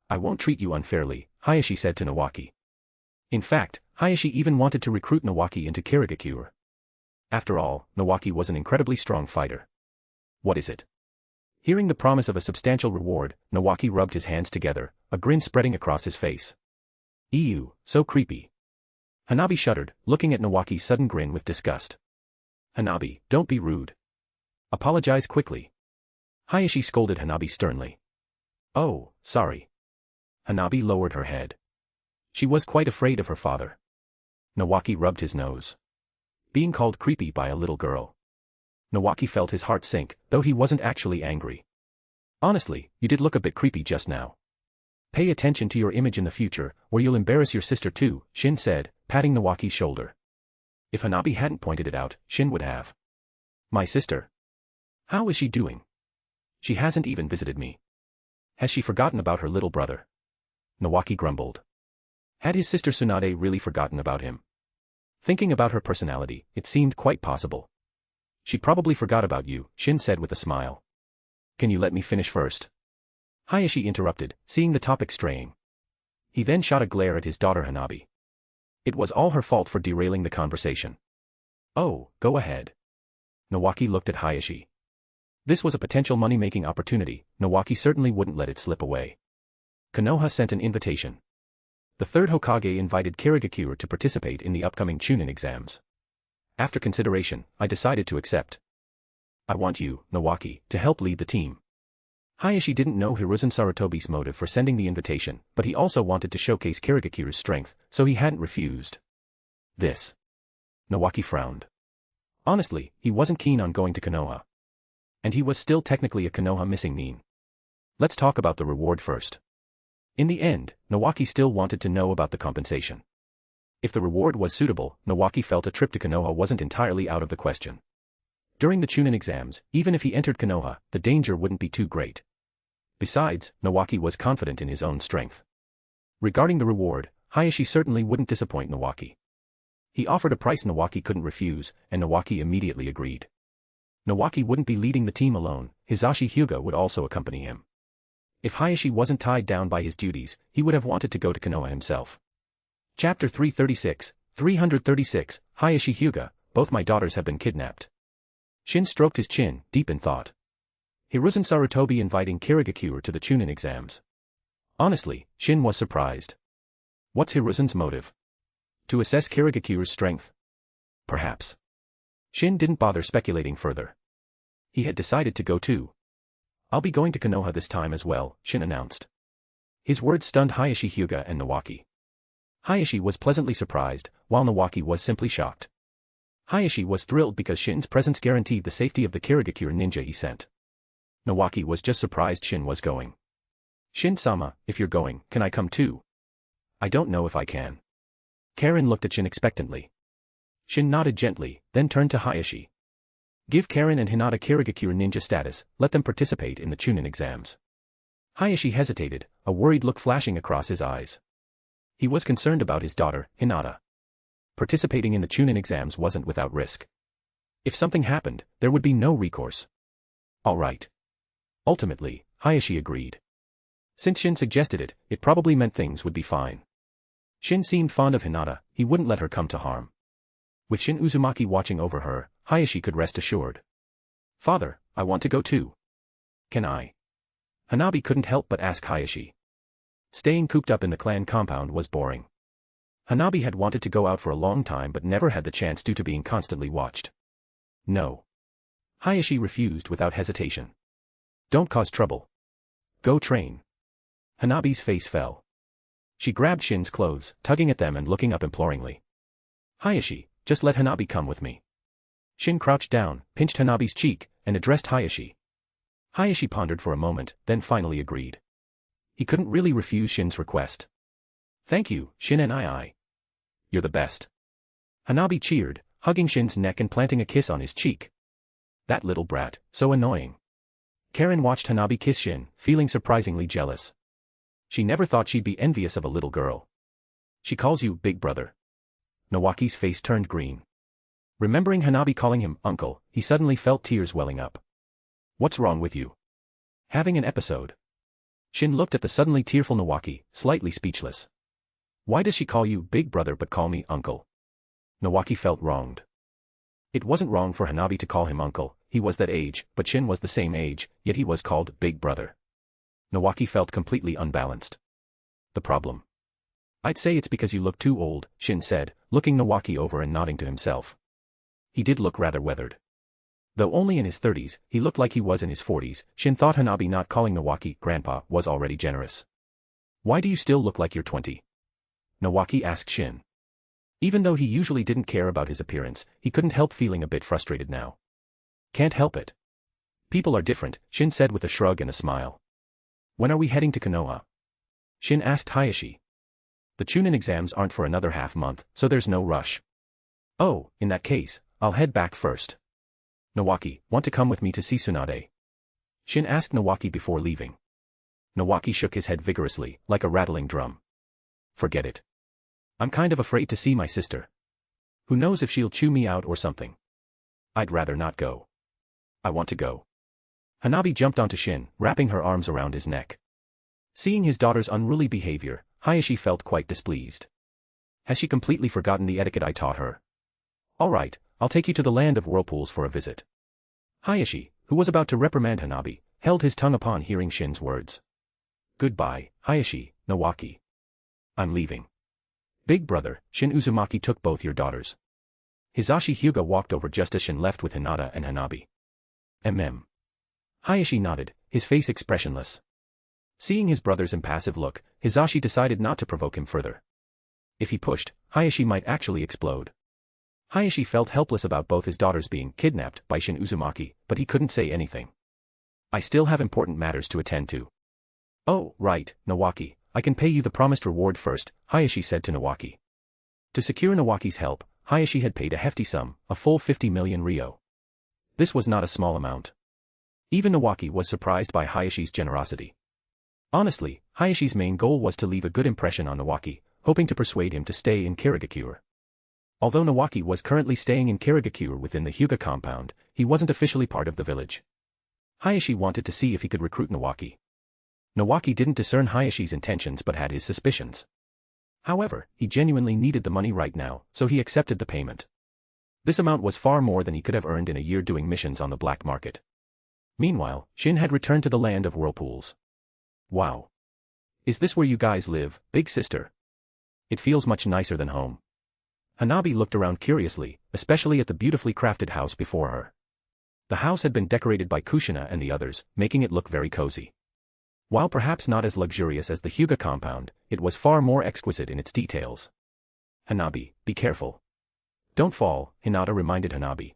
I won't treat you unfairly, Hayashi said to Nawaki. In fact, Hayashi even wanted to recruit Nawaki into Kirigakure. After all, Nawaki was an incredibly strong fighter. What is it? Hearing the promise of a substantial reward, Nawaki rubbed his hands together, a grin spreading across his face. Ew, so creepy. Hanabi shuddered, looking at Nawaki's sudden grin with disgust. Hanabi, don't be rude. Apologize quickly. Hayashi scolded Hanabi sternly. Oh, sorry. Hanabi lowered her head. She was quite afraid of her father. Nawaki rubbed his nose. Being called creepy by a little girl. Nawaki felt his heart sink, though he wasn't actually angry. Honestly, you did look a bit creepy just now. Pay attention to your image in the future, or you'll embarrass your sister too, Shin said, patting Nawaki's shoulder. If Hanabi hadn't pointed it out, Shin would have. My sister? How is she doing? She hasn't even visited me. Has she forgotten about her little brother? Nawaki grumbled. Had his sister Tsunade really forgotten about him? Thinking about her personality, it seemed quite possible. She probably forgot about you, Shin said with a smile. Can you let me finish first? Hayashi interrupted, seeing the topic straying. He then shot a glare at his daughter Hanabi. It was all her fault for derailing the conversation. Oh, go ahead. Nawaki looked at Hayashi. This was a potential money-making opportunity, Nawaki certainly wouldn't let it slip away. Konoha sent an invitation. The third Hokage invited Kirigakure to participate in the upcoming Chunin exams. After consideration, I decided to accept. I want you, Nawaki, to help lead the team. Hayashi didn't know Hiruzen Sarutobi's motive for sending the invitation, but he also wanted to showcase Kirigakure's strength, so he hadn't refused. This. Nawaki frowned. Honestly, he wasn't keen on going to Konoha. And he was still technically a Konoha missing mean. Let's talk about the reward first. In the end, Nawaki still wanted to know about the compensation. If the reward was suitable, Nawaki felt a trip to Konoha wasn't entirely out of the question. During the Chunin exams, even if he entered Konoha, the danger wouldn't be too great. Besides, Nawaki was confident in his own strength. Regarding the reward, Hayashi certainly wouldn't disappoint Nawaki. He offered a price Nawaki couldn't refuse, and Nawaki immediately agreed. Nawaki wouldn't be leading the team alone, Hisashi Hyuga would also accompany him. If Hayashi wasn't tied down by his duties, he would have wanted to go to Konoha himself. Chapter 336, Hayashi Hyuga, both my daughters have been kidnapped. Shin stroked his chin, deep in thought. Hiruzen Sarutobi inviting Kirigakure to the Chunin exams. Honestly, Shin was surprised. What's Hiruzen's motive? To assess Kirigakure's strength? Perhaps. Shin didn't bother speculating further. He had decided to go too. I'll be going to Konoha this time as well, Shin announced. His words stunned Hayashi Hyuga and Nawaki. Hayashi was pleasantly surprised, while Nawaki was simply shocked. Hayashi was thrilled because Shin's presence guaranteed the safety of the Kirigakure ninja he sent. Nawaki was just surprised Shin was going. Shin-sama, if you're going, can I come too? I don't know if I can. Karen looked at Shin expectantly. Shin nodded gently, then turned to Hayashi. Give Karen and Hinata Kirigakure ninja status, let them participate in the Chunin exams. Hayashi hesitated, a worried look flashing across his eyes. He was concerned about his daughter, Hinata. Participating in the Chunin exams wasn't without risk. If something happened, there would be no recourse. All right. Ultimately, Hayashi agreed. Since Shin suggested it, it probably meant things would be fine. Shin seemed fond of Hinata, he wouldn't let her come to harm. With Shin Uzumaki watching over her, Hayashi could rest assured. Father, I want to go too. Can I? Hanabi couldn't help but ask Hayashi. Staying cooped up in the clan compound was boring. Hanabi had wanted to go out for a long time but never had the chance due to being constantly watched. No. Hayashi refused without hesitation. Don't cause trouble. Go train. Hanabi's face fell. She grabbed Shin's clothes, tugging at them and looking up imploringly. Hayashi, just let Hanabi come with me. Shin crouched down, pinched Hanabi's cheek, and addressed Hayashi. Hayashi pondered for a moment, then finally agreed. He couldn't really refuse Shin's request. Thank you, Shin and I. You're the best. Hanabi cheered, hugging Shin's neck and planting a kiss on his cheek. That little brat, so annoying. Karen watched Hanabi kiss Shin, feeling surprisingly jealous. She never thought she'd be envious of a little girl. She calls you big brother. Nawaki's face turned green. Remembering Hanabi calling him uncle, he suddenly felt tears welling up. What's wrong with you? Having an episode? Shin looked at the suddenly tearful Nawaki, slightly speechless. Why does she call you big brother but call me uncle? Nawaki felt wronged. It wasn't wrong for Hanabi to call him uncle, he was that age, but Shin was the same age, yet he was called big brother. Nawaki felt completely unbalanced. The problem? I'd say it's because you look too old, Shin said, looking Nawaki over and nodding to himself. He did look rather weathered. Though only in his 30s, he looked like he was in his 40s, Shin thought Hanabi not calling Nawaki grandpa was already generous. Why do you still look like you're 20? Nawaki asked Shin. Even though he usually didn't care about his appearance, he couldn't help feeling a bit frustrated now. Can't help it. People are different, Shin said with a shrug and a smile. When are we heading to Konoha? Shin asked Hayashi. The Chunin exams aren't for another half-month, so there's no rush. Oh, in that case, I'll head back first. Nawaki, want to come with me to see Tsunade? Shin asked Nawaki before leaving. Nawaki shook his head vigorously, like a rattling drum. Forget it. I'm kind of afraid to see my sister. Who knows if she'll chew me out or something. I'd rather not go. I want to go. Hanabi jumped onto Shin, wrapping her arms around his neck. Seeing his daughter's unruly behavior, Hayashi felt quite displeased. Has she completely forgotten the etiquette I taught her? All right, I'll take you to the Land of Whirlpools for a visit. Hayashi, who was about to reprimand Hanabi, held his tongue upon hearing Shin's words. Goodbye, Hayashi, Nawaki. I'm leaving. Big brother, Shin Uzumaki took both your daughters. Hisashi Hyuga walked over just as Shin left with Hinata and Hanabi. Hayashi nodded, his face expressionless. Seeing his brother's impassive look, Hisashi decided not to provoke him further. If he pushed, Hayashi might actually explode. Hayashi felt helpless about both his daughters being kidnapped by Shin Uzumaki, but he couldn't say anything. I still have important matters to attend to. Oh, right, Nawaki, I can pay you the promised reward first, Hayashi said to Nawaki. To secure Nawaki's help, Hayashi had paid a hefty sum, a full 50 million ryo. This was not a small amount. Even Nawaki was surprised by Hayashi's generosity. Honestly, Hayashi's main goal was to leave a good impression on Nawaki, hoping to persuade him to stay in Kirigakure. Although Nawaki was currently staying in Kirigakure within the Hyuga compound, he wasn't officially part of the village. Hayashi wanted to see if he could recruit Nawaki. Nawaki didn't discern Hayashi's intentions but had his suspicions. However, he genuinely needed the money right now, so he accepted the payment. This amount was far more than he could have earned in a year doing missions on the black market. Meanwhile, Shin had returned to the Land of Whirlpools. Wow. Is this where you guys live, big sister? It feels much nicer than home. Hanabi looked around curiously, especially at the beautifully crafted house before her. The house had been decorated by Kushina and the others, making it look very cozy. While perhaps not as luxurious as the Hyuga compound, it was far more exquisite in its details. Hanabi, be careful. Don't fall, Hinata reminded Hanabi.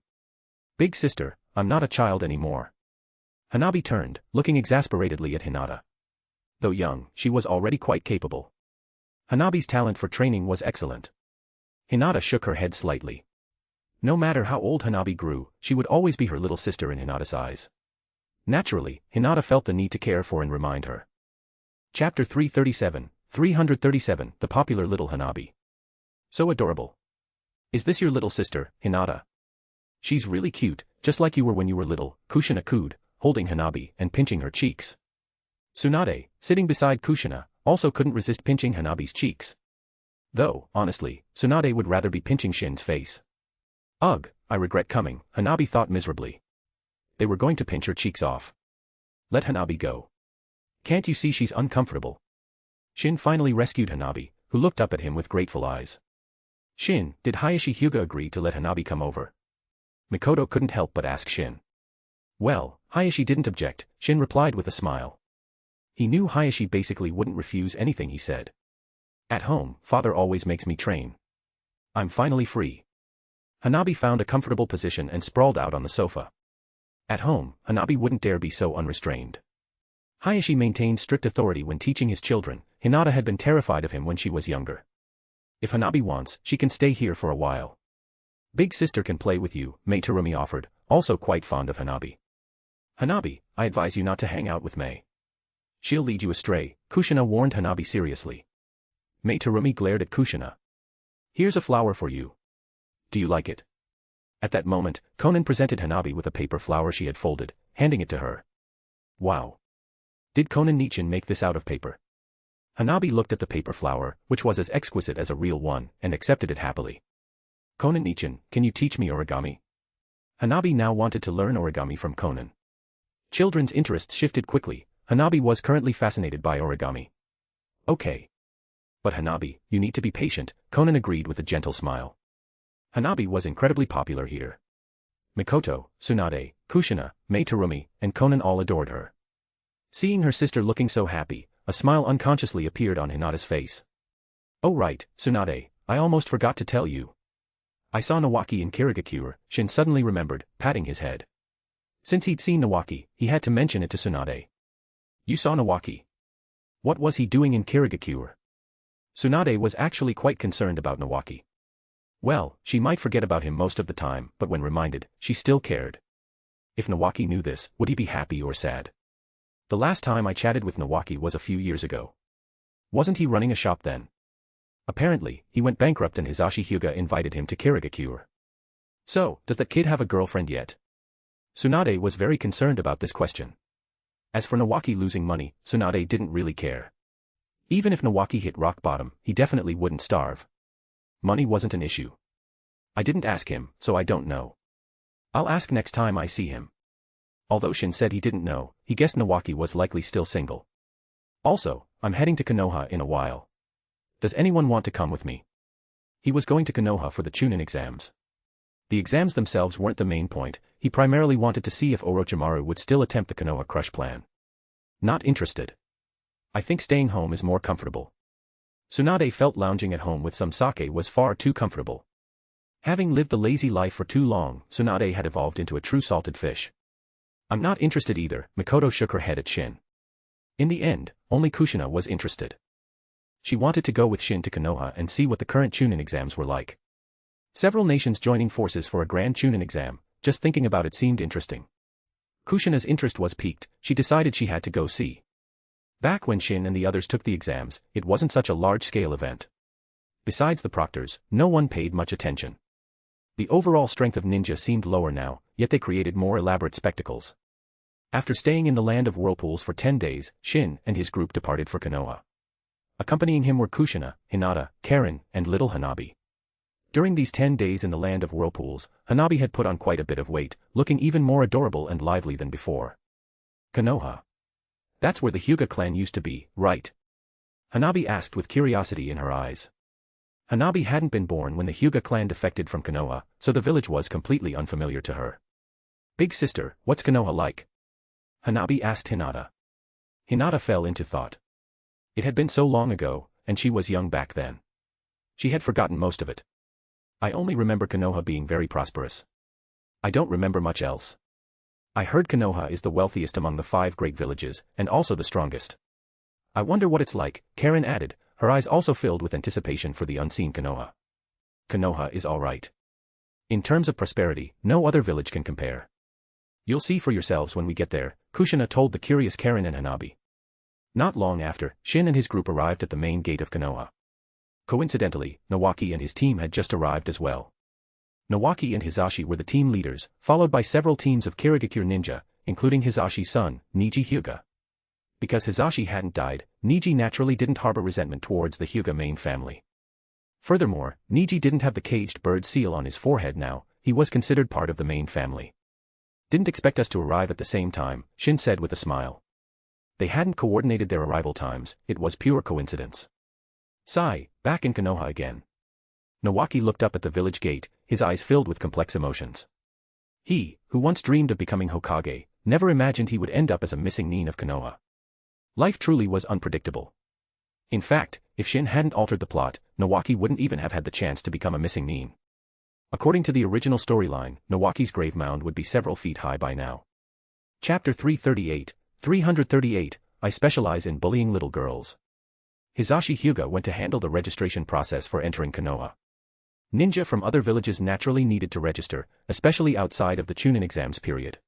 Big sister, I'm not a child anymore. Hanabi turned, looking exasperatedly at Hinata. Though young, she was already quite capable. Hanabi's talent for training was excellent. Hinata shook her head slightly. No matter how old Hanabi grew, she would always be her little sister in Hinata's eyes. Naturally, Hinata felt the need to care for and remind her. Chapter 337, The Popular Little Hanabi. So adorable. Is this your little sister, Hinata? She's really cute, just like you were when you were little, Kushina cooed, holding Hanabi and pinching her cheeks. Tsunade, sitting beside Kushina, also couldn't resist pinching Hanabi's cheeks. Though, honestly, Tsunade would rather be pinching Shin's face. Ugh, I regret coming, Hanabi thought miserably. They were going to pinch her cheeks off. Let Hanabi go. Can't you see she's uncomfortable? Shin finally rescued Hanabi, who looked up at him with grateful eyes. Shin, did Hayashi Hyuga agree to let Hanabi come over? Mikoto couldn't help but ask Shin. Well, Hayashi didn't object, Shin replied with a smile. He knew Hayashi basically wouldn't refuse anything he said. At home, father always makes me train. I'm finally free. Hanabi found a comfortable position and sprawled out on the sofa. At home, Hanabi wouldn't dare be so unrestrained. Hayashi maintained strict authority when teaching his children. Hinata had been terrified of him when she was younger. If Hanabi wants, she can stay here for a while. Big sister can play with you, Mei Terumi offered, also quite fond of Hanabi. Hanabi, I advise you not to hang out with Mei. She'll lead you astray, Kushina warned Hanabi seriously. Mei Terumi glared at Kushina. Here's a flower for you. Do you like it? At that moment, Konan presented Hanabi with a paper flower she had folded, handing it to her. Wow. Did Konan Nichin make this out of paper? Hanabi looked at the paper flower, which was as exquisite as a real one, and accepted it happily. Konan Nichin, can you teach me origami? Hanabi now wanted to learn origami from Konan. Children's interests shifted quickly. Hanabi was currently fascinated by origami. Okay. But Hanabi, you need to be patient, Konan agreed with a gentle smile. Hanabi was incredibly popular here. Mikoto, Tsunade, Kushina, Mei Terumi, and Konan all adored her. Seeing her sister looking so happy, a smile unconsciously appeared on Hinata's face. Oh right, Tsunade, I almost forgot to tell you. I saw Nawaki in Kirigakure, Shin suddenly remembered, patting his head. Since he'd seen Nawaki, he had to mention it to Tsunade. You saw Nawaki? What was he doing in Kirigakure? Tsunade was actually quite concerned about Nawaki. Well, she might forget about him most of the time, but when reminded, she still cared. If Nawaki knew this, would he be happy or sad? The last time I chatted with Nawaki was a few years ago. Wasn't he running a shop then? Apparently, he went bankrupt and Hisashi Hyuga invited him to Kirigakure. So, does that kid have a girlfriend yet? Tsunade was very concerned about this question. As for Nawaki losing money, Tsunade didn't really care. Even if Nawaki hit rock bottom, he definitely wouldn't starve. Money wasn't an issue. I didn't ask him, so I don't know. I'll ask next time I see him. Although Shin said he didn't know, he guessed Nawaki was likely still single. Also, I'm heading to Konoha in a while. Does anyone want to come with me? He was going to Konoha for the Chunin exams. The exams themselves weren't the main point, he primarily wanted to see if Orochimaru would still attempt the Konoha crush plan. Not interested. I think staying home is more comfortable. Tsunade felt lounging at home with some sake was far too comfortable. Having lived the lazy life for too long, Tsunade had evolved into a true salted fish. I'm not interested either, Mikoto shook her head at Shin. In the end, only Kushina was interested. She wanted to go with Shin to Konoha and see what the current Chunin exams were like. Several nations joining forces for a grand Chunin exam, just thinking about it seemed interesting. Kushina's interest was piqued, she decided she had to go see. Back when Shin and the others took the exams, it wasn't such a large-scale event. Besides the proctors, no one paid much attention. The overall strength of ninja seemed lower now, yet they created more elaborate spectacles. After staying in the Land of Whirlpools for 10 days, Shin and his group departed for Konoha. Accompanying him were Kushina, Hinata, Karen, and little Hanabi. During these 10 days in the Land of Whirlpools, Hanabi had put on quite a bit of weight, looking even more adorable and lively than before. Konoha. That's where the Hyuga clan used to be, right? Hanabi asked with curiosity in her eyes. Hanabi hadn't been born when the Hyuga clan defected from Konoha, so the village was completely unfamiliar to her. Big sister, what's Konoha like? Hanabi asked Hinata. Hinata fell into thought. It had been so long ago, and she was young back then. She had forgotten most of it. I only remember Konoha being very prosperous. I don't remember much else. I heard Konoha is the wealthiest among the 5 great villages, and also the strongest. I wonder what it's like, Karen added, her eyes also filled with anticipation for the unseen Konoha. Konoha is alright. In terms of prosperity, no other village can compare. You'll see for yourselves when we get there, Kushina told the curious Karen and Hanabi. Not long after, Shin and his group arrived at the main gate of Konoha. Coincidentally, Nawaki and his team had just arrived as well. Nawaki and Hisashi were the team leaders, followed by several teams of Kirigakure ninja, including Hisashi's son, Niji Hyuga. Because Hisashi hadn't died, Niji naturally didn't harbor resentment towards the Hyuga main family. Furthermore, Niji didn't have the caged bird seal on his forehead now, he was considered part of the main family. Didn't expect us to arrive at the same time, Shin said with a smile. They hadn't coordinated their arrival times, it was pure coincidence. Sigh, back in Konoha again. Nawaki looked up at the village gate, his eyes filled with complex emotions. He, who once dreamed of becoming Hokage, never imagined he would end up as a missing nin of Konoha. Life truly was unpredictable. In fact, if Shin hadn't altered the plot, Nawaki wouldn't even have had the chance to become a missing nin. According to the original storyline, Nawaki's grave mound would be several feet high by now. Chapter 338, I specialize in bullying little girls. Hisashi Hyuga went to handle the registration process for entering Konoha. Ninja from other villages naturally needed to register, especially outside of the Chunin exams period.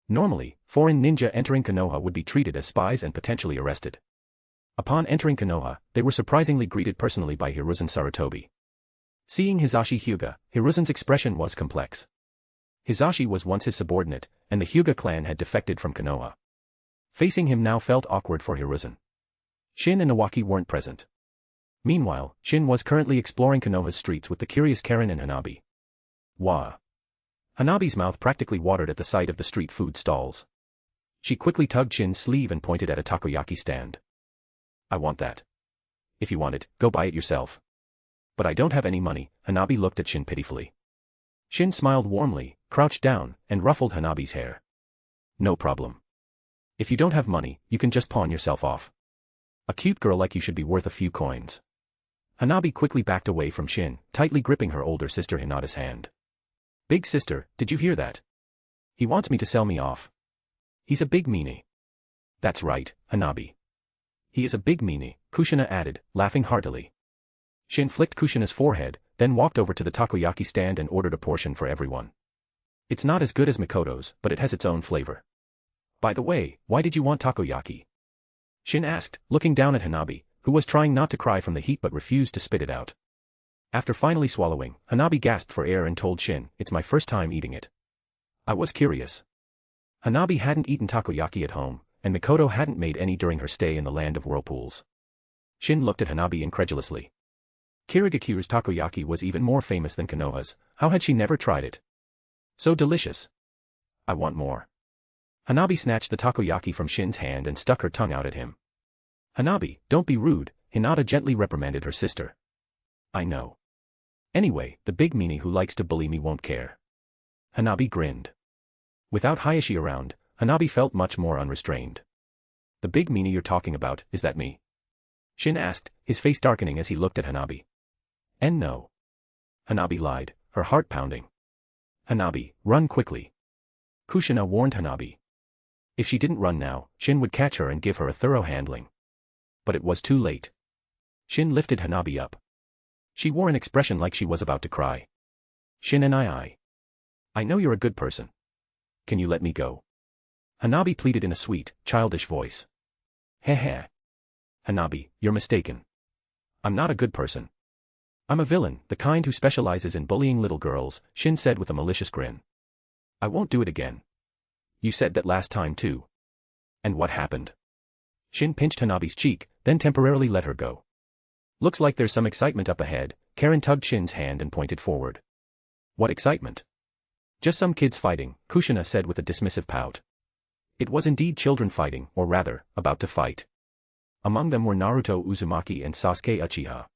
Normally, foreign ninja entering Konoha would be treated as spies and potentially arrested. Upon entering Konoha, they were surprisingly greeted personally by Hiruzen Sarutobi. Seeing Hisashi Hyuga, Hiruzen's expression was complex. Hisashi was once his subordinate, and the Hyuga clan had defected from Konoha. Facing him now felt awkward for Hiruzen. Shin and Iwaki weren't present. Meanwhile, Shin was currently exploring Konoha's streets with the curious Karen and Hanabi. Wah! Hanabi's mouth practically watered at the sight of the street food stalls. She quickly tugged Shin's sleeve and pointed at a takoyaki stand. I want that. If you want it, go buy it yourself. But I don't have any money, Hanabi looked at Shin pitifully. Shin smiled warmly, crouched down, and ruffled Hanabi's hair. No problem. If you don't have money, you can just pawn yourself off. A cute girl like you should be worth a few coins. Hanabi quickly backed away from Shin, tightly gripping her older sister Hinata's hand. Big sister, did you hear that? He wants me to sell me off. He's a big meanie. That's right, Hanabi. He is a big meanie, Kushina added, laughing heartily. Shin flicked Kushina's forehead, then walked over to the takoyaki stand and ordered a portion for everyone. It's not as good as Mikoto's, but it has its own flavor. By the way, why did you want takoyaki? Shin asked, looking down at Hanabi, who was trying not to cry from the heat but refused to spit it out. After finally swallowing, Hanabi gasped for air and told Shin, it's my first time eating it. I was curious. Hanabi hadn't eaten takoyaki at home, and Mikoto hadn't made any during her stay in the Land of Whirlpools. Shin looked at Hanabi incredulously. Kirigakuru's takoyaki was even more famous than Konoha's, how had she never tried it? So delicious. I want more. Hanabi snatched the takoyaki from Shin's hand and stuck her tongue out at him. Hanabi, don't be rude, Hinata gently reprimanded her sister. I know. Anyway, the big meanie who likes to bully me won't care. Hanabi grinned. Without Hayashi around, Hanabi felt much more unrestrained. The big meanie you're talking about, is that me? Shin asked, his face darkening as he looked at Hanabi. And no. Hanabi lied, her heart pounding. Hanabi, run quickly. Kushina warned Hanabi. If she didn't run now, Shin would catch her and give her a thorough handling. But it was too late. Shin lifted Hanabi up. She wore an expression like she was about to cry. Shin and I know you're a good person. Can you let me go? Hanabi pleaded in a sweet, childish voice. Heh. Hanabi, you're mistaken. I'm not a good person. I'm a villain, the kind who specializes in bullying little girls, Shin said with a malicious grin. I won't do it again. You said that last time too. And what happened? Shin pinched Hanabi's cheek, then temporarily let her go. Looks like there's some excitement up ahead, Karen tugged Shin's hand and pointed forward. What excitement? Just some kids fighting, Kushina said with a dismissive pout. It was indeed children fighting, or rather, about to fight. Among them were Naruto Uzumaki and Sasuke Uchiha.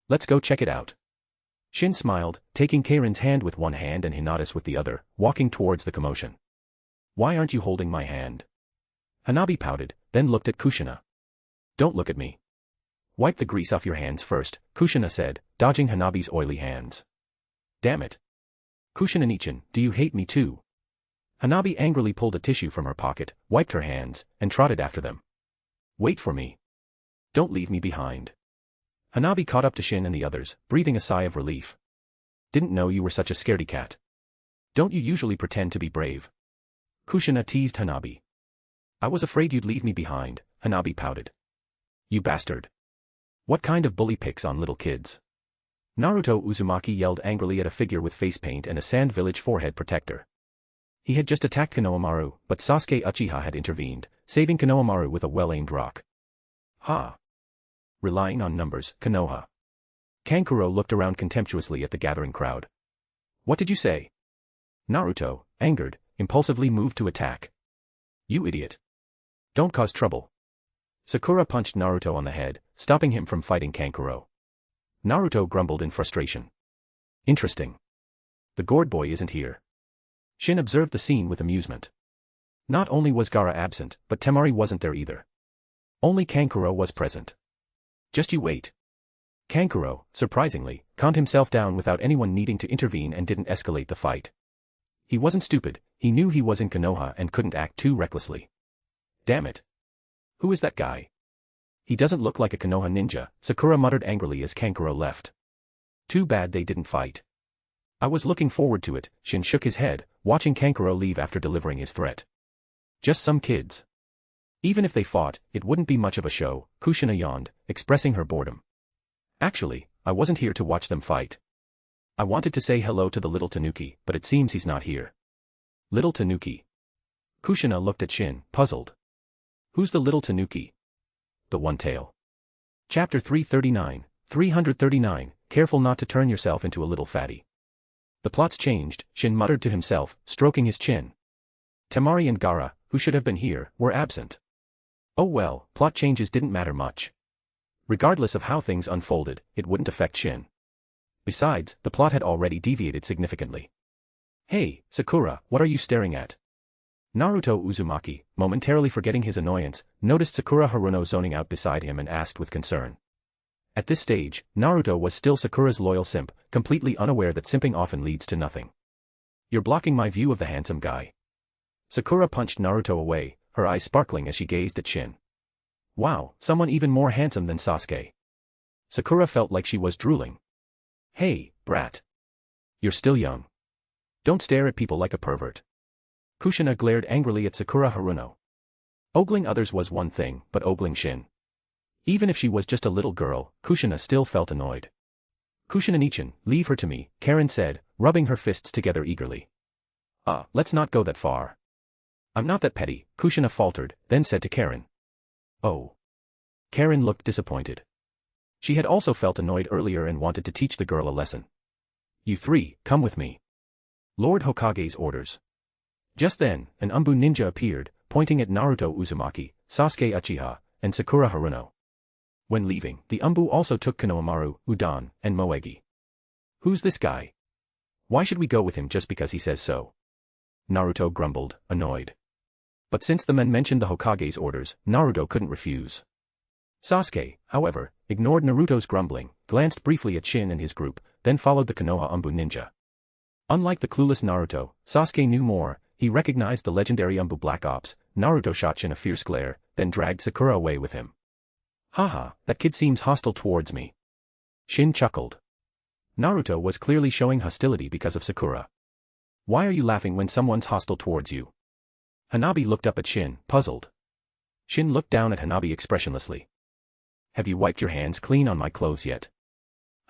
Let's go check it out. Shin smiled, taking Karen's hand with one hand and Hinata's with the other, walking towards the commotion. Why aren't you holding my hand? Hanabi pouted, then looked at Kushina. Don't look at me. Wipe the grease off your hands first, Kushina said, dodging Hanabi's oily hands. Damn it. Kushina-nichan, do you hate me too? Hanabi angrily pulled a tissue from her pocket, wiped her hands, and trotted after them. Wait for me. Don't leave me behind. Hanabi caught up to Shin and the others, breathing a sigh of relief. Didn't know you were such a scaredy cat. Don't you usually pretend to be brave? Kushina teased Hanabi. I was afraid you'd leave me behind, Hanabi pouted. You bastard. What kind of bully picks on little kids? Naruto Uzumaki yelled angrily at a figure with face paint and a sand village forehead protector. He had just attacked Konohamaru, but Sasuke Uchiha had intervened, saving Konohamaru with a well-aimed rock. Ha! Relying on numbers, Konoha. Kankuro looked around contemptuously at the gathering crowd. What did you say? Naruto, angered, impulsively moved to attack. You idiot. Don't cause trouble. Sakura punched Naruto on the head, stopping him from fighting Kankuro. Naruto grumbled in frustration. Interesting. The gourd boy isn't here. Shin observed the scene with amusement. Not only was Gaara absent, but Temari wasn't there either. Only Kankuro was present. Just you wait. Kankuro, surprisingly, calmed himself down without anyone needing to intervene and didn't escalate the fight. He wasn't stupid, he knew he was in Konoha and couldn't act too recklessly. Damn it. Who is that guy? He doesn't look like a Konoha ninja, Sakura muttered angrily as Kankuro left. Too bad they didn't fight. I was looking forward to it, Shin shook his head, watching Kankuro leave after delivering his threat. Just some kids. Even if they fought, it wouldn't be much of a show, Kushina yawned, expressing her boredom. Actually, I wasn't here to watch them fight. I wanted to say hello to the little Tanuki, but it seems he's not here. Little Tanuki. Kushina looked at Shin, puzzled. Who's the little tanuki? The one-tail. Chapter 339, careful not to turn yourself into a little fatty. The plots changed, Shin muttered to himself, stroking his chin. Temari and Gaara, who should have been here, were absent. Oh well, plot changes didn't matter much. Regardless of how things unfolded, it wouldn't affect Shin. Besides, the plot had already deviated significantly. Hey, Sakura, what are you staring at? Naruto Uzumaki, momentarily forgetting his annoyance, noticed Sakura Haruno zoning out beside him and asked with concern. At this stage, Naruto was still Sakura's loyal simp, completely unaware that simping often leads to nothing. You're blocking my view of the handsome guy. Sakura punched Naruto away, her eyes sparkling as she gazed at Shin. Wow, someone even more handsome than Sasuke. Sakura felt like she was drooling. Hey, brat. You're still young. Don't stare at people like a pervert. Kushina glared angrily at Sakura Haruno. Ogling others was one thing, but ogling Shin. Even if she was just a little girl, Kushina still felt annoyed. Kushina-nichan, leave her to me, Karen said, rubbing her fists together eagerly. Let's not go that far. I'm not that petty, Kushina faltered, then said to Karen. Oh. Karen looked disappointed. She had also felt annoyed earlier and wanted to teach the girl a lesson. You three, come with me. Lord Hokage's orders. Just then, an Umbu ninja appeared, pointing at Naruto Uzumaki, Sasuke Uchiha, and Sakura Haruno. When leaving, the Umbu also took Konohamaru, Udon, and Moegi. Who's this guy? Why should we go with him just because he says so? Naruto grumbled, annoyed. But since the men mentioned the Hokage's orders, Naruto couldn't refuse. Sasuke, however, ignored Naruto's grumbling, glanced briefly at Shin and his group, then followed the Konoha Umbu ninja. Unlike the clueless Naruto, Sasuke knew more. He recognized the legendary Umbu Black Ops. Naruto shot Shin a fierce glare, then dragged Sakura away with him. Haha, that kid seems hostile towards me. Shin chuckled. Naruto was clearly showing hostility because of Sakura. Why are you laughing when someone's hostile towards you? Hanabi looked up at Shin, puzzled. Shin looked down at Hanabi expressionlessly. Have you wiped your hands clean on my clothes yet?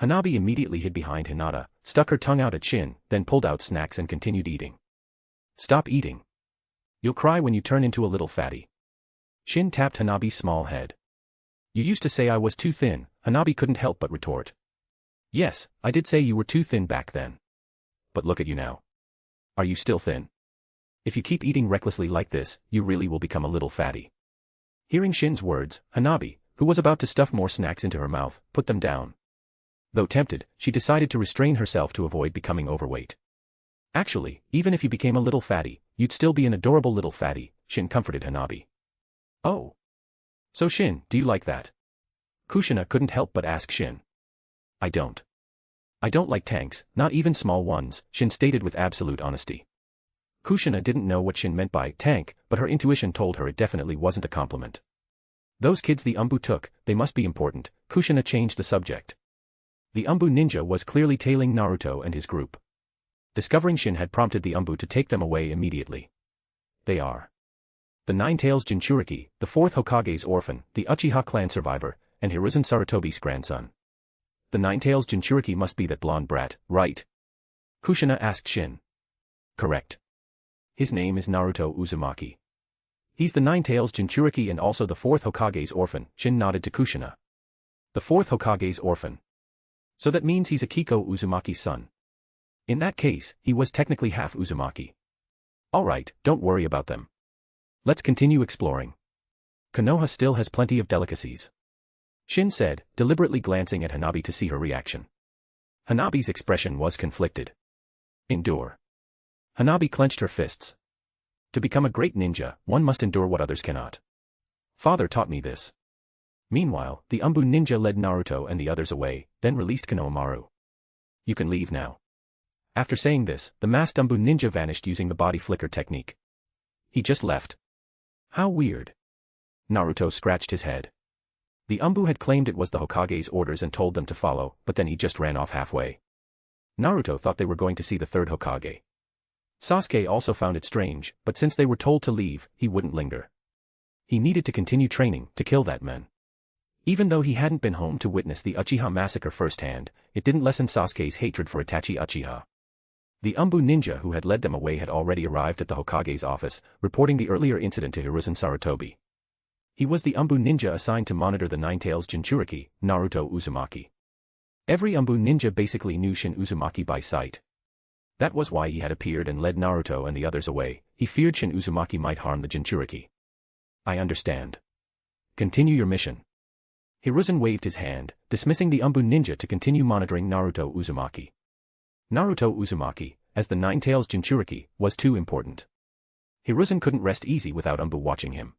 Hanabi immediately hid behind Hinata, stuck her tongue out at Shin, then pulled out snacks and continued eating. Stop eating. You'll cry when you turn into a little fatty. Shin tapped Hanabi's small head. You used to say I was too thin, Hanabi couldn't help but retort. Yes, I did say you were too thin back then. But look at you now. Are you still thin? If you keep eating recklessly like this, you really will become a little fatty. Hearing Shin's words, Hanabi, who was about to stuff more snacks into her mouth, put them down. Though tempted, she decided to restrain herself to avoid becoming overweight. Actually, even if you became a little fatty, you'd still be an adorable little fatty, Shin comforted Hanabi. Oh. So Shin, do you like that? Kushina couldn't help but ask Shin. I don't. I don't like tanks, not even small ones, Shin stated with absolute honesty. Kushina didn't know what Shin meant by tank, but her intuition told her it definitely wasn't a compliment. Those kids the Umbu took, they must be important, Kushina changed the subject. The Umbu ninja was clearly tailing Naruto and his group. Discovering Shin had prompted the Umbu to take them away immediately. They are the Nine-Tails Jinchuriki, the fourth Hokage's orphan, the Uchiha clan survivor, and Hiruzen Sarutobi's grandson. The Nine-Tails Jinchuriki must be that blonde brat, right? Kushina asked Shin. Correct. His name is Naruto Uzumaki. He's the Nine-Tails Jinchuriki and also the fourth Hokage's orphan, Shin nodded to Kushina. The fourth Hokage's orphan. So that means he's Akiko Uzumaki's son. In that case, he was technically half Uzumaki. Alright, don't worry about them. Let's continue exploring. Konoha still has plenty of delicacies. Shin said, deliberately glancing at Hanabi to see her reaction. Hanabi's expression was conflicted. Endure. Hanabi clenched her fists. To become a great ninja, one must endure what others cannot. Father taught me this. Meanwhile, the Umbu ninja led Naruto and the others away, then released Konohamaru. You can leave now. After saying this, the masked Umbu ninja vanished using the body flicker technique. He just left. How weird. Naruto scratched his head. The Umbu had claimed it was the Hokage's orders and told them to follow, but then he just ran off halfway. Naruto thought they were going to see the third Hokage. Sasuke also found it strange, but since they were told to leave, he wouldn't linger. He needed to continue training to kill that man. Even though he hadn't been home to witness the Uchiha massacre firsthand, it didn't lessen Sasuke's hatred for Itachi Uchiha. The Umbu ninja who had led them away had already arrived at the Hokage's office, reporting the earlier incident to Hiruzen Sarutobi. He was the Umbu ninja assigned to monitor the Nine-Tails Jinchuriki, Naruto Uzumaki. Every Umbu ninja basically knew Shin Uzumaki by sight. That was why he had appeared and led Naruto and the others away. He feared Shin Uzumaki might harm the Jinchuriki. I understand. Continue your mission. Hiruzen waved his hand, dismissing the Umbu ninja to continue monitoring Naruto Uzumaki. Naruto Uzumaki, as the Nine-Tails Jinchuriki, was too important. Hiruzen couldn't rest easy without Umbu watching him.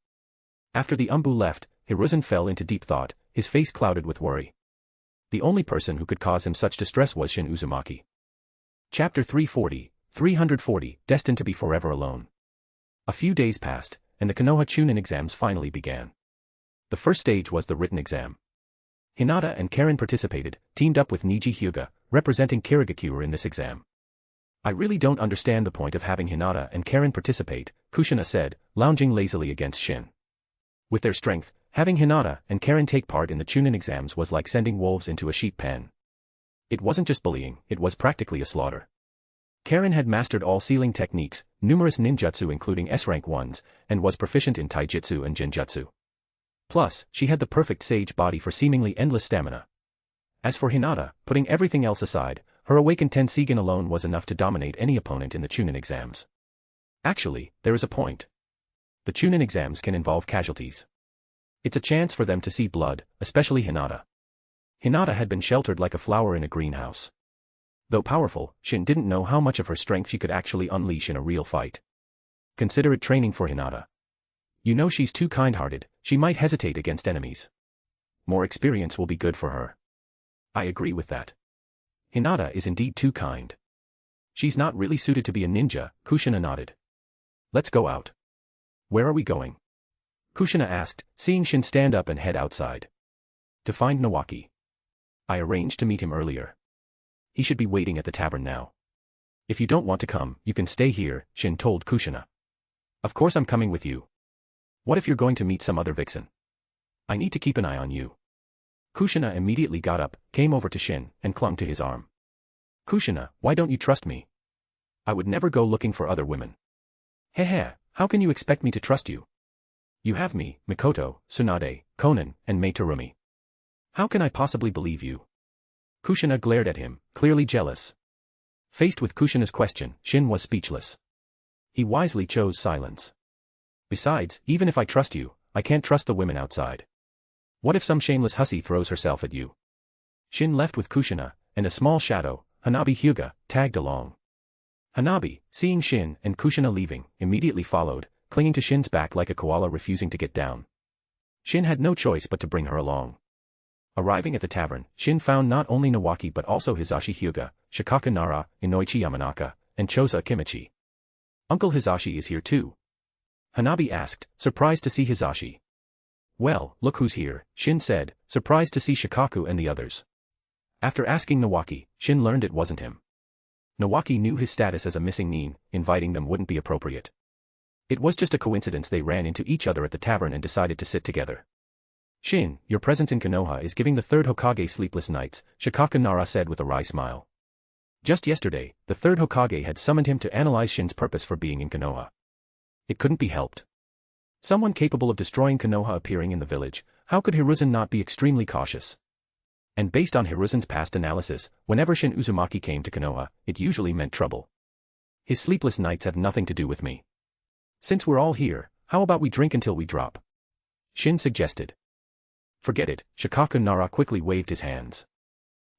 After the Umbu left, Hiruzen fell into deep thought, his face clouded with worry. The only person who could cause him such distress was Shin Uzumaki. Chapter 340, Destined to be Forever Alone. A few days passed, and the Konoha Chunin exams finally began. The first stage was the written exam. Hinata and Karen participated, teamed up with Niji Hyuga, representing Kirigakure in this exam. I really don't understand the point of having Hinata and Karen participate, Kushina said, lounging lazily against Shin. With their strength, having Hinata and Karen take part in the Chunin exams was like sending wolves into a sheep pen. It wasn't just bullying, it was practically a slaughter. Karen had mastered all sealing techniques, numerous ninjutsu including S-rank ones, and was proficient in taijutsu and genjutsu. Plus, she had the perfect sage body for seemingly endless stamina. As for Hinata, putting everything else aside, her awakened Tenseigen alone was enough to dominate any opponent in the Chunin exams. Actually, there is a point. The Chunin exams can involve casualties. It's a chance for them to see blood, especially Hinata. Hinata had been sheltered like a flower in a greenhouse. Though powerful, Shin didn't know how much of her strength she could actually unleash in a real fight. Consider it training for Hinata. You know she's too kind-hearted, she might hesitate against enemies. More experience will be good for her. I agree with that. Hinata is indeed too kind. She's not really suited to be a ninja, Kushina nodded. Let's go out. Where are we going? Kushina asked, seeing Shin stand up and head outside. To find Nawaki. I arranged to meet him earlier. He should be waiting at the tavern now. If you don't want to come, you can stay here, Shin told Kushina. Of course I'm coming with you. What if you're going to meet some other vixen? I need to keep an eye on you. Kushina immediately got up, came over to Shin, and clung to his arm. Kushina, why don't you trust me? I would never go looking for other women. Hehe, how can you expect me to trust you? You have me, Mikoto, Tsunade, Konan, and Mei Terumi. How can I possibly believe you? Kushina glared at him, clearly jealous. Faced with Kushina's question, Shin was speechless. He wisely chose silence. Besides, even if I trust you, I can't trust the women outside. What if some shameless hussy throws herself at you? Shin left with Kushina, and a small shadow, Hanabi Hyuga, tagged along. Hanabi, seeing Shin and Kushina leaving, immediately followed, clinging to Shin's back like a koala refusing to get down. Shin had no choice but to bring her along. Arriving at the tavern, Shin found not only Nawaki but also Hizashi Hyuga, Shikaka Nara, Inoichi Yamanaka, and Choza Kimichi. Uncle Hizashi is here too. Hanabi asked, surprised to see Hizashi. Well, look who's here, Shin said, surprised to see Shikaku and the others. After asking Nawaki, Shin learned it wasn't him. Nawaki knew his status as a missing nin, inviting them wouldn't be appropriate. It was just a coincidence they ran into each other at the tavern and decided to sit together. Shin, your presence in Konoha is giving the third Hokage sleepless nights, Shikaka Nara said with a wry smile. Just yesterday, the third Hokage had summoned him to analyze Shin's purpose for being in Konoha. It couldn't be helped. Someone capable of destroying Konoha appearing in the village, how could Hiruzen not be extremely cautious? And based on Hiruzen's past analysis, whenever Shin Uzumaki came to Konoha, it usually meant trouble. His sleepless nights have nothing to do with me. Since we're all here, how about we drink until we drop? Shin suggested. Forget it, Shikaku Nara quickly waved his hands.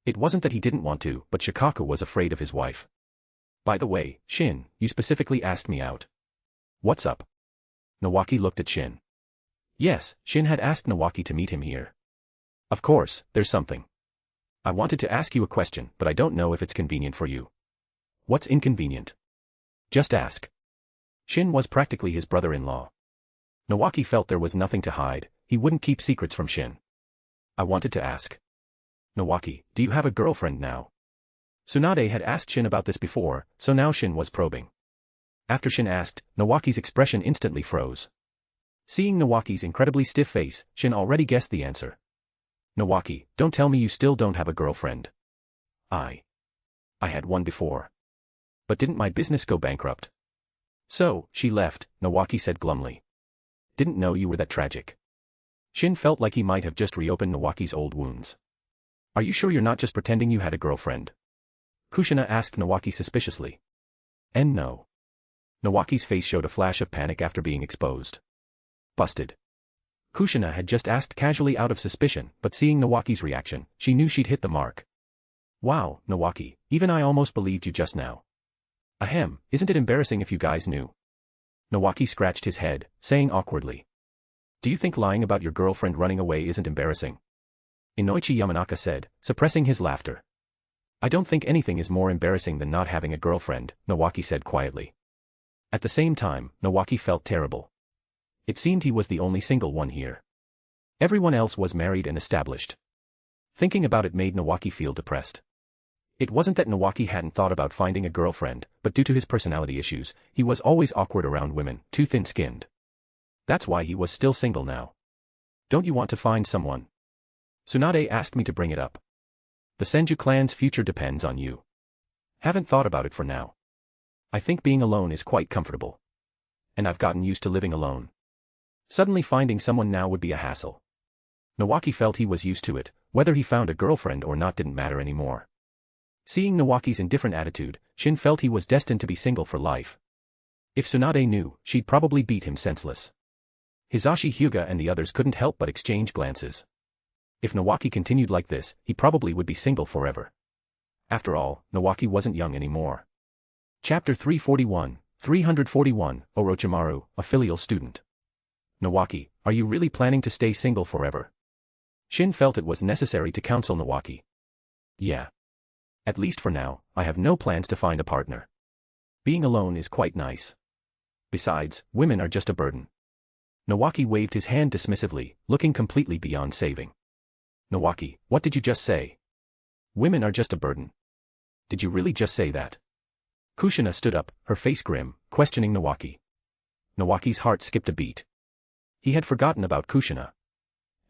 It wasn't that he didn't want to, but Shikaku was afraid of his wife. By the way, Shin, you specifically asked me out. What's up? Nawaki looked at Shin. Yes, Shin had asked Nawaki to meet him here. Of course, there's something. I wanted to ask you a question, but I don't know if it's convenient for you. What's inconvenient? Just ask. Shin was practically his brother-in-law. Nawaki felt there was nothing to hide, he wouldn't keep secrets from Shin. I wanted to ask. Nawaki, do you have a girlfriend now? Tsunade had asked Shin about this before, so now Shin was probing. After Shin asked, Nawaki's expression instantly froze. Seeing Nawaki's incredibly stiff face, Shin already guessed the answer. Nawaki, don't tell me you still don't have a girlfriend. I had one before. But didn't my business go bankrupt? So, she left, Nawaki said glumly. Didn't know you were that tragic. Shin felt like he might have just reopened Nawaki's old wounds. Are you sure you're not just pretending you had a girlfriend? Kushina asked Nawaki suspiciously. And no. Nawaki's face showed a flash of panic after being exposed. Busted. Kushina had just asked casually out of suspicion, but seeing Nawaki's reaction, she knew she'd hit the mark. Wow, Nawaki, even I almost believed you just now. Ahem, isn't it embarrassing if you guys knew? Nawaki scratched his head, saying awkwardly. Do you think lying about your girlfriend running away isn't embarrassing? Inoichi Yamanaka said, suppressing his laughter. I don't think anything is more embarrassing than not having a girlfriend, Nawaki said quietly. At the same time, Nawaki felt terrible. It seemed he was the only single one here. Everyone else was married and established. Thinking about it made Nawaki feel depressed. It wasn't that Nawaki hadn't thought about finding a girlfriend, but due to his personality issues, he was always awkward around women, too thin-skinned. That's why he was still single now. Don't you want to find someone? Tsunade asked me to bring it up. The Senju clan's future depends on you. Haven't thought about it for now. I think being alone is quite comfortable. And I've gotten used to living alone. Suddenly finding someone now would be a hassle. Nawaki felt he was used to it, whether he found a girlfriend or not didn't matter anymore. Seeing Nawaki's indifferent attitude, Shin felt he was destined to be single for life. If Tsunade knew, she'd probably beat him senseless. Hisashi Hyuga and the others couldn't help but exchange glances. If Nawaki continued like this, he probably would be single forever. After all, Nawaki wasn't young anymore. Chapter 341, Orochimaru, a filial student. Nawaki, are you really planning to stay single forever? Shin felt it was necessary to counsel Nawaki. Yeah. At least for now, I have no plans to find a partner. Being alone is quite nice. Besides, women are just a burden. Nawaki waved his hand dismissively, looking completely beyond saving. Nawaki, what did you just say? Women are just a burden. Did you really just say that? Kushina stood up, her face grim, questioning Nawaki. Nawaki's heart skipped a beat. He had forgotten about Kushina.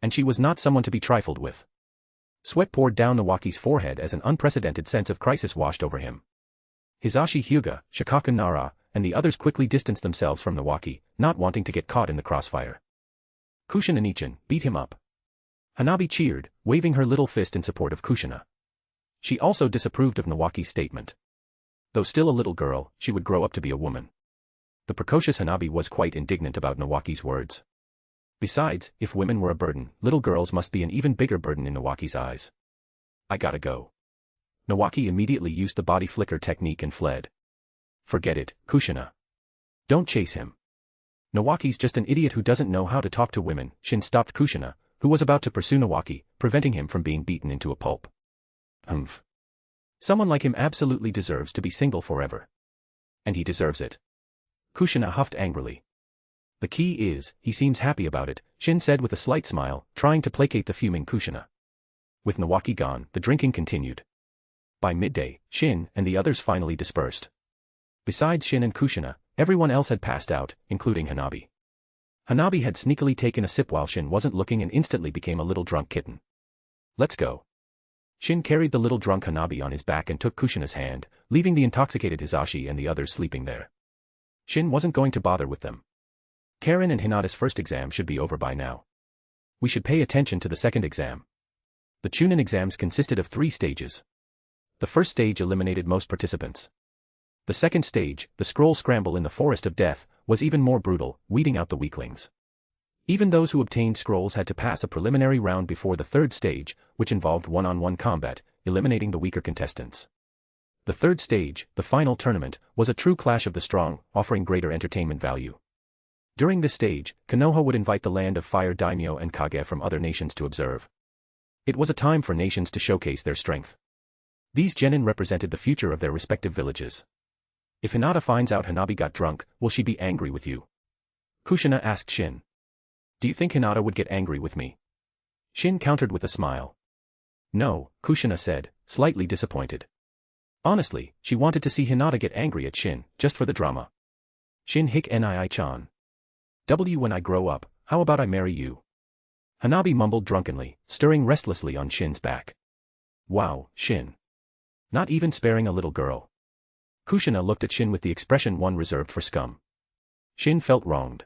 And she was not someone to be trifled with. Sweat poured down Nawaki's forehead as an unprecedented sense of crisis washed over him. Hisashi Hyuga, Shikaku Nara, and the others quickly distanced themselves from Nawaki, not wanting to get caught in the crossfire. Kushina Nichin, beat him up. Hanabi cheered, waving her little fist in support of Kushina. She also disapproved of Nawaki's statement. Though still a little girl, she would grow up to be a woman. The precocious Hanabi was quite indignant about Nawaki's words. Besides, if women were a burden, little girls must be an even bigger burden in Nawaki's eyes. I gotta go. Nawaki immediately used the body flicker technique and fled. Forget it, Kushina. Don't chase him. Nawaki's just an idiot who doesn't know how to talk to women. Shin stopped Kushina, who was about to pursue Nawaki, preventing him from being beaten into a pulp. Humph. Someone like him absolutely deserves to be single forever. And he deserves it. Kushina huffed angrily. The key is, he seems happy about it, Shin said with a slight smile, trying to placate the fuming Kushina. With Nawaki gone, the drinking continued. By midday, Shin and the others finally dispersed. Besides Shin and Kushina, everyone else had passed out, including Hanabi. Hanabi had sneakily taken a sip while Shin wasn't looking and instantly became a little drunk kitten. Let's go. Shin carried the little drunk Hanabi on his back and took Kushina's hand, leaving the intoxicated Hisashi and the others sleeping there. Shin wasn't going to bother with them. Karen and Hinata's first exam should be over by now. We should pay attention to the second exam. The Chunin exams consisted of 3 stages. The first stage eliminated most participants. The second stage, the scroll scramble in the Forest of Death, was even more brutal, weeding out the weaklings. Even those who obtained scrolls had to pass a preliminary round before the third stage, which involved one-on-one combat, eliminating the weaker contestants. The third stage, the final tournament, was a true clash of the strong, offering greater entertainment value. During this stage, Konoha would invite the Land of Fire daimyo and Kage from other nations to observe. It was a time for nations to showcase their strength. These genin represented the future of their respective villages. If Hinata finds out Hanabi got drunk, will she be angry with you? Kushina asked Shin. Do you think Hinata would get angry with me? Shin countered with a smile. No, Kushina said, slightly disappointed. Honestly, she wanted to see Hinata get angry at Shin, just for the drama. Shin hic nii-chan. When I grow up, how about I marry you? Hanabi mumbled drunkenly, stirring restlessly on Shin's back. Wow, Shin. Not even sparing a little girl. Kushina looked at Shin with the expression one reserved for scum. Shin felt wronged.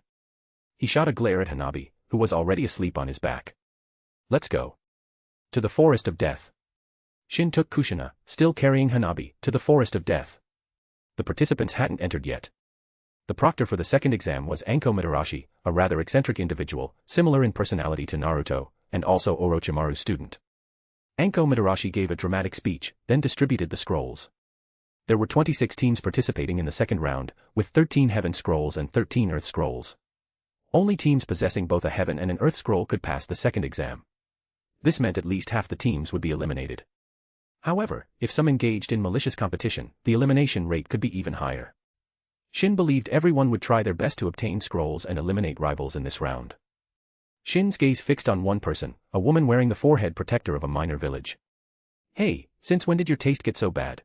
He shot a glare at Hanabi, who was already asleep on his back. Let's go. To the forest of death. Shin took Kushina, still carrying Hanabi, to the forest of death. The participants hadn't entered yet. The proctor for the second exam was Anko Mitarashi, a rather eccentric individual, similar in personality to Naruto, and also Orochimaru's student. Anko Mitarashi gave a dramatic speech, then distributed the scrolls. There were 26 teams participating in the second round, with 13 Heaven Scrolls and 13 Earth Scrolls. Only teams possessing both a Heaven and an Earth Scroll could pass the second exam. This meant at least half the teams would be eliminated. However, if some engaged in malicious competition, the elimination rate could be even higher. Shin believed everyone would try their best to obtain scrolls and eliminate rivals in this round. Shin's gaze fixed on one person, a woman wearing the forehead protector of a minor village. "Hey, since when did your taste get so bad?"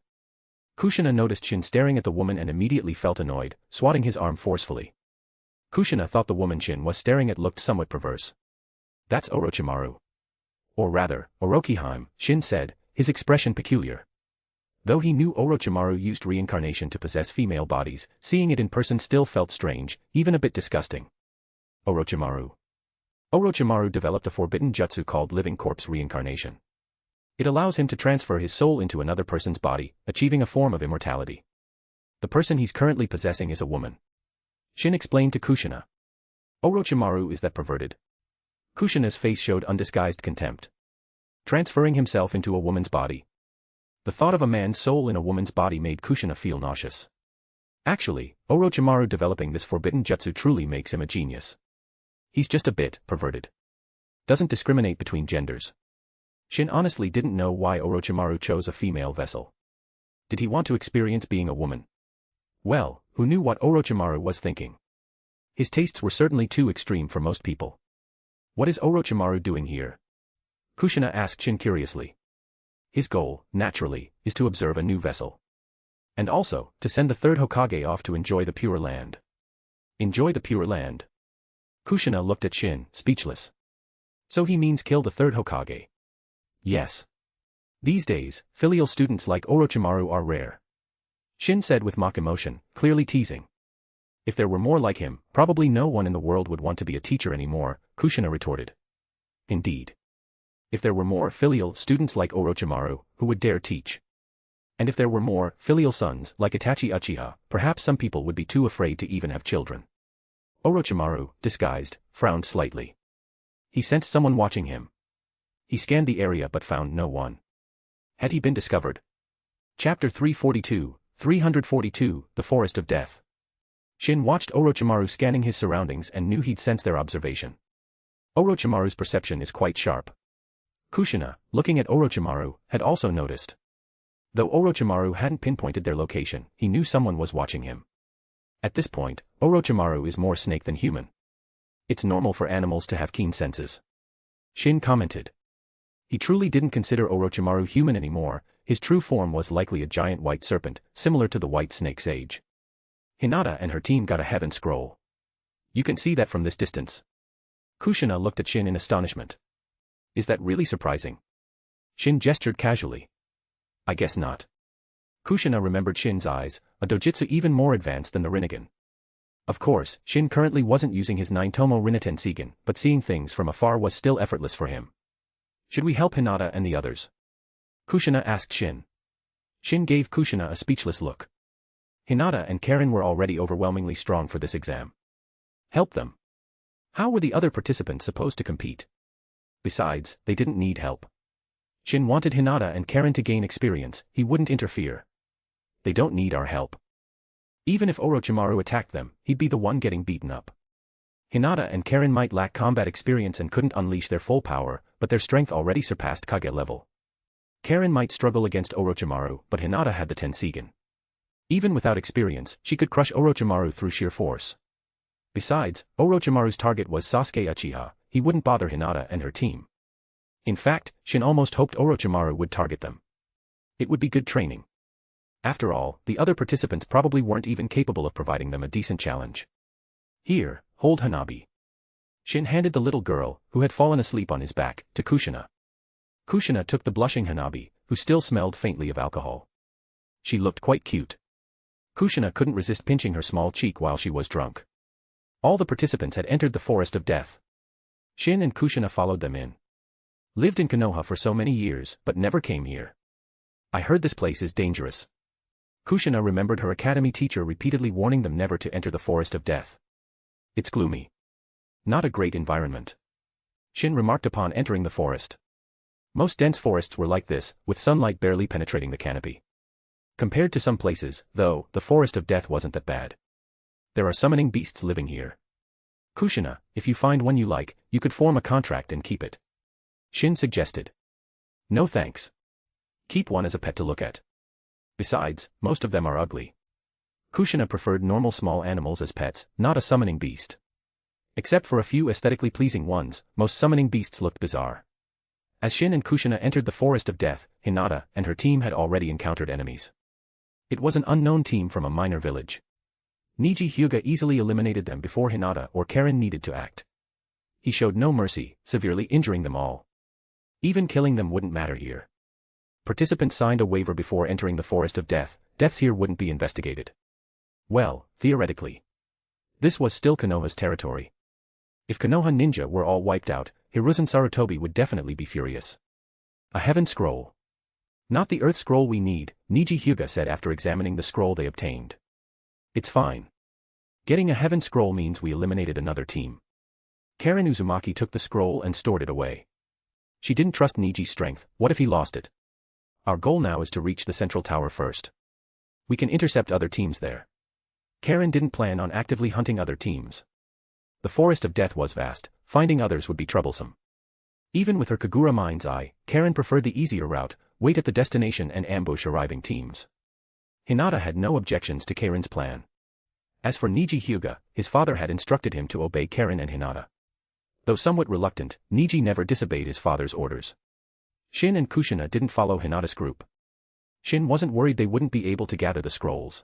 Kushina noticed Shin staring at the woman and immediately felt annoyed, swatting his arm forcefully. Kushina thought the woman Shin was staring at looked somewhat perverse. "That's Orochimaru." Or rather, Orochiheim, Shin said, his expression peculiar. Though he knew Orochimaru used reincarnation to possess female bodies, seeing it in person still felt strange, even a bit disgusting. Orochimaru. Orochimaru developed a forbidden jutsu called living corpse reincarnation. It allows him to transfer his soul into another person's body, achieving a form of immortality. The person he's currently possessing is a woman. Shin explained to Kushina. Orochimaru is that perverted? Kushina's face showed undisguised contempt. Transferring himself into a woman's body. The thought of a man's soul in a woman's body made Kushina feel nauseous. Actually, Orochimaru developing this forbidden jutsu truly makes him a genius. He's just a bit perverted. Doesn't discriminate between genders. Shin honestly didn't know why Orochimaru chose a female vessel. Did he want to experience being a woman? Well, who knew what Orochimaru was thinking? His tastes were certainly too extreme for most people. What is Orochimaru doing here? Kushina asked Shin curiously. His goal, naturally, is to observe a new vessel. And also, to send the third Hokage off to enjoy the Pure Land. Enjoy the Pure Land? Kushina looked at Shin, speechless. So he means kill the third Hokage? Yes. These days, filial students like Orochimaru are rare. Shin said with mock emotion, clearly teasing. If there were more like him, probably no one in the world would want to be a teacher anymore, Kushina retorted. Indeed. If there were more filial students like Orochimaru, who would dare teach? And if there were more filial sons like Itachi Uchiha, perhaps some people would be too afraid to even have children. Orochimaru, disguised, frowned slightly. He sensed someone watching him. He scanned the area but found no one. Had he been discovered? Chapter 342, The Forest of Death. Shin watched Orochimaru scanning his surroundings and knew he'd sensed their observation. Orochimaru's perception is quite sharp. Kushina, looking at Orochimaru, had also noticed. Though Orochimaru hadn't pinpointed their location, he knew someone was watching him. At this point, Orochimaru is more snake than human. It's normal for animals to have keen senses. Shin commented. He truly didn't consider Orochimaru human anymore, his true form was likely a giant white serpent, similar to the white snake sage. Hinata and her team got a heaven scroll. You can see that from this distance. Kushina looked at Shin in astonishment. Is that really surprising? Shin gestured casually. I guess not. Kushina remembered Shin's eyes, a dojutsu even more advanced than the Rinnegan. Of course, Shin currently wasn't using his 9-tomo Rinnegan Seigen, but seeing things from afar was still effortless for him. Should we help Hinata and the others? Kushina asked Shin. Shin gave Kushina a speechless look. Hinata and Karen were already overwhelmingly strong for this exam. Help them? How were the other participants supposed to compete? Besides, they didn't need help. Shin wanted Hinata and Karen to gain experience, he wouldn't interfere. They don't need our help. Even if Orochimaru attacked them, he'd be the one getting beaten up. Hinata and Karen might lack combat experience and couldn't unleash their full power, but their strength already surpassed Kage level. Karen might struggle against Orochimaru, but Hinata had the Tenseigen. Even without experience, she could crush Orochimaru through sheer force. Besides, Orochimaru's target was Sasuke Uchiha, he wouldn't bother Hinata and her team. In fact, Shin almost hoped Orochimaru would target them. It would be good training. After all, the other participants probably weren't even capable of providing them a decent challenge. Here, hold Hanabi. Shin handed the little girl, who had fallen asleep on his back, to Kushina. Kushina took the blushing Hanabi, who still smelled faintly of alcohol. She looked quite cute. Kushina couldn't resist pinching her small cheek while she was drunk. All the participants had entered the forest of death. Shin and Kushina followed them in. Lived in Konoha for so many years, but never came here. I heard this place is dangerous. Kushina remembered her academy teacher repeatedly warning them never to enter the forest of death. It's gloomy. Not a great environment. Shin remarked upon entering the forest. Most dense forests were like this, with sunlight barely penetrating the canopy. Compared to some places, though, the forest of death wasn't that bad. There are summoning beasts living here. Kushina, if you find one you like, you could form a contract and keep it. Shin suggested. No thanks. Keep one as a pet to look at. Besides, most of them are ugly. Kushina preferred normal small animals as pets, not a summoning beast. Except for a few aesthetically pleasing ones, most summoning beasts looked bizarre. As Shin and Kushina entered the forest of death, Hinata and her team had already encountered enemies. It was an unknown team from a minor village. Niji Hyuga easily eliminated them before Hinata or Karen needed to act. He showed no mercy, severely injuring them all. Even killing them wouldn't matter here. Participants signed a waiver before entering the forest of death. Deaths here wouldn't be investigated. Well, theoretically. This was still Konoha's territory. If Konoha ninja were all wiped out, Hiruzen Sarutobi would definitely be furious. A heaven scroll. Not the earth scroll we need, Niji Hyuga said after examining the scroll they obtained. It's fine. Getting a heaven scroll means we eliminated another team. Karen Uzumaki took the scroll and stored it away. She didn't trust Niji's strength. What if he lost it? Our goal now is to reach the central tower first. We can intercept other teams there. Karen didn't plan on actively hunting other teams. The forest of death was vast, finding others would be troublesome. Even with her Kagura mind's eye, Karen preferred the easier route, wait at the destination and ambush arriving teams. Hinata had no objections to Karen's plan. As for Niji Hyuga, his father had instructed him to obey Karen and Hinata. Though somewhat reluctant, Niji never disobeyed his father's orders. Shin and Kushina didn't follow Hinata's group. Shin wasn't worried they wouldn't be able to gather the scrolls.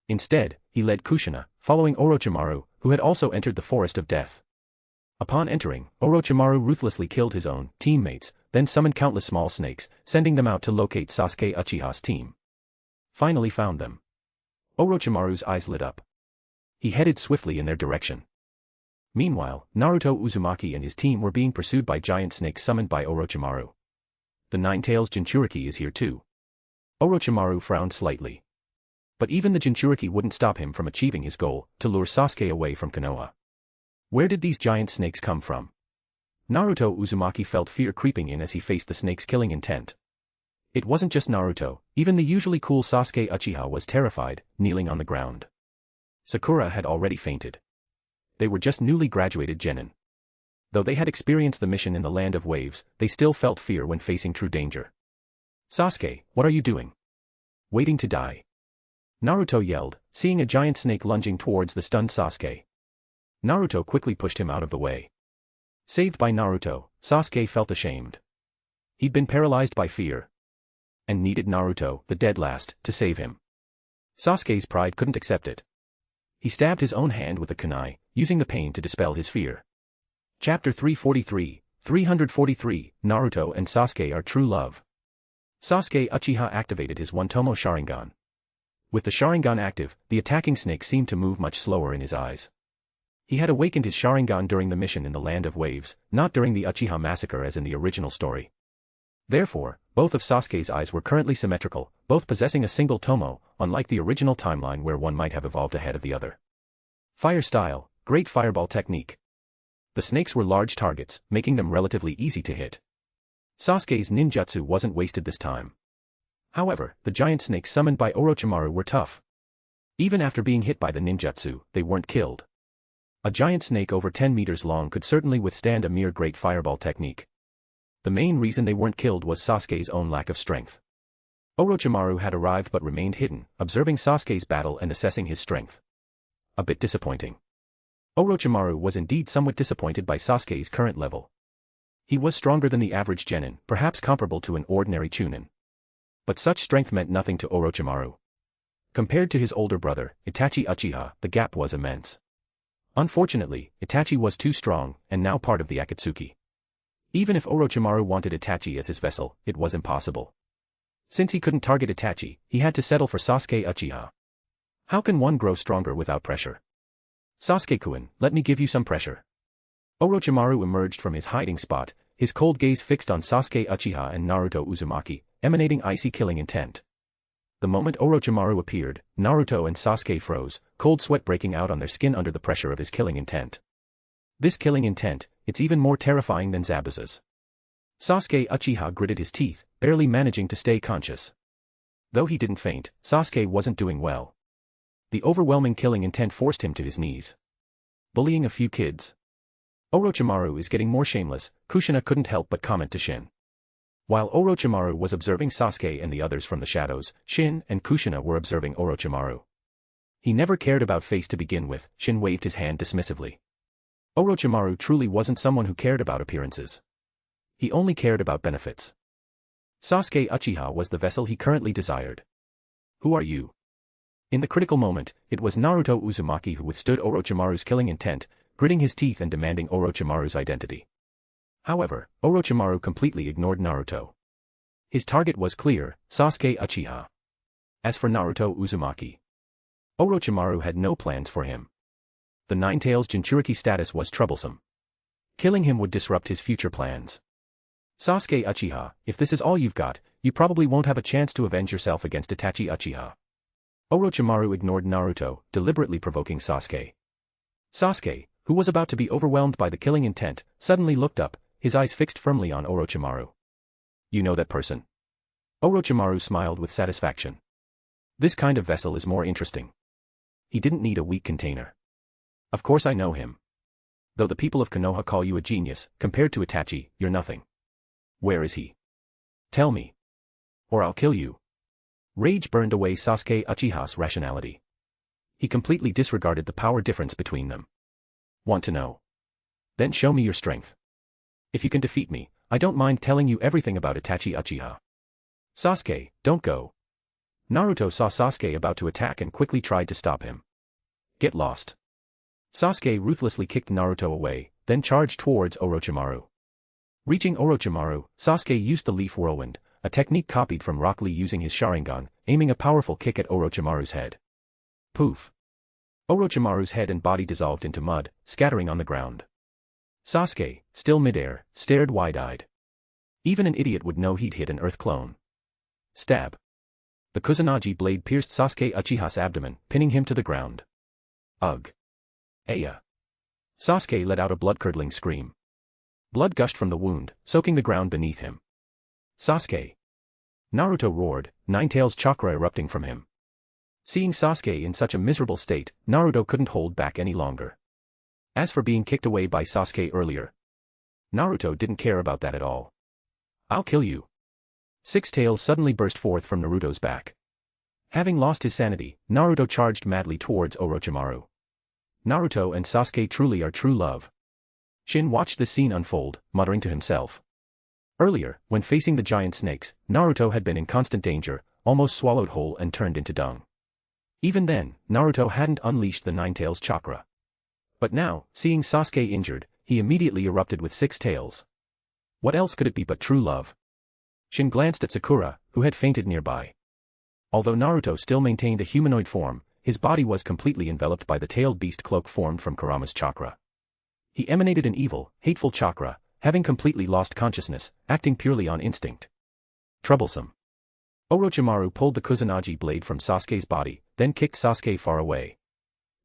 Instead, he led Kushina, following Orochimaru, who had also entered the forest of death. Upon entering, Orochimaru ruthlessly killed his own teammates, then summoned countless small snakes, sending them out to locate Sasuke Uchiha's team. Finally found them. Orochimaru's eyes lit up. He headed swiftly in their direction. Meanwhile, Naruto Uzumaki and his team were being pursued by giant snakes summoned by Orochimaru. The Nine-Tails Jinchuriki is here too. Orochimaru frowned slightly. But even the Jinchuriki wouldn't stop him from achieving his goal, to lure Sasuke away from Konoha. Where did these giant snakes come from? Naruto Uzumaki felt fear creeping in as he faced the snake's killing intent. It wasn't just Naruto, even the usually cool Sasuke Uchiha was terrified, kneeling on the ground. Sakura had already fainted. They were just newly graduated genin. Though they had experienced the mission in the Land of Waves, they still felt fear when facing true danger. Sasuke, what are you doing? Waiting to die. Naruto yelled, seeing a giant snake lunging towards the stunned Sasuke. Naruto quickly pushed him out of the way. Saved by Naruto, Sasuke felt ashamed. He'd been paralyzed by fear. And needed Naruto, the dead last, to save him. Sasuke's pride couldn't accept it. He stabbed his own hand with a kunai, using the pain to dispel his fear. Chapter 343, 343, Naruto and Sasuke are true love. Sasuke Uchiha activated his One-Tomo Sharingan. With the Sharingan active, the attacking snake seemed to move much slower in his eyes. He had awakened his Sharingan during the mission in the Land of Waves, not during the Uchiha massacre as in the original story. Therefore, both of Sasuke's eyes were currently symmetrical, both possessing a single Tomo, unlike the original timeline where one might have evolved ahead of the other. Fire style, great fireball technique. The snakes were large targets, making them relatively easy to hit. Sasuke's ninjutsu wasn't wasted this time. However, the giant snakes summoned by Orochimaru were tough. Even after being hit by the ninjutsu, they weren't killed. A giant snake over 10 meters long could certainly withstand a mere great fireball technique. The main reason they weren't killed was Sasuke's own lack of strength. Orochimaru had arrived but remained hidden, observing Sasuke's battle and assessing his strength. A bit disappointing. Orochimaru was indeed somewhat disappointed by Sasuke's current level. He was stronger than the average genin, perhaps comparable to an ordinary chunin. But such strength meant nothing to Orochimaru. Compared to his older brother, Itachi Uchiha, the gap was immense. Unfortunately, Itachi was too strong, and now part of the Akatsuki. Even if Orochimaru wanted Itachi as his vessel, it was impossible. Since he couldn't target Itachi, he had to settle for Sasuke Uchiha. How can one grow stronger without pressure? Sasuke-kun, let me give you some pressure. Orochimaru emerged from his hiding spot, his cold gaze fixed on Sasuke Uchiha and Naruto Uzumaki, emanating icy killing intent. The moment Orochimaru appeared, Naruto and Sasuke froze, cold sweat breaking out on their skin under the pressure of his killing intent. This killing intent, it's even more terrifying than Zabuza's. Sasuke Uchiha gritted his teeth, barely managing to stay conscious. Though he didn't faint, Sasuke wasn't doing well. The overwhelming killing intent forced him to his knees. Bullying a few kids. Orochimaru is getting more shameless, Kushina couldn't help but comment to Shin. While Orochimaru was observing Sasuke and the others from the shadows, Shin and Kushina were observing Orochimaru. He never cared about face to begin with, Shin waved his hand dismissively. Orochimaru truly wasn't someone who cared about appearances. He only cared about benefits. Sasuke Uchiha was the vessel he currently desired. Who are you? In the critical moment, it was Naruto Uzumaki who withstood Orochimaru's killing intent, gritting his teeth and demanding Orochimaru's identity. However, Orochimaru completely ignored Naruto. His target was clear, Sasuke Uchiha. As for Naruto Uzumaki, Orochimaru had no plans for him. The Nine-Tails Jinchuriki status was troublesome. Killing him would disrupt his future plans. Sasuke Uchiha, if this is all you've got, you probably won't have a chance to avenge yourself against Itachi Uchiha. Orochimaru ignored Naruto, deliberately provoking Sasuke. Sasuke, who was about to be overwhelmed by the killing intent, suddenly looked up, his eyes fixed firmly on Orochimaru. You know that person? Orochimaru smiled with satisfaction. This kind of vessel is more interesting. He didn't need a weak container. Of course I know him. Though the people of Konoha call you a genius, compared to Itachi, you're nothing. Where is he? Tell me. Or I'll kill you. Rage burned away Sasuke Uchiha's rationality. He completely disregarded the power difference between them. Want to know? Then show me your strength. If you can defeat me, I don't mind telling you everything about Itachi Uchiha. Sasuke, don't go. Naruto saw Sasuke about to attack and quickly tried to stop him. Get lost. Sasuke ruthlessly kicked Naruto away, then charged towards Orochimaru. Reaching Orochimaru, Sasuke used the Leaf Whirlwind, a technique copied from Rock Lee using his Sharingan, aiming a powerful kick at Orochimaru's head. Poof. Orochimaru's head and body dissolved into mud, scattering on the ground. Sasuke, still midair, stared wide-eyed. Even an idiot would know he'd hit an earth clone. Stab. The Kusanagi blade pierced Sasuke Uchiha's abdomen, pinning him to the ground. Ugh. Aya. Sasuke let out a blood-curdling scream. Blood gushed from the wound, soaking the ground beneath him. Sasuke. Naruto roared, Nine-Tails chakra erupting from him. Seeing Sasuke in such a miserable state, Naruto couldn't hold back any longer. As for being kicked away by Sasuke earlier, Naruto didn't care about that at all. I'll kill you. Six Tails suddenly burst forth from Naruto's back. Having lost his sanity, Naruto charged madly towards Orochimaru. Naruto and Sasuke truly are true love. Shin watched the scene unfold, muttering to himself. Earlier, when facing the giant snakes, Naruto had been in constant danger, almost swallowed whole and turned into dung. Even then, Naruto hadn't unleashed the Nine-Tails chakra. But now, seeing Sasuke injured, he immediately erupted with Six Tails. What else could it be but true love? Shin glanced at Sakura, who had fainted nearby. Although Naruto still maintained a humanoid form, his body was completely enveloped by the tailed beast cloak formed from Kurama's chakra. He emanated an evil, hateful chakra, having completely lost consciousness, acting purely on instinct. Troublesome. Orochimaru pulled the Kusanagi blade from Sasuke's body, then kicked Sasuke far away.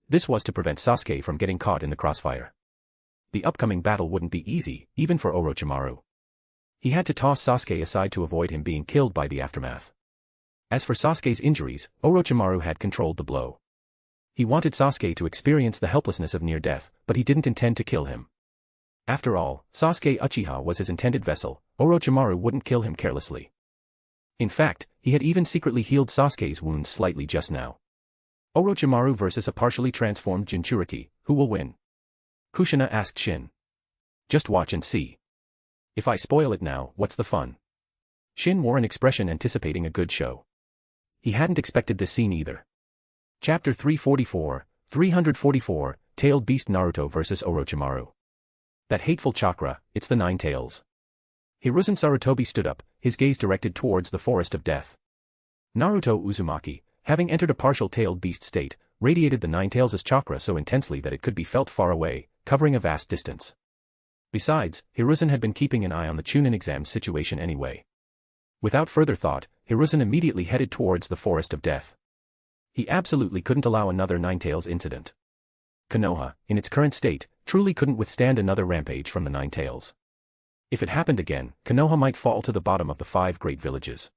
This was to prevent Sasuke from getting caught in the crossfire. The upcoming battle wouldn't be easy, even for Orochimaru. He had to toss Sasuke aside to avoid him being killed by the aftermath. As for Sasuke's injuries, Orochimaru had controlled the blow. He wanted Sasuke to experience the helplessness of near death, but he didn't intend to kill him. After all, Sasuke Uchiha was his intended vessel, Orochimaru wouldn't kill him carelessly. In fact, he had even secretly healed Sasuke's wounds slightly just now. Orochimaru versus a partially transformed Jinchuriki, who will win? Kushina asked Shin. Just watch and see. If I spoil it now, what's the fun? Shin wore an expression anticipating a good show. He hadn't expected this scene either. Chapter 344, Tailed Beast Naruto vs Orochimaru. That hateful chakra, it's the Nine Tails. Hiruzen Sarutobi stood up, his gaze directed towards the forest of death. Naruto Uzumaki, having entered a partial tailed beast state, radiated the Nine Tails' chakra so intensely that it could be felt far away, covering a vast distance. Besides, Hiruzen had been keeping an eye on the Chunin exam situation anyway. Without further thought, Hiruzen immediately headed towards the Forest of Death. He absolutely couldn't allow another Ninetales incident. Konoha, in its current state, truly couldn't withstand another rampage from the Ninetales. If it happened again, Konoha might fall to the bottom of the 5 great villages.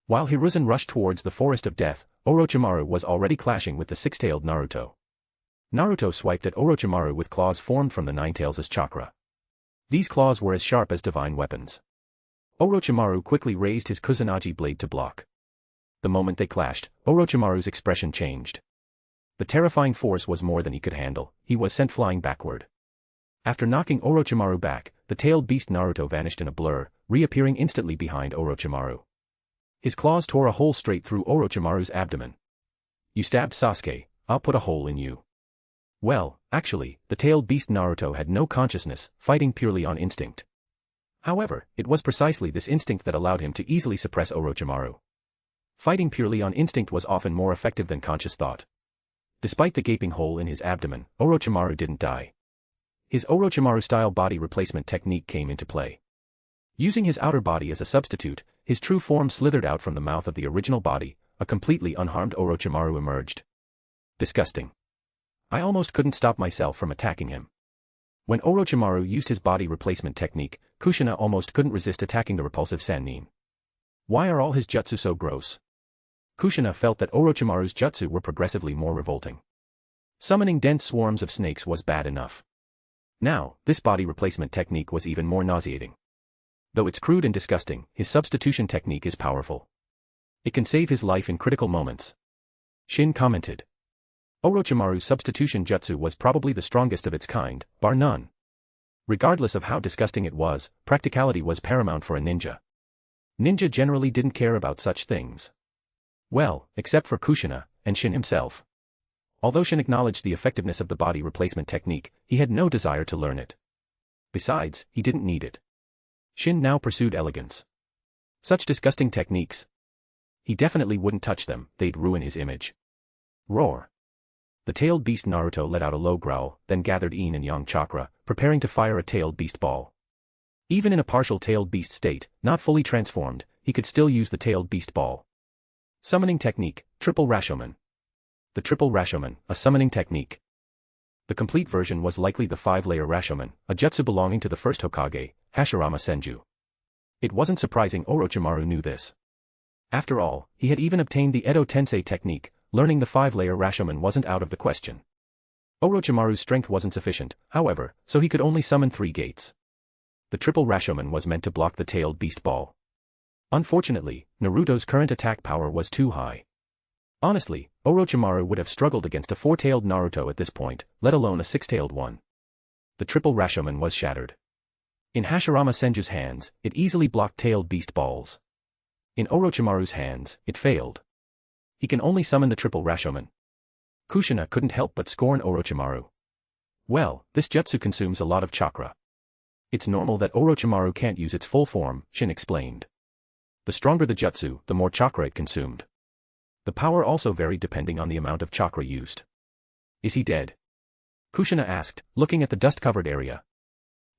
While Hiruzen rushed towards the Forest of Death, Orochimaru was already clashing with the six-tailed Naruto. Naruto swiped at Orochimaru with claws formed from the Ninetales' chakra. These claws were as sharp as divine weapons. Orochimaru quickly raised his Kusanagi blade to block. The moment they clashed, Orochimaru's expression changed. The terrifying force was more than he could handle. He was sent flying backward. After knocking Orochimaru back, the tailed beast Naruto vanished in a blur, reappearing instantly behind Orochimaru. His claws tore a hole straight through Orochimaru's abdomen. "You stabbed Sasuke, I'll put a hole in you." Well, actually, the tailed beast Naruto had no consciousness, fighting purely on instinct. However, it was precisely this instinct that allowed him to easily suppress Orochimaru. Fighting purely on instinct was often more effective than conscious thought. Despite the gaping hole in his abdomen, Orochimaru didn't die. His Orochimaru-style body replacement technique came into play. Using his outer body as a substitute, his true form slithered out from the mouth of the original body. A completely unharmed Orochimaru emerged. Disgusting. I almost couldn't stop myself from attacking him. When Orochimaru used his body replacement technique, Kushina almost couldn't resist attacking the repulsive Sannin. Why are all his jutsu so gross? Kushina felt that Orochimaru's jutsu were progressively more revolting. Summoning dense swarms of snakes was bad enough. Now, this body replacement technique was even more nauseating. Though it's crude and disgusting, his substitution technique is powerful. It can save his life in critical moments. Shin commented. Orochimaru's substitution jutsu was probably the strongest of its kind, bar none. Regardless of how disgusting it was, practicality was paramount for a ninja. Ninja generally didn't care about such things. Well, except for Kushina, and Shin himself. Although Shin acknowledged the effectiveness of the body replacement technique, he had no desire to learn it. Besides, he didn't need it. Shin now pursued elegance. Such disgusting techniques. He definitely wouldn't touch them, they'd ruin his image. Roar. The tailed beast Naruto let out a low growl, then gathered yin and yang chakra, preparing to fire a tailed beast ball. Even in a partial tailed beast state, not fully transformed, he could still use the tailed beast ball. Summoning technique, Triple Rashomon. The Triple Rashomon, a summoning technique. The complete version was likely the 5-layer Rashomon, a jutsu belonging to the first Hokage, Hashirama Senju. It wasn't surprising Orochimaru knew this. After all, he had even obtained the Edo Tensei technique. Learning the 5-layer Rashomon wasn't out of the question. Orochimaru's strength wasn't sufficient, however, so he could only summon 3 gates. The Triple Rashomon was meant to block the tailed beast ball. Unfortunately, Naruto's current attack power was too high. Honestly, Orochimaru would have struggled against a 4-tailed Naruto at this point, let alone a 6-tailed one. The Triple Rashomon was shattered. In Hashirama Senju's hands, it easily blocked tailed beast balls. In Orochimaru's hands, it failed. He can only summon the Triple Rashomon. Kushina couldn't help but scorn Orochimaru. Well, this jutsu consumes a lot of chakra. It's normal that Orochimaru can't use its full form, Shin explained. The stronger the jutsu, the more chakra it consumed. The power also varied depending on the amount of chakra used. Is he dead? Kushina asked, looking at the dust-covered area.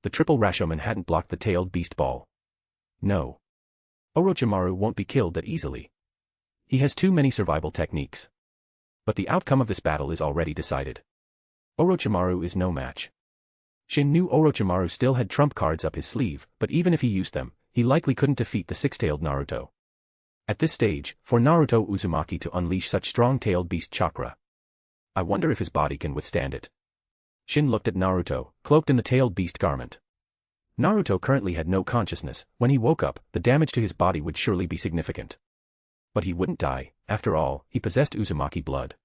The Triple Rashomon hadn't blocked the tailed beast ball. No. Orochimaru won't be killed that easily. He has too many survival techniques. But the outcome of this battle is already decided. Orochimaru is no match. Shin knew Orochimaru still had trump cards up his sleeve, but even if he used them, he likely couldn't defeat the 6-tailed Naruto. At this stage, for Naruto Uzumaki to unleash such strong tailed beast chakra. I wonder if his body can withstand it. Shin looked at Naruto, cloaked in the tailed beast garment. Naruto currently had no consciousness. When he woke up, the damage to his body would surely be significant. But he wouldn't die. After all, he possessed Uzumaki blood.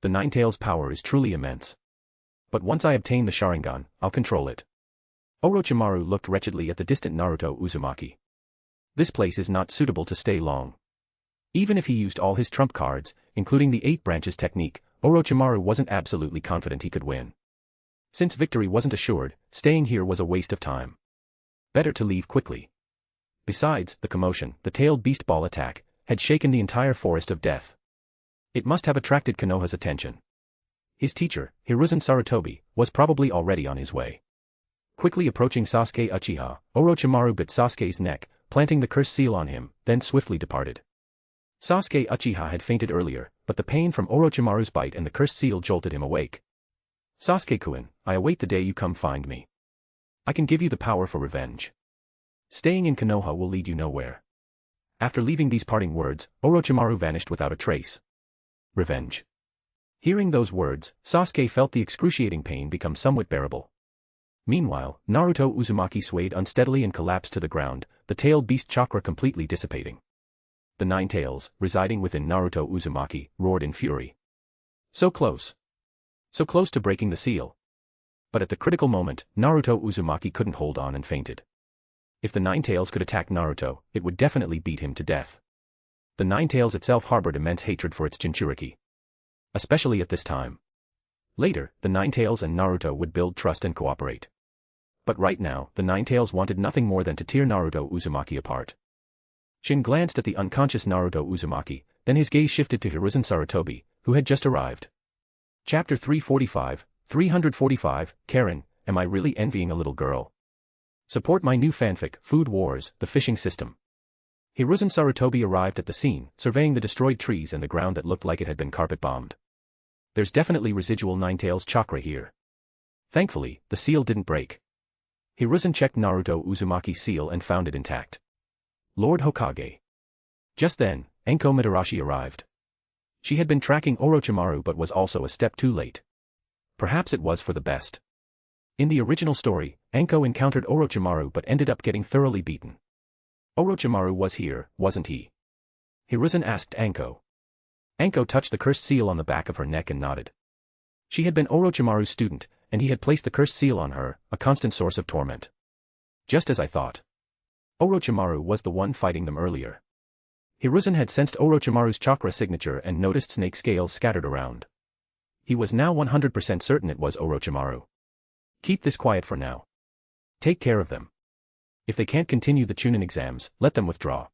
The Ninetales' power is truly immense. But once I obtain the Sharingan, I'll control it. Orochimaru looked wretchedly at the distant Naruto Uzumaki. This place is not suitable to stay long. Even if he used all his trump cards, including the 8 branches technique, Orochimaru wasn't absolutely confident he could win. Since victory wasn't assured, staying here was a waste of time. Better to leave quickly. Besides, the commotion, the tailed beast ball attack, had shaken the entire Forest of Death. It must have attracted Konoha's attention. His teacher, Hiruzen Sarutobi, was probably already on his way. Quickly approaching Sasuke Uchiha, Orochimaru bit Sasuke's neck, planting the cursed seal on him, then swiftly departed. Sasuke Uchiha had fainted earlier, but the pain from Orochimaru's bite and the cursed seal jolted him awake. Sasuke-kun, I await the day you come find me. I can give you the power for revenge. Staying in Konoha will lead you nowhere. After leaving these parting words, Orochimaru vanished without a trace. Revenge. Hearing those words, Sasuke felt the excruciating pain become somewhat bearable. Meanwhile, Naruto Uzumaki swayed unsteadily and collapsed to the ground, the tailed beast chakra completely dissipating. The nine tails, residing within Naruto Uzumaki, roared in fury. So close. So close to breaking the seal. But at the critical moment, Naruto Uzumaki couldn't hold on and fainted. If the nine tails could attack Naruto, it would definitely beat him to death. The nine tails itself harbored immense hatred for its Jinchuriki. Especially at this time. Later, the nine tails and Naruto would build trust and cooperate. But right now, the nine tails wanted nothing more than to tear Naruto Uzumaki apart. Shin glanced at the unconscious Naruto Uzumaki, then his gaze shifted to Hiruzen Sarutobi, who had just arrived. Chapter 345, Karen, am I really envying a little girl? Support my new fanfic, Food Wars, the fishing system. Hiruzen Sarutobi arrived at the scene, surveying the destroyed trees and the ground that looked like it had been carpet-bombed. There's definitely residual nine-tails chakra here. Thankfully, the seal didn't break. Hiruzen checked Naruto Uzumaki's seal and found it intact. Lord Hokage. Just then, Enko Mitarashi arrived. She had been tracking Orochimaru but was also a step too late. Perhaps it was for the best. In the original story, Enko encountered Orochimaru but ended up getting thoroughly beaten. Orochimaru was here, wasn't he? Hiruzen asked Enko. Enko touched the cursed seal on the back of her neck and nodded. She had been Orochimaru's student, and he had placed the cursed seal on her, a constant source of torment. Just as I thought. Orochimaru was the one fighting them earlier. Hiruzen had sensed Orochimaru's chakra signature and noticed snake scales scattered around. He was now 100% certain it was Orochimaru. Keep this quiet for now. Take care of them. If they can't continue the Chunin exams, let them withdraw.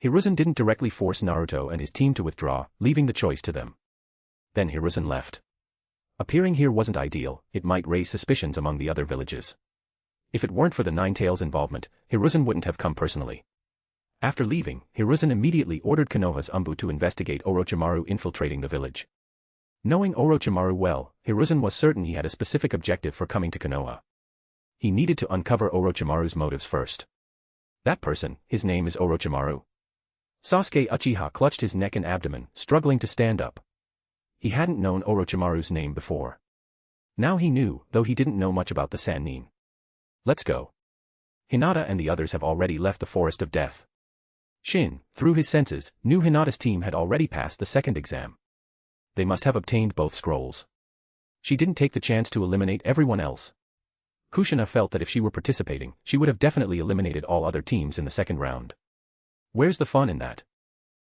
Hiruzen didn't directly force Naruto and his team to withdraw, leaving the choice to them. Then Hiruzen left. Appearing here wasn't ideal, it might raise suspicions among the other villages. If it weren't for the Nine Tails' involvement, Hiruzen wouldn't have come personally. After leaving, Hiruzen immediately ordered Konoha's Umbu to investigate Orochimaru infiltrating the village. Knowing Orochimaru well, Hiruzen was certain he had a specific objective for coming to Konoha. He needed to uncover Orochimaru's motives first. That person, his name is Orochimaru. Sasuke Uchiha clutched his neck and abdomen, struggling to stand up. He hadn't known Orochimaru's name before. Now he knew, though he didn't know much about the Sannin. Let's go. Hinata and the others have already left the Forest of Death. Shin, through his senses, knew Hinata's team had already passed the second exam. They must have obtained both scrolls. She didn't take the chance to eliminate everyone else. Kushina felt that if she were participating, she would have definitely eliminated all other teams in the second round. Where's the fun in that?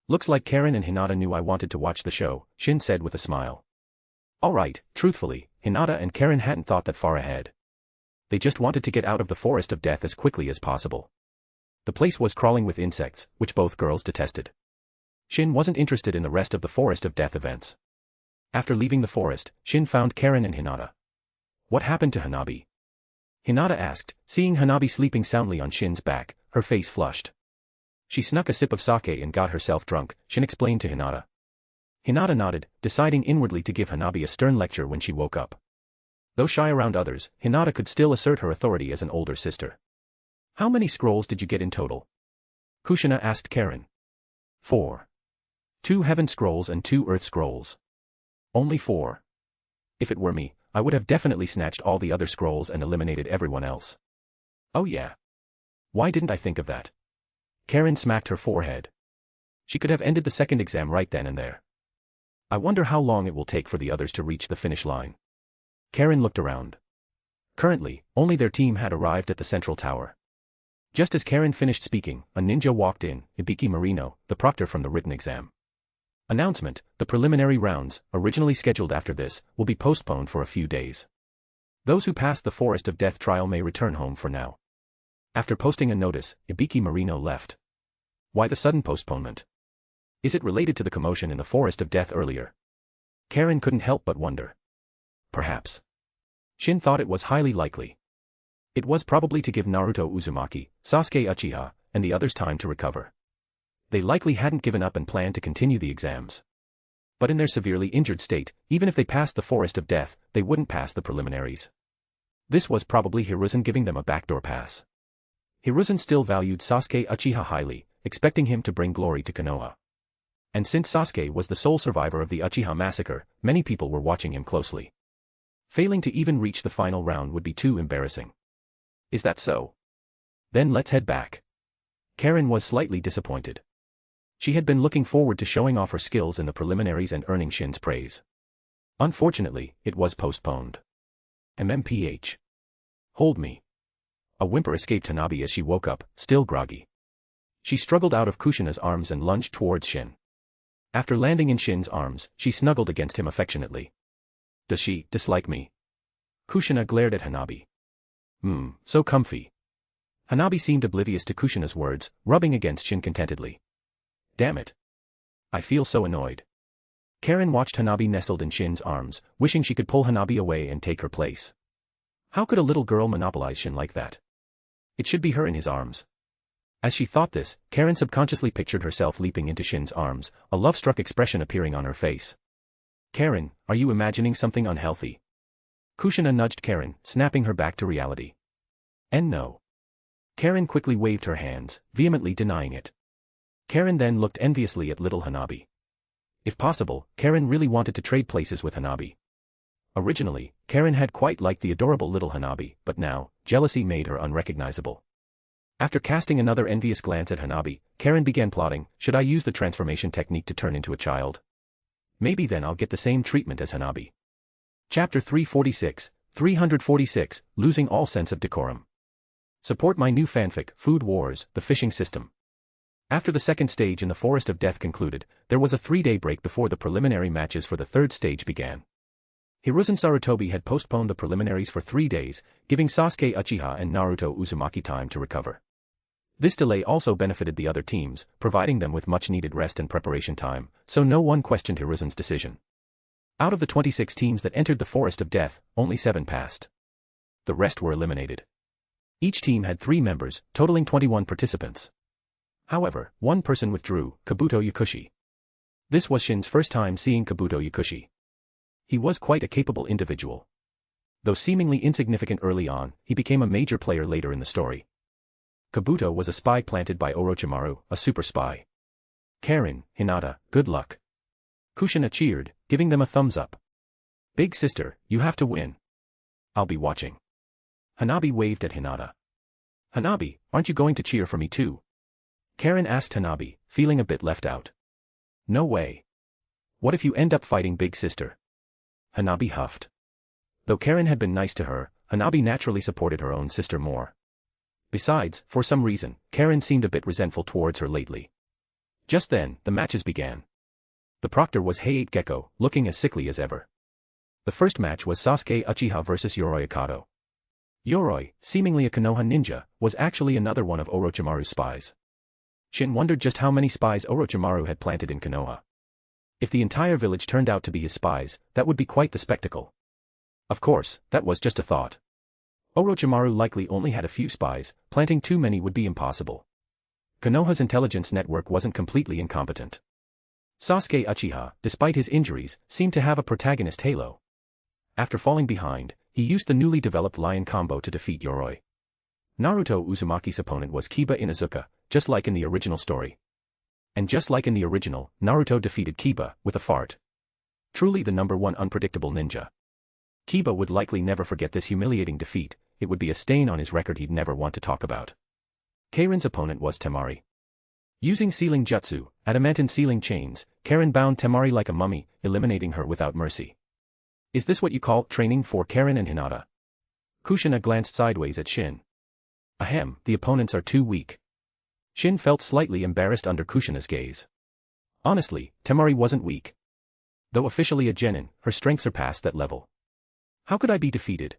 Looks like Karen and Hinata knew I wanted to watch the show, Shin said with a smile. Alright, truthfully, Hinata and Karen hadn't thought that far ahead. They just wanted to get out of the Forest of Death as quickly as possible. The place was crawling with insects, which both girls detested. Shin wasn't interested in the rest of the Forest of Death events. After leaving the forest, Shin found Karen and Hinata. What happened to Hanabi? Hinata asked, seeing Hanabi sleeping soundly on Shin's back, her face flushed. She snuck a sip of sake and got herself drunk, Shin explained to Hinata. Hinata nodded, deciding inwardly to give Hanabi a stern lecture when she woke up. Though shy around others, Hinata could still assert her authority as an older sister. How many scrolls did you get in total? Kushina asked Karen. 4. 2 heaven scrolls and 2 earth scrolls. Only 4. If it were me, I would have definitely snatched all the other scrolls and eliminated everyone else. Oh yeah. Why didn't I think of that? Karen smacked her forehead. She could have ended the second exam right then and there. I wonder how long it will take for the others to reach the finish line. Karen looked around. Currently, only their team had arrived at the central tower. Just as Karen finished speaking, a ninja walked in, Ibiki Marino, the proctor from the written exam. Announcement: the preliminary rounds, originally scheduled after this, will be postponed for a few days. Those who pass the Forest of Death trial may return home for now. After posting a notice, Ibiki Marino left. Why the sudden postponement? Is it related to the commotion in the Forest of Death earlier? Karen couldn't help but wonder. Perhaps. Shin thought it was highly likely. It was probably to give Naruto Uzumaki, Sasuke Uchiha, and the others time to recover. They likely hadn't given up and planned to continue the exams. But in their severely injured state, even if they passed the Forest of Death, they wouldn't pass the preliminaries. This was probably Hiruzen giving them a backdoor pass. Hiruzen still valued Sasuke Uchiha highly, expecting him to bring glory to Konoha. And since Sasuke was the sole survivor of the Uchiha massacre, many people were watching him closely. Failing to even reach the final round would be too embarrassing. Is that so? Then let's head back. Karen was slightly disappointed. She had been looking forward to showing off her skills in the preliminaries and earning Shin's praise. Unfortunately, it was postponed. MMPH. Hold me. A whimper escaped Hanabi as she woke up, still groggy. She struggled out of Kushina's arms and lunged towards Shin. After landing in Shin's arms, she snuggled against him affectionately. Does she dislike me? Kushina glared at Hanabi. So comfy. Hanabi seemed oblivious to Kushina's words, rubbing against Shin contentedly. Damn it. I feel so annoyed. Karen watched Hanabi nestled in Shin's arms, wishing she could pull Hanabi away and take her place. How could a little girl monopolize Shin like that? It should be her in his arms. As she thought this, Karen subconsciously pictured herself leaping into Shin's arms, a love-struck expression appearing on her face. Karen, are you imagining something unhealthy? Kushina nudged Karen, snapping her back to reality. And no. Karen quickly waved her hands, vehemently denying it. Karen then looked enviously at little Hanabi. If possible, Karen really wanted to trade places with Hanabi. Originally, Karen had quite liked the adorable little Hanabi, but now, jealousy made her unrecognizable. After casting another envious glance at Hanabi, Karen began plotting, should I use the transformation technique to turn into a child? Maybe then I'll get the same treatment as Hanabi. Chapter 346, Losing All Sense of Decorum. Support my new fanfic, Food Wars, The Fishing System. After the second stage in the Forest of Death concluded, there was a 3-day break before the preliminary matches for the third stage began. Hiruzen Sarutobi had postponed the preliminaries for 3 days, giving Sasuke Uchiha and Naruto Uzumaki time to recover. This delay also benefited the other teams, providing them with much-needed rest and preparation time, so no one questioned Hiruzen's decision. Out of the 26 teams that entered the Forest of Death, only 7 passed. The rest were eliminated. Each team had 3 members, totaling 21 participants. However, one person withdrew, Kabuto Yakushi. This was Shin's first time seeing Kabuto Yakushi. He was quite a capable individual. Though seemingly insignificant early on, he became a major player later in the story. Kabuto was a spy planted by Orochimaru, a super spy. Karen, Hinata, good luck. Kushina cheered, giving them a thumbs up. Big sister, you have to win. I'll be watching. Hanabi waved at Hinata. Hanabi, aren't you going to cheer for me too? Karen asked Hanabi, feeling a bit left out. No way. What if you end up fighting Big Sister? Hanabi huffed. Though Karen had been nice to her, Hanabi naturally supported her own sister more. Besides, for some reason, Karen seemed a bit resentful towards her lately. Just then, the matches began. The proctor was Heiate Gecko, looking as sickly as ever. The first match was Sasuke Uchiha vs Yoroi Akato. Yoroi, seemingly a Konoha ninja, was actually another one of Orochimaru's spies. Shin wondered just how many spies Orochimaru had planted in Konoha. If the entire village turned out to be his spies, that would be quite the spectacle. Of course, that was just a thought. Orochimaru likely only had a few spies, planting too many would be impossible. Konoha's intelligence network wasn't completely incompetent. Sasuke Uchiha, despite his injuries, seemed to have a protagonist halo. After falling behind, he used the newly developed Lion Combo to defeat Yoroi. Naruto Uzumaki's opponent was Kiba Inuzuka, just like in the original story. And just like in the original, Naruto defeated Kiba with a fart. Truly the #1 unpredictable ninja. Kiba would likely never forget this humiliating defeat, it would be a stain on his record he'd never want to talk about. Karen's opponent was Temari. Using sealing jutsu, adamantine sealing chains, Karen bound Temari like a mummy, eliminating her without mercy. Is this what you call training for Karen and Hinata? Kushina glanced sideways at Shin. Ahem, the opponents are too weak. Shin felt slightly embarrassed under Kushina's gaze. Honestly, Temari wasn't weak. Though officially a genin, her strength surpassed that level. How could I be defeated?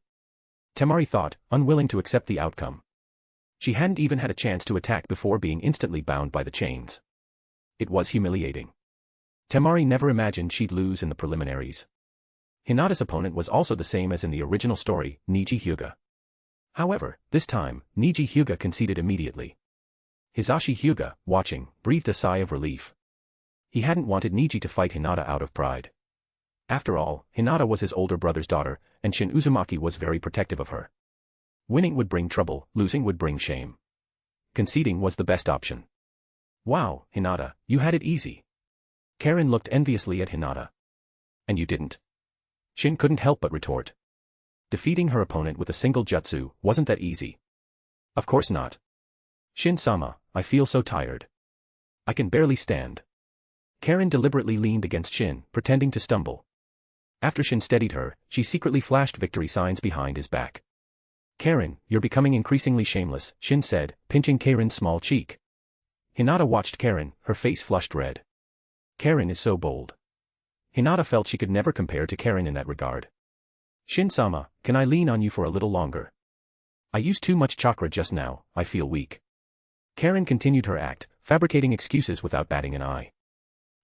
Temari thought, unwilling to accept the outcome. She hadn't even had a chance to attack before being instantly bound by the chains. It was humiliating. Temari never imagined she'd lose in the preliminaries. Hinata's opponent was also the same as in the original story, Niji Hyuga. However, this time, Niji Hyuga conceded immediately. Hisashi Hyuga, watching, breathed a sigh of relief. He hadn't wanted Niji to fight Hinata out of pride. After all, Hinata was his older brother's daughter, and Shin Uzumaki was very protective of her. Winning would bring trouble, losing would bring shame. Conceding was the best option. Wow, Hinata, you had it easy. Karen looked enviously at Hinata. And you didn't? Shin couldn't help but retort. Defeating her opponent with a single jutsu wasn't that easy. Of course not. Shin-sama, I feel so tired. I can barely stand. Karen deliberately leaned against Shin, pretending to stumble. After Shin steadied her, she secretly flashed victory signs behind his back. Karen, you're becoming increasingly shameless, Shin said, pinching Karen's small cheek. Hinata watched Karen, her face flushed red. Karen is so bold. Hinata felt she could never compare to Karen in that regard. Shin-sama, can I lean on you for a little longer? I used too much chakra just now, I feel weak. Karen continued her act, fabricating excuses without batting an eye.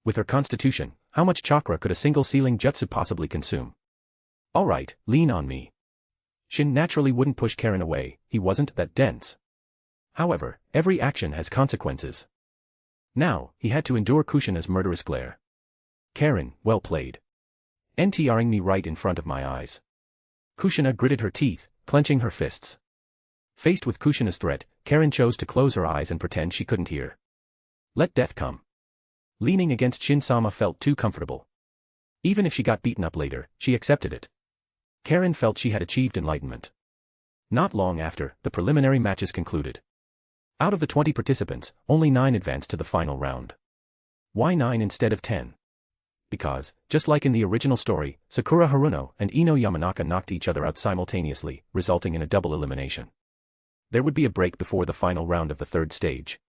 With her constitution, how much chakra could a single sealing jutsu possibly consume? Alright, lean on me. Shin naturally wouldn't push Karen away, he wasn't that dense. However, every action has consequences. Now, he had to endure Kushina's murderous glare. Karen, well played. NTRing me right in front of my eyes. Kushina gritted her teeth, clenching her fists. Faced with Kushina's threat, Karen chose to close her eyes and pretend she couldn't hear. Let death come. Leaning against Shin-sama felt too comfortable. Even if she got beaten up later, she accepted it. Karen felt she had achieved enlightenment. Not long after, the preliminary matches concluded. Out of the 20 participants, only 9 advanced to the final round. Why 9 instead of 10? Because, just like in the original story, Sakura Haruno and Ino Yamanaka knocked each other out simultaneously, resulting in a double elimination. There would be a break before the final round of the third stage.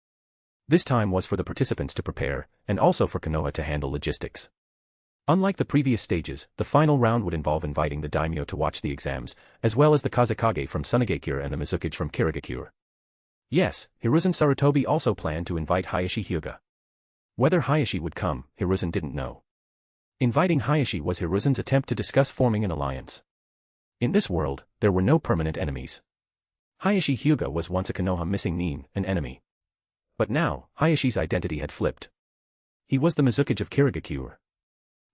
This time was for the participants to prepare, and also for Konoha to handle logistics. Unlike the previous stages, the final round would involve inviting the daimyo to watch the exams, as well as the Kazekage from Sunagakure and the Mizukage from Kirigakure. Yes, Hiruzen Sarutobi also planned to invite Hayashi Hyuga. Whether Hayashi would come, Hiruzen didn't know. Inviting Hayashi was Hiruzen's attempt to discuss forming an alliance. In this world, there were no permanent enemies. Hayashi Hyuga was once a Konoha missing nin, an enemy. But now, Hayashi's identity had flipped. He was the Mizukage of Kirigakure.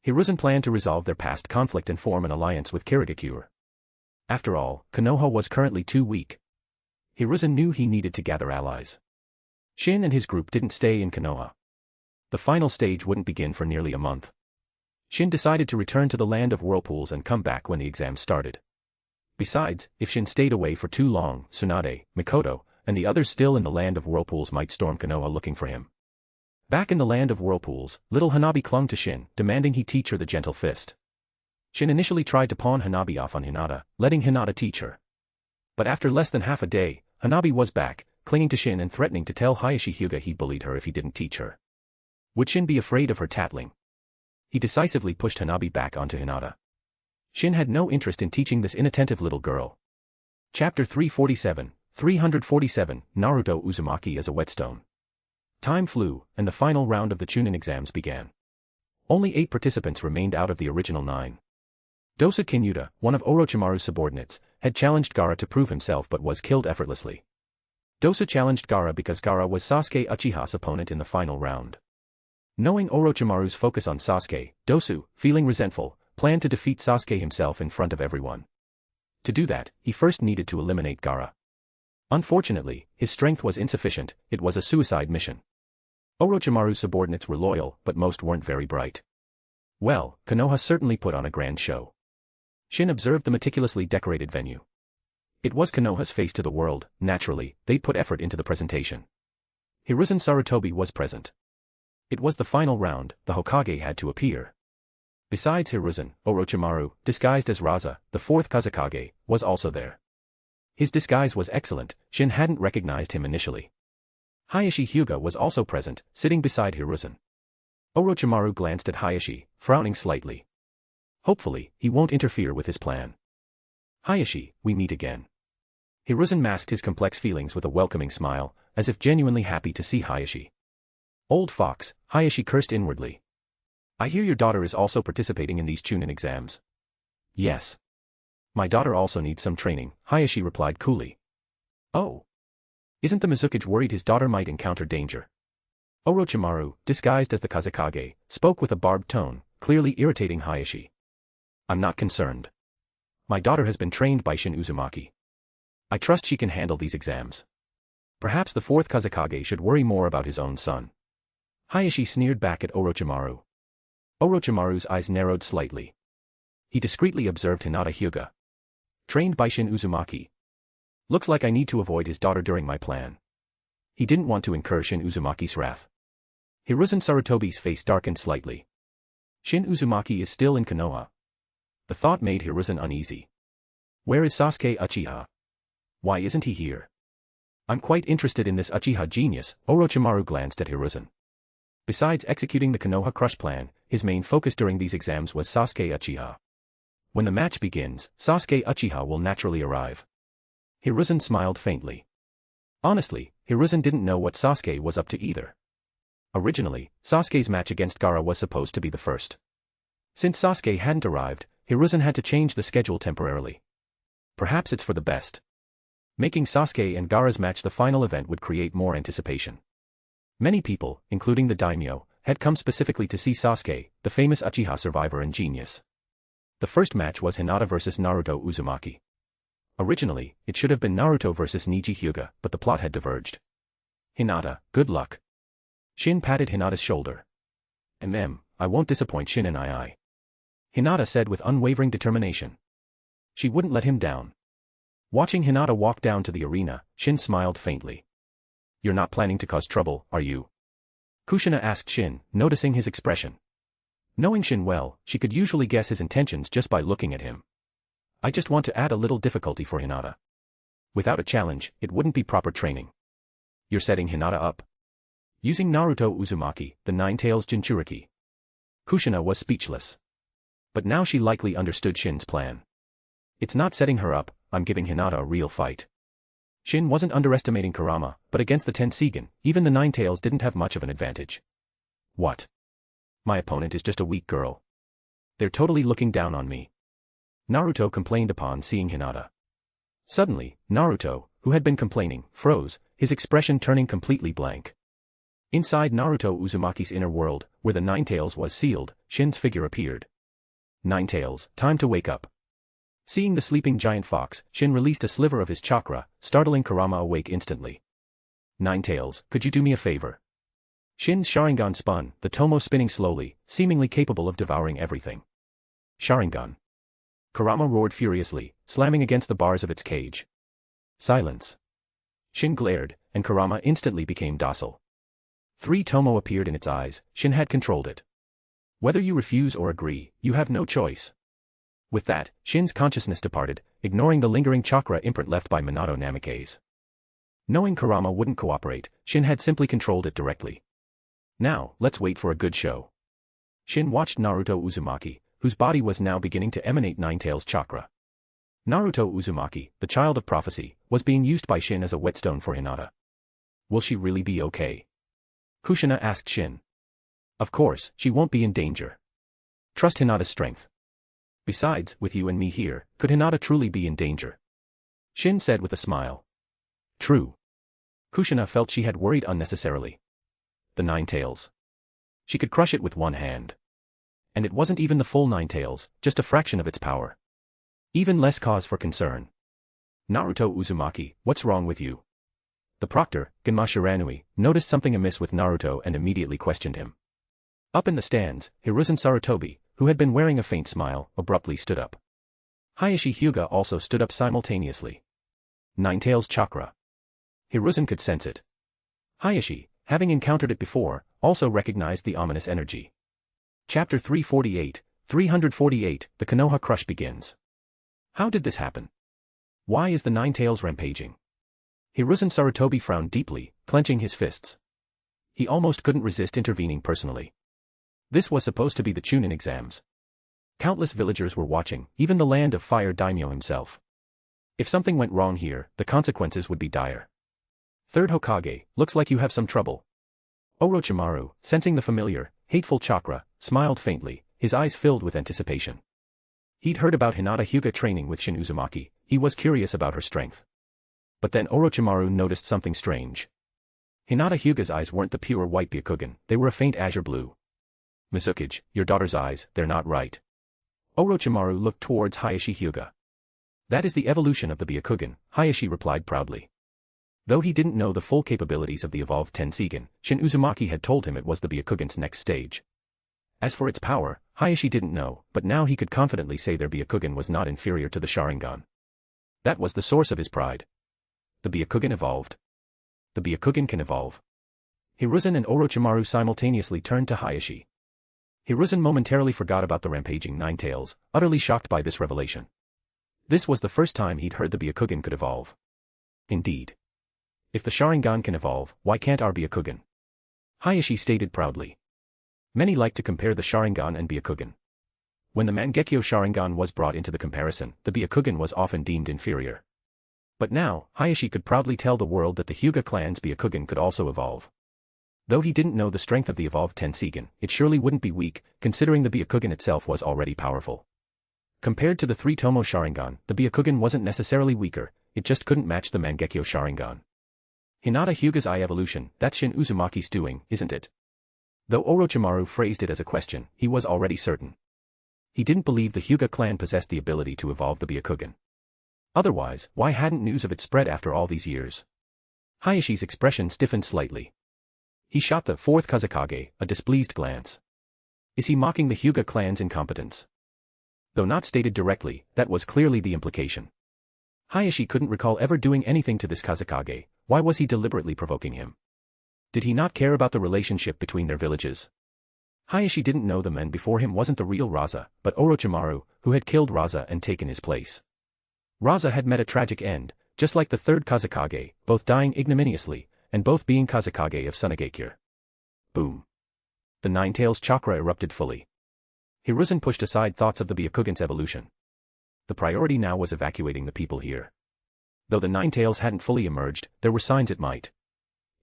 Hiruzen planned to resolve their past conflict and form an alliance with Kirigakure. After all, Konoha was currently too weak. Hiruzen knew he needed to gather allies. Shin and his group didn't stay in Konoha. The final stage wouldn't begin for nearly a month. Shin decided to return to the Land of Whirlpools and come back when the exams started. Besides, if Shin stayed away for too long, Tsunade, Mikoto, and the others still in the Land of Whirlpools might storm Konoha looking for him. Back in the Land of Whirlpools, little Hanabi clung to Shin, demanding he teach her the gentle fist. Shin initially tried to pawn Hanabi off on Hinata, letting Hinata teach her. But after less than half a day, Hanabi was back, clinging to Shin and threatening to tell Hayashi Hyuga he bullied her if he didn't teach her. Would Shin be afraid of her tattling? He decisively pushed Hanabi back onto Hinata. Shin had no interest in teaching this inattentive little girl. Chapter 347, Naruto Uzumaki as a whetstone. Time flew, and the final round of the Chunin exams began. Only 8 participants remained out of the original 9. Dosa Kinyuta, one of Orochimaru's subordinates, had challenged Gaara to prove himself but was killed effortlessly. Dosa challenged Gaara because Gaara was Sasuke Uchiha's opponent in the final round. Knowing Orochimaru's focus on Sasuke, Dosu, feeling resentful, planned to defeat Sasuke himself in front of everyone. To do that, he first needed to eliminate Gaara. Unfortunately, his strength was insufficient, it was a suicide mission. Orochimaru's subordinates were loyal, but most weren't very bright. Well, Konoha certainly put on a grand show. Shin observed the meticulously decorated venue. It was Konoha's face to the world, naturally, they'd put effort into the presentation. Hiruzen Sarutobi was present. It was the final round, the Hokage had to appear. Besides Hiruzen, Orochimaru, disguised as Raza, the 4th Kazekage, was also there. His disguise was excellent, Shin hadn't recognized him initially. Hayashi Hyuga was also present, sitting beside Hiruzen. Orochimaru glanced at Hayashi, frowning slightly. Hopefully, he won't interfere with his plan. Hayashi, we meet again. Hiruzen masked his complex feelings with a welcoming smile, as if genuinely happy to see Hayashi. Old fox, Hayashi cursed inwardly. I hear your daughter is also participating in these Chunin exams. Yes. My daughter also needs some training, Hayashi replied coolly. Oh. Isn't the Mizukage worried his daughter might encounter danger? Orochimaru, disguised as the Kazekage, spoke with a barbed tone, clearly irritating Hayashi. I'm not concerned. My daughter has been trained by Shin Uzumaki. I trust she can handle these exams. Perhaps the fourth Kazekage should worry more about his own son. Hayashi sneered back at Orochimaru. Orochimaru's eyes narrowed slightly. He discreetly observed Hinata Hyuga. Trained by Shin Uzumaki. Looks like I need to avoid his daughter during my plan. He didn't want to incur Shin Uzumaki's wrath. Hiruzen Sarutobi's face darkened slightly. Shin Uzumaki is still in Konoha. The thought made Hiruzen uneasy. Where is Sasuke Uchiha? Why isn't he here? I'm quite interested in this Uchiha genius. Orochimaru glanced at Hiruzen. Besides executing the Konoha Crush plan, his main focus during these exams was Sasuke Uchiha. When the match begins, Sasuke Uchiha will naturally arrive. Hiruzen smiled faintly. Honestly, Hiruzen didn't know what Sasuke was up to either. Originally, Sasuke's match against Gaara was supposed to be the first. Since Sasuke hadn't arrived, Hiruzen had to change the schedule temporarily. Perhaps it's for the best. Making Sasuke and Gaara's match the final event would create more anticipation. Many people, including the daimyo, had come specifically to see Sasuke, the famous Uchiha survivor and genius. The first match was Hinata vs Naruto Uzumaki. Originally, it should have been Naruto vs Neji Hyuga, but the plot had diverged. Hinata, good luck. Shin patted Hinata's shoulder. I won't disappoint Shin and I. Hinata said with unwavering determination. She wouldn't let him down. Watching Hinata walk down to the arena, Shin smiled faintly. You're not planning to cause trouble, are you? Kushina asked Shin, noticing his expression. Knowing Shin well, she could usually guess his intentions just by looking at him. I just want to add a little difficulty for Hinata. Without a challenge, it wouldn't be proper training. You're setting Hinata up. Using Naruto Uzumaki, the Nine-Tails Jinchuriki. Kushina was speechless. But now she likely understood Shin's plan. It's not setting her up, I'm giving Hinata a real fight. Shin wasn't underestimating Kurama, but against the Tenseigan, even the Nine-Tails didn't have much of an advantage. What? My opponent is just a weak girl. They're totally looking down on me. Naruto complained upon seeing Hinata. Suddenly, Naruto, who had been complaining, froze, his expression turning completely blank. Inside Naruto Uzumaki's inner world, where the Nine-Tails was sealed, Shin's figure appeared. Nine-Tails, time to wake up. Seeing the sleeping giant fox, Shin released a sliver of his chakra, startling Kurama awake instantly. Nine-Tails, could you do me a favor? Shin's Sharingan spun, the tomo spinning slowly, seemingly capable of devouring everything. Sharingan. Kurama roared furiously, slamming against the bars of its cage. Silence. Shin glared, and Kurama instantly became docile. 3 tomo appeared in its eyes, Shin had controlled it. Whether you refuse or agree, you have no choice. With that, Shin's consciousness departed, ignoring the lingering chakra imprint left by Minato Namikaze. Knowing Kurama wouldn't cooperate, Shin had simply controlled it directly. Now, let's wait for a good show. Shin watched Naruto Uzumaki, whose body was now beginning to emanate Nine-Tails chakra. Naruto Uzumaki, the child of prophecy, was being used by Shin as a whetstone for Hinata. Will she really be okay? Kushina asked Shin. Of course, she won't be in danger. Trust Hinata's strength. Besides, with you and me here, could Hinata truly be in danger? Shin said with a smile. True. Kushina felt she had worried unnecessarily. The Nine-Tails. She could crush it with one hand. And it wasn't even the full Nine-Tails, just a fraction of its power. Even less cause for concern. Naruto Uzumaki, what's wrong with you? The proctor, Genma Shiranui, noticed something amiss with Naruto and immediately questioned him. Up in the stands, Hiruzen Sarutobi, who had been wearing a faint smile, abruptly stood up. Hayashi Hyuga also stood up simultaneously. Nine-Tails chakra. Hiruzen could sense it. Hayashi, having encountered it before, also recognized the ominous energy. Chapter 348, the Konoha Crush begins. How did this happen? Why is the Nine-Tails rampaging? Hiruzen Sarutobi frowned deeply, clenching his fists. He almost couldn't resist intervening personally. This was supposed to be the Chunin exams. Countless villagers were watching, even the Land of Fire daimyo himself. If something went wrong here, the consequences would be dire. Third Hokage, looks like you have some trouble. Orochimaru, sensing the familiar, hateful chakra, smiled faintly, his eyes filled with anticipation. He'd heard about Hinata Hyuga training with Shin Uzumaki, he was curious about her strength. But then Orochimaru noticed something strange. Hinata Hyuga's eyes weren't the pure white Byakugan, they were a faint azure blue. Mizukage, your daughter's eyes, they're not right. Orochimaru looked towards Hayashi Hyuga. That is the evolution of the Byakugan, Hayashi replied proudly. Though he didn't know the full capabilities of the evolved Tenseigan, Shin Uzumaki had told him it was the Byakugan's next stage. As for its power, Hayashi didn't know, but now he could confidently say their Byakugan was not inferior to the Sharingan. That was the source of his pride. The Byakugan evolved. The Byakugan can evolve. Hiruzen and Orochimaru simultaneously turned to Hayashi. Hiruzen momentarily forgot about the rampaging Nine Tails, utterly shocked by this revelation. This was the first time he'd heard the Byakugan could evolve. Indeed. If the Sharingan can evolve, why can't our Byakugan? Hayashi stated proudly. Many like to compare the Sharingan and Byakugan. When the Mangekyo Sharingan was brought into the comparison, the Byakugan was often deemed inferior. But now, Hayashi could proudly tell the world that the Hyuga clan's Byakugan could also evolve. Though he didn't know the strength of the evolved Tenseigan, it surely wouldn't be weak, considering the Byakugan itself was already powerful. Compared to the three Tomo Sharingan, the Byakugan wasn't necessarily weaker, it just couldn't match the Mangekyo Sharingan. Hinata Hyuga's eye evolution, that's Shin Uzumaki's doing, isn't it? Though Orochimaru phrased it as a question, he was already certain. He didn't believe the Hyuga clan possessed the ability to evolve the Byakugan. Otherwise, why hadn't news of it spread after all these years? Hayashi's expression stiffened slightly. He shot the fourth Kazekage a displeased glance. Is he mocking the Hyuga clan's incompetence? Though not stated directly, that was clearly the implication. Hayashi couldn't recall ever doing anything to this Kazekage, why was he deliberately provoking him? Did he not care about the relationship between their villages? Hayashi didn't know the men before him wasn't the real Raza, but Orochimaru, who had killed Raza and taken his place. Raza had met a tragic end, just like the third Kazekage, both dying ignominiously, and both being Kazekage of Tsunagakure. Boom. The Nine Tails chakra erupted fully. Hiruzen pushed aside thoughts of the Byakugan's evolution. The priority now was evacuating the people here. Though the Nine Tails hadn't fully emerged, there were signs it might.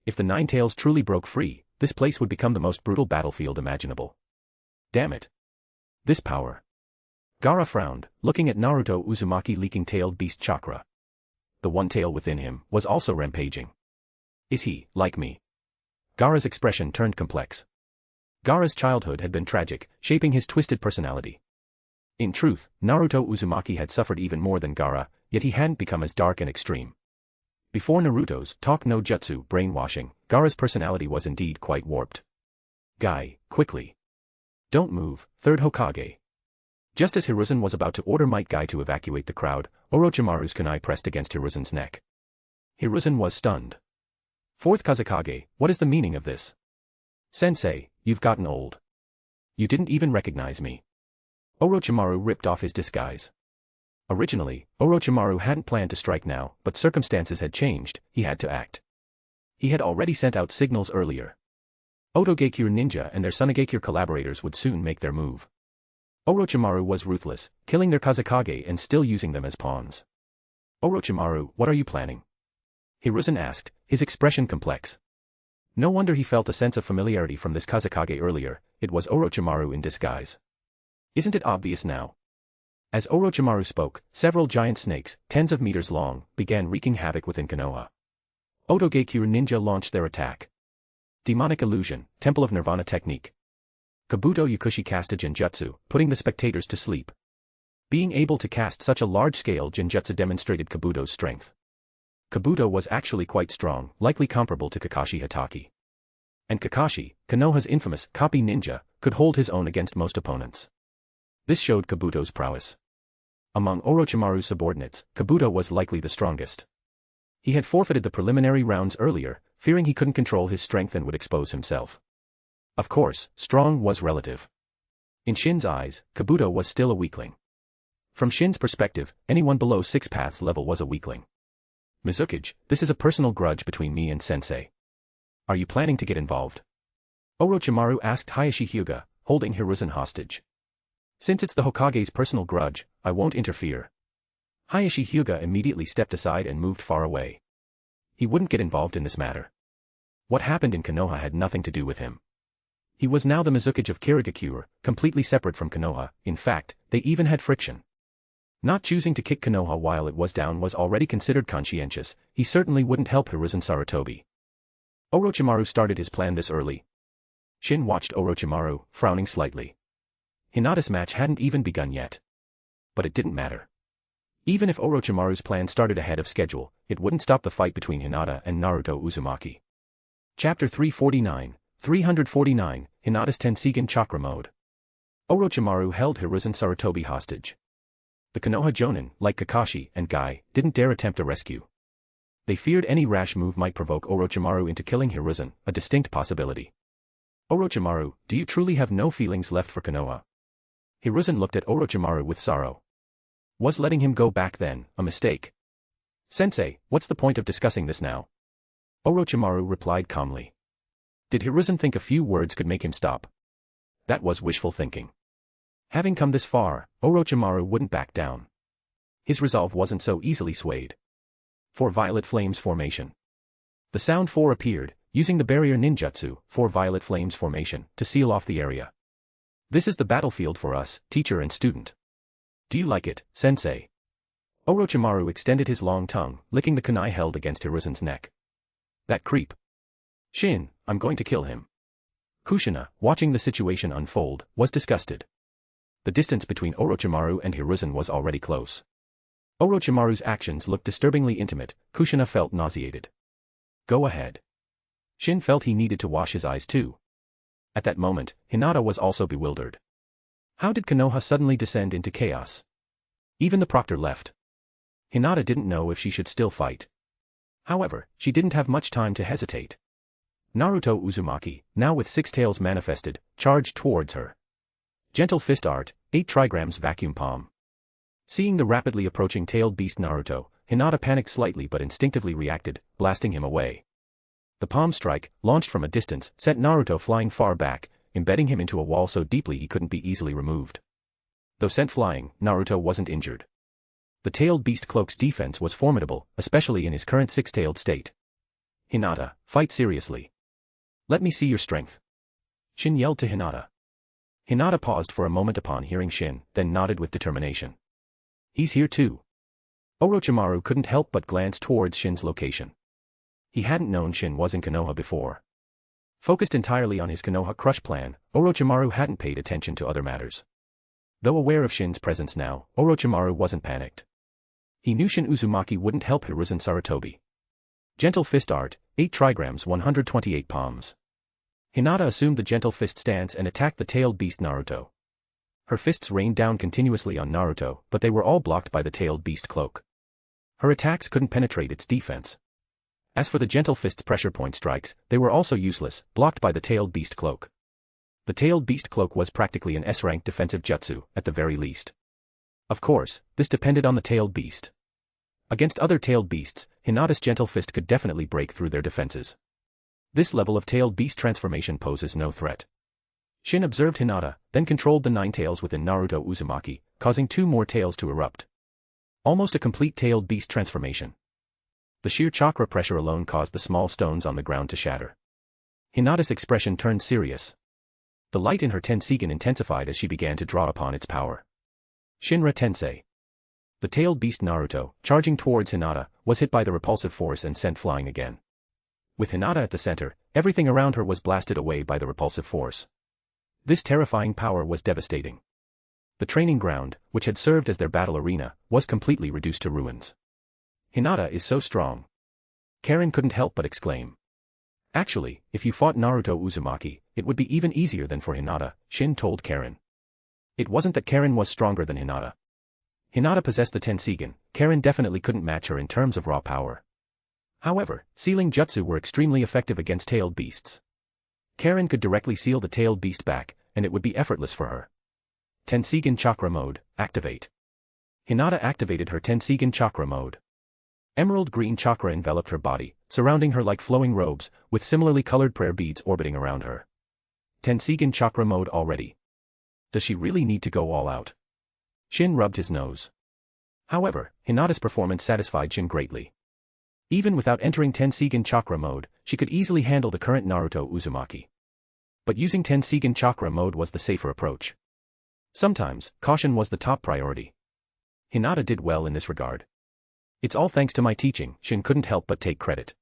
If the Nine Tails truly broke free, this place would become the most brutal battlefield imaginable. Damn it. This power. Gaara frowned, looking at Naruto Uzumaki leaking tailed beast chakra. The one tail within him was also rampaging. Is he, like me? Gaara's expression turned complex. Gaara's childhood had been tragic, shaping his twisted personality. In truth, Naruto Uzumaki had suffered even more than Gaara, yet he hadn't become as dark and extreme. Before Naruto's talk no jutsu brainwashing, Gaara's personality was indeed quite warped. Guy, quickly. Don't move, third Hokage. Just as Hiruzen was about to order Might Guy to evacuate the crowd, Orochimaru's kunai pressed against Hiruzen's neck. Hiruzen was stunned. Fourth Kazekage, what is the meaning of this? Sensei, you've gotten old. You didn't even recognize me. Orochimaru ripped off his disguise. Originally, Orochimaru hadn't planned to strike now, but circumstances had changed, he had to act. He had already sent out signals earlier. Otogakure Ninja and their Tsunagakure collaborators would soon make their move. Orochimaru was ruthless, killing their Kazekage and still using them as pawns. Orochimaru, what are you planning? Hiruzen asked, his expression complex. No wonder he felt a sense of familiarity from this Kazekage earlier, it was Orochimaru in disguise. Isn't it obvious now? As Orochimaru spoke, several giant snakes, tens of meters long, began wreaking havoc within Konoha. Otogakure Ninja launched their attack. Demonic Illusion, Temple of Nirvana Technique. Kabuto Yakushi cast a Genjutsu, putting the spectators to sleep. Being able to cast such a large-scale Genjutsu demonstrated Kabuto's strength. Kabuto was actually quite strong, likely comparable to Kakashi Hatake. And Kakashi, Konoha's infamous copy ninja, could hold his own against most opponents. This showed Kabuto's prowess. Among Orochimaru's subordinates, Kabuto was likely the strongest. He had forfeited the preliminary rounds earlier, fearing he couldn't control his strength and would expose himself. Of course, strong was relative. In Shin's eyes, Kabuto was still a weakling. From Shin's perspective, anyone below 6 paths level was a weakling. Mizukage, this is a personal grudge between me and Sensei. Are you planning to get involved? Orochimaru asked Hayashi Hyuga, holding Hiruzen hostage. Since it's the Hokage's personal grudge, I won't interfere. Hayashi Hyuga immediately stepped aside and moved far away. He wouldn't get involved in this matter. What happened in Konoha had nothing to do with him. He was now the Mizukage of Kirigakure, completely separate from Konoha, in fact, they even had friction. Not choosing to kick Konoha while it was down was already considered conscientious. He certainly wouldn't help Hiruzen Sarutobi. Orochimaru started his plan this early. Shin watched Orochimaru, frowning slightly. Hinata's match hadn't even begun yet. But it didn't matter. Even if Orochimaru's plan started ahead of schedule, it wouldn't stop the fight between Hinata and Naruto Uzumaki. Chapter 349, Hinata's Tenseigen Chakra Mode. Orochimaru held Hiruzen Sarutobi hostage. The Konoha Jonin, like Kakashi and Guy, didn't dare attempt a rescue. They feared any rash move might provoke Orochimaru into killing Hiruzen, a distinct possibility. Orochimaru, do you truly have no feelings left for Konoha? Hiruzen looked at Orochimaru with sorrow. Was letting him go back then a mistake? Sensei, what's the point of discussing this now? Orochimaru replied calmly. Did Hiruzen think a few words could make him stop? That was wishful thinking. Having come this far, Orochimaru wouldn't back down. His resolve wasn't so easily swayed. 4 Violet Flames Formation. The Sound 4 appeared, using the barrier ninjutsu, 4 Violet Flames Formation, to seal off the area. This is the battlefield for us, teacher and student. Do you like it, sensei? Orochimaru extended his long tongue, licking the kunai held against Hiruzen's neck. That creep. Shin, I'm going to kill him. Kushina, watching the situation unfold, was disgusted. The distance between Orochimaru and Hiruzen was already close. Orochimaru's actions looked disturbingly intimate. Kushina felt nauseated. Go ahead. Shin felt he needed to wash his eyes too. At that moment, Hinata was also bewildered. How did Konoha suddenly descend into chaos? Even the proctor left. Hinata didn't know if she should still fight. However, she didn't have much time to hesitate. Naruto Uzumaki, now with 6 tails manifested, charged towards her. Gentle Fist Art, 8 trigrams Vacuum Palm. Seeing the rapidly approaching tailed beast Naruto, Hinata panicked slightly but instinctively reacted, blasting him away. The palm strike, launched from a distance, sent Naruto flying far back, embedding him into a wall so deeply he couldn't be easily removed. Though sent flying, Naruto wasn't injured. The tailed beast cloak's defense was formidable, especially in his current 6-tailed state. Hinata, fight seriously. Let me see your strength. Shin yelled to Hinata. Hinata paused for a moment upon hearing Shin, then nodded with determination. He's here too. Orochimaru couldn't help but glance towards Shin's location. He hadn't known Shin was in Konoha before. Focused entirely on his Konoha crush plan, Orochimaru hadn't paid attention to other matters. Though aware of Shin's presence now, Orochimaru wasn't panicked. He knew Shin Uzumaki wouldn't help Hiruzen Sarutobi. Gentle Fist Art, 8 trigrams 128 palms. Hinata assumed the Gentle Fist stance and attacked the tailed beast Naruto. Her fists rained down continuously on Naruto, but they were all blocked by the tailed beast cloak. Her attacks couldn't penetrate its defense. As for the Gentle Fist's pressure point strikes, they were also useless, blocked by the tailed beast cloak. The tailed beast cloak was practically an S-rank defensive jutsu, at the very least. Of course, this depended on the tailed beast. Against other tailed beasts, Hinata's Gentle Fist could definitely break through their defenses. This level of tailed beast transformation poses no threat. Shin observed Hinata, then controlled the 9 tails within Naruto Uzumaki, causing 2 more tails to erupt. Almost a complete tailed beast transformation. The sheer chakra pressure alone caused the small stones on the ground to shatter. Hinata's expression turned serious. The light in her Tenseigen intensified as she began to draw upon its power. Shinra Tensei. The tailed beast Naruto, charging towards Hinata, was hit by the repulsive force and sent flying again. With Hinata at the center, everything around her was blasted away by the repulsive force. This terrifying power was devastating. The training ground, which had served as their battle arena, was completely reduced to ruins. Hinata is so strong. Karen couldn't help but exclaim. Actually, if you fought Naruto Uzumaki, it would be even easier than for Hinata, Shin told Karen. It wasn't that Karen was stronger than Hinata. Hinata possessed the Tenseigen, Karen definitely couldn't match her in terms of raw power. However, sealing jutsu were extremely effective against tailed beasts. Karen could directly seal the tailed beast back, and it would be effortless for her. Tenseigen Chakra Mode, activate. Hinata activated her Tenseigen Chakra Mode. Emerald green chakra enveloped her body, surrounding her like flowing robes, with similarly colored prayer beads orbiting around her. Tenseigen Chakra Mode already. Does she really need to go all out? Shin rubbed his nose. However, Hinata's performance satisfied Shin greatly. Even without entering Tenseigen Chakra Mode, she could easily handle the current Naruto Uzumaki. But using Tenseigen Chakra Mode was the safer approach. Sometimes, caution was the top priority. Hinata did well in this regard. It's all thanks to my teaching, Shin couldn't help but take credit.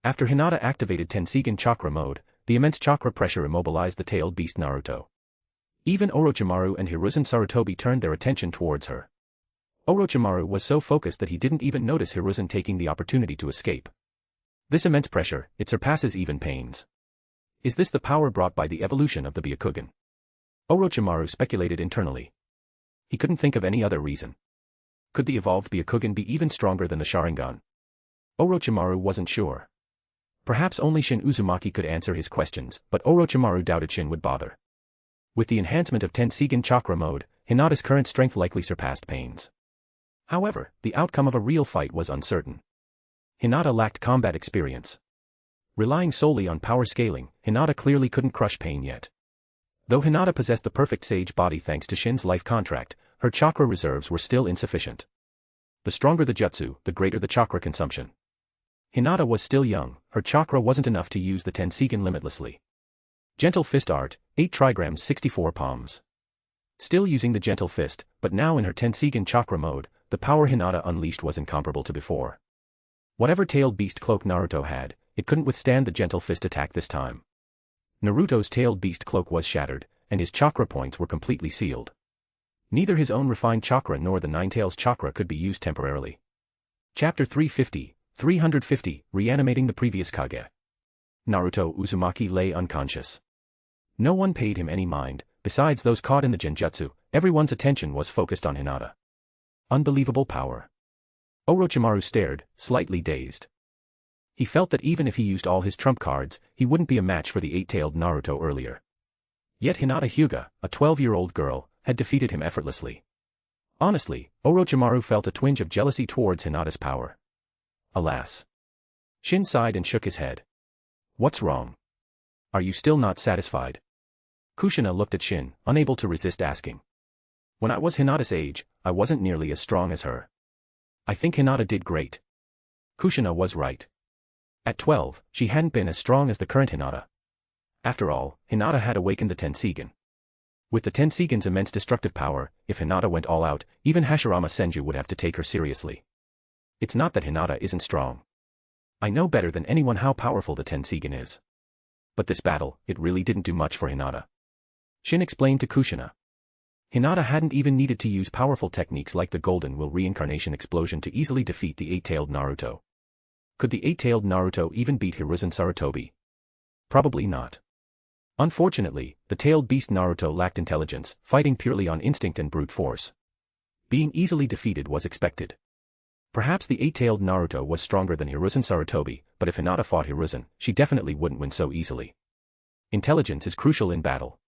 After Hinata activated Tenseigan chakra mode, the immense chakra pressure immobilized the tailed beast Naruto. Even Orochimaru and Hiruzen Sarutobi turned their attention towards her. Orochimaru was so focused that he didn't even notice Hiruzen taking the opportunity to escape. This immense pressure, it surpasses even pains. Is this the power brought by the evolution of the Byakugan? Orochimaru speculated internally. He couldn't think of any other reason. Could the evolved Byakugan be even stronger than the Sharingan? Orochimaru wasn't sure. Perhaps only Shin Uzumaki could answer his questions, but Orochimaru doubted Shin would bother. With the enhancement of Tenseigan chakra mode, Hinata's current strength likely surpassed Pain's. However, the outcome of a real fight was uncertain. Hinata lacked combat experience. Relying solely on power scaling, Hinata clearly couldn't crush Pain yet. Though Hinata possessed the perfect sage body thanks to Shin's life contract, her chakra reserves were still insufficient. The stronger the jutsu, the greater the chakra consumption. Hinata was still young, her chakra wasn't enough to use the Tenseigan limitlessly. Gentle Fist Art, 8 trigrams 64 palms. Still using the Gentle Fist, but now in her Tenseigan chakra mode, the power Hinata unleashed was incomparable to before. Whatever tailed beast cloak Naruto had, it couldn't withstand the Gentle Fist attack this time. Naruto's tailed beast cloak was shattered, and his chakra points were completely sealed. Neither his own refined chakra nor the Ninetales chakra could be used temporarily. Chapter 350, reanimating the previous Kage. Naruto Uzumaki lay unconscious. No one paid him any mind, besides those caught in the genjutsu, everyone's attention was focused on Hinata. Unbelievable power. Orochimaru stared, slightly dazed. He felt that even if he used all his trump cards, he wouldn't be a match for the 8-tailed Naruto earlier. Yet Hinata Hyuga, a 12-year-old girl, had defeated him effortlessly. Honestly, Orochimaru felt a twinge of jealousy towards Hinata's power. Alas. Shin sighed and shook his head. What's wrong? Are you still not satisfied? Kushina looked at Shin, unable to resist asking. When I was Hinata's age, I wasn't nearly as strong as her. I think Hinata did great. Kushina was right. At 12, she hadn't been as strong as the current Hinata. After all, Hinata had awakened the Tenseigan. With the Tenseigan's immense destructive power, if Hinata went all out, even Hashirama Senju would have to take her seriously. It's not that Hinata isn't strong. I know better than anyone how powerful the Tenseigan is. But this battle, it really didn't do much for Hinata. Shin explained to Kushina. Hinata hadn't even needed to use powerful techniques like the Golden Will Reincarnation Explosion to easily defeat the 8-tailed Naruto. Could the 8-tailed Naruto even beat Hiruzen Sarutobi? Probably not. Unfortunately, the tailed beast Naruto lacked intelligence, fighting purely on instinct and brute force. Being easily defeated was expected. Perhaps the 8-tailed Naruto was stronger than Hiruzen Sarutobi, but if Hinata fought Hiruzen, she definitely wouldn't win so easily. Intelligence is crucial in battle.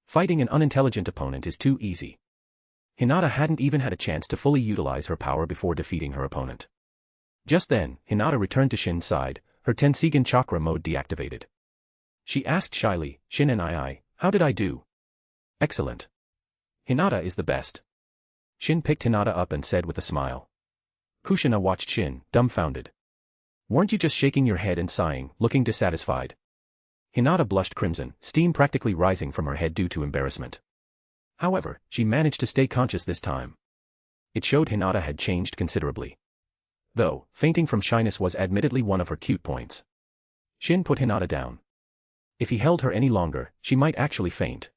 Fighting an unintelligent opponent is too easy. Hinata hadn't even had a chance to fully utilize her power before defeating her opponent. Just then, Hinata returned to Shin's side, her Tenseigan chakra mode deactivated. She asked shyly, Shin and I, how did I do? Excellent. Hinata is the best. Shin picked Hinata up and said with a smile. Kushina watched Shin, dumbfounded. Weren't you just shaking your head and sighing, looking dissatisfied? Hinata blushed crimson, steam practically rising from her head due to embarrassment. However, she managed to stay conscious this time. It showed Hinata had changed considerably. Though, fainting from shyness was admittedly one of her cute points. Shin put Hinata down. If he held her any longer, she might actually faint.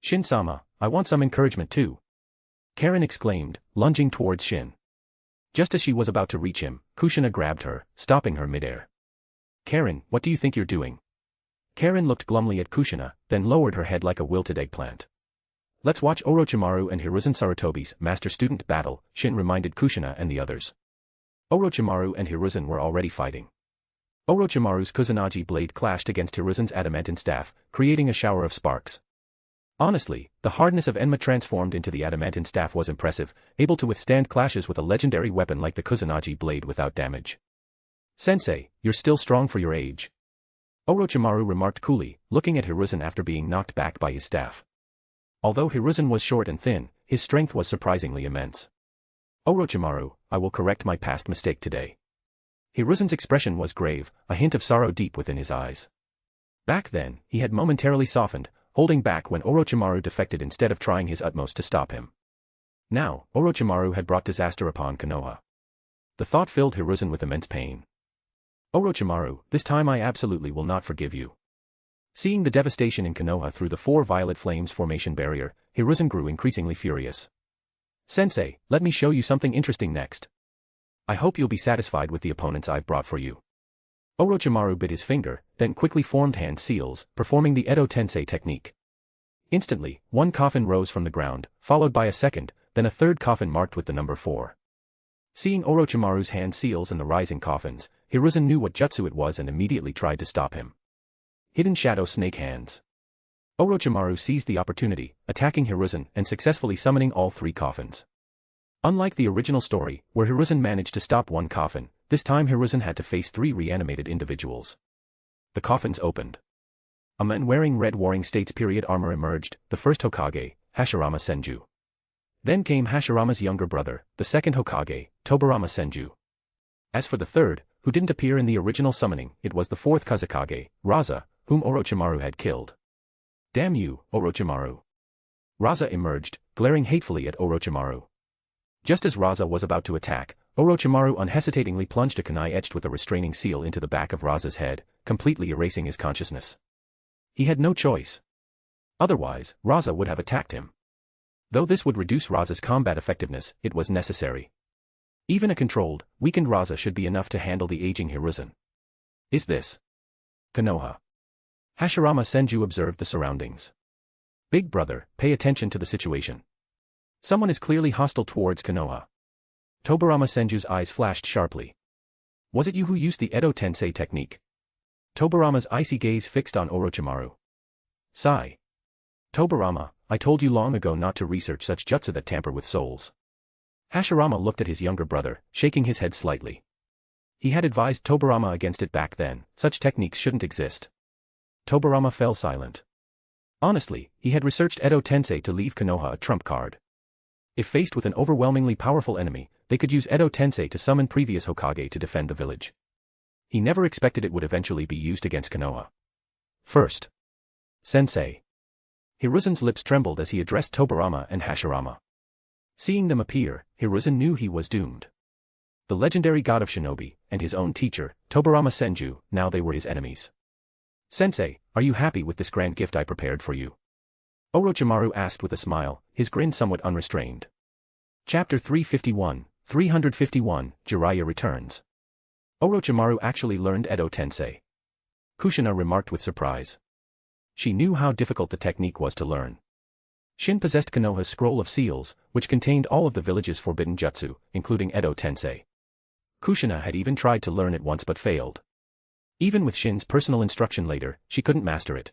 Shin-sama, I want some encouragement too. Karen exclaimed, lunging towards Shin. Just as she was about to reach him, Kushina grabbed her, stopping her midair. Karen, what do you think you're doing? Karen looked glumly at Kushina, then lowered her head like a wilted eggplant. Let's watch Orochimaru and Hiruzen Sarutobi's master-student battle, Shin reminded Kushina and the others. Orochimaru and Hiruzen were already fighting. Orochimaru's Kusanagi blade clashed against Hiruzen's adamantine staff, creating a shower of sparks. Honestly, the hardness of Enma transformed into the adamantine staff was impressive, able to withstand clashes with a legendary weapon like the Kusanagi blade without damage. Sensei, you're still strong for your age. Orochimaru remarked coolly, looking at Hiruzen after being knocked back by his staff. Although Hiruzen was short and thin, his strength was surprisingly immense. Orochimaru, I will correct my past mistake today. Hiruzen's expression was grave, a hint of sorrow deep within his eyes. Back then, he had momentarily softened, holding back when Orochimaru defected instead of trying his utmost to stop him. Now, Orochimaru had brought disaster upon Konoha. The thought filled Hiruzen with immense pain. Orochimaru, this time I absolutely will not forgive you. Seeing the devastation in Konoha through the 4 violet flames formation barrier, Hiruzen grew increasingly furious. Sensei, let me show you something interesting next. I hope you'll be satisfied with the opponents I've brought for you. Orochimaru bit his finger, then quickly formed hand seals, performing the Edo Tensei technique. Instantly, 1 coffin rose from the ground, followed by a second, then a third coffin marked with the number 4. Seeing Orochimaru's hand seals and the rising coffins, Hiruzen knew what jutsu it was and immediately tried to stop him. Hidden Shadow Snake Hands. Orochimaru seized the opportunity, attacking Hiruzen and successfully summoning all 3 coffins. Unlike the original story, where Hiruzen managed to stop 1 coffin, this time Hiruzen had to face 3 reanimated individuals. The coffins opened. A man wearing red Warring States period armor emerged, the first Hokage, Hashirama Senju. Then came Hashirama's younger brother, the second Hokage, Tobirama Senju. As for the third, who didn't appear in the original summoning, it was the fourth Kazekage, Raza, whom Orochimaru had killed. Damn you, Orochimaru. Raza emerged, glaring hatefully at Orochimaru. Just as Raza was about to attack, Orochimaru unhesitatingly plunged a kunai etched with a restraining seal into the back of Raza's head, completely erasing his consciousness. He had no choice. Otherwise, Raza would have attacked him. Though this would reduce Raza's combat effectiveness, it was necessary. Even a controlled, weakened Raza should be enough to handle the aging Hiruzen. Is this Konoha? Hashirama Senju observed the surroundings. Big brother, pay attention to the situation. Someone is clearly hostile towards Konoha. Tobirama Senju's eyes flashed sharply. Was it you who used the Edo Tensei technique? Tobirama's icy gaze fixed on Orochimaru. Sigh. Tobirama, I told you long ago not to research such jutsu that tamper with souls. Hashirama looked at his younger brother, shaking his head slightly. He had advised Tobirama against it back then, such techniques shouldn't exist. Tobirama fell silent. Honestly, he had researched Edo Tensei to leave Konoha a trump card. If faced with an overwhelmingly powerful enemy, they could use Edo Tensei to summon previous Hokage to defend the village. He never expected it would eventually be used against Konoha. First. Sensei. Hiruzen's lips trembled as he addressed Tobirama and Hashirama. Seeing them appear, Hiruzen knew he was doomed. The legendary god of shinobi, and his own teacher, Tobirama Senju, now they were his enemies. Sensei, are you happy with this grand gift I prepared for you? Orochimaru asked with a smile, his grin somewhat unrestrained. Chapter 351, Jiraiya returns. Orochimaru actually learned Edo Tensei. Kushina remarked with surprise. She knew how difficult the technique was to learn. Shin possessed Konoha's scroll of seals, which contained all of the village's forbidden jutsu, including Edo Tensei. Kushina had even tried to learn it once but failed. Even with Shin's personal instruction later, she couldn't master it.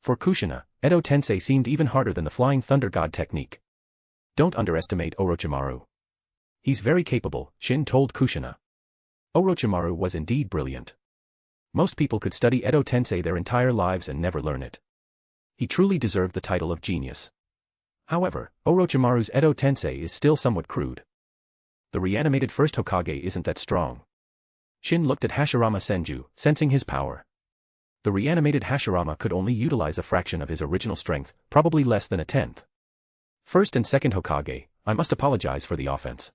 For Kushina, Edo Tensei seemed even harder than the Flying Thunder God technique. Don't underestimate Orochimaru. He's very capable, Shin told Kushina. Orochimaru was indeed brilliant. Most people could study Edo Tensei their entire lives and never learn it. He truly deserved the title of genius. However, Orochimaru's Edo Tensei is still somewhat crude. The reanimated first Hokage isn't that strong. Shin looked at Hashirama Senju, sensing his power. The reanimated Hashirama could only utilize a fraction of his original strength, probably less than a tenth. First and second Hokage, I must apologize for the offense.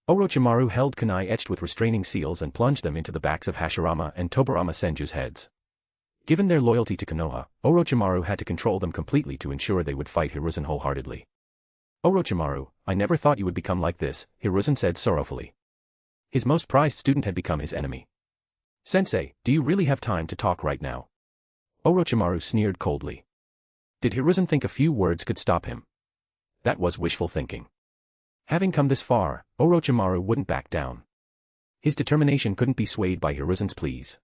Orochimaru held kunai etched with restraining seals and plunged them into the backs of Hashirama and Tobirama Senju's heads. Given their loyalty to Konoha, Orochimaru had to control them completely to ensure they would fight Hiruzen wholeheartedly. Orochimaru, I never thought you would become like this, Hiruzen said sorrowfully. His most prized student had become his enemy. Sensei, do you really have time to talk right now? Orochimaru sneered coldly. Did Hiruzen think a few words could stop him? That was wishful thinking. Having come this far, Orochimaru wouldn't back down. His determination couldn't be swayed by Hiruzen's pleas.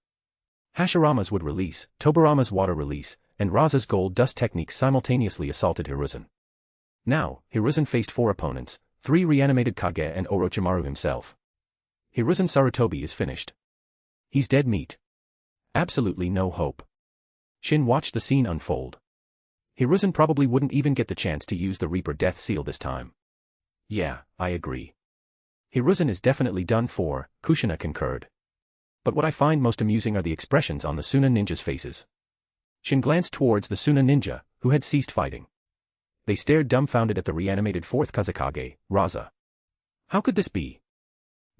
Hashirama's wood release, Tobirama's water release, and Raza's gold dust techniques simultaneously assaulted Hiruzen. Now, Hiruzen faced 4 opponents, 3 reanimated Kage and Orochimaru himself. Hiruzen Sarutobi is finished. He's dead meat. Absolutely no hope. Shin watched the scene unfold. Hiruzen probably wouldn't even get the chance to use the Reaper Death Seal this time. Yeah, I agree. Hiruzen is definitely done for, Kushina concurred. But what I find most amusing are the expressions on the Suna ninjas' faces. Shin glanced towards the Suna ninja, who had ceased fighting. They stared dumbfounded at the reanimated fourth Kazekage, Raza. How could this be?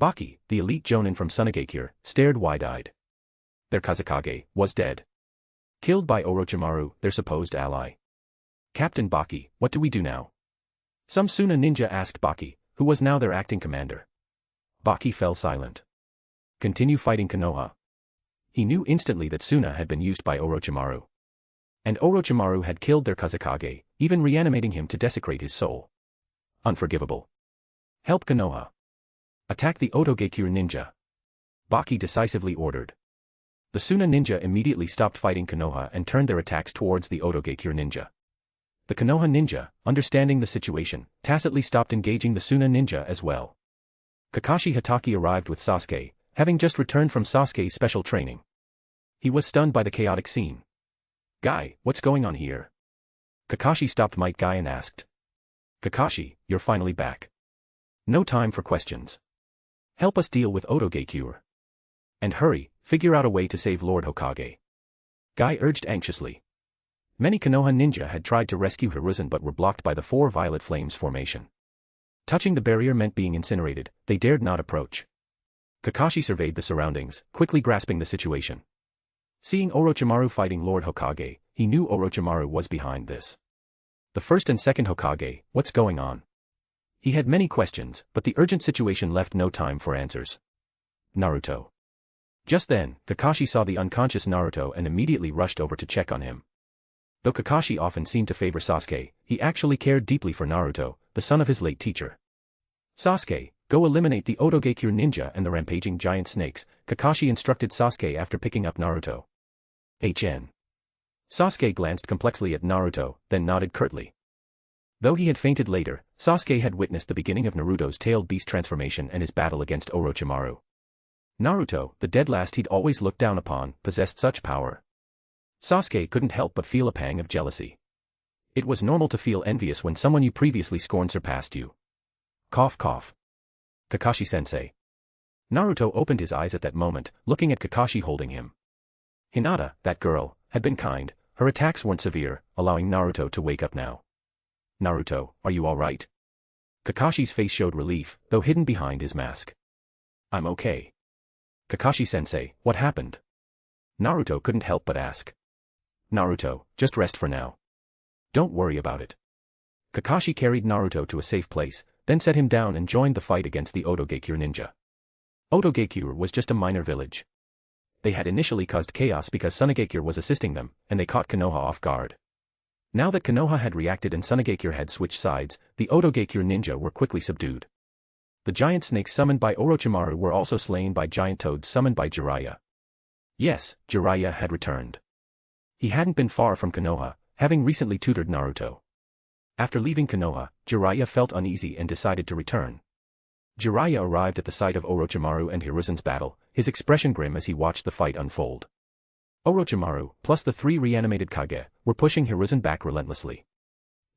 Baki, the elite jonin from Sunagakure, stared wide-eyed. Their Kazekage was dead. Killed by Orochimaru, their supposed ally. Captain Baki, what do we do now? Some Suna ninja asked Baki, who was now their acting commander. Baki fell silent. Continue fighting Konoha. He knew instantly that Suna had been used by Orochimaru. And Orochimaru had killed their Kazekage, even reanimating him to desecrate his soul. Unforgivable. Help Konoha. Attack the Otogakure ninja. Baki decisively ordered. The Suna ninja immediately stopped fighting Konoha and turned their attacks towards the Otogakure ninja. The Konoha ninja, understanding the situation, tacitly stopped engaging the Suna ninja as well. Kakashi Hatake arrived with Sasuke, having just returned from Sasuke's special training. He was stunned by the chaotic scene. Guy, what's going on here? Kakashi stopped Might Guy and asked. Kakashi, you're finally back. No time for questions. Help us deal with Otogakure. And hurry, figure out a way to save Lord Hokage. Guy urged anxiously. Many Konoha ninja had tried to rescue Hiruzen but were blocked by the four violet flames formation. Touching the barrier meant being incinerated, they dared not approach. Kakashi surveyed the surroundings, quickly grasping the situation. Seeing Orochimaru fighting Lord Hokage, he knew Orochimaru was behind this. The first and second Hokage, what's going on? He had many questions, but the urgent situation left no time for answers. Naruto. Just then, Kakashi saw the unconscious Naruto and immediately rushed over to check on him. Though Kakashi often seemed to favor Sasuke, he actually cared deeply for Naruto, the son of his late teacher. Sasuke, go eliminate the Otogakure ninja and the rampaging giant snakes, Kakashi instructed Sasuke after picking up Naruto. HN. Sasuke glanced complexly at Naruto, then nodded curtly. Though he had fainted later, Sasuke had witnessed the beginning of Naruto's tailed beast transformation and his battle against Orochimaru. Naruto, the dead last he'd always looked down upon, possessed such power. Sasuke couldn't help but feel a pang of jealousy. It was normal to feel envious when someone you previously scorned surpassed you. Cough cough. Kakashi-sensei. Naruto opened his eyes at that moment, looking at Kakashi holding him. Hinata, that girl, had been kind, her attacks weren't severe, allowing Naruto to wake up now. Naruto, are you alright? Kakashi's face showed relief, though hidden behind his mask. I'm okay. Kakashi-sensei, what happened? Naruto couldn't help but ask. Naruto, just rest for now. Don't worry about it. Kakashi carried Naruto to a safe place, then set him down and joined the fight against the Otogakure ninja. Otogakure was just a minor village. They had initially caused chaos because Sunagakure was assisting them, and they caught Konoha off guard. Now that Konoha had reacted and Sunagakure had switched sides, the Otogakure ninja were quickly subdued. The giant snakes summoned by Orochimaru were also slain by giant toads summoned by Jiraiya. Yes, Jiraiya had returned. He hadn't been far from Konoha, having recently tutored Naruto. After leaving Konoha, Jiraiya felt uneasy and decided to return. Jiraiya arrived at the site of Orochimaru and Hiruzen's battle, his expression grim as he watched the fight unfold. Orochimaru, plus the three reanimated Kage, were pushing Hiruzen back relentlessly.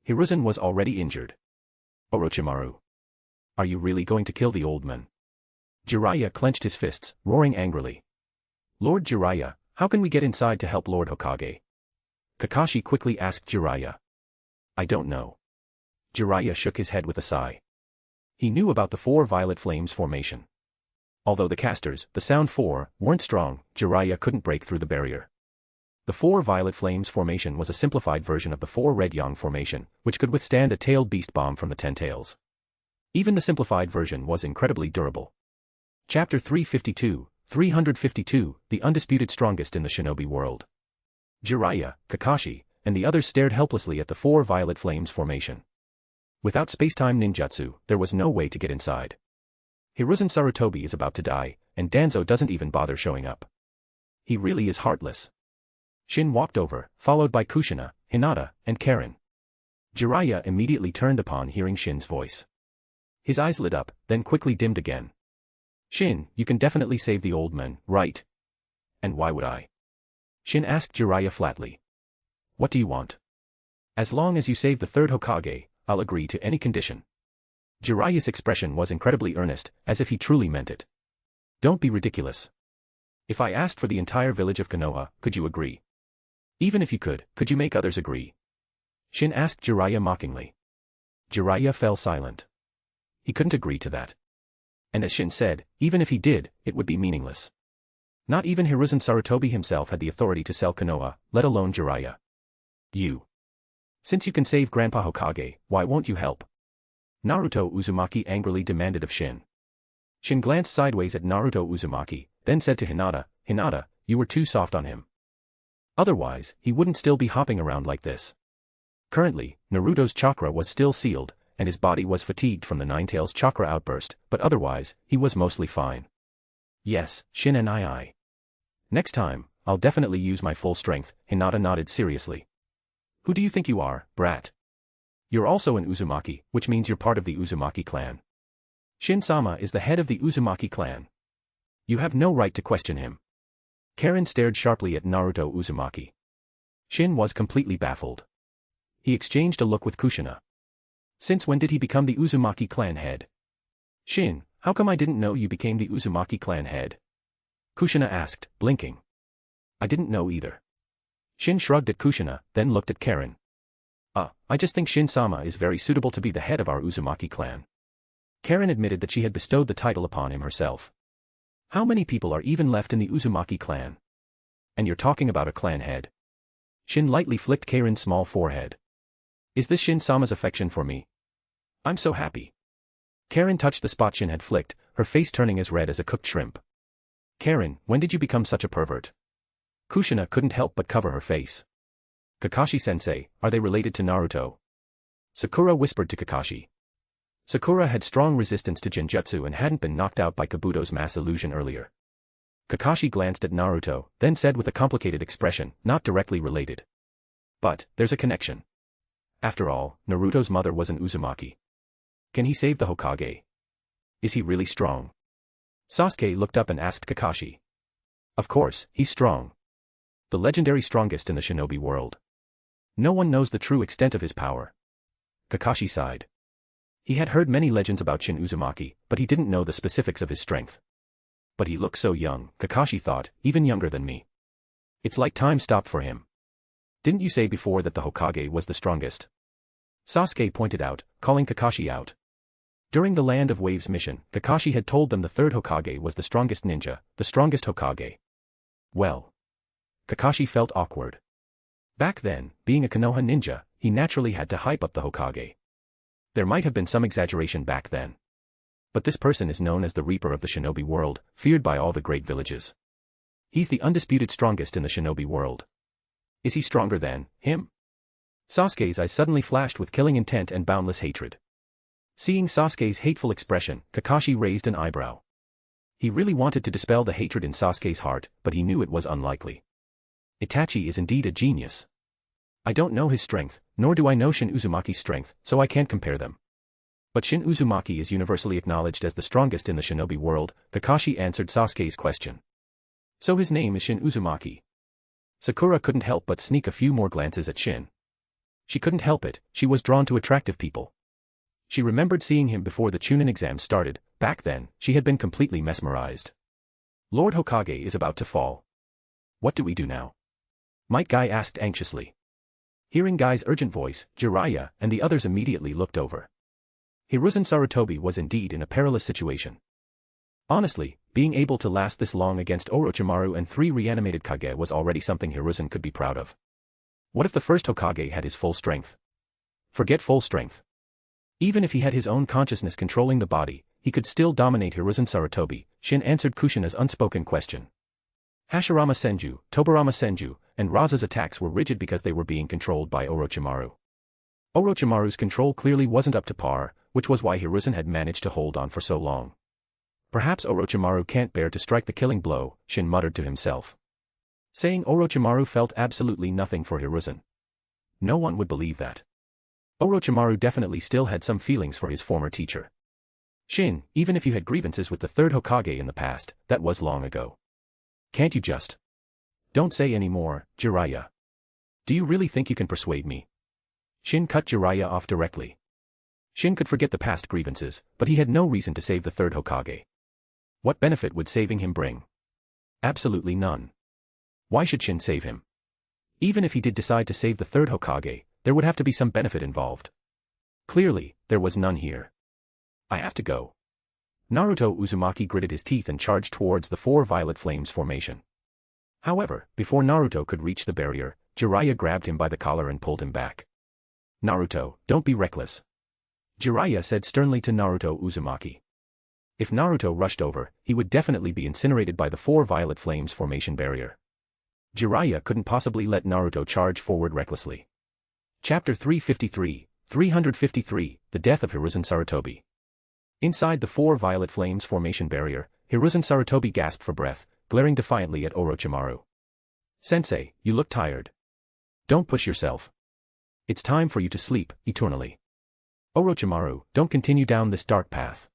Hiruzen was already injured. Orochimaru. Are you really going to kill the old man? Jiraiya clenched his fists, roaring angrily. Lord Jiraiya, how can we get inside to help Lord Hokage? Kakashi quickly asked Jiraiya. I don't know. Jiraiya shook his head with a sigh. He knew about the four violet flames formation. Although the casters, the Sound Four, weren't strong, Jiraiya couldn't break through the barrier. The four violet flames formation was a simplified version of the four red yang formation, which could withstand a tailed beast bomb from the Ten Tails. Even the simplified version was incredibly durable. Chapter 352, the undisputed strongest in the shinobi world. Jiraiya, Kakashi, and the others stared helplessly at the four violet flames formation. Without space-time ninjutsu, there was no way to get inside. Hiruzen Sarutobi is about to die, and Danzo doesn't even bother showing up. He really is heartless. Shin walked over, followed by Kushina, Hinata, and Karen. Jiraiya immediately turned upon hearing Shin's voice. His eyes lit up, then quickly dimmed again. Shin, you can definitely save the old man, right? And why would I? Shin asked Jiraiya flatly. What do you want? As long as you save the third Hokage, I'll agree to any condition. Jiraiya's expression was incredibly earnest, as if he truly meant it. Don't be ridiculous. If I asked for the entire village of Konoha, could you agree? Even if you could you make others agree? Shin asked Jiraiya mockingly. Jiraiya fell silent. He couldn't agree to that. And as Shin said, even if he did, it would be meaningless. Not even Hiruzen Sarutobi himself had the authority to sell Konoha, let alone Jiraiya. You. Since you can save Grandpa Hokage, why won't you help? Naruto Uzumaki angrily demanded of Shin. Shin glanced sideways at Naruto Uzumaki, then said to Hinata, Hinata, you were too soft on him. Otherwise, he wouldn't still be hopping around like this. Currently, Naruto's chakra was still sealed, and his body was fatigued from the Ninetales chakra outburst, but otherwise, he was mostly fine. Yes, Shin and I. Next time, I'll definitely use my full strength, Hinata nodded seriously. Who do you think you are, brat? You're also an Uzumaki, which means you're part of the Uzumaki clan. Shin-sama is the head of the Uzumaki clan. You have no right to question him. Karen stared sharply at Naruto Uzumaki. Shin was completely baffled. He exchanged a look with Kushina. Since when did he become the Uzumaki clan head? Shin, how come I didn't know you became the Uzumaki clan head? Kushina asked, blinking. I didn't know either. Shin shrugged at Kushina, then looked at Karen. I just think Shin-sama is very suitable to be the head of our Uzumaki clan. Karen admitted that she had bestowed the title upon him herself. How many people are even left in the Uzumaki clan? And you're talking about a clan head. Shin lightly flicked Karen's small forehead. Is this Shin-sama's affection for me? I'm so happy. Karen touched the spot Shin had flicked, her face turning as red as a cooked shrimp. Karen, when did you become such a pervert? Kushina couldn't help but cover her face. Kakashi-sensei, are they related to Naruto? Sakura whispered to Kakashi. Sakura had strong resistance to genjutsu and hadn't been knocked out by Kabuto's mass illusion earlier. Kakashi glanced at Naruto, then said with a complicated expression, not directly related. But, there's a connection. After all, Naruto's mother was an Uzumaki. Can he save the Hokage? Is he really strong? Sasuke looked up and asked Kakashi. Of course, he's strong. The legendary strongest in the shinobi world. No one knows the true extent of his power. Kakashi sighed. He had heard many legends about Shin Uzumaki, but he didn't know the specifics of his strength. But he looked so young, Kakashi thought, even younger than me. It's like time stopped for him. Didn't you say before that the Hokage was the strongest? Sasuke pointed out, calling Kakashi out. During the Land of Waves mission, Kakashi had told them the third Hokage was the strongest ninja, the strongest Hokage. Well. Kakashi felt awkward. Back then, being a Konoha ninja, he naturally had to hype up the Hokage. There might have been some exaggeration back then. But this person is known as the Reaper of the shinobi world, feared by all the great villages. He's the undisputed strongest in the shinobi world. Is he stronger than him? Sasuke's eyes suddenly flashed with killing intent and boundless hatred. Seeing Sasuke's hateful expression, Kakashi raised an eyebrow. He really wanted to dispel the hatred in Sasuke's heart, but he knew it was unlikely. Itachi is indeed a genius. I don't know his strength, nor do I know Shin Uzumaki's strength, so I can't compare them. But Shin Uzumaki is universally acknowledged as the strongest in the shinobi world, Kakashi answered Sasuke's question. So his name is Shin Uzumaki. Sakura couldn't help but sneak a few more glances at Shin. She couldn't help it, she was drawn to attractive people. She remembered seeing him before the Chunin exam started. Back then, she had been completely mesmerized. Lord Hokage is about to fall. What do we do now? Might Guy asked anxiously. Hearing Guy's urgent voice, Jiraiya and the others immediately looked over. Hiruzen Sarutobi was indeed in a perilous situation. Honestly, being able to last this long against Orochimaru and 3 reanimated Kage was already something Hiruzen could be proud of. What if the first Hokage had his full strength? Forget full strength. Even if he had his own consciousness controlling the body, he could still dominate Hiruzen Sarutobi. Shin answered Kushina's unspoken question. Hashirama Senju, Tobarama Senju, and Raza's attacks were rigid because they were being controlled by Orochimaru. Orochimaru's control clearly wasn't up to par, which was why Hiruzen had managed to hold on for so long. Perhaps Orochimaru can't bear to strike the killing blow, Shin muttered to himself. Saying Orochimaru felt absolutely nothing for Hiruzen. No one would believe that. Orochimaru definitely still had some feelings for his former teacher. Shin, even if you had grievances with the third Hokage in the past, that was long ago. Can't you just? Don't say any more, Jiraiya. Do you really think you can persuade me? Shin cut Jiraiya off directly. Shin could forget the past grievances, but he had no reason to save the third Hokage. What benefit would saving him bring? Absolutely none. Why should Shin save him? Even if he did decide to save the third Hokage, there would have to be some benefit involved. Clearly, there was none here. I have to go. Naruto Uzumaki gritted his teeth and charged towards the four violet flames formation. However, before Naruto could reach the barrier, Jiraiya grabbed him by the collar and pulled him back. Naruto, don't be reckless. Jiraiya said sternly to Naruto Uzumaki. If Naruto rushed over, he would definitely be incinerated by the four violet flames formation barrier. Jiraiya couldn't possibly let Naruto charge forward recklessly. Chapter 353, The Death of Hiruzen Sarutobi. Inside the four violet flames formation barrier, Hiruzen Sarutobi gasped for breath, glaring defiantly at Orochimaru. Sensei, you look tired. Don't push yourself. It's time for you to sleep eternally. Orochimaru, don't continue down this dark path.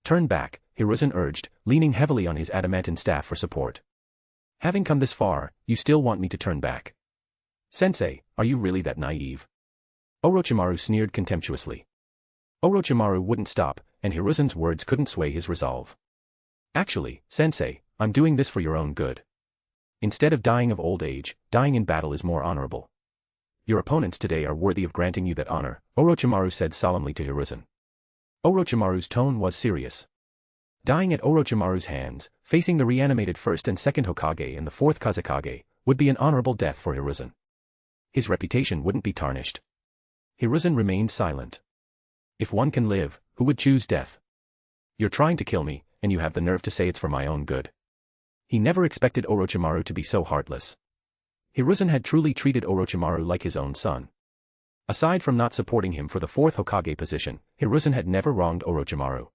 Turn back, Hiruzen urged, leaning heavily on his adamantine staff for support. Having come this far, you still want me to turn back? Sensei, are you really that naive? Orochimaru sneered contemptuously. Orochimaru wouldn't stop, and Hiruzen's words couldn't sway his resolve. Actually, Sensei, I'm doing this for your own good. Instead of dying of old age, dying in battle is more honorable. Your opponents today are worthy of granting you that honor, Orochimaru said solemnly to Hiruzen. Orochimaru's tone was serious. Dying at Orochimaru's hands, facing the reanimated first and second Hokage and the fourth Kazekage, would be an honorable death for Hiruzen. His reputation wouldn't be tarnished. Hiruzen remained silent. If one can live, who would choose death? You're trying to kill me, and you have the nerve to say it's for my own good. He never expected Orochimaru to be so heartless. Hiruzen had truly treated Orochimaru like his own son. Aside from not supporting him for the fourth Hokage position, Hiruzen had never wronged Orochimaru.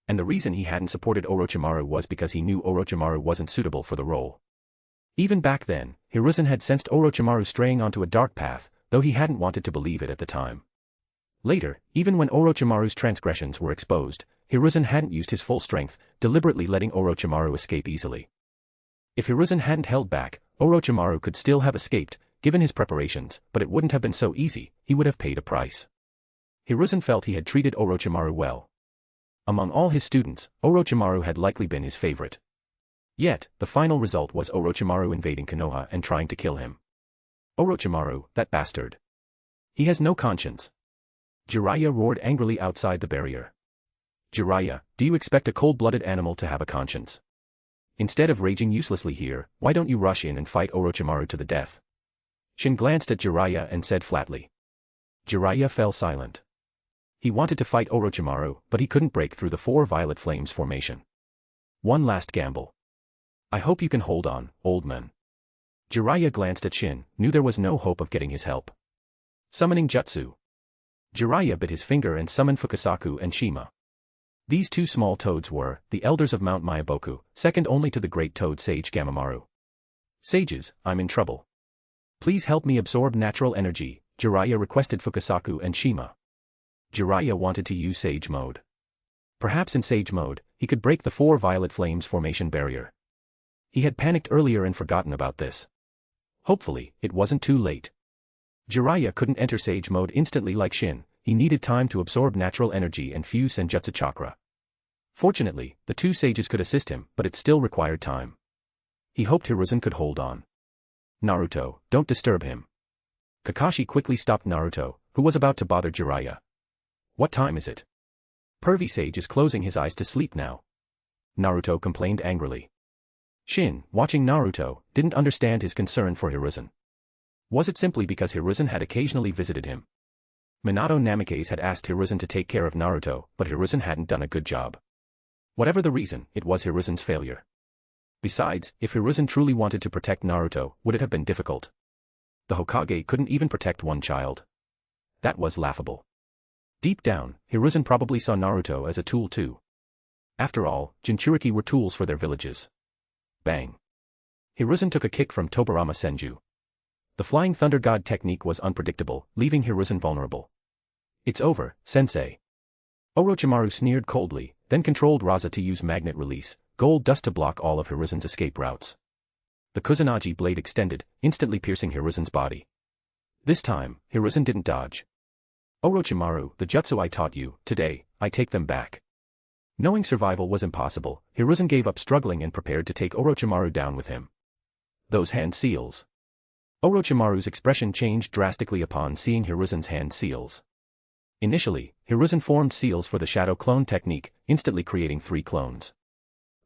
And the reason he hadn't supported Orochimaru was because he knew Orochimaru wasn't suitable for the role. Even back then, Hiruzen had sensed Orochimaru straying onto a dark path, though he hadn't wanted to believe it at the time. Later, even when Orochimaru's transgressions were exposed, Hiruzen hadn't used his full strength, deliberately letting Orochimaru escape easily. If Hiruzen hadn't held back, Orochimaru could still have escaped, given his preparations, but it wouldn't have been so easy, he would have paid a price. Hiruzen felt he had treated Orochimaru well. Among all his students, Orochimaru had likely been his favorite. Yet, the final result was Orochimaru invading Konoha and trying to kill him. Orochimaru, that bastard. He has no conscience. Jiraiya roared angrily outside the barrier. Jiraiya, do you expect a cold-blooded animal to have a conscience? Instead of raging uselessly here, why don't you rush in and fight Orochimaru to the death? Shin glanced at Jiraiya and said flatly. Jiraiya fell silent. He wanted to fight Orochimaru, but he couldn't break through the four violet flames formation. One last gamble. I hope you can hold on, old man. Jiraiya glanced at Shin, knew there was no hope of getting his help. Summoning jutsu. Jiraiya bit his finger and summoned Fukasaku and Shima. These two small toads were the elders of Mount Myaboku, second only to the great toad sage Gamamaru. Sages, I'm in trouble. Please help me absorb natural energy, Jiraiya requested Fukasaku and Shima. Jiraiya wanted to use Sage Mode. Perhaps in Sage Mode, he could break the four violet flames formation barrier. He had panicked earlier and forgotten about this. Hopefully, it wasn't too late. Jiraiya couldn't enter Sage Mode instantly like Shin, he needed time to absorb natural energy and fuse Senjutsu chakra. Fortunately, the two sages could assist him, but it still required time. He hoped Hiruzen could hold on. Naruto, don't disturb him. Kakashi quickly stopped Naruto, who was about to bother Jiraiya. What time is it? Pervy Sage is closing his eyes to sleep now. Naruto complained angrily. Shin, watching Naruto, didn't understand his concern for Hiruzen. Was it simply because Hiruzen had occasionally visited him? Minato Namikaze had asked Hiruzen to take care of Naruto, but Hiruzen hadn't done a good job. Whatever the reason, it was Hiruzen's failure. Besides, if Hiruzen truly wanted to protect Naruto, would it have been difficult? The Hokage couldn't even protect one child. That was laughable. Deep down, Hiruzen probably saw Naruto as a tool too. After all, Jinchuriki were tools for their villages. Bang. Hiruzen took a kick from Tobarama Senju. The Flying Thunder God technique was unpredictable, leaving Hiruzen vulnerable. It's over, sensei. Orochimaru sneered coldly, then controlled Raza to use magnet release, gold dust to block all of Hiruzen's escape routes. The Kusanagi blade extended, instantly piercing Hiruzen's body. This time, Hiruzen didn't dodge. Orochimaru, the jutsu I taught you, today, I take them back. Knowing survival was impossible, Hiruzen gave up struggling and prepared to take Orochimaru down with him. Those hand seals. Orochimaru's expression changed drastically upon seeing Hiruzen's hand seals. Initially, Hiruzen formed seals for the shadow clone technique, instantly creating 3 clones.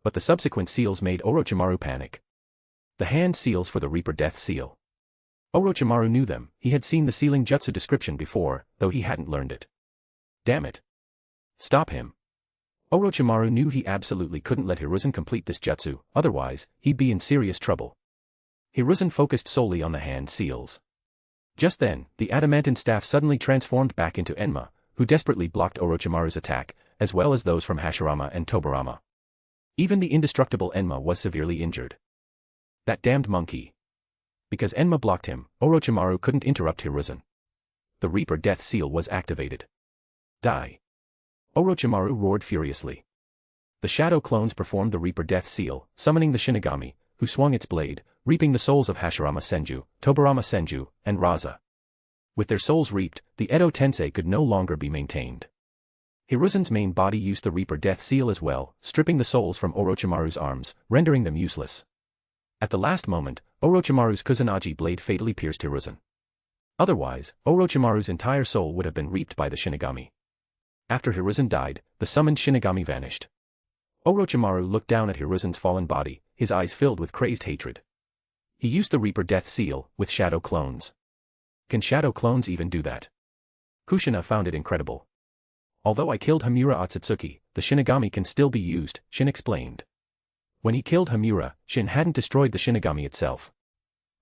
But the subsequent seals made Orochimaru panic. The hand seals for the Reaper Death Seal. Orochimaru knew them, he had seen the sealing jutsu description before, though he hadn't learned it. Damn it. Stop him. Orochimaru knew he absolutely couldn't let Hiruzen complete this jutsu, otherwise, he'd be in serious trouble. Hiruzen focused solely on the hand seals. Just then, the Adamantine staff suddenly transformed back into Enma, who desperately blocked Orochimaru's attack, as well as those from Hashirama and Tobirama. Even the indestructible Enma was severely injured. That damned monkey. Because Enma blocked him, Orochimaru couldn't interrupt Hiruzen. The Reaper Death Seal was activated. Die. Orochimaru roared furiously. The shadow clones performed the Reaper Death Seal, summoning the Shinigami, who swung its blade, reaping the souls of Hashirama Senju, Tobirama Senju, and Raza. With their souls reaped, the Edo Tensei could no longer be maintained. Hiruzen's main body used the Reaper Death Seal as well, stripping the souls from Orochimaru's arms, rendering them useless. At the last moment, Orochimaru's Kusanagi blade fatally pierced Hiruzen. Otherwise, Orochimaru's entire soul would have been reaped by the Shinigami. After Hiruzen died, the summoned Shinigami vanished. Orochimaru looked down at Hiruzen's fallen body, his eyes filled with crazed hatred. He used the Reaper Death Seal, with shadow clones. Can shadow clones even do that? Kushina found it incredible. Although I killed Hamura Otsutsuki, the Shinigami can still be used, Shin explained. When he killed Hamura, Shin hadn't destroyed the Shinigami itself.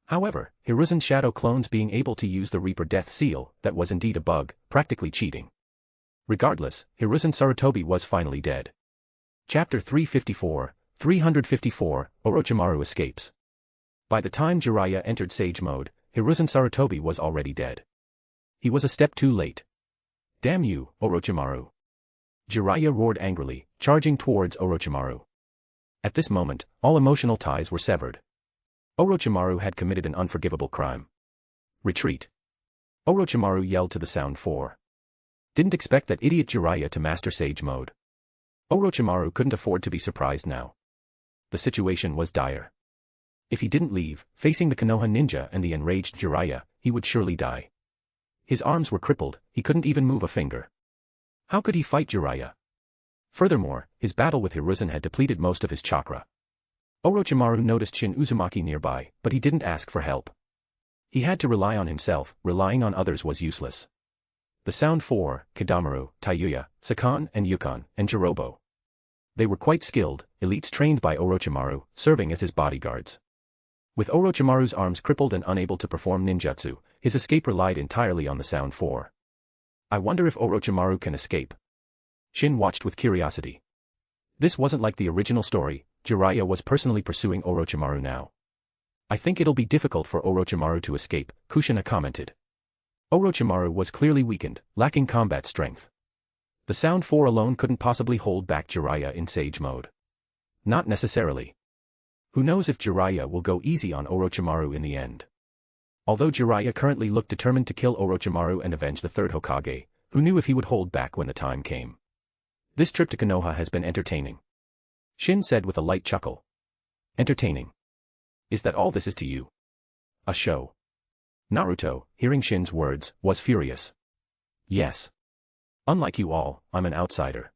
However, Hiruzen's shadow clones being able to use the Reaper Death Seal, that was indeed a bug, practically cheating. Regardless, Hiruzen Sarutobi was finally dead. Chapter 354, Orochimaru escapes. By the time Jiraiya entered Sage Mode, Hiruzen Sarutobi was already dead. He was a step too late. Damn you, Orochimaru. Jiraiya roared angrily, charging towards Orochimaru. At this moment, all emotional ties were severed. Orochimaru had committed an unforgivable crime. Retreat. Orochimaru yelled to the Sound 4. Didn't expect that idiot Jiraiya to master Sage Mode. Orochimaru couldn't afford to be surprised now. The situation was dire. If he didn't leave, facing the Konoha ninja and the enraged Jiraiya, he would surely die. His arms were crippled, he couldn't even move a finger. How could he fight Jiraiya? Furthermore, his battle with Hiruzen had depleted most of his chakra. Orochimaru noticed Shin Uzumaki nearby, but he didn't ask for help. He had to rely on himself, relying on others was useless. The Sound 4, Kidamaru, Tayuya, Sakan and Yukon, and Jirobo. They were quite skilled, elites trained by Orochimaru, serving as his bodyguards. With Orochimaru's arms crippled and unable to perform ninjutsu, his escape relied entirely on the Sound 4. I wonder if Orochimaru can escape. Shin watched with curiosity. This wasn't like the original story, Jiraiya was personally pursuing Orochimaru now. I think it'll be difficult for Orochimaru to escape, Kushina commented. Orochimaru was clearly weakened, lacking combat strength. The Sound 4 alone couldn't possibly hold back Jiraiya in Sage Mode. Not necessarily. Who knows if Jiraiya will go easy on Orochimaru in the end. Although Jiraiya currently looked determined to kill Orochimaru and avenge the third Hokage, who knew if he would hold back when the time came. This trip to Konoha has been entertaining. Shin said with a light chuckle. Entertaining. Is that all this is to you? A show. Naruto, hearing Shin's words, was furious. Yes. Unlike you all, I'm an outsider.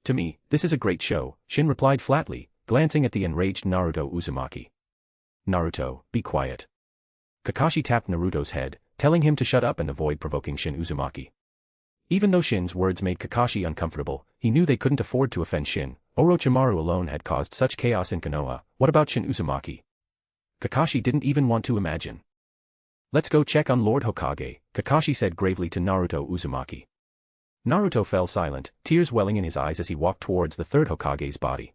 To me, this is a great show, Shin replied flatly, glancing at the enraged Naruto Uzumaki. Naruto, be quiet. Kakashi tapped Naruto's head, telling him to shut up and avoid provoking Shin Uzumaki. Even though Shin's words made Kakashi uncomfortable, he knew they couldn't afford to offend Shin. Orochimaru alone had caused such chaos in Konoha, what about Shin Uzumaki? Kakashi didn't even want to imagine. Let's go check on Lord Hokage, Kakashi said gravely to Naruto Uzumaki. Naruto fell silent, tears welling in his eyes as he walked towards the third Hokage's body.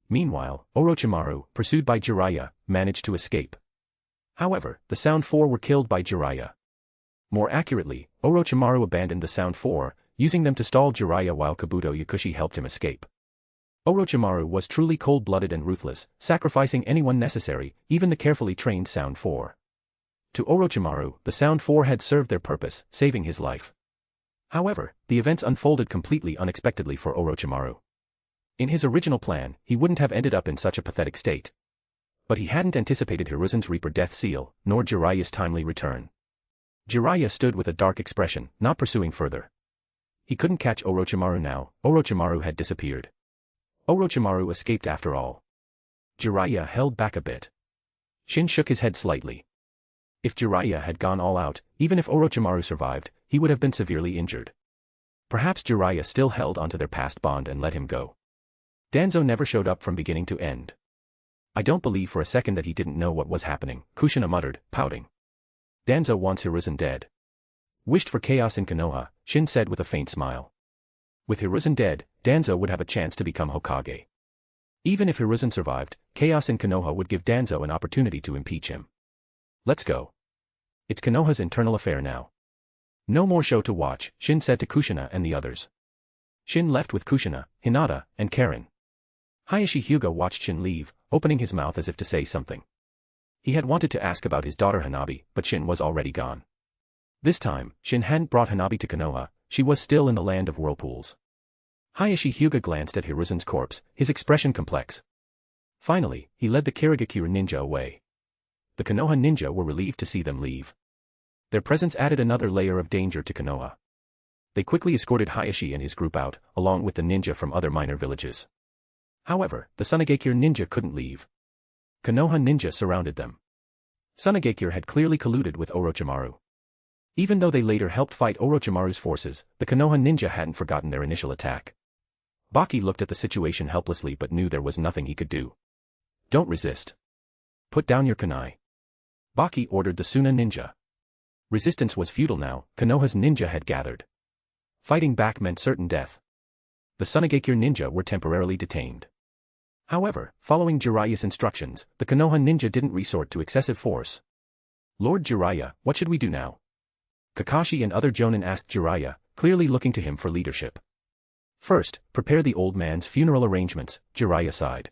Meanwhile, Orochimaru, pursued by Jiraiya, managed to escape. However, the Sound 4 were killed by Jiraiya. More accurately, Orochimaru abandoned the Sound 4, using them to stall Jiraiya while Kabuto Yakushi helped him escape. Orochimaru was truly cold-blooded and ruthless, sacrificing anyone necessary, even the carefully trained Sound 4. To Orochimaru, the Sound 4 had served their purpose, saving his life. However, the events unfolded completely unexpectedly for Orochimaru. In his original plan, he wouldn't have ended up in such a pathetic state. But he hadn't anticipated Hiruzen's Reaper death seal, nor Jiraiya's timely return. Jiraiya stood with a dark expression, not pursuing further. He couldn't catch Orochimaru now. Orochimaru had disappeared. Orochimaru escaped after all. Jiraiya held back a bit. Shin shook his head slightly. If Jiraiya had gone all out, even if Orochimaru survived, he would have been severely injured. Perhaps Jiraiya still held onto their past bond and let him go. Danzo never showed up from beginning to end. I don't believe for a second that he didn't know what was happening, Kushina muttered, pouting. Danzo wants Hiruzen dead. Wished for chaos in Konoha, Shin said with a faint smile. With Hiruzen dead, Danzo would have a chance to become Hokage. Even if Hiruzen survived, chaos in Konoha would give Danzo an opportunity to impeach him. Let's go. It's Konoha's internal affair now. No more show to watch, Shin said to Kushina and the others. Shin left with Kushina, Hinata, and Karen. Hayashi Hyuga watched Shin leave, opening his mouth as if to say something. He had wanted to ask about his daughter Hanabi, but Shin was already gone. This time, Shin hadn't brought Hanabi to Konoha, she was still in the Land of Whirlpools. Hayashi Hyuga glanced at Hiruzen's corpse, his expression complex. Finally, he led the Kirigakure ninja away. The Konoha ninja were relieved to see them leave. Their presence added another layer of danger to Konoha. They quickly escorted Hayashi and his group out, along with the ninja from other minor villages. However, the Sunagakure ninja couldn't leave. Konoha ninja surrounded them. Sunagakure had clearly colluded with Orochimaru. Even though they later helped fight Orochimaru's forces, the Konoha ninja hadn't forgotten their initial attack. Baki looked at the situation helplessly but knew there was nothing he could do. Don't resist. Put down your kunai. Baki ordered the Suna ninja. Resistance was futile now, Konoha's ninja had gathered. Fighting back meant certain death. The Sunagakure ninja were temporarily detained. However, following Jiraiya's instructions, the Konoha ninja didn't resort to excessive force. Lord Jiraiya, what should we do now? Kakashi and other jonin asked Jiraiya, clearly looking to him for leadership. First, prepare the old man's funeral arrangements, Jiraiya sighed.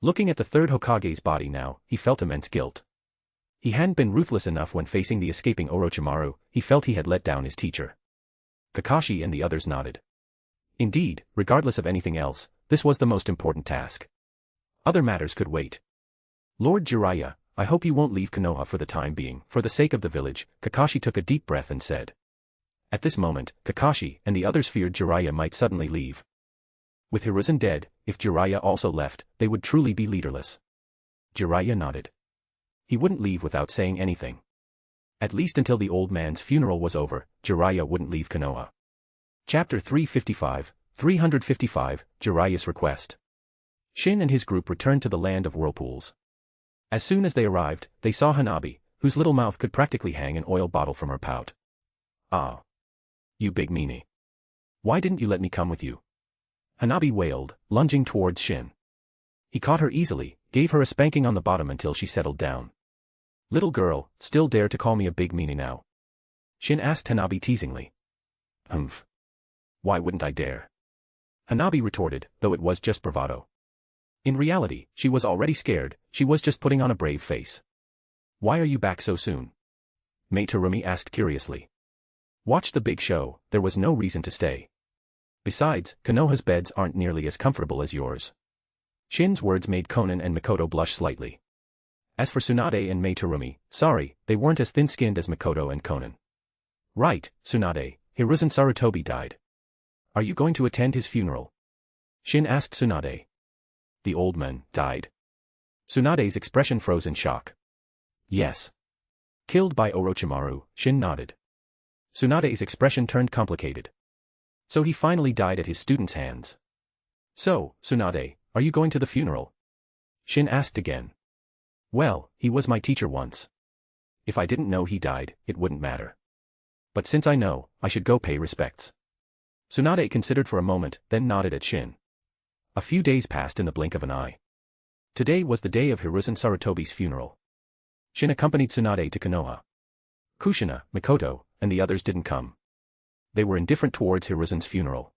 Looking at the third Hokage's body now, he felt immense guilt. He hadn't been ruthless enough when facing the escaping Orochimaru, he felt he had let down his teacher. Kakashi and the others nodded. Indeed, regardless of anything else, this was the most important task. Other matters could wait. Lord Jiraiya, I hope you won't leave Konoha for the time being. For the sake of the village, Kakashi took a deep breath and said. At this moment, Kakashi and the others feared Jiraiya might suddenly leave. With Hiruzen dead, if Jiraiya also left, they would truly be leaderless. Jiraiya nodded. He wouldn't leave without saying anything. At least until the old man's funeral was over, Jiraiya wouldn't leave Konoha. Chapter 355, Jiraiya's request. Shin and his group returned to the Land of Whirlpools. As soon as they arrived, they saw Hanabi, whose little mouth could practically hang an oil bottle from her pout. Ah. You big meanie. Why didn't you let me come with you? Hanabi wailed, lunging towards Shin. He caught her easily, gave her a spanking on the bottom until she settled down. Little girl, still dare to call me a big meanie now? Shin asked Hanabi teasingly. Humph. Why wouldn't I dare? Hanabi retorted, though it was just bravado. In reality, she was already scared, she was just putting on a brave face. Why are you back so soon? Mei Terumi asked curiously. Watched the big show, there was no reason to stay. Besides, Konoha's beds aren't nearly as comfortable as yours. Shin's words made Konan and Mikoto blush slightly. As for Tsunade and Mei Terumi, sorry, they weren't as thin-skinned as Mikoto and Konan. Right, Tsunade, Hiruzen Sarutobi died. Are you going to attend his funeral? Shin asked Tsunade. The old man died. Tsunade's expression froze in shock. Yes. Killed by Orochimaru, Shin nodded. Tsunade's expression turned complicated. So he finally died at his student's hands. So, Tsunade, are you going to the funeral? Shin asked again. Well, he was my teacher once. If I didn't know he died, it wouldn't matter. But since I know, I should go pay respects. Tsunade considered for a moment, then nodded at Shin. A few days passed in the blink of an eye. Today was the day of Hiruzen Sarutobi's funeral. Shin accompanied Tsunade to Konoha. Kushina, Mikoto, and the others didn't come. They were indifferent towards Hiruzen's funeral.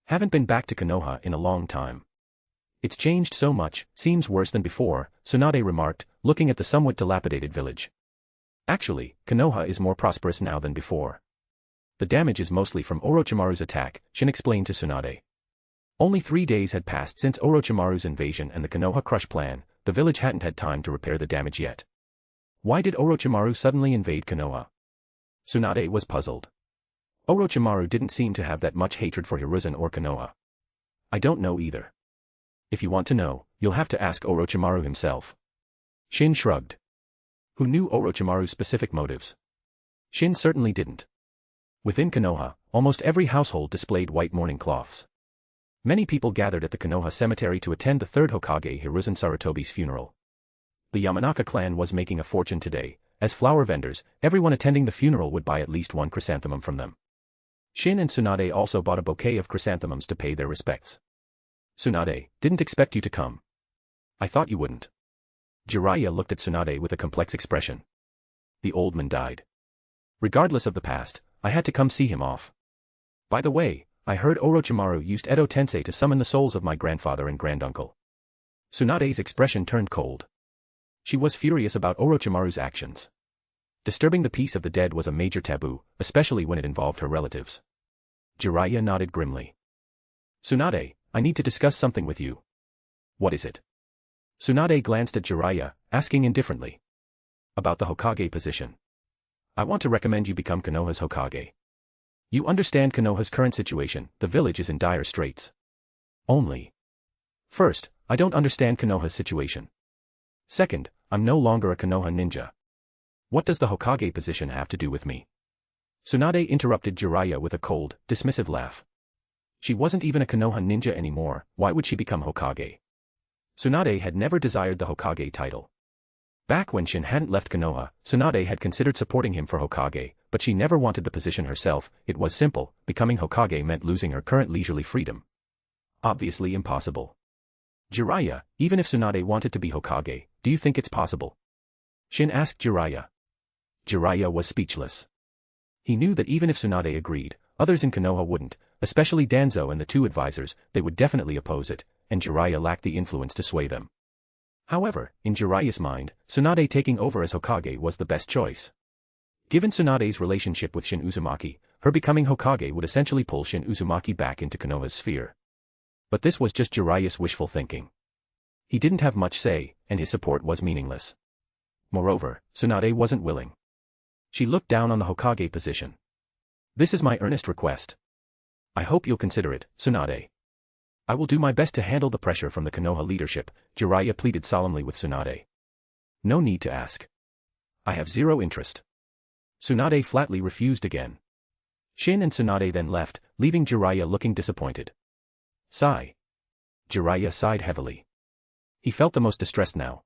Haven't been back to Konoha in a long time. It's changed so much, seems worse than before, Tsunade remarked, looking at the somewhat dilapidated village. Actually, Konoha is more prosperous now than before. The damage is mostly from Orochimaru's attack, Shin explained to Tsunade. Only 3 days had passed since Orochimaru's invasion and the Konoha Crush plan, the the village hadn't had time to repair the damage yet. Why did Orochimaru suddenly invade Konoha? Tsunade was puzzled. Orochimaru didn't seem to have that much hatred for Hiruzen or Konoha. I don't know either. If you want to know, you'll have to ask Orochimaru himself. Shin shrugged. Who knew Orochimaru's specific motives? Shin certainly didn't. Within Konoha, almost every household displayed white mourning cloths. Many people gathered at the Konoha cemetery to attend the third Hokage Hiruzen Sarutobi's funeral. The Yamanaka clan was making a fortune today. As flower vendors, everyone attending the funeral would buy at least one chrysanthemum from them. Shin and Tsunade also bought a bouquet of chrysanthemums to pay their respects. Tsunade, didn't expect you to come. I thought you wouldn't. Jiraiya looked at Tsunade with a complex expression. The old man died. Regardless of the past, I had to come see him off. By the way, I heard Orochimaru used Edo Tensei to summon the souls of my grandfather and granduncle. Tsunade's expression turned cold. She was furious about Orochimaru's actions. Disturbing the peace of the dead was a major taboo, especially when it involved her relatives. Jiraiya nodded grimly. Tsunade, I need to discuss something with you. What is it? Tsunade glanced at Jiraiya, asking indifferently. About the Hokage position. I want to recommend you become Konoha's Hokage. You understand Konoha's current situation, the village is in dire straits. Only. First, I don't understand Konoha's situation. Second, I'm no longer a Konoha ninja. What does the Hokage position have to do with me? Tsunade interrupted Jiraiya with a cold, dismissive laugh. She wasn't even a Konoha ninja anymore, why would she become Hokage? Tsunade had never desired the Hokage title. Back when Shin hadn't left Konoha, Tsunade had considered supporting him for Hokage, but she never wanted the position herself. It was simple, becoming Hokage meant losing her current leisurely freedom. Obviously impossible. Jiraiya, even if Tsunade wanted to be Hokage, do you think it's possible? Shin asked Jiraiya. Jiraiya was speechless. He knew that even if Tsunade agreed, others in Konoha wouldn't, especially Danzo and the two advisors, they would definitely oppose it, and Jiraiya lacked the influence to sway them. However, in Jiraiya's mind, Tsunade taking over as Hokage was the best choice. Given Tsunade's relationship with Shin Uzumaki, her becoming Hokage would essentially pull Shin Uzumaki back into Konoha's sphere. But this was just Jiraiya's wishful thinking. He didn't have much say, and his support was meaningless. Moreover, Tsunade wasn't willing. She looked down on the Hokage position. This is my earnest request. I hope you'll consider it, Tsunade. I will do my best to handle the pressure from the Konoha leadership, Jiraiya pleaded solemnly with Tsunade. No need to ask. I have zero interest. Tsunade flatly refused again. Shin and Tsunade then left, leaving Jiraiya looking disappointed. Sigh. Jiraiya sighed heavily. He felt the most distressed now.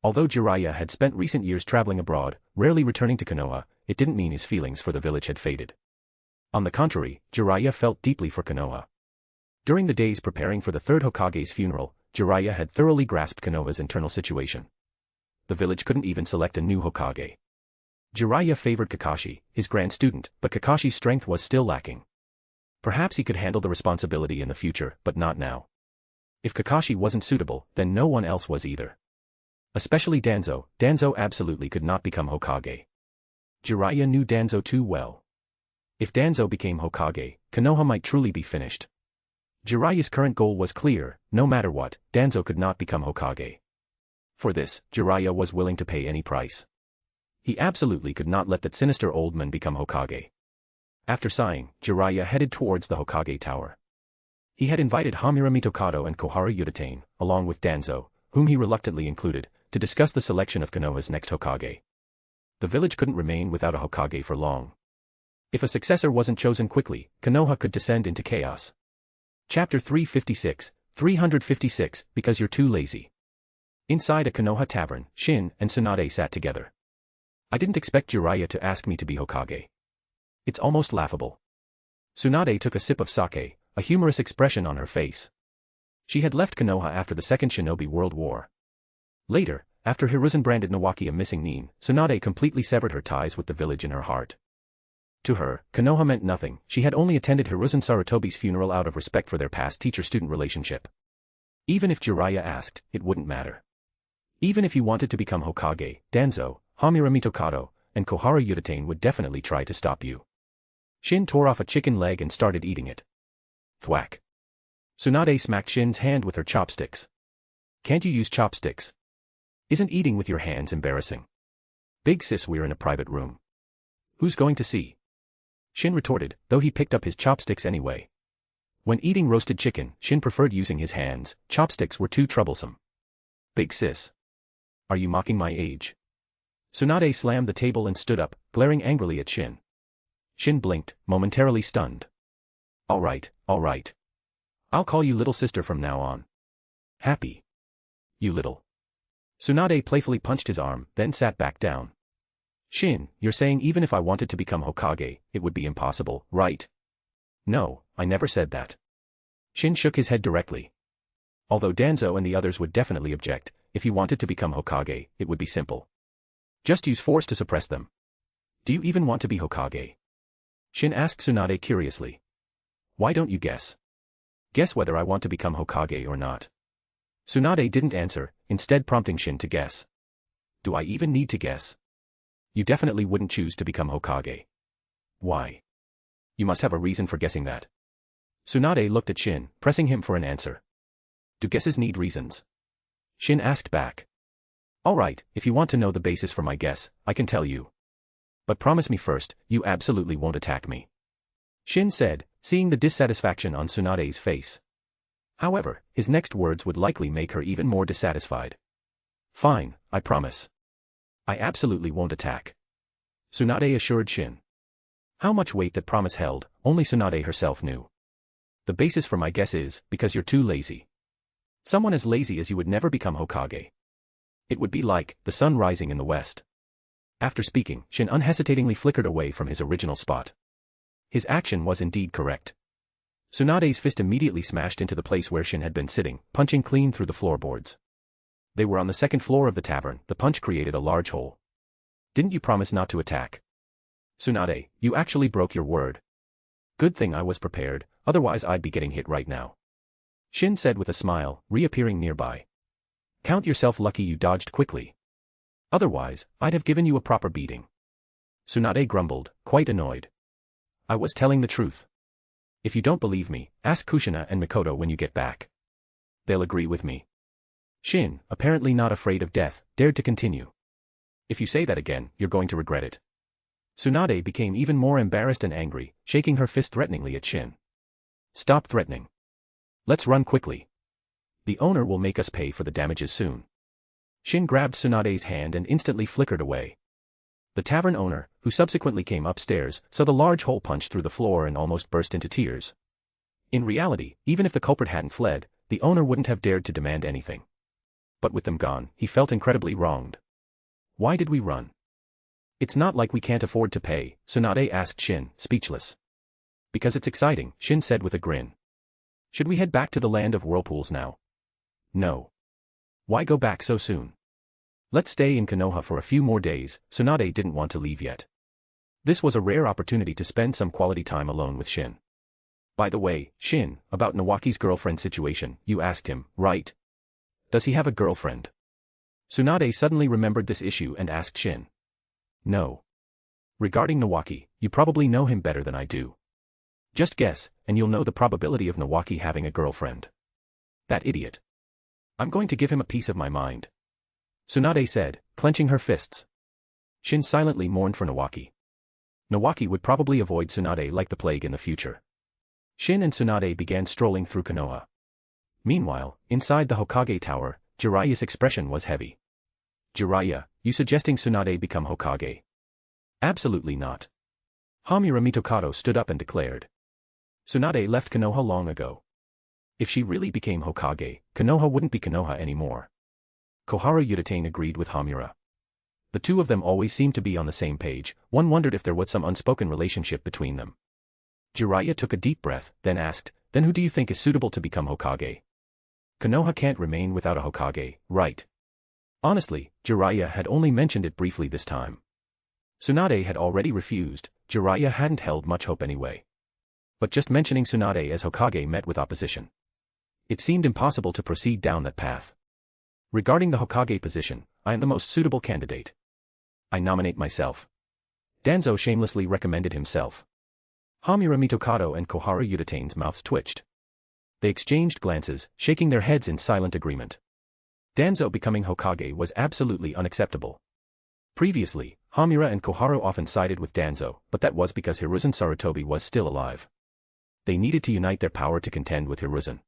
Although Jiraiya had spent recent years traveling abroad, rarely returning to Konoha, it didn't mean his feelings for the village had faded. On the contrary, Jiraiya felt deeply for Konoha. During the days preparing for the third Hokage's funeral, Jiraiya had thoroughly grasped Konoha's internal situation. The village couldn't even select a new Hokage. Jiraiya favored Kakashi, his grand student, but Kakashi's strength was still lacking. Perhaps he could handle the responsibility in the future, but not now. If Kakashi wasn't suitable, then no one else was either. Especially Danzo. Danzo absolutely could not become Hokage. Jiraiya knew Danzo too well. If Danzo became Hokage, Konoha might truly be finished. Jiraiya's current goal was clear, no matter what, Danzo could not become Hokage. For this, Jiraiya was willing to pay any price. He absolutely could not let that sinister old man become Hokage. After sighing, Jiraiya headed towards the Hokage tower. He had invited Hamura Mitokado and Koharu Yudetane, along with Danzo, whom he reluctantly included, to discuss the selection of Konoha's next Hokage. The village couldn't remain without a Hokage for long. If a successor wasn't chosen quickly, Konoha could descend into chaos. Chapter 356, Because You're Too Lazy. Inside a Konoha tavern, Shin and Tsunade sat together. I didn't expect Jiraiya to ask me to be Hokage. It's almost laughable. Tsunade took a sip of sake, a humorous expression on her face. She had left Konoha after the Second Shinobi World War. Later, after Hiruzen branded Nawaki a missing nin, Tsunade completely severed her ties with the village in her heart. To her, Konoha meant nothing. She had only attended Hiruzen Sarutobi's funeral out of respect for their past teacher-student relationship. Even if Jiraiya asked, it wouldn't matter. Even if he wanted to become Hokage, Danzo, Hamura Mitokado, and Koharu Yudetane would definitely try to stop you. Shin tore off a chicken leg and started eating it. Thwack. Tsunade smacked Shin's hand with her chopsticks. Can't you use chopsticks? Isn't eating with your hands embarrassing? Big sis, we're in a private room. Who's going to see? Shin retorted, though he picked up his chopsticks anyway. When eating roasted chicken, Shin preferred using his hands. Chopsticks were too troublesome. Big sis. Are you mocking my age? Tsunade slammed the table and stood up, glaring angrily at Shin. Shin blinked, momentarily stunned. All right. I'll call you little sister from now on. Happy. You little. Tsunade playfully punched his arm, then sat back down. Shin, you're saying even if I wanted to become Hokage, it would be impossible, right? No, I never said that. Shin shook his head directly. Although Danzo and the others would definitely object, if you wanted to become Hokage, it would be simple. Just use force to suppress them. Do you even want to be Hokage? Shin asked Tsunade curiously. Why don't you guess? Guess whether I want to become Hokage or not. Tsunade didn't answer, instead prompting Shin to guess. Do I even need to guess? You definitely wouldn't choose to become Hokage. Why? You must have a reason for guessing that. Tsunade looked at Shin, pressing him for an answer. Do guesses need reasons? Shin asked back. Alright, if you want to know the basis for my guess, I can tell you. But promise me first, you absolutely won't attack me. Shin said, seeing the dissatisfaction on Tsunade's face. However, his next words would likely make her even more dissatisfied. Fine, I promise. I absolutely won't attack. Tsunade assured Shin. How much weight that promise held, only Tsunade herself knew. The basis for my guess is, because you're too lazy. Someone as lazy as you would never become Hokage. It would be like the sun rising in the west. After speaking, Shin unhesitatingly flickered away from his original spot. His action was indeed correct. Tsunade's fist immediately smashed into the place where Shin had been sitting, punching clean through the floorboards. They were on the second floor of the tavern. The punch created a large hole. Didn't you promise not to attack? Tsunade, you actually broke your word. Good thing I was prepared, otherwise I'd be getting hit right now. Shin said with a smile, reappearing nearby. Count yourself lucky you dodged quickly. Otherwise, I'd have given you a proper beating. Tsunade grumbled, quite annoyed. I was telling the truth. If you don't believe me, ask Kushina and Mikoto when you get back. They'll agree with me. Shin, apparently not afraid of death, dared to continue. If you say that again, you're going to regret it. Tsunade became even more embarrassed and angry, shaking her fist threateningly at Shin. Stop threatening. Let's run quickly. The owner will make us pay for the damages soon. Shin grabbed Tsunade's hand and instantly flickered away. The tavern owner, who subsequently came upstairs, saw the large hole punched through the floor and almost burst into tears. In reality, even if the culprit hadn't fled, the owner wouldn't have dared to demand anything. But with them gone, he felt incredibly wronged. Why did we run? It's not like we can't afford to pay, Tsunade asked Shin, speechless. Because it's exciting, Shin said with a grin. Should we head back to the Land of Whirlpools now? No. Why go back so soon? Let's stay in Konoha for a few more days. Tsunade didn't want to leave yet. This was a rare opportunity to spend some quality time alone with Shin. By the way, Shin, about Nawaki's girlfriend situation, you asked him, right? Does he have a girlfriend? Tsunade suddenly remembered this issue and asked Shin. No. Regarding Nawaki, you probably know him better than I do. Just guess, and you'll know the probability of Nawaki having a girlfriend. That idiot. I'm going to give him a piece of my mind. Tsunade said, clenching her fists. Shin silently mourned for Nawaki. Nawaki would probably avoid Tsunade like the plague in the future. Shin and Tsunade began strolling through Konoha. Meanwhile, inside the Hokage Tower, Jiraiya's expression was heavy. Jiraiya, you suggesting Tsunade become Hokage? Absolutely not. Hamura Mitokado stood up and declared. Tsunade left Konoha long ago. If she really became Hokage, Konoha wouldn't be Konoha anymore. Koharu Udatane agreed with Hamura. The two of them always seemed to be on the same page. One wondered if there was some unspoken relationship between them. Jiraiya took a deep breath, then asked, then who do you think is suitable to become Hokage? Konoha can't remain without a Hokage, right? Honestly, Jiraiya had only mentioned it briefly this time. Tsunade had already refused. Jiraiya hadn't held much hope anyway. But just mentioning Tsunade as Hokage met with opposition. It seemed impossible to proceed down that path. Regarding the Hokage position, I am the most suitable candidate. I nominate myself. Danzo shamelessly recommended himself. Hamura Mitokado and Koharu Udatane's mouths twitched. They exchanged glances, shaking their heads in silent agreement. Danzo becoming Hokage was absolutely unacceptable. Previously, Hamura and Koharu often sided with Danzo, but that was because Hiruzen Sarutobi was still alive. They needed to unite their power to contend with Hiruzen.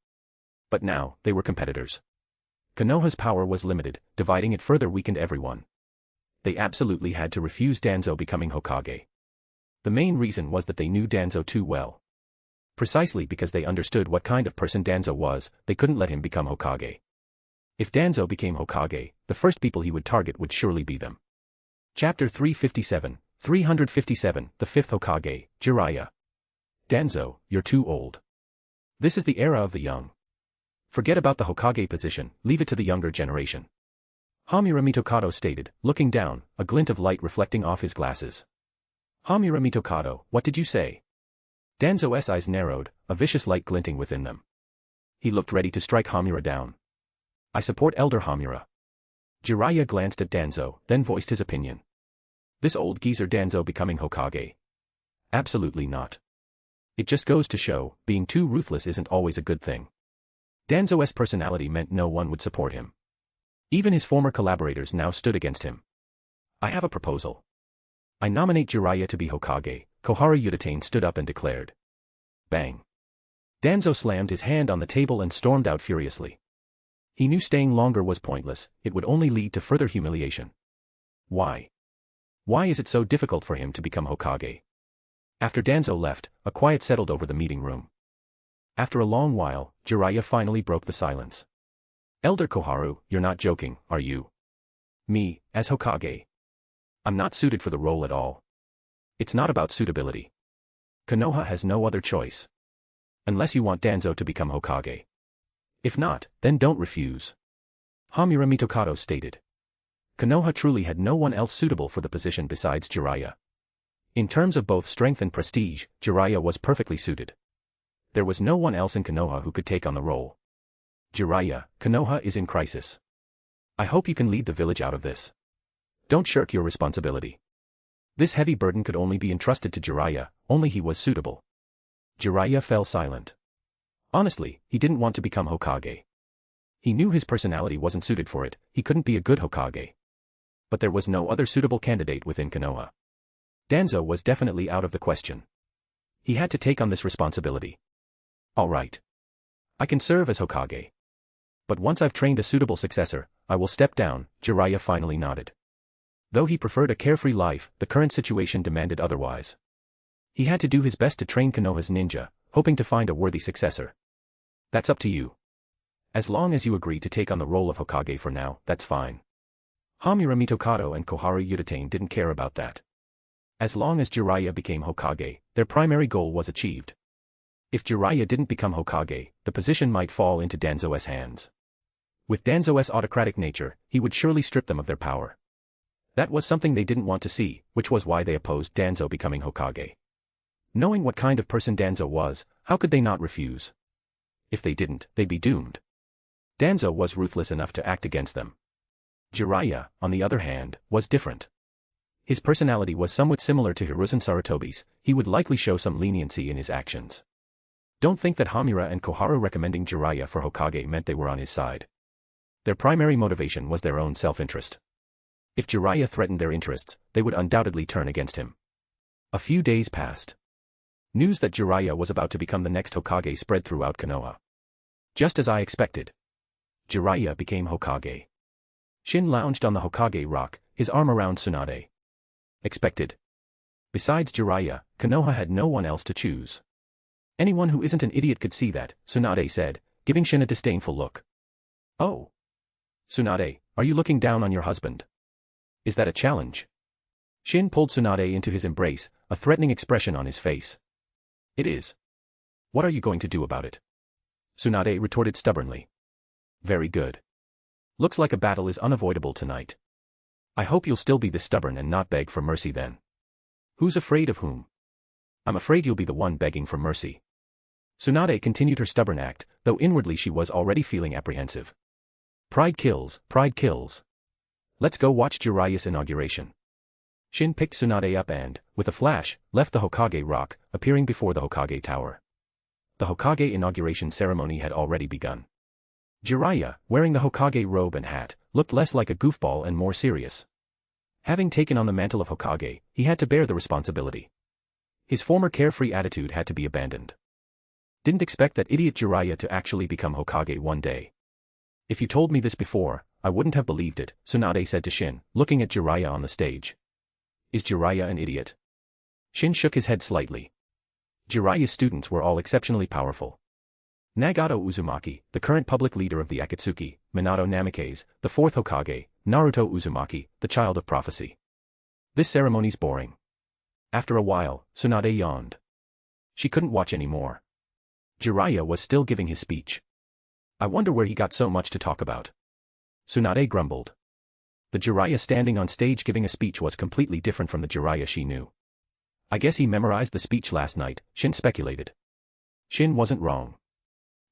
But now, they were competitors. Konoha's power was limited, dividing it further weakened everyone. They absolutely had to refuse Danzo becoming Hokage. The main reason was that they knew Danzo too well. Precisely because they understood what kind of person Danzo was, they couldn't let him become Hokage. If Danzo became Hokage, the first people he would target would surely be them. Chapter 357, The Fifth Hokage, Jiraiya. Danzo, you're too old. This is the era of the young. Forget about the Hokage position, leave it to the younger generation. Hamura Mitokado stated, looking down, a glint of light reflecting off his glasses. Hamura Mitokado, what did you say? Danzo's eyes narrowed, a vicious light glinting within them. He looked ready to strike Hamura down. I support Elder Hamura. Jiraiya glanced at Danzo, then voiced his opinion. This old geezer Danzo becoming Hokage? Absolutely not. It just goes to show, being too ruthless isn't always a good thing. Danzo's personality meant no one would support him. Even his former collaborators now stood against him. I have a proposal. I nominate Jiraiya to be Hokage, Koharu Udatane stood up and declared. Bang. Danzo slammed his hand on the table and stormed out furiously. He knew staying longer was pointless, it would only lead to further humiliation. Why? Why is it so difficult for him to become Hokage? After Danzo left, a quiet settled over the meeting room. After a long while, Jiraiya finally broke the silence. Elder Koharu, you're not joking, are you? Me, as Hokage? I'm not suited for the role at all. It's not about suitability. Konoha has no other choice. Unless you want Danzo to become Hokage. If not, then don't refuse. Hamura Mitokado stated. Konoha truly had no one else suitable for the position besides Jiraiya. In terms of both strength and prestige, Jiraiya was perfectly suited. There was no one else in Konoha who could take on the role. Jiraiya, Konoha is in crisis. I hope you can lead the village out of this. Don't shirk your responsibility. This heavy burden could only be entrusted to Jiraiya, only he was suitable. Jiraiya fell silent. Honestly, he didn't want to become Hokage. He knew his personality wasn't suited for it, he couldn't be a good Hokage. But there was no other suitable candidate within Konoha. Danzo was definitely out of the question. He had to take on this responsibility. All right. I can serve as Hokage. But once I've trained a suitable successor, I will step down, Jiraiya finally nodded. Though he preferred a carefree life, the current situation demanded otherwise. He had to do his best to train Konoha's ninja, hoping to find a worthy successor. That's up to you. As long as you agree to take on the role of Hokage for now, that's fine. Hamura Mitokado and Koharu Udatane didn't care about that. As long as Jiraiya became Hokage, their primary goal was achieved. If Jiraiya didn't become Hokage, the position might fall into Danzo's hands. With Danzo's autocratic nature, he would surely strip them of their power. That was something they didn't want to see, which was why they opposed Danzo becoming Hokage. Knowing what kind of person Danzo was, how could they not refuse? If they didn't, they'd be doomed. Danzo was ruthless enough to act against them. Jiraiya, on the other hand, was different. His personality was somewhat similar to Hiruzen Sarutobi's, he would likely show some leniency in his actions. Don't think that Hamura and Koharu recommending Jiraiya for Hokage meant they were on his side. Their primary motivation was their own self-interest. If Jiraiya threatened their interests, they would undoubtedly turn against him. A few days passed. News that Jiraiya was about to become the next Hokage spread throughout Konoha. Just as I expected. Jiraiya became Hokage. Shin lounged on the Hokage rock, his arm around Tsunade. Expected. Besides Jiraiya, Konoha had no one else to choose. Anyone who isn't an idiot could see that, Tsunade said, giving Shin a disdainful look. Oh. Tsunade, are you looking down on your husband? Is that a challenge? Shin pulled Tsunade into his embrace, a threatening expression on his face. It is. What are you going to do about it? Tsunade retorted stubbornly. Very good. Looks like a battle is unavoidable tonight. I hope you'll still be this stubborn and not beg for mercy then. Who's afraid of whom? I'm afraid you'll be the one begging for mercy. Tsunade continued her stubborn act, though inwardly she was already feeling apprehensive. Pride kills, pride kills. Let's go watch Jiraiya's inauguration. Shin picked Tsunade up and, with a flash, left the Hokage rock, appearing before the Hokage tower. The Hokage inauguration ceremony had already begun. Jiraiya, wearing the Hokage robe and hat, looked less like a goofball and more serious. Having taken on the mantle of Hokage, he had to bear the responsibility. His former carefree attitude had to be abandoned. Didn't expect that idiot Jiraiya to actually become Hokage one day. If you told me this before, I wouldn't have believed it, Tsunade said to Shin, looking at Jiraiya on the stage. Is Jiraiya an idiot? Shin shook his head slightly. Jiraiya's students were all exceptionally powerful. Nagato Uzumaki, the current public leader of the Akatsuki, Minato Namikaze, the fourth Hokage, Naruto Uzumaki, the child of prophecy. This ceremony's boring. After a while, Tsunade yawned. She couldn't watch anymore. Jiraiya was still giving his speech. I wonder where he got so much to talk about. Tsunade grumbled. The Jiraiya standing on stage giving a speech was completely different from the Jiraiya she knew. I guess he memorized the speech last night, Shin speculated. Shin wasn't wrong.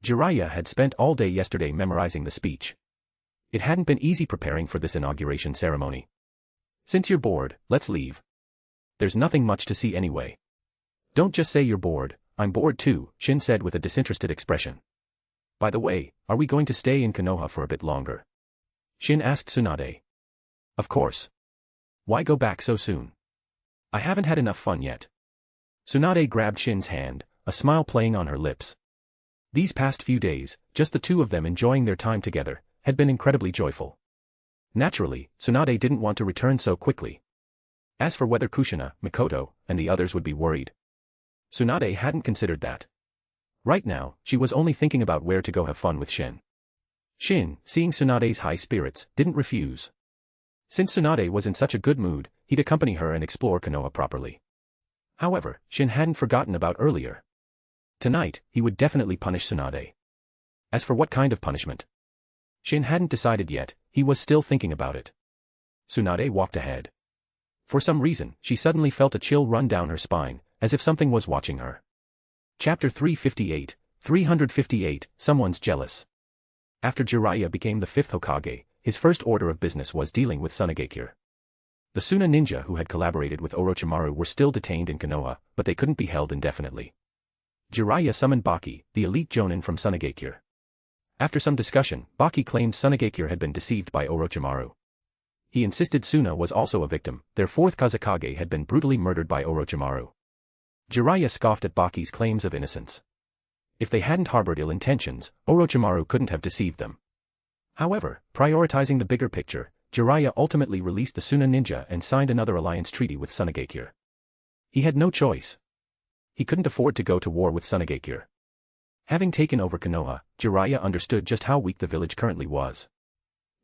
Jiraiya had spent all day yesterday memorizing the speech. It hadn't been easy preparing for this inauguration ceremony. Since you're bored, let's leave. There's nothing much to see anyway. Don't just say you're bored, I'm bored too, Shin said with a disinterested expression. By the way, are we going to stay in Konoha for a bit longer? Shin asked Tsunade. Of course. Why go back so soon? I haven't had enough fun yet. Tsunade grabbed Shin's hand, a smile playing on her lips. These past few days, just the two of them enjoying their time together, had been incredibly joyful. Naturally, Tsunade didn't want to return so quickly. As for whether Kushina, Mikoto, and the others would be worried, Tsunade hadn't considered that. Right now, she was only thinking about where to go have fun with Shin. Shin, seeing Tsunade's high spirits, didn't refuse. Since Tsunade was in such a good mood, he'd accompany her and explore Konoha properly. However, Shin hadn't forgotten about earlier. Tonight, he would definitely punish Tsunade. As for what kind of punishment? Shin hadn't decided yet, he was still thinking about it. Tsunade walked ahead. For some reason, she suddenly felt a chill run down her spine, as if something was watching her. Chapter 358, Someone's Jealous. After Jiraiya became the fifth Hokage, his first order of business was dealing with Tsunade. The Suna ninja who had collaborated with Orochimaru were still detained in Konoha, but they couldn't be held indefinitely. Jiraiya summoned Baki, the elite jonin from Tsunade. After some discussion, Baki claimed Tsunade had been deceived by Orochimaru. He insisted Suna was also a victim, their fourth Kazekage had been brutally murdered by Orochimaru. Jiraiya scoffed at Baki's claims of innocence. If they hadn't harbored ill intentions, Orochimaru couldn't have deceived them. However, prioritizing the bigger picture, Jiraiya ultimately released the Suna ninja and signed another alliance treaty with Tsunade. He had no choice. He couldn't afford to go to war with Tsunade. Having taken over Konoha, Jiraiya understood just how weak the village currently was.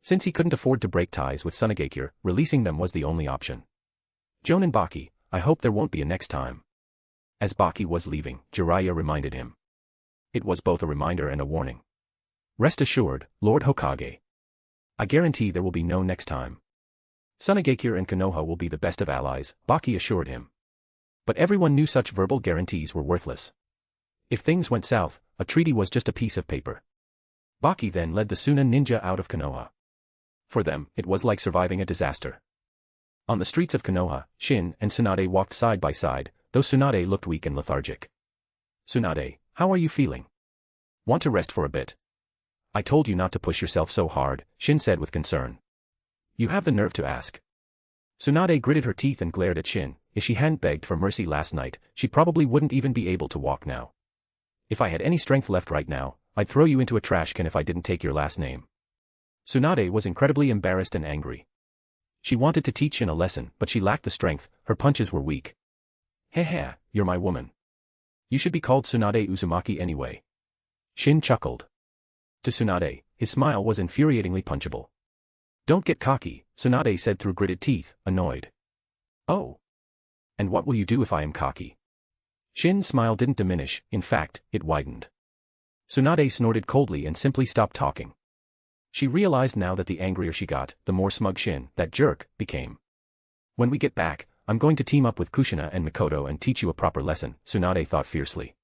Since he couldn't afford to break ties with Tsunade, releasing them was the only option. Jonin Baki, I hope there won't be a next time. As Baki was leaving, Jiraiya reminded him. It was both a reminder and a warning. Rest assured, Lord Hokage. I guarantee there will be no next time. Tsunade and Konoha will be the best of allies, Baki assured him. But everyone knew such verbal guarantees were worthless. If things went south, a treaty was just a piece of paper. Baki then led the Suna ninja out of Konoha. For them, it was like surviving a disaster. On the streets of Konoha, Shin and Tsunade walked side by side, though Tsunade looked weak and lethargic. Tsunade, how are you feeling? Want to rest for a bit? I told you not to push yourself so hard, Shin said with concern. You have the nerve to ask. Tsunade gritted her teeth and glared at Shin. If she hadn't begged for mercy last night, she probably wouldn't even be able to walk now. If I had any strength left right now, I'd throw you into a trash can if I didn't take your last name. Tsunade was incredibly embarrassed and angry. She wanted to teach Shin a lesson, but she lacked the strength, her punches were weak. Heh, you're my woman. You should be called Tsunade Uzumaki anyway. Shin chuckled. To Tsunade, his smile was infuriatingly punchable. Don't get cocky, Tsunade said through gritted teeth, annoyed. Oh. And what will you do if I am cocky? Shin's smile didn't diminish, in fact, it widened. Tsunade snorted coldly and simply stopped talking. She realized now that the angrier she got, the more smug Shin, that jerk, became. When we get back, I'm going to team up with Kushina and Mikoto and teach you a proper lesson, Tsunade thought fiercely.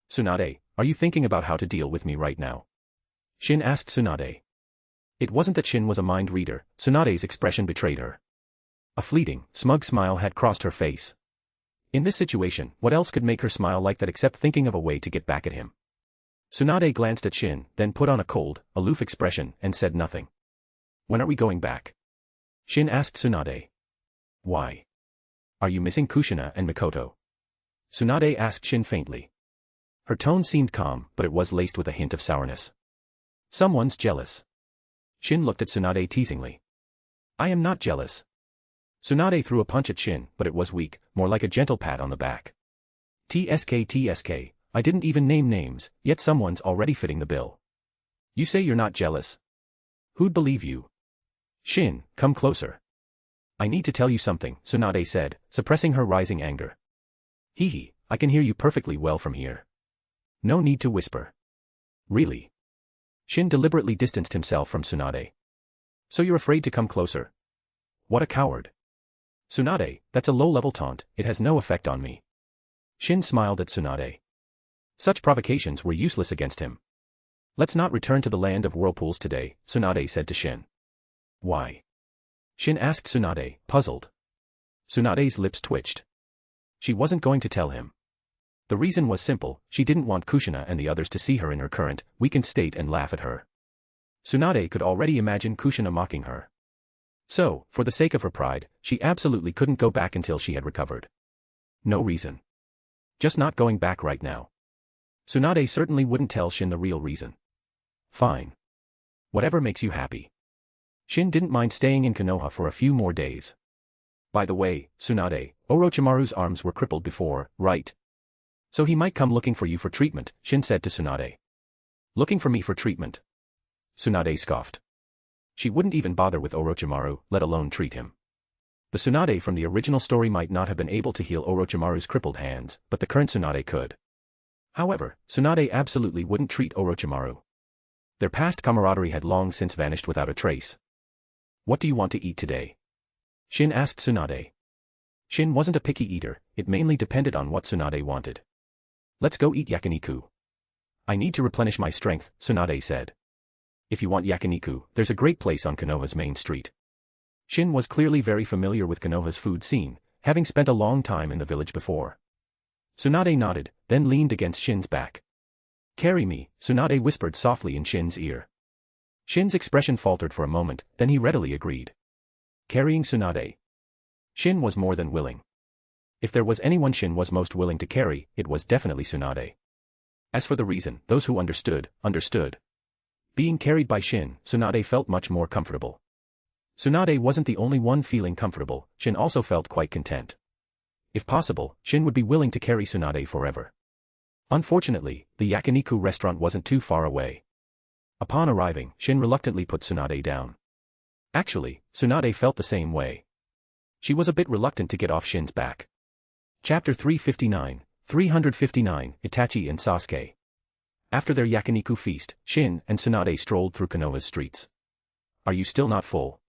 Tsunade, are you thinking about how to deal with me right now? Shin asked Tsunade. It wasn't that Shin was a mind reader, Tsunade's expression betrayed her. A fleeting, smug smile had crossed her face. In this situation, what else could make her smile like that except thinking of a way to get back at him? Tsunade glanced at Shin, then put on a cold, aloof expression and said nothing. When are we going back? Shin asked Tsunade. Why? Are you missing Kushina and Mikoto? Tsunade asked Shin faintly. Her tone seemed calm, but it was laced with a hint of sourness. Someone's jealous. Shin looked at Tsunade teasingly. I am not jealous. Tsunade threw a punch at Shin, but it was weak, more like a gentle pat on the back. TSK, I didn't even name names, yet someone's already fitting the bill. You say you're not jealous? Who'd believe you? Shin, come closer. I need to tell you something, Tsunade said, suppressing her rising anger. Hee, I can hear you perfectly well from here. No need to whisper. Really? Shin deliberately distanced himself from Tsunade. So you're afraid to come closer? What a coward. Tsunade, that's a low-level taunt, it has no effect on me. Shin smiled at Tsunade. Such provocations were useless against him. Let's not return to the Land of Whirlpools today, Tsunade said to Shin. Why? Shin asked Tsunade, puzzled. Tsunade's lips twitched. She wasn't going to tell him. The reason was simple, she didn't want Kushina and the others to see her in her current, weakened state and laugh at her. Tsunade could already imagine Kushina mocking her. So, for the sake of her pride, she absolutely couldn't go back until she had recovered. No reason. Just not going back right now. Tsunade certainly wouldn't tell Shin the real reason. Fine. Whatever makes you happy. Shin didn't mind staying in Konoha for a few more days. By the way, Tsunade, Orochimaru's arms were crippled before, right? So he might come looking for you for treatment, Shin said to Tsunade. Looking for me for treatment? Tsunade scoffed. She wouldn't even bother with Orochimaru, let alone treat him. The Tsunade from the original story might not have been able to heal Orochimaru's crippled hands, but the current Tsunade could. However, Tsunade absolutely wouldn't treat Orochimaru. Their past camaraderie had long since vanished without a trace. What do you want to eat today? Shin asked Tsunade. Shin wasn't a picky eater, it mainly depended on what Tsunade wanted. Let's go eat yakiniku. I need to replenish my strength, Tsunade said. If you want yakiniku, there's a great place on Konoha's main street. Shin was clearly very familiar with Konoha's food scene, having spent a long time in the village before. Tsunade nodded, then leaned against Shin's back. Carry me, Tsunade whispered softly in Shin's ear. Shin's expression faltered for a moment, then he readily agreed. Carrying Tsunade. Shin was more than willing. If there was anyone Shin was most willing to carry, it was definitely Tsunade. As for the reason, those who understood, understood. Being carried by Shin, Tsunade felt much more comfortable. Tsunade wasn't the only one feeling comfortable, Shin also felt quite content. If possible, Shin would be willing to carry Tsunade forever. Unfortunately, the yakiniku restaurant wasn't too far away. Upon arriving, Shin reluctantly put Tsunade down. Actually, Tsunade felt the same way. She was a bit reluctant to get off Shin's back. Chapter 359, Itachi and Sasuke. After their yakiniku feast, Shin and Tsunade strolled through Konoha's streets. Are you still not full?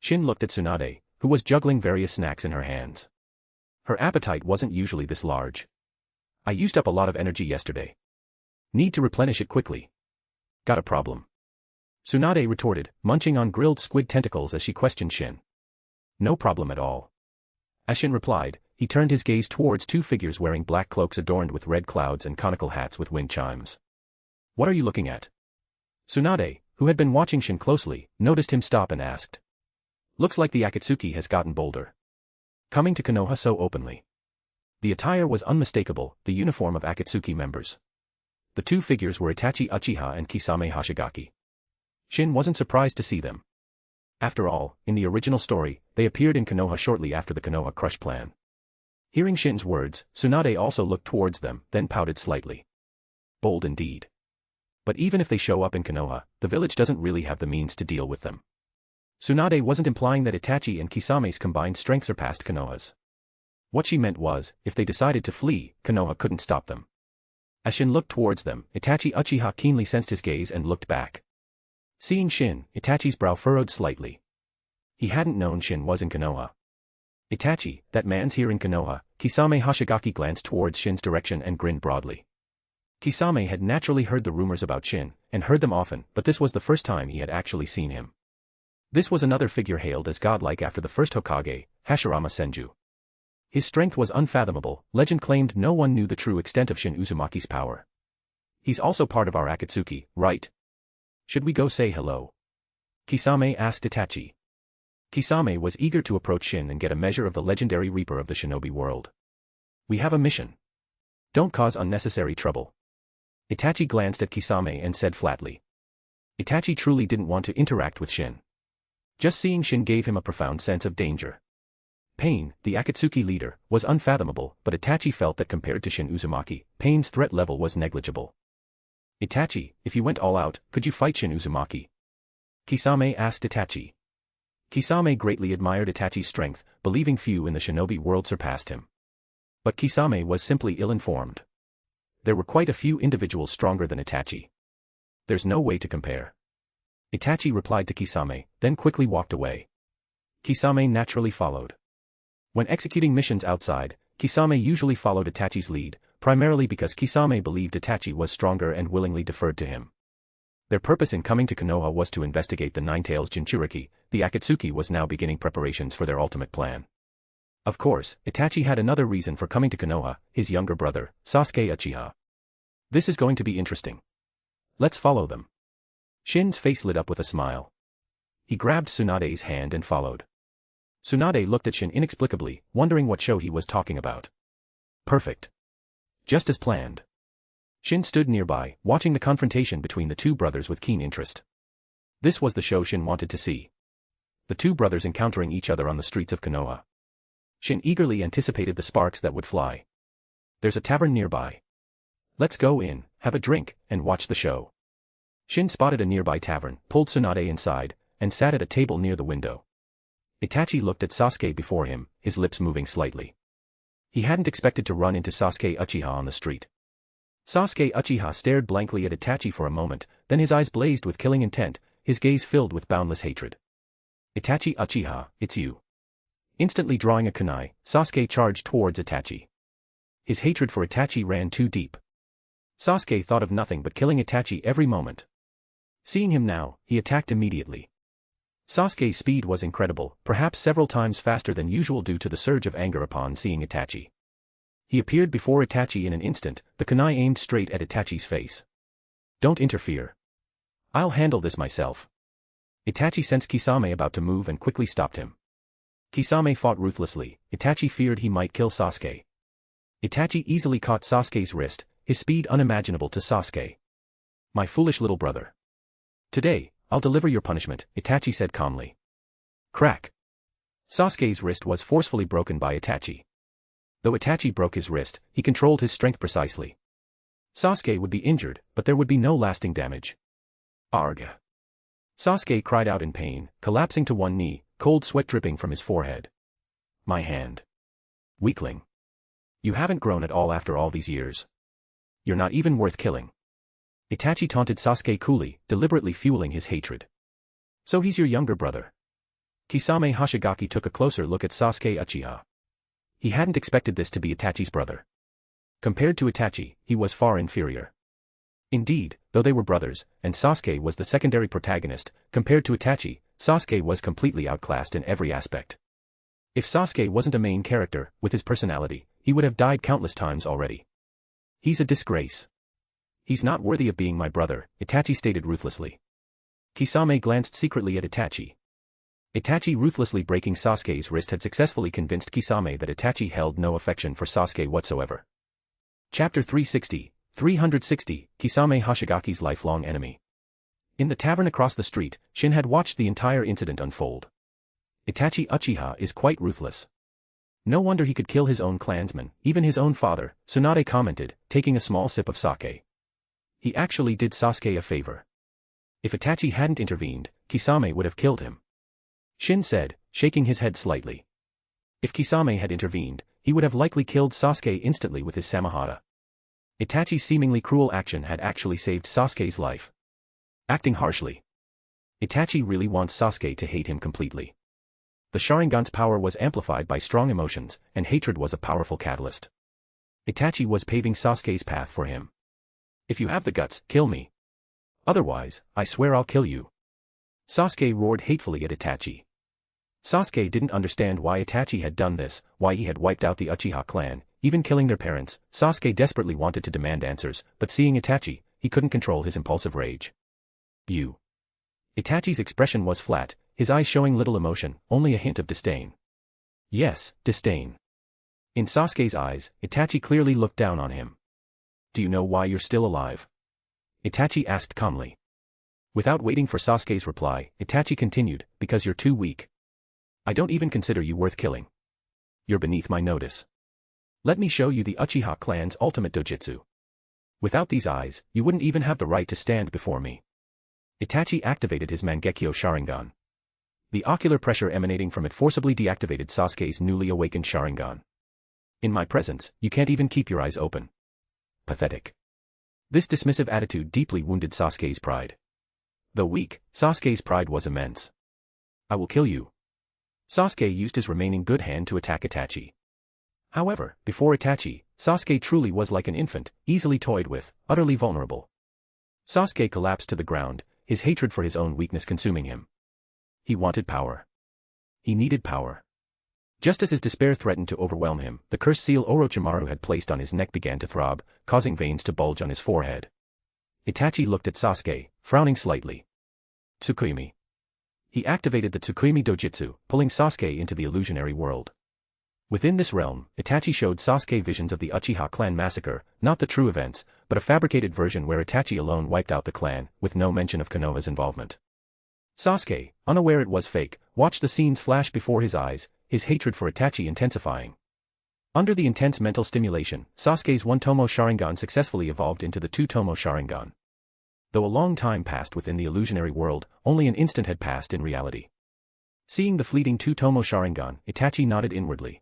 Shin looked at Tsunade, who was juggling various snacks in her hands. Her appetite wasn't usually this large. I used up a lot of energy yesterday. Need to replenish it quickly. Got a problem? Tsunade retorted, munching on grilled squid tentacles as she questioned Shin. No problem at all. As Shin replied, he turned his gaze towards two figures wearing black cloaks adorned with red clouds and conical hats with wind chimes. What are you looking at? Tsunade, who had been watching Shin closely, noticed him stop and asked. Looks like the Akatsuki has gotten bolder. Coming to Konoha so openly. The attire was unmistakable, the uniform of Akatsuki members. The two figures were Itachi Uchiha and Kisame Hashigaki. Shin wasn't surprised to see them. After all, in the original story, they appeared in Konoha shortly after the Konoha Crush plan. Hearing Shin's words, Tsunade also looked towards them, then pouted slightly. Bold indeed. But even if they show up in Konoha, the village doesn't really have the means to deal with them. Tsunade wasn't implying that Itachi and Kisame's combined strength surpassed Konoha's. What she meant was, if they decided to flee, Konoha couldn't stop them. As Shin looked towards them, Itachi Uchiha keenly sensed his gaze and looked back. Seeing Shin, Itachi's brow furrowed slightly. He hadn't known Shin was in Konoha. Itachi, that man's here in Konoha. Kisame Hashigaki glanced towards Shin's direction and grinned broadly. Kisame had naturally heard the rumors about Shin, and heard them often, but this was the first time he had actually seen him. This was another figure hailed as godlike after the first Hokage, Hashirama Senju. His strength was unfathomable, legend claimed no one knew the true extent of Shin Uzumaki's power. He's also part of our Akatsuki, right? Should we go say hello? Kisame asked Itachi. Kisame was eager to approach Shin and get a measure of the legendary Reaper of the shinobi world. We have a mission. Don't cause unnecessary trouble. Itachi glanced at Kisame and said flatly. Itachi truly didn't want to interact with Shin. Just seeing Shin gave him a profound sense of danger. Pain, the Akatsuki leader, was unfathomable, but Itachi felt that compared to Shin Uzumaki, Pain's threat level was negligible. Itachi, if you went all out, could you fight Shin Uzumaki? Kisame asked Itachi. Kisame greatly admired Itachi's strength, believing few in the shinobi world surpassed him. But Kisame was simply ill-informed. There were quite a few individuals stronger than Itachi. There's no way to compare. Itachi replied to Kisame, then quickly walked away. Kisame naturally followed. When executing missions outside, Kisame usually followed Itachi's lead, primarily because Kisame believed Itachi was stronger and willingly deferred to him. Their purpose in coming to Konoha was to investigate the Nine-Tails Jinchuriki. The Akatsuki was now beginning preparations for their ultimate plan. Of course, Itachi had another reason for coming to Konoha, his younger brother, Sasuke Uchiha. This is going to be interesting. Let's follow them. Shin's face lit up with a smile. He grabbed Tsunade's hand and followed. Tsunade looked at Shin inexplicably, wondering what show he was talking about. Perfect. Just as planned. Shin stood nearby, watching the confrontation between the two brothers with keen interest. This was the show Shin wanted to see. The two brothers encountering each other on the streets of Konoha. Shin eagerly anticipated the sparks that would fly. There's a tavern nearby. Let's go in, have a drink, and watch the show. Shin spotted a nearby tavern, pulled Tsunade inside, and sat at a table near the window. Itachi looked at Sasuke before him, his lips moving slightly. He hadn't expected to run into Sasuke Uchiha on the street. Sasuke Uchiha stared blankly at Itachi for a moment, then his eyes blazed with killing intent, his gaze filled with boundless hatred. Itachi Uchiha, it's you. Instantly drawing a kunai, Sasuke charged towards Itachi. His hatred for Itachi ran too deep. Sasuke thought of nothing but killing Itachi every moment. Seeing him now, he attacked immediately. Sasuke's speed was incredible, perhaps several times faster than usual due to the surge of anger upon seeing Itachi. He appeared before Itachi in an instant, the kunai aimed straight at Itachi's face. Don't interfere. I'll handle this myself. Itachi sensed Kisame about to move and quickly stopped him. Kisame fought ruthlessly. Itachi feared he might kill Sasuke. Itachi easily caught Sasuke's wrist, his speed unimaginable to Sasuke. My foolish little brother. Today, I'll deliver your punishment, Itachi said calmly. Crack. Sasuke's wrist was forcefully broken by Itachi. Though Itachi broke his wrist, he controlled his strength precisely. Sasuke would be injured, but there would be no lasting damage. Arga. Sasuke cried out in pain, collapsing to one knee, cold sweat dripping from his forehead. My hand. Weakling. You haven't grown at all after all these years. You're not even worth killing. Itachi taunted Sasuke coolly, deliberately fueling his hatred. So he's your younger brother. Kisame Hoshigaki took a closer look at Sasuke Uchiha. He hadn't expected this to be Itachi's brother. Compared to Itachi, he was far inferior. Indeed, though they were brothers, and Sasuke was the secondary protagonist, compared to Itachi, Sasuke was completely outclassed in every aspect. If Sasuke wasn't a main character, with his personality, he would have died countless times already. He's a disgrace. He's not worthy of being my brother, Itachi stated ruthlessly. Kisame glanced secretly at Itachi. Itachi ruthlessly breaking Sasuke's wrist had successfully convinced Kisame that Itachi held no affection for Sasuke whatsoever. Chapter 360, Kisame Hoshigaki's lifelong enemy. In the tavern across the street, Shin had watched the entire incident unfold. Itachi Uchiha is quite ruthless. No wonder he could kill his own clansmen, even his own father, Tsunade commented, taking a small sip of sake. He actually did Sasuke a favor. If Itachi hadn't intervened, Kisame would have killed him. Shin said, shaking his head slightly. If Kisame had intervened, he would have likely killed Sasuke instantly with his Samahata. Itachi's seemingly cruel action had actually saved Sasuke's life. Acting harshly. Itachi really wants Sasuke to hate him completely. The Sharingan's power was amplified by strong emotions, and hatred was a powerful catalyst. Itachi was paving Sasuke's path for him. If you have the guts, kill me. Otherwise, I swear I'll kill you. Sasuke roared hatefully at Itachi. Sasuke didn't understand why Itachi had done this, why he had wiped out the Uchiha clan, even killing their parents. Sasuke desperately wanted to demand answers, but seeing Itachi, he couldn't control his impulsive rage. You. Itachi's expression was flat, his eyes showing little emotion, only a hint of disdain. Yes, disdain. In Sasuke's eyes, Itachi clearly looked down on him. Do you know why you're still alive? Itachi asked calmly. Without waiting for Sasuke's reply, Itachi continued, because you're too weak. I don't even consider you worth killing. You're beneath my notice. Let me show you the Uchiha clan's ultimate dojutsu. Without these eyes, you wouldn't even have the right to stand before me. Itachi activated his Mangekyo Sharingan. The ocular pressure emanating from it forcibly deactivated Sasuke's newly awakened Sharingan. In my presence, you can't even keep your eyes open. Pathetic. This dismissive attitude deeply wounded Sasuke's pride. Though weak, Sasuke's pride was immense. I will kill you. Sasuke used his remaining good hand to attack Itachi. However, before Itachi, Sasuke truly was like an infant, easily toyed with, utterly vulnerable. Sasuke collapsed to the ground, his hatred for his own weakness consuming him. He wanted power. He needed power. Just as his despair threatened to overwhelm him, the cursed seal Orochimaru had placed on his neck began to throb, causing veins to bulge on his forehead. Itachi looked at Sasuke, frowning slightly. Tsukuyomi. He activated the Tsukuyomi dojutsu, pulling Sasuke into the illusionary world. Within this realm, Itachi showed Sasuke visions of the Uchiha clan massacre, not the true events, but a fabricated version where Itachi alone wiped out the clan, with no mention of Konoha's involvement. Sasuke, unaware it was fake, watched the scenes flash before his eyes, his hatred for Itachi intensifying. Under the intense mental stimulation, Sasuke's one-tomo Sharingan successfully evolved into the two-tomo Sharingan. Though a long time passed within the illusionary world, only an instant had passed in reality. Seeing the fleeting two-tomo Sharingan, Itachi nodded inwardly.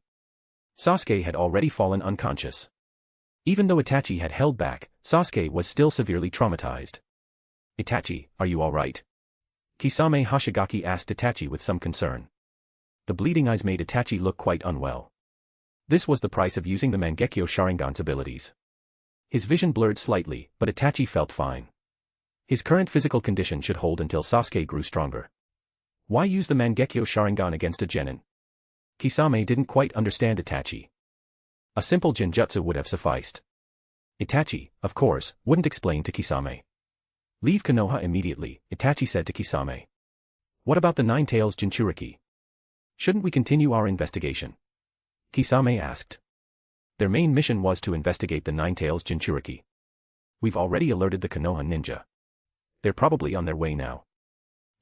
Sasuke had already fallen unconscious. Even though Itachi had held back, Sasuke was still severely traumatized. Itachi, are you alright? Kisame Hoshigaki asked Itachi with some concern. The bleeding eyes made Itachi look quite unwell. This was the price of using the Mangekyo Sharingan's abilities. His vision blurred slightly, but Itachi felt fine. His current physical condition should hold until Sasuke grew stronger. Why use the Mangekyo Sharingan against a genin? Kisame didn't quite understand Itachi. A simple genjutsu would have sufficed. Itachi, of course, wouldn't explain to Kisame. Leave Konoha immediately, Itachi said to Kisame. What about the Nine Tails Jinchuriki? Shouldn't we continue our investigation? Kisame asked. Their main mission was to investigate the Nine Tails Jinchuriki. We've already alerted the Konoha ninja. They're probably on their way now.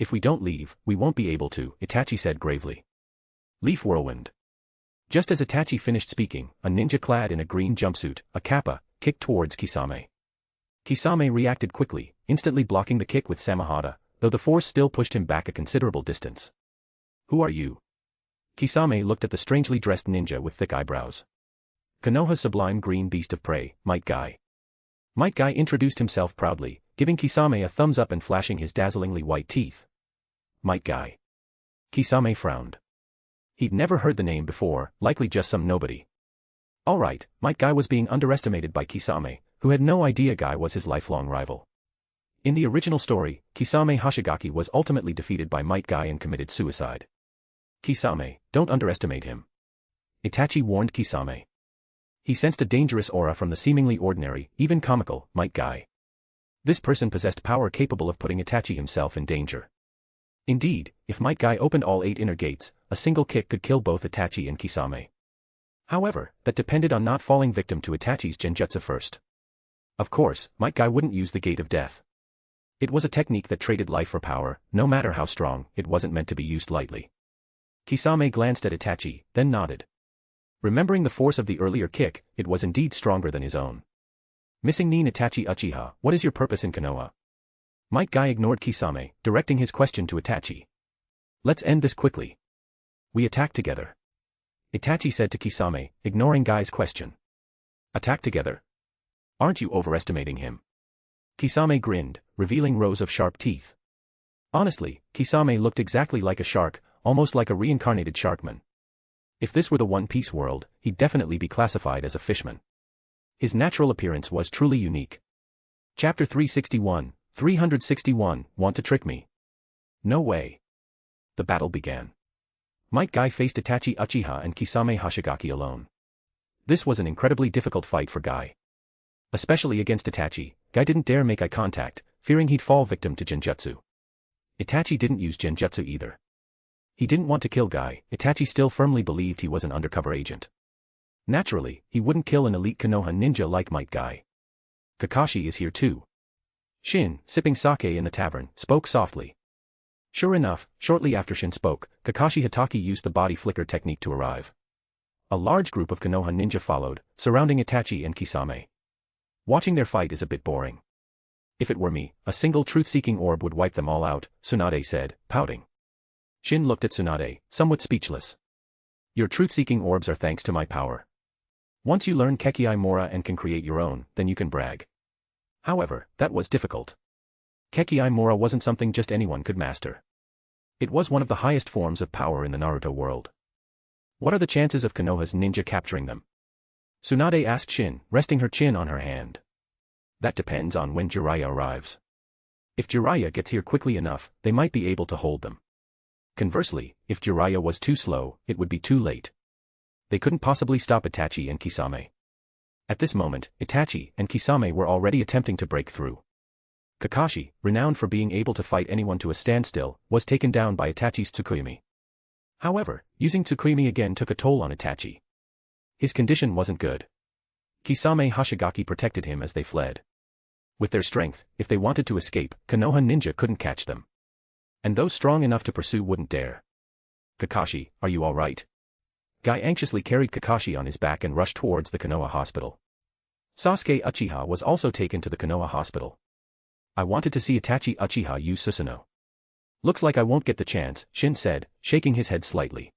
If we don't leave, we won't be able to, Itachi said gravely. Leaf Whirlwind. Just as Itachi finished speaking, a ninja clad in a green jumpsuit, a kappa, kicked towards Kisame. Kisame reacted quickly, instantly blocking the kick with Samahata, though the force still pushed him back a considerable distance. Who are you? Kisame looked at the strangely dressed ninja with thick eyebrows. Konoha's sublime green beast of prey, Might Guy. Might Guy introduced himself proudly, giving Kisame a thumbs up and flashing his dazzlingly white teeth. Might Guy. Kisame frowned. He'd never heard the name before, likely just some nobody. Alright, Might Guy was being underestimated by Kisame, who had no idea Guy was his lifelong rival. In the original story, Kisame Hoshigaki was ultimately defeated by Might Guy and committed suicide. Kisame, don't underestimate him. Itachi warned Kisame. He sensed a dangerous aura from the seemingly ordinary, even comical, Might Guy. This person possessed power capable of putting Itachi himself in danger. Indeed, if Might Guy opened all 8 inner gates, a single kick could kill both Itachi and Kisame. However, that depended on not falling victim to Itachi's genjutsu first. Of course, Might Guy wouldn't use the Gate of Death. It was a technique that traded life for power, no matter how strong, it wasn't meant to be used lightly. Kisame glanced at Itachi, then nodded. Remembering the force of the earlier kick, it was indeed stronger than his own. Missing Nin Itachi Uchiha, what is your purpose in Konoha? Might Guy ignored Kisame, directing his question to Itachi. Let's end this quickly. We attack together. Itachi said to Kisame, ignoring Guy's question. Attack together? Aren't you overestimating him? Kisame grinned, revealing rows of sharp teeth. Honestly, Kisame looked exactly like a shark, almost like a reincarnated sharkman. If this were the One Piece world, he'd definitely be classified as a fishman. His natural appearance was truly unique. Chapter 361, Want to trick me? No way. The battle began. Might Guy faced Itachi Uchiha and Kisame Hoshigaki alone. This was an incredibly difficult fight for Guy. Especially against Itachi, Guy didn't dare make eye contact, fearing he'd fall victim to genjutsu. Itachi didn't use genjutsu either. He didn't want to kill Guy. Itachi still firmly believed he was an undercover agent. Naturally, he wouldn't kill an elite Konoha ninja like Might Guy. Kakashi is here too. Shin, sipping sake in the tavern, spoke softly. Sure enough, shortly after Shin spoke, Kakashi Hatake used the body flicker technique to arrive. A large group of Konoha ninja followed, surrounding Itachi and Kisame. Watching their fight is a bit boring. If it were me, a single truth-seeking orb would wipe them all out, Tsunade said, pouting. Shin looked at Tsunade, somewhat speechless. Your truth-seeking orbs are thanks to my power. Once you learn Kekkei Mora and can create your own, then you can brag. However, that was difficult. Kekkei Mora wasn't something just anyone could master. It was one of the highest forms of power in the Naruto world. What are the chances of Konoha's ninja capturing them? Tsunade asked Shin, resting her chin on her hand. That depends on when Jiraiya arrives. If Jiraiya gets here quickly enough, they might be able to hold them. Conversely, if Jiraiya was too slow, it would be too late. They couldn't possibly stop Itachi and Kisame. At this moment, Itachi and Kisame were already attempting to break through. Kakashi, renowned for being able to fight anyone to a standstill, was taken down by Itachi's Tsukuyomi. However, using Tsukuyomi again took a toll on Itachi. His condition wasn't good. Kisame Hashigaki protected him as they fled. With their strength, if they wanted to escape, Konoha ninja couldn't catch them. And those strong enough to pursue wouldn't dare. Kakashi, are you alright? Guy anxiously carried Kakashi on his back and rushed towards the Konoha hospital. Sasuke Uchiha was also taken to the Konoha hospital. I wanted to see Itachi Uchiha use Susanoo. Looks like I won't get the chance, Shin said, shaking his head slightly.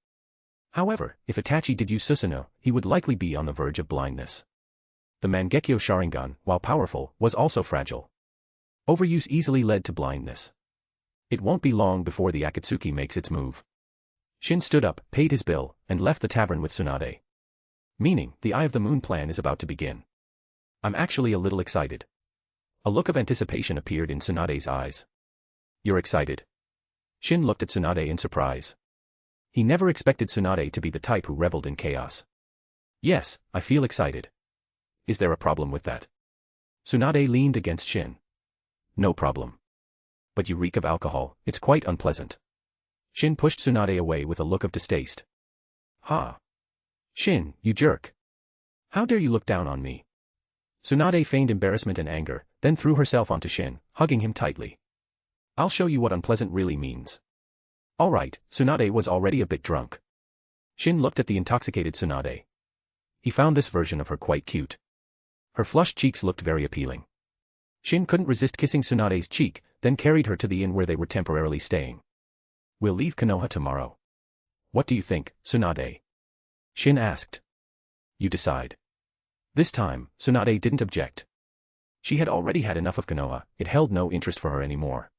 However, if Itachi did use Susanoo, he would likely be on the verge of blindness. The Mangekyo Sharingan, while powerful, was also fragile. Overuse easily led to blindness. It won't be long before the Akatsuki makes its move. Shin stood up, paid his bill, and left the tavern with Tsunade. Meaning, the Eye of the Moon plan is about to begin. I'm actually a little excited. A look of anticipation appeared in Tsunade's eyes. You're excited? Shin looked at Tsunade in surprise. He never expected Tsunade to be the type who reveled in chaos. Yes, I feel excited. Is there a problem with that? Tsunade leaned against Shin. No problem. But you reek of alcohol, it's quite unpleasant. Shin pushed Tsunade away with a look of distaste. Ha! Shin, you jerk. How dare you look down on me? Tsunade feigned embarrassment and anger, then threw herself onto Shin, hugging him tightly. I'll show you what unpleasant really means. Alright, Tsunade was already a bit drunk. Shin looked at the intoxicated Tsunade. He found this version of her quite cute. Her flushed cheeks looked very appealing. Shin couldn't resist kissing Tsunade's cheek, then carried her to the inn where they were temporarily staying. We'll leave Konoha tomorrow. What do you think, Tsunade? Shin asked. You decide. This time, Tsunade didn't object. She had already had enough of Konoha, it held no interest for her anymore.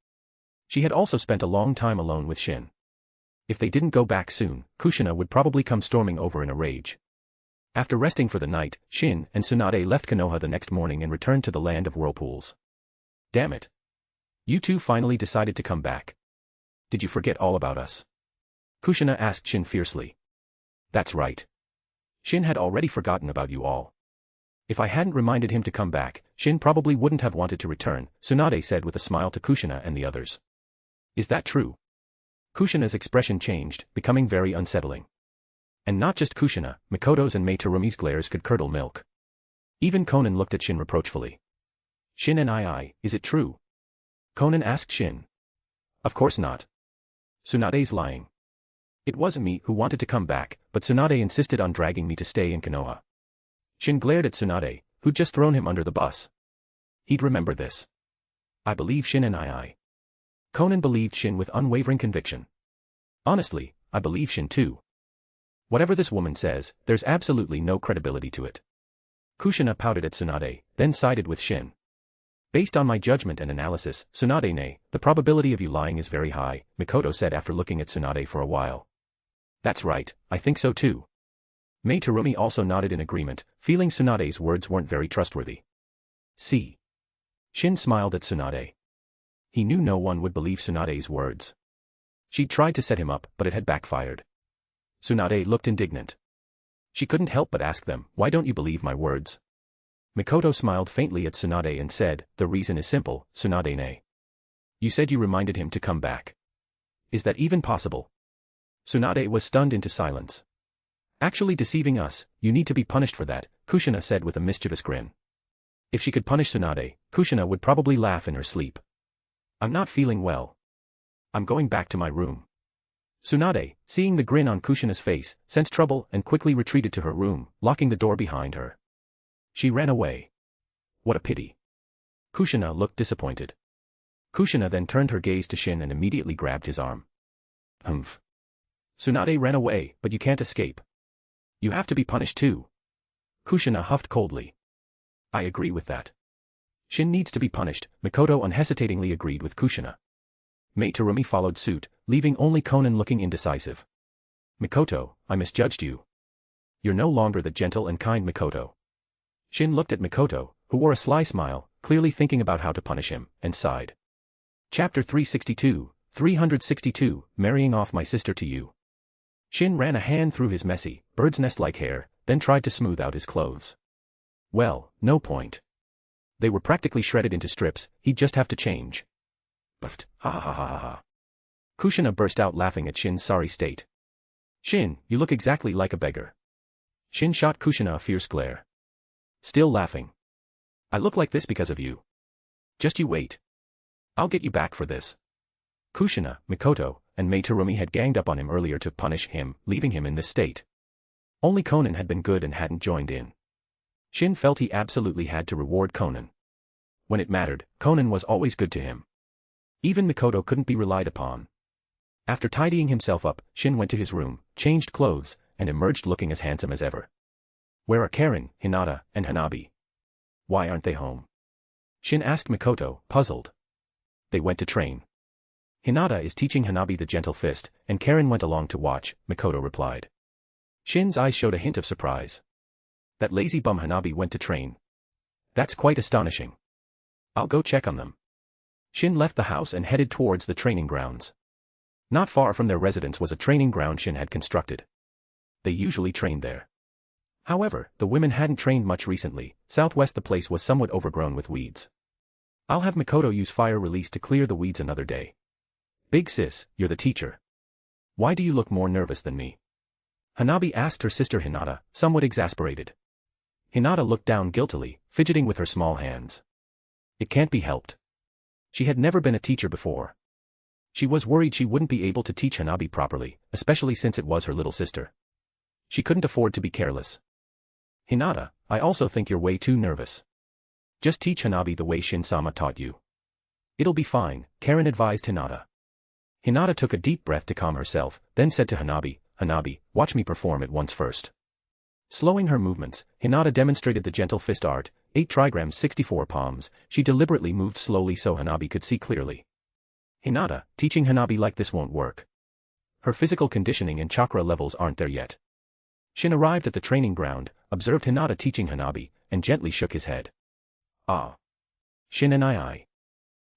She had also spent a long time alone with Shin. If they didn't go back soon, Kushina would probably come storming over in a rage. After resting for the night, Shin and Tsunade left Konoha the next morning and returned to the Land of Whirlpools. Damn it. You two finally decided to come back. Did you forget all about us? Kushina asked Shin fiercely. That's right. Shin had already forgotten about you all. If I hadn't reminded him to come back, Shin probably wouldn't have wanted to return, Tsunade said with a smile to Kushina and the others. Is that true? Kushina's expression changed, becoming very unsettling. And not just Kushina, Mikoto's and Mei Terumi's glares could curdle milk. Even Konan looked at Shin reproachfully. Shin and is it true? Konan asked Shin. Of course not. Tsunade's lying. It wasn't me who wanted to come back, but Tsunade insisted on dragging me to stay in Konoha. Shin glared at Tsunade, who'd just thrown him under the bus. He'd remember this. I believe Shin and Konan believed Shin with unwavering conviction. Honestly, I believe Shin too. Whatever this woman says, there's absolutely no credibility to it. Kushina pouted at Tsunade, then sided with Shin. Based on my judgment and analysis, Tsunade, the probability of you lying is very high, Mikoto said after looking at Tsunade for a while. That's right, I think so too. Mei Terumi also nodded in agreement, feeling Tsunade's words weren't very trustworthy. See. Shin smiled at Tsunade. He knew no one would believe Tsunade's words. She'd tried to set him up, but it had backfired. Tsunade looked indignant. She couldn't help but ask them, why don't you believe my words? Mikoto smiled faintly at Tsunade and said, "The reason is simple, Tsunade-ne. You said you reminded him to come back. Is that even possible?" Tsunade was stunned into silence. "Actually deceiving us, you need to be punished for that," Kushina said with a mischievous grin. If she could punish Tsunade, Kushina would probably laugh in her sleep. "I'm not feeling well. I'm going back to my room." Tsunade, seeing the grin on Kushina's face, sensed trouble and quickly retreated to her room, locking the door behind her. She ran away. What a pity. Kushina looked disappointed. Kushina then turned her gaze to Shin and immediately grabbed his arm. "Humph. Tsunade ran away, but you can't escape. You have to be punished too." Kushina huffed coldly. "I agree with that. Shin needs to be punished," Mikoto unhesitatingly agreed with Kushina. Mei Terumi followed suit, leaving only Konan looking indecisive. "Mikoto, I misjudged you. You're no longer the gentle and kind Mikoto." Shin looked at Mikoto, who wore a sly smile, clearly thinking about how to punish him, and sighed. Chapter 362, Marrying Off My Sister to You. Shin ran a hand through his messy, bird's nest-like hair, then tried to smooth out his clothes. Well, no point. They were practically shredded into strips, he'd just have to change. Buffed, ha ha ha ha ha. Kushina burst out laughing at Shin's sorry state. "Shin, you look exactly like a beggar." Shin shot Kushina a fierce glare. Still laughing. "I look like this because of you. Just you wait. I'll get you back for this." Kushina, Mikoto, and Mei Terumi had ganged up on him earlier to punish him, leaving him in this state. Only Konan had been good and hadn't joined in. Shin felt he absolutely had to reward Konan. When it mattered, Konan was always good to him. Even Mikoto couldn't be relied upon. After tidying himself up, Shin went to his room, changed clothes, and emerged looking as handsome as ever. "Where are Karen, Hinata, and Hanabi? Why aren't they home?" Shin asked Mikoto, puzzled. "They went to train. Hinata is teaching Hanabi the gentle fist, and Karen went along to watch," Mikoto replied. Shin's eyes showed a hint of surprise. "That lazy bum Hanabi went to train. That's quite astonishing. I'll go check on them." Shin left the house and headed towards the training grounds. Not far from their residence was a training ground Shin had constructed. They usually trained there. However, the women hadn't trained much recently. Southwest the place was somewhat overgrown with weeds. "I'll have Mikoto use fire release to clear the weeds another day." "Big sis, you're the teacher. Why do you look more nervous than me?" Hanabi asked her sister Hinata, somewhat exasperated. Hinata looked down guiltily, fidgeting with her small hands. It can't be helped. She had never been a teacher before. She was worried she wouldn't be able to teach Hanabi properly, especially since it was her little sister. She couldn't afford to be careless. "Hinata, I also think you're way too nervous. Just teach Hanabi the way Shin-sama taught you. It'll be fine," Karen advised Hinata. Hinata took a deep breath to calm herself, then said to Hanabi, "Hanabi, watch me perform it once first." Slowing her movements, Hinata demonstrated the gentle fist art, 8 trigrams 64 palms. She deliberately moved slowly so Hanabi could see clearly. "Hinata, teaching Hanabi like this won't work. Her physical conditioning and chakra levels aren't there yet." Shin arrived at the training ground, observed Hinata teaching Hanabi, and gently shook his head. "Ah. Shin and I.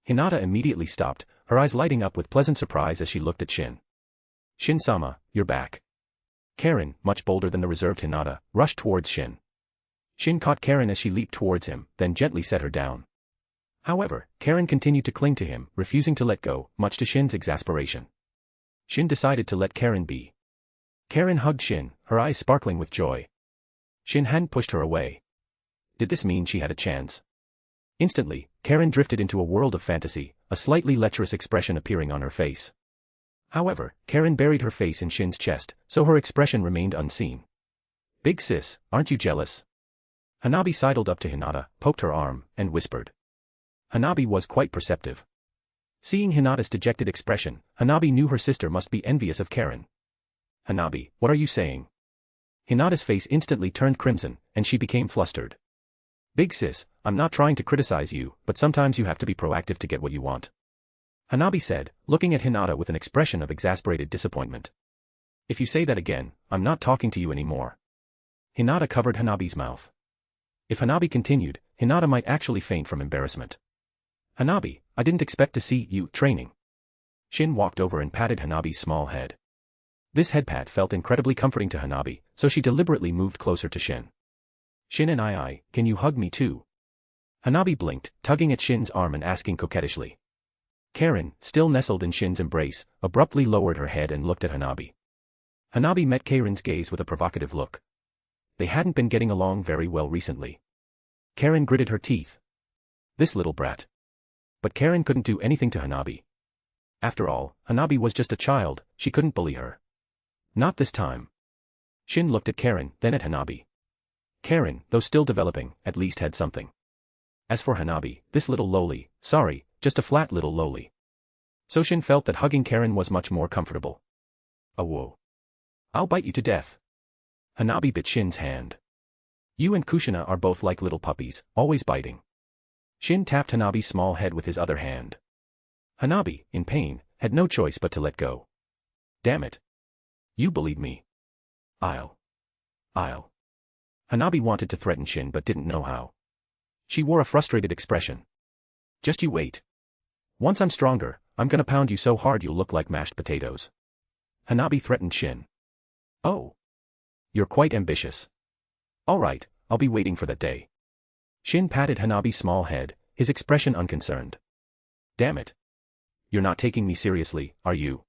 Hinata immediately stopped, her eyes lighting up with pleasant surprise as she looked at Shin. "Shin-sama, you're back." Karen, much bolder than the reserved Hinata, rushed towards Shin. Shin caught Karen as she leaped towards him, then gently set her down. However, Karen continued to cling to him, refusing to let go, much to Shin's exasperation. Shin decided to let Karen be. Karen hugged Shin, her eyes sparkling with joy. Shin hadn't pushed her away. Did this mean she had a chance? Instantly, Karen drifted into a world of fantasy, a slightly lecherous expression appearing on her face. However, Karen buried her face in Shin's chest, so her expression remained unseen. "Big sis, aren't you jealous?" Hanabi sidled up to Hinata, poked her arm, and whispered. Hanabi was quite perceptive. Seeing Hinata's dejected expression, Hanabi knew her sister must be envious of Karen. "Hanabi, what are you saying?" Hinata's face instantly turned crimson, and she became flustered. "Big sis, I'm not trying to criticize you, but sometimes you have to be proactive to get what you want," Hanabi said, looking at Hinata with an expression of exasperated disappointment. "If you say that again, I'm not talking to you anymore." Hinata covered Hanabi's mouth. If Hanabi continued, Hinata might actually faint from embarrassment. "Hanabi, I didn't expect to see you training." Shin walked over and patted Hanabi's small head. This head pat felt incredibly comforting to Hanabi, so she deliberately moved closer to Shin. Shin and can you hug me too? Hanabi blinked, tugging at Shin's arm and asking coquettishly. Karen, still nestled in Shin's embrace, abruptly lowered her head and looked at Hanabi. Hanabi met Karen's gaze with a provocative look. They hadn't been getting along very well recently. Karen gritted her teeth. This little brat. But Karen couldn't do anything to Hanabi. After all, Hanabi was just a child, she couldn't bully her. Not this time. Shin looked at Karen, then at Hanabi. Karen, though still developing, at least had something. As for Hanabi, this little lowly, sorry, just a flat little lowly. So Shin felt that hugging Karen was much more comfortable. Oh whoa. I'll bite you to death. Hanabi bit Shin's hand. You and Kushina are both like little puppies, always biting. Shin tapped Hanabi's small head with his other hand. Hanabi, in pain, had no choice but to let go. Damn it. You bullied me. I'll. Hanabi wanted to threaten Shin but didn't know how. She wore a frustrated expression. Just you wait. Once I'm stronger, I'm gonna pound you so hard you'll look like mashed potatoes. Hanabi threatened Shin. Oh. You're quite ambitious. Alright, I'll be waiting for that day. Shin patted Hanabi's small head, his expression unconcerned. Damn it. You're not taking me seriously, are you?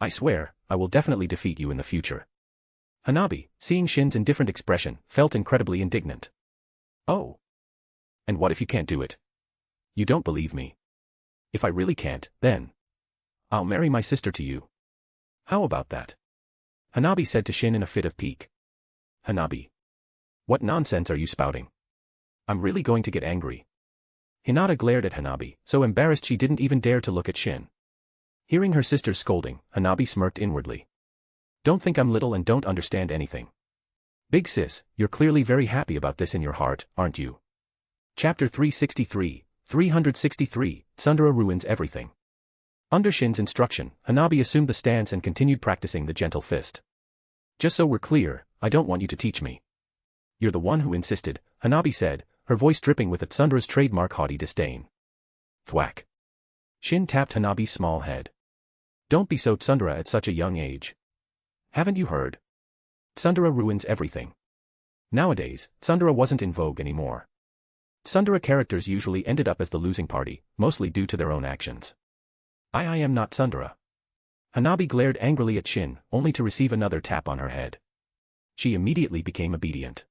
I swear, I will definitely defeat you in the future. Hanabi, seeing Shin's indifferent expression, felt incredibly indignant. Oh. And what if you can't do it? You don't believe me. If I really can't, then I'll marry my sister to you. How about that? Hanabi said to Shin in a fit of pique. Hanabi. What nonsense are you spouting? I'm really going to get angry. Hinata glared at Hanabi, so embarrassed she didn't even dare to look at Shin. Hearing her sister's scolding, Hanabi smirked inwardly. Don't think I'm little and don't understand anything. Big sis, you're clearly very happy about this in your heart, aren't you? Chapter 363, Tsundere ruins everything. Under Shin's instruction, Hanabi assumed the stance and continued practicing the gentle fist. Just so we're clear, I don't want you to teach me. You're the one who insisted, Hanabi said, her voice dripping with Tsundere's trademark haughty disdain. Thwack. Shin tapped Hanabi's small head. Don't be so Tsundere at such a young age. Haven't you heard? Tsundere ruins everything. Nowadays, Tsundere wasn't in vogue anymore. Tsundere characters usually ended up as the losing party, mostly due to their own actions. I am not Tsundere. Hanabi glared angrily at Shin, only to receive another tap on her head. She immediately became obedient.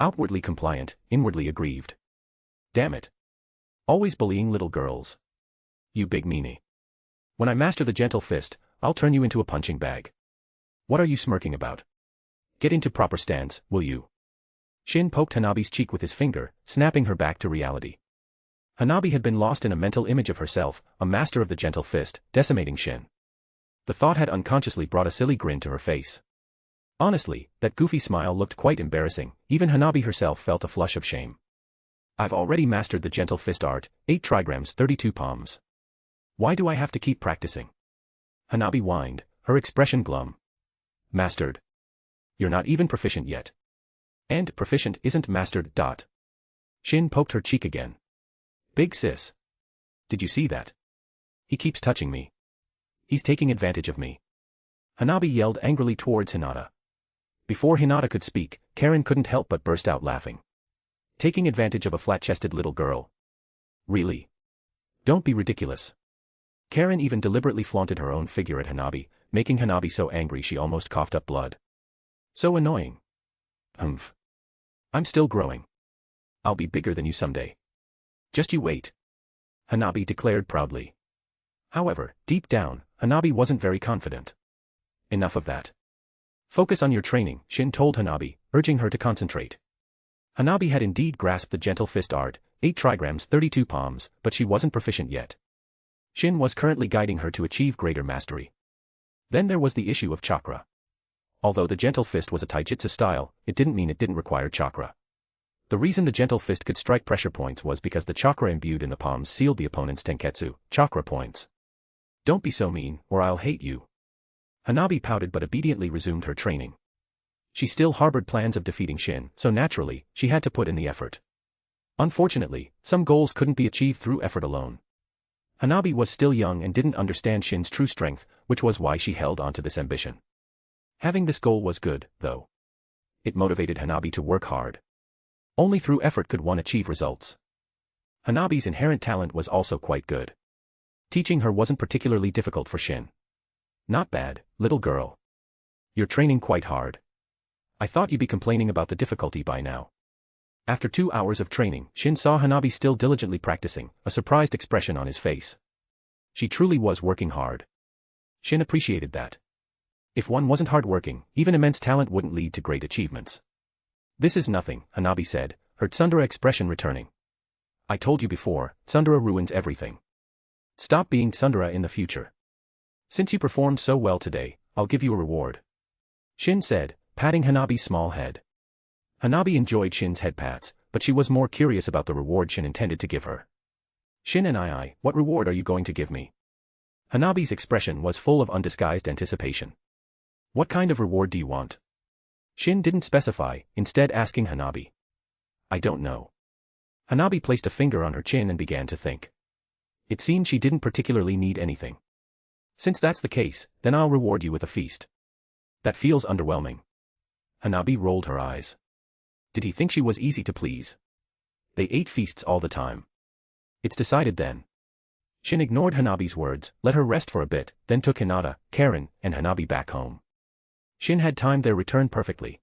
Outwardly compliant, inwardly aggrieved. Damn it. Always bullying little girls. You big meanie. When I master the gentle fist, I'll turn you into a punching bag. What are you smirking about? Get into proper stance, will you? Shin poked Hanabi's cheek with his finger, snapping her back to reality. Hanabi had been lost in a mental image of herself, a master of the gentle fist, decimating Shin. The thought had unconsciously brought a silly grin to her face. Honestly, that goofy smile looked quite embarrassing, even Hanabi herself felt a flush of shame. I've already mastered the gentle fist art, 8 trigrams 32 palms. Why do I have to keep practicing? Hanabi whined, her expression glum. Mastered. You're not even proficient yet. And proficient isn't mastered. Shin poked her cheek again. Big sis. Did you see that? He keeps touching me. He's taking advantage of me. Hanabi yelled angrily towards Hinata. Before Hinata could speak, Karen couldn't help but burst out laughing. Taking advantage of a flat-chested little girl. Really? Don't be ridiculous. Karen even deliberately flaunted her own figure at Hanabi, making Hanabi so angry she almost coughed up blood. So annoying. I'm still growing. I'll be bigger than you someday. Just you wait. Hanabi declared proudly. However, deep down, Hanabi wasn't very confident. Enough of that. Focus on your training, Shin told Hanabi, urging her to concentrate. Hanabi had indeed grasped the gentle fist art, 8 trigrams 32 palms, but she wasn't proficient yet. Shin was currently guiding her to achieve greater mastery. Then there was the issue of chakra. Although the gentle fist was a taijutsu style, it didn't mean it didn't require chakra. The reason the gentle fist could strike pressure points was because the chakra imbued in the palms sealed the opponent's tenketsu, chakra points. Don't be so mean, or I'll hate you. Hanabi pouted but obediently resumed her training. She still harbored plans of defeating Shin, so naturally, she had to put in the effort. Unfortunately, some goals couldn't be achieved through effort alone. Hanabi was still young and didn't understand Shin's true strength, which was why she held on to this ambition. Having this goal was good, though. It motivated Hanabi to work hard. Only through effort could one achieve results. Hanabi's inherent talent was also quite good. Teaching her wasn't particularly difficult for Shin. Not bad, little girl. You're training quite hard. I thought you'd be complaining about the difficulty by now. After 2 hours of training, Shin saw Hanabi still diligently practicing, a surprised expression on his face. She truly was working hard. Shin appreciated that. If one wasn't hardworking, even immense talent wouldn't lead to great achievements. This is nothing, Hanabi said, her tsundere expression returning. I told you before, tsundere ruins everything. Stop being tsundere in the future. Since you performed so well today, I'll give you a reward. Shin said, patting Hanabi's small head. Hanabi enjoyed Shin's head pats, but she was more curious about the reward Shin intended to give her. Shin and I, what reward are you going to give me? Hanabi's expression was full of undisguised anticipation. What kind of reward do you want? Shin didn't specify, instead asking Hanabi. I don't know. Hanabi placed a finger on her chin and began to think. It seemed she didn't particularly need anything. Since that's the case, then I'll reward you with a feast. That feels underwhelming. Hanabi rolled her eyes. Did he think she was easy to please? They ate feasts all the time. It's decided then. Shin ignored Hanabi's words, let her rest for a bit, then took Hinata, Karen, and Hanabi back home. Shin had timed their return perfectly.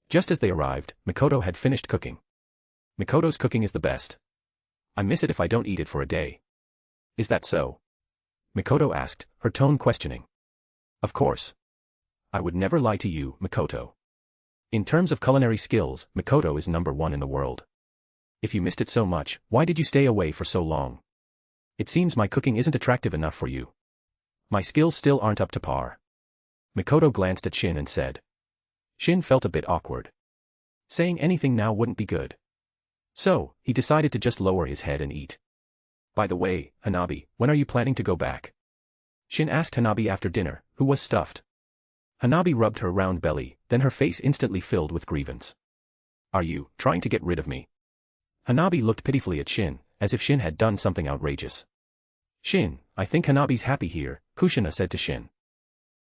Just as they arrived, Mikoto had finished cooking. Mikoto's cooking is the best. I miss it if I don't eat it for a day. Is that so? Mikoto asked, her tone questioning. Of course. I would never lie to you, Mikoto. In terms of culinary skills, Mikoto is #1 in the world. If you missed it so much, why did you stay away for so long? It seems my cooking isn't attractive enough for you. My skills still aren't up to par. Mikoto glanced at Shin and said. Shin felt a bit awkward. Saying anything now wouldn't be good. So, he decided to just lower his head and eat. By the way, Hanabi, when are you planning to go back? Shin asked Hanabi after dinner, who was stuffed. Hanabi rubbed her round belly, then her face instantly filled with grievance. Are you trying to get rid of me? Hanabi looked pitifully at Shin, as if Shin had done something outrageous. Shin, I think Hanabi's happy here, Kushina said to Shin.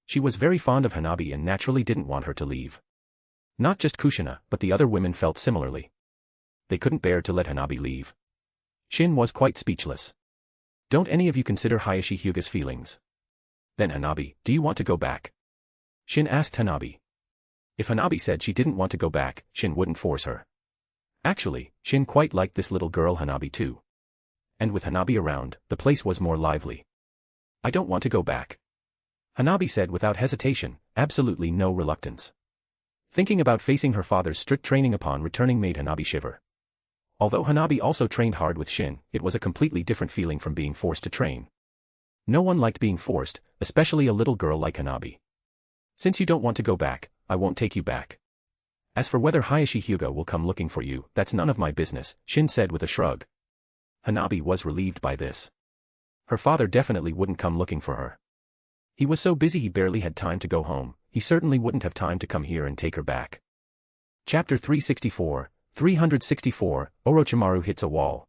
She was very fond of Hanabi and naturally didn't want her to leave. Not just Kushina, but the other women felt similarly. They couldn't bear to let Hanabi leave. Shin was quite speechless. Don't any of you consider Hayashi Hyuga's feelings? Then Hanabi, do you want to go back? Shin asked Hanabi. If Hanabi said she didn't want to go back, Shin wouldn't force her. Actually, Shin quite liked this little girl Hanabi too. And with Hanabi around, the place was more lively. I don't want to go back. Hanabi said without hesitation, absolutely no reluctance. Thinking about facing her father's strict training upon returning made Hanabi shiver. Although Hanabi also trained hard with Shin, it was a completely different feeling from being forced to train. No one liked being forced, especially a little girl like Hanabi. Since you don't want to go back, I won't take you back. As for whether Hayashi Hyuga will come looking for you, that's none of my business, Shin said with a shrug. Hanabi was relieved by this. Her father definitely wouldn't come looking for her. He was so busy he barely had time to go home, he certainly wouldn't have time to come here and take her back. Chapter 364, Orochimaru hits a wall.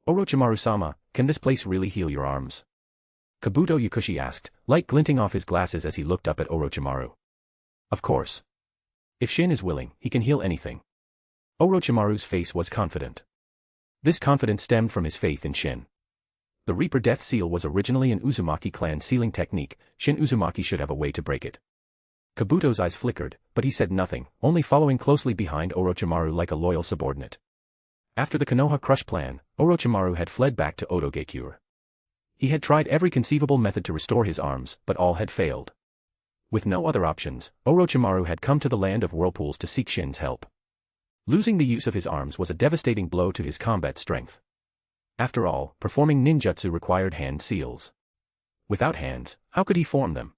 Orochimaru-sama, can this place really heal your arms? Kabuto Yakushi asked, light glinting off his glasses as he looked up at Orochimaru. Of course. If Shin is willing, he can heal anything. Orochimaru's face was confident. This confidence stemmed from his faith in Shin. The Reaper Death Seal was originally an Uzumaki Clan sealing technique, Shin Uzumaki should have a way to break it. Kabuto's eyes flickered, but he said nothing, only following closely behind Orochimaru like a loyal subordinate. After the Konoha Crush plan, Orochimaru had fled back to Odogekure. He had tried every conceivable method to restore his arms, but all had failed. With no other options, Orochimaru had come to the Land of Whirlpools to seek Shin's help. Losing the use of his arms was a devastating blow to his combat strength. After all, performing ninjutsu required hand seals. Without hands, how could he form them?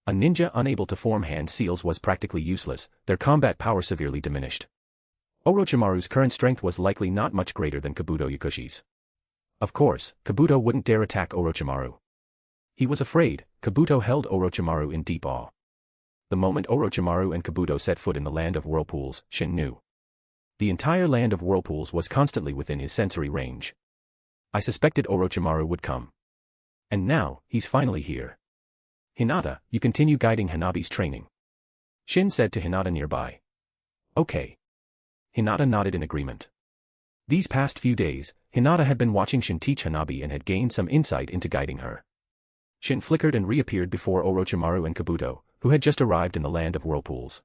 A ninja unable to form hand seals was practically useless, their combat power severely diminished. Orochimaru's current strength was likely not much greater than Kabuto Yakushi's. Of course, Kabuto wouldn't dare attack Orochimaru. He was afraid. Kabuto held Orochimaru in deep awe. The moment Orochimaru and Kabuto set foot in the Land of Whirlpools, Shin knew. The entire Land of Whirlpools was constantly within his sensory range. I suspected Orochimaru would come. And now, he's finally here. Hinata, you continue guiding Hanabi's training. Shin said to Hinata nearby. Okay. Hinata nodded in agreement. These past few days, Hinata had been watching Shin teach Hanabi and had gained some insight into guiding her. Shin flickered and reappeared before Orochimaru and Kabuto, who had just arrived in the Land of Whirlpools.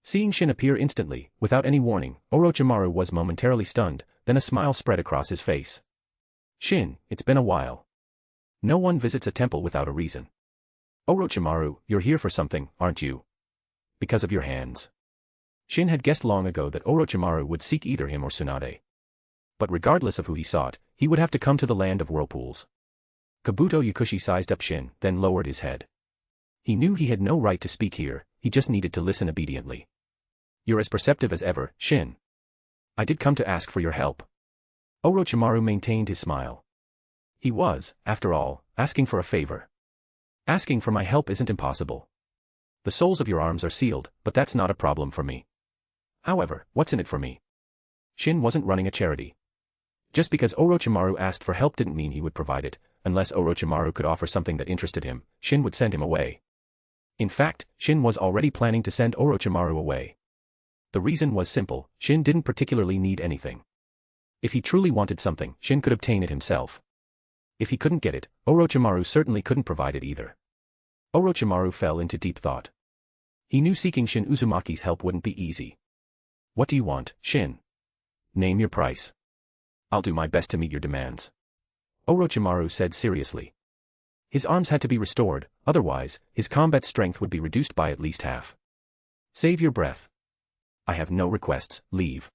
Seeing Shin appear instantly, without any warning, Orochimaru was momentarily stunned, then a smile spread across his face. Shin, it's been a while. No one visits a temple without a reason. Orochimaru, you're here for something, aren't you? Because of your hands. Shin had guessed long ago that Orochimaru would seek either him or Tsunade. But regardless of who he sought, he would have to come to the Land of Whirlpools. Kabuto Yakushi sized up Shin, then lowered his head. He knew he had no right to speak here, he just needed to listen obediently. You're as perceptive as ever, Shin. I did come to ask for your help. Orochimaru maintained his smile. He was, after all, asking for a favor. Asking for my help isn't impossible. The soles of your arms are sealed, but that's not a problem for me. However, what's in it for me? Shin wasn't running a charity. Just because Orochimaru asked for help didn't mean he would provide it. Unless Orochimaru could offer something that interested him, Shin would send him away. In fact, Shin was already planning to send Orochimaru away. The reason was simple, Shin didn't particularly need anything. If he truly wanted something, Shin could obtain it himself. If he couldn't get it, Orochimaru certainly couldn't provide it either. Orochimaru fell into deep thought. He knew seeking Shin Uzumaki's help wouldn't be easy. What do you want, Shin? Name your price. I'll do my best to meet your demands. Orochimaru said seriously. His arms had to be restored, otherwise, his combat strength would be reduced by at least half. Save your breath. I have no requests, leave.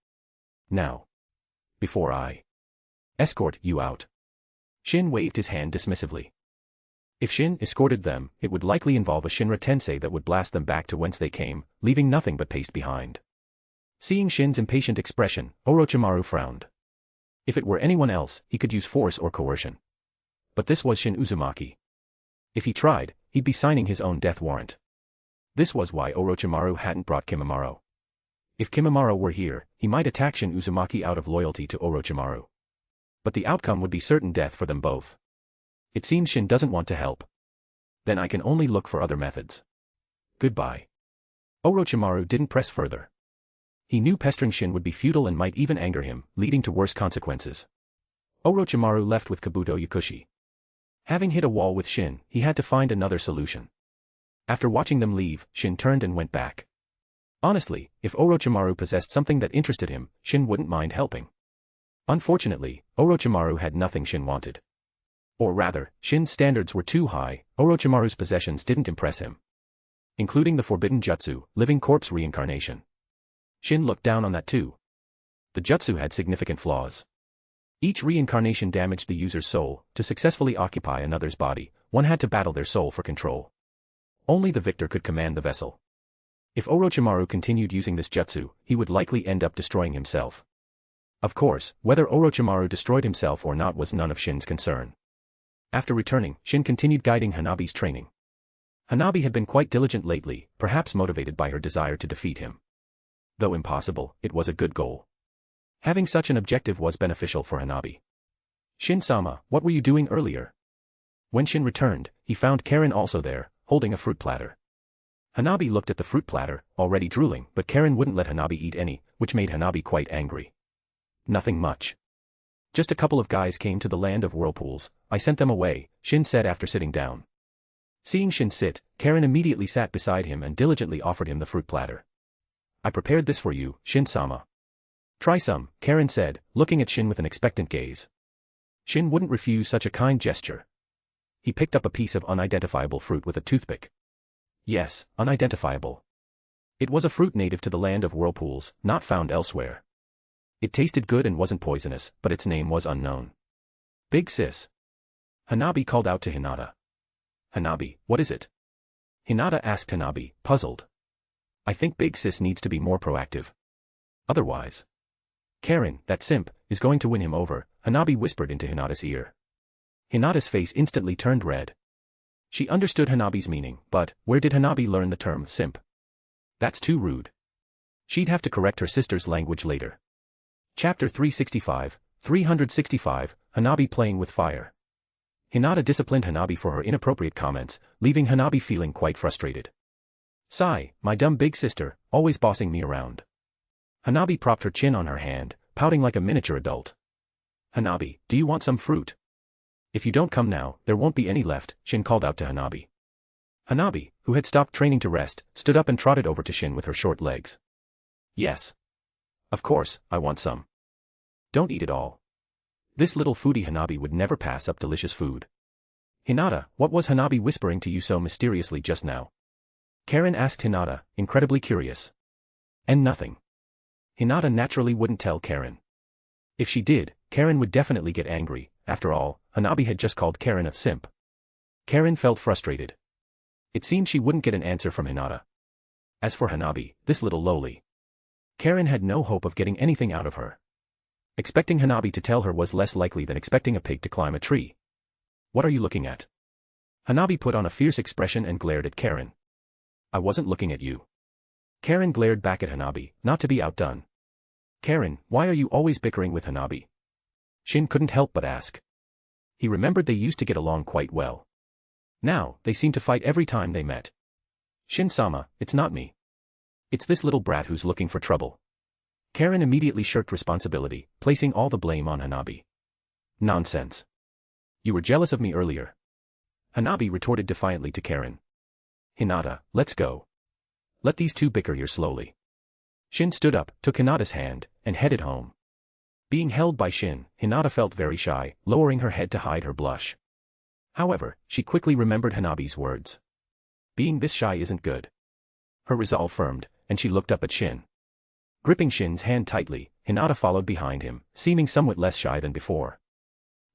Now. Before I escort you out. Shin waved his hand dismissively. If Shin escorted them, it would likely involve a Shinra Tensei that would blast them back to whence they came, leaving nothing but paste behind. Seeing Shin's impatient expression, Orochimaru frowned. If it were anyone else, he could use force or coercion. But this was Shin Uzumaki. If he tried, he'd be signing his own death warrant. This was why Orochimaru hadn't brought Kimimaro. If Kimimaro were here, he might attack Shin Uzumaki out of loyalty to Orochimaru. But the outcome would be certain death for them both. It seems Shin doesn't want to help. Then I can only look for other methods. Goodbye. Orochimaru didn't press further. He knew pestering Shin would be futile and might even anger him, leading to worse consequences. Orochimaru left with Kabuto Yakushi. Having hit a wall with Shin, he had to find another solution. After watching them leave, Shin turned and went back. Honestly, if Orochimaru possessed something that interested him, Shin wouldn't mind helping. Unfortunately, Orochimaru had nothing Shin wanted. Or rather, Shin's standards were too high, Orochimaru's possessions didn't impress him. Including the forbidden jutsu, living corpse reincarnation. Shin looked down on that too. The jutsu had significant flaws. Each reincarnation damaged the user's soul. To successfully occupy another's body, one had to battle their soul for control. Only the victor could command the vessel. If Orochimaru continued using this jutsu, he would likely end up destroying himself. Of course, whether Orochimaru destroyed himself or not was none of Shin's concern. After returning, Shin continued guiding Hanabi's training. Hanabi had been quite diligent lately, perhaps motivated by her desire to defeat him. Though impossible, it was a good goal. Having such an objective was beneficial for Hanabi. Shin-sama, what were you doing earlier? When Shin returned, he found Karen also there, holding a fruit platter. Hanabi looked at the fruit platter, already drooling, but Karen wouldn't let Hanabi eat any, which made Hanabi quite angry. Nothing much. Just a couple of guys came to the Land of Whirlpools, I sent them away, Shin said after sitting down. Seeing Shin sit, Karen immediately sat beside him and diligently offered him the fruit platter. I prepared this for you, Shin-sama. Try some, Karen said, looking at Shin with an expectant gaze. Shin wouldn't refuse such a kind gesture. He picked up a piece of unidentifiable fruit with a toothpick. Yes, unidentifiable. It was a fruit native to the Land of Whirlpools, not found elsewhere. It tasted good and wasn't poisonous, but its name was unknown. Big sis. Hanabi called out to Hinata. Hanabi, what is it? Hinata asked Hanabi, puzzled. I think Big Sis needs to be more proactive. Otherwise. Karen, that simp, is going to win him over, Hanabi whispered into Hinata's ear. Hinata's face instantly turned red. She understood Hanabi's meaning, but where did Hanabi learn the term simp? That's too rude. She'd have to correct her sister's language later. Chapter 365, Hanabi playing with fire. Hinata disciplined Hanabi for her inappropriate comments, leaving Hanabi feeling quite frustrated. Sigh, my dumb big sister, always bossing me around. Hanabi propped her chin on her hand, pouting like a miniature adult. Hanabi, do you want some fruit? If you don't come now, there won't be any left, Shin called out to Hanabi. Hanabi, who had stopped training to rest, stood up and trotted over to Shin with her short legs. Yes. Of course, I want some. Don't eat it all. This little foodie Hanabi would never pass up delicious food. Hinata, what was Hanabi whispering to you so mysteriously just now? Karen asked Hinata, incredibly curious. And nothing. Hinata naturally wouldn't tell Karen. If she did, Karen would definitely get angry. After all, Hanabi had just called Karen a simp. Karen felt frustrated. It seemed she wouldn't get an answer from Hinata. As for Hanabi, this little lowly, Karen had no hope of getting anything out of her. Expecting Hanabi to tell her was less likely than expecting a pig to climb a tree. What are you looking at? Hanabi put on a fierce expression and glared at Karen. I wasn't looking at you. Karen glared back at Hanabi, not to be outdone. Karen, why are you always bickering with Hanabi? Shin couldn't help but ask. He remembered they used to get along quite well. Now, they seemed to fight every time they met. Shin-sama, it's not me. It's this little brat who's looking for trouble. Karen immediately shirked responsibility, placing all the blame on Hanabi. Nonsense. You were jealous of me earlier. Hanabi retorted defiantly to Karen. Hinata, let's go. Let these two bicker here slowly. Shin stood up, took Hinata's hand, and headed home. Being held by Shin, Hinata felt very shy, lowering her head to hide her blush. However, she quickly remembered Hanabi's words. Being this shy isn't good. Her resolve firmed, and she looked up at Shin. Gripping Shin's hand tightly, Hinata followed behind him, seeming somewhat less shy than before.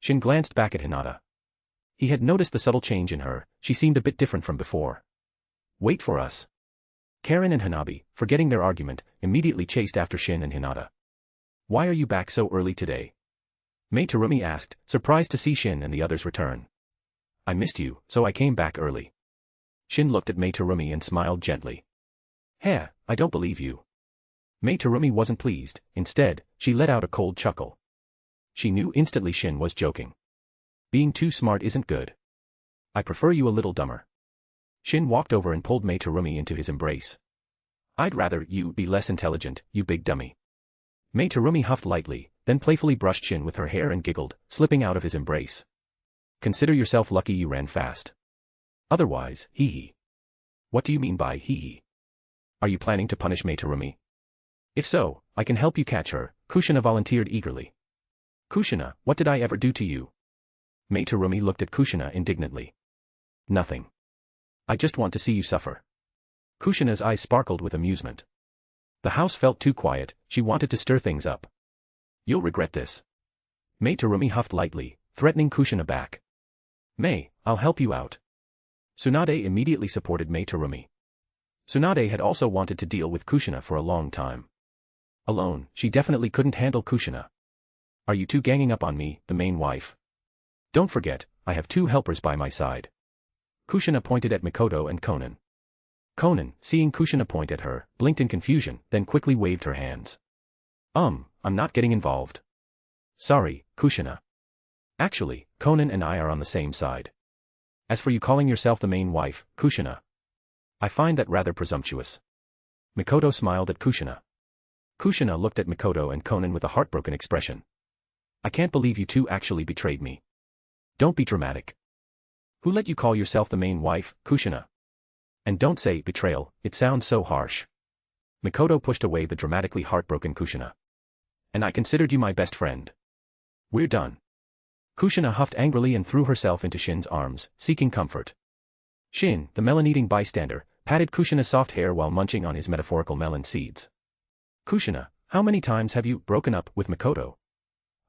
Shin glanced back at Hinata. He had noticed the subtle change in her, she seemed a bit different from before. Wait for us. Karen and Hanabi, forgetting their argument, immediately chased after Shin and Hinata. Why are you back so early today? Mei Terumi asked, surprised to see Shin and the others return. I missed you, so I came back early. Shin looked at Mei Terumi and smiled gently. Heh, I don't believe you. Mei Terumi wasn't pleased, instead, she let out a cold chuckle. She knew instantly Shin was joking. Being too smart isn't good. I prefer you a little dumber. Shin walked over and pulled Mei Terumi into his embrace. I'd rather you be less intelligent, you big dummy. Mei Terumi huffed lightly, then playfully brushed Shin with her hair and giggled, slipping out of his embrace. Consider yourself lucky you ran fast. Otherwise, hee-hee. What do you mean by hee-hee? Are you planning to punish Mei Terumi? If so, I can help you catch her, Kushina volunteered eagerly. Kushina, what did I ever do to you? Mei Terumi looked at Kushina indignantly. Nothing. I just want to see you suffer. Kushina's eyes sparkled with amusement. The house felt too quiet, she wanted to stir things up. You'll regret this. Mei Terumi huffed lightly, threatening Kushina back. Mei, I'll help you out. Tsunade immediately supported Mei Terumi. Tsunade had also wanted to deal with Kushina for a long time. Alone, she definitely couldn't handle Kushina. Are you two ganging up on me, the main wife? Don't forget, I have two helpers by my side. Kushina pointed at Mikoto and Konan. Konan, seeing Kushina point at her, blinked in confusion, then quickly waved her hands. I'm not getting involved. Sorry, Kushina. Actually, Konan and I are on the same side. As for you calling yourself the main wife, Kushina, I find that rather presumptuous. Mikoto smiled at Kushina. Kushina looked at Mikoto and Konan with a heartbroken expression. I can't believe you two actually betrayed me. Don't be dramatic. Who let you call yourself the main wife, Kushina? And don't say betrayal, it sounds so harsh. Mikoto pushed away the dramatically heartbroken Kushina. And I considered you my best friend. We're done. Kushina huffed angrily and threw herself into Shin's arms, seeking comfort. Shin, the melon-eating bystander, patted Kushina's soft hair while munching on his metaphorical melon seeds. Kushina, how many times have you broken up with Mikoto?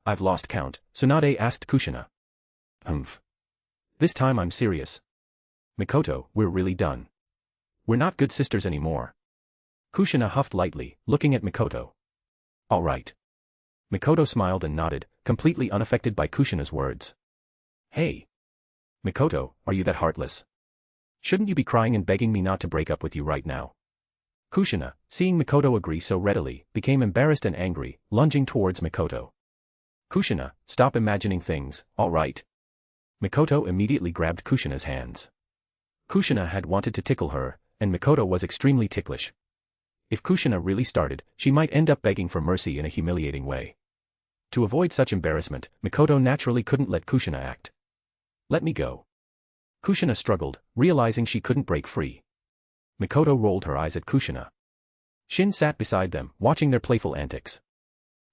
I've lost count, Tsunade asked Kushina. This time I'm serious. Mikoto, we're really done. We're not good sisters anymore. Kushina huffed lightly, looking at Mikoto. All right. Mikoto smiled and nodded, completely unaffected by Kushina's words. Hey. Mikoto, are you that heartless? Shouldn't you be crying and begging me not to break up with you right now? Kushina, seeing Mikoto agree so readily, became embarrassed and angry, lunging towards Mikoto. Kushina, stop imagining things, all right? Mikoto immediately grabbed Kushina's hands. Kushina had wanted to tickle her, and Mikoto was extremely ticklish. If Kushina really started, she might end up begging for mercy in a humiliating way. To avoid such embarrassment, Mikoto naturally couldn't let Kushina act. Let me go. Kushina struggled, realizing she couldn't break free. Mikoto rolled her eyes at Kushina. Shin sat beside them, watching their playful antics.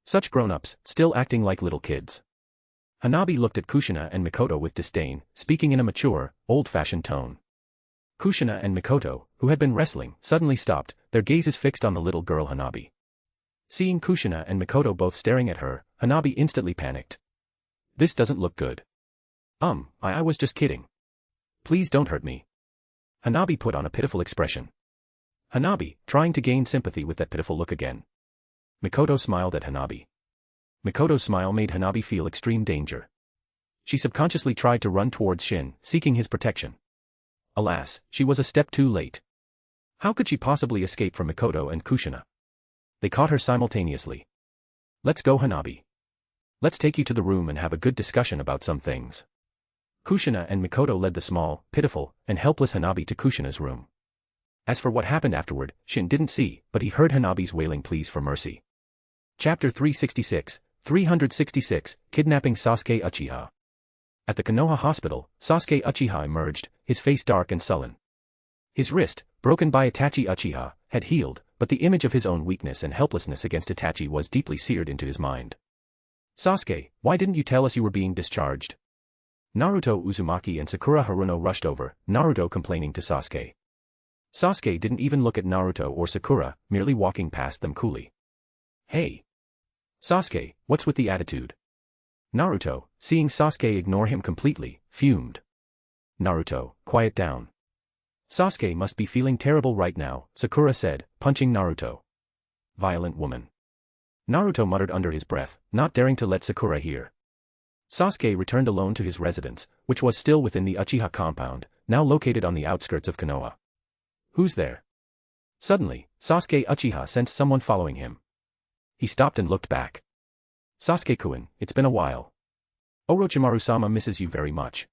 Such grown-ups, still acting like little kids. Hanabi looked at Kushina and Mikoto with disdain, speaking in a mature, old-fashioned tone. Kushina and Mikoto, who had been wrestling, suddenly stopped, their gazes fixed on the little girl Hanabi. Seeing Kushina and Mikoto both staring at her, Hanabi instantly panicked. This doesn't look good. I was just kidding. Please don't hurt me. Hanabi put on a pitiful expression. Hanabi, trying to gain sympathy with that pitiful look again. Mikoto smiled at Hanabi. Mikoto's smile made Hanabi feel extreme danger. She subconsciously tried to run towards Shin, seeking his protection. Alas, she was a step too late. How could she possibly escape from Mikoto and Kushina? They caught her simultaneously. Let's go, Hanabi. Let's take you to the room and have a good discussion about some things. Kushina and Mikoto led the small, pitiful, and helpless Hanabi to Kushina's room. As for what happened afterward, Shin didn't see, but he heard Hanabi's wailing pleas for mercy. Chapter 366, Kidnapping Sasuke Uchiha. At the Konoha hospital, Sasuke Uchiha emerged, his face dark and sullen. His wrist, broken by Itachi Uchiha, had healed, but the image of his own weakness and helplessness against Itachi was deeply seared into his mind. Sasuke, why didn't you tell us you were being discharged? Naruto Uzumaki and Sakura Haruno rushed over, Naruto complaining to Sasuke. Sasuke didn't even look at Naruto or Sakura, merely walking past them coolly. Hey! Sasuke, what's with the attitude? Naruto, seeing Sasuke ignore him completely, fumed. Naruto, quiet down. Sasuke must be feeling terrible right now, Sakura said, punching Naruto. Violent woman. Naruto muttered under his breath, not daring to let Sakura hear. Sasuke returned alone to his residence, which was still within the Uchiha compound, now located on the outskirts of Konoha. Who's there? Suddenly, Sasuke Uchiha sensed someone following him. He stopped and looked back. Sasuke-kun, it's been a while. Orochimaru-sama misses you very much.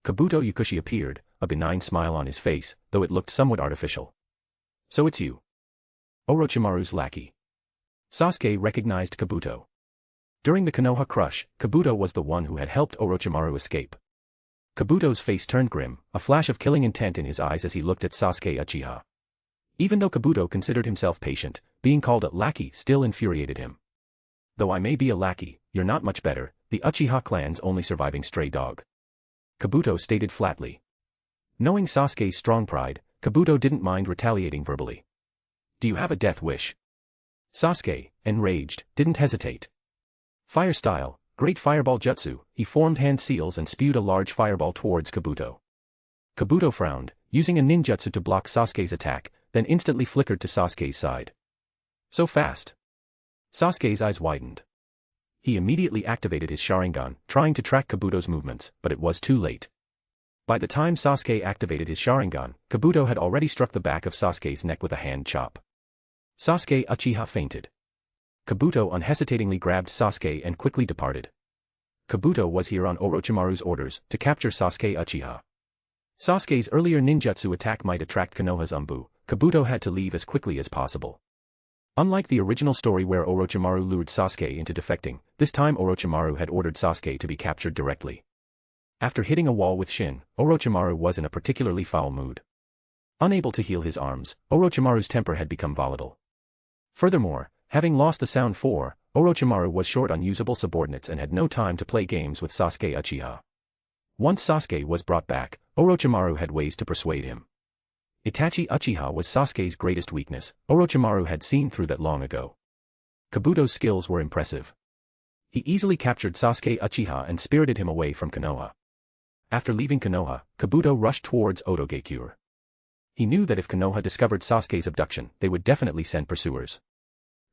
Kabuto Yukushi appeared, a benign smile on his face, though it looked somewhat artificial. So it's you. Orochimaru's lackey. Sasuke recognized Kabuto. During the Konoha crush, Kabuto was the one who had helped Orochimaru escape. Kabuto's face turned grim, a flash of killing intent in his eyes as he looked at Sasuke Uchiha. Even though Kabuto considered himself patient, being called a lackey still infuriated him. Though I may be a lackey, you're not much better, the Uchiha clan's only surviving stray dog. Kabuto stated flatly. Knowing Sasuke's strong pride, Kabuto didn't mind retaliating verbally. Do you have a death wish? Sasuke, enraged, didn't hesitate. Fire style, great fireball jutsu, he formed hand seals and spewed a large fireball towards Kabuto. Kabuto frowned, using a ninjutsu to block Sasuke's attack, then instantly flickered to Sasuke's side. So fast. Sasuke's eyes widened. He immediately activated his Sharingan, trying to track Kabuto's movements, but it was too late. By the time Sasuke activated his Sharingan, Kabuto had already struck the back of Sasuke's neck with a hand chop. Sasuke Uchiha fainted. Kabuto unhesitatingly grabbed Sasuke and quickly departed. Kabuto was here on Orochimaru's orders, to capture Sasuke Uchiha. Sasuke's earlier ninjutsu attack might attract Konoha's Umbu, Kabuto had to leave as quickly as possible. Unlike the original story where Orochimaru lured Sasuke into defecting, this time Orochimaru had ordered Sasuke to be captured directly. After hitting a wall with Shin, Orochimaru was in a particularly foul mood. Unable to heal his arms, Orochimaru's temper had become volatile. Furthermore, having lost the Sound 4, Orochimaru was short on usable subordinates and had no time to play games with Sasuke Uchiha. Once Sasuke was brought back, Orochimaru had ways to persuade him. Itachi Uchiha was Sasuke's greatest weakness, Orochimaru had seen through that long ago. Kabuto's skills were impressive. He easily captured Sasuke Uchiha and spirited him away from Konoha. After leaving Konoha, Kabuto rushed towards Otogakure. He knew that if Konoha discovered Sasuke's abduction, they would definitely send pursuers.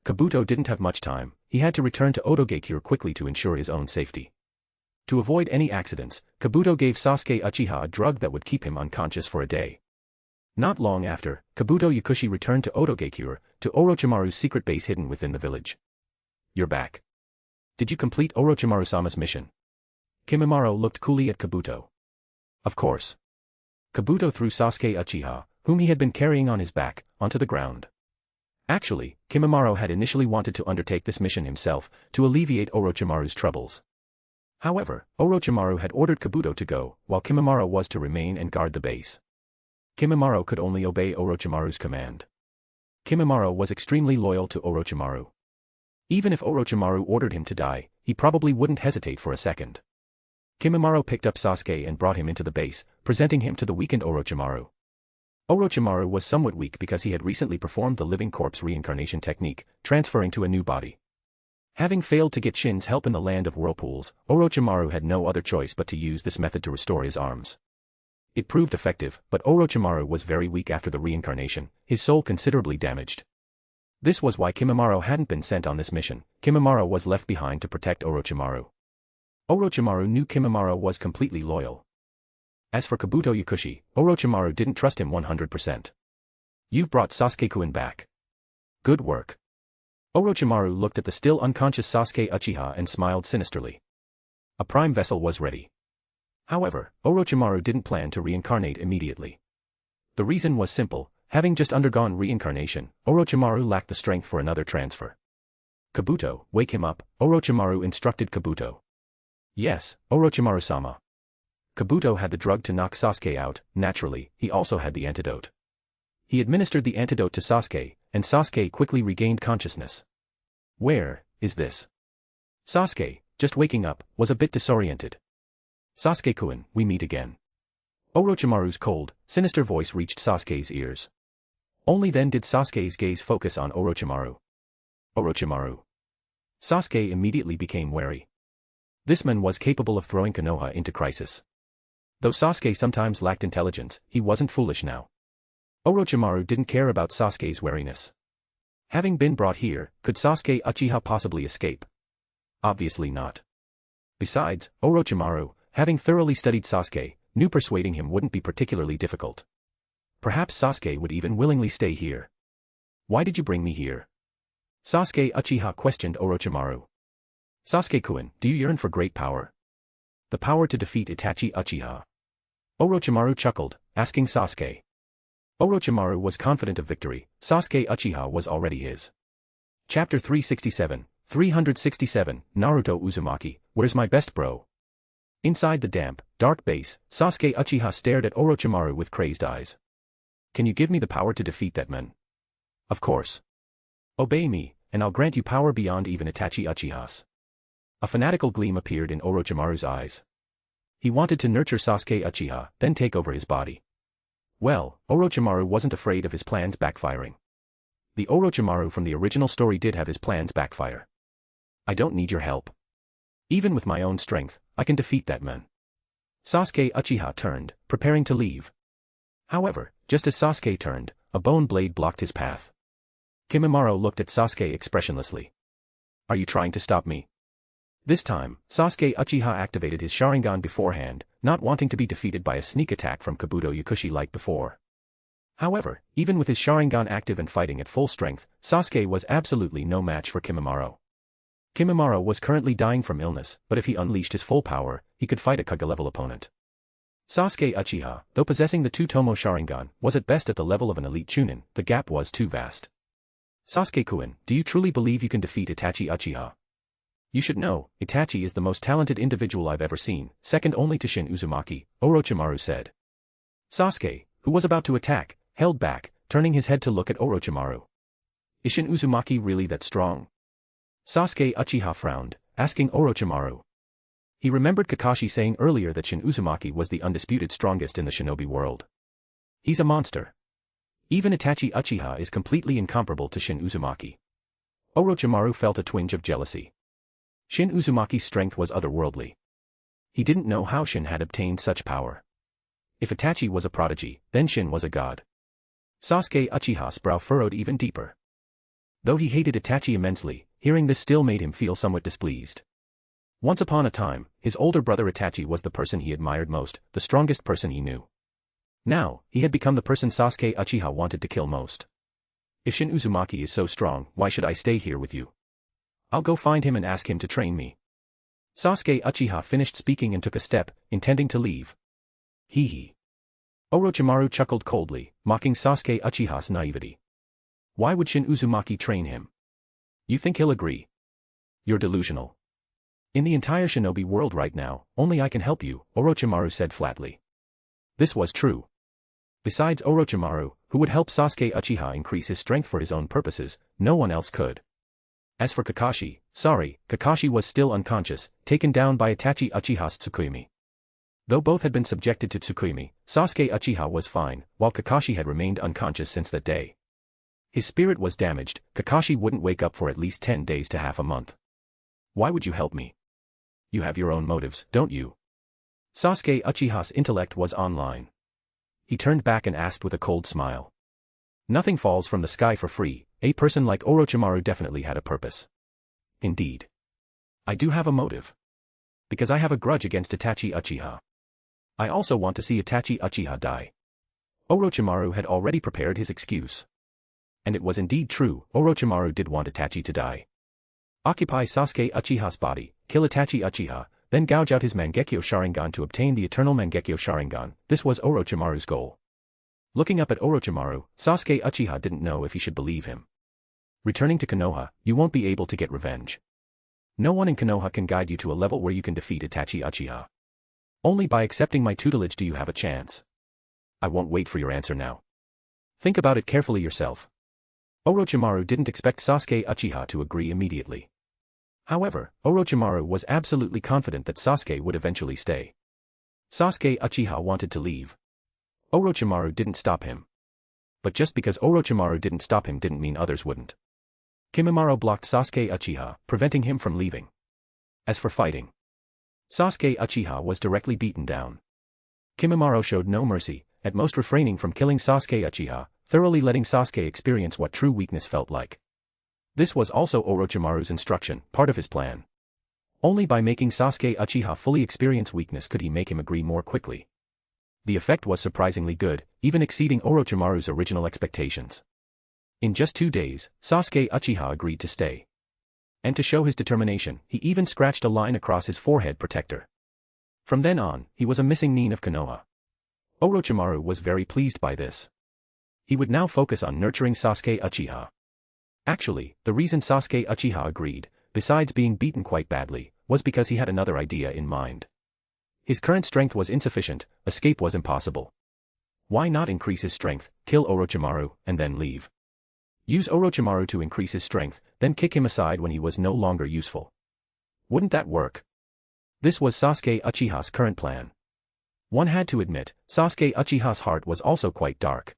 Kabuto didn't have much time, he had to return to Otogakure quickly to ensure his own safety. To avoid any accidents, Kabuto gave Sasuke Uchiha a drug that would keep him unconscious for a day. Not long after, Kabuto Yukushi returned to Otogakure, to Orochimaru's secret base hidden within the village. You're back. Did you complete Orochimaru-sama's mission? Kimimaro looked coolly at Kabuto. Of course. Kabuto threw Sasuke Uchiha, whom he had been carrying on his back, onto the ground. Actually, Kimimaro had initially wanted to undertake this mission himself, to alleviate Orochimaru's troubles. However, Orochimaru had ordered Kabuto to go, while Kimimaro was to remain and guard the base. Kimimaro could only obey Orochimaru's command. Kimimaro was extremely loyal to Orochimaru. Even if Orochimaru ordered him to die, he probably wouldn't hesitate for a second. Kimimaro picked up Sasuke and brought him into the base, presenting him to the weakened Orochimaru. Orochimaru was somewhat weak because he had recently performed the living corpse reincarnation technique, transferring to a new body. Having failed to get Shin's help in the Land of Whirlpools, Orochimaru had no other choice but to use this method to restore his arms. It proved effective, but Orochimaru was very weak after the reincarnation, his soul considerably damaged. This was why Kimimaro hadn't been sent on this mission. Kimimaro was left behind to protect Orochimaru. Orochimaru knew Kimimaro was completely loyal. As for Kabuto Yakushi, Orochimaru didn't trust him 100%. You've brought Sasuke-kun back. Good work. Orochimaru looked at the still unconscious Sasuke Uchiha and smiled sinisterly. A prime vessel was ready. However, Orochimaru didn't plan to reincarnate immediately. The reason was simple, having just undergone reincarnation, Orochimaru lacked the strength for another transfer. Kabuto, wake him up, Orochimaru instructed Kabuto. Yes, Orochimaru-sama. Kabuto had the drug to knock Sasuke out. Naturally, he also had the antidote. He administered the antidote to Sasuke, and Sasuke quickly regained consciousness. Where is this? Sasuke, just waking up, was a bit disoriented. Sasuke-kun, we meet again. Orochimaru's cold, sinister voice reached Sasuke's ears. Only then did Sasuke's gaze focus on Orochimaru. Orochimaru. Sasuke immediately became wary. This man was capable of throwing Konoha into crisis. Though Sasuke sometimes lacked intelligence, he wasn't foolish now. Orochimaru didn't care about Sasuke's wariness. Having been brought here, could Sasuke Uchiha possibly escape? Obviously not. Besides, Orochimaru, having thoroughly studied Sasuke, knew persuading him wouldn't be particularly difficult. Perhaps Sasuke would even willingly stay here. Why did you bring me here? Sasuke Uchiha questioned Orochimaru. Sasuke-kun, do you yearn for great power? The power to defeat Itachi Uchiha. Orochimaru chuckled, asking Sasuke. Orochimaru was confident of victory. Sasuke Uchiha was already his. Chapter 367, Naruto Uzumaki, where's my best bro? Inside the damp, dark base, Sasuke Uchiha stared at Orochimaru with crazed eyes. Can you give me the power to defeat that man? Of course. Obey me, and I'll grant you power beyond even Itachi Uchiha's. A fanatical gleam appeared in Orochimaru's eyes. He wanted to nurture Sasuke Uchiha, then take over his body. Well, Orochimaru wasn't afraid of his plans backfiring. The Orochimaru from the original story did have his plans backfire. I don't need your help. Even with my own strength, I can defeat that man. Sasuke Uchiha turned, preparing to leave. However, just as Sasuke turned, a bone blade blocked his path. Kimimaro looked at Sasuke expressionlessly. Are you trying to stop me? This time, Sasuke Uchiha activated his Sharingan beforehand, not wanting to be defeated by a sneak attack from Kabuto Yakushi like before. However, even with his Sharingan active and fighting at full strength, Sasuke was absolutely no match for Kimimaro. Kimimaro was currently dying from illness, but if he unleashed his full power, he could fight a Kage-level opponent. Sasuke Uchiha, though possessing the two-tomo Sharingan, was at best at the level of an elite Chunin. The gap was too vast. Sasuke-kun, do you truly believe you can defeat Itachi Uchiha? You should know, Itachi is the most talented individual I've ever seen, second only to Shin Uzumaki, Orochimaru said. Sasuke, who was about to attack, held back, turning his head to look at Orochimaru. Is Shin Uzumaki really that strong? Sasuke Uchiha frowned, asking Orochimaru. He remembered Kakashi saying earlier that Shin Uzumaki was the undisputed strongest in the shinobi world. He's a monster. Even Itachi Uchiha is completely incomparable to Shin Uzumaki. Orochimaru felt a twinge of jealousy. Shin Uzumaki's strength was otherworldly. He didn't know how Shin had obtained such power. If Itachi was a prodigy, then Shin was a god. Sasuke Uchiha's brow furrowed even deeper. Though he hated Itachi immensely, hearing this still made him feel somewhat displeased. Once upon a time, his older brother Itachi was the person he admired most, the strongest person he knew. Now, he had become the person Sasuke Uchiha wanted to kill most. If Shin Uzumaki is so strong, why should I stay here with you? I'll go find him and ask him to train me. Sasuke Uchiha finished speaking and took a step, intending to leave. Hee hee. Orochimaru chuckled coldly, mocking Sasuke Uchiha's naivety. Why would Shin Uzumaki train him? You think he'll agree? You're delusional. In the entire shinobi world right now, only I can help you, Orochimaru said flatly. This was true. Besides Orochimaru, who would help Sasuke Uchiha increase his strength for his own purposes, no one else could. As for Kakashi, Kakashi was still unconscious, taken down by Itachi Uchiha's Tsukuyomi. Though both had been subjected to Tsukuyomi, Sasuke Uchiha was fine, while Kakashi had remained unconscious since that day. His spirit was damaged, Kakashi wouldn't wake up for at least 10 days to half a month. Why would you help me? You have your own motives, don't you? Sasuke Uchiha's intellect was online. He turned back and asked with a cold smile. Nothing falls from the sky for free, a person like Orochimaru definitely had a purpose. Indeed. I do have a motive. Because I have a grudge against Itachi Uchiha. I also want to see Itachi Uchiha die. Orochimaru had already prepared his excuse. And it was indeed true, Orochimaru did want Itachi to die. Occupy Sasuke Uchiha's body, kill Itachi Uchiha, then gouge out his Mangekyo Sharingan to obtain the eternal Mangekyo Sharingan. This was Orochimaru's goal. Looking up at Orochimaru, Sasuke Uchiha didn't know if he should believe him. Returning to Konoha, you won't be able to get revenge. No one in Konoha can guide you to a level where you can defeat Itachi Uchiha. Only by accepting my tutelage do you have a chance. I won't wait for your answer now. Think about it carefully yourself. Orochimaru didn't expect Sasuke Uchiha to agree immediately. However, Orochimaru was absolutely confident that Sasuke would eventually stay. Sasuke Uchiha wanted to leave. Orochimaru didn't stop him. But just because Orochimaru didn't stop him didn't mean others wouldn't. Kimimaro blocked Sasuke Uchiha, preventing him from leaving. As for fighting, Sasuke Uchiha was directly beaten down. Kimimaro showed no mercy, at most refraining from killing Sasuke Uchiha, thoroughly letting Sasuke experience what true weakness felt like. This was also Orochimaru's instruction, part of his plan. Only by making Sasuke Uchiha fully experience weakness could he make him agree more quickly. The effect was surprisingly good, even exceeding Orochimaru's original expectations. In just 2 days, Sasuke Uchiha agreed to stay. And to show his determination, he even scratched a line across his forehead protector. From then on, he was a missing nin of Konoha. Orochimaru was very pleased by this. He would now focus on nurturing Sasuke Uchiha. Actually, the reason Sasuke Uchiha agreed, besides being beaten quite badly, was because he had another idea in mind. His current strength was insufficient, escape was impossible. Why not increase his strength, kill Orochimaru, and then leave? Use Orochimaru to increase his strength, then kick him aside when he was no longer useful. Wouldn't that work? This was Sasuke Uchiha's current plan. One had to admit, Sasuke Uchiha's heart was also quite dark.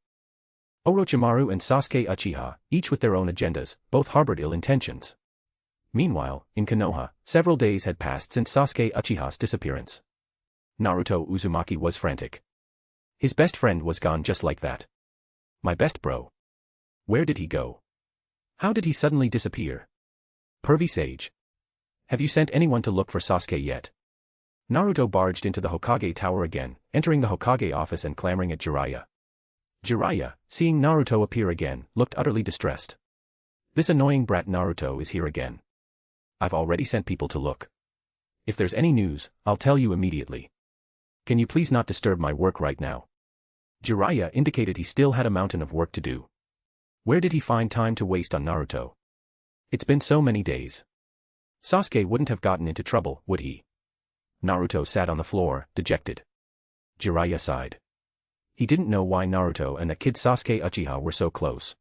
Orochimaru and Sasuke Uchiha, each with their own agendas, both harbored ill intentions. Meanwhile, in Konoha, several days had passed since Sasuke Uchiha's disappearance. Naruto Uzumaki was frantic. His best friend was gone just like that. My best bro. Where did he go? How did he suddenly disappear? Pervy Sage. Have you sent anyone to look for Sasuke yet? Naruto barged into the Hokage tower again, entering the Hokage office and clamoring at Jiraiya. Jiraiya, seeing Naruto appear again, looked utterly distressed. This annoying brat Naruto is here again. I've already sent people to look. If there's any news, I'll tell you immediately. Can you please not disturb my work right now? Jiraiya indicated he still had a mountain of work to do. Where did he find time to waste on Naruto? It's been so many days. Sasuke wouldn't have gotten into trouble, would he? Naruto sat on the floor, dejected. Jiraiya sighed. He didn't know why Naruto and the kid Sasuke Uchiha were so close.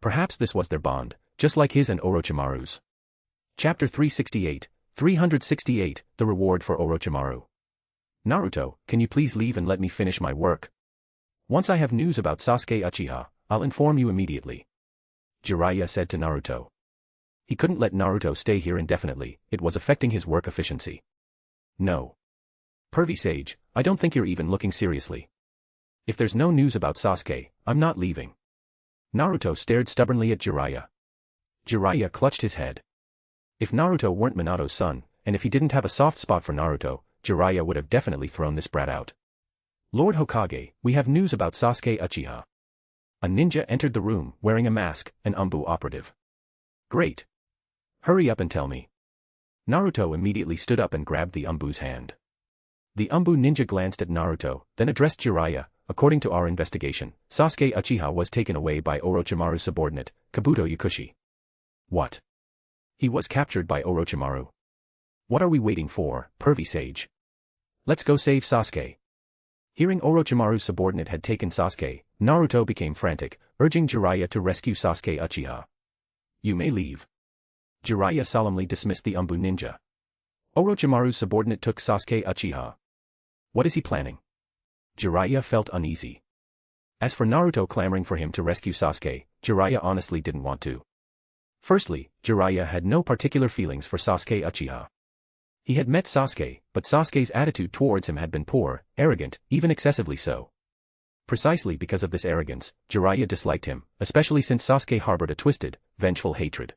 Perhaps this was their bond, just like his and Orochimaru's. Chapter 368, The Reward for Orochimaru. Naruto, can you please leave and let me finish my work? Once I have news about Sasuke Uchiha, I'll inform you immediately. Jiraiya said to Naruto. He couldn't let Naruto stay here indefinitely, it was affecting his work efficiency. No. Pervy Sage, I don't think you're even looking seriously. If there's no news about Sasuke, I'm not leaving. Naruto stared stubbornly at Jiraiya. Jiraiya clutched his head. If Naruto weren't Minato's son, and if he didn't have a soft spot for Naruto, Jiraiya would have definitely thrown this brat out. Lord Hokage, we have news about Sasuke Uchiha. A ninja entered the room, wearing a mask, an Umbu operative. Great. Hurry up and tell me. Naruto immediately stood up and grabbed the Umbu's hand. The Umbu ninja glanced at Naruto, then addressed Jiraiya, according to our investigation, Sasuke Uchiha was taken away by Orochimaru's subordinate, Kabuto Yakushi. What? He was captured by Orochimaru. What are we waiting for, pervy sage? Let's go save Sasuke. Hearing Orochimaru's subordinate had taken Sasuke, Naruto became frantic, urging Jiraiya to rescue Sasuke Uchiha. You may leave. Jiraiya solemnly dismissed the Umbu ninja. Orochimaru's subordinate took Sasuke Uchiha. What is he planning? Jiraiya felt uneasy. As for Naruto clamoring for him to rescue Sasuke, Jiraiya honestly didn't want to. Firstly, Jiraiya had no particular feelings for Sasuke Uchiha. He had met Sasuke, but Sasuke's attitude towards him had been poor, arrogant, even excessively so. Precisely because of this arrogance, Jiraiya disliked him, especially since Sasuke harbored a twisted, vengeful hatred.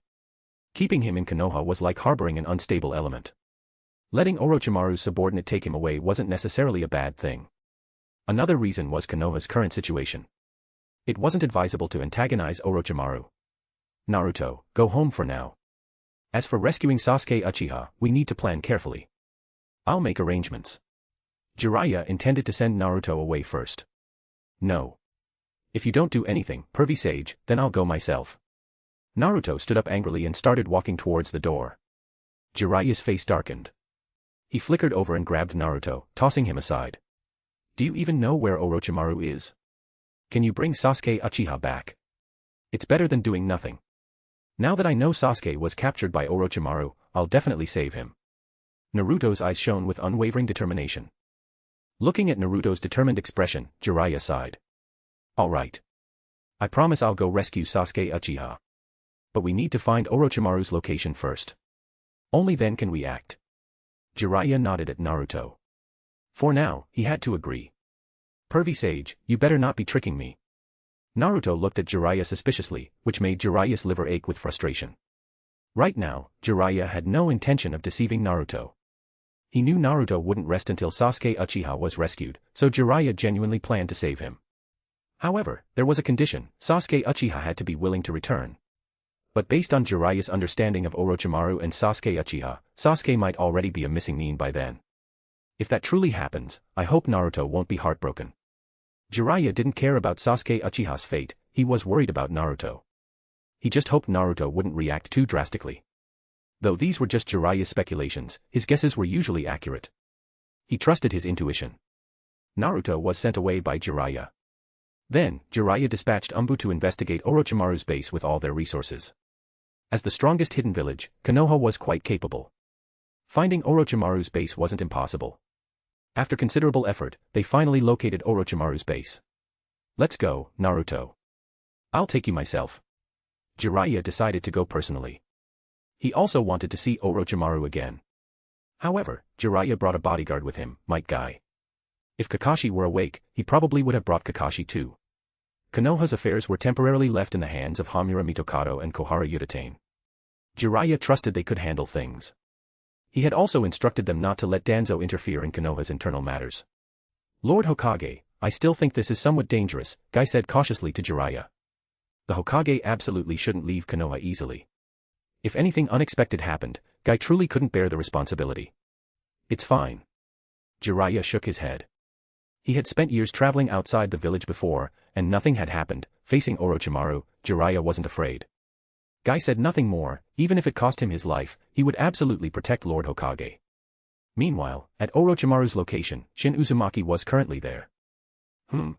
Keeping him in Konoha was like harboring an unstable element. Letting Orochimaru's subordinate take him away wasn't necessarily a bad thing. Another reason was Konoha's current situation. It wasn't advisable to antagonize Orochimaru. Naruto, go home for now. As for rescuing Sasuke Uchiha, we need to plan carefully. I'll make arrangements. Jiraiya intended to send Naruto away first. No. If you don't do anything, pervy sage, then I'll go myself. Naruto stood up angrily and started walking towards the door. Jiraiya's face darkened. He flickered over and grabbed Naruto, tossing him aside. Do you even know where Orochimaru is? Can you bring Sasuke Uchiha back? It's better than doing nothing. Now that I know Sasuke was captured by Orochimaru, I'll definitely save him. Naruto's eyes shone with unwavering determination. Looking at Naruto's determined expression, Jiraiya sighed. All right. I promise I'll go rescue Sasuke Uchiha. But we need to find Orochimaru's location first. Only then can we act. Jiraiya nodded at Naruto. For now, he had to agree. Pervy sage, you better not be tricking me. Naruto looked at Jiraiya suspiciously, which made Jiraiya's liver ache with frustration. Right now, Jiraiya had no intention of deceiving Naruto. He knew Naruto wouldn't rest until Sasuke Uchiha was rescued, so Jiraiya genuinely planned to save him. However, there was a condition: Sasuke Uchiha had to be willing to return. But based on Jiraiya's understanding of Orochimaru and Sasuke Uchiha, Sasuke might already be a missing nin by then. If that truly happens, I hope Naruto won't be heartbroken. Jiraiya didn't care about Sasuke Uchiha's fate, he was worried about Naruto. He just hoped Naruto wouldn't react too drastically. Though these were just Jiraiya's speculations, his guesses were usually accurate. He trusted his intuition. Naruto was sent away by Jiraiya. Then, Jiraiya dispatched Umbu to investigate Orochimaru's base with all their resources. As the strongest hidden village, Konoha was quite capable. Finding Orochimaru's base wasn't impossible. After considerable effort, they finally located Orochimaru's base. Let's go, Naruto. I'll take you myself. Jiraiya decided to go personally. He also wanted to see Orochimaru again. However, Jiraiya brought a bodyguard with him, Might Guy. If Kakashi were awake, he probably would have brought Kakashi too. Konoha's affairs were temporarily left in the hands of Hamura Mitokado and Kohara Udatane. Jiraiya trusted they could handle things. He had also instructed them not to let Danzo interfere in Konoha's internal matters. Lord Hokage, I still think this is somewhat dangerous, Guy said cautiously to Jiraiya. The Hokage absolutely shouldn't leave Konoha easily. If anything unexpected happened, Guy truly couldn't bear the responsibility. It's fine. Jiraiya shook his head. He had spent years traveling outside the village before, and nothing had happened. Facing Orochimaru, Jiraiya wasn't afraid. Guy said nothing more. Even if it cost him his life, he would absolutely protect Lord Hokage. Meanwhile, at Orochimaru's location, Shin Uzumaki was currently there.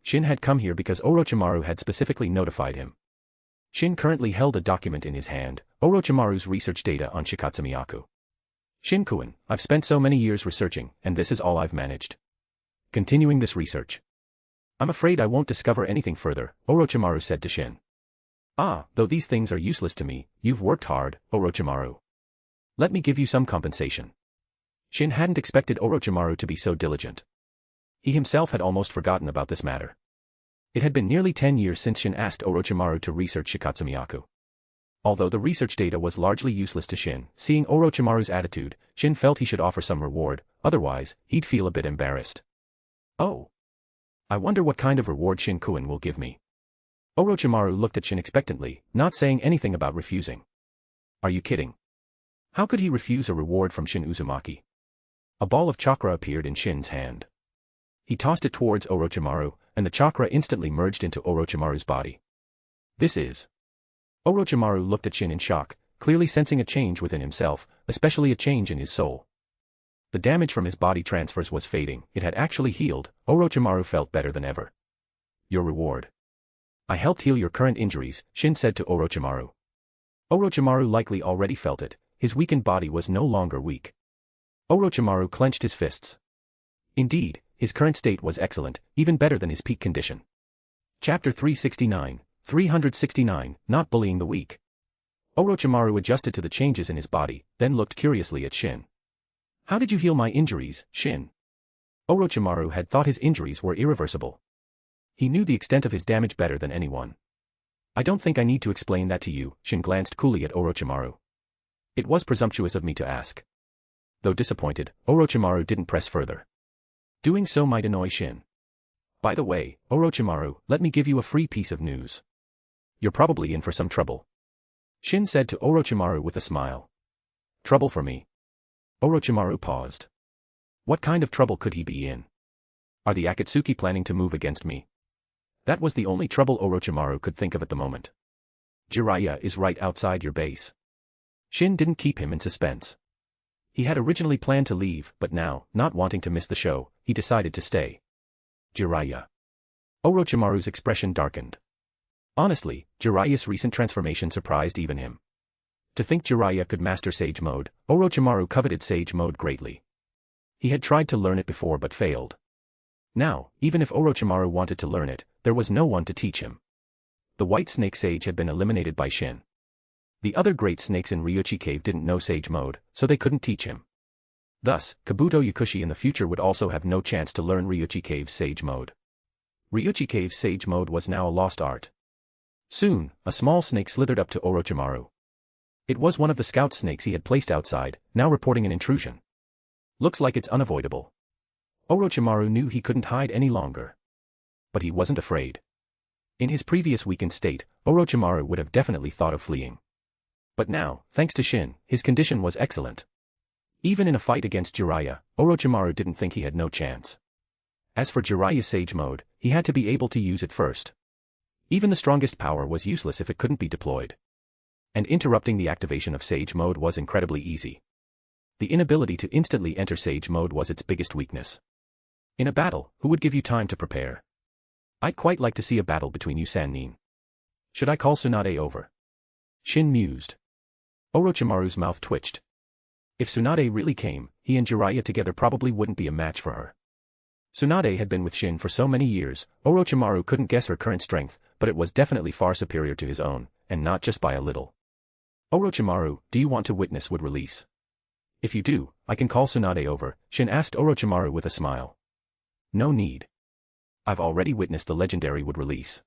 Shin had come here because Orochimaru had specifically notified him. Shin currently held a document in his hand, Orochimaru's research data on Shikatsumiyaku. Shin-kun, I've spent so many years researching, and this is all I've managed. Continuing this research. I'm afraid I won't discover anything further, Orochimaru said to Shin. Though these things are useless to me, you've worked hard, Orochimaru. Let me give you some compensation. Shin hadn't expected Orochimaru to be so diligent. He himself had almost forgotten about this matter. It had been nearly 10 years since Shin asked Orochimaru to research Shikatsumiyaku. Although the research data was largely useless to Shin, seeing Orochimaru's attitude, Shin felt he should offer some reward, otherwise, he'd feel a bit embarrassed. Oh. I wonder what kind of reward Shin-kun will give me. Orochimaru looked at Shin expectantly, not saying anything about refusing. Are you kidding? How could he refuse a reward from Shin Uzumaki? A ball of chakra appeared in Shin's hand. He tossed it towards Orochimaru, and the chakra instantly merged into Orochimaru's body. This is... Orochimaru looked at Shin in shock, clearly sensing a change within himself, especially a change in his soul. The damage from his body transfers was fading, it had actually healed. Orochimaru felt better than ever. Your reward. I helped heal your current injuries, Shin said to Orochimaru. Orochimaru likely already felt it, his weakened body was no longer weak. Orochimaru clenched his fists. Indeed, his current state was excellent, even better than his peak condition. Chapter 369, Not Bullying the Weak. Orochimaru adjusted to the changes in his body, then looked curiously at Shin. How did you heal my injuries, Shin? Orochimaru had thought his injuries were irreversible. He knew the extent of his damage better than anyone. I don't think I need to explain that to you, Shin glanced coolly at Orochimaru. It was presumptuous of me to ask. Though disappointed, Orochimaru didn't press further. Doing so might annoy Shin. By the way, Orochimaru, let me give you a free piece of news. You're probably in for some trouble. Shin said to Orochimaru with a smile. Trouble for me? Orochimaru paused. What kind of trouble could he be in? Are the Akatsuki planning to move against me? That was the only trouble Orochimaru could think of at the moment. Jiraiya is right outside your base. Shin didn't keep him in suspense. He had originally planned to leave, but now, not wanting to miss the show, he decided to stay. Jiraiya. Orochimaru's expression darkened. Honestly, Jiraiya's recent transformation surprised even him. To think Jiraiya could master Sage Mode, Orochimaru coveted Sage Mode greatly. He had tried to learn it before but failed. Now, even if Orochimaru wanted to learn it, there was no one to teach him. The White Snake Sage had been eliminated by Shin. The other great snakes in Ryuchi Cave didn't know Sage Mode, so they couldn't teach him. Thus, Kabuto Yakushi in the future would also have no chance to learn Ryuchi Cave's Sage Mode. Ryuchi Cave's Sage Mode was now a lost art. Soon, a small snake slithered up to Orochimaru. It was one of the scout snakes he had placed outside, now reporting an intrusion. Looks like it's unavoidable. Orochimaru knew he couldn't hide any longer. But he wasn't afraid. In his previous weakened state, Orochimaru would have definitely thought of fleeing. But now, thanks to Shin, his condition was excellent. Even in a fight against Jiraiya, Orochimaru didn't think he had no chance. As for Jiraiya's Sage Mode, he had to be able to use it first. Even the strongest power was useless if it couldn't be deployed. And interrupting the activation of Sage Mode was incredibly easy. The inability to instantly enter Sage Mode was its biggest weakness. In a battle, who would give you time to prepare? I'd quite like to see a battle between you Sannin. Should I call Tsunade over? Shin mused. Orochimaru's mouth twitched. If Tsunade really came, he and Jiraiya together probably wouldn't be a match for her. Tsunade had been with Shin for so many years, Orochimaru couldn't guess her current strength, but it was definitely far superior to his own, and not just by a little. Orochimaru, do you want to witness would release? If you do, I can call Tsunade over, Shin asked Orochimaru with a smile. No need. I've already witnessed the legendary would release.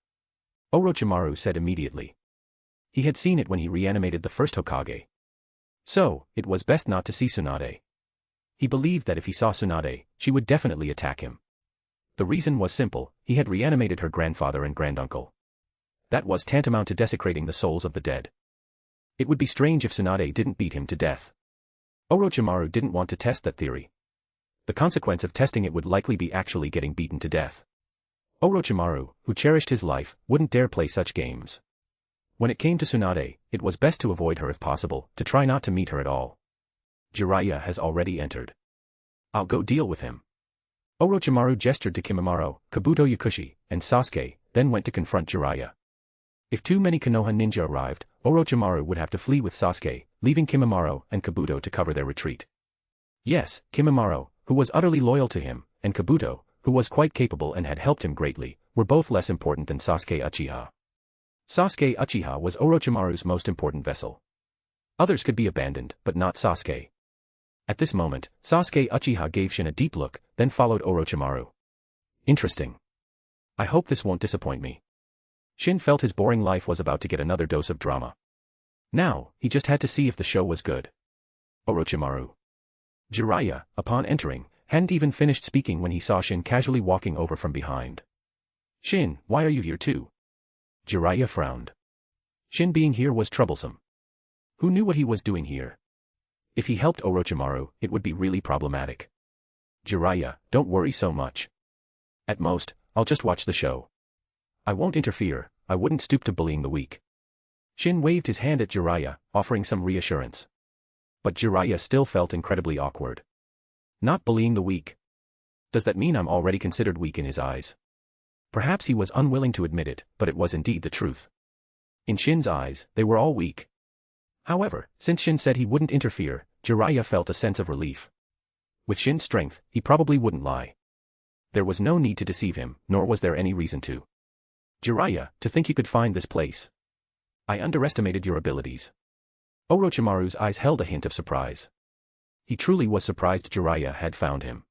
Orochimaru said immediately. He had seen it when he reanimated the first Hokage. So, it was best not to see Tsunade. He believed that if he saw Tsunade, she would definitely attack him. The reason was simple, he had reanimated her grandfather and granduncle. That was tantamount to desecrating the souls of the dead. It would be strange if Tsunade didn't beat him to death. Orochimaru didn't want to test that theory. The consequence of testing it would likely be actually getting beaten to death. Orochimaru, who cherished his life, wouldn't dare play such games. When it came to Tsunade, it was best to avoid her if possible, to try not to meet her at all. Jiraiya has already entered. I'll go deal with him. Orochimaru gestured to Kimimaro, Kabuto Yakushi, and Sasuke, then went to confront Jiraiya. If too many Konoha ninja arrived, Orochimaru would have to flee with Sasuke, leaving Kimimaro and Kabuto to cover their retreat. Yes, Kimimaro, who was utterly loyal to him, and Kabuto, who was quite capable and had helped him greatly, were both less important than Sasuke Uchiha. Sasuke Uchiha was Orochimaru's most important vessel. Others could be abandoned, but not Sasuke. At this moment, Sasuke Uchiha gave Shin a deep look, then followed Orochimaru. Interesting. I hope this won't disappoint me. Shin felt his boring life was about to get another dose of drama. Now, he just had to see if the show was good. Orochimaru. Jiraiya, upon entering, hadn't even finished speaking when he saw Shin casually walking over from behind. Shin, why are you here too? Jiraiya frowned. Shin being here was troublesome. Who knew what he was doing here? If he helped Orochimaru, it would be really problematic. Jiraiya, don't worry so much. At most, I'll just watch the show. I won't interfere, I wouldn't stoop to bullying the weak. Shin waved his hand at Jiraiya, offering some reassurance. But Jiraiya still felt incredibly awkward. Not bullying the weak. Does that mean I'm already considered weak in his eyes? Perhaps he was unwilling to admit it, but it was indeed the truth. In Shin's eyes, they were all weak. However, since Shin said he wouldn't interfere, Jiraiya felt a sense of relief. With Shin's strength, he probably wouldn't lie. There was no need to deceive him, nor was there any reason to. Jiraiya, to think you could find this place. I underestimated your abilities. Orochimaru's eyes held a hint of surprise. He truly was surprised Jiraiya had found him.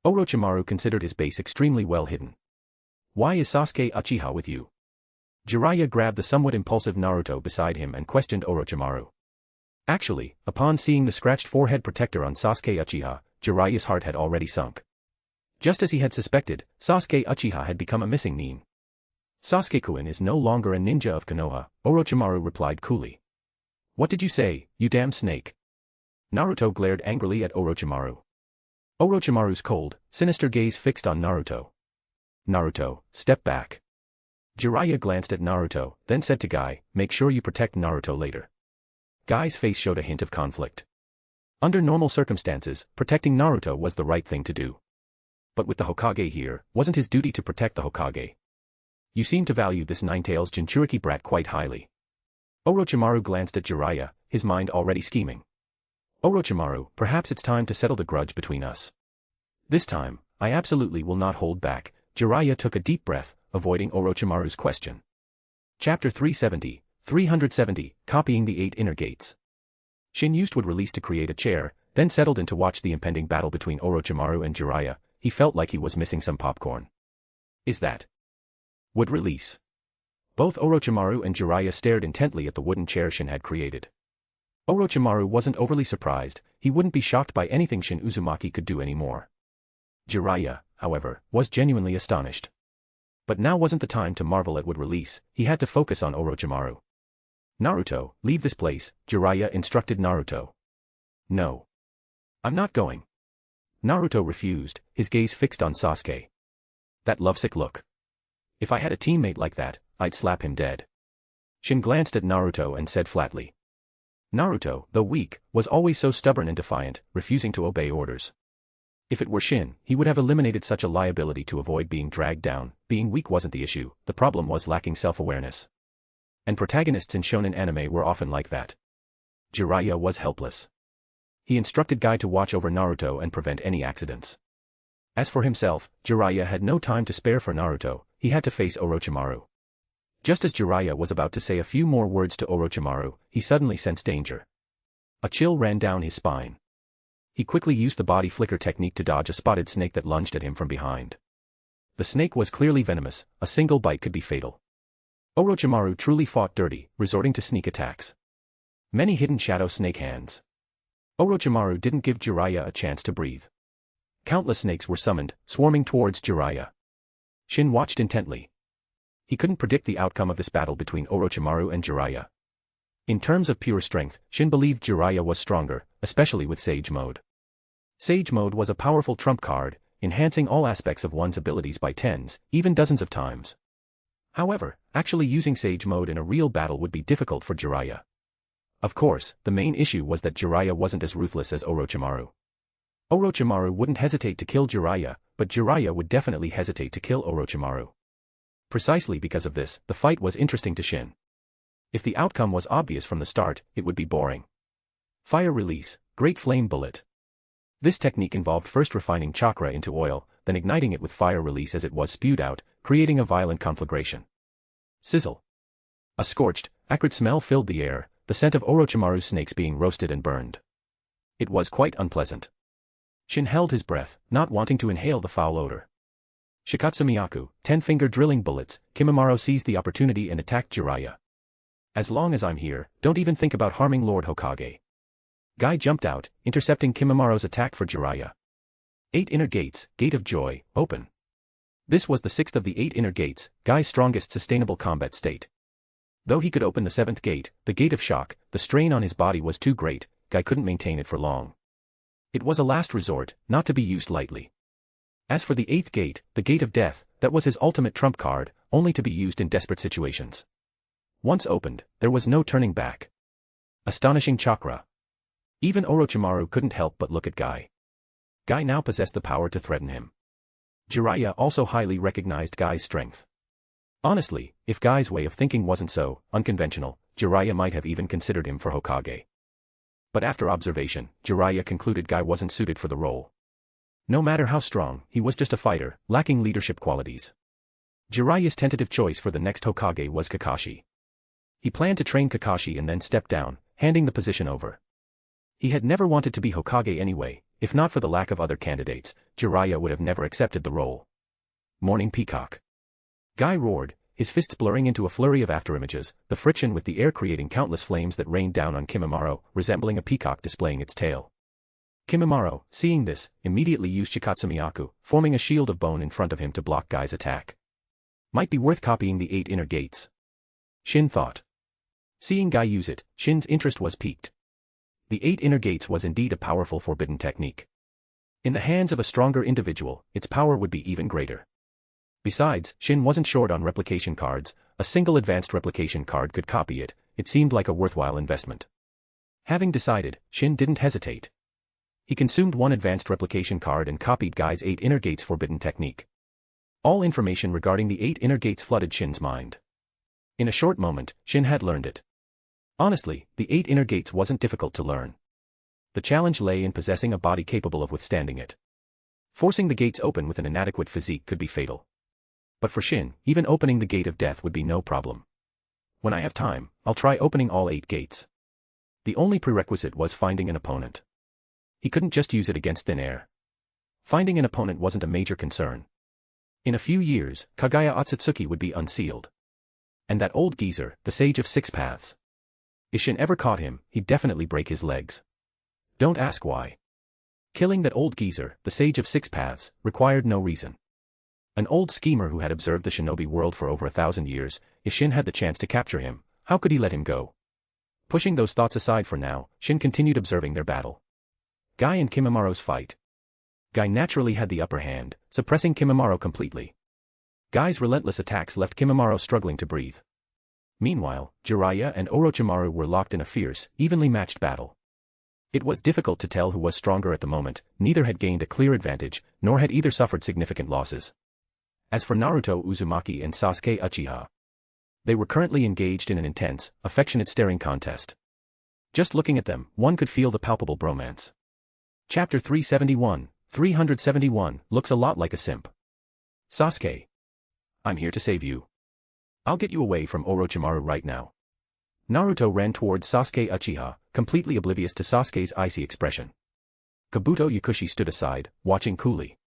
Orochimaru considered his base extremely well hidden. Why is Sasuke Uchiha with you? Jiraiya grabbed the somewhat impulsive Naruto beside him and questioned Orochimaru. Actually, upon seeing the scratched forehead protector on Sasuke Uchiha, Jiraiya's heart had already sunk. Just as he had suspected, Sasuke Uchiha had become a missing nin. Sasuke-kun is no longer a ninja of Konoha, Orochimaru replied coolly. What did you say, you damn snake? Naruto glared angrily at Orochimaru. Orochimaru's cold, sinister gaze fixed on Naruto. Naruto, step back. Jiraiya glanced at Naruto, then said to Guy, make sure you protect Naruto later. Guy's face showed a hint of conflict. Under normal circumstances, protecting Naruto was the right thing to do. But with the Hokage here, wasn't his duty to protect the Hokage? You seem to value this Ninetales Jinchuriki brat quite highly. Orochimaru glanced at Jiraiya, his mind already scheming. Orochimaru, perhaps it's time to settle the grudge between us. This time, I absolutely will not hold back. Jiraiya took a deep breath, avoiding Orochimaru's question. Chapter 370, Copying the 8 Inner Gates. Shin used wood release to create a chair, then settled in to watch the impending battle between Orochimaru and Jiraiya. He felt like he was missing some popcorn. Is that wood release? Both Orochimaru and Jiraiya stared intently at the wooden chair Shin had created. Orochimaru wasn't overly surprised, he wouldn't be shocked by anything Shin Uzumaki could do anymore. Jiraiya, however, was genuinely astonished. But now wasn't the time to marvel at wood release, he had to focus on Orochimaru. Naruto, leave this place, Jiraiya instructed Naruto. No. I'm not going. Naruto refused, his gaze fixed on Sasuke. That lovesick look. If I had a teammate like that, I'd slap him dead. Shin glanced at Naruto and said flatly. Naruto, though weak, was always so stubborn and defiant, refusing to obey orders. If it were Shin, he would have eliminated such a liability to avoid being dragged down. Being weak wasn't the issue, the problem was lacking self-awareness. And protagonists in shonen anime were often like that. Jiraiya was helpless. He instructed Guy to watch over Naruto and prevent any accidents. As for himself, Jiraiya had no time to spare for Naruto, he had to face Orochimaru. Just as Jiraiya was about to say a few more words to Orochimaru, he suddenly sensed danger. A chill ran down his spine. He quickly used the body flicker technique to dodge a spotted snake that lunged at him from behind. The snake was clearly venomous, a single bite could be fatal. Orochimaru truly fought dirty, resorting to sneak attacks. Many hidden shadow snake hands. Orochimaru didn't give Jiraiya a chance to breathe. Countless snakes were summoned, swarming towards Jiraiya. Shin watched intently. He couldn't predict the outcome of this battle between Orochimaru and Jiraiya. In terms of pure strength, Shin believed Jiraiya was stronger, especially with Sage Mode. Sage Mode was a powerful trump card, enhancing all aspects of one's abilities by tens, even dozens of times. However, actually using Sage Mode in a real battle would be difficult for Jiraiya. Of course, the main issue was that Jiraiya wasn't as ruthless as Orochimaru. Orochimaru wouldn't hesitate to kill Jiraiya, but Jiraiya would definitely hesitate to kill Orochimaru. Precisely because of this, the fight was interesting to Shin. If the outcome was obvious from the start, it would be boring. Fire Release, Great Flame Bullet. This technique involved first refining chakra into oil, then igniting it with fire release as it was spewed out, creating a violent conflagration. Sizzle. A scorched, acrid smell filled the air, the scent of Orochimaru's snakes being roasted and burned. It was quite unpleasant. Shin held his breath, not wanting to inhale the foul odor. Shikatsumiyaku, 10-finger drilling bullets, Kimimaro seized the opportunity and attacked Jiraiya. As long as I'm here, don't even think about harming Lord Hokage. Guy jumped out, intercepting Kimimaro's attack for Jiraiya. 8 Inner Gates, Gate of Joy, open. This was the 6th of the 8 inner gates, Guy's strongest sustainable combat state. Though he could open the 7th gate, the Gate of Shock, the strain on his body was too great, Guy couldn't maintain it for long. It was a last resort, not to be used lightly. As for the 8th gate, the Gate of Death, that was his ultimate trump card, only to be used in desperate situations. Once opened, there was no turning back. Astonishing chakra. Even Orochimaru couldn't help but look at Guy. Guy now possessed the power to threaten him. Jiraiya also highly recognized Guy's strength. Honestly, if Guy's way of thinking wasn't so unconventional, Jiraiya might have even considered him for Hokage. But after observation, Jiraiya concluded Guy wasn't suited for the role. No matter how strong, he was just a fighter, lacking leadership qualities. Jiraiya's tentative choice for the next Hokage was Kakashi. He planned to train Kakashi and then step down, handing the position over. He had never wanted to be Hokage anyway. If not for the lack of other candidates, Jiraiya would have never accepted the role. Morning Peacock. Guy roared, his fists blurring into a flurry of afterimages, the friction with the air creating countless flames that rained down on Kimimaro, resembling a peacock displaying its tail. Kimimaro, seeing this, immediately used Shikatsumiyaku, forming a shield of bone in front of him to block Guy's attack. Might be worth copying the 8 inner gates. Shin thought. Seeing Guy use it, Shin's interest was piqued. The 8 inner gates was indeed a powerful forbidden technique. In the hands of a stronger individual, its power would be even greater. Besides, Shin wasn't short on replication cards, a single advanced replication card could copy it. It seemed like a worthwhile investment. Having decided, Shin didn't hesitate. He consumed one advanced replication card and copied Guy's 8 inner gates forbidden technique. All information regarding the 8 inner gates flooded Shin's mind. In a short moment, Shin had learned it. Honestly, the 8 inner gates wasn't difficult to learn. The challenge lay in possessing a body capable of withstanding it. Forcing the gates open with an inadequate physique could be fatal. But for Shin, even opening the Gate of Death would be no problem. When I have time, I'll try opening all 8 gates. The only prerequisite was finding an opponent. He couldn't just use it against thin air. Finding an opponent wasn't a major concern. In a few years, Kaguya Otsutsuki would be unsealed. And that old geezer, the Sage of 6 Paths. If Shin ever caught him, he'd definitely break his legs. Don't ask why. Killing that old geezer, the Sage of 6 Paths, required no reason. An old schemer who had observed the shinobi world for over 1,000 years, if Shin had the chance to capture him, how could he let him go? Pushing those thoughts aside for now, Shin continued observing their battle. Guy and Kimimaro's fight. Guy naturally had the upper hand, suppressing Kimimaro completely. Guy's relentless attacks left Kimimaro struggling to breathe. Meanwhile, Jiraiya and Orochimaru were locked in a fierce, evenly matched battle. It was difficult to tell who was stronger at the moment. Neither had gained a clear advantage, nor had either suffered significant losses. As for Naruto Uzumaki and Sasuke Uchiha, they were currently engaged in an intense, affectionate staring contest. Just looking at them, one could feel the palpable bromance. Chapter 371 looks a lot like a simp. Sasuke. I'm here to save you. I'll get you away from Orochimaru right now. Naruto ran towards Sasuke Uchiha, completely oblivious to Sasuke's icy expression. Kabuto Yakushi stood aside, watching coolly.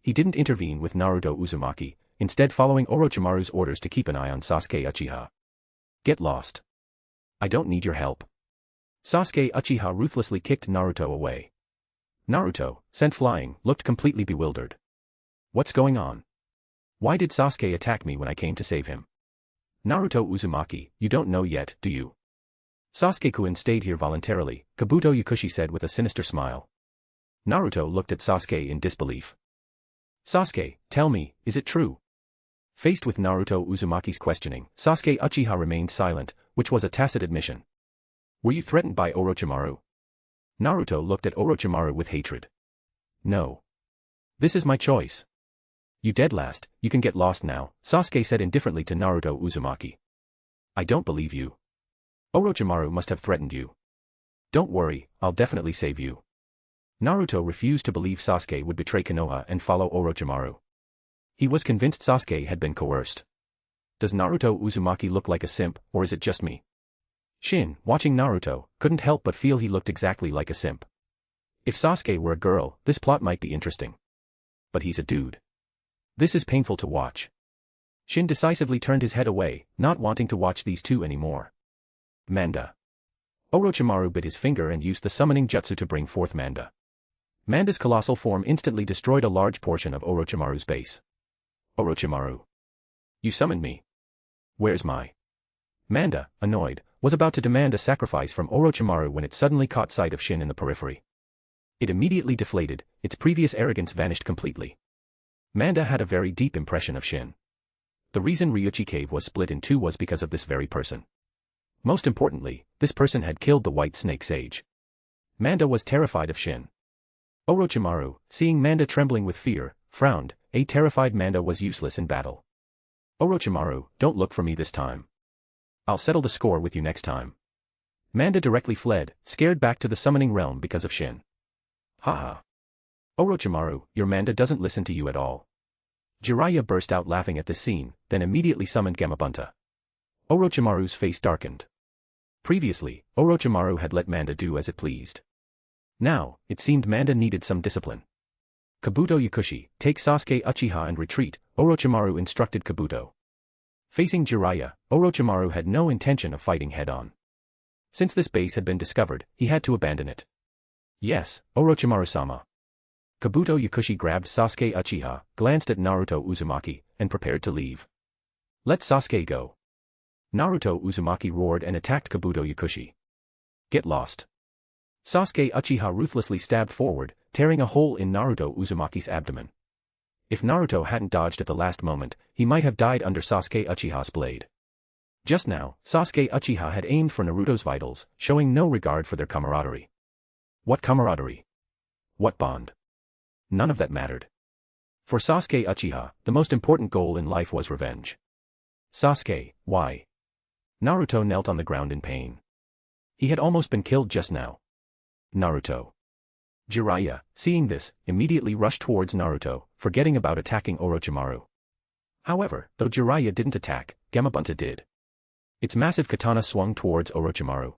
He didn't intervene with Naruto Uzumaki, instead following Orochimaru's orders to keep an eye on Sasuke Uchiha. Get lost. I don't need your help. Sasuke Uchiha ruthlessly kicked Naruto away. Naruto, sent flying, looked completely bewildered. What's going on? Why did Sasuke attack me when I came to save him? Naruto Uzumaki, you don't know yet, do you? Sasuke-kun stayed here voluntarily, Kabuto Yakushi said with a sinister smile. Naruto looked at Sasuke in disbelief. Sasuke, tell me, is it true? Faced with Naruto Uzumaki's questioning, Sasuke Uchiha remained silent, which was a tacit admission. Were you threatened by Orochimaru? Naruto looked at Orochimaru with hatred. No. This is my choice. You dead last, you can get lost now, Sasuke said indifferently to Naruto Uzumaki. I don't believe you. Orochimaru must have threatened you. Don't worry, I'll definitely save you. Naruto refused to believe Sasuke would betray Konoha and follow Orochimaru. He was convinced Sasuke had been coerced. Does Naruto Uzumaki look like a simp, or is it just me? Shin, watching Naruto, couldn't help but feel he looked exactly like a simp. If Sasuke were a girl, this plot might be interesting. But he's a dude. This is painful to watch. Shin decisively turned his head away, not wanting to watch these two anymore. Manda. Orochimaru bit his finger and used the summoning jutsu to bring forth Manda. Manda's colossal form instantly destroyed a large portion of Orochimaru's base. Orochimaru. You summoned me. Where's my... Manda, annoyed, was about to demand a sacrifice from Orochimaru when it suddenly caught sight of Shin in the periphery. It immediately deflated, its previous arrogance vanished completely. Manda had a very deep impression of Shin. The reason Ryuchi Cave was split in two was because of this very person. Most importantly, this person had killed the White Snake Sage. Manda was terrified of Shin. Orochimaru, seeing Manda trembling with fear, frowned. A terrified Manda was useless in battle. Orochimaru, don't look for me this time. I'll settle the score with you next time. Manda directly fled, scared back to the summoning realm because of Shin. Haha. Orochimaru, your Manda doesn't listen to you at all. Jiraiya burst out laughing at this scene, then immediately summoned Gamabunta. Orochimaru's face darkened. Previously, Orochimaru had let Manda do as it pleased. Now, it seemed Manda needed some discipline. Kabuto Yakushi, take Sasuke Uchiha and retreat, Orochimaru instructed Kabuto. Facing Jiraiya, Orochimaru had no intention of fighting head-on. Since this base had been discovered, he had to abandon it. Yes, Orochimaru-sama. Kabuto Yakushi grabbed Sasuke Uchiha, glanced at Naruto Uzumaki, and prepared to leave. Let Sasuke go. Naruto Uzumaki roared and attacked Kabuto Yakushi. Get lost. Sasuke Uchiha ruthlessly stabbed forward, tearing a hole in Naruto Uzumaki's abdomen. If Naruto hadn't dodged at the last moment, he might have died under Sasuke Uchiha's blade. Just now, Sasuke Uchiha had aimed for Naruto's vitals, showing no regard for their camaraderie. What camaraderie? What bond? None of that mattered. For Sasuke Uchiha, the most important goal in life was revenge. Sasuke, why? Naruto knelt on the ground in pain. He had almost been killed just now. Naruto. Jiraiya, seeing this, immediately rushed towards Naruto, forgetting about attacking Orochimaru. However, though Jiraiya didn't attack, Gamabunta did. Its massive katana swung towards Orochimaru.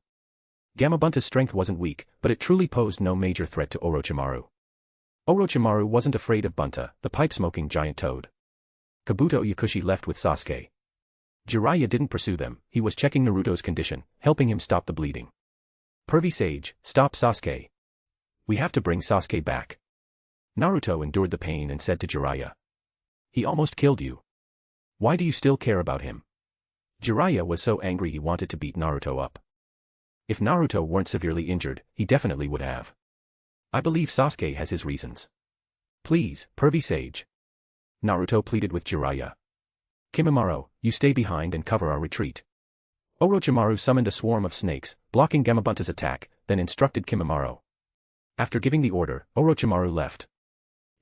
Gamabunta's strength wasn't weak, but it truly posed no major threat to Orochimaru. Orochimaru wasn't afraid of Bunta, the pipe-smoking giant toad. Kabuto Yakushi left with Sasuke. Jiraiya didn't pursue them, he was checking Naruto's condition, helping him stop the bleeding. Pervy Sage, stop Sasuke. We have to bring Sasuke back. Naruto endured the pain and said to Jiraiya. He almost killed you. Why do you still care about him? Jiraiya was so angry he wanted to beat Naruto up. If Naruto weren't severely injured, he definitely would have. I believe Sasuke has his reasons. Please, Pervy Sage. Naruto pleaded with Jiraiya. Kimimaro, you stay behind and cover our retreat. Orochimaru summoned a swarm of snakes, blocking Gamabunta's attack, then instructed Kimimaro. After giving the order, Orochimaru left.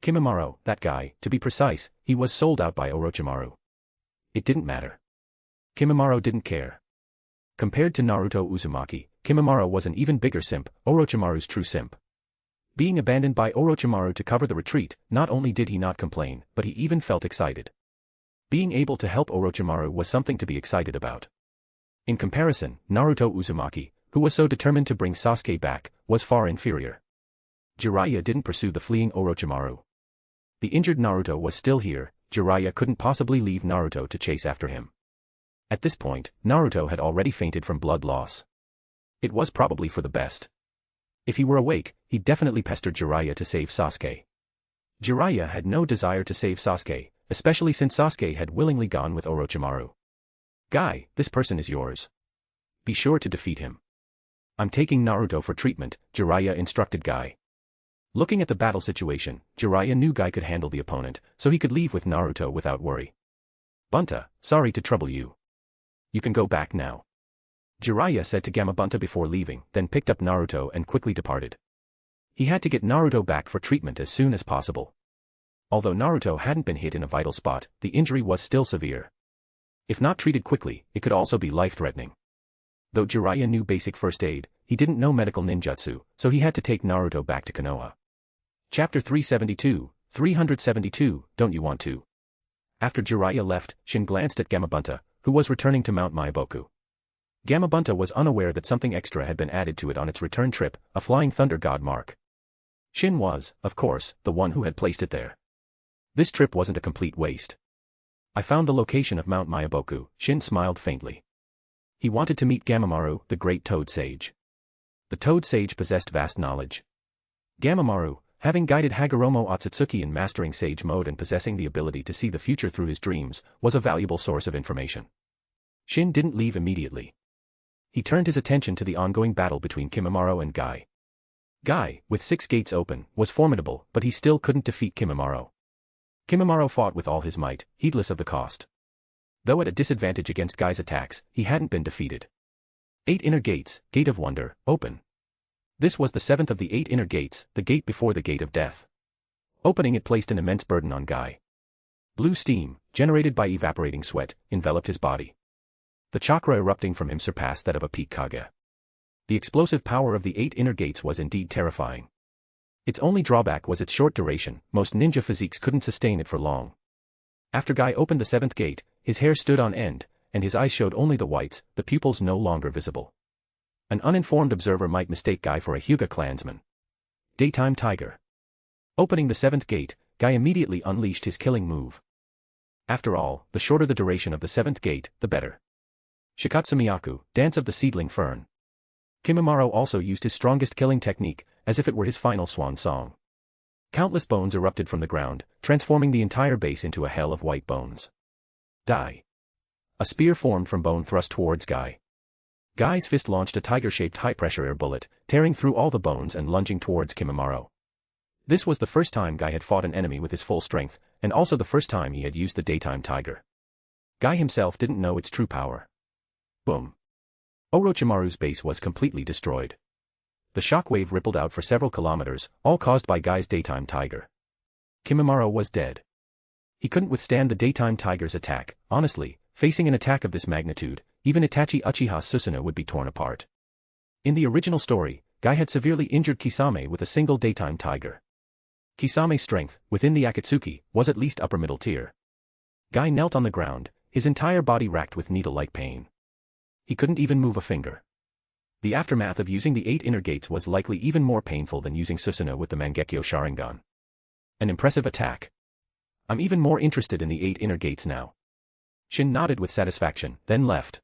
Kimimaro, that guy, to be precise, he was sold out by Orochimaru. It didn't matter. Kimimaro didn't care. Compared to Naruto Uzumaki, Kimimaro was an even bigger simp, Orochimaru's true simp. Being abandoned by Orochimaru to cover the retreat, not only did he not complain, but he even felt excited. Being able to help Orochimaru was something to be excited about. In comparison, Naruto Uzumaki, who was so determined to bring Sasuke back, was far inferior. Jiraiya didn't pursue the fleeing Orochimaru. The injured Naruto was still here, Jiraiya couldn't possibly leave Naruto to chase after him. At this point, Naruto had already fainted from blood loss. It was probably for the best. If he were awake, he'd definitely pester Jiraiya to save Sasuke. Jiraiya had no desire to save Sasuke, especially since Sasuke had willingly gone with Orochimaru. Guy, this person is yours. Be sure to defeat him. I'm taking Naruto for treatment, Jiraiya instructed Guy. Looking at the battle situation, Jiraiya knew Guy could handle the opponent, so he could leave with Naruto without worry. Bunta, sorry to trouble you. You can go back now. Jiraiya said to Gamabunta before leaving, then picked up Naruto and quickly departed. He had to get Naruto back for treatment as soon as possible. Although Naruto hadn't been hit in a vital spot, the injury was still severe. If not treated quickly, it could also be life-threatening. Though Jiraiya knew basic first aid, he didn't know medical ninjutsu, so he had to take Naruto back to Konoha. Chapter 372, Don't You Want To? After Jiraiya left, Shin glanced at Gamabunta, who was returning to Mount Maiboku. Gamabunta was unaware that something extra had been added to it on its return trip, a flying thunder god mark. Shin was, of course, the one who had placed it there. This trip wasn't a complete waste. I found the location of Mount Maiboku, Shin smiled faintly. He wanted to meet Gamamaru, the great Toad Sage. The Toad Sage possessed vast knowledge. Gamamaru, having guided Hagoromo Otsutsuki in mastering Sage mode and possessing the ability to see the future through his dreams, was a valuable source of information. Shin didn't leave immediately. He turned his attention to the ongoing battle between Kimimaro and Guy. Guy, with 6 gates open, was formidable, but he still couldn't defeat Kimimaro. Kimimaro fought with all his might, heedless of the cost. Though at a disadvantage against Guy's attacks, he hadn't been defeated. 8 inner gates, Gate of Wonder, open. This was the 7th of the 8 inner gates, the gate before the Gate of Death. Opening it placed an immense burden on Guy. Blue steam, generated by evaporating sweat, enveloped his body. The chakra erupting from him surpassed that of a peak Kage. The explosive power of the 8 inner gates was indeed terrifying. Its only drawback was its short duration, most ninja physiques couldn't sustain it for long. After Guy opened the 7th gate, his hair stood on end, and his eyes showed only the whites, the pupils no longer visible. An uninformed observer might mistake Guy for a Hyuga clansman. Daytime Tiger. Opening the 7th gate, Guy immediately unleashed his killing move. After all, the shorter the duration of the 7th gate, the better. Shikatsumiyaku, Dance of the Seedling Fern. Kimimaro also used his strongest killing technique, as if it were his final swan song. Countless bones erupted from the ground, transforming the entire base into a hell of white bones. Die. A spear formed from bone thrust towards Guy. Guy's fist launched a tiger-shaped high-pressure air bullet, tearing through all the bones and lunging towards Kimimaro. This was the first time Guy had fought an enemy with his full strength, and also the first time he had used the Daytime Tiger. Guy himself didn't know its true power. Boom. Orochimaru's base was completely destroyed. The shockwave rippled out for several kilometers, all caused by Guy's Daytime Tiger. Kimimaro was dead. He couldn't withstand the Daytime Tiger's attack. Honestly, facing an attack of this magnitude, even Itachi Uchiha Susanoo would be torn apart. In the original story, Guy had severely injured Kisame with a single Daytime Tiger. Kisame's strength, within the Akatsuki, was at least upper middle tier. Guy knelt on the ground, his entire body racked with needle-like pain. He couldn't even move a finger. The aftermath of using the 8 inner gates was likely even more painful than using Susanoo with the Mangekyo Sharingan. An impressive attack. I'm even more interested in the 8 inner gates now. Shin nodded with satisfaction, then left.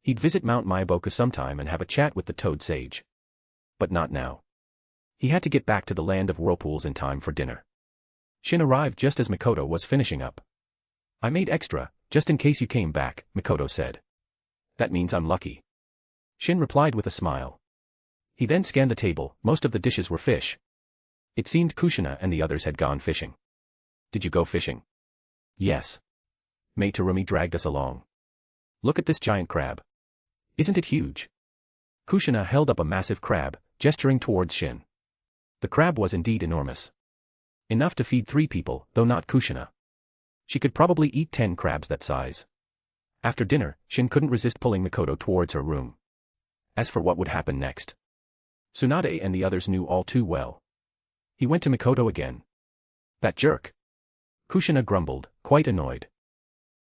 He'd visit Mount Myaboku sometime and have a chat with the Toad Sage. But not now. He had to get back to the Land of Whirlpools in time for dinner. Shin arrived just as Mikoto was finishing up. I made extra, just in case you came back, Mikoto said. That means I'm lucky. Shin replied with a smile. He then scanned the table, most of the dishes were fish. It seemed Kushina and the others had gone fishing. Did you go fishing? Yes. Mei Terumi dragged us along. Look at this giant crab. Isn't it huge? Kushina held up a massive crab, gesturing towards Shin. The crab was indeed enormous. Enough to feed 3 people, though not Kushina. She could probably eat 10 crabs that size. After dinner, Shin couldn't resist pulling Mikoto towards her room. As for what would happen next, Tsunade and the others knew all too well. He went to Mikoto again. That jerk. Kushina grumbled, quite annoyed.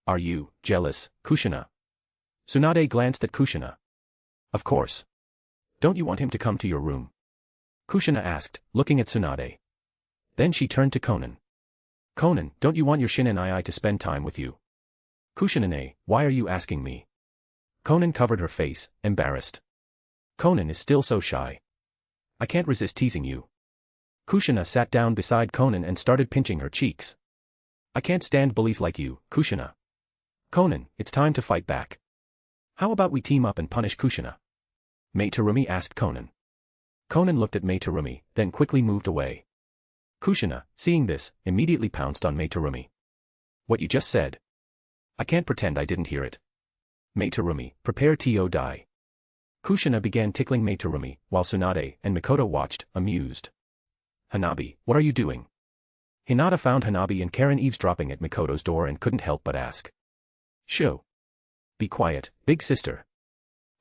Are you jealous, Kushina? Tsunade glanced at Kushina. Of course. Don't you want him to come to your room? Kushina asked, looking at Tsunade. Then she turned to Konan. Konan, don't you want your Shin and I to spend time with you? Kushina-ne, why are you asking me? Konan covered her face, embarrassed. Konan is still so shy. I can't resist teasing you. Kushina sat down beside Konan and started pinching her cheeks. I can't stand bullies like you, Kushina. Konan, it's time to fight back. How about we team up and punish Kushina? Mei Terumi asked Konan. Konan looked at Mei Terumi, then quickly moved away. Kushina, seeing this, immediately pounced on Mei Terumi. What you just said? I can't pretend I didn't hear it. Mei Terumi, prepare to die. Kushina began tickling Mei Terumi, while Tsunade and Mikoto watched, amused. Hanabi, what are you doing? Hinata found Hanabi and Karen eavesdropping at Mikoto's door and couldn't help but ask. Shoo. Be quiet, big sister.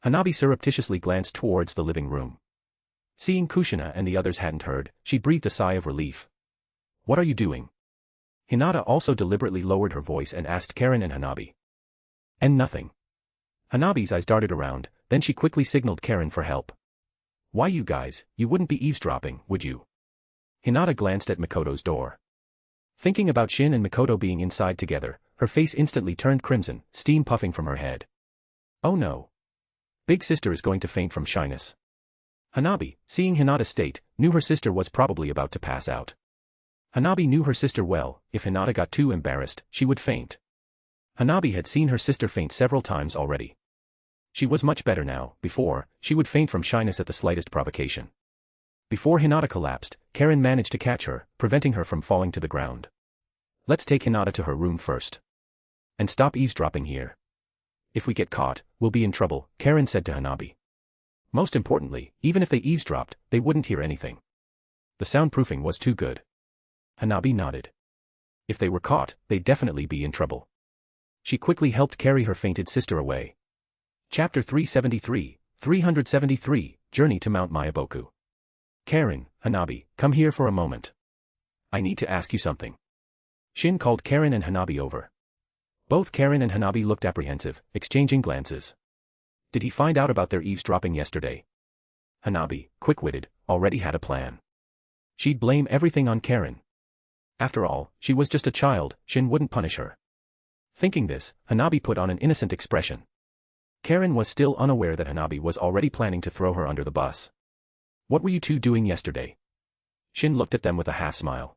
Hanabi surreptitiously glanced towards the living room. Seeing Kushina and the others hadn't heard, she breathed a sigh of relief. What are you doing? Hinata also deliberately lowered her voice and asked Karen and Hanabi. And nothing. Hanabi's eyes darted around, then she quickly signaled Karen for help. Why you guys, you wouldn't be eavesdropping, would you? Hinata glanced at Mikoto's door. Thinking about Shin and Mikoto being inside together, her face instantly turned crimson, steam puffing from her head. Oh no. Big sister is going to faint from shyness. Hanabi, seeing Hinata's state, knew her sister was probably about to pass out. Hanabi knew her sister well, if Hinata got too embarrassed, she would faint. Hanabi had seen her sister faint several times already. She was much better now. Before, she would faint from shyness at the slightest provocation. Before Hinata collapsed, Karen managed to catch her, preventing her from falling to the ground. Let's take Hinata to her room first. And stop eavesdropping here. If we get caught, we'll be in trouble, Karen said to Hanabi. Most importantly, even if they eavesdropped, they wouldn't hear anything. The soundproofing was too good. Hanabi nodded. If they were caught, they'd definitely be in trouble. She quickly helped carry her fainted sister away. Chapter 373, Journey to Mount Mayaboku. Karen, Hanabi, come here for a moment. I need to ask you something. Shin called Karen and Hanabi over. Both Karen and Hanabi looked apprehensive, exchanging glances. Did he find out about their eavesdropping yesterday? Hanabi, quick-witted, already had a plan. She'd blame everything on Karen. After all, she was just a child, Shin wouldn't punish her. Thinking this, Hanabi put on an innocent expression. Karen was still unaware that Hanabi was already planning to throw her under the bus. What were you two doing yesterday? Shin looked at them with a half-smile.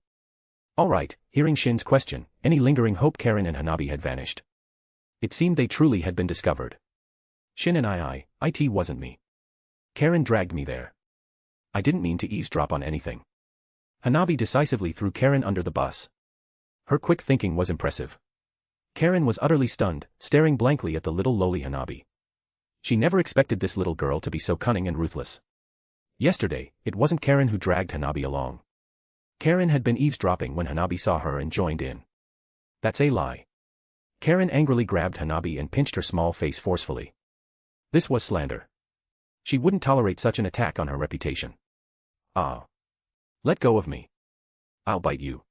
All right, hearing Shin's question, any lingering hope Karen and Hanabi had vanished. It seemed they truly had been discovered. Shin and it wasn't me. Karen dragged me there. I didn't mean to eavesdrop on anything. Hanabi decisively threw Karen under the bus. Her quick thinking was impressive. Karen was utterly stunned, staring blankly at the little lowly Hanabi. She never expected this little girl to be so cunning and ruthless. Yesterday, it wasn't Karen who dragged Hanabi along. Karen had been eavesdropping when Hanabi saw her and joined in. That's a lie. Karen angrily grabbed Hanabi and pinched her small face forcefully. This was slander. She wouldn't tolerate such an attack on her reputation. Ah. Let go of me. I'll bite you.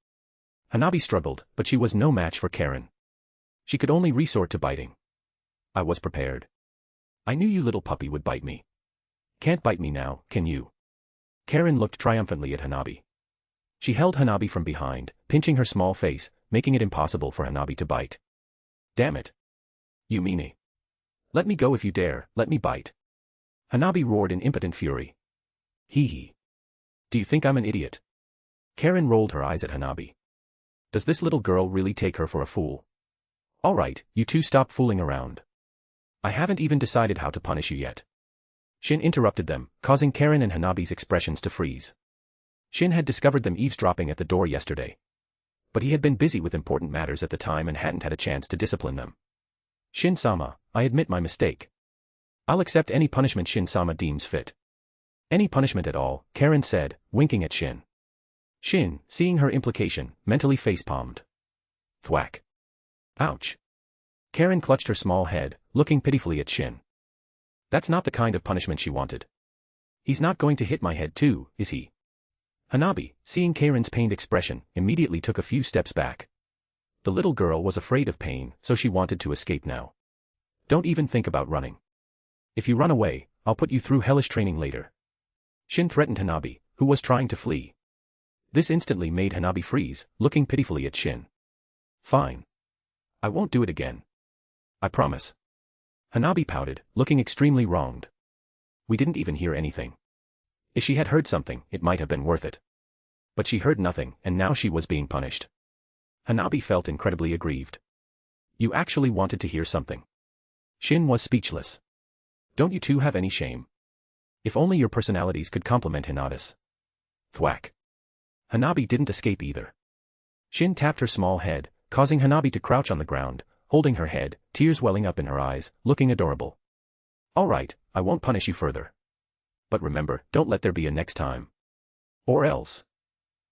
Hanabi struggled, but she was no match for Karen. She could only resort to biting. I was prepared. I knew you little puppy would bite me. Can't bite me now, can you? Karen looked triumphantly at Hanabi. She held Hanabi from behind, pinching her small face, making it impossible for Hanabi to bite. Damn it. You mean it? Let me go if you dare, let me bite. Hanabi roared in impotent fury. Hee hee. Do you think I'm an idiot? Karen rolled her eyes at Hanabi. Does this little girl really take her for a fool? All right, you two stop fooling around. I haven't even decided how to punish you yet. Shin interrupted them, causing Karen and Hanabi's expressions to freeze. Shin had discovered them eavesdropping at the door yesterday. But he had been busy with important matters at the time and hadn't had a chance to discipline them. Shin-sama, I admit my mistake. I'll accept any punishment Shin-sama deems fit. Any punishment at all, Karen said, winking at Shin. Shin, seeing her implication, mentally face-palmed. Thwack. Ouch. Karen clutched her small head, looking pitifully at Shin. That's not the kind of punishment she wanted. He's not going to hit my head too, is he? Hanabi, seeing Karen's pained expression, immediately took a few steps back. The little girl was afraid of pain, so she wanted to escape now. Don't even think about running. If you run away, I'll put you through hellish training later. Shin threatened Hanabi, who was trying to flee. This instantly made Hanabi freeze, looking pitifully at Shin. Fine. I won't do it again. I promise. Hanabi pouted, looking extremely wronged. We didn't even hear anything. If she had heard something, it might have been worth it. But she heard nothing, and now she was being punished. Hanabi felt incredibly aggrieved. You actually wanted to hear something. Shin was speechless. Don't you two have any shame? If only your personalities could complement Hinata's. Thwack. Hanabi didn't escape either. Shin tapped her small head, causing Hanabi to crouch on the ground, holding her head, tears welling up in her eyes, looking adorable. All right, I won't punish you further. But remember, don't let there be a next time. Or else.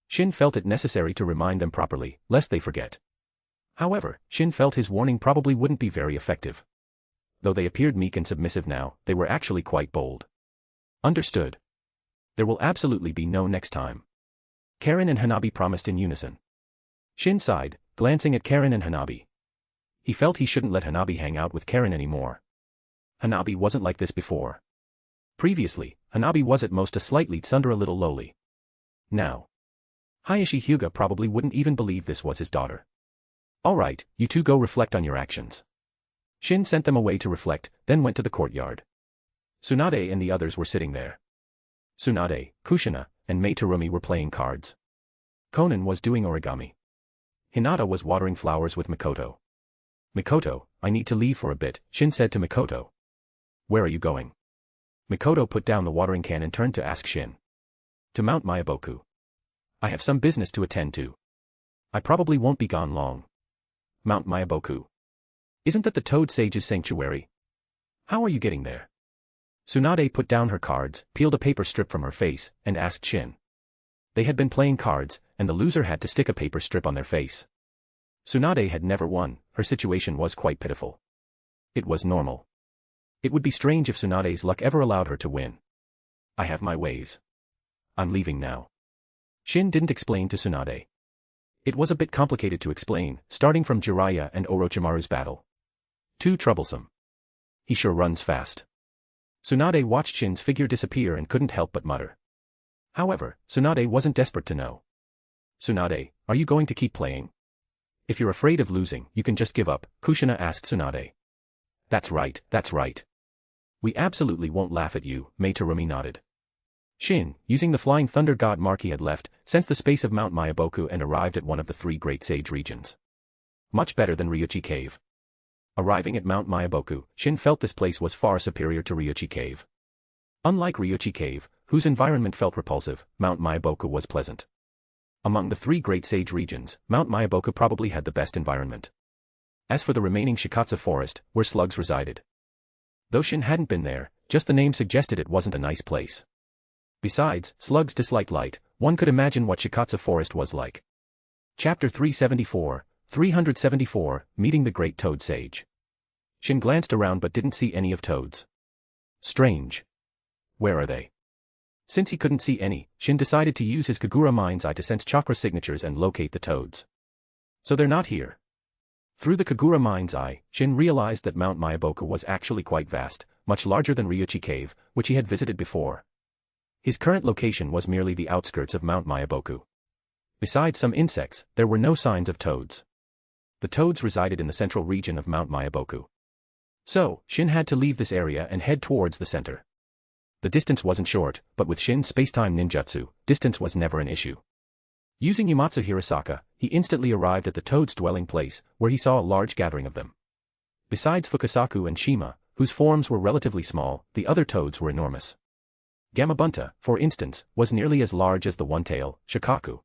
Shin felt it necessary to remind them properly, lest they forget. However, Shin felt his warning probably wouldn't be very effective. Though they appeared meek and submissive now, they were actually quite bold. Understood. There will absolutely be no next time. Karen and Hanabi promised in unison. Shin sighed, glancing at Karen and Hanabi. He felt he shouldn't let Hanabi hang out with Karen anymore. Hanabi wasn't like this before. Previously, Hanabi was at most a slightly tsundere little lowly. Now. Hayashi Hyuga probably wouldn't even believe this was his daughter. All right, you two go reflect on your actions. Shin sent them away to reflect, then went to the courtyard. Tsunade and the others were sitting there. Tsunade, Kushina, and Mei Terumi were playing cards. Konan was doing origami. Hinata was watering flowers with Mikoto. Mikoto, I need to leave for a bit, Shin said to Mikoto. Where are you going? Mikoto put down the watering can and turned to ask Shin. To Mount Mayaboku. I have some business to attend to. I probably won't be gone long. Mount Mayaboku. Isn't that the Toad Sage's sanctuary? How are you getting there? Tsunade put down her cards, peeled a paper strip from her face, and asked Shin. They had been playing cards, and the loser had to stick a paper strip on their face. Tsunade had never won, her situation was quite pitiful. It was normal. It would be strange if Tsunade's luck ever allowed her to win. I have my ways. I'm leaving now. Shin didn't explain to Tsunade. It was a bit complicated to explain, starting from Jiraiya and Orochimaru's battle. Too troublesome. He sure runs fast. Tsunade watched Shin's figure disappear and couldn't help but mutter. However, Tsunade wasn't desperate to know. Tsunade, are you going to keep playing? If you're afraid of losing, you can just give up, Kushina asked Tsunade. That's right, that's right. We absolutely won't laugh at you, Mei-Terumi nodded. Shin, using the flying thunder god mark he had left, sensed the space of Mount Mayaboku and arrived at one of the 3 great sage regions. Much better than Ryuchi Cave. Arriving at Mount Mayaboku, Shin felt this place was far superior to Ryuchi Cave. Unlike Ryuchi Cave, whose environment felt repulsive, Mount Mayaboku was pleasant. Among the 3 great sage regions, Mount Mayaboku probably had the best environment. As for the remaining Shikatsu forest, where slugs resided. Though Shin hadn't been there, just the name suggested it wasn't a nice place. Besides, slugs dislike light, one could imagine what Shikatsu forest was like. Chapter 374, Meeting the Great Toad Sage. Shin glanced around but didn't see any of toads. Strange. Where are they? Since he couldn't see any, Shin decided to use his Kagura mind's eye to sense chakra signatures and locate the toads. So they're not here. Through the Kagura mind's eye, Shin realized that Mount Mayaboku was actually quite vast, much larger than Ryuchi Cave, which he had visited before. His current location was merely the outskirts of Mount Mayaboku. Besides some insects, there were no signs of toads. The toads resided in the central region of Mount Mayaboku. So, Shin had to leave this area and head towards the center. The distance wasn't short, but with Shin's spacetime ninjutsu, distance was never an issue. Using Yumatsu Hirasaka, he instantly arrived at the toads' dwelling place, where he saw a large gathering of them. Besides Fukasaku and Shima, whose forms were relatively small, the other toads were enormous. Gamabunta, for instance, was nearly as large as the one-tail, Shikaku.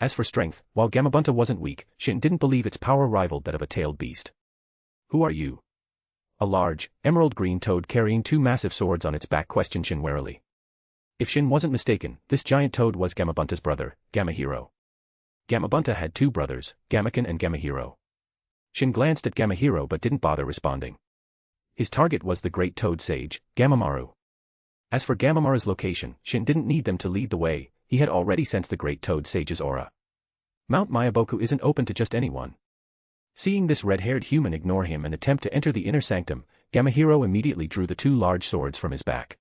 As for strength, while Gamabunta wasn't weak, Shin didn't believe its power rivaled that of a tailed beast. Who are you? A large, emerald-green toad carrying 2 massive swords on its back questioned Shin warily. If Shin wasn't mistaken, this giant toad was Gamabunta's brother, Gamahiro. Gamabunta had 2 brothers, Gamaken and Gamahiro. Shin glanced at Gamahiro but didn't bother responding. His target was the great toad sage, Gamamaru. As for Gamamaru's location, Shin didn't need them to lead the way, he had already sensed the great toad sage's aura. Mount Mayaboku isn't open to just anyone. Seeing this red-haired human ignore him and attempt to enter the inner sanctum, Gamahiro immediately drew the 2 large swords from his back.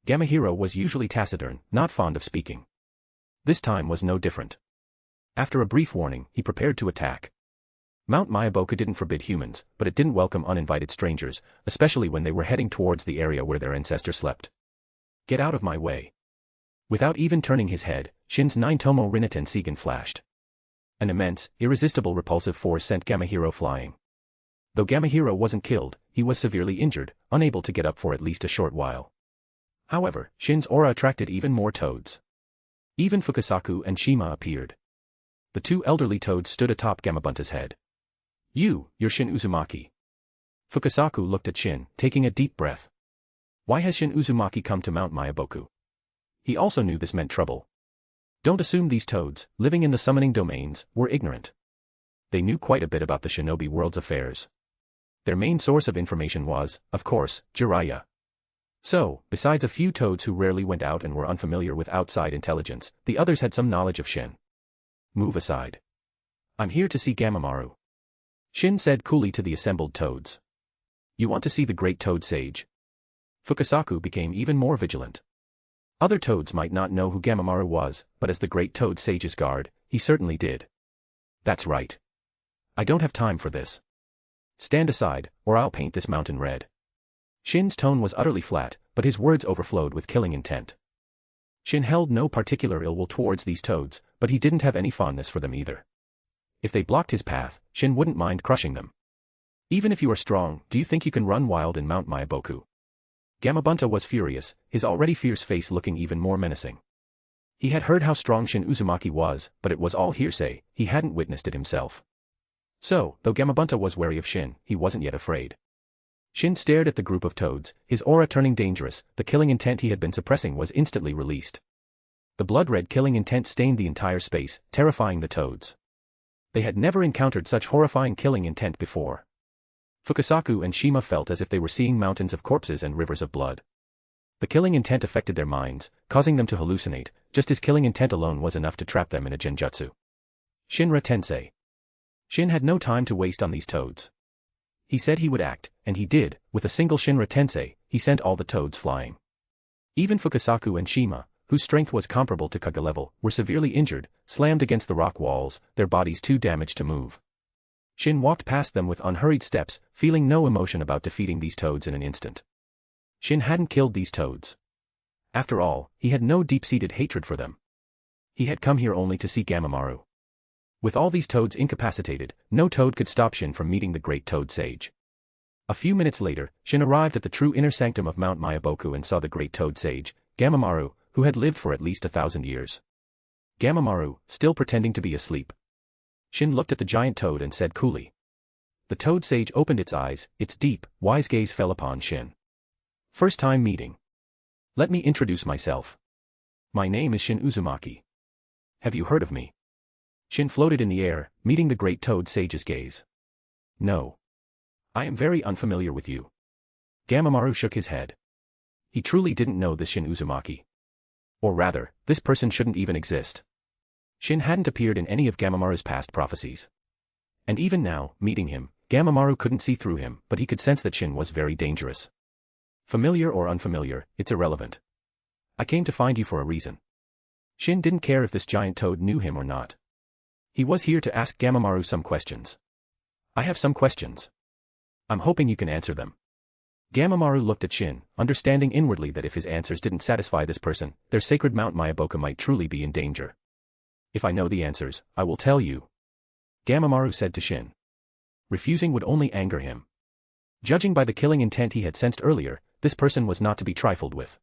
Gamahiro was usually taciturn, not fond of speaking. This time was no different. After a brief warning, he prepared to attack. Mount Mayaboku didn't forbid humans, but it didn't welcome uninvited strangers, especially when they were heading towards the area where their ancestor slept. Get out of my way. Without even turning his head, Shin's 9-tomo Rinnegan Seigen flashed. An immense, irresistible repulsive force sent Gamahiro flying. Though Gamahiro wasn't killed, he was severely injured, unable to get up for at least a short while. However, Shin's aura attracted even more toads. Even Fukasaku and Shima appeared. The 2 elderly toads stood atop Gamabunta's head. You're Shin Uzumaki. Fukasaku looked at Shin, taking a deep breath. Why has Shin Uzumaki come to Mount Mayaboku? He also knew this meant trouble. Don't assume these toads, living in the summoning domains, were ignorant. They knew quite a bit about the shinobi world's affairs. Their main source of information was, of course, Jiraiya. So, besides a few toads who rarely went out and were unfamiliar with outside intelligence, the others had some knowledge of Shin. Move aside. I'm here to see Gamamaru. Shin said coolly to the assembled toads. You want to see the great toad sage? Fukasaku became even more vigilant. Other toads might not know who Gamamaru was, but as the great toad sage's guard, he certainly did. That's right. I don't have time for this. Stand aside, or I'll paint this mountain red. Shin's tone was utterly flat, but his words overflowed with killing intent. Shin held no particular ill will towards these toads, but he didn't have any fondness for them either. If they blocked his path, Shin wouldn't mind crushing them. Even if you are strong, do you think you can run wild in Mount Mayaboku? Gamabunta was furious, his already fierce face looking even more menacing. He had heard how strong Shin Uzumaki was, but it was all hearsay, he hadn't witnessed it himself. So, though Gamabunta was wary of Shin, he wasn't yet afraid. Shin stared at the group of toads, his aura turning dangerous, the killing intent he had been suppressing was instantly released. The blood-red killing intent stained the entire space, terrifying the toads. They had never encountered such horrifying killing intent before. Fukasaku and Shima felt as if they were seeing mountains of corpses and rivers of blood. The killing intent affected their minds, causing them to hallucinate, just as killing intent alone was enough to trap them in a genjutsu. Shinra Tensei. Shin had no time to waste on these toads. He said he would act, and he did. With a single Shinra Tensei, he sent all the toads flying. Even Fukasaku and Shima, whose strength was comparable to Kaga level, were severely injured, slammed against the rock walls, their bodies too damaged to move. Shin walked past them with unhurried steps, feeling no emotion about defeating these toads in an instant. Shin hadn't killed these toads. After all, he had no deep-seated hatred for them. He had come here only to see Gamamaru. With all these toads incapacitated, no toad could stop Shin from meeting the great toad sage. A few minutes later, Shin arrived at the true inner sanctum of Mount Mayaboku and saw the great toad sage, Gamamaru, who had lived for at least 1,000 years. Gamamaru, still pretending to be asleep. Shin looked at the giant toad and said coolly. The toad sage opened its eyes, its deep, wise gaze fell upon Shin. First time meeting. Let me introduce myself. My name is Shin Uzumaki. Have you heard of me? Shin floated in the air, meeting the great toad sage's gaze. No. I am very unfamiliar with you. Gamamaru shook his head. He truly didn't know this Shin Uzumaki. Or rather, this person shouldn't even exist. Shin hadn't appeared in any of Gamamaru's past prophecies. And even now, meeting him, Gamamaru couldn't see through him, but he could sense that Shin was very dangerous. Familiar or unfamiliar, it's irrelevant. I came to find you for a reason. Shin didn't care if this giant toad knew him or not. He was here to ask Gamamaru some questions. I have some questions. I'm hoping you can answer them. Gamamaru looked at Shin, understanding inwardly that if his answers didn't satisfy this person, their sacred Mount Mayaboku might truly be in danger. If I know the answers, I will tell you. Gamamaru said to Shin. Refusing would only anger him. Judging by the killing intent he had sensed earlier, this person was not to be trifled with.